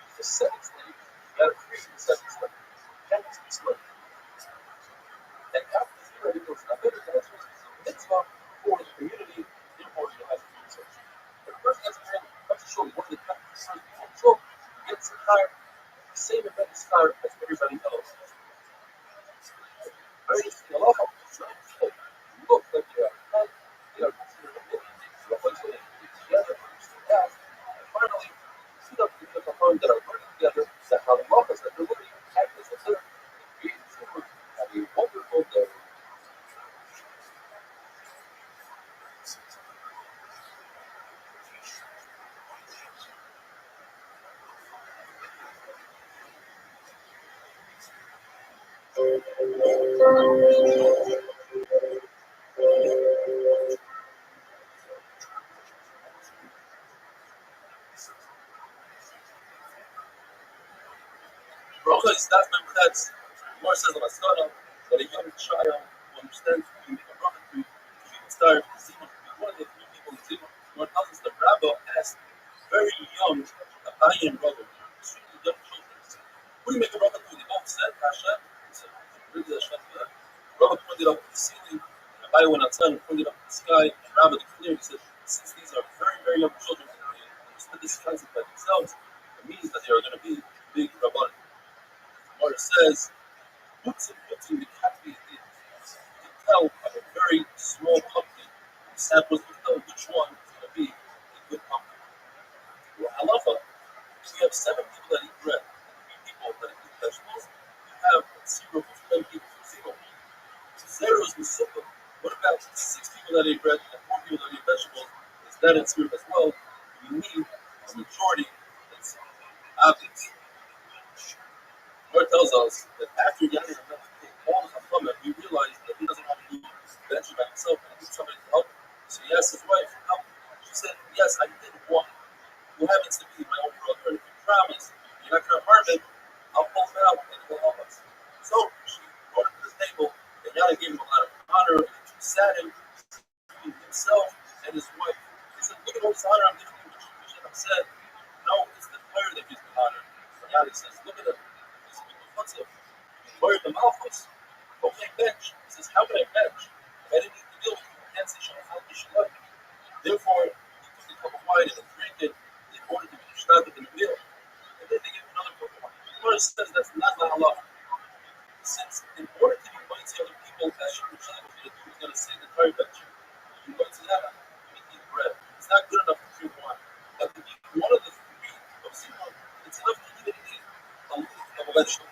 use the 7th slave, you got to free the 7th slave. You can't use the slave. And after this year, it goes another answer is mitzvah for the community in order to have the research. The first answer is to show one of the first people to show gets the tire, the same event is tire as everybody else. I mean, it's a lot of look like you are fun, you are considered a movie, you are also together, and finally, see the people that are working together that have locals that they're living at this other create food, have a wonderful day. Bracha is not member that's more says on Asana that a young child who understands who you make a bracha to should start to Zima to be one of the 3 people in Zima. More tells us that Rabbi asked very young Abayan brother, extremely young children, who do you make a bracha to? They both said Hashem. He said, really Hashem for that. Rabbi pointed up to the ceiling, and Abayan went outside and pointed up to the sky, and Rabbi declared, he said, since these are very, very young children and they understood this concept by themselves, it means that they are going to be big Rabbanim. Or it says, putting the category to tell of a very small company, the samples to tell which one is going to be a good company. Well, halacha, we have 7 people that eat bread, and 3 people that eat vegetables. We have 0 to 10 people, 0. 0 is Musukkah. What about 6 people that eat bread and 4 people that eat vegetables? Is that in Zero as well? We need a majority that's obvious. Lord tells us that after Yaakov left all the Chachamim, he realized that he doesn't want to do venture by himself and he needs somebody to help him. So he asked his wife, help me. She said, yes, I did want who happens to be my own brother. And if you promise you're not going to harm him, I'll pull him out and he will help us. So she brought him to the table, and Yaakov gave him a lot of honor, and she sat him between himself bench. He says, how can I bench? If I didn't eat the meal with you, I can't say Shalom Shalom. Therefore, he took a cup of wine and drank it in order to be shtated in the meal. And then they give him another cup of wine. The Gemara says that's not Allah. Since in order to be mighty other people, as Shimon Shach was going to do, he's going to say the entire bench. You're going to have eat bread. It's not good enough to drink wine. But to eat one of the three of Simon, it's enough to even eat a leaf of a vegetable.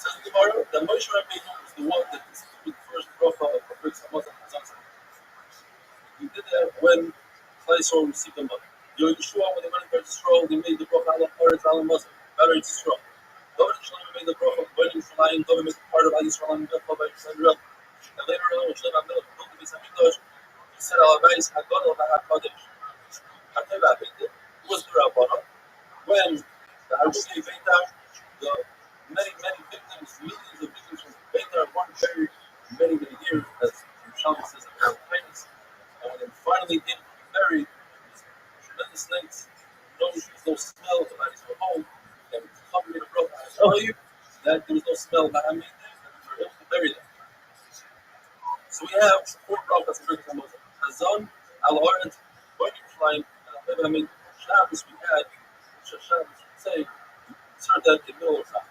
Says the Gemara that Moshe Rabbeinu was the one that instituted the first bracha of Brich Hamazon Hazan. He did that when Klal Yisrael received the money. Yeshua, when they went to Yisrael, they made the bracha Alam Paretz Alam Mazon, better Yisrael. David and Shlomo made the bracha of Bnei Yerushalayim. David made part of Yisrael and Bethel by Yisrael. And later on, when Shlomo built the Beis Hamikdash, he said, "Al Abayis Hagadol HaKadosh." Hateva Beit was the Rabbana when the Harusei Beitar, the many victims, millions of victims from Beitar weren't buried many years, as Yerushalmi says in Al Kindness. And when they finally came to be buried, tremendous lengths, there's no smell of the bodies from home, and come in a broken. I tell you that there was no smell of Mahamid, and we were able to bury them. So we have four prophets in Birkat Hamazon: Hazon, Al Aretz, Bnei Yerushalayim, and Mahamid. Shabbos we had, Shabbos would say, insert that in the middle of time.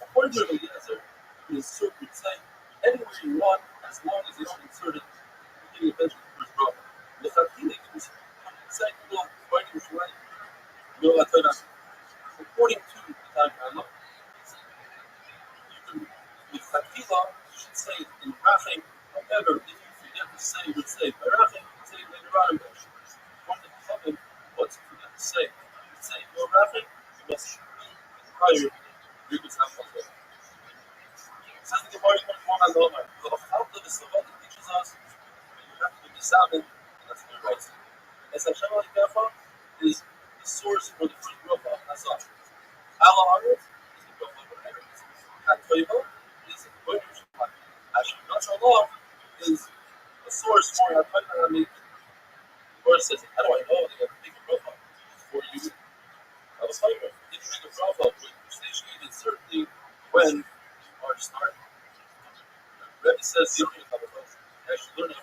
According to Rabbi Eliezer, the insert would say anywhere you want, as long as you don't insert it, beginning of the first bracha. L'chatchila, you can say, "Well, Bnei Yerushalayim." According to the time I love, you can, with Fatila, you should say it in Rachim. However, if you forget to say, you would say Barachim, say it later on. According to the Chachamim, what you forget to say, you would say no Rachim, you must read prior Ribbis HaChalot. Says the Gemara, the Chalta of the Savata teaches us that you have to be Misamin, and that's the right thing. As Hashem Alikafa is the source for the first bracha of Hazan. Al Haaretz is the bracha of Eretz. HaToiva is the Bnei Yerushalayim. Hashem Allah is the source for HaToiva Hamid. The verse says, how do I know they have to make a bracha for you? I was like, if you make a bracha with station even certainly when you are starting. Rabbi says you don't even have a bracha. You actually learn it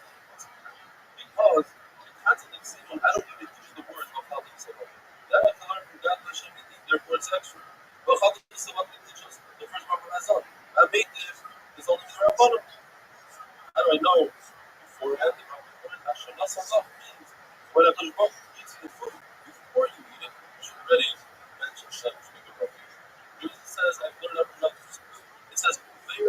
because the concept of Simon, I don't even teach the words of how to say it. That I can learn from God, Hashem, therefore it's extra. But how to say what they teach us? The first part of Hazan. I made this is only the Rabbanim. How do I know beforehand? The Rabbanim, Hashem, that's Allah means when I touch both, eats the food before you eat it, you should already mention Hashem to make a bracha. It says, I've learned that from others. It says, be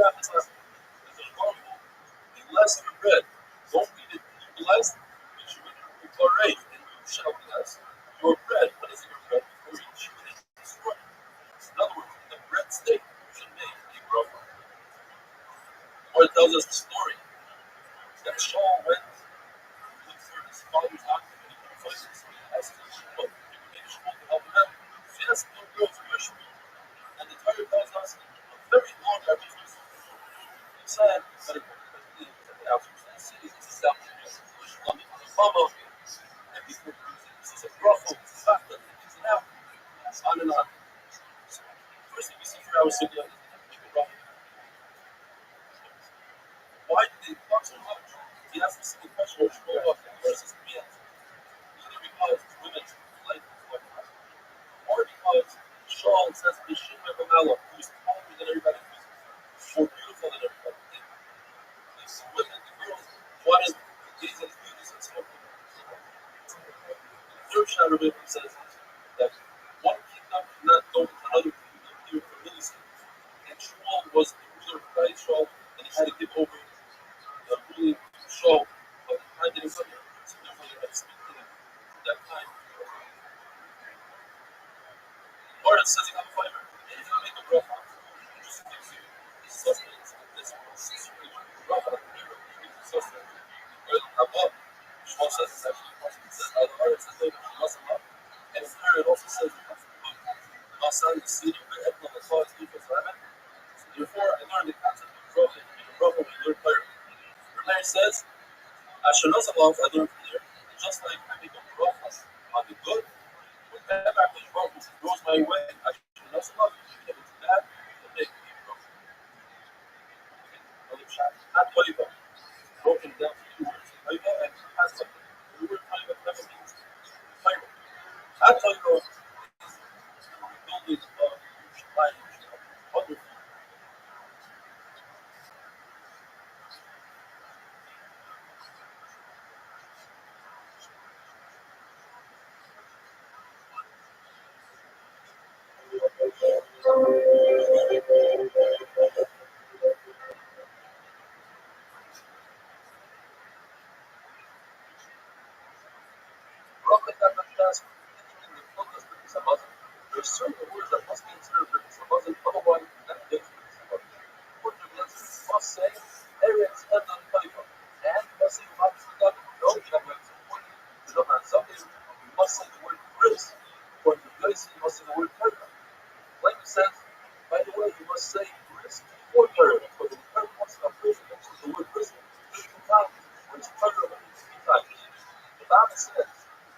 blessed your bread. Don't eat it blessed, you should be glorified, and you shall bless your bread. What is your bread? Before you chew it and destroy it. In other words, the bread steak should make a bracha. Or it tells us the story that Shaul went to look for his father's ox and he couldn't find it. So he asked him, well, he made a shul to help him out. So he asked the girl to worship him. And the Torah tells us a very long reference. He said, better go to the house of the city, this is down here. And before this is a bracha, this is not that it is an apple. It's on and on. So, first thing we see for our city is the bracha. Why did they talk so much? He asked the simple question, which go up versus men. Either because women like or because Shaul says the Shimon of Allah, who is taller than everybody, who is more beautiful than everybody. These women, the girls, wanted these as beauties and so forth. The third shot of it says that one kingdom cannot go with another kingdom here for milliseconds. And Shaul was the ruler of Israel, and he had to give over the ruling Shaul, but the time didn't come here. So therefore they had to speak to him at that time. Or it says you have a fiber. And if you make a bracha, it just gives you sustenance in this situation. Bracha, sustenance. Well, Rabbi, Shaul says it's actually possible. It says, Al-Haaretz, it says, and in here it also says, Masan, the seed of the Etna, the law is equal to Rabbi. So therefore, I learned the concept of bracha. In bracha, we learn fire. Rabbi says, Ashenos Allah, I learned from there, just like I make a bracha on the good, whenever I make bracha, it goes my way, Ashenos Allah, even if it's bad, I make a bracha. Toiva, broken down to two words, Toiva and Haslam. The word Toiva never means Toiva. At Toiva is building of language of other people. Broken down the task, entering the focus of the Samazan. There are certain words that must be inserted in the Samazan, otherwise you cannot get to the Samazan. What you must say, Eretz Edom Toiva, and you must say Mavis Gadol. No, you have to point to the Hanzakim, you must say the word Chris. According to Yossi, you must say the word Toiva. Like says, by the way, you must say Chris before Toiva, because in the third portion of Chris, it mentions the word Chris 2 times, whereas Toiva only 3 times. The Bible says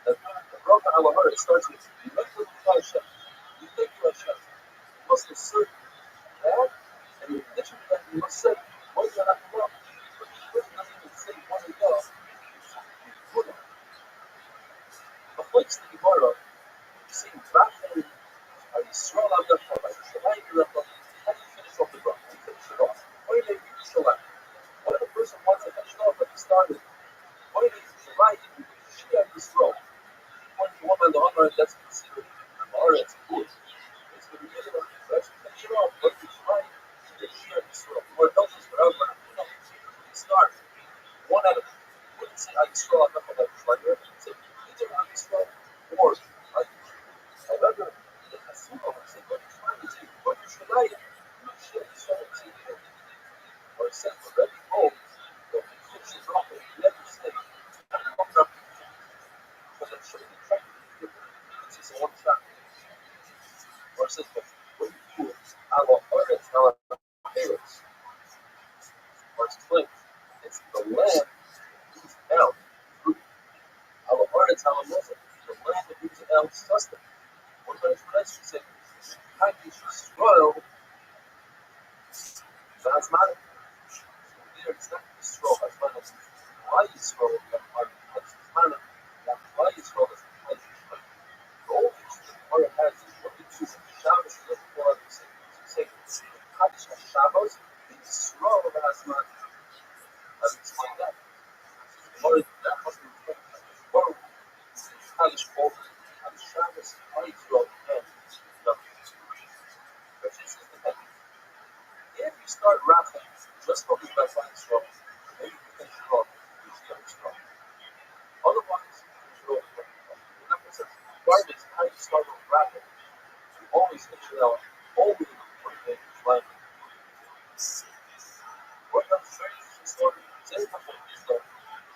that the Bracha Alahara starts with Yimekhu Hashem. You thank you Hashem. You must assert that, and in addition to that, you must say, Moed Yanakula. But the person doesn't even say one and go. The place the Gemara, you see, Rachel, Yisrael Abdachar, Shalayim Yerachel, how do you finish off the Bracha? You finish it off. What do you do Shalayim? What if a person wants to finish it off, but he started? What do you do Shalayim? Shia Yisrael. One woman, the honor that's considered Aretz good. It's the beginning of the first finish it off, but it's right. The Shia Yisrael. What else is for everyone? You start one out of it. You wouldn't say Yisrael, I'm not going to like it. You say either Yisrael or however, the Hasulah would say, what you're trying to say, what you should like, you should say, or it says, already old, that you finish it off, and you never say, I'm not up because I'm showing the track. It's just a one shot. Or it says, but what you do is, Allah Eretz, Allah Eretz. Or it's clear. It's the land whose out fruit. Allah Eretz, Allah Muslim. The land that whose out sustenance. Or the explanation says, how you Yisrael, that's not it. There, it's not Yisrael, that's not it. Why Yisrael, that's not it. Why Yisrael is not it. The only issue that the Torah has is what we do with Shabbos and the Torah is saying, Kaddish HaShabbos, the Yisrael has not. How do you explain that? The Torah, that must be reflected on the Torah. Kaddish Over, Kaddish Shabbos, why Yisrael, and nothing. But this is the thing. If you start rapping, just focus by finding strong, maybe you can finish it off with the other strong. Otherwise, you should always finish it off. Remember, it says, regardless of how you start with rapping, you always finish it out, only when you make it language. What else is very interesting story? Say something like this, though.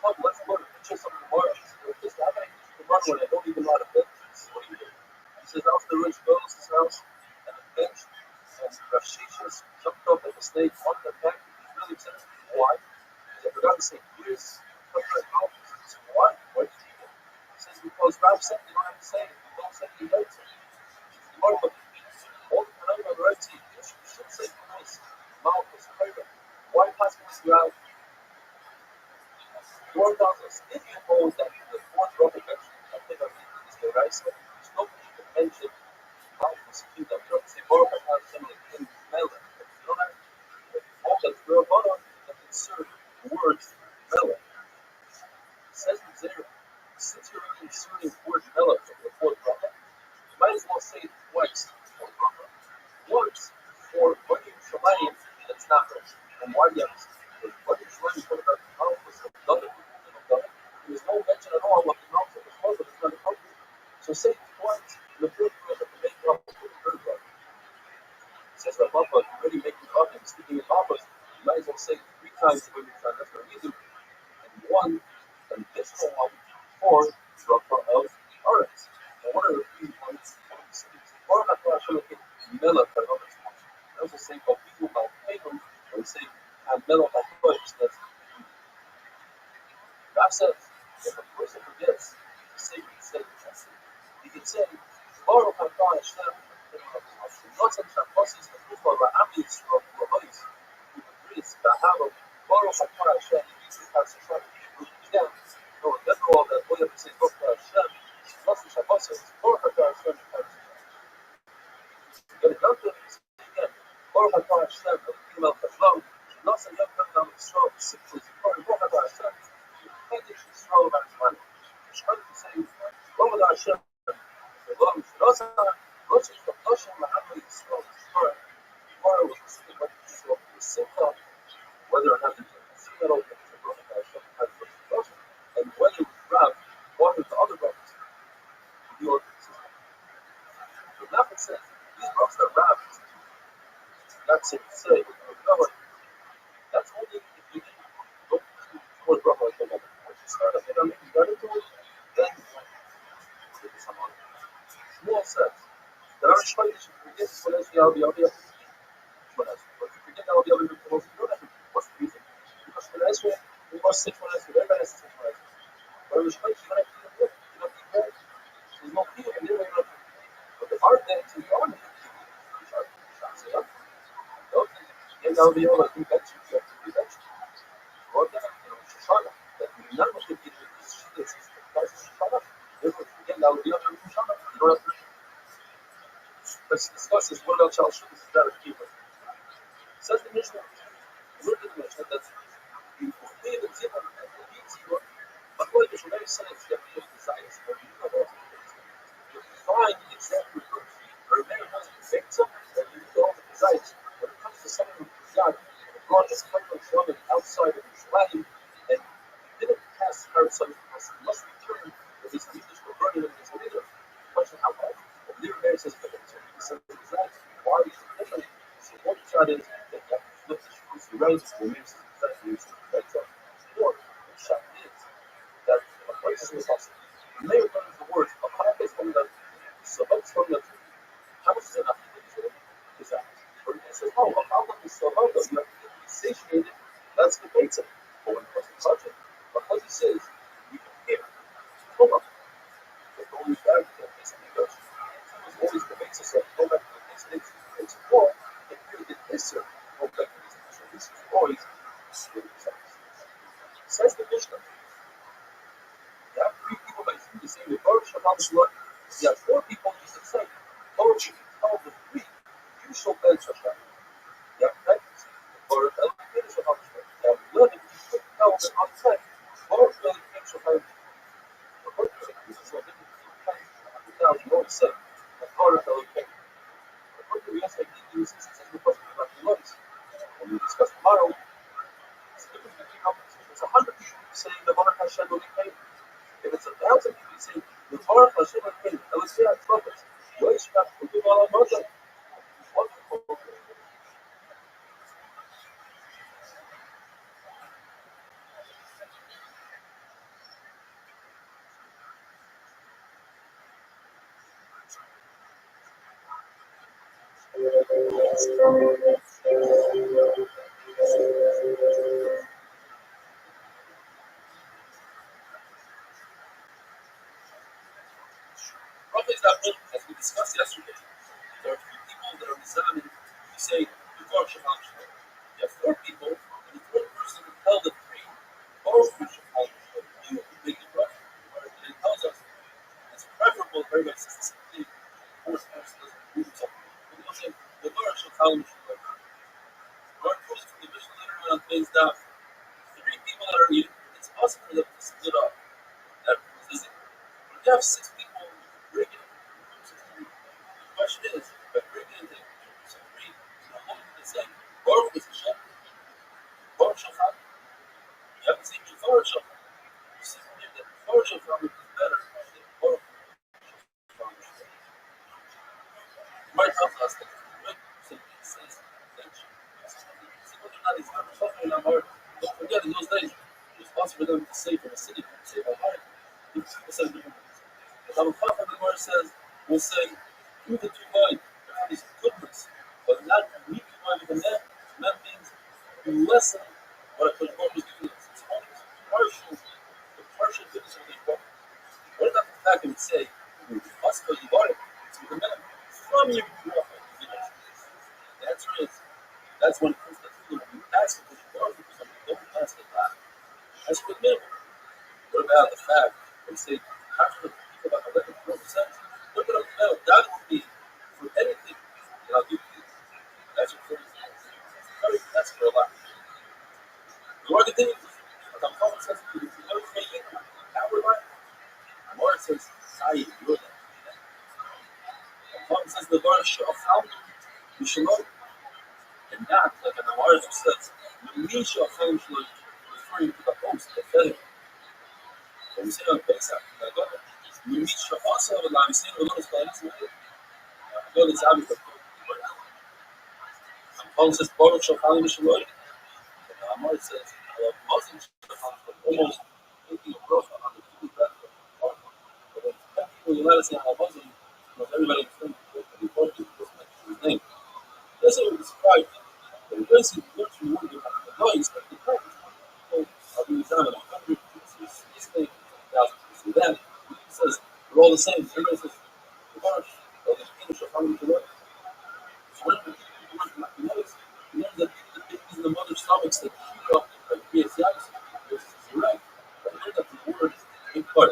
Come, let's learn a picture of tomorrow. Just how can I teach the run when I don't even know how to build this? What do you do? He says, after the rich goes to his house, and the bench, and Rav Shishas jumped up like a snake on the back. He's really upset. Why? Because I forgot to say years. But he says, why? Why did you do it? He says, because Rav said you don't have to say it. You don't say it, you don't say it. All the time on the right side, you should say nice. Mouth is private. Why pass this out? Lord tells us, if you hold that the fourth row of mention, something of is the right side, there's no need to mention Malchus kingdom. You don't say Baruch Hashem in King Melech. You don't have to hold that for a bottom that insert words Melech. It says in there, since you're already inserting the word Melech from the fourth bracha, you might as well say it twice for bracha. Once for Bani Shamayim, that's not right. And why do you have to say it? Because Bani Shamayim is about the Malchus of another people. There's no mention at all of the Malchus of the Torah, but it's not appropriate. So say it twice in the first bracha to make up for the third bracha. It says that Papa, you're already making up and speaking in Papa's, you might as well say it 3 times when you're trying. That's what we do. And one, an additional one, for the bracha of Aretz. And one of the 3 ones, when we speak, or not for Hashem, Melech, I know that's one. I also say, but people by Pegum, or we say, Melech by Kodesh, that's God says, if a person forgets to say what he said, he can say, Baruch Atah Hashem, Notzat Shabbos, the Kufa, Ra'ami Yisrael, Kulohis, who agrees, Bahalo, Baruch whether or not the metal and whether Rav wanted the other brothers to be organized. So Nafik says, these brothers that Rav is that's it, say, that's only if you go towards Rav like that. Once you start up and you got into it, then some other. Shmuel says, there are choices you forget what else you have the other. What else? But if you forget all the other people, you don't have to. What's the reason? Because for else we must sit for else, everybody has to sit for else. But in the choice, you don't have to do it. You don't have to do it. There's no fear, and you're not. But the hard thing to be on it. And I'll be able to do that. You have to do that. Or that, Shoshana. That we not must be able to do this. Shoshana. Therefore, again, I'll be able to do Shoshana. You don't have to. Let's discuss this. What about child shootings? Is that a keeper? Says the Mishnah. Look at the Mishnah. That's you pay the zero and the beat zero. But what is very sense that you desire or you know about it. You find exactly what or many times you think something that you don't desire. When it comes to someone who's young, God is coming from it outside of his life and he didn't pass her son because he must return with his leaders for burning him as a leader. Question how long? The leader Mary says, but it's desire. Why is it different? So what you try to is that you have to flip the shoes, the rights, the mirrors, the right up. Or the shot is that a place is impossible. The mayor comes the words, a half is from the suburbs from the how much is enough? Is that? Or he says, oh, a half is so low, you have to get satiated, that's the pizza. Or when it comes to budget, because he says, you can hear, hold on. The only fact that this negotiation is always the basis of go back to the next it's more if you did this or go back to this. So this is always says the Mishnah. You have three people that you the same Baruch Shalom Shalom. You have four people you can say, Baruch you can tell the three, you shall ben Shasham. You have practice. Baruch Elohim Shalom Shalom. You have 11 you should tell them on time. Baruch Elohim Shalom Shalom. Baruch Elohim Shalom Shalom. You always say, Baruch Elohim. We also need to use this as the question about the noise. When we discuss tomorrow, it's the difference between it's 100 people saying the Baruch Hashem will be paid. If it's 1,000 people saying the Baruch Hashem will be paid, I would say I love it. You always have to do all about that. Probably is that one, as we discussed yesterday. There are three people that are examined. You say, the Baruch Shalom Shalom. You have four people, and the fourth person who held the three, Baruch Shalom Shalom. You make the Baruch. And it tells us it's preferable if everybody says the same thing. The fourth person doesn't do something. But we'll say, the Baruch Shalom Shalom. Baruch goes from the Mishnah later on things that three people that are eating, it's possible for them to split up. That is it. But if you have six people, break it. The question is, if I break it into three, I'm holding the same. Baruch is Hashem. Baruch Shalom. You haven't seen me Baruch Shalom. You see from here that Baruch Shalom is better than Baruch Shalom. You might help us that simply says that see whether or not he's not suffering on heart. Don't forget, in those days, it was possible for them to say from a city, to say by heart. People said different things. The Rabbi from the Gemara says, will say, through the two lines, there are these goodness, but not meet the mind of the man. That means you lessen what a Kodesh was giving us. It's only the partial goodness of the book. What about the fact that we say, possible you bought it, it's with the man from your Ruach? The answer is, that's when it comes to the when you ask for the Kodesh, don't ask That's good minimum. What about the fact they say half of the people that are 11%? Look at them. That would be for anything that I'll give you. That's what that's for a lot. The other thing is, as I'm calling says, if you know faking, power line, or it says, Taik, you're that. The says the Lord shall found you shall know. And not like an Amar says, me shall found you referring to the host, the feather. But we say on Pesach, me shall also have a lot. We say the Lord is calling us. God is out of the Paul says, Baruch shall found you shall know. And Amar says, Muslims shall found almost making a profile on the people that are. But when people you let us say, Muslim, everybody in front of the report to his name. That's what we describe. But the basic virtue would be the noise of the practice. So I'll be examining 100 pieces, this thing, 1,000 pieces. Then he says, we're all the same. Everybody says, the Baruch, or the English of how to work. So when people want to not noise, you know that the babies in the mother's stomachs that keep up like BSIs, this is right. But you know that the word is a big part.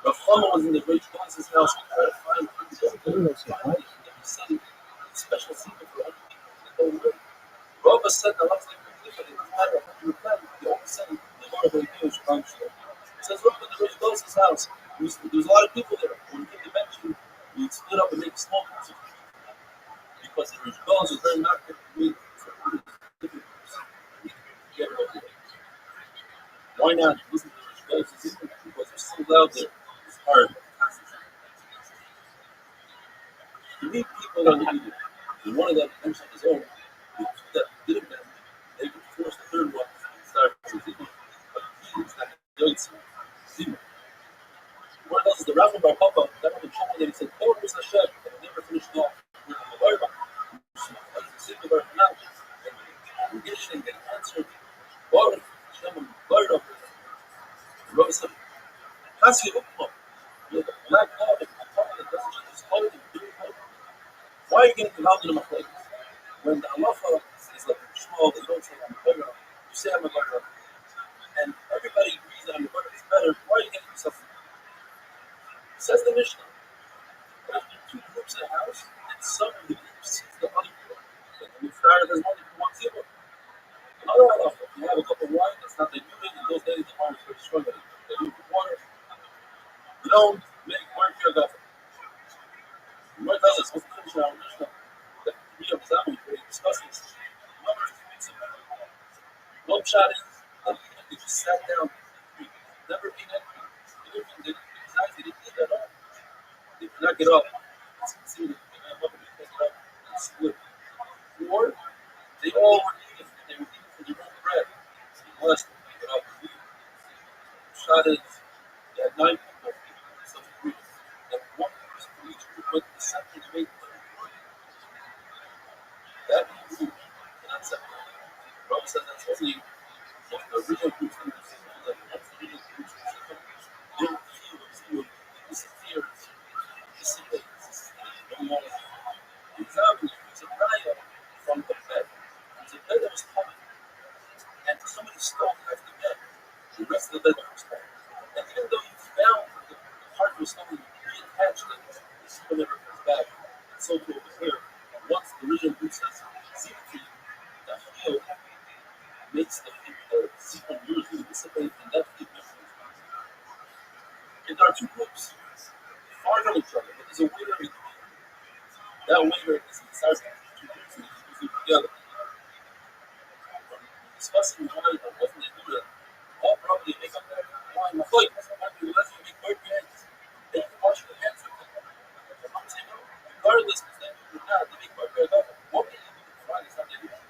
Rav Chama was in the great John's house to try to find people that he said special secret for other people that don't work. Rabbi said the last thing we did, it matter how you reply, the only saying the Lord of the Jewish country. It says, look, when the Rich John's house, there's a lot of people there. When we came to mention, we split up and make small groups of people. Because the Rich John's was very not good to meet for different groups. Why not listen to the Rich John's? Because they're so loud there, it's hard to concentrate. You meet people that need it. And one of them mentioned his own, the two that didn't them, they could force the third one and start with Zima. But he was not doing Zima. One of those is the Rabbi Bar Papa, that one in China, that he said, oh, it was Hashem, and he never finished off with the Larva. Zima Bar Hanam. And we're getting the answer, Baruch Hashem Larva. The Rabbi said, Hasi Ukma. You're the black dog, and I'm talking that doesn't just hold and do it. Why are you getting involved in a place? When the halacha is like small, they don't say I'm a better, you say I'm a better, and everybody agrees that I'm a better is better. Why are you getting yourself? Says the Mishnah. But if there are two groups in a house, and some of the groups sees the other group, and the Mitzvah there's one who wants zero. Another halacha, if you have a cup of wine, that's not the human. In those days, the wine is very strong. They do water. You don't make wine pure government. What does this? What's the finish our Mishnah? That we have examined, we discussed this. One shot is that they just sat down, never been angry. They didn't eat at all. They could not get up. See the man up and pick it up and split. Or they all were eating, and they were eating for their own bread. So he blessed them, pick it up and eat. Shot is they had 9 people, some groups. And one person from each group went to the center to make that means you cannot separate. Rabbi said that's only what the original groups do. That once the original groups they don't feel it, so it disappears, dissipates, no longer. The example is a raya from the bed. It's a bed that was common, and somebody stole half the bed. The rest of the bed was stolen. And even though you found the part was stolen, reattached it, the super never comes back. And so too over here. Once the original group says Zikri, the field makes the Zikri usually dissipate, and that field makes it. And there are two groups, far from each other, but there's a waiter in between. That waiter is inside the two groups, and they usually together. Discussing why or wasn't they do that, all probably make up that why my flight. Sometimes you let you make wipe your hands. They can wash your hands with them. I'm saying, no, regardless of that, you're not, they make wipe your hands. What can you do to try this? How they do it?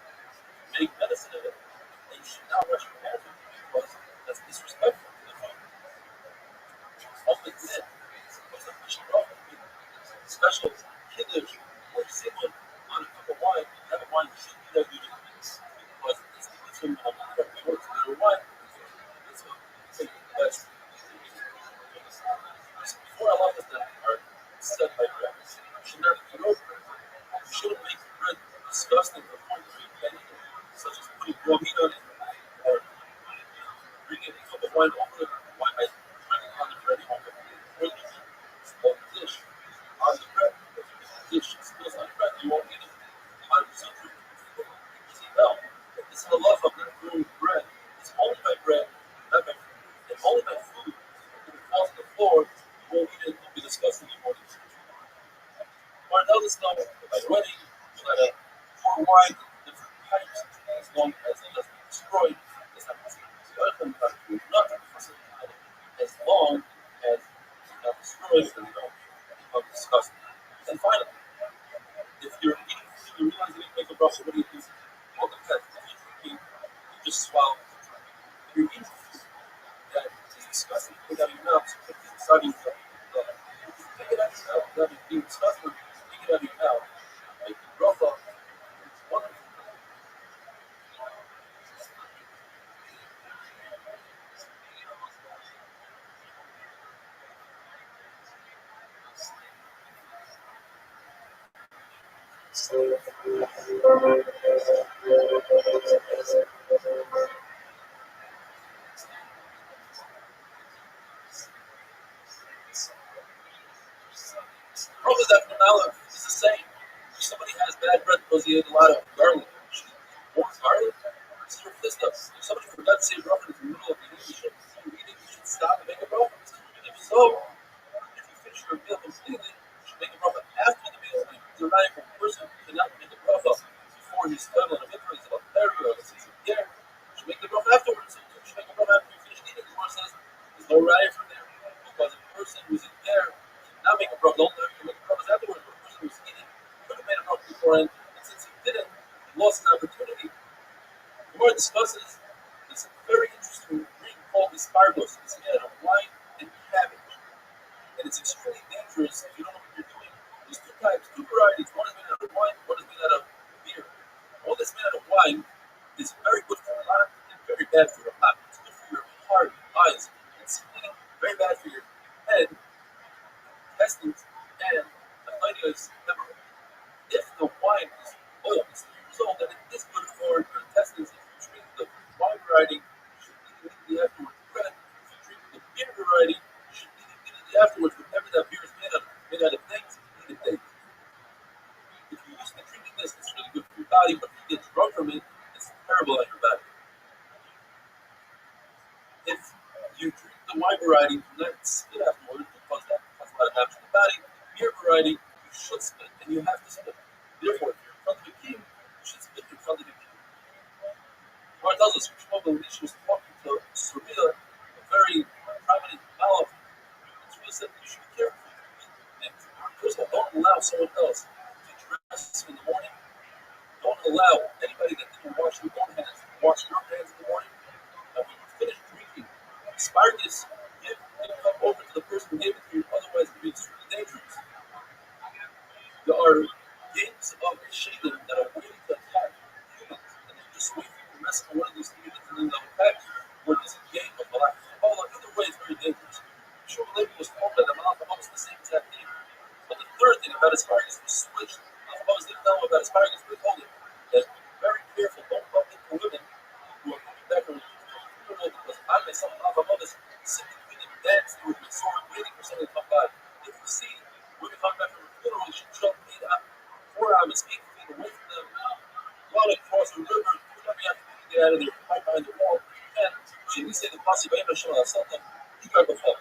Make medicine of it, and you should not wash your hands with it because that's disrespectful to the food. Often said, because of Mishnah Brachah, special kiddush or simon on a cup of wine, that wine should be that good because it's the between the works of the wine. It's the best. Before Allah that are set by bread, you should not eat over it. You shouldn't make bread disgusting to the point where you can't eat it, such as putting raw meat on it or wine over the wine ice drinking on the bread. On the dish. On the bread. If the dish spills on the bread, you won't eat it. On the suture. No. This is the love of not doing bread. It's only by bread, not by food. It's only by food. If it falls on the floor, you won't eat it. It'll be disgusting. You won't eat it. Or another snow, by wedding, you gotta pour wine in different pipes as long as it doesn't get destroyed. It's not the other thing you gotta do is nothing. As long as it's not destroyed, then you don't become disgusting. And finally, if you're eating food and you realize you didn't make a bracha, what do you do? Well, depends. If you're drinking, you just swallow. If you're eating food that is disgusting, you put it out of your mouth, so put it inside of your mouth. Take it out of your mouth. Without it being disgusting, take it out of your mouth. Make the bracha. It's wonderful. Brachas after malach is the same. If somebody has bad breath because he ate a lot of garlic, more garlic, it's your fist up. If somebody forgot to say bracha in the middle of the eating, you should stop and make a bracha. If so, if you finish your meal completely, you should make a bracha after the meal. If you're not a person who cannot make a bracha before he's done on a mikvah, he's about therapy or he's there, you should make the bracha afterwards. So you should make a bracha after you finish eating. The Gemara says there's no riot from there because a person who's in there should not make a bracha. Don't let him make a bracha afterwards. But a person who's eating could have made a bracha beforehand, and since he didn't, he lost an opportunity. The Gemara discusses this very interesting drink called asparagus. It's made out of wine and cabbage. And it's extremely dangerous if you don't know what you're doing. There's two types, two varieties. One is made out of wine, one is made out of beer. All that's made out of wine is very good for your heart and very bad for your heart. It's good for your heart, eyes, and skin, very bad for your head, intestines, and the liver. If the wine is old, it's 3 years old, then it is good for your intestines. If you drink the wine variety, you should eat it immediately afterwards. Bread. If you drink the beer variety, you should eat it immediately afterwards. Whatever that beer is made out of things, eat it daily. If you're used to drinking this, it's really good for your body, but if you get drunk from it, it's terrible on your body. If you drink the wine variety, do not spit afterwards because that causes a lot of damage to the body. Beer variety, you should spit, and you have to spit. Therefore, if you're in front of the king, you should spit in front of the king. Gemara tells us Shmuel Elish was talking to Surya, a very prominent Malach, and Surya said you should be careful. And first of all, don't allow someone else to dress in the morning. Don't allow anybody that didn't wash their own hands to wash your hands in the morning. And when you finish drinking asparagus, give the cup over to the person who gave it to you, otherwise it will be extremely dangerous. There are games of shaitan that are waiting to attack humans, and they just wait for you to mess with one of these humans and then they'll attack you. Or there's a game of Malach. Either way, it's very dangerous. Shmuel Levi was told that the Malach was the same exact thing. But the third thing about asparagus was switched. Malach didn't tell him about asparagus, but he told him that very careful, don't bump into women who are coming back from the funeral because I myself, Malach, sit between them, dance with my sword, waiting for someone to come by. If you see women come back from the funeral, you should jump 4 hours, 8 feet away from them, run across the river, do whatever you have to do to get out of there, hide behind the wall, and she didn't say the possible Hashem something, you got to go.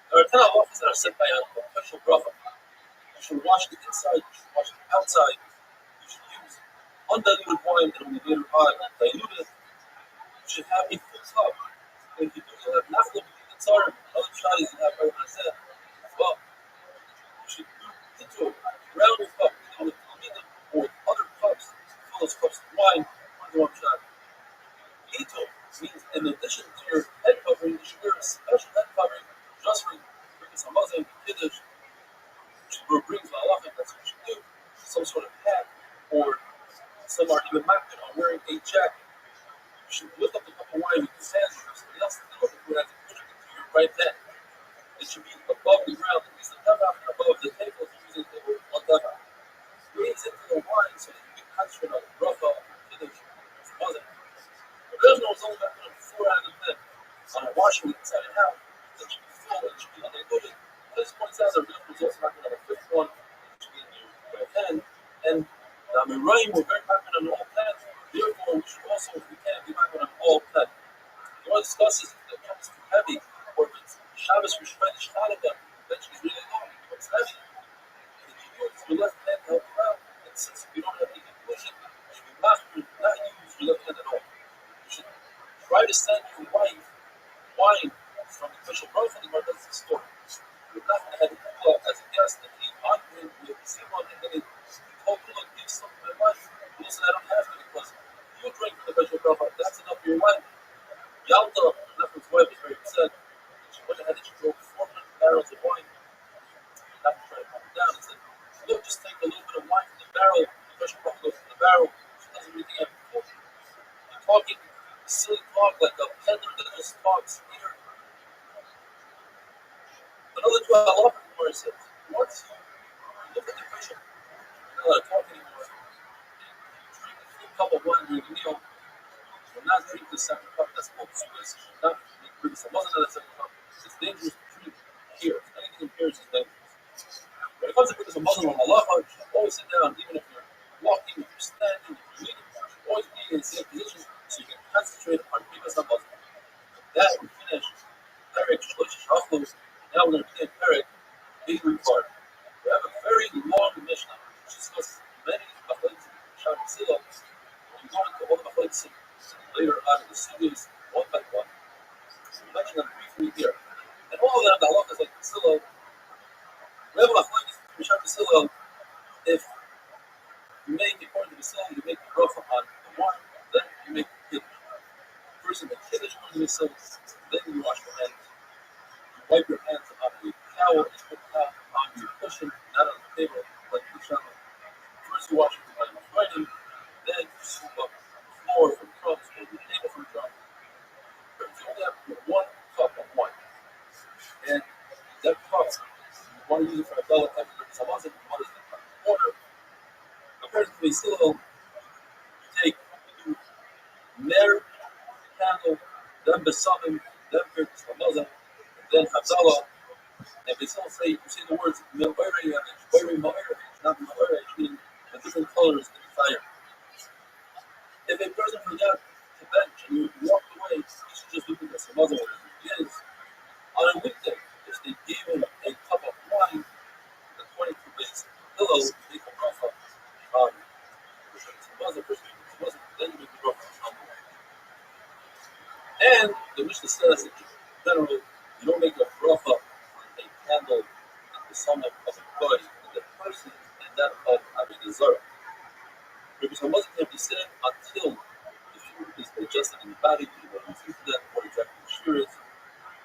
There are 10 halachas that are set by a special bracha. You should wash the inside, you should wash the outside, you should use undiluted wine that will be later on diluted. You should have a full cup. And if you do, you'll have nafla between the tzar, other shadis you have right on as well. You should do into a round cup, with aluminum or other cups, fill those cups with wine, one shot. Ito means in addition to your head covering, you should wear a special head covering just for bringing some Muslim Kiddush, which brings the halacha, that's what you should do, some sort of hat, or some are even makbid on wearing a jacket. You should lift up the cup of wine with your hands or somebody else to do it, you have to put it into your right hand. It should be above the ground, at least a tefach above the table if you're using the table on tefach. Raise into the wine so that you can concentrate on the bracha of the Kiddush. It's Muslim. The original was only about 4 out of 10. washing it inside and out, that should be full and should be undiluted. This points out that Rabbi is also not going to have a fifth one, which should be in your right hand. And the Amirayim were very happy on all plants. Therefore, we should also, if we can, be happy on all plants. The one discusses if the cup is too heavy, or if it's Shabbos for Shvenish Chanukah, then she's really long, it becomes heavy. And if you use your left hand to help you out, and since you don't have any conclusion, you should be not use your left hand at all. You should try to send your wife wine from the official growth and the that's the story. You're not going to have Kula as a guest and he honored him with someone and then he told Kula, give some to my wife. He said, I don't have to because you drink from the official growth, that's enough for your wife. Yalta, Nefem's wife, was very upset. She went ahead and she drove 400 barrels of wine. Not to try to calm down and said, look, just take a little bit of wine from the barrel. The official growth goes from the barrel. She doesn't really have to talk. You're talking silly talk like a peddler that just talks here. Another 12 law where it says, once you look at the picture, you're not talk anymore. Drink a full cup of wine during the meal. You're not drinking the second cup, that's called suicide. Not drinking some other than the second cup. It's dangerous to drink here. Anything in here is dangerous. When it comes to drinking some Muslim on halacha, you should always sit down, even if you're walking, if you're standing, if you're leaning, you should always be in the same position so you can concentrate on drinking some Muslim. That we finish Taik Shlosh Shachos. Now we're going to begin Taik Bigri part. We have a very long Mishnah which discusses many machlokes in Shabbos Sila. We go into all the machlokes later on in the studios one by one. So we mention them briefly here. And all of them, the halachas like the Sila, we have a machlokes in Shabbos Sila. If you make, according to the Sila, you make the bracha on the wine, then you make the kiddush. First you make kiddush according to the Sila, then you wash your hands. Wipe your hands on the towel and put it on your cushion, not on the table, like the shaman. First you wash your hands writing, then you scoop up the floor from crumbs or the table from crumbs. If you only have 1 cup of wine, and that cup, you want to use it for a dollar type of drink, so once it is the cup of water, according to the Silo, you take Mer, candle, then Besamim, then Birkus Hamazah, then Havdalah, and they still say, you say the words Me'orei, not Me'orei, meaning the different colors in the fire. If a person forgot to bench and you walked away, you should just look at this Hamazah, whatever it is. On a weekday, if they gave him a cup of wine, according to this pillow, they can bracha on Hamazah, then you make the bracha on the wine. And the Mishnah says that in general, you don't make a bracha on a candle in the summit of a body in the person and that of Avodah Zarah. Because Hamazah can be said until the food is digested in the body, you will receive that what exactly the shear is.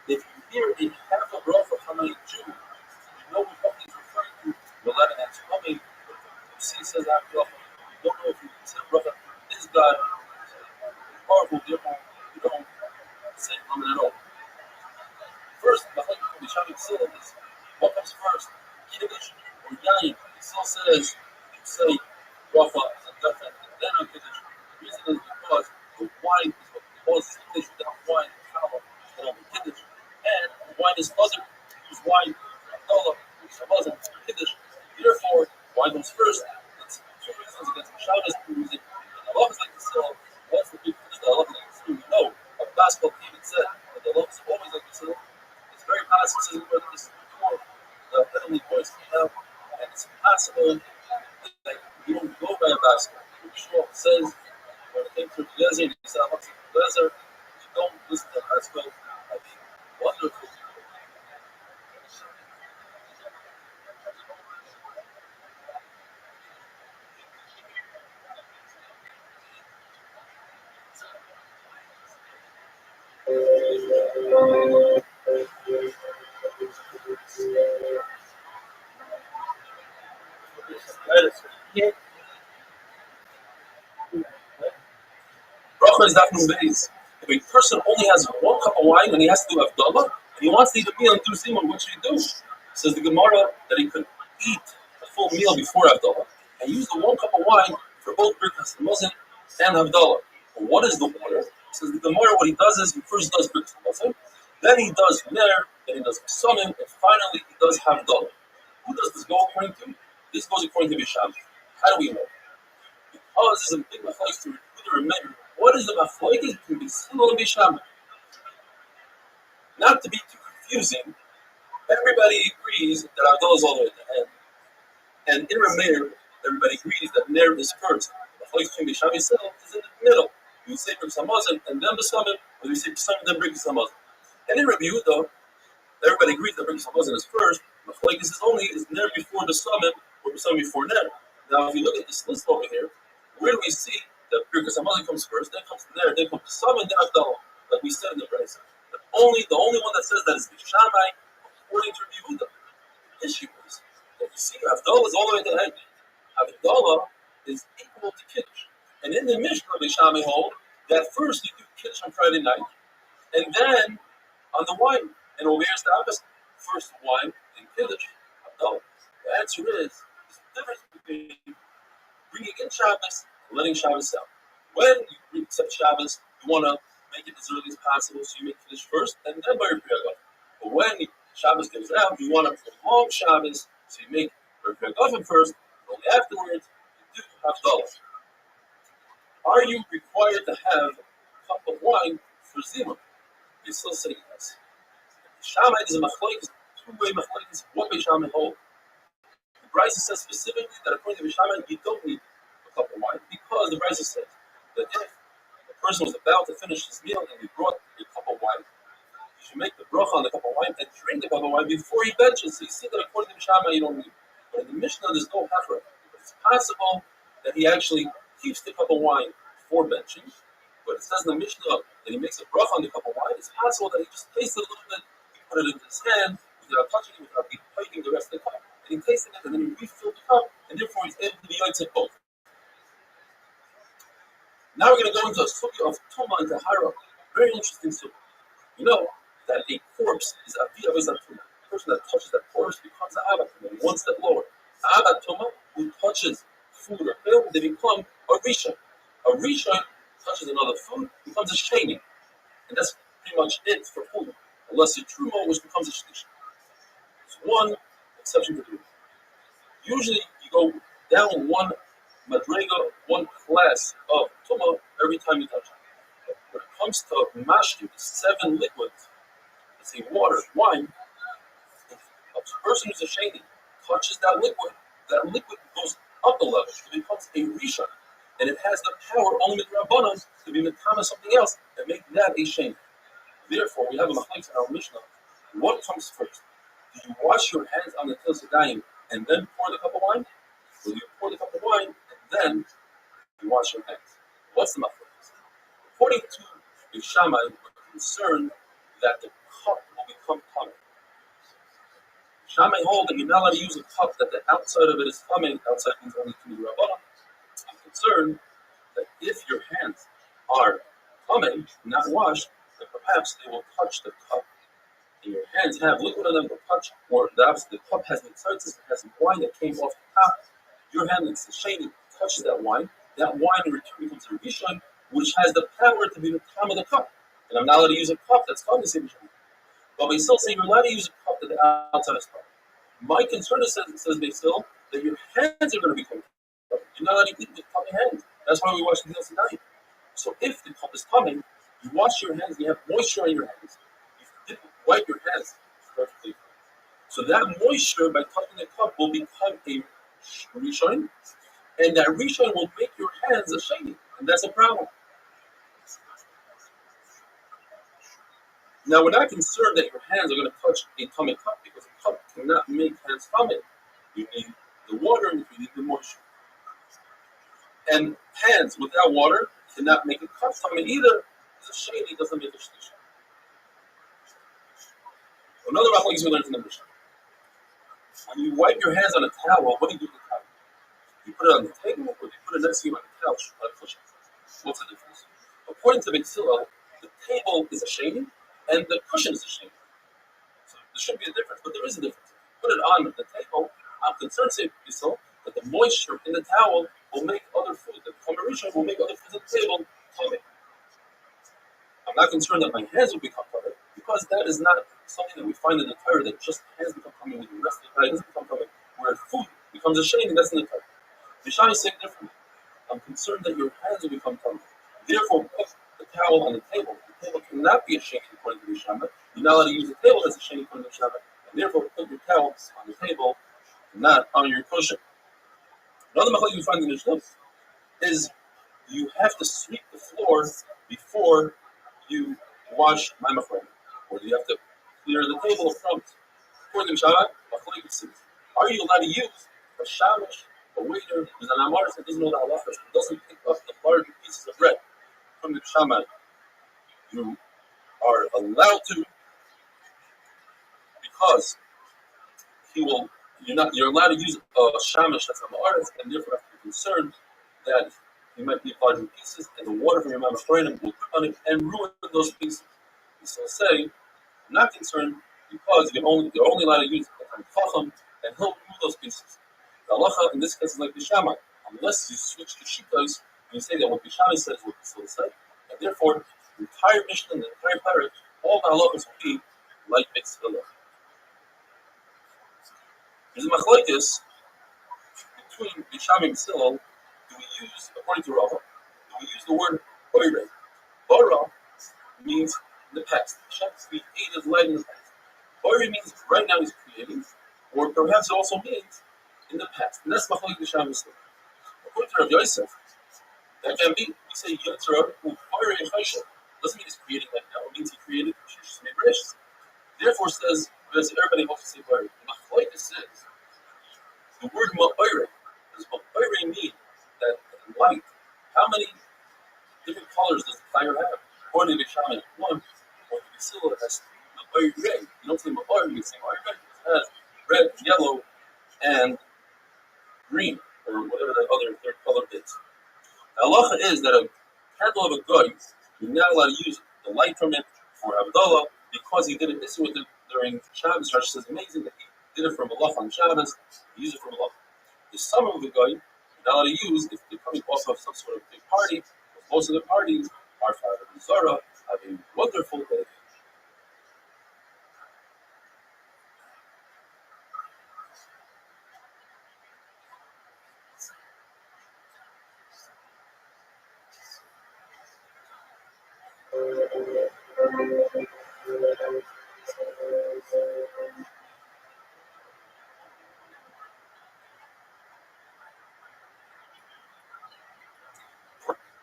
If you hear a half a bracha from a Jew, you know what he's referring to, you'll let an answer coming. But if you see says after bracha, you don't know if you say bracha, this guy is powerful, therefore you don't say amen at all. First, the Taik will be shouting syllables. What comes first? Kiddush or Yayin? It still says you say bracha and Gafen and then on Kiddush. The reason is because the wine is what causes the Kiddush. Without wine, you cannot have Kiddush. And the wine is other. You use wine for Havdalah, which wasn't for Kiddush. Therefore, wine comes first. That's 2 reasons against the Shabbos music. And the law is like the Sila. Once the people finish the law, like the Sila, you know, a basketball team had said that the law is always like the Sila. It's very possible, this is where this is before the heavenly voice came out, and it's impossible that you don't go by a basketball. Yeshua says, when it came to Eliezer, he said, Eliezer, you don't listen to a basketball. I mean, wonderful. Bracha is not from days. If a person only has 1 cup of wine and he has to do Havdalah, and he wants to eat a meal and do Simon, what should he do? Says the Gemara that he could eat a full meal before Havdalah and use the 1 cup of wine for both Birkas Hamazon and Havdalah. What is the water? Says the Gemara, what he does is he first does Birkas Hamazon, Then he does ner, then he does psalmim, and finally he does havdalah. Who does this go according to? This goes according to Bisham. How do we know? Because there's a big machlokes to remember. What is the machlokes between Bisham and Bisham? Not to be too confusing, everybody agrees that havdalah is all the way at the end. And in Rameir, everybody agrees that ner is first. The machlokes between Bisham itself is in the middle. We say Bris Hamazon and then B'Samim, or we say B'Samim then Bris Hamazon. And in Rabbi Yehuda, everybody agrees that Bris Hamazon is first. Machlokes is only is ner before B'Samim or B'Samim before ner. Now, if you look at this list over here, where do we see that Bris Hamazon comes first, then comes ner, then comes B'Samim, then Havdalah, like we said in the Brayso. The only one that says that is Bishamai, according to Rabbi Yehuda. The issue is that you see Havdalah is all the way to the end. Havdalah is equal to Kiddush. And in the Mishnah, Bishamai hold that first you do Kiddush on Friday night, and then on the wine. And over here's the opposite. First wine and Kiddush. No. The answer is there's a difference between bringing in Shabbos and letting Shabbos out. When you accept Shabbos, you want to make it as early as possible, so you make Kiddush first, and then by your Priyagov. But when Shabbos goes out, you want to prolong Shabbos, so you make your Priyagov first, and only afterwards you do Havdalah. Are you required to have a cup of wine for Zima? They still say yes. Shammai is a machlokes, two-way machlokes, one-way Shammai hold. The Brisa says specifically that according to Shammai, you don't need a cup of wine because the Brisa says that if a person was about to finish his meal and he brought a cup of wine, he should make the bracha on the cup of wine and drink the cup of wine before he benches. So you see that according to Shammai, you don't need. But in the Mishnah, there's no hefer. It's possible that he actually keeps the cup of wine for benching, but it says in the Mishnah that he makes a bracha on the cup of wine. It's possible that he just tastes it a little bit, he put it in his hand without touching it, without taking the rest of the cup, and he tasted it, and then he refilled the cup, and therefore he's able to be yotzei both. Now we're going to go into a sugya of Tuma and Tahara. Very interesting sugya. You know that a corpse is a via of a Tuma. The person that touches that corpse becomes an Abba Tuma, one step lower. Abba Tuma, who touches food or pill, they become a Rishon. A Rishon touches another food, becomes a Sheni. And that's pretty much it for food. Unless a Truma, which becomes a Shlish. There's one exception to the rule. Usually you go down one madrega, one class of Tuma every time you touch it. But when it comes to Mashki, the 7 liquids, let's say water, wine, if a person who's a Sheni touches that liquid goes up a level. It becomes a Rishon. And it has the power only with Rabbanon to be Metama something else and make that a shame. Therefore, we have a machlokes in our Mishnah. What comes first? Do you wash your hands on the Tel Sedayim and then pour the cup of wine? Or do you pour the cup of wine and then you wash your hands? What's the machlokes? According to the Shammai, we're concerned that the cup will become tummy. Shammai hold that you're not allowed to use a cup that the outside of it is tummy. Outside means only to the Rabbanon. I'm concerned that if your hands are coming, not washed, that perhaps they will touch the cup. And your hands have liquid on them, will touch, or the cup has mitzvahs, it has wine that came off the top. Your hand that's shady touches that wine in return becomes a rishon, which has the power to be the top of the cup. And I'm not allowed to use a cup that's called the same rishon. But we still say you're allowed to use a cup that the outside is covered. My concern is, says they still, that your hands are going to become covered. You're not allowed to eat with coming hands. That's why we wash the nails tonight. So if the cup is coming, you wash your hands, you have moisture on your hands. You wipe your hands perfectly. So that moisture, by touching the cup, will become a rishon, and that rishon will make your hands a shiny, and that's a problem. Now, we're not concerned that your hands are going to touch a tummy cup, because a cup cannot make hands tummy. You need the water and you need the moisture. And hands without water cannot make a cup tummy either. The shady doesn't make a shlish. Another machlokes we learned in the Mishnah. When you wipe your hands on a towel, what do you do with the towel? You put it on the table, or do you put it next to you on the couch, on a cushion? What's the difference? According to Beit Hillel, the table is a shady, and the cushion is a shady. So there should be a difference, but there is a difference. If you put it on the table, I'm concerned, say Beit Hillel, that the moisture in the towel will make other food, the combination will make other foods at the table tummy. I'm not concerned that my hands will become covered, because that is not something that we find in the Torah that just has become coming with the rest of the Torah. It doesn't become coming where food becomes a shame, and that's in the Torah. Mishai is saying differently. I'm concerned that your hands will become tummy. Therefore, put the towel on the table. The table cannot be a shame according to the Shama. You're not allowed to use the table as a shame according to the Shama. And therefore, put your towels on the table, not on your cushion. Another machlokes you find in the Mishnah is you have to sweep the floor before you wash ma'amachron, or you have to clear the table of crumbs. According to Mishnah, are you allowed to use a shamish, a waiter, who's an amaris that doesn't know the halachas, who doesn't pick up the larger pieces of bread from the shaman? You are allowed to, because he will. You're allowed to use a shamish that's an amaris, and therefore have to be concerned that he might be larger pieces, and the water from your ma'amachron will drip on it and ruin those pieces. You still say, I'm not concerned because you're only allowed to use the chacham, and he'll remove those pieces. The halacha in this case is like the shammai. Unless you switch to shitas, you say that what the shammai says will be still said, and therefore the entire Mishnah and the entire parrot, all the halachas will be like mixed halacha. There's a machlokes between the shammai and Hillel. Do we use, according to Rabbi, do we use the word boirei? Bara means in the past. Hashem created light in the past. Boirei means right now he's creating, or perhaps it also means in the past. And that's machlokes the shammai. According to Rabbi Yosef, that can be, we say Yitzra, who boirei chayshel. Doesn't mean he's creating right now. It means he created Shishis Mebreshis. Therefore says, because everybody wants to say boirei. Machlokes says the word ma'oirei. Does ma'oirei mean that light? How many different colors does the fire have? According to the shaman, one. Or the Basila has ma'oirei. You don't say ma'oirei, you say ma'oirei. It has red, yellow, and green, or whatever the other third color is. The halacha is that a candle of a goy, you're not allowed to use the light from it for Abdullah because he did an issue with it during Shabbos. Rashi says amazing that he did it from Allah on Shabbos. He used it from Allah. The summer of the guy, you're not allowed to use if they're coming off of some sort of big party. Most of the parties are for Zara, have a wonderful day.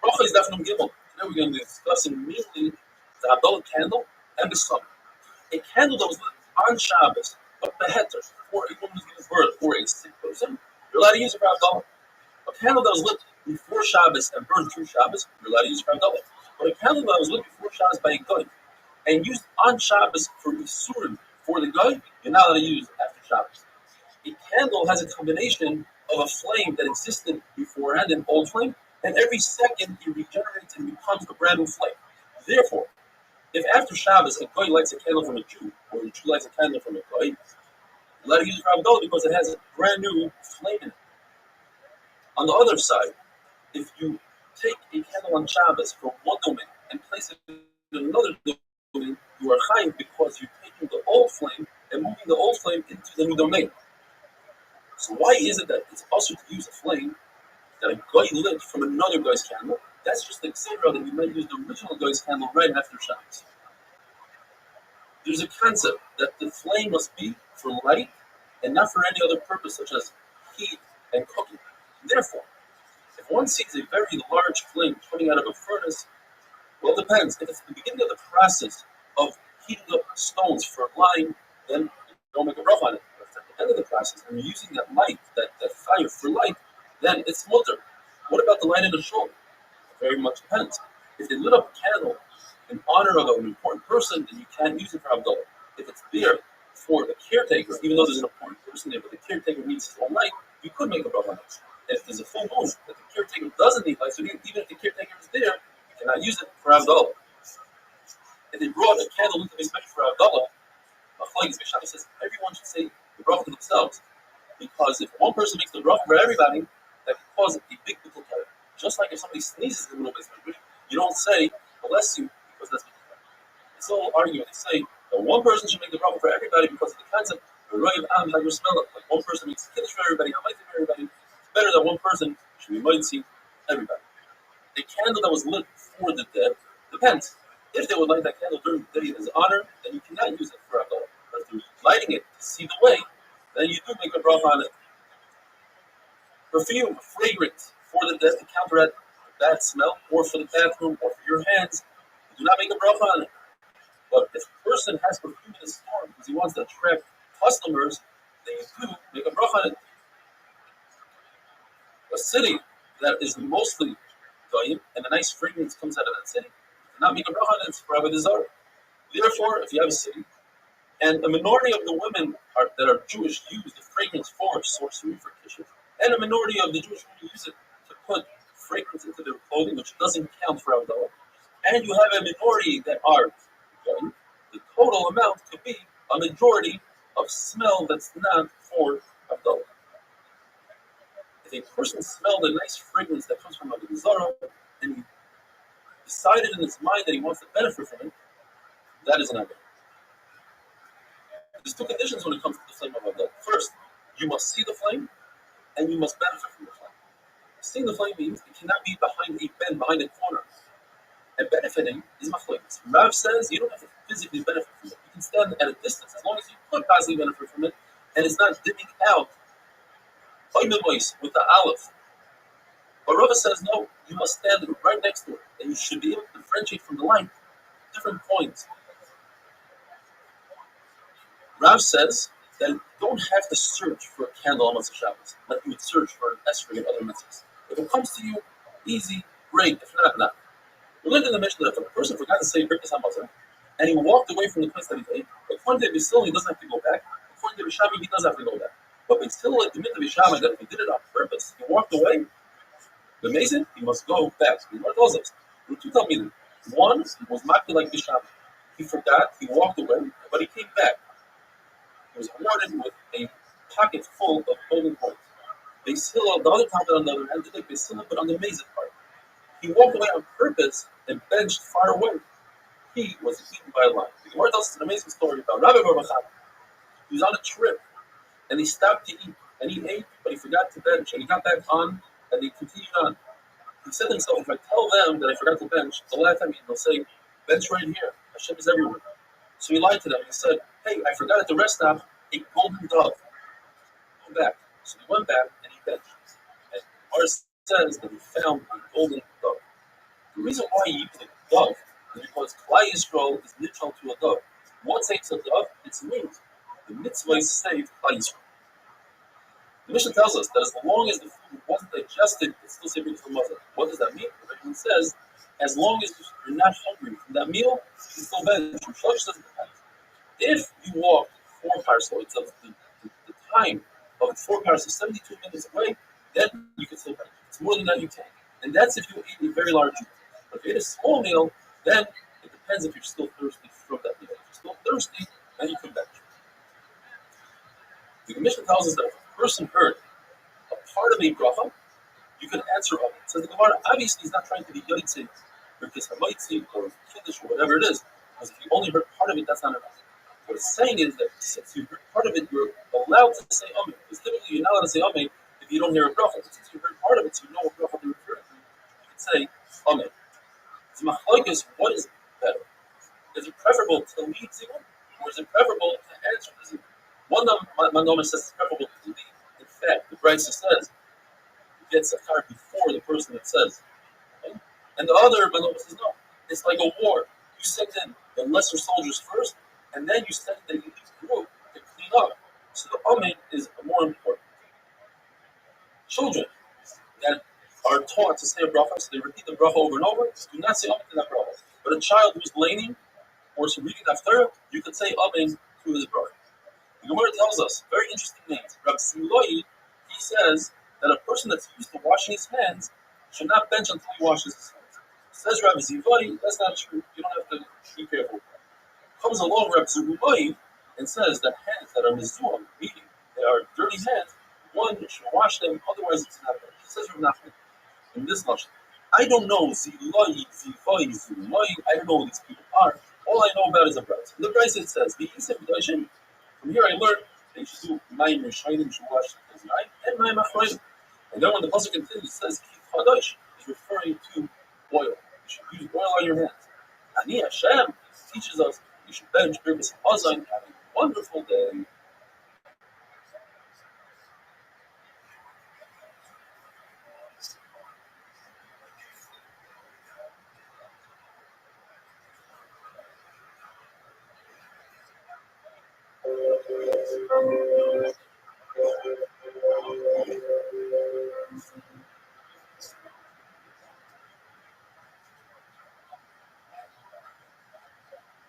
Bracha is definitely given. Today we're going to be discussing mainly the Abdullah candle and the summer. A candle that was lit on Shabbos, but beheter, for a woman who's giving birth, or a sick person, you're allowed to use it for Abdullah. A candle that was lit before Shabbos and burned through Shabbos, you're allowed to use it for Abdullah. But a candle that was lit before Shabbos by a guy and used on Shabbos for Isurim for the guy, you're not allowed to use after Shabbos. A candle has a combination of a flame that existed beforehand, an old flame, and every second it regenerates and becomes a brand new flame. Therefore, if after Shabbos a guy lights a candle from a Jew, or a Jew lights a candle from a guy, you're allowed to use it for Abdullah because it has a brand new flame in it. On the other side, if you take a candle on Shabbos from one domain and place it in another domain, you are chayiv because you're taking the old flame and moving the old flame into the new domain. So why is it that it's also to use a flame that a guy lit from another guy's candle? That's just like Sarah that you might use the original guy's candle right after Shabbos. There's a concept that the flame must be for light and not for any other purpose such as heat and cooking. Therefore, if one sees a very large flame coming out of a furnace, well, it depends. If it's the beginning of the process of heating up stones for lime, then you don't make a rough on it. But if at the end of the process and you're using that light, that fire for light, then it's mutter. What about the light in the shul? It very much depends. If they lit up a candle in honor of an important person, then you can't use it for Abdullah. If it's there for the caretaker, even though there's an important person there, but the caretaker needs his own light, you could make a rough on it. If there's a full moon that the caretaker doesn't need light, so even if the caretaker is there, you cannot use it for Abdullah. If they brought a candle into the special for Abdullah, Machlokes Bisham says everyone should say the bracha to themselves. Because if one person makes the bracha for everybody, that can cause a big bittul kara. Just like if somebody sneezes in the middle of his you don't say, bless you, because that's bittul kara. It's all argument. They say, But one person should make the bracha for everybody because of the concept of Roiv Am like Smell. Like one person makes kiddush for everybody, Hamaiti for everybody. It's better that one person should be Moitzi everybody. A candle that was lit for the dead depends. If they would light that candle during the day in his honor, then you cannot use it for Havdalah. But if you're lighting it to see the way, then you do make a bracha on it. Perfume, fragrance for the dead to counteract the bad smell, or for the bathroom, or for your hands, you do not make a bracha on it. But if a person has perfume in his store because he wants to attract customers, then you do make a bracha on it. A city that is mostly goyim and a nice fragrance comes out of that city, you cannot make a bracha on it for Avodah Zarah. Therefore, if you have a city and a minority of the women that are Jewish use the fragrance for sorcery, for kishuf, and a minority of the Jewish women use it to put fragrance into their clothing, which doesn't count for Havdalah, and you have a minority that are goyim, the total amount could be a majority of smell that's not for Havdalah. If a person smelled a nice fragrance that comes from Avodah Zarah and he decided in his mind that he wants to benefit from it, that is an Avodah. There's two conditions when it comes to the flame of Avodah. First, you must see the flame and you must benefit from the flame. Seeing the flame means it cannot be behind a bend, behind a corner. And benefiting is machlokes. Rav says you don't have to physically benefit from it. You can stand at a distance as long as you could possibly benefit from it and it's not dimming out with the olive. But Rabbi says no, you must stand right next to it, and you should be able to differentiate from the light different points. Rav says that you don't have to search for a candle on Motzei Shabbos, like you would search for an esrog and other mitzvahs. If it comes to you, easy, great. If not, not. We learned in the Mishnah that if a person forgot to say Birkas HaMazon, and he walked away from the place that he ate, according to B'Sil, he doesn't have to go back. According to B'Shamai, he does have to go back. But B'Sil, like the mitzvah B'Shamai, that if he did it on purpose, he walked away, the Mason, he must go back. He tells us. There were two Talmidim. One was Makbi like B'Shamai. He forgot, he walked away, but he came back. He was awarded with a pocket full of golden coins. B'Sil, the other Talmid on the other hand, did like B'Sil, but on the Mason part. He walked away on purpose and benched far away. He was eaten by a lion. The Gemara tells us an amazing story about Rabbi. He was on a trip and he stopped to eat and he ate, but he forgot to bench and he got back on and he continued on. He said to himself, if I tell them that I forgot to bench, the last time they'll say, bench right here. Hashem is everywhere. So he lied to them. He said, hey, I forgot at the rest stop a golden dove. Go back. So he went back and he benched. And Gemara says that he found a golden dove. The reason why he used a dove is because Klal Yisrael is neutral to a dove. Once it's a dove, it's means. The mitzvah is saved Klal Yisrael. The Mishnah tells us that as long as the food wasn't digested, it's still saved from mother. What does that mean? The Mishnah says, as long as you're not hungry from that meal, you can still bench. If you walk 4 parseaux, it's the time of 4 parseaux, 72 minutes away, then you can still bench. It's more than that you can. And that's if you eat a very large meal. But if you eat a small meal, then it depends if you're still thirsty from that meal. If you're still thirsty, then you can bench. The Mishnah tells us that if a person heard a part of a bracha, you can answer on it. Says the Gemara, obviously he's not trying to be yotzei, or kishamoitzi, or kiddush, or whatever it is. Because if you only heard part of it, that's not enough. What it's saying is that since you heard part of it, you're allowed to say amen. Because typically you're not allowed to say amen if you don't hear a bracha. But since you heard part of it, so you know what bracha they're referring to, you can say amen. So machlokes, what is better? Is it preferable to lead zibur, or is it preferable to answer the zibur? One of my says it's preferable to lead. In fact, the Brisa says you get zakar before the person that says. Okay? And the other Manoma says no. It's like a war. You send in the lesser soldiers first, and then you send in the elite group to clean up. So the amen is more important. Children that are taught to say a bracha, so they repeat the bracha over and over, do not say amen to that bracha. But a child who's laning or is reading after, you can say amen to his bracha. The Gemara tells us very interesting names. Rabbi Simloi, he says that a person that's used to washing his hands should not bench until he washes his hands. Says Rabbi Zivoi, that's not true. You don't have to be careful. Comes along Rabbi Zivoi and says that hands that are mizuam, meaning they are dirty hands, one should wash them, otherwise it's not bench. Says Rabbi Nachman in this lashon. I don't know Zivoi, I don't know who these people are. all I know about is a Bryce. In the Bryce it says, the Yisem B'Doshim. From here I learned that you should do Mayim Rishayim Shuash and Mayim Achroim. And then when the pasuk continues, it says Kif Chadosh is referring to oil. You should use oil on your hands. Ani Hashem teaches us you should bench Birkus Hazan. Have a wonderful day.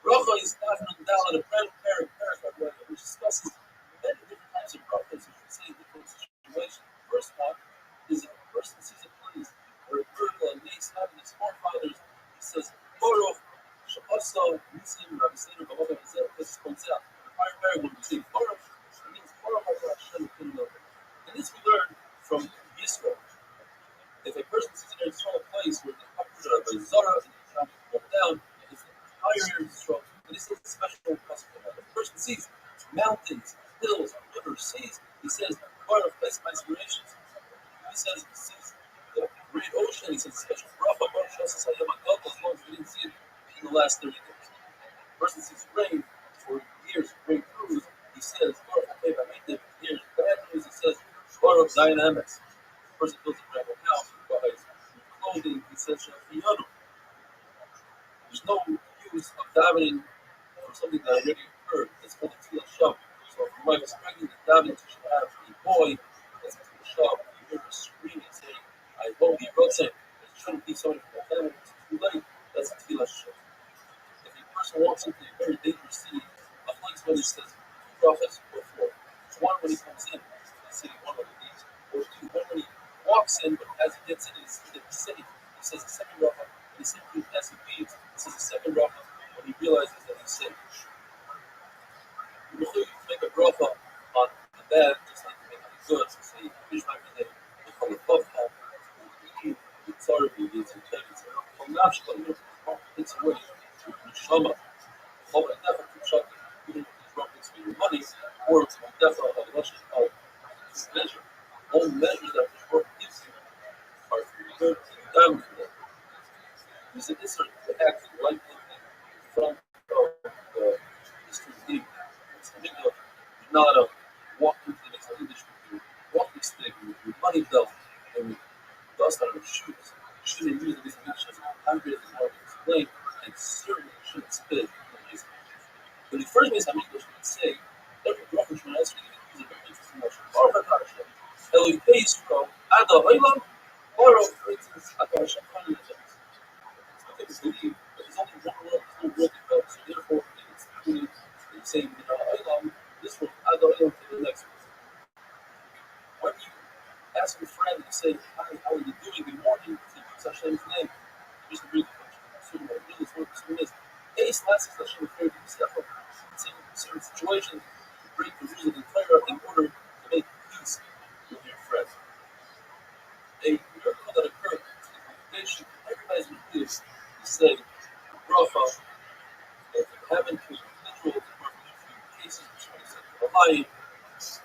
Bracha is often down in a paragraph which discusses many different types of brachas. You should say in different situations. The first one is if a person sees a place or a miracle and makes happen his forefathers, he says, Baruch Sha'asa Nisim Rabbi Seder B'Mokam Hazel. This points out. In the prior paragraph, when we say Baruch, it means Baruch Hashem Kinno. And this we learn from Yisro. If a person sees an Israel place where the Hakura by Zara and the Sham go down, it's an entire Israel. And this is a special possible. If a person sees mountains, hills, rivers, seas, he says, part of best inspirations. He says, he sees the great ocean, he says, special bracha, Baruch Shasasayim HaGadol, as long as we didn't see it in the last 30 days. If a person sees rain for years, great news, he says, Baruch Ateva Meitiv, here's bad news, he says, Baruch Zion Emes. A person builds a brand new house, buys clothing, he says, Shafiyanu. There's no use of davening for something that already occurred. It's called a Tila Shav. So if your wife is pregnant and davening, she should have a boy. That's a Tila Shav. You hear her screaming, saying, I won't be ROTHSCHILD. It shouldn't be somebody from the family. It's too late. That's a Tila Shav. If a person walks into a very dangerous city, a policeman says, two prophets or four. One when he comes in the city, one when he leaves. Or two, one when he walks in, but as he gets in the city, he says the second bracha. And the same thing as he leaves, he says the second bracha when he realizes that he's safe. You can make a bracha on the bad, just like you make on the good. So say, Bishmak Yideh, you call it Bavka, you eat Tzara, you eat some Chinese. From Nashka, you know, takes away your Neshama. All that never keep shut, even if these rockets for your money, or it's definitely a Russian measure. All measures that this work gives you are for your good and down for them. You said this are the act right in front of the history league. It's the big you're not a walk into the next English with your walking stick, with your money belt, and with dust on your shoes. You shouldn't use this English as a concrete as well to explain, and certainly shouldn't spit in his When you first makes English, you can say, every bracha should ask you to use a very interesting notion. Baruch Hashem, Eloi Yisro, Ada Olam, Baruch Hashem, People believe that there's only one world, there's no world to go, so therefore it's truly the same, this world, Ada Olam to the next one. When you ask a friend and say, hi, how are you doing? Good morning, to use Hashem's name, just to read the question, really what the is. Ace lessons that should refer to yourself in certain situations to break the rules of the Torah in order to make peace with your friend. A miracle that occurred in the congregation, everybody's refused to say the bracha that if it happened to an individual, there were a few cases which was said from a lion,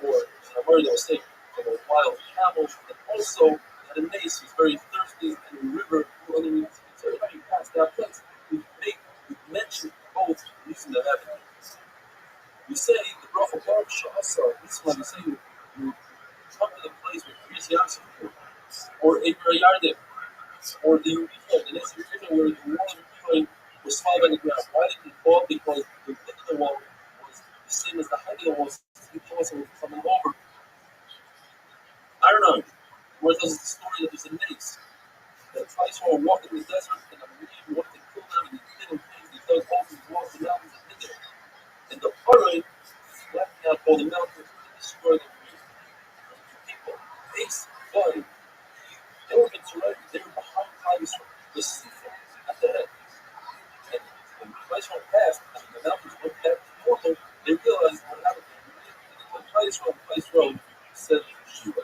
or a word that was saying from a wild camel, and also that a mace was very thirsty in a river underneath. So everybody passed that place. We mention both using that evidence. We say the bracha Baruch Sha'asa. This is when we say you come to the place where Kriyas Yamsuf or Eber Yarden or the Uricha, the next Uricha where the wall of Uricha was fall by the ground. Why did it fall? Because the width of the wall was the same as the height of the wall. So the was coming over. I don't know. Where there's the story that there's a mace that tries to walk in the desert and a man wanted to kill them and he did him things. He does all these walks and mountains and hid them. And the parade flattened out all the mountains and destroyed them. People, face, body, they were interrupted. They were behind Christ, the Sifa at the head. And when Christ went past and the mountains went back to normal, they realized what happened. When Christ rode, said Shiva.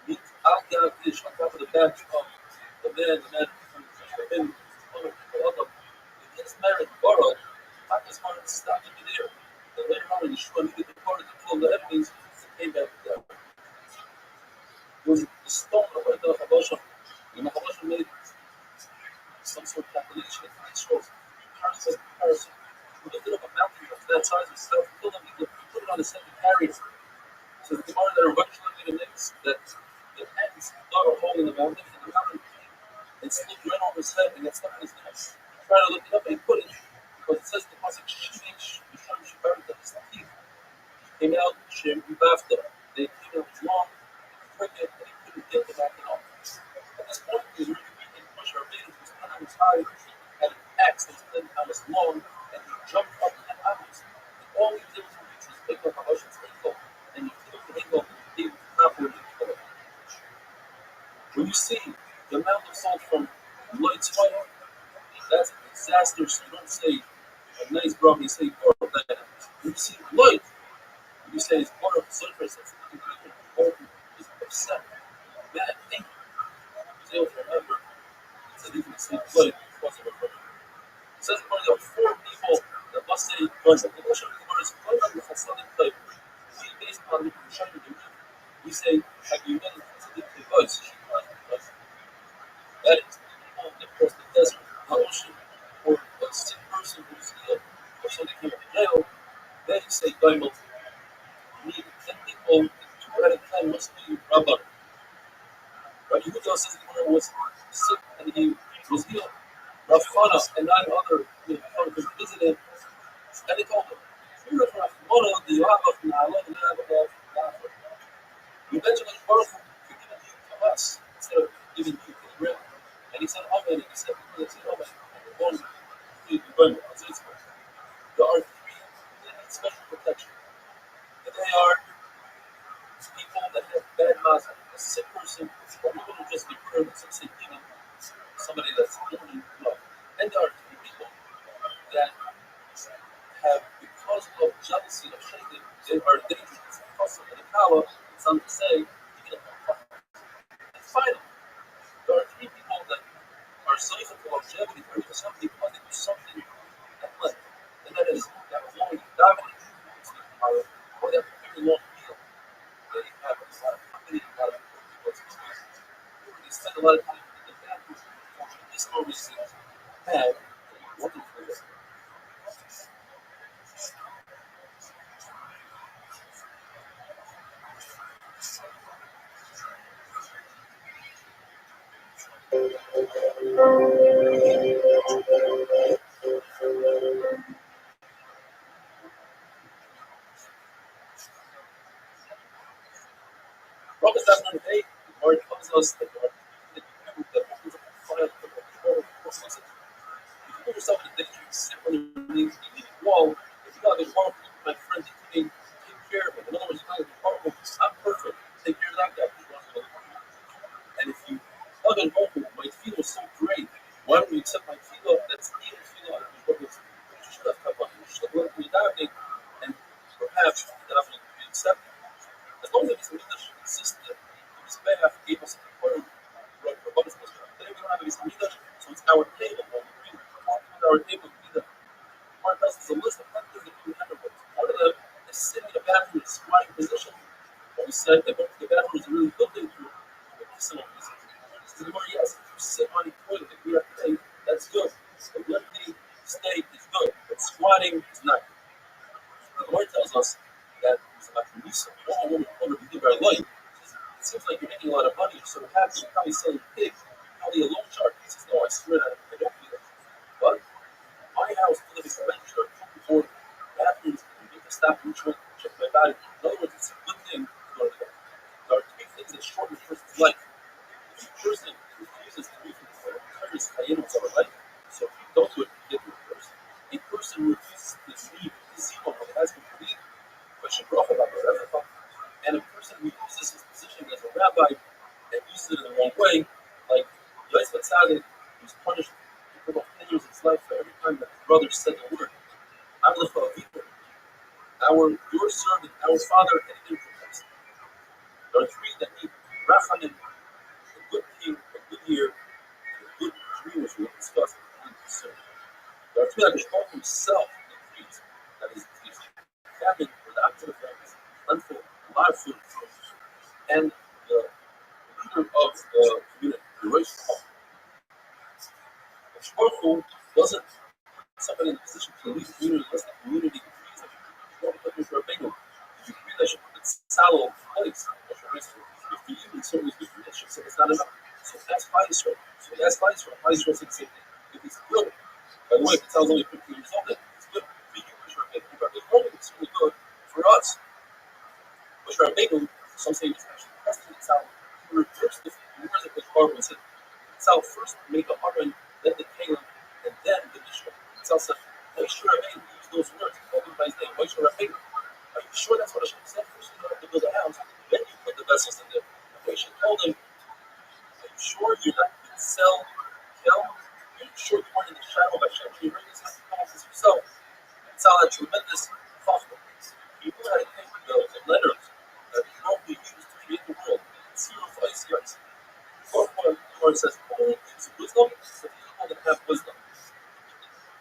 Meet out there fish on top of the back of the man Adam. It gets married borrowed, not as hard as stopping it there. And later on, Yeshua needed the Torah to kill the enemies and came back to them. It was the stone of the Chabosha. And the Chabosha made some sort of calculation. It shows comparison. We lifted up a mountain of that size of stuff, killed them, we put it on a set of carriers. So the Gemara that are eventually going to mix that the ants dug a hole in the mountain, and the mountain came and slipped right over his head and got stuck in his neck. He tried to lift it up and he couldn't, because it says the pasuk Shimich, Yisham Shibarit, that his teeth came out, Shem Bafta. They came out long, crooked, and he couldn't get them back at all. At this point, he was really weak and pushed our veins, his hand was high, had an axe that's 10 times long, and he jumped up 10 times. And all he did was reach his big up Hashem's ankle, and he took the ankle and gave it to Kapur and kill it. When you see the amount of salt from Lloyd's fire, that's a disaster, so you don't say a nice brother, you say Baruch that. When you see Lloyd, you say it's Baruch surface, that's not even important, he's upset, mad, angry. He's able to remember, he said even to say Lloyd because of a brother. It says there are 4 people that must say Lloyd. The question of the word is Lloyd on the Chassadim type. We, based on the Shah of the week, we say, have you been Chassadim to Lloyd? That is, people that cross the desert, the ocean, or a sick person who's ill, or somebody came to jail, then you say, Daimel, you need 10 people, 2 out of 10 must be Rabbi. Rabbi Yehuda says the was sick and he was healed. Rav Chana and 9 other people visited, and they told him, you mentioned Baruch Hu, you're giving you to us instead of giving you to the real. And he said, Amen. And he said, people that say, Amen, one, there are 3 that need special protection. And they are people that have bad mazal, a sick person, or people who just be cured, some say demon, somebody that's literally love. And there are 3 people that have, because of jealousy of shaitan, they are dangerous. Also, in the Kala, it's on to say, even if and finally, there are 3 people that are safe for longevity, or even something because they do something at length. And that is, that long davening, or that very long meal. They have a lot of company, a lot of people. They spend a lot of time in the bathroom. This always seems bad, wonderful. Romans 9:8, the Lord tells us that the opens up the fire of the water forces it. If you put yourself in a danger, you sit underneath the leaning wall. If you got a powerful, my friend, you can take care of it. In other words, you got a powerful, I'm perfect. Take care of that guy. And if you hug and hope, my feet are so great. Why don't you accept my feet up? That's the evil feet up. You should have come on. You should have learned to be davening, and perhaps davening to be accepted. As long as the Midrash insisted, this may have gave us an important right for bonus. Today we don't have a Midrash, so it's our table. When we read our table, we read the part tells us a list of 10 things that we remember. One of them is sitting in a bathroom in a squatting position. But we said that going to the bathroom is a really good thing for medicinal reasons. So the more yes, if you sit on a toilet, if you're today, that's good. The lifting state is good, but squatting is not. The Lord tells us that it's about Misa. No woman will be given our life. It seems like you're making a lot of money, you're so happy, you're probably selling pigs, probably a loan shark. He says, no, I swear that I don't do that. But my house, full of expenses, are before bathrooms, and you can stop and check my body. In other words, it's a good thing to go to the bathroom. There are 3 things that shorten a person's life. If a person refuses to do things that turns hyenas of our life, so if you don't do it, you get the person. A person refuses to leave the zero that has been believed, and a person who uses his position as a rabbi and uses it in the wrong way, like Yosef Tzaddik, who was punished for about 10 years of his life for every time that his brother said the word, your servant, our father, and him protects. There are 3 that need Rachamim, a good king, a good ear, and a good dream, which we will discuss in the sermon. ultimately, Baruch himself decrees that his cabin or the opposite of that is plentiful, a lot of food, and the leader of the community, the racial home. Baruch doesn't put somebody in a position to lead the community unless the community agrees that you don't put me for a bingo. If you agree that you put sallow place, if for you it's certainly good for relationship, so it's not enough. So that's why it's right. So that's why it's right. Why is said the same thing? If it's good, by the way, if it sounds only 15 years old, then it's good for you, which are big. But it's really good for us, which are big. Some say it's actually precedent itself. You reverse the Barbara said, itself first make a heart, then the Caleb, and then the Mishra. Itself said, make sure I made use those words. Call him by his name. Make sure I made. Are you sure that's what Hashem said? First, you have to build a house, then you put the vessels in there. Hashem told him, are you sure you're not going to sell, kill? Are you sure you weren't in the shadow of Hashem? You really have to come up with yourself. It's all that tremendous possible. People had to take the letters that probably used to create the world. Zero place, yes. Fourth one says, only use wisdom for people that have wisdom.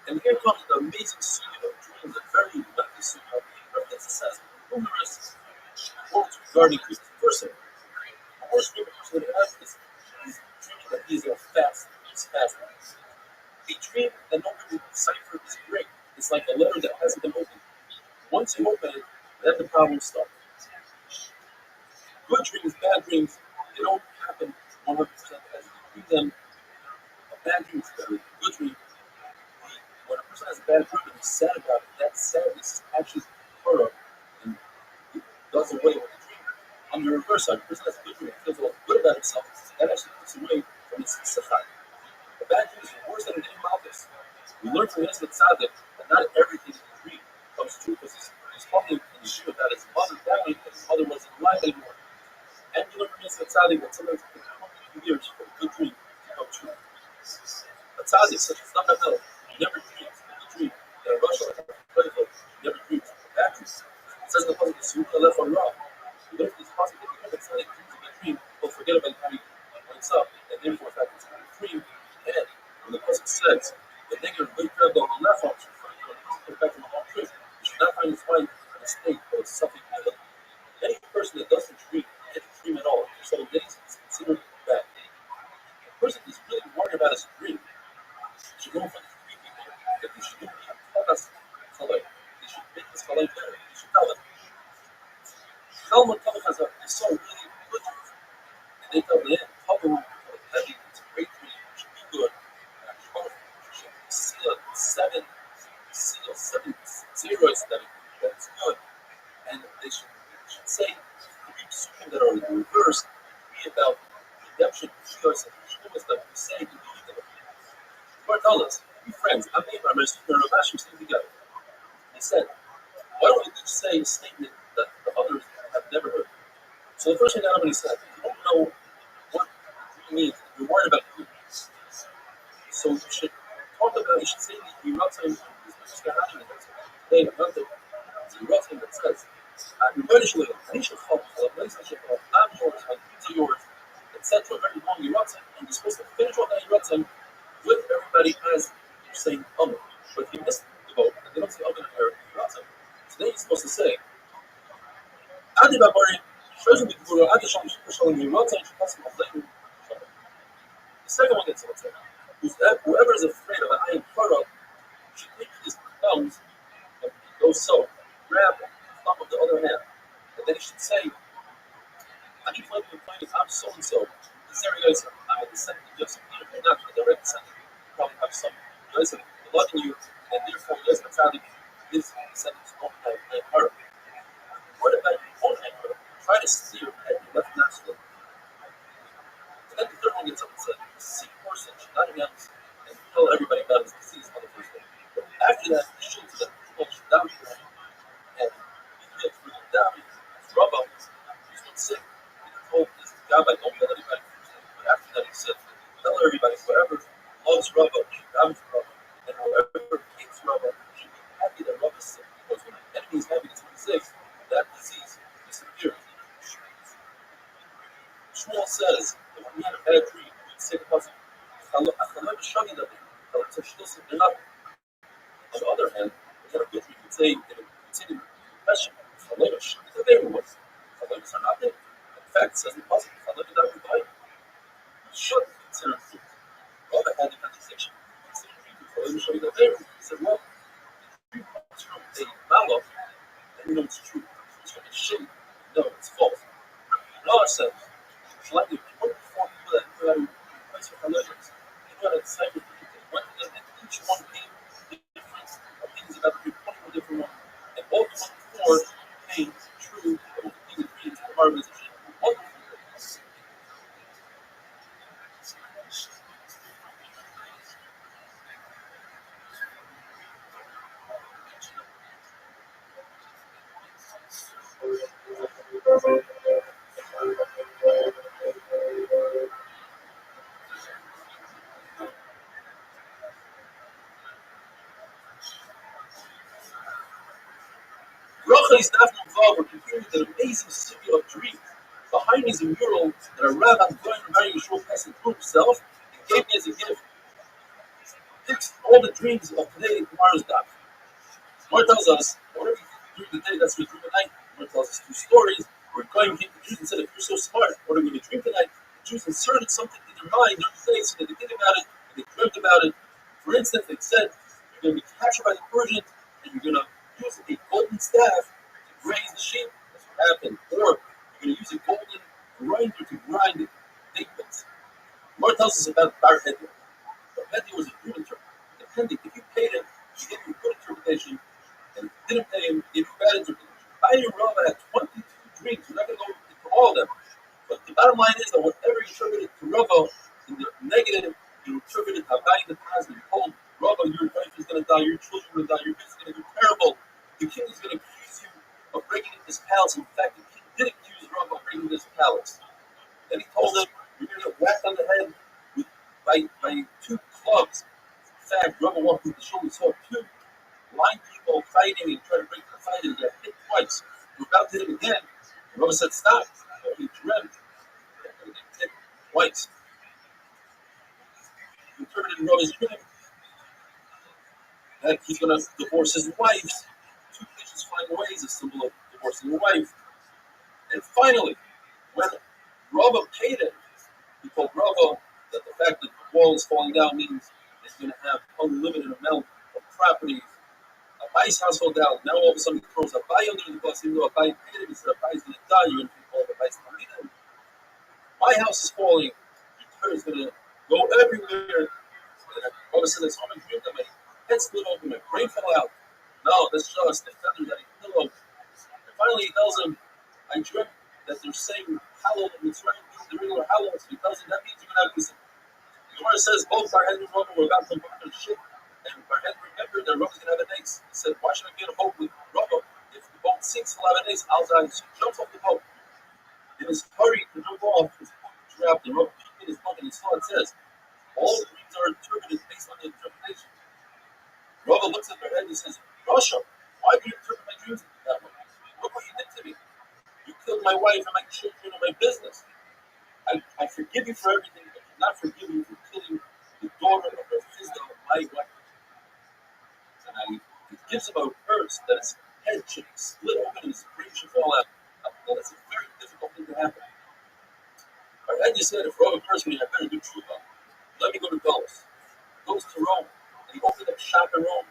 And here comes the amazing sugya of dreams, a very lengthy sugya that says numerous words regarding dreams. First, the worst dream a person would have is dreaming that he's fast. He's fasting. A dream that nobody can decipher is great. It's like a letter that hasn't been opened. Once you open it, then the problems start. Good dreams, bad dreams, they don't happen 100% as you dream them. A bad dream is better than a good dream. When a person has a bad dream and he's sad about it, that sadness is actually part of and it does away with the dream. On the reverse side, a person has a good dream and feels all good about himself, that actually takes away from his sachar. A bad dream is worse than an malchus. We learn from Yisrael Tzaddik that not everything in the dream comes true because he's talking in the dream about his mother dying and his mother wasn't alive anymore. And you learn from Yisrael Tzaddik that sometimes it can come 2 years for a good dream to come true. A tzaddik such as Rabbi never dreams a good dream. And Russia, never dreams a bad dream. It says in the Pasuk, the Surah left on Ra. We learn from this Pasuk that the tzaddik dreams a good dream, he'll forget about how he wakes up, and therefore, in fact, it's a good dream. And when the Pasuk says, the negative great crab on the left arm should find you back from a long trip, he should not find his wife in a state of suffering. Any person that doesn't dream at all, for 7 days, is considered bad. A person is really worried about his dream. They should go in front of 3 people that they should do Chalai. They should make this Chalai better. They should tell them. Talmud has a so really good dream. And they tell them, Talmud heavy, it's a great dream, it should be good. Should seal 7 zeros that's good. And they should say 3 psukim that are in the reverse be about redemption, choice, and choice that we say to believe in it. Lord told us, be friends. I'm the Rabbi and Rabbi sitting together. He said, why don't we each say a statement that the others have never heard? So the first thing that he said, you don't know what dream means, you're worried about dream. So you should you should say the Rothschild today, Rothschild that says, I'm yours, etc. Very long Rothschild, and you're supposed to finish all that Rothschild with everybody as you're saying Amen. But if you miss the vote, and they don't say Amen in Rothschild, today you're supposed to say, the second one gets what's whoever is afraid of an iron product should take his thumbs and go so, grab the thumb of the other hand, and then he should say, I'm so and so. This area is I'm a descendant of Yosef. You're not a direct descendant. You probably have some Yosef loving you, and therefore Yosef Tzaddik, his descendants don't have a heart. What about your own hand? Try to steer at your left nostril. And then the third one gets up and says, the sick person should not announce and tell everybody about his disease on the first day. But after that, he shows that people should down to him, and he feels really down. His Rabbi, he's not sick. He told his Rabbi, don't tell anybody. But after that, he said, tell everybody, whoever loves Rabbi should down to Rabbi, and whoever hates Rabbi should be happy that Rabbi is sick. Because when the enemy is happy that he's sick, that disease disappears. Shmuel says that when we had a bad dream, we'd say the puzzle, On the other hand, we have a good, we could say, in a continued question, Chalevish, the neighbor was. Chalevish are not there. In fact, it says in the Pasuk, Chalevish that we buy. We should consider food. On the other hand, the contradiction. Consider people, Chalevish are the neighbor. He said, well, if you come to a malach, then you know it's true. It's from a shitty, no, it's false. Allah says, slightly, if you want to form people that know how to replace your religions, they know how to decipher people. When each one came different opinions about the reporting of different one, and both 24 came true, or either three into the harmonization. Wonderful. Rachel is not involved or continuing the amazing city of dreams. Behind me is a mural that a rabbi going to marry Yeshua passing through himself and gave me as a gift. Fixed all the dreams of today and tomorrow's daf. Gemara tells us, whatever you do during the day, that's what you dream at night. Gemara tells us two stories. We're going to the Jews and said, if you're so smart, what are we going to dream tonight? The Jews inserted something in their mind during the day so that they think about it and they dreamt about it. For instance, they said, you're going to be captured by the Persians and you're going to use a golden staff to graze the sheep. That's what happened. Or you're going to use a golden grinder to grind the dates. Gemara tells us about Bar Hedia. Bar Hedia was a good interpreter. Depending, if you paid him, he gave you a good interpretation, and didn't pay him, gave you bad interpretation. Biden Rava had 22 dreams. We're not going to go into all of them. But the bottom line is that whatever you interpreted to Rava in the negative, you interpreted Habai in the positive. You told Rava, your wife is going to die, your children are going to die, your business is going to do terrible. The king is going to accuse you of breaking into his palace. In fact, the king did accuse Rava of breaking into his palace. Then he told him, you're going to get whacked on the head by two clubs. In fact, Rava walked into the show and saw two blind people fighting and trying to break the fight and he got hit twice. He was about to hit him again. And Rava said, stop. So he dreamt that he got hit twice. He interpreted in Rava's dream that he's going to divorce his wife. Two pigeons flying away is a symbol of divorcing a wife. And finally, when Rava paid him, he told Rava that the fact that the wall is falling down means he's going to have unlimited amount of properties. Abai's house fell down. Now all of a sudden he throws Abai under the bus. Even though Abai paid him, he said Abai's going to die. You're going to think all of Abai's Talmidim. My house is falling. Your turn is going to go everywhere. And Rava said, that's how I dreamed that my head split open, my brain fell out. No, that's just the feathers that he pillow. And finally he tells him, I dreamt that they're saying Hallel and Mitzrayim doing the regular Hallel. So he tells him that means you're going to have this. The Gemara says both Barhead and Rava were about to embark on a ship. And Barhead remembered that Rava's going to have an ace. He said, why should I get a boat with Rava? If the boat sinks, he'll have an ace. I'll die. So he jumps off the boat. In his hurry to jump off, his boat dropped. And Rava peeked in his boat and he saw it says, all dreams are interpreted based on the interpretation. Rava looks at Barhead and he says, Rasha, why do you interpret my dreams that way? Look what you did to me. You killed my wife and my children and my business. I forgive you for everything, but I do not forgive you for killing the daughter of the Fizda of my wife. And it gives him a curse that his head should split open and his brain should fall out. That is a very difficult thing to happen. Our head just said, if Rava cursed me, I better do tshuva. Let me go to Golos. He goes to Rome, and he opened up shop in Rome.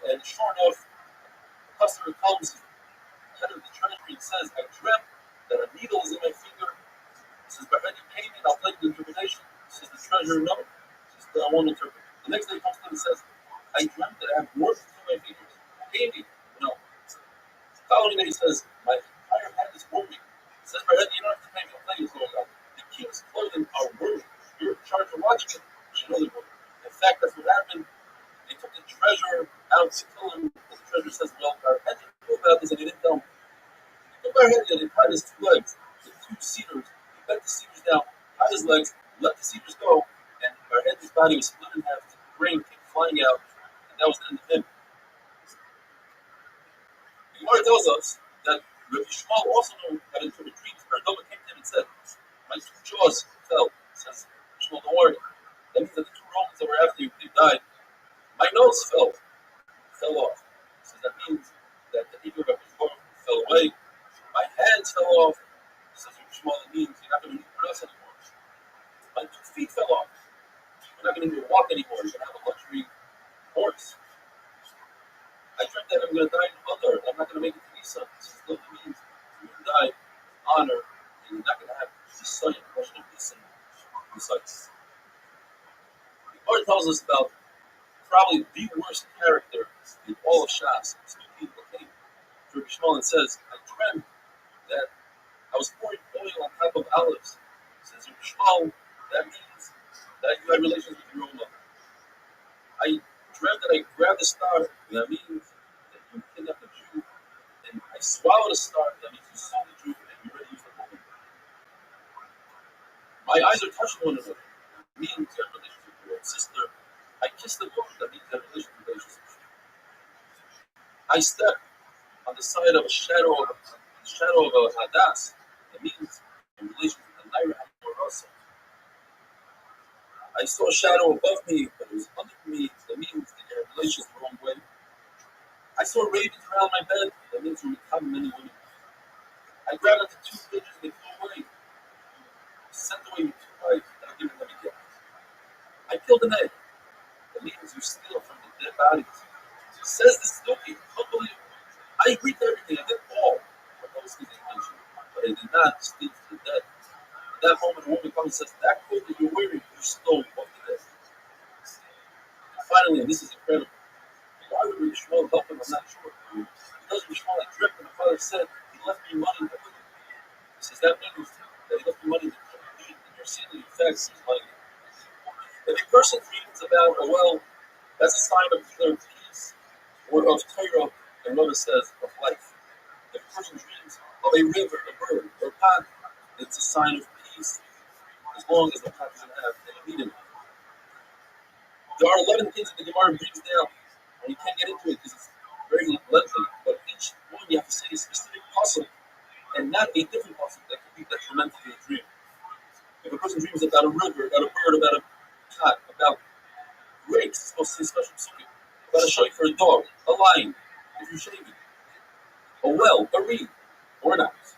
And sure enough, the customer comes, head of the treasury, and says, I dreamt that a needle is in my finger. He says, but when you pay me, I'll play the interpretation. He says, the treasurer, no. He says, I won't interpret. The next day he comes to him and says, I dreamt that I have words between my fingers. Pay me. No. The following day he says, my entire head is working. He says, my head, you don't have to pay me. I'll play what's going on. The king's clothing are working. You're in charge of watching it. You should know they're working. In fact, that's what happened. They took the treasurer out to kill him. The treasurer says, well, our head didn't know about this and he didn't tell me. They took our head and they tied his two legs with two cedars. He bent the cedars down, tied his legs, let the cedars go, and our head's body was split in half. His brain came flying out, and that was the end of him. The Gemara tells us that Rabbi Shmuel also knew how to interpret dreams. Rabbi came to him and said, my two jaws fell. He says, Shmuel, don't worry. That means that the two Romans that were after you, they died. My nose fell. probably the worst character in all of Shas. Two people came to Rabbi Shmuel and says, I dreamt that I was pouring oil on top of olives. Says Rabbi Shmuel, that means that you had relations with your own mother. I dreamt that I grabbed a star. That means that you kidnapped a Jew. And I swallowed a star. That means you sold the Jew and you already used the woman. My eyes are touching one another. That means you have relations with your own sister. I kissed the woman. That means you have relations. I stepped on the side of a shadow of a hadas. That means in relation to the Naira and Rasa. I saw a shadow above me, but it was under me. That means that your relations the wrong way. I saw ravens around my bed. That means you become many women. I grabbed onto two pigeons and they flew away. Sent away with two wives without giving them a gift. I killed an egg. That means you steal from the dead bodies. Says the Snooki, unbelievable. I agreed to everything. I did all what those things you mentioned, but I did not steal to the dead. At that moment, a woman comes and says, that coat that you're wearing, you stole off the dead. And finally, and this is incredible, why would Rabbi Shmuel help him? I'm not sure. Because Rabbi Shmuel had dripped, and the father said, he left me money in the window. He says, that means that he left me money that you need, and you're seeing the effects he's money. If a person dreams about a well, that's a sign of either peace or of Torah, and Rabbi says, of life. If a person dreams of a river, a bird, or a pond, it's a sign of peace, as long as the pond doesn't have any meaning. There are 11 things that the Gemara brings down, and you can't get into it because it's very lengthy, but each one you have to say a specific puzzle, and not a different puzzle that could be detrimental to the dream. If a person dreams about a river, about a bird, about a cat, about grapes, it's supposed to say special psukim, about a shoy for a dog, a lion, if you're shaving, a well, a reed, or an ox.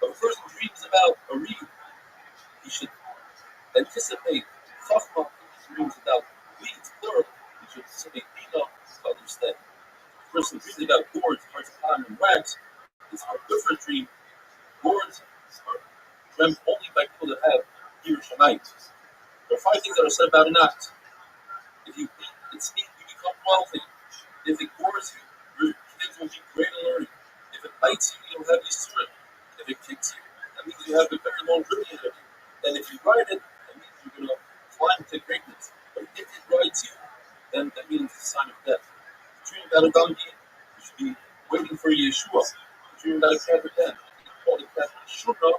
If a person dreams about a reed, he should anticipate chachma. If he dreams about weeds, plural, he should anticipate bina to understand. If a person dreams about gourds, parts of cotton and wax, it's a different dream. Gourds are dreamt only by people that have Yerushalayim. There are 5 things that are said about an ox. If you eat its meat, you become wealthy. If it gores you, your kids will be great at learning. If it bites you, you'll have Yisurim. If it kicks you, that means you have a very long journey ahead of you. And if you ride it, that means you're going to climb to greatness. But if it rides you, then that means it's a sign of death. If you dream about a donkey, you should be waiting for Yeshua. If you dream about a cat or pen, if you call the cat Shura,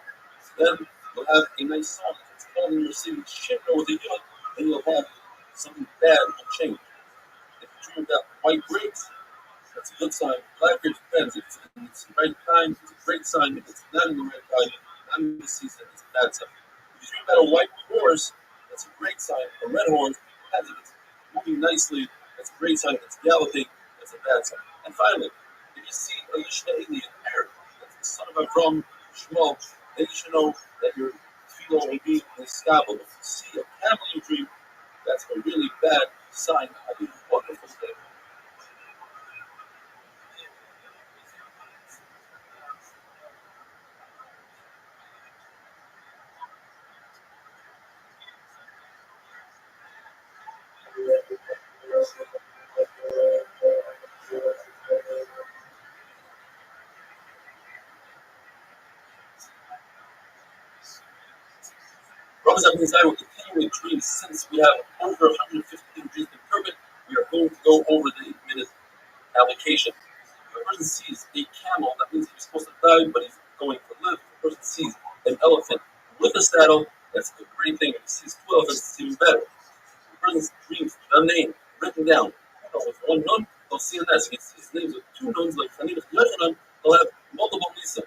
then you'll have a nice song. If it's called in your city Shimra with a yud, then you'll have something bad will change. If you dream about white grapes, that's a good sign. Black grapes depends. If it's in the right time, it's a great sign. If it's not in the right time, not in the season, it's a bad sign. If you dream about a white horse, that's a great sign. A red horse, depends if it's moving nicely, that's a great sign. If it's galloping, that's a bad sign. And finally, if you see a Yishmaeli, a parrot, that's the son of Avram, Shmuel, then you should know that your tefillah will be established. If you see a camel in your dream, that's a really bad sign. Have a wonderful day. Brothers and sisters, I will continue with dreams since we have over 115 dreams in Kermit. We are going to go over the 8-minute application. If a person sees a camel, that means he's supposed to die, but he's going to live. If a person sees an elephant with a saddle, that's a great thing. If he sees 2 elephants, it's even better. If a person dreams the name written down, with 1 nun, they'll see a nest. If he sees names with 2 nuns, like Chanina Yochanan, they'll have multiple Nisa.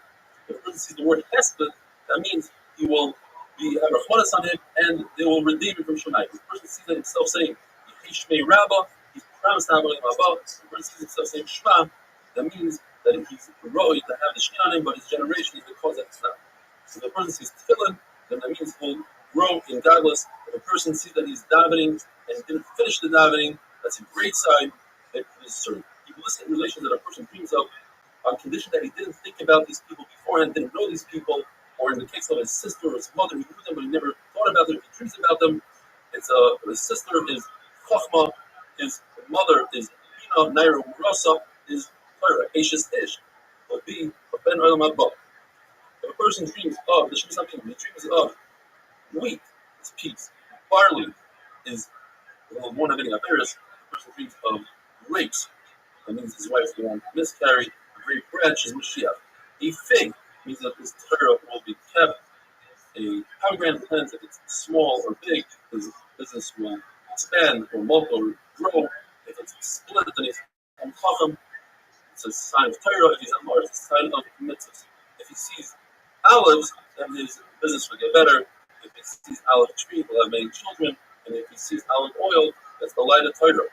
If a person sees the word Hesped, that means he will have Rahmanas on him, and they will redeem him from Shemai. If a person sees himself saying, Yishmei Rabba, he's promised to have a Rabba. If a person sees himself saying Shema, that means that he's heroic to have the Shema on him, but his generation is the cause that it's not. If a person sees Tefillin, then that means he'll grow in godless. If a person sees that he's davening and he didn't finish the davening, that's a great sign that there's certain illicit relations that a person dreams of on condition that he didn't think about these people beforehand, didn't know these people, or in the case of his sister or his mother, he knew them but he never thought about them. If he dreams about them, it's his sister is Chachma, his mother is Bina Naira Urasa, is Torah, Ashes Ish. But B, Ben Olam Haba. If a person dreams of, there should be something, he dreams of wheat, is peace. Barley is one of any virus. The person dreams of grapes. That means his wife will miscarry. A grape branch is Mashiach. A fig means that his Torah will be kept. A pomegranate plant, if it's small or big, his business will expand or multiply or grow. If it's split, then he's Chacham. It's a sign of Torah. If he's Amar, it's a sign of mitzvahs. If he sees olives, then his business will get better. If he sees olive tree, he'll have many children. And if he sees olive oil, that's the light of Torah.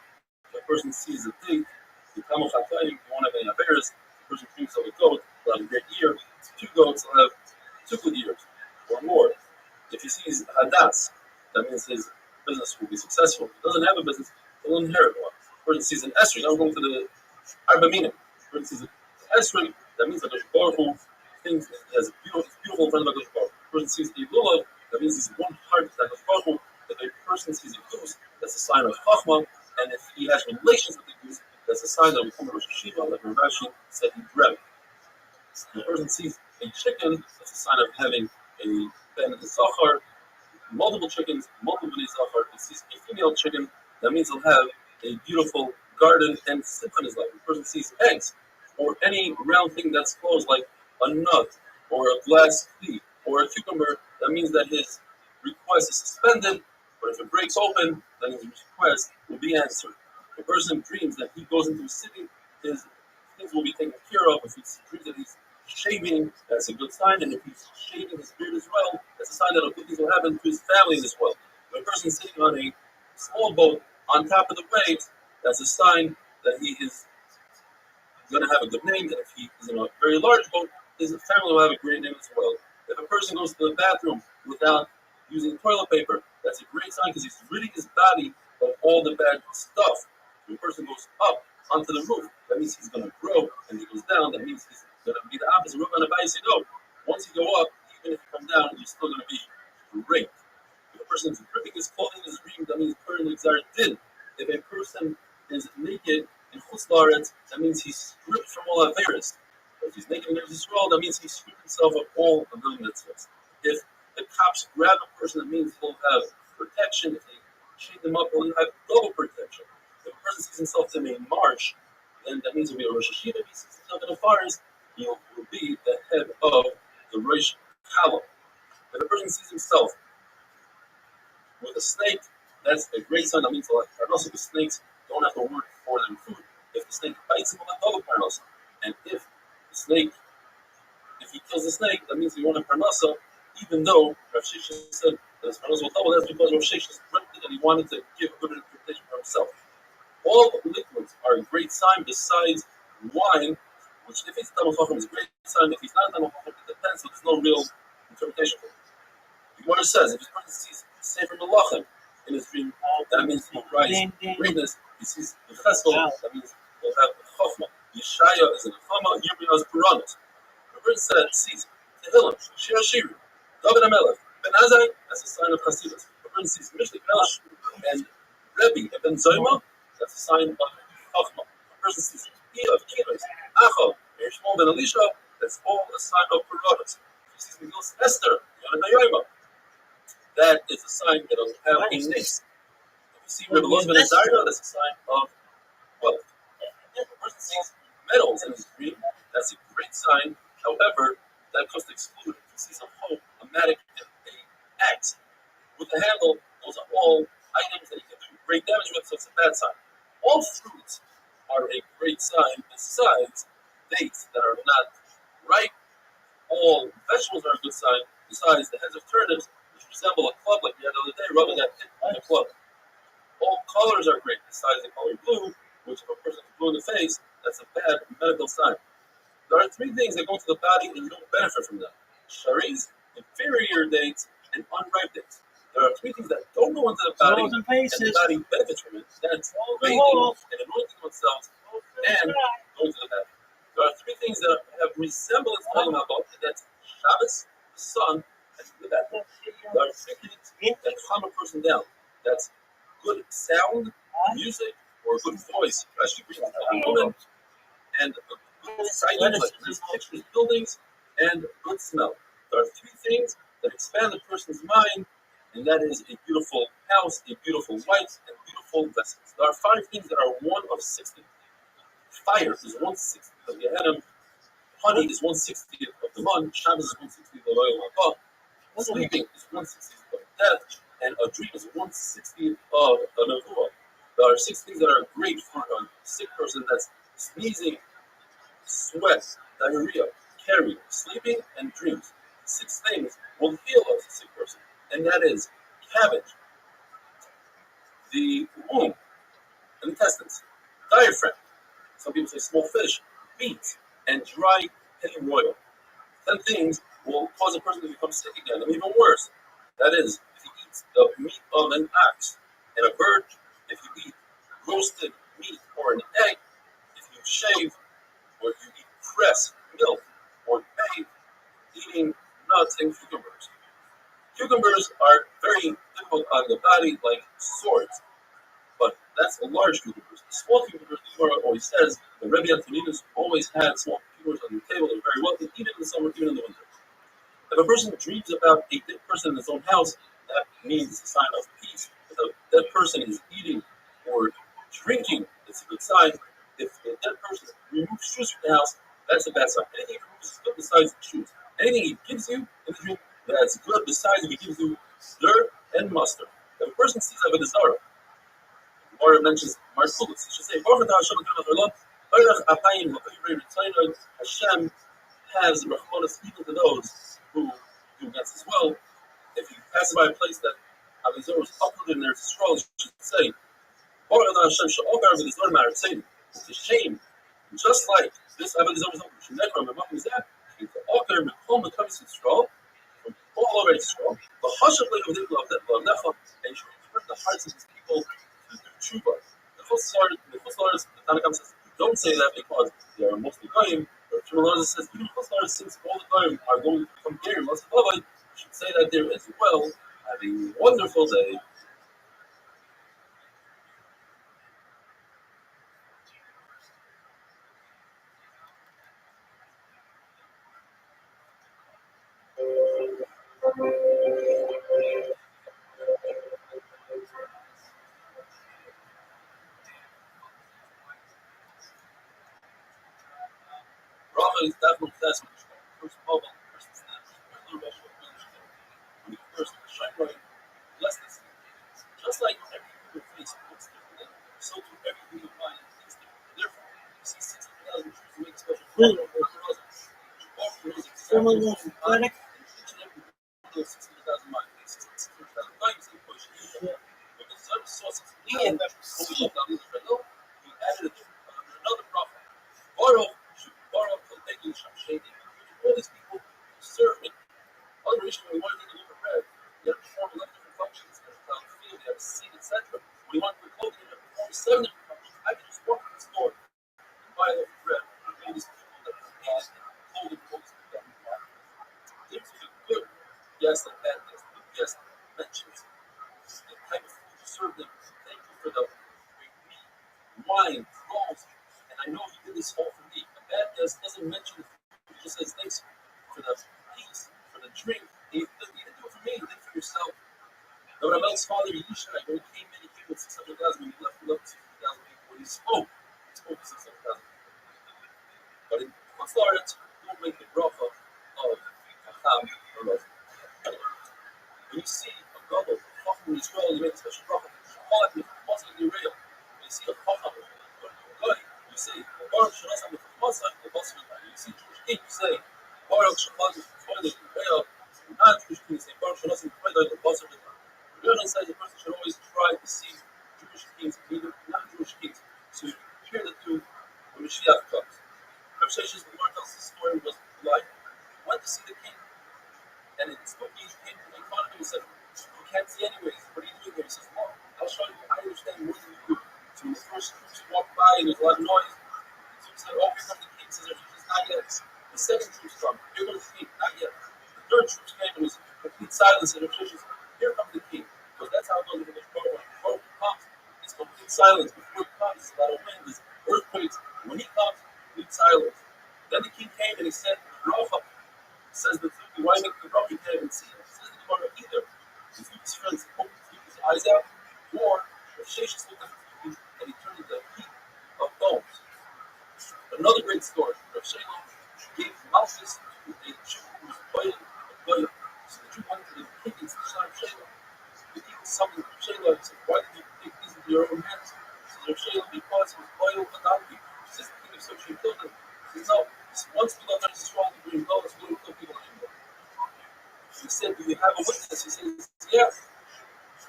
If a person sees a pig, the Tamil Chatayim, he won't have any affairs. If a person dreams of a goat, he'll have a great year. Two goats, he'll have 2 good years or more. If he sees Hadas, that means his business will be successful. If he doesn't have a business, he'll inherit one. If a person sees an Esri, now we're going to the Arba Minim. If a person sees an Esri, that means that the Baruch Hu thinks he has it's beautiful in front of the Baruch Hu. If a person sees a Lulav, that means he's one heart with the Baruch Hu. If a person sees a goose, that's a sign of Chachma. And if he has relations with the goose, that's a sign that we come to Rosh Hashiva, like Rashi said he dreamt. If a person sees a chicken, that's a sign of having a Ben Zachar, multiple chickens, multiple Ben Zachar. If he sees a female chicken, that means he'll have a beautiful garden and simcha in his life. If a person sees eggs, or any round thing that's closed, like a nut, or a glass key, or a cucumber, that means that his request is suspended. But if it breaks open, then his request will be answered. If a person dreams that he goes into a city, his things will be taken care of. If he dreams that he's shaving, that's a good sign. And if he's shaving his beard as well, that's a sign that good things will happen to his family as well. If a person is sitting on a small boat on top of the waves, that's a sign that he is going to have a good name. And if he is in a very large boat, his family will have a great name as well. If a person goes to the bathroom without using toilet paper, that's a great sign because he's ridding his body of all the bad stuff. If a person goes up onto the roof, that means he's going to grow, and he goes down, that means he's going to be the opposite. We're going to buy you no. Once you go up, even if you come down, you're still going to be great. If a person is ripping his clothing in his dream, that means currently exerted din. If a person is naked in Chutz La'aretz, that means he's stripped from all Averis. If he's naked in Eretz Yisrael, that means he stripped himself of all of the mitzvahs. If the cops grab a person, that means he'll have protection. If they chain them up, he'll have double protection. If a person sees himself in a march, then that means he'll be a Rosh Hashiva. If he sees himself in a forest, he will be the head of the Rosh Hashiva. If a person sees himself with a snake, that's a great sign. That means also the snakes don't have to work for their food. If the snake bites him, he'll have double parnasa. And if he kills the snake, that means he won't have parnasa, even though Rav Shisha said that his parnasa will double. That's because Rav Shisha dreamt and he wanted to give a good interpretation for himself. All liquids are a great sign besides wine, which if it's Talmud Chacham is a great sign. If he's not Talmud Chacham, it depends, so there's no real interpretation for it. The Gemara says if a person sees Sefer Melachim in his dream, that means he'll rise greatness. He sees the Cheskel, that means he'll have the Chachma. Yeshaya is in the Chama, Yirmiyah is Puranas. The person sees Tehillim, Shir Shiri, David HaMelech, Ben Azai, that's a sign of Chasidus. The person sees Mishlik Melech and Rabbi Ben Zoyma, that's a sign of Chachma. The person sees Iya of Kiris, Achal, Shmuel Ben Elisha, that's all a sign of Puranas. If he sees Megillas Esther, Yonah, that is a sign that will have a name. If you see Rabbi Ben Azariah, that's a sign of wealth. If a person sees metals in his dream, that's a great sign. However, that comes to exclude. If he sees a hoe, a matic, and an axe with a handle, those are all items that you can do great damage with, so it's a bad sign. All fruits are a great sign besides dates that are not ripe. All vegetables are a good sign besides the heads of turnips, which resemble a club like we had the other day, rubbing that hit by a club. All colors are great besides the color blue, which if a person is blue in the face, that's a bad medical sign. There are 3 things that go into the body and you don't benefit from them. Sharis, inferior dates, and unripe dates. There are 3 things that don't go into the body and the body benefits from it. That's bathing and anointing oneself and going to the bathroom. There are 3 things that have resemblance to the Mabot, and that's Shabbos, the sun, and the bathroom. There are 3 things that calm a person down. That's good sound, music, or a good voice actually brings out a woman, and a good sighting, like nice pictures, buildings, and good smell. There are three things that expand a person's mind, and that is a beautiful house, a beautiful wife, and beautiful vessels. There are five things that are one of 60. Fire is 1/60 of Gehenna. Honey is 1/60 of the man. Shabbos is 1/60 of the Loyal Haba. Sleeping is 1/60 of death, and a dream is 1/60 of a nevuah. There are six things that are great for a sick person: that's sneezing, sweat, diarrhea, carry, sleeping, and dreams. Six things will heal a sick person, and that is cabbage, the womb, intestines, diaphragm. Some people say small fish, meat, and dry pennyroyal. 10 things will cause a person to become sick again, and even worse. That is, if you eat the meat of an ox and a bird, if you eat roasted meat or an egg, if you shave, or if you eat pressed milk or bathe, eating nuts and cucumbers. Cucumbers are very difficult on the body, like swords, but that's the large cucumbers. The small cucumbers, the Gemara always says, the Rabbi Antoninus always had small cucumbers on the table. They're very wealthy, even in the summer, even in the winter. If a person dreams about a dead person in his own house, that means a sign of peace. If a dead person is eating or drinking, it's a good sign. If a dead person removes shoes from the house, that's a bad sign. Anything he removes is good besides shoes. Anything he gives you in the dream, that's good besides if he gives you dirt and mustard. If a person sees Avodah Zarah, or mentions Marsulis, he should say, Hashem has Rahmanas even to those who do against his will. If you pass by a place that Avodah Zarah was uprooted in their scrolls, you should say, it's a shame. Just like this Avodah Zarah was uprooted, from all over Israel, the hush of the Necha, and you should turn the hearts of these people to do tshuva. The Tanakh says, don't say that because they are mostly goyim. But Shmuel says, even Chutz, since all the goyim are going to become gerim, you should say that there as well. Have a wonderful day. Rabbi is definitely that's what first of all, first when you first shine right, bless this. Just like every human face looks different, so too every human mind is different. Therefore, you see 60,000 Jews who make a special prayer for Rosas. Someone wants to panic? Each and every one of those 60,000 minds makes 60,000 minds in push. When the sun saw 60,000, he added another prophet. Borrow from taking Shamshadi. All these people serve me. Other reason we want to take a look at bread, they have to perform 11 different functions. They have to feel, they have to see, etc. When you want to clothing, they have to perform 7 different functions. I can just walk to the store and buy a loaf of bread. All these people that are past and clothing, all these people that are bad. Things are good. Yes, and bad things. Good yes, mentions the type of food you serve them. Thank you for the great meat, wine, clothes. And I know you did this all for me. A bad guest doesn't mention the food. He just says thanks for the peace, for the drink. You didn't do it for me, you did it for yourself. Now, when Amel's father, Yishai, when he came in, he came with 600,000. When he left, he left 60,000 people. When he spoke to 600,000 people. But in Chutz, don't make the bracha of Chacham or Rav. When you see a gadol, a Chacham in Israel, you make a special bracha. When you see a Chacham, you say, Baruch Shalom B'Chachmasai, the Basar. You see Jewish king, you say, Baruch Shalom B'Chachmasai, non-Jewish king, you say, Baruch Shalom B'Chachmasai, the Basar. The Rebbe says a person should always try to see Jewish kings, even non-Jewish kings, so you compare the two when Mashiach comes. Rabbi Sheshes, the Gemara tells the story, was blind. He went to see the king, and it spoke to came to make fun of him. He said, you can't see anyways. What are you doing here? He says, well, I'll show you. I understand more than you do. So when the first troops walked by and there's a lot of noise, the troops said, oh, here comes the king. Says, there's not yet. The second troops come. Here comes the king. Not yet. The third troops came and it was complete silence. And Rabbi Sheshes, here comes the king. Because that's how it goes in the Torah. When the Torah comes, need silence. Before he comes, there's a lot of wind, there's earthquakes. When he comes, we need silence. Then the king came and he said, Rafa, says the Tzvi, why make the Rabbi can't even see? Says the Gemara either. The Tzvi's friends opened his eyes out, or if Sheshes looked at the Tzvi and he turned into a heap of bones. Another great story. Rav Shelo gave Malchus to a Jew who was boiling a boil. So the Jew went to the king and said, Rav Shelo. The king summoned Rav Shelo and said, why did you take these into your own hands? He says, Rav Shelo, because he was boiled a donkey. He says, the king of Sochi killed him. He says, no. Once we got very strong, we didn't know us, we don't kill people anymore. He said, do you have a witness? He says, yeah.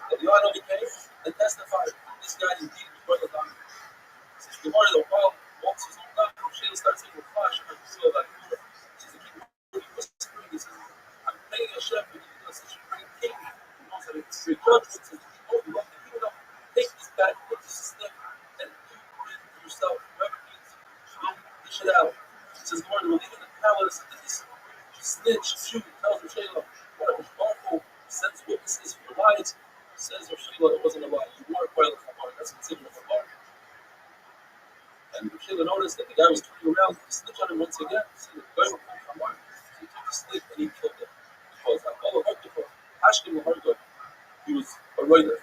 And the honor came and testified. This guy indeed was boiled a donkey. He says, the more the while walks his own donkey, Rav Shelo starts saying, well, flash, I'm still like, he says, the king whispering, he says, I'm praying Hashem, but you know, such a great king who knows how to create judgment. He says, oh, you love the kingdom, take this bad, put this stick, and do it to yourself. Whoever needs, dish it out. He says, Lord, we're leaving the palace, and this snitch, Jew, tells Rav Shelo, what a powerful, sends witnesses for lies. Says Rav Shelo, it wasn't a lie. You were quite a chamar. That's considered a chamar. And Rav Shelo noticed that the guy was turning around to snitch on him once again. He said, the guy was a chamar. So he took the stick and he killed him. Because Allah Akbar, Hashkim Laharga, he was a writer.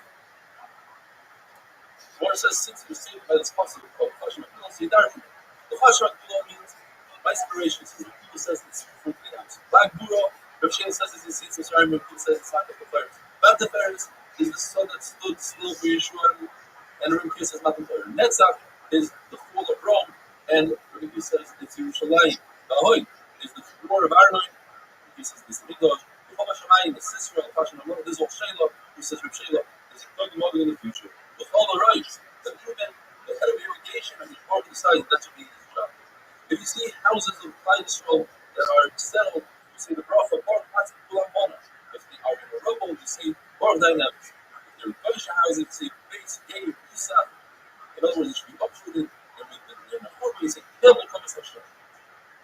Gemara says, since he was saved by this possible called Chashim Akila, so he died. The Chashim Akila means my inspiration. People says it's from 3 times. Black Buro, Rav Shelo says it's in Seats of Sarim, Rav says it's not the Faris. Batafaris is the son that stood still for Yeshua, and Rav says not the Faris. Netzach is the fall of Rome, and Rav says it's Yerushalayim. Bahoy is the war of Arnoin. Rav says this Midrash. B'chol HaShamayim, the sister of Chashim Akila, this is Rav Shelo, who says Rav Shelo is a model in the future. B'chol HaRosh, the human, the head of irrigation, and the part of the size, that's what he is his job. If you see houses of Klal Yisrael that are settled, you say the bracha, Baruch Atzim Kulam Bona. If they are in a rubble, you say Baruch Dynamics. If they're in Goyish houses, you say Beis, Geir, Isaac. In other words, it should be uprooted, and in the form, you say Hil Kamas Hashem.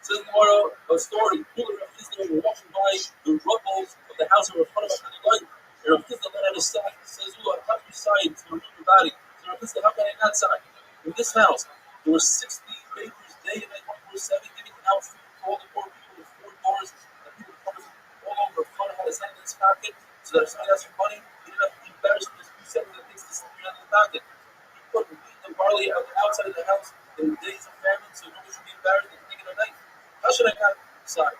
Says Gemara, a story, Kula Rav Chisda were walking by the rubble of the house of Rav Chana Bar Chanilai, and Rav Chisda let out a sigh. Says, I have to sigh to remove your body. So Rav Chisda, how can I not sigh? In this house, there were 60 bakers day and night, 24/7, giving out food to all the poor people with 4 doors, and people coming all over. Father had his hand in his pocket, so that if somebody asked for money, he didn't have to be embarrassed with his 2 seconds things to slip your hand in the pocket. He put wheat and barley outside of the house in the days of famine, so nobody should be embarrassed and thinking at night. How should I not decide?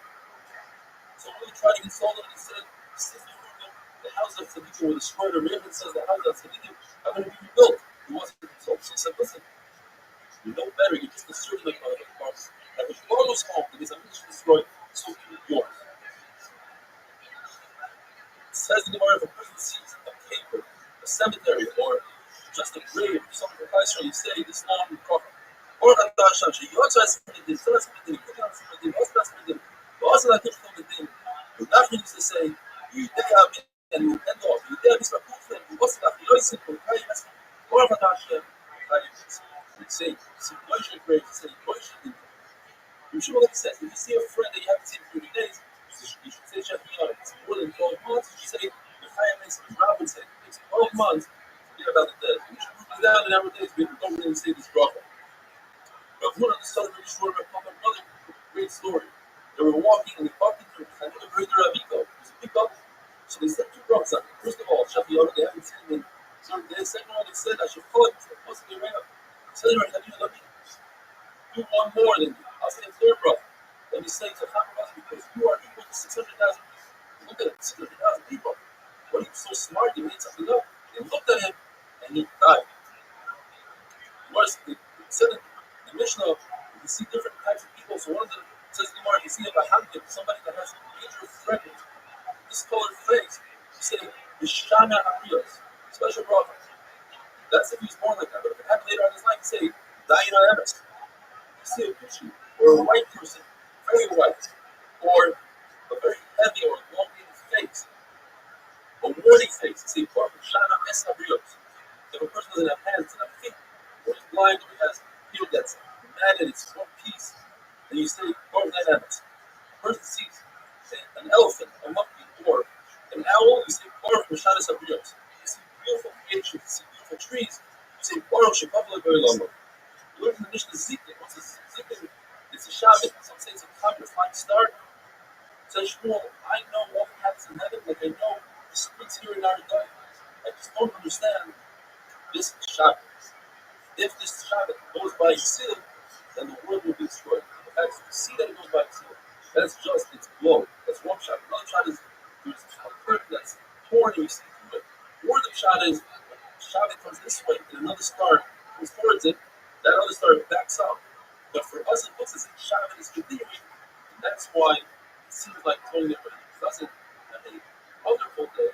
So we tried to console him, and he said, the house of Tzadikim were destroyed. The Raven says the house of Tzadikim are going to be rebuilt. He wasn't consoled. So he said, listen, you know better, you're just asserting like a farce. That the Lord's home that is destroyed, so yours. It says in the Gemara, if a person sees a paper, a cemetery, or just a grave, or something like that, you say, this now in the prophet. Or that Hashem, she also has something, he still has something, he could have something, he also has something, but also that could come within. The Nachman used to say, you did have it, and you end off, you did have this repulsion, you also have the Yosef, or Kayas, or that Hashem, you say, situation great, you say, question. You should look at if you see a friend that you haven't seen in 30 days, you should say, it's more than 12 months. You should say, the Chayim makes Rabbi say, it takes 12 months to forget about the dead. You should move it down in our days, but don't really say this bracha. Rav Huna, the son of Yeshua, another great story. They were walking and they bumped into another brother Rabiko. It was a big couple. So they said 2 brachas on him. First of all, Shafiyah, they haven't seen him in 30 days. Second of all, they said, I should follow him. Supposed to be right up. Said, let me do one more than you. I'll say a 3rd brother. Let me say to Chachamaz, because you are equal to 600,000 people. Look at it, 600,000 people. What are you so smart? You made something up. They looked at him and he died. Worse, they said in the Mishnah, you see different types of people. So one of them says in the Gemara, you see a Bahamdik, somebody that has major threats, discolored face. You say, Vishana Arios, special brother. That's if he was born like that. But if it happened later on in his life, you say, Dayan Emes. You see a picture, or a white person, very white, or a very heavy or elongated face, a warning face. You see, Baruch Shana Esabrios. If a person doesn't have hands and have feet, or is blind, or he has heel that's matted, it's one piece, then you say, Baruch Emes. A person sees an elephant, a monkey, or an owl, you say, Baruch Shana Esabrios. You see beautiful creations, you see beautiful trees, say, Baruch Shekavla very long. You learn from the Mishnah Zikin. What's a Zikin? It's a Shabbat. Some say it's a Shabbat, a fine start. Says Shmuel, I know what happens in heaven, like I know the splits here in our day. I just don't understand this Shabbat. If this Shabbat goes by Sil, then the world will be destroyed. That's to see that it goes by Sil. That's just its blow. That's one Shabbat. Another Shabbat is there's a curtain that's torn and you see through it. Or the Shabbat is Shabbat comes this way and another star comes towards it, that other star backs up. But for us it looks as if Shabbat is continuing, and that's why it seems like totally different. It doesn't have any wonderful day.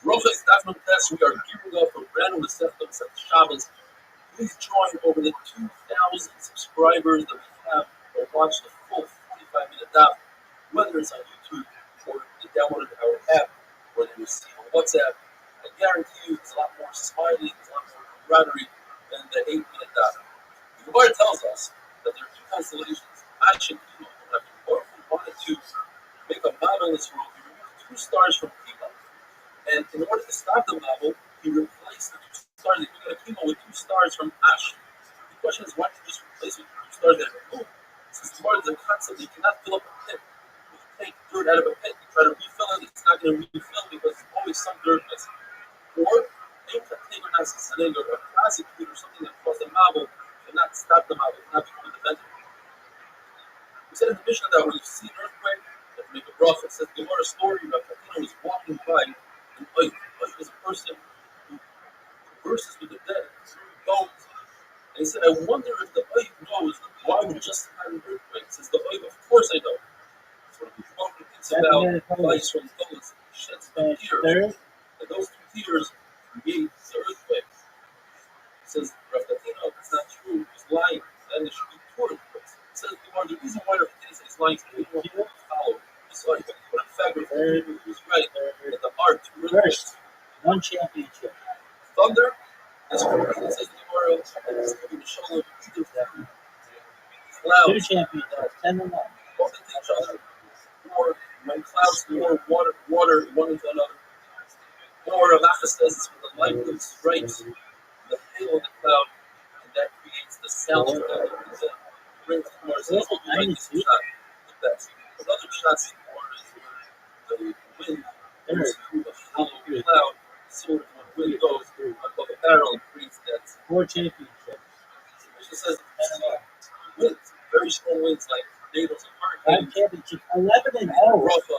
Rothschild Staffman Test, we are gearing up for brand new Sefton Shabbos. Please join over the 2,000 subscribers that we have or watch the full 45-minute daf, whether it's on YouTube or you downloaded our app or they receive on WhatsApp. I guarantee you it's a lot more smiling, it's a lot more camaraderie than the 8-minute daf. The Gemara tells us that there are two constellations. Ash and Kima. When Baruch wanted to make a model in this world, he removed 2 stars from Kima. And in order to stop the Mabul, he replaced the 2 stars that got a chemo with 2 stars from Ash. The question is, why did you just replace it with 2 stars that are removed? Since the part of the concept, you cannot fill up a pit. If you take dirt out of a pit, you try to refill it, it's not going to refill because there's always some dirt missing. Or, a prosecutor, something that caused the Mabul, cannot stop the Mabul, cannot become a defender. We said in the Mishnah that when you see an earthquake, you have to make a bracha. It says the Gemara story about Katina was walking by an oik. Oik is a person who converses with the dead through bones. And he said, I wonder if the oik knows why we just had an earthquake. He says the oik, of course I know. So when the Gemara thinks about lice from those, he sheds 2 tears. And those 2 tears create the earthquake. He says, Rav Katina, it's not true, he's lying. Then there should be 2 earthquakes. He says the reason why Rav Katina is lying is because he won't follow. But in fact, he was right that the art first, 1 championship. Thunder is correct. It says the Gemara is going to show either them. 2 Clouds championships, 10 and 1. bump into each other, or when clouds pour water one into another, or Rafa says it's when the lightning strikes the hail of the cloud, and that creates the sound that brings the Gemara says the shot the best. Another shot is the wind goes through the hollow cloud, similar to when wind goes above a barrel and creates that. 4 championships. It says winds, very strong winds like tornadoes and 5 hurricanes. championships. 11 and 0. Rafa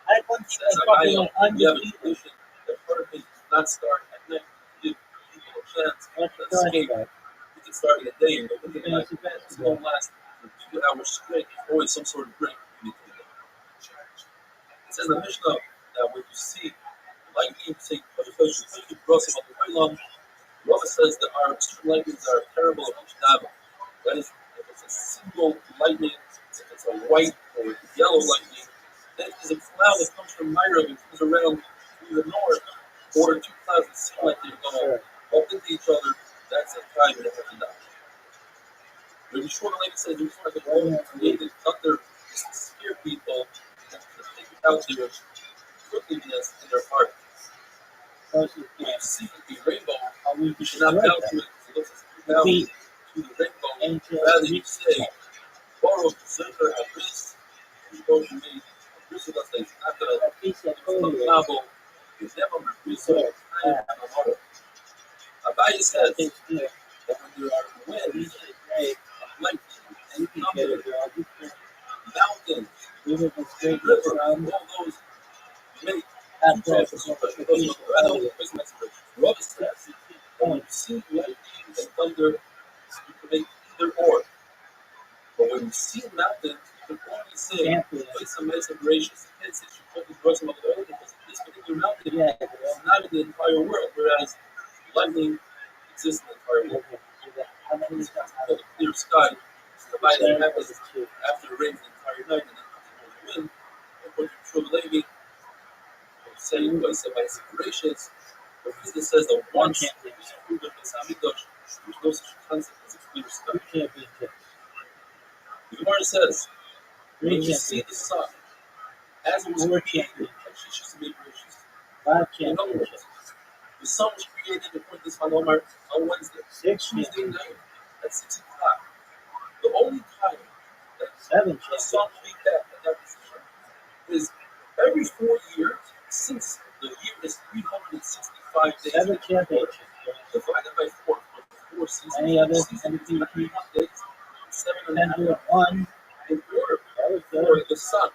I had one team says, that fucking went we have a undefeated. tradition that hurricanes do not start at night to give people a chance What's to the escape. story? You can start in a day and go into the night. Fantasy It's basketball. going to last for 2 hours straight. There's always some sort of break you need to do. It says in the Mishnah that when you see lightning, say, Rabbi says that our extreme lightnings are terrible of Mishnah. That is, if it's a single lightning, if it's a white or yellow lightning, then there's a cloud that comes from Myra and comes around to the north, or 2 clouds that seem like they're going to bump into each other. That's a time when it has to die. Rabbi Shmuel says there's like a whole created thunder just to scare people and to take out their crookedness in their heart. When you see the rainbow, you should not bow to it because it looks as if you bow to the rainbow. Rather, you say, Baruch Zecher Abris, you go to me, Abris of us, it's not going to Nabo, it's never Abris of Amara. Rabbi says that when there are winds of lightning and thunder, mountains, river, all those make Rabbi says when you see lightning and thunder, you can make either or. But when you see mountains, you can only say, place some nice and gracious. You can't say you put the drugs on the other because this particular mountain is not in the entire world, whereas lightning exists in the entire world. It's called a clear sky. It's Provided it happens after it rains the entire night and then comes a northern wind, according to True Levi, saying by separations, the reason says that once you screwed up the Samidosh, there's no such concept as a clear sky. The Gemara says, when you see the sun as it was created, actually, just to make gracious. In other words, the sun was created according to this Omar on Wednesday, Tuesday night at 6 o'clock. The only time that the sun will be back at that position is every 4 years since the year is 365 days. Divided by 4 for 4 seasons. Any other season is 21 days, 7.5 1. in order for the sun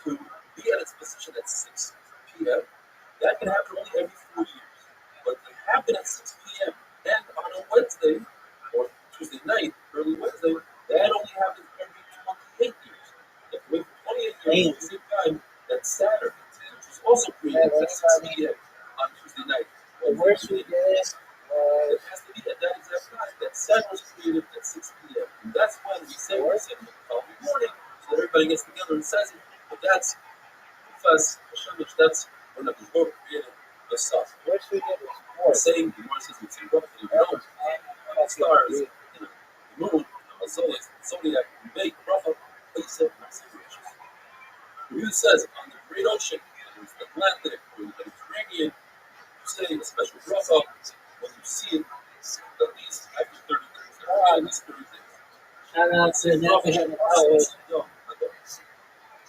to be at its position at 6 p.m. That can happen only every 4 years. But to happen at 6 p.m. and on a Wednesday or Tuesday night, early Wednesday, that only happens every 28 years. If we wait for 28 years at the same time, that Saturn, which was also created at 6 p.m. on Tuesday night. The worst we did It has to be at that exact time that Saturn was created at 6 p.m. And that's when we say the following morning, so that everybody gets together and says it. But that's because that's when the Lord created the sun. worst we did We're saying the Lord says it's roughly known stars, the moon, the zodiac, make bracha, but he said considerations. He says on the great ocean, there's the Atlantic or the Mediterranean, you say a special bracha when you see it at least after 30 days. At least 30 days. Shout out to National College.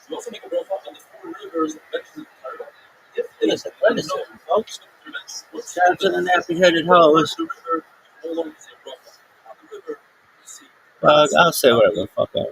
You also make a bracha on the 4 rivers mentioned in the Torah. If Listen, listen, folks. Shout Shout out to the nappy-headed hoes. the river, no longer say bracha. On the river, you see. I'll say whatever the fuck I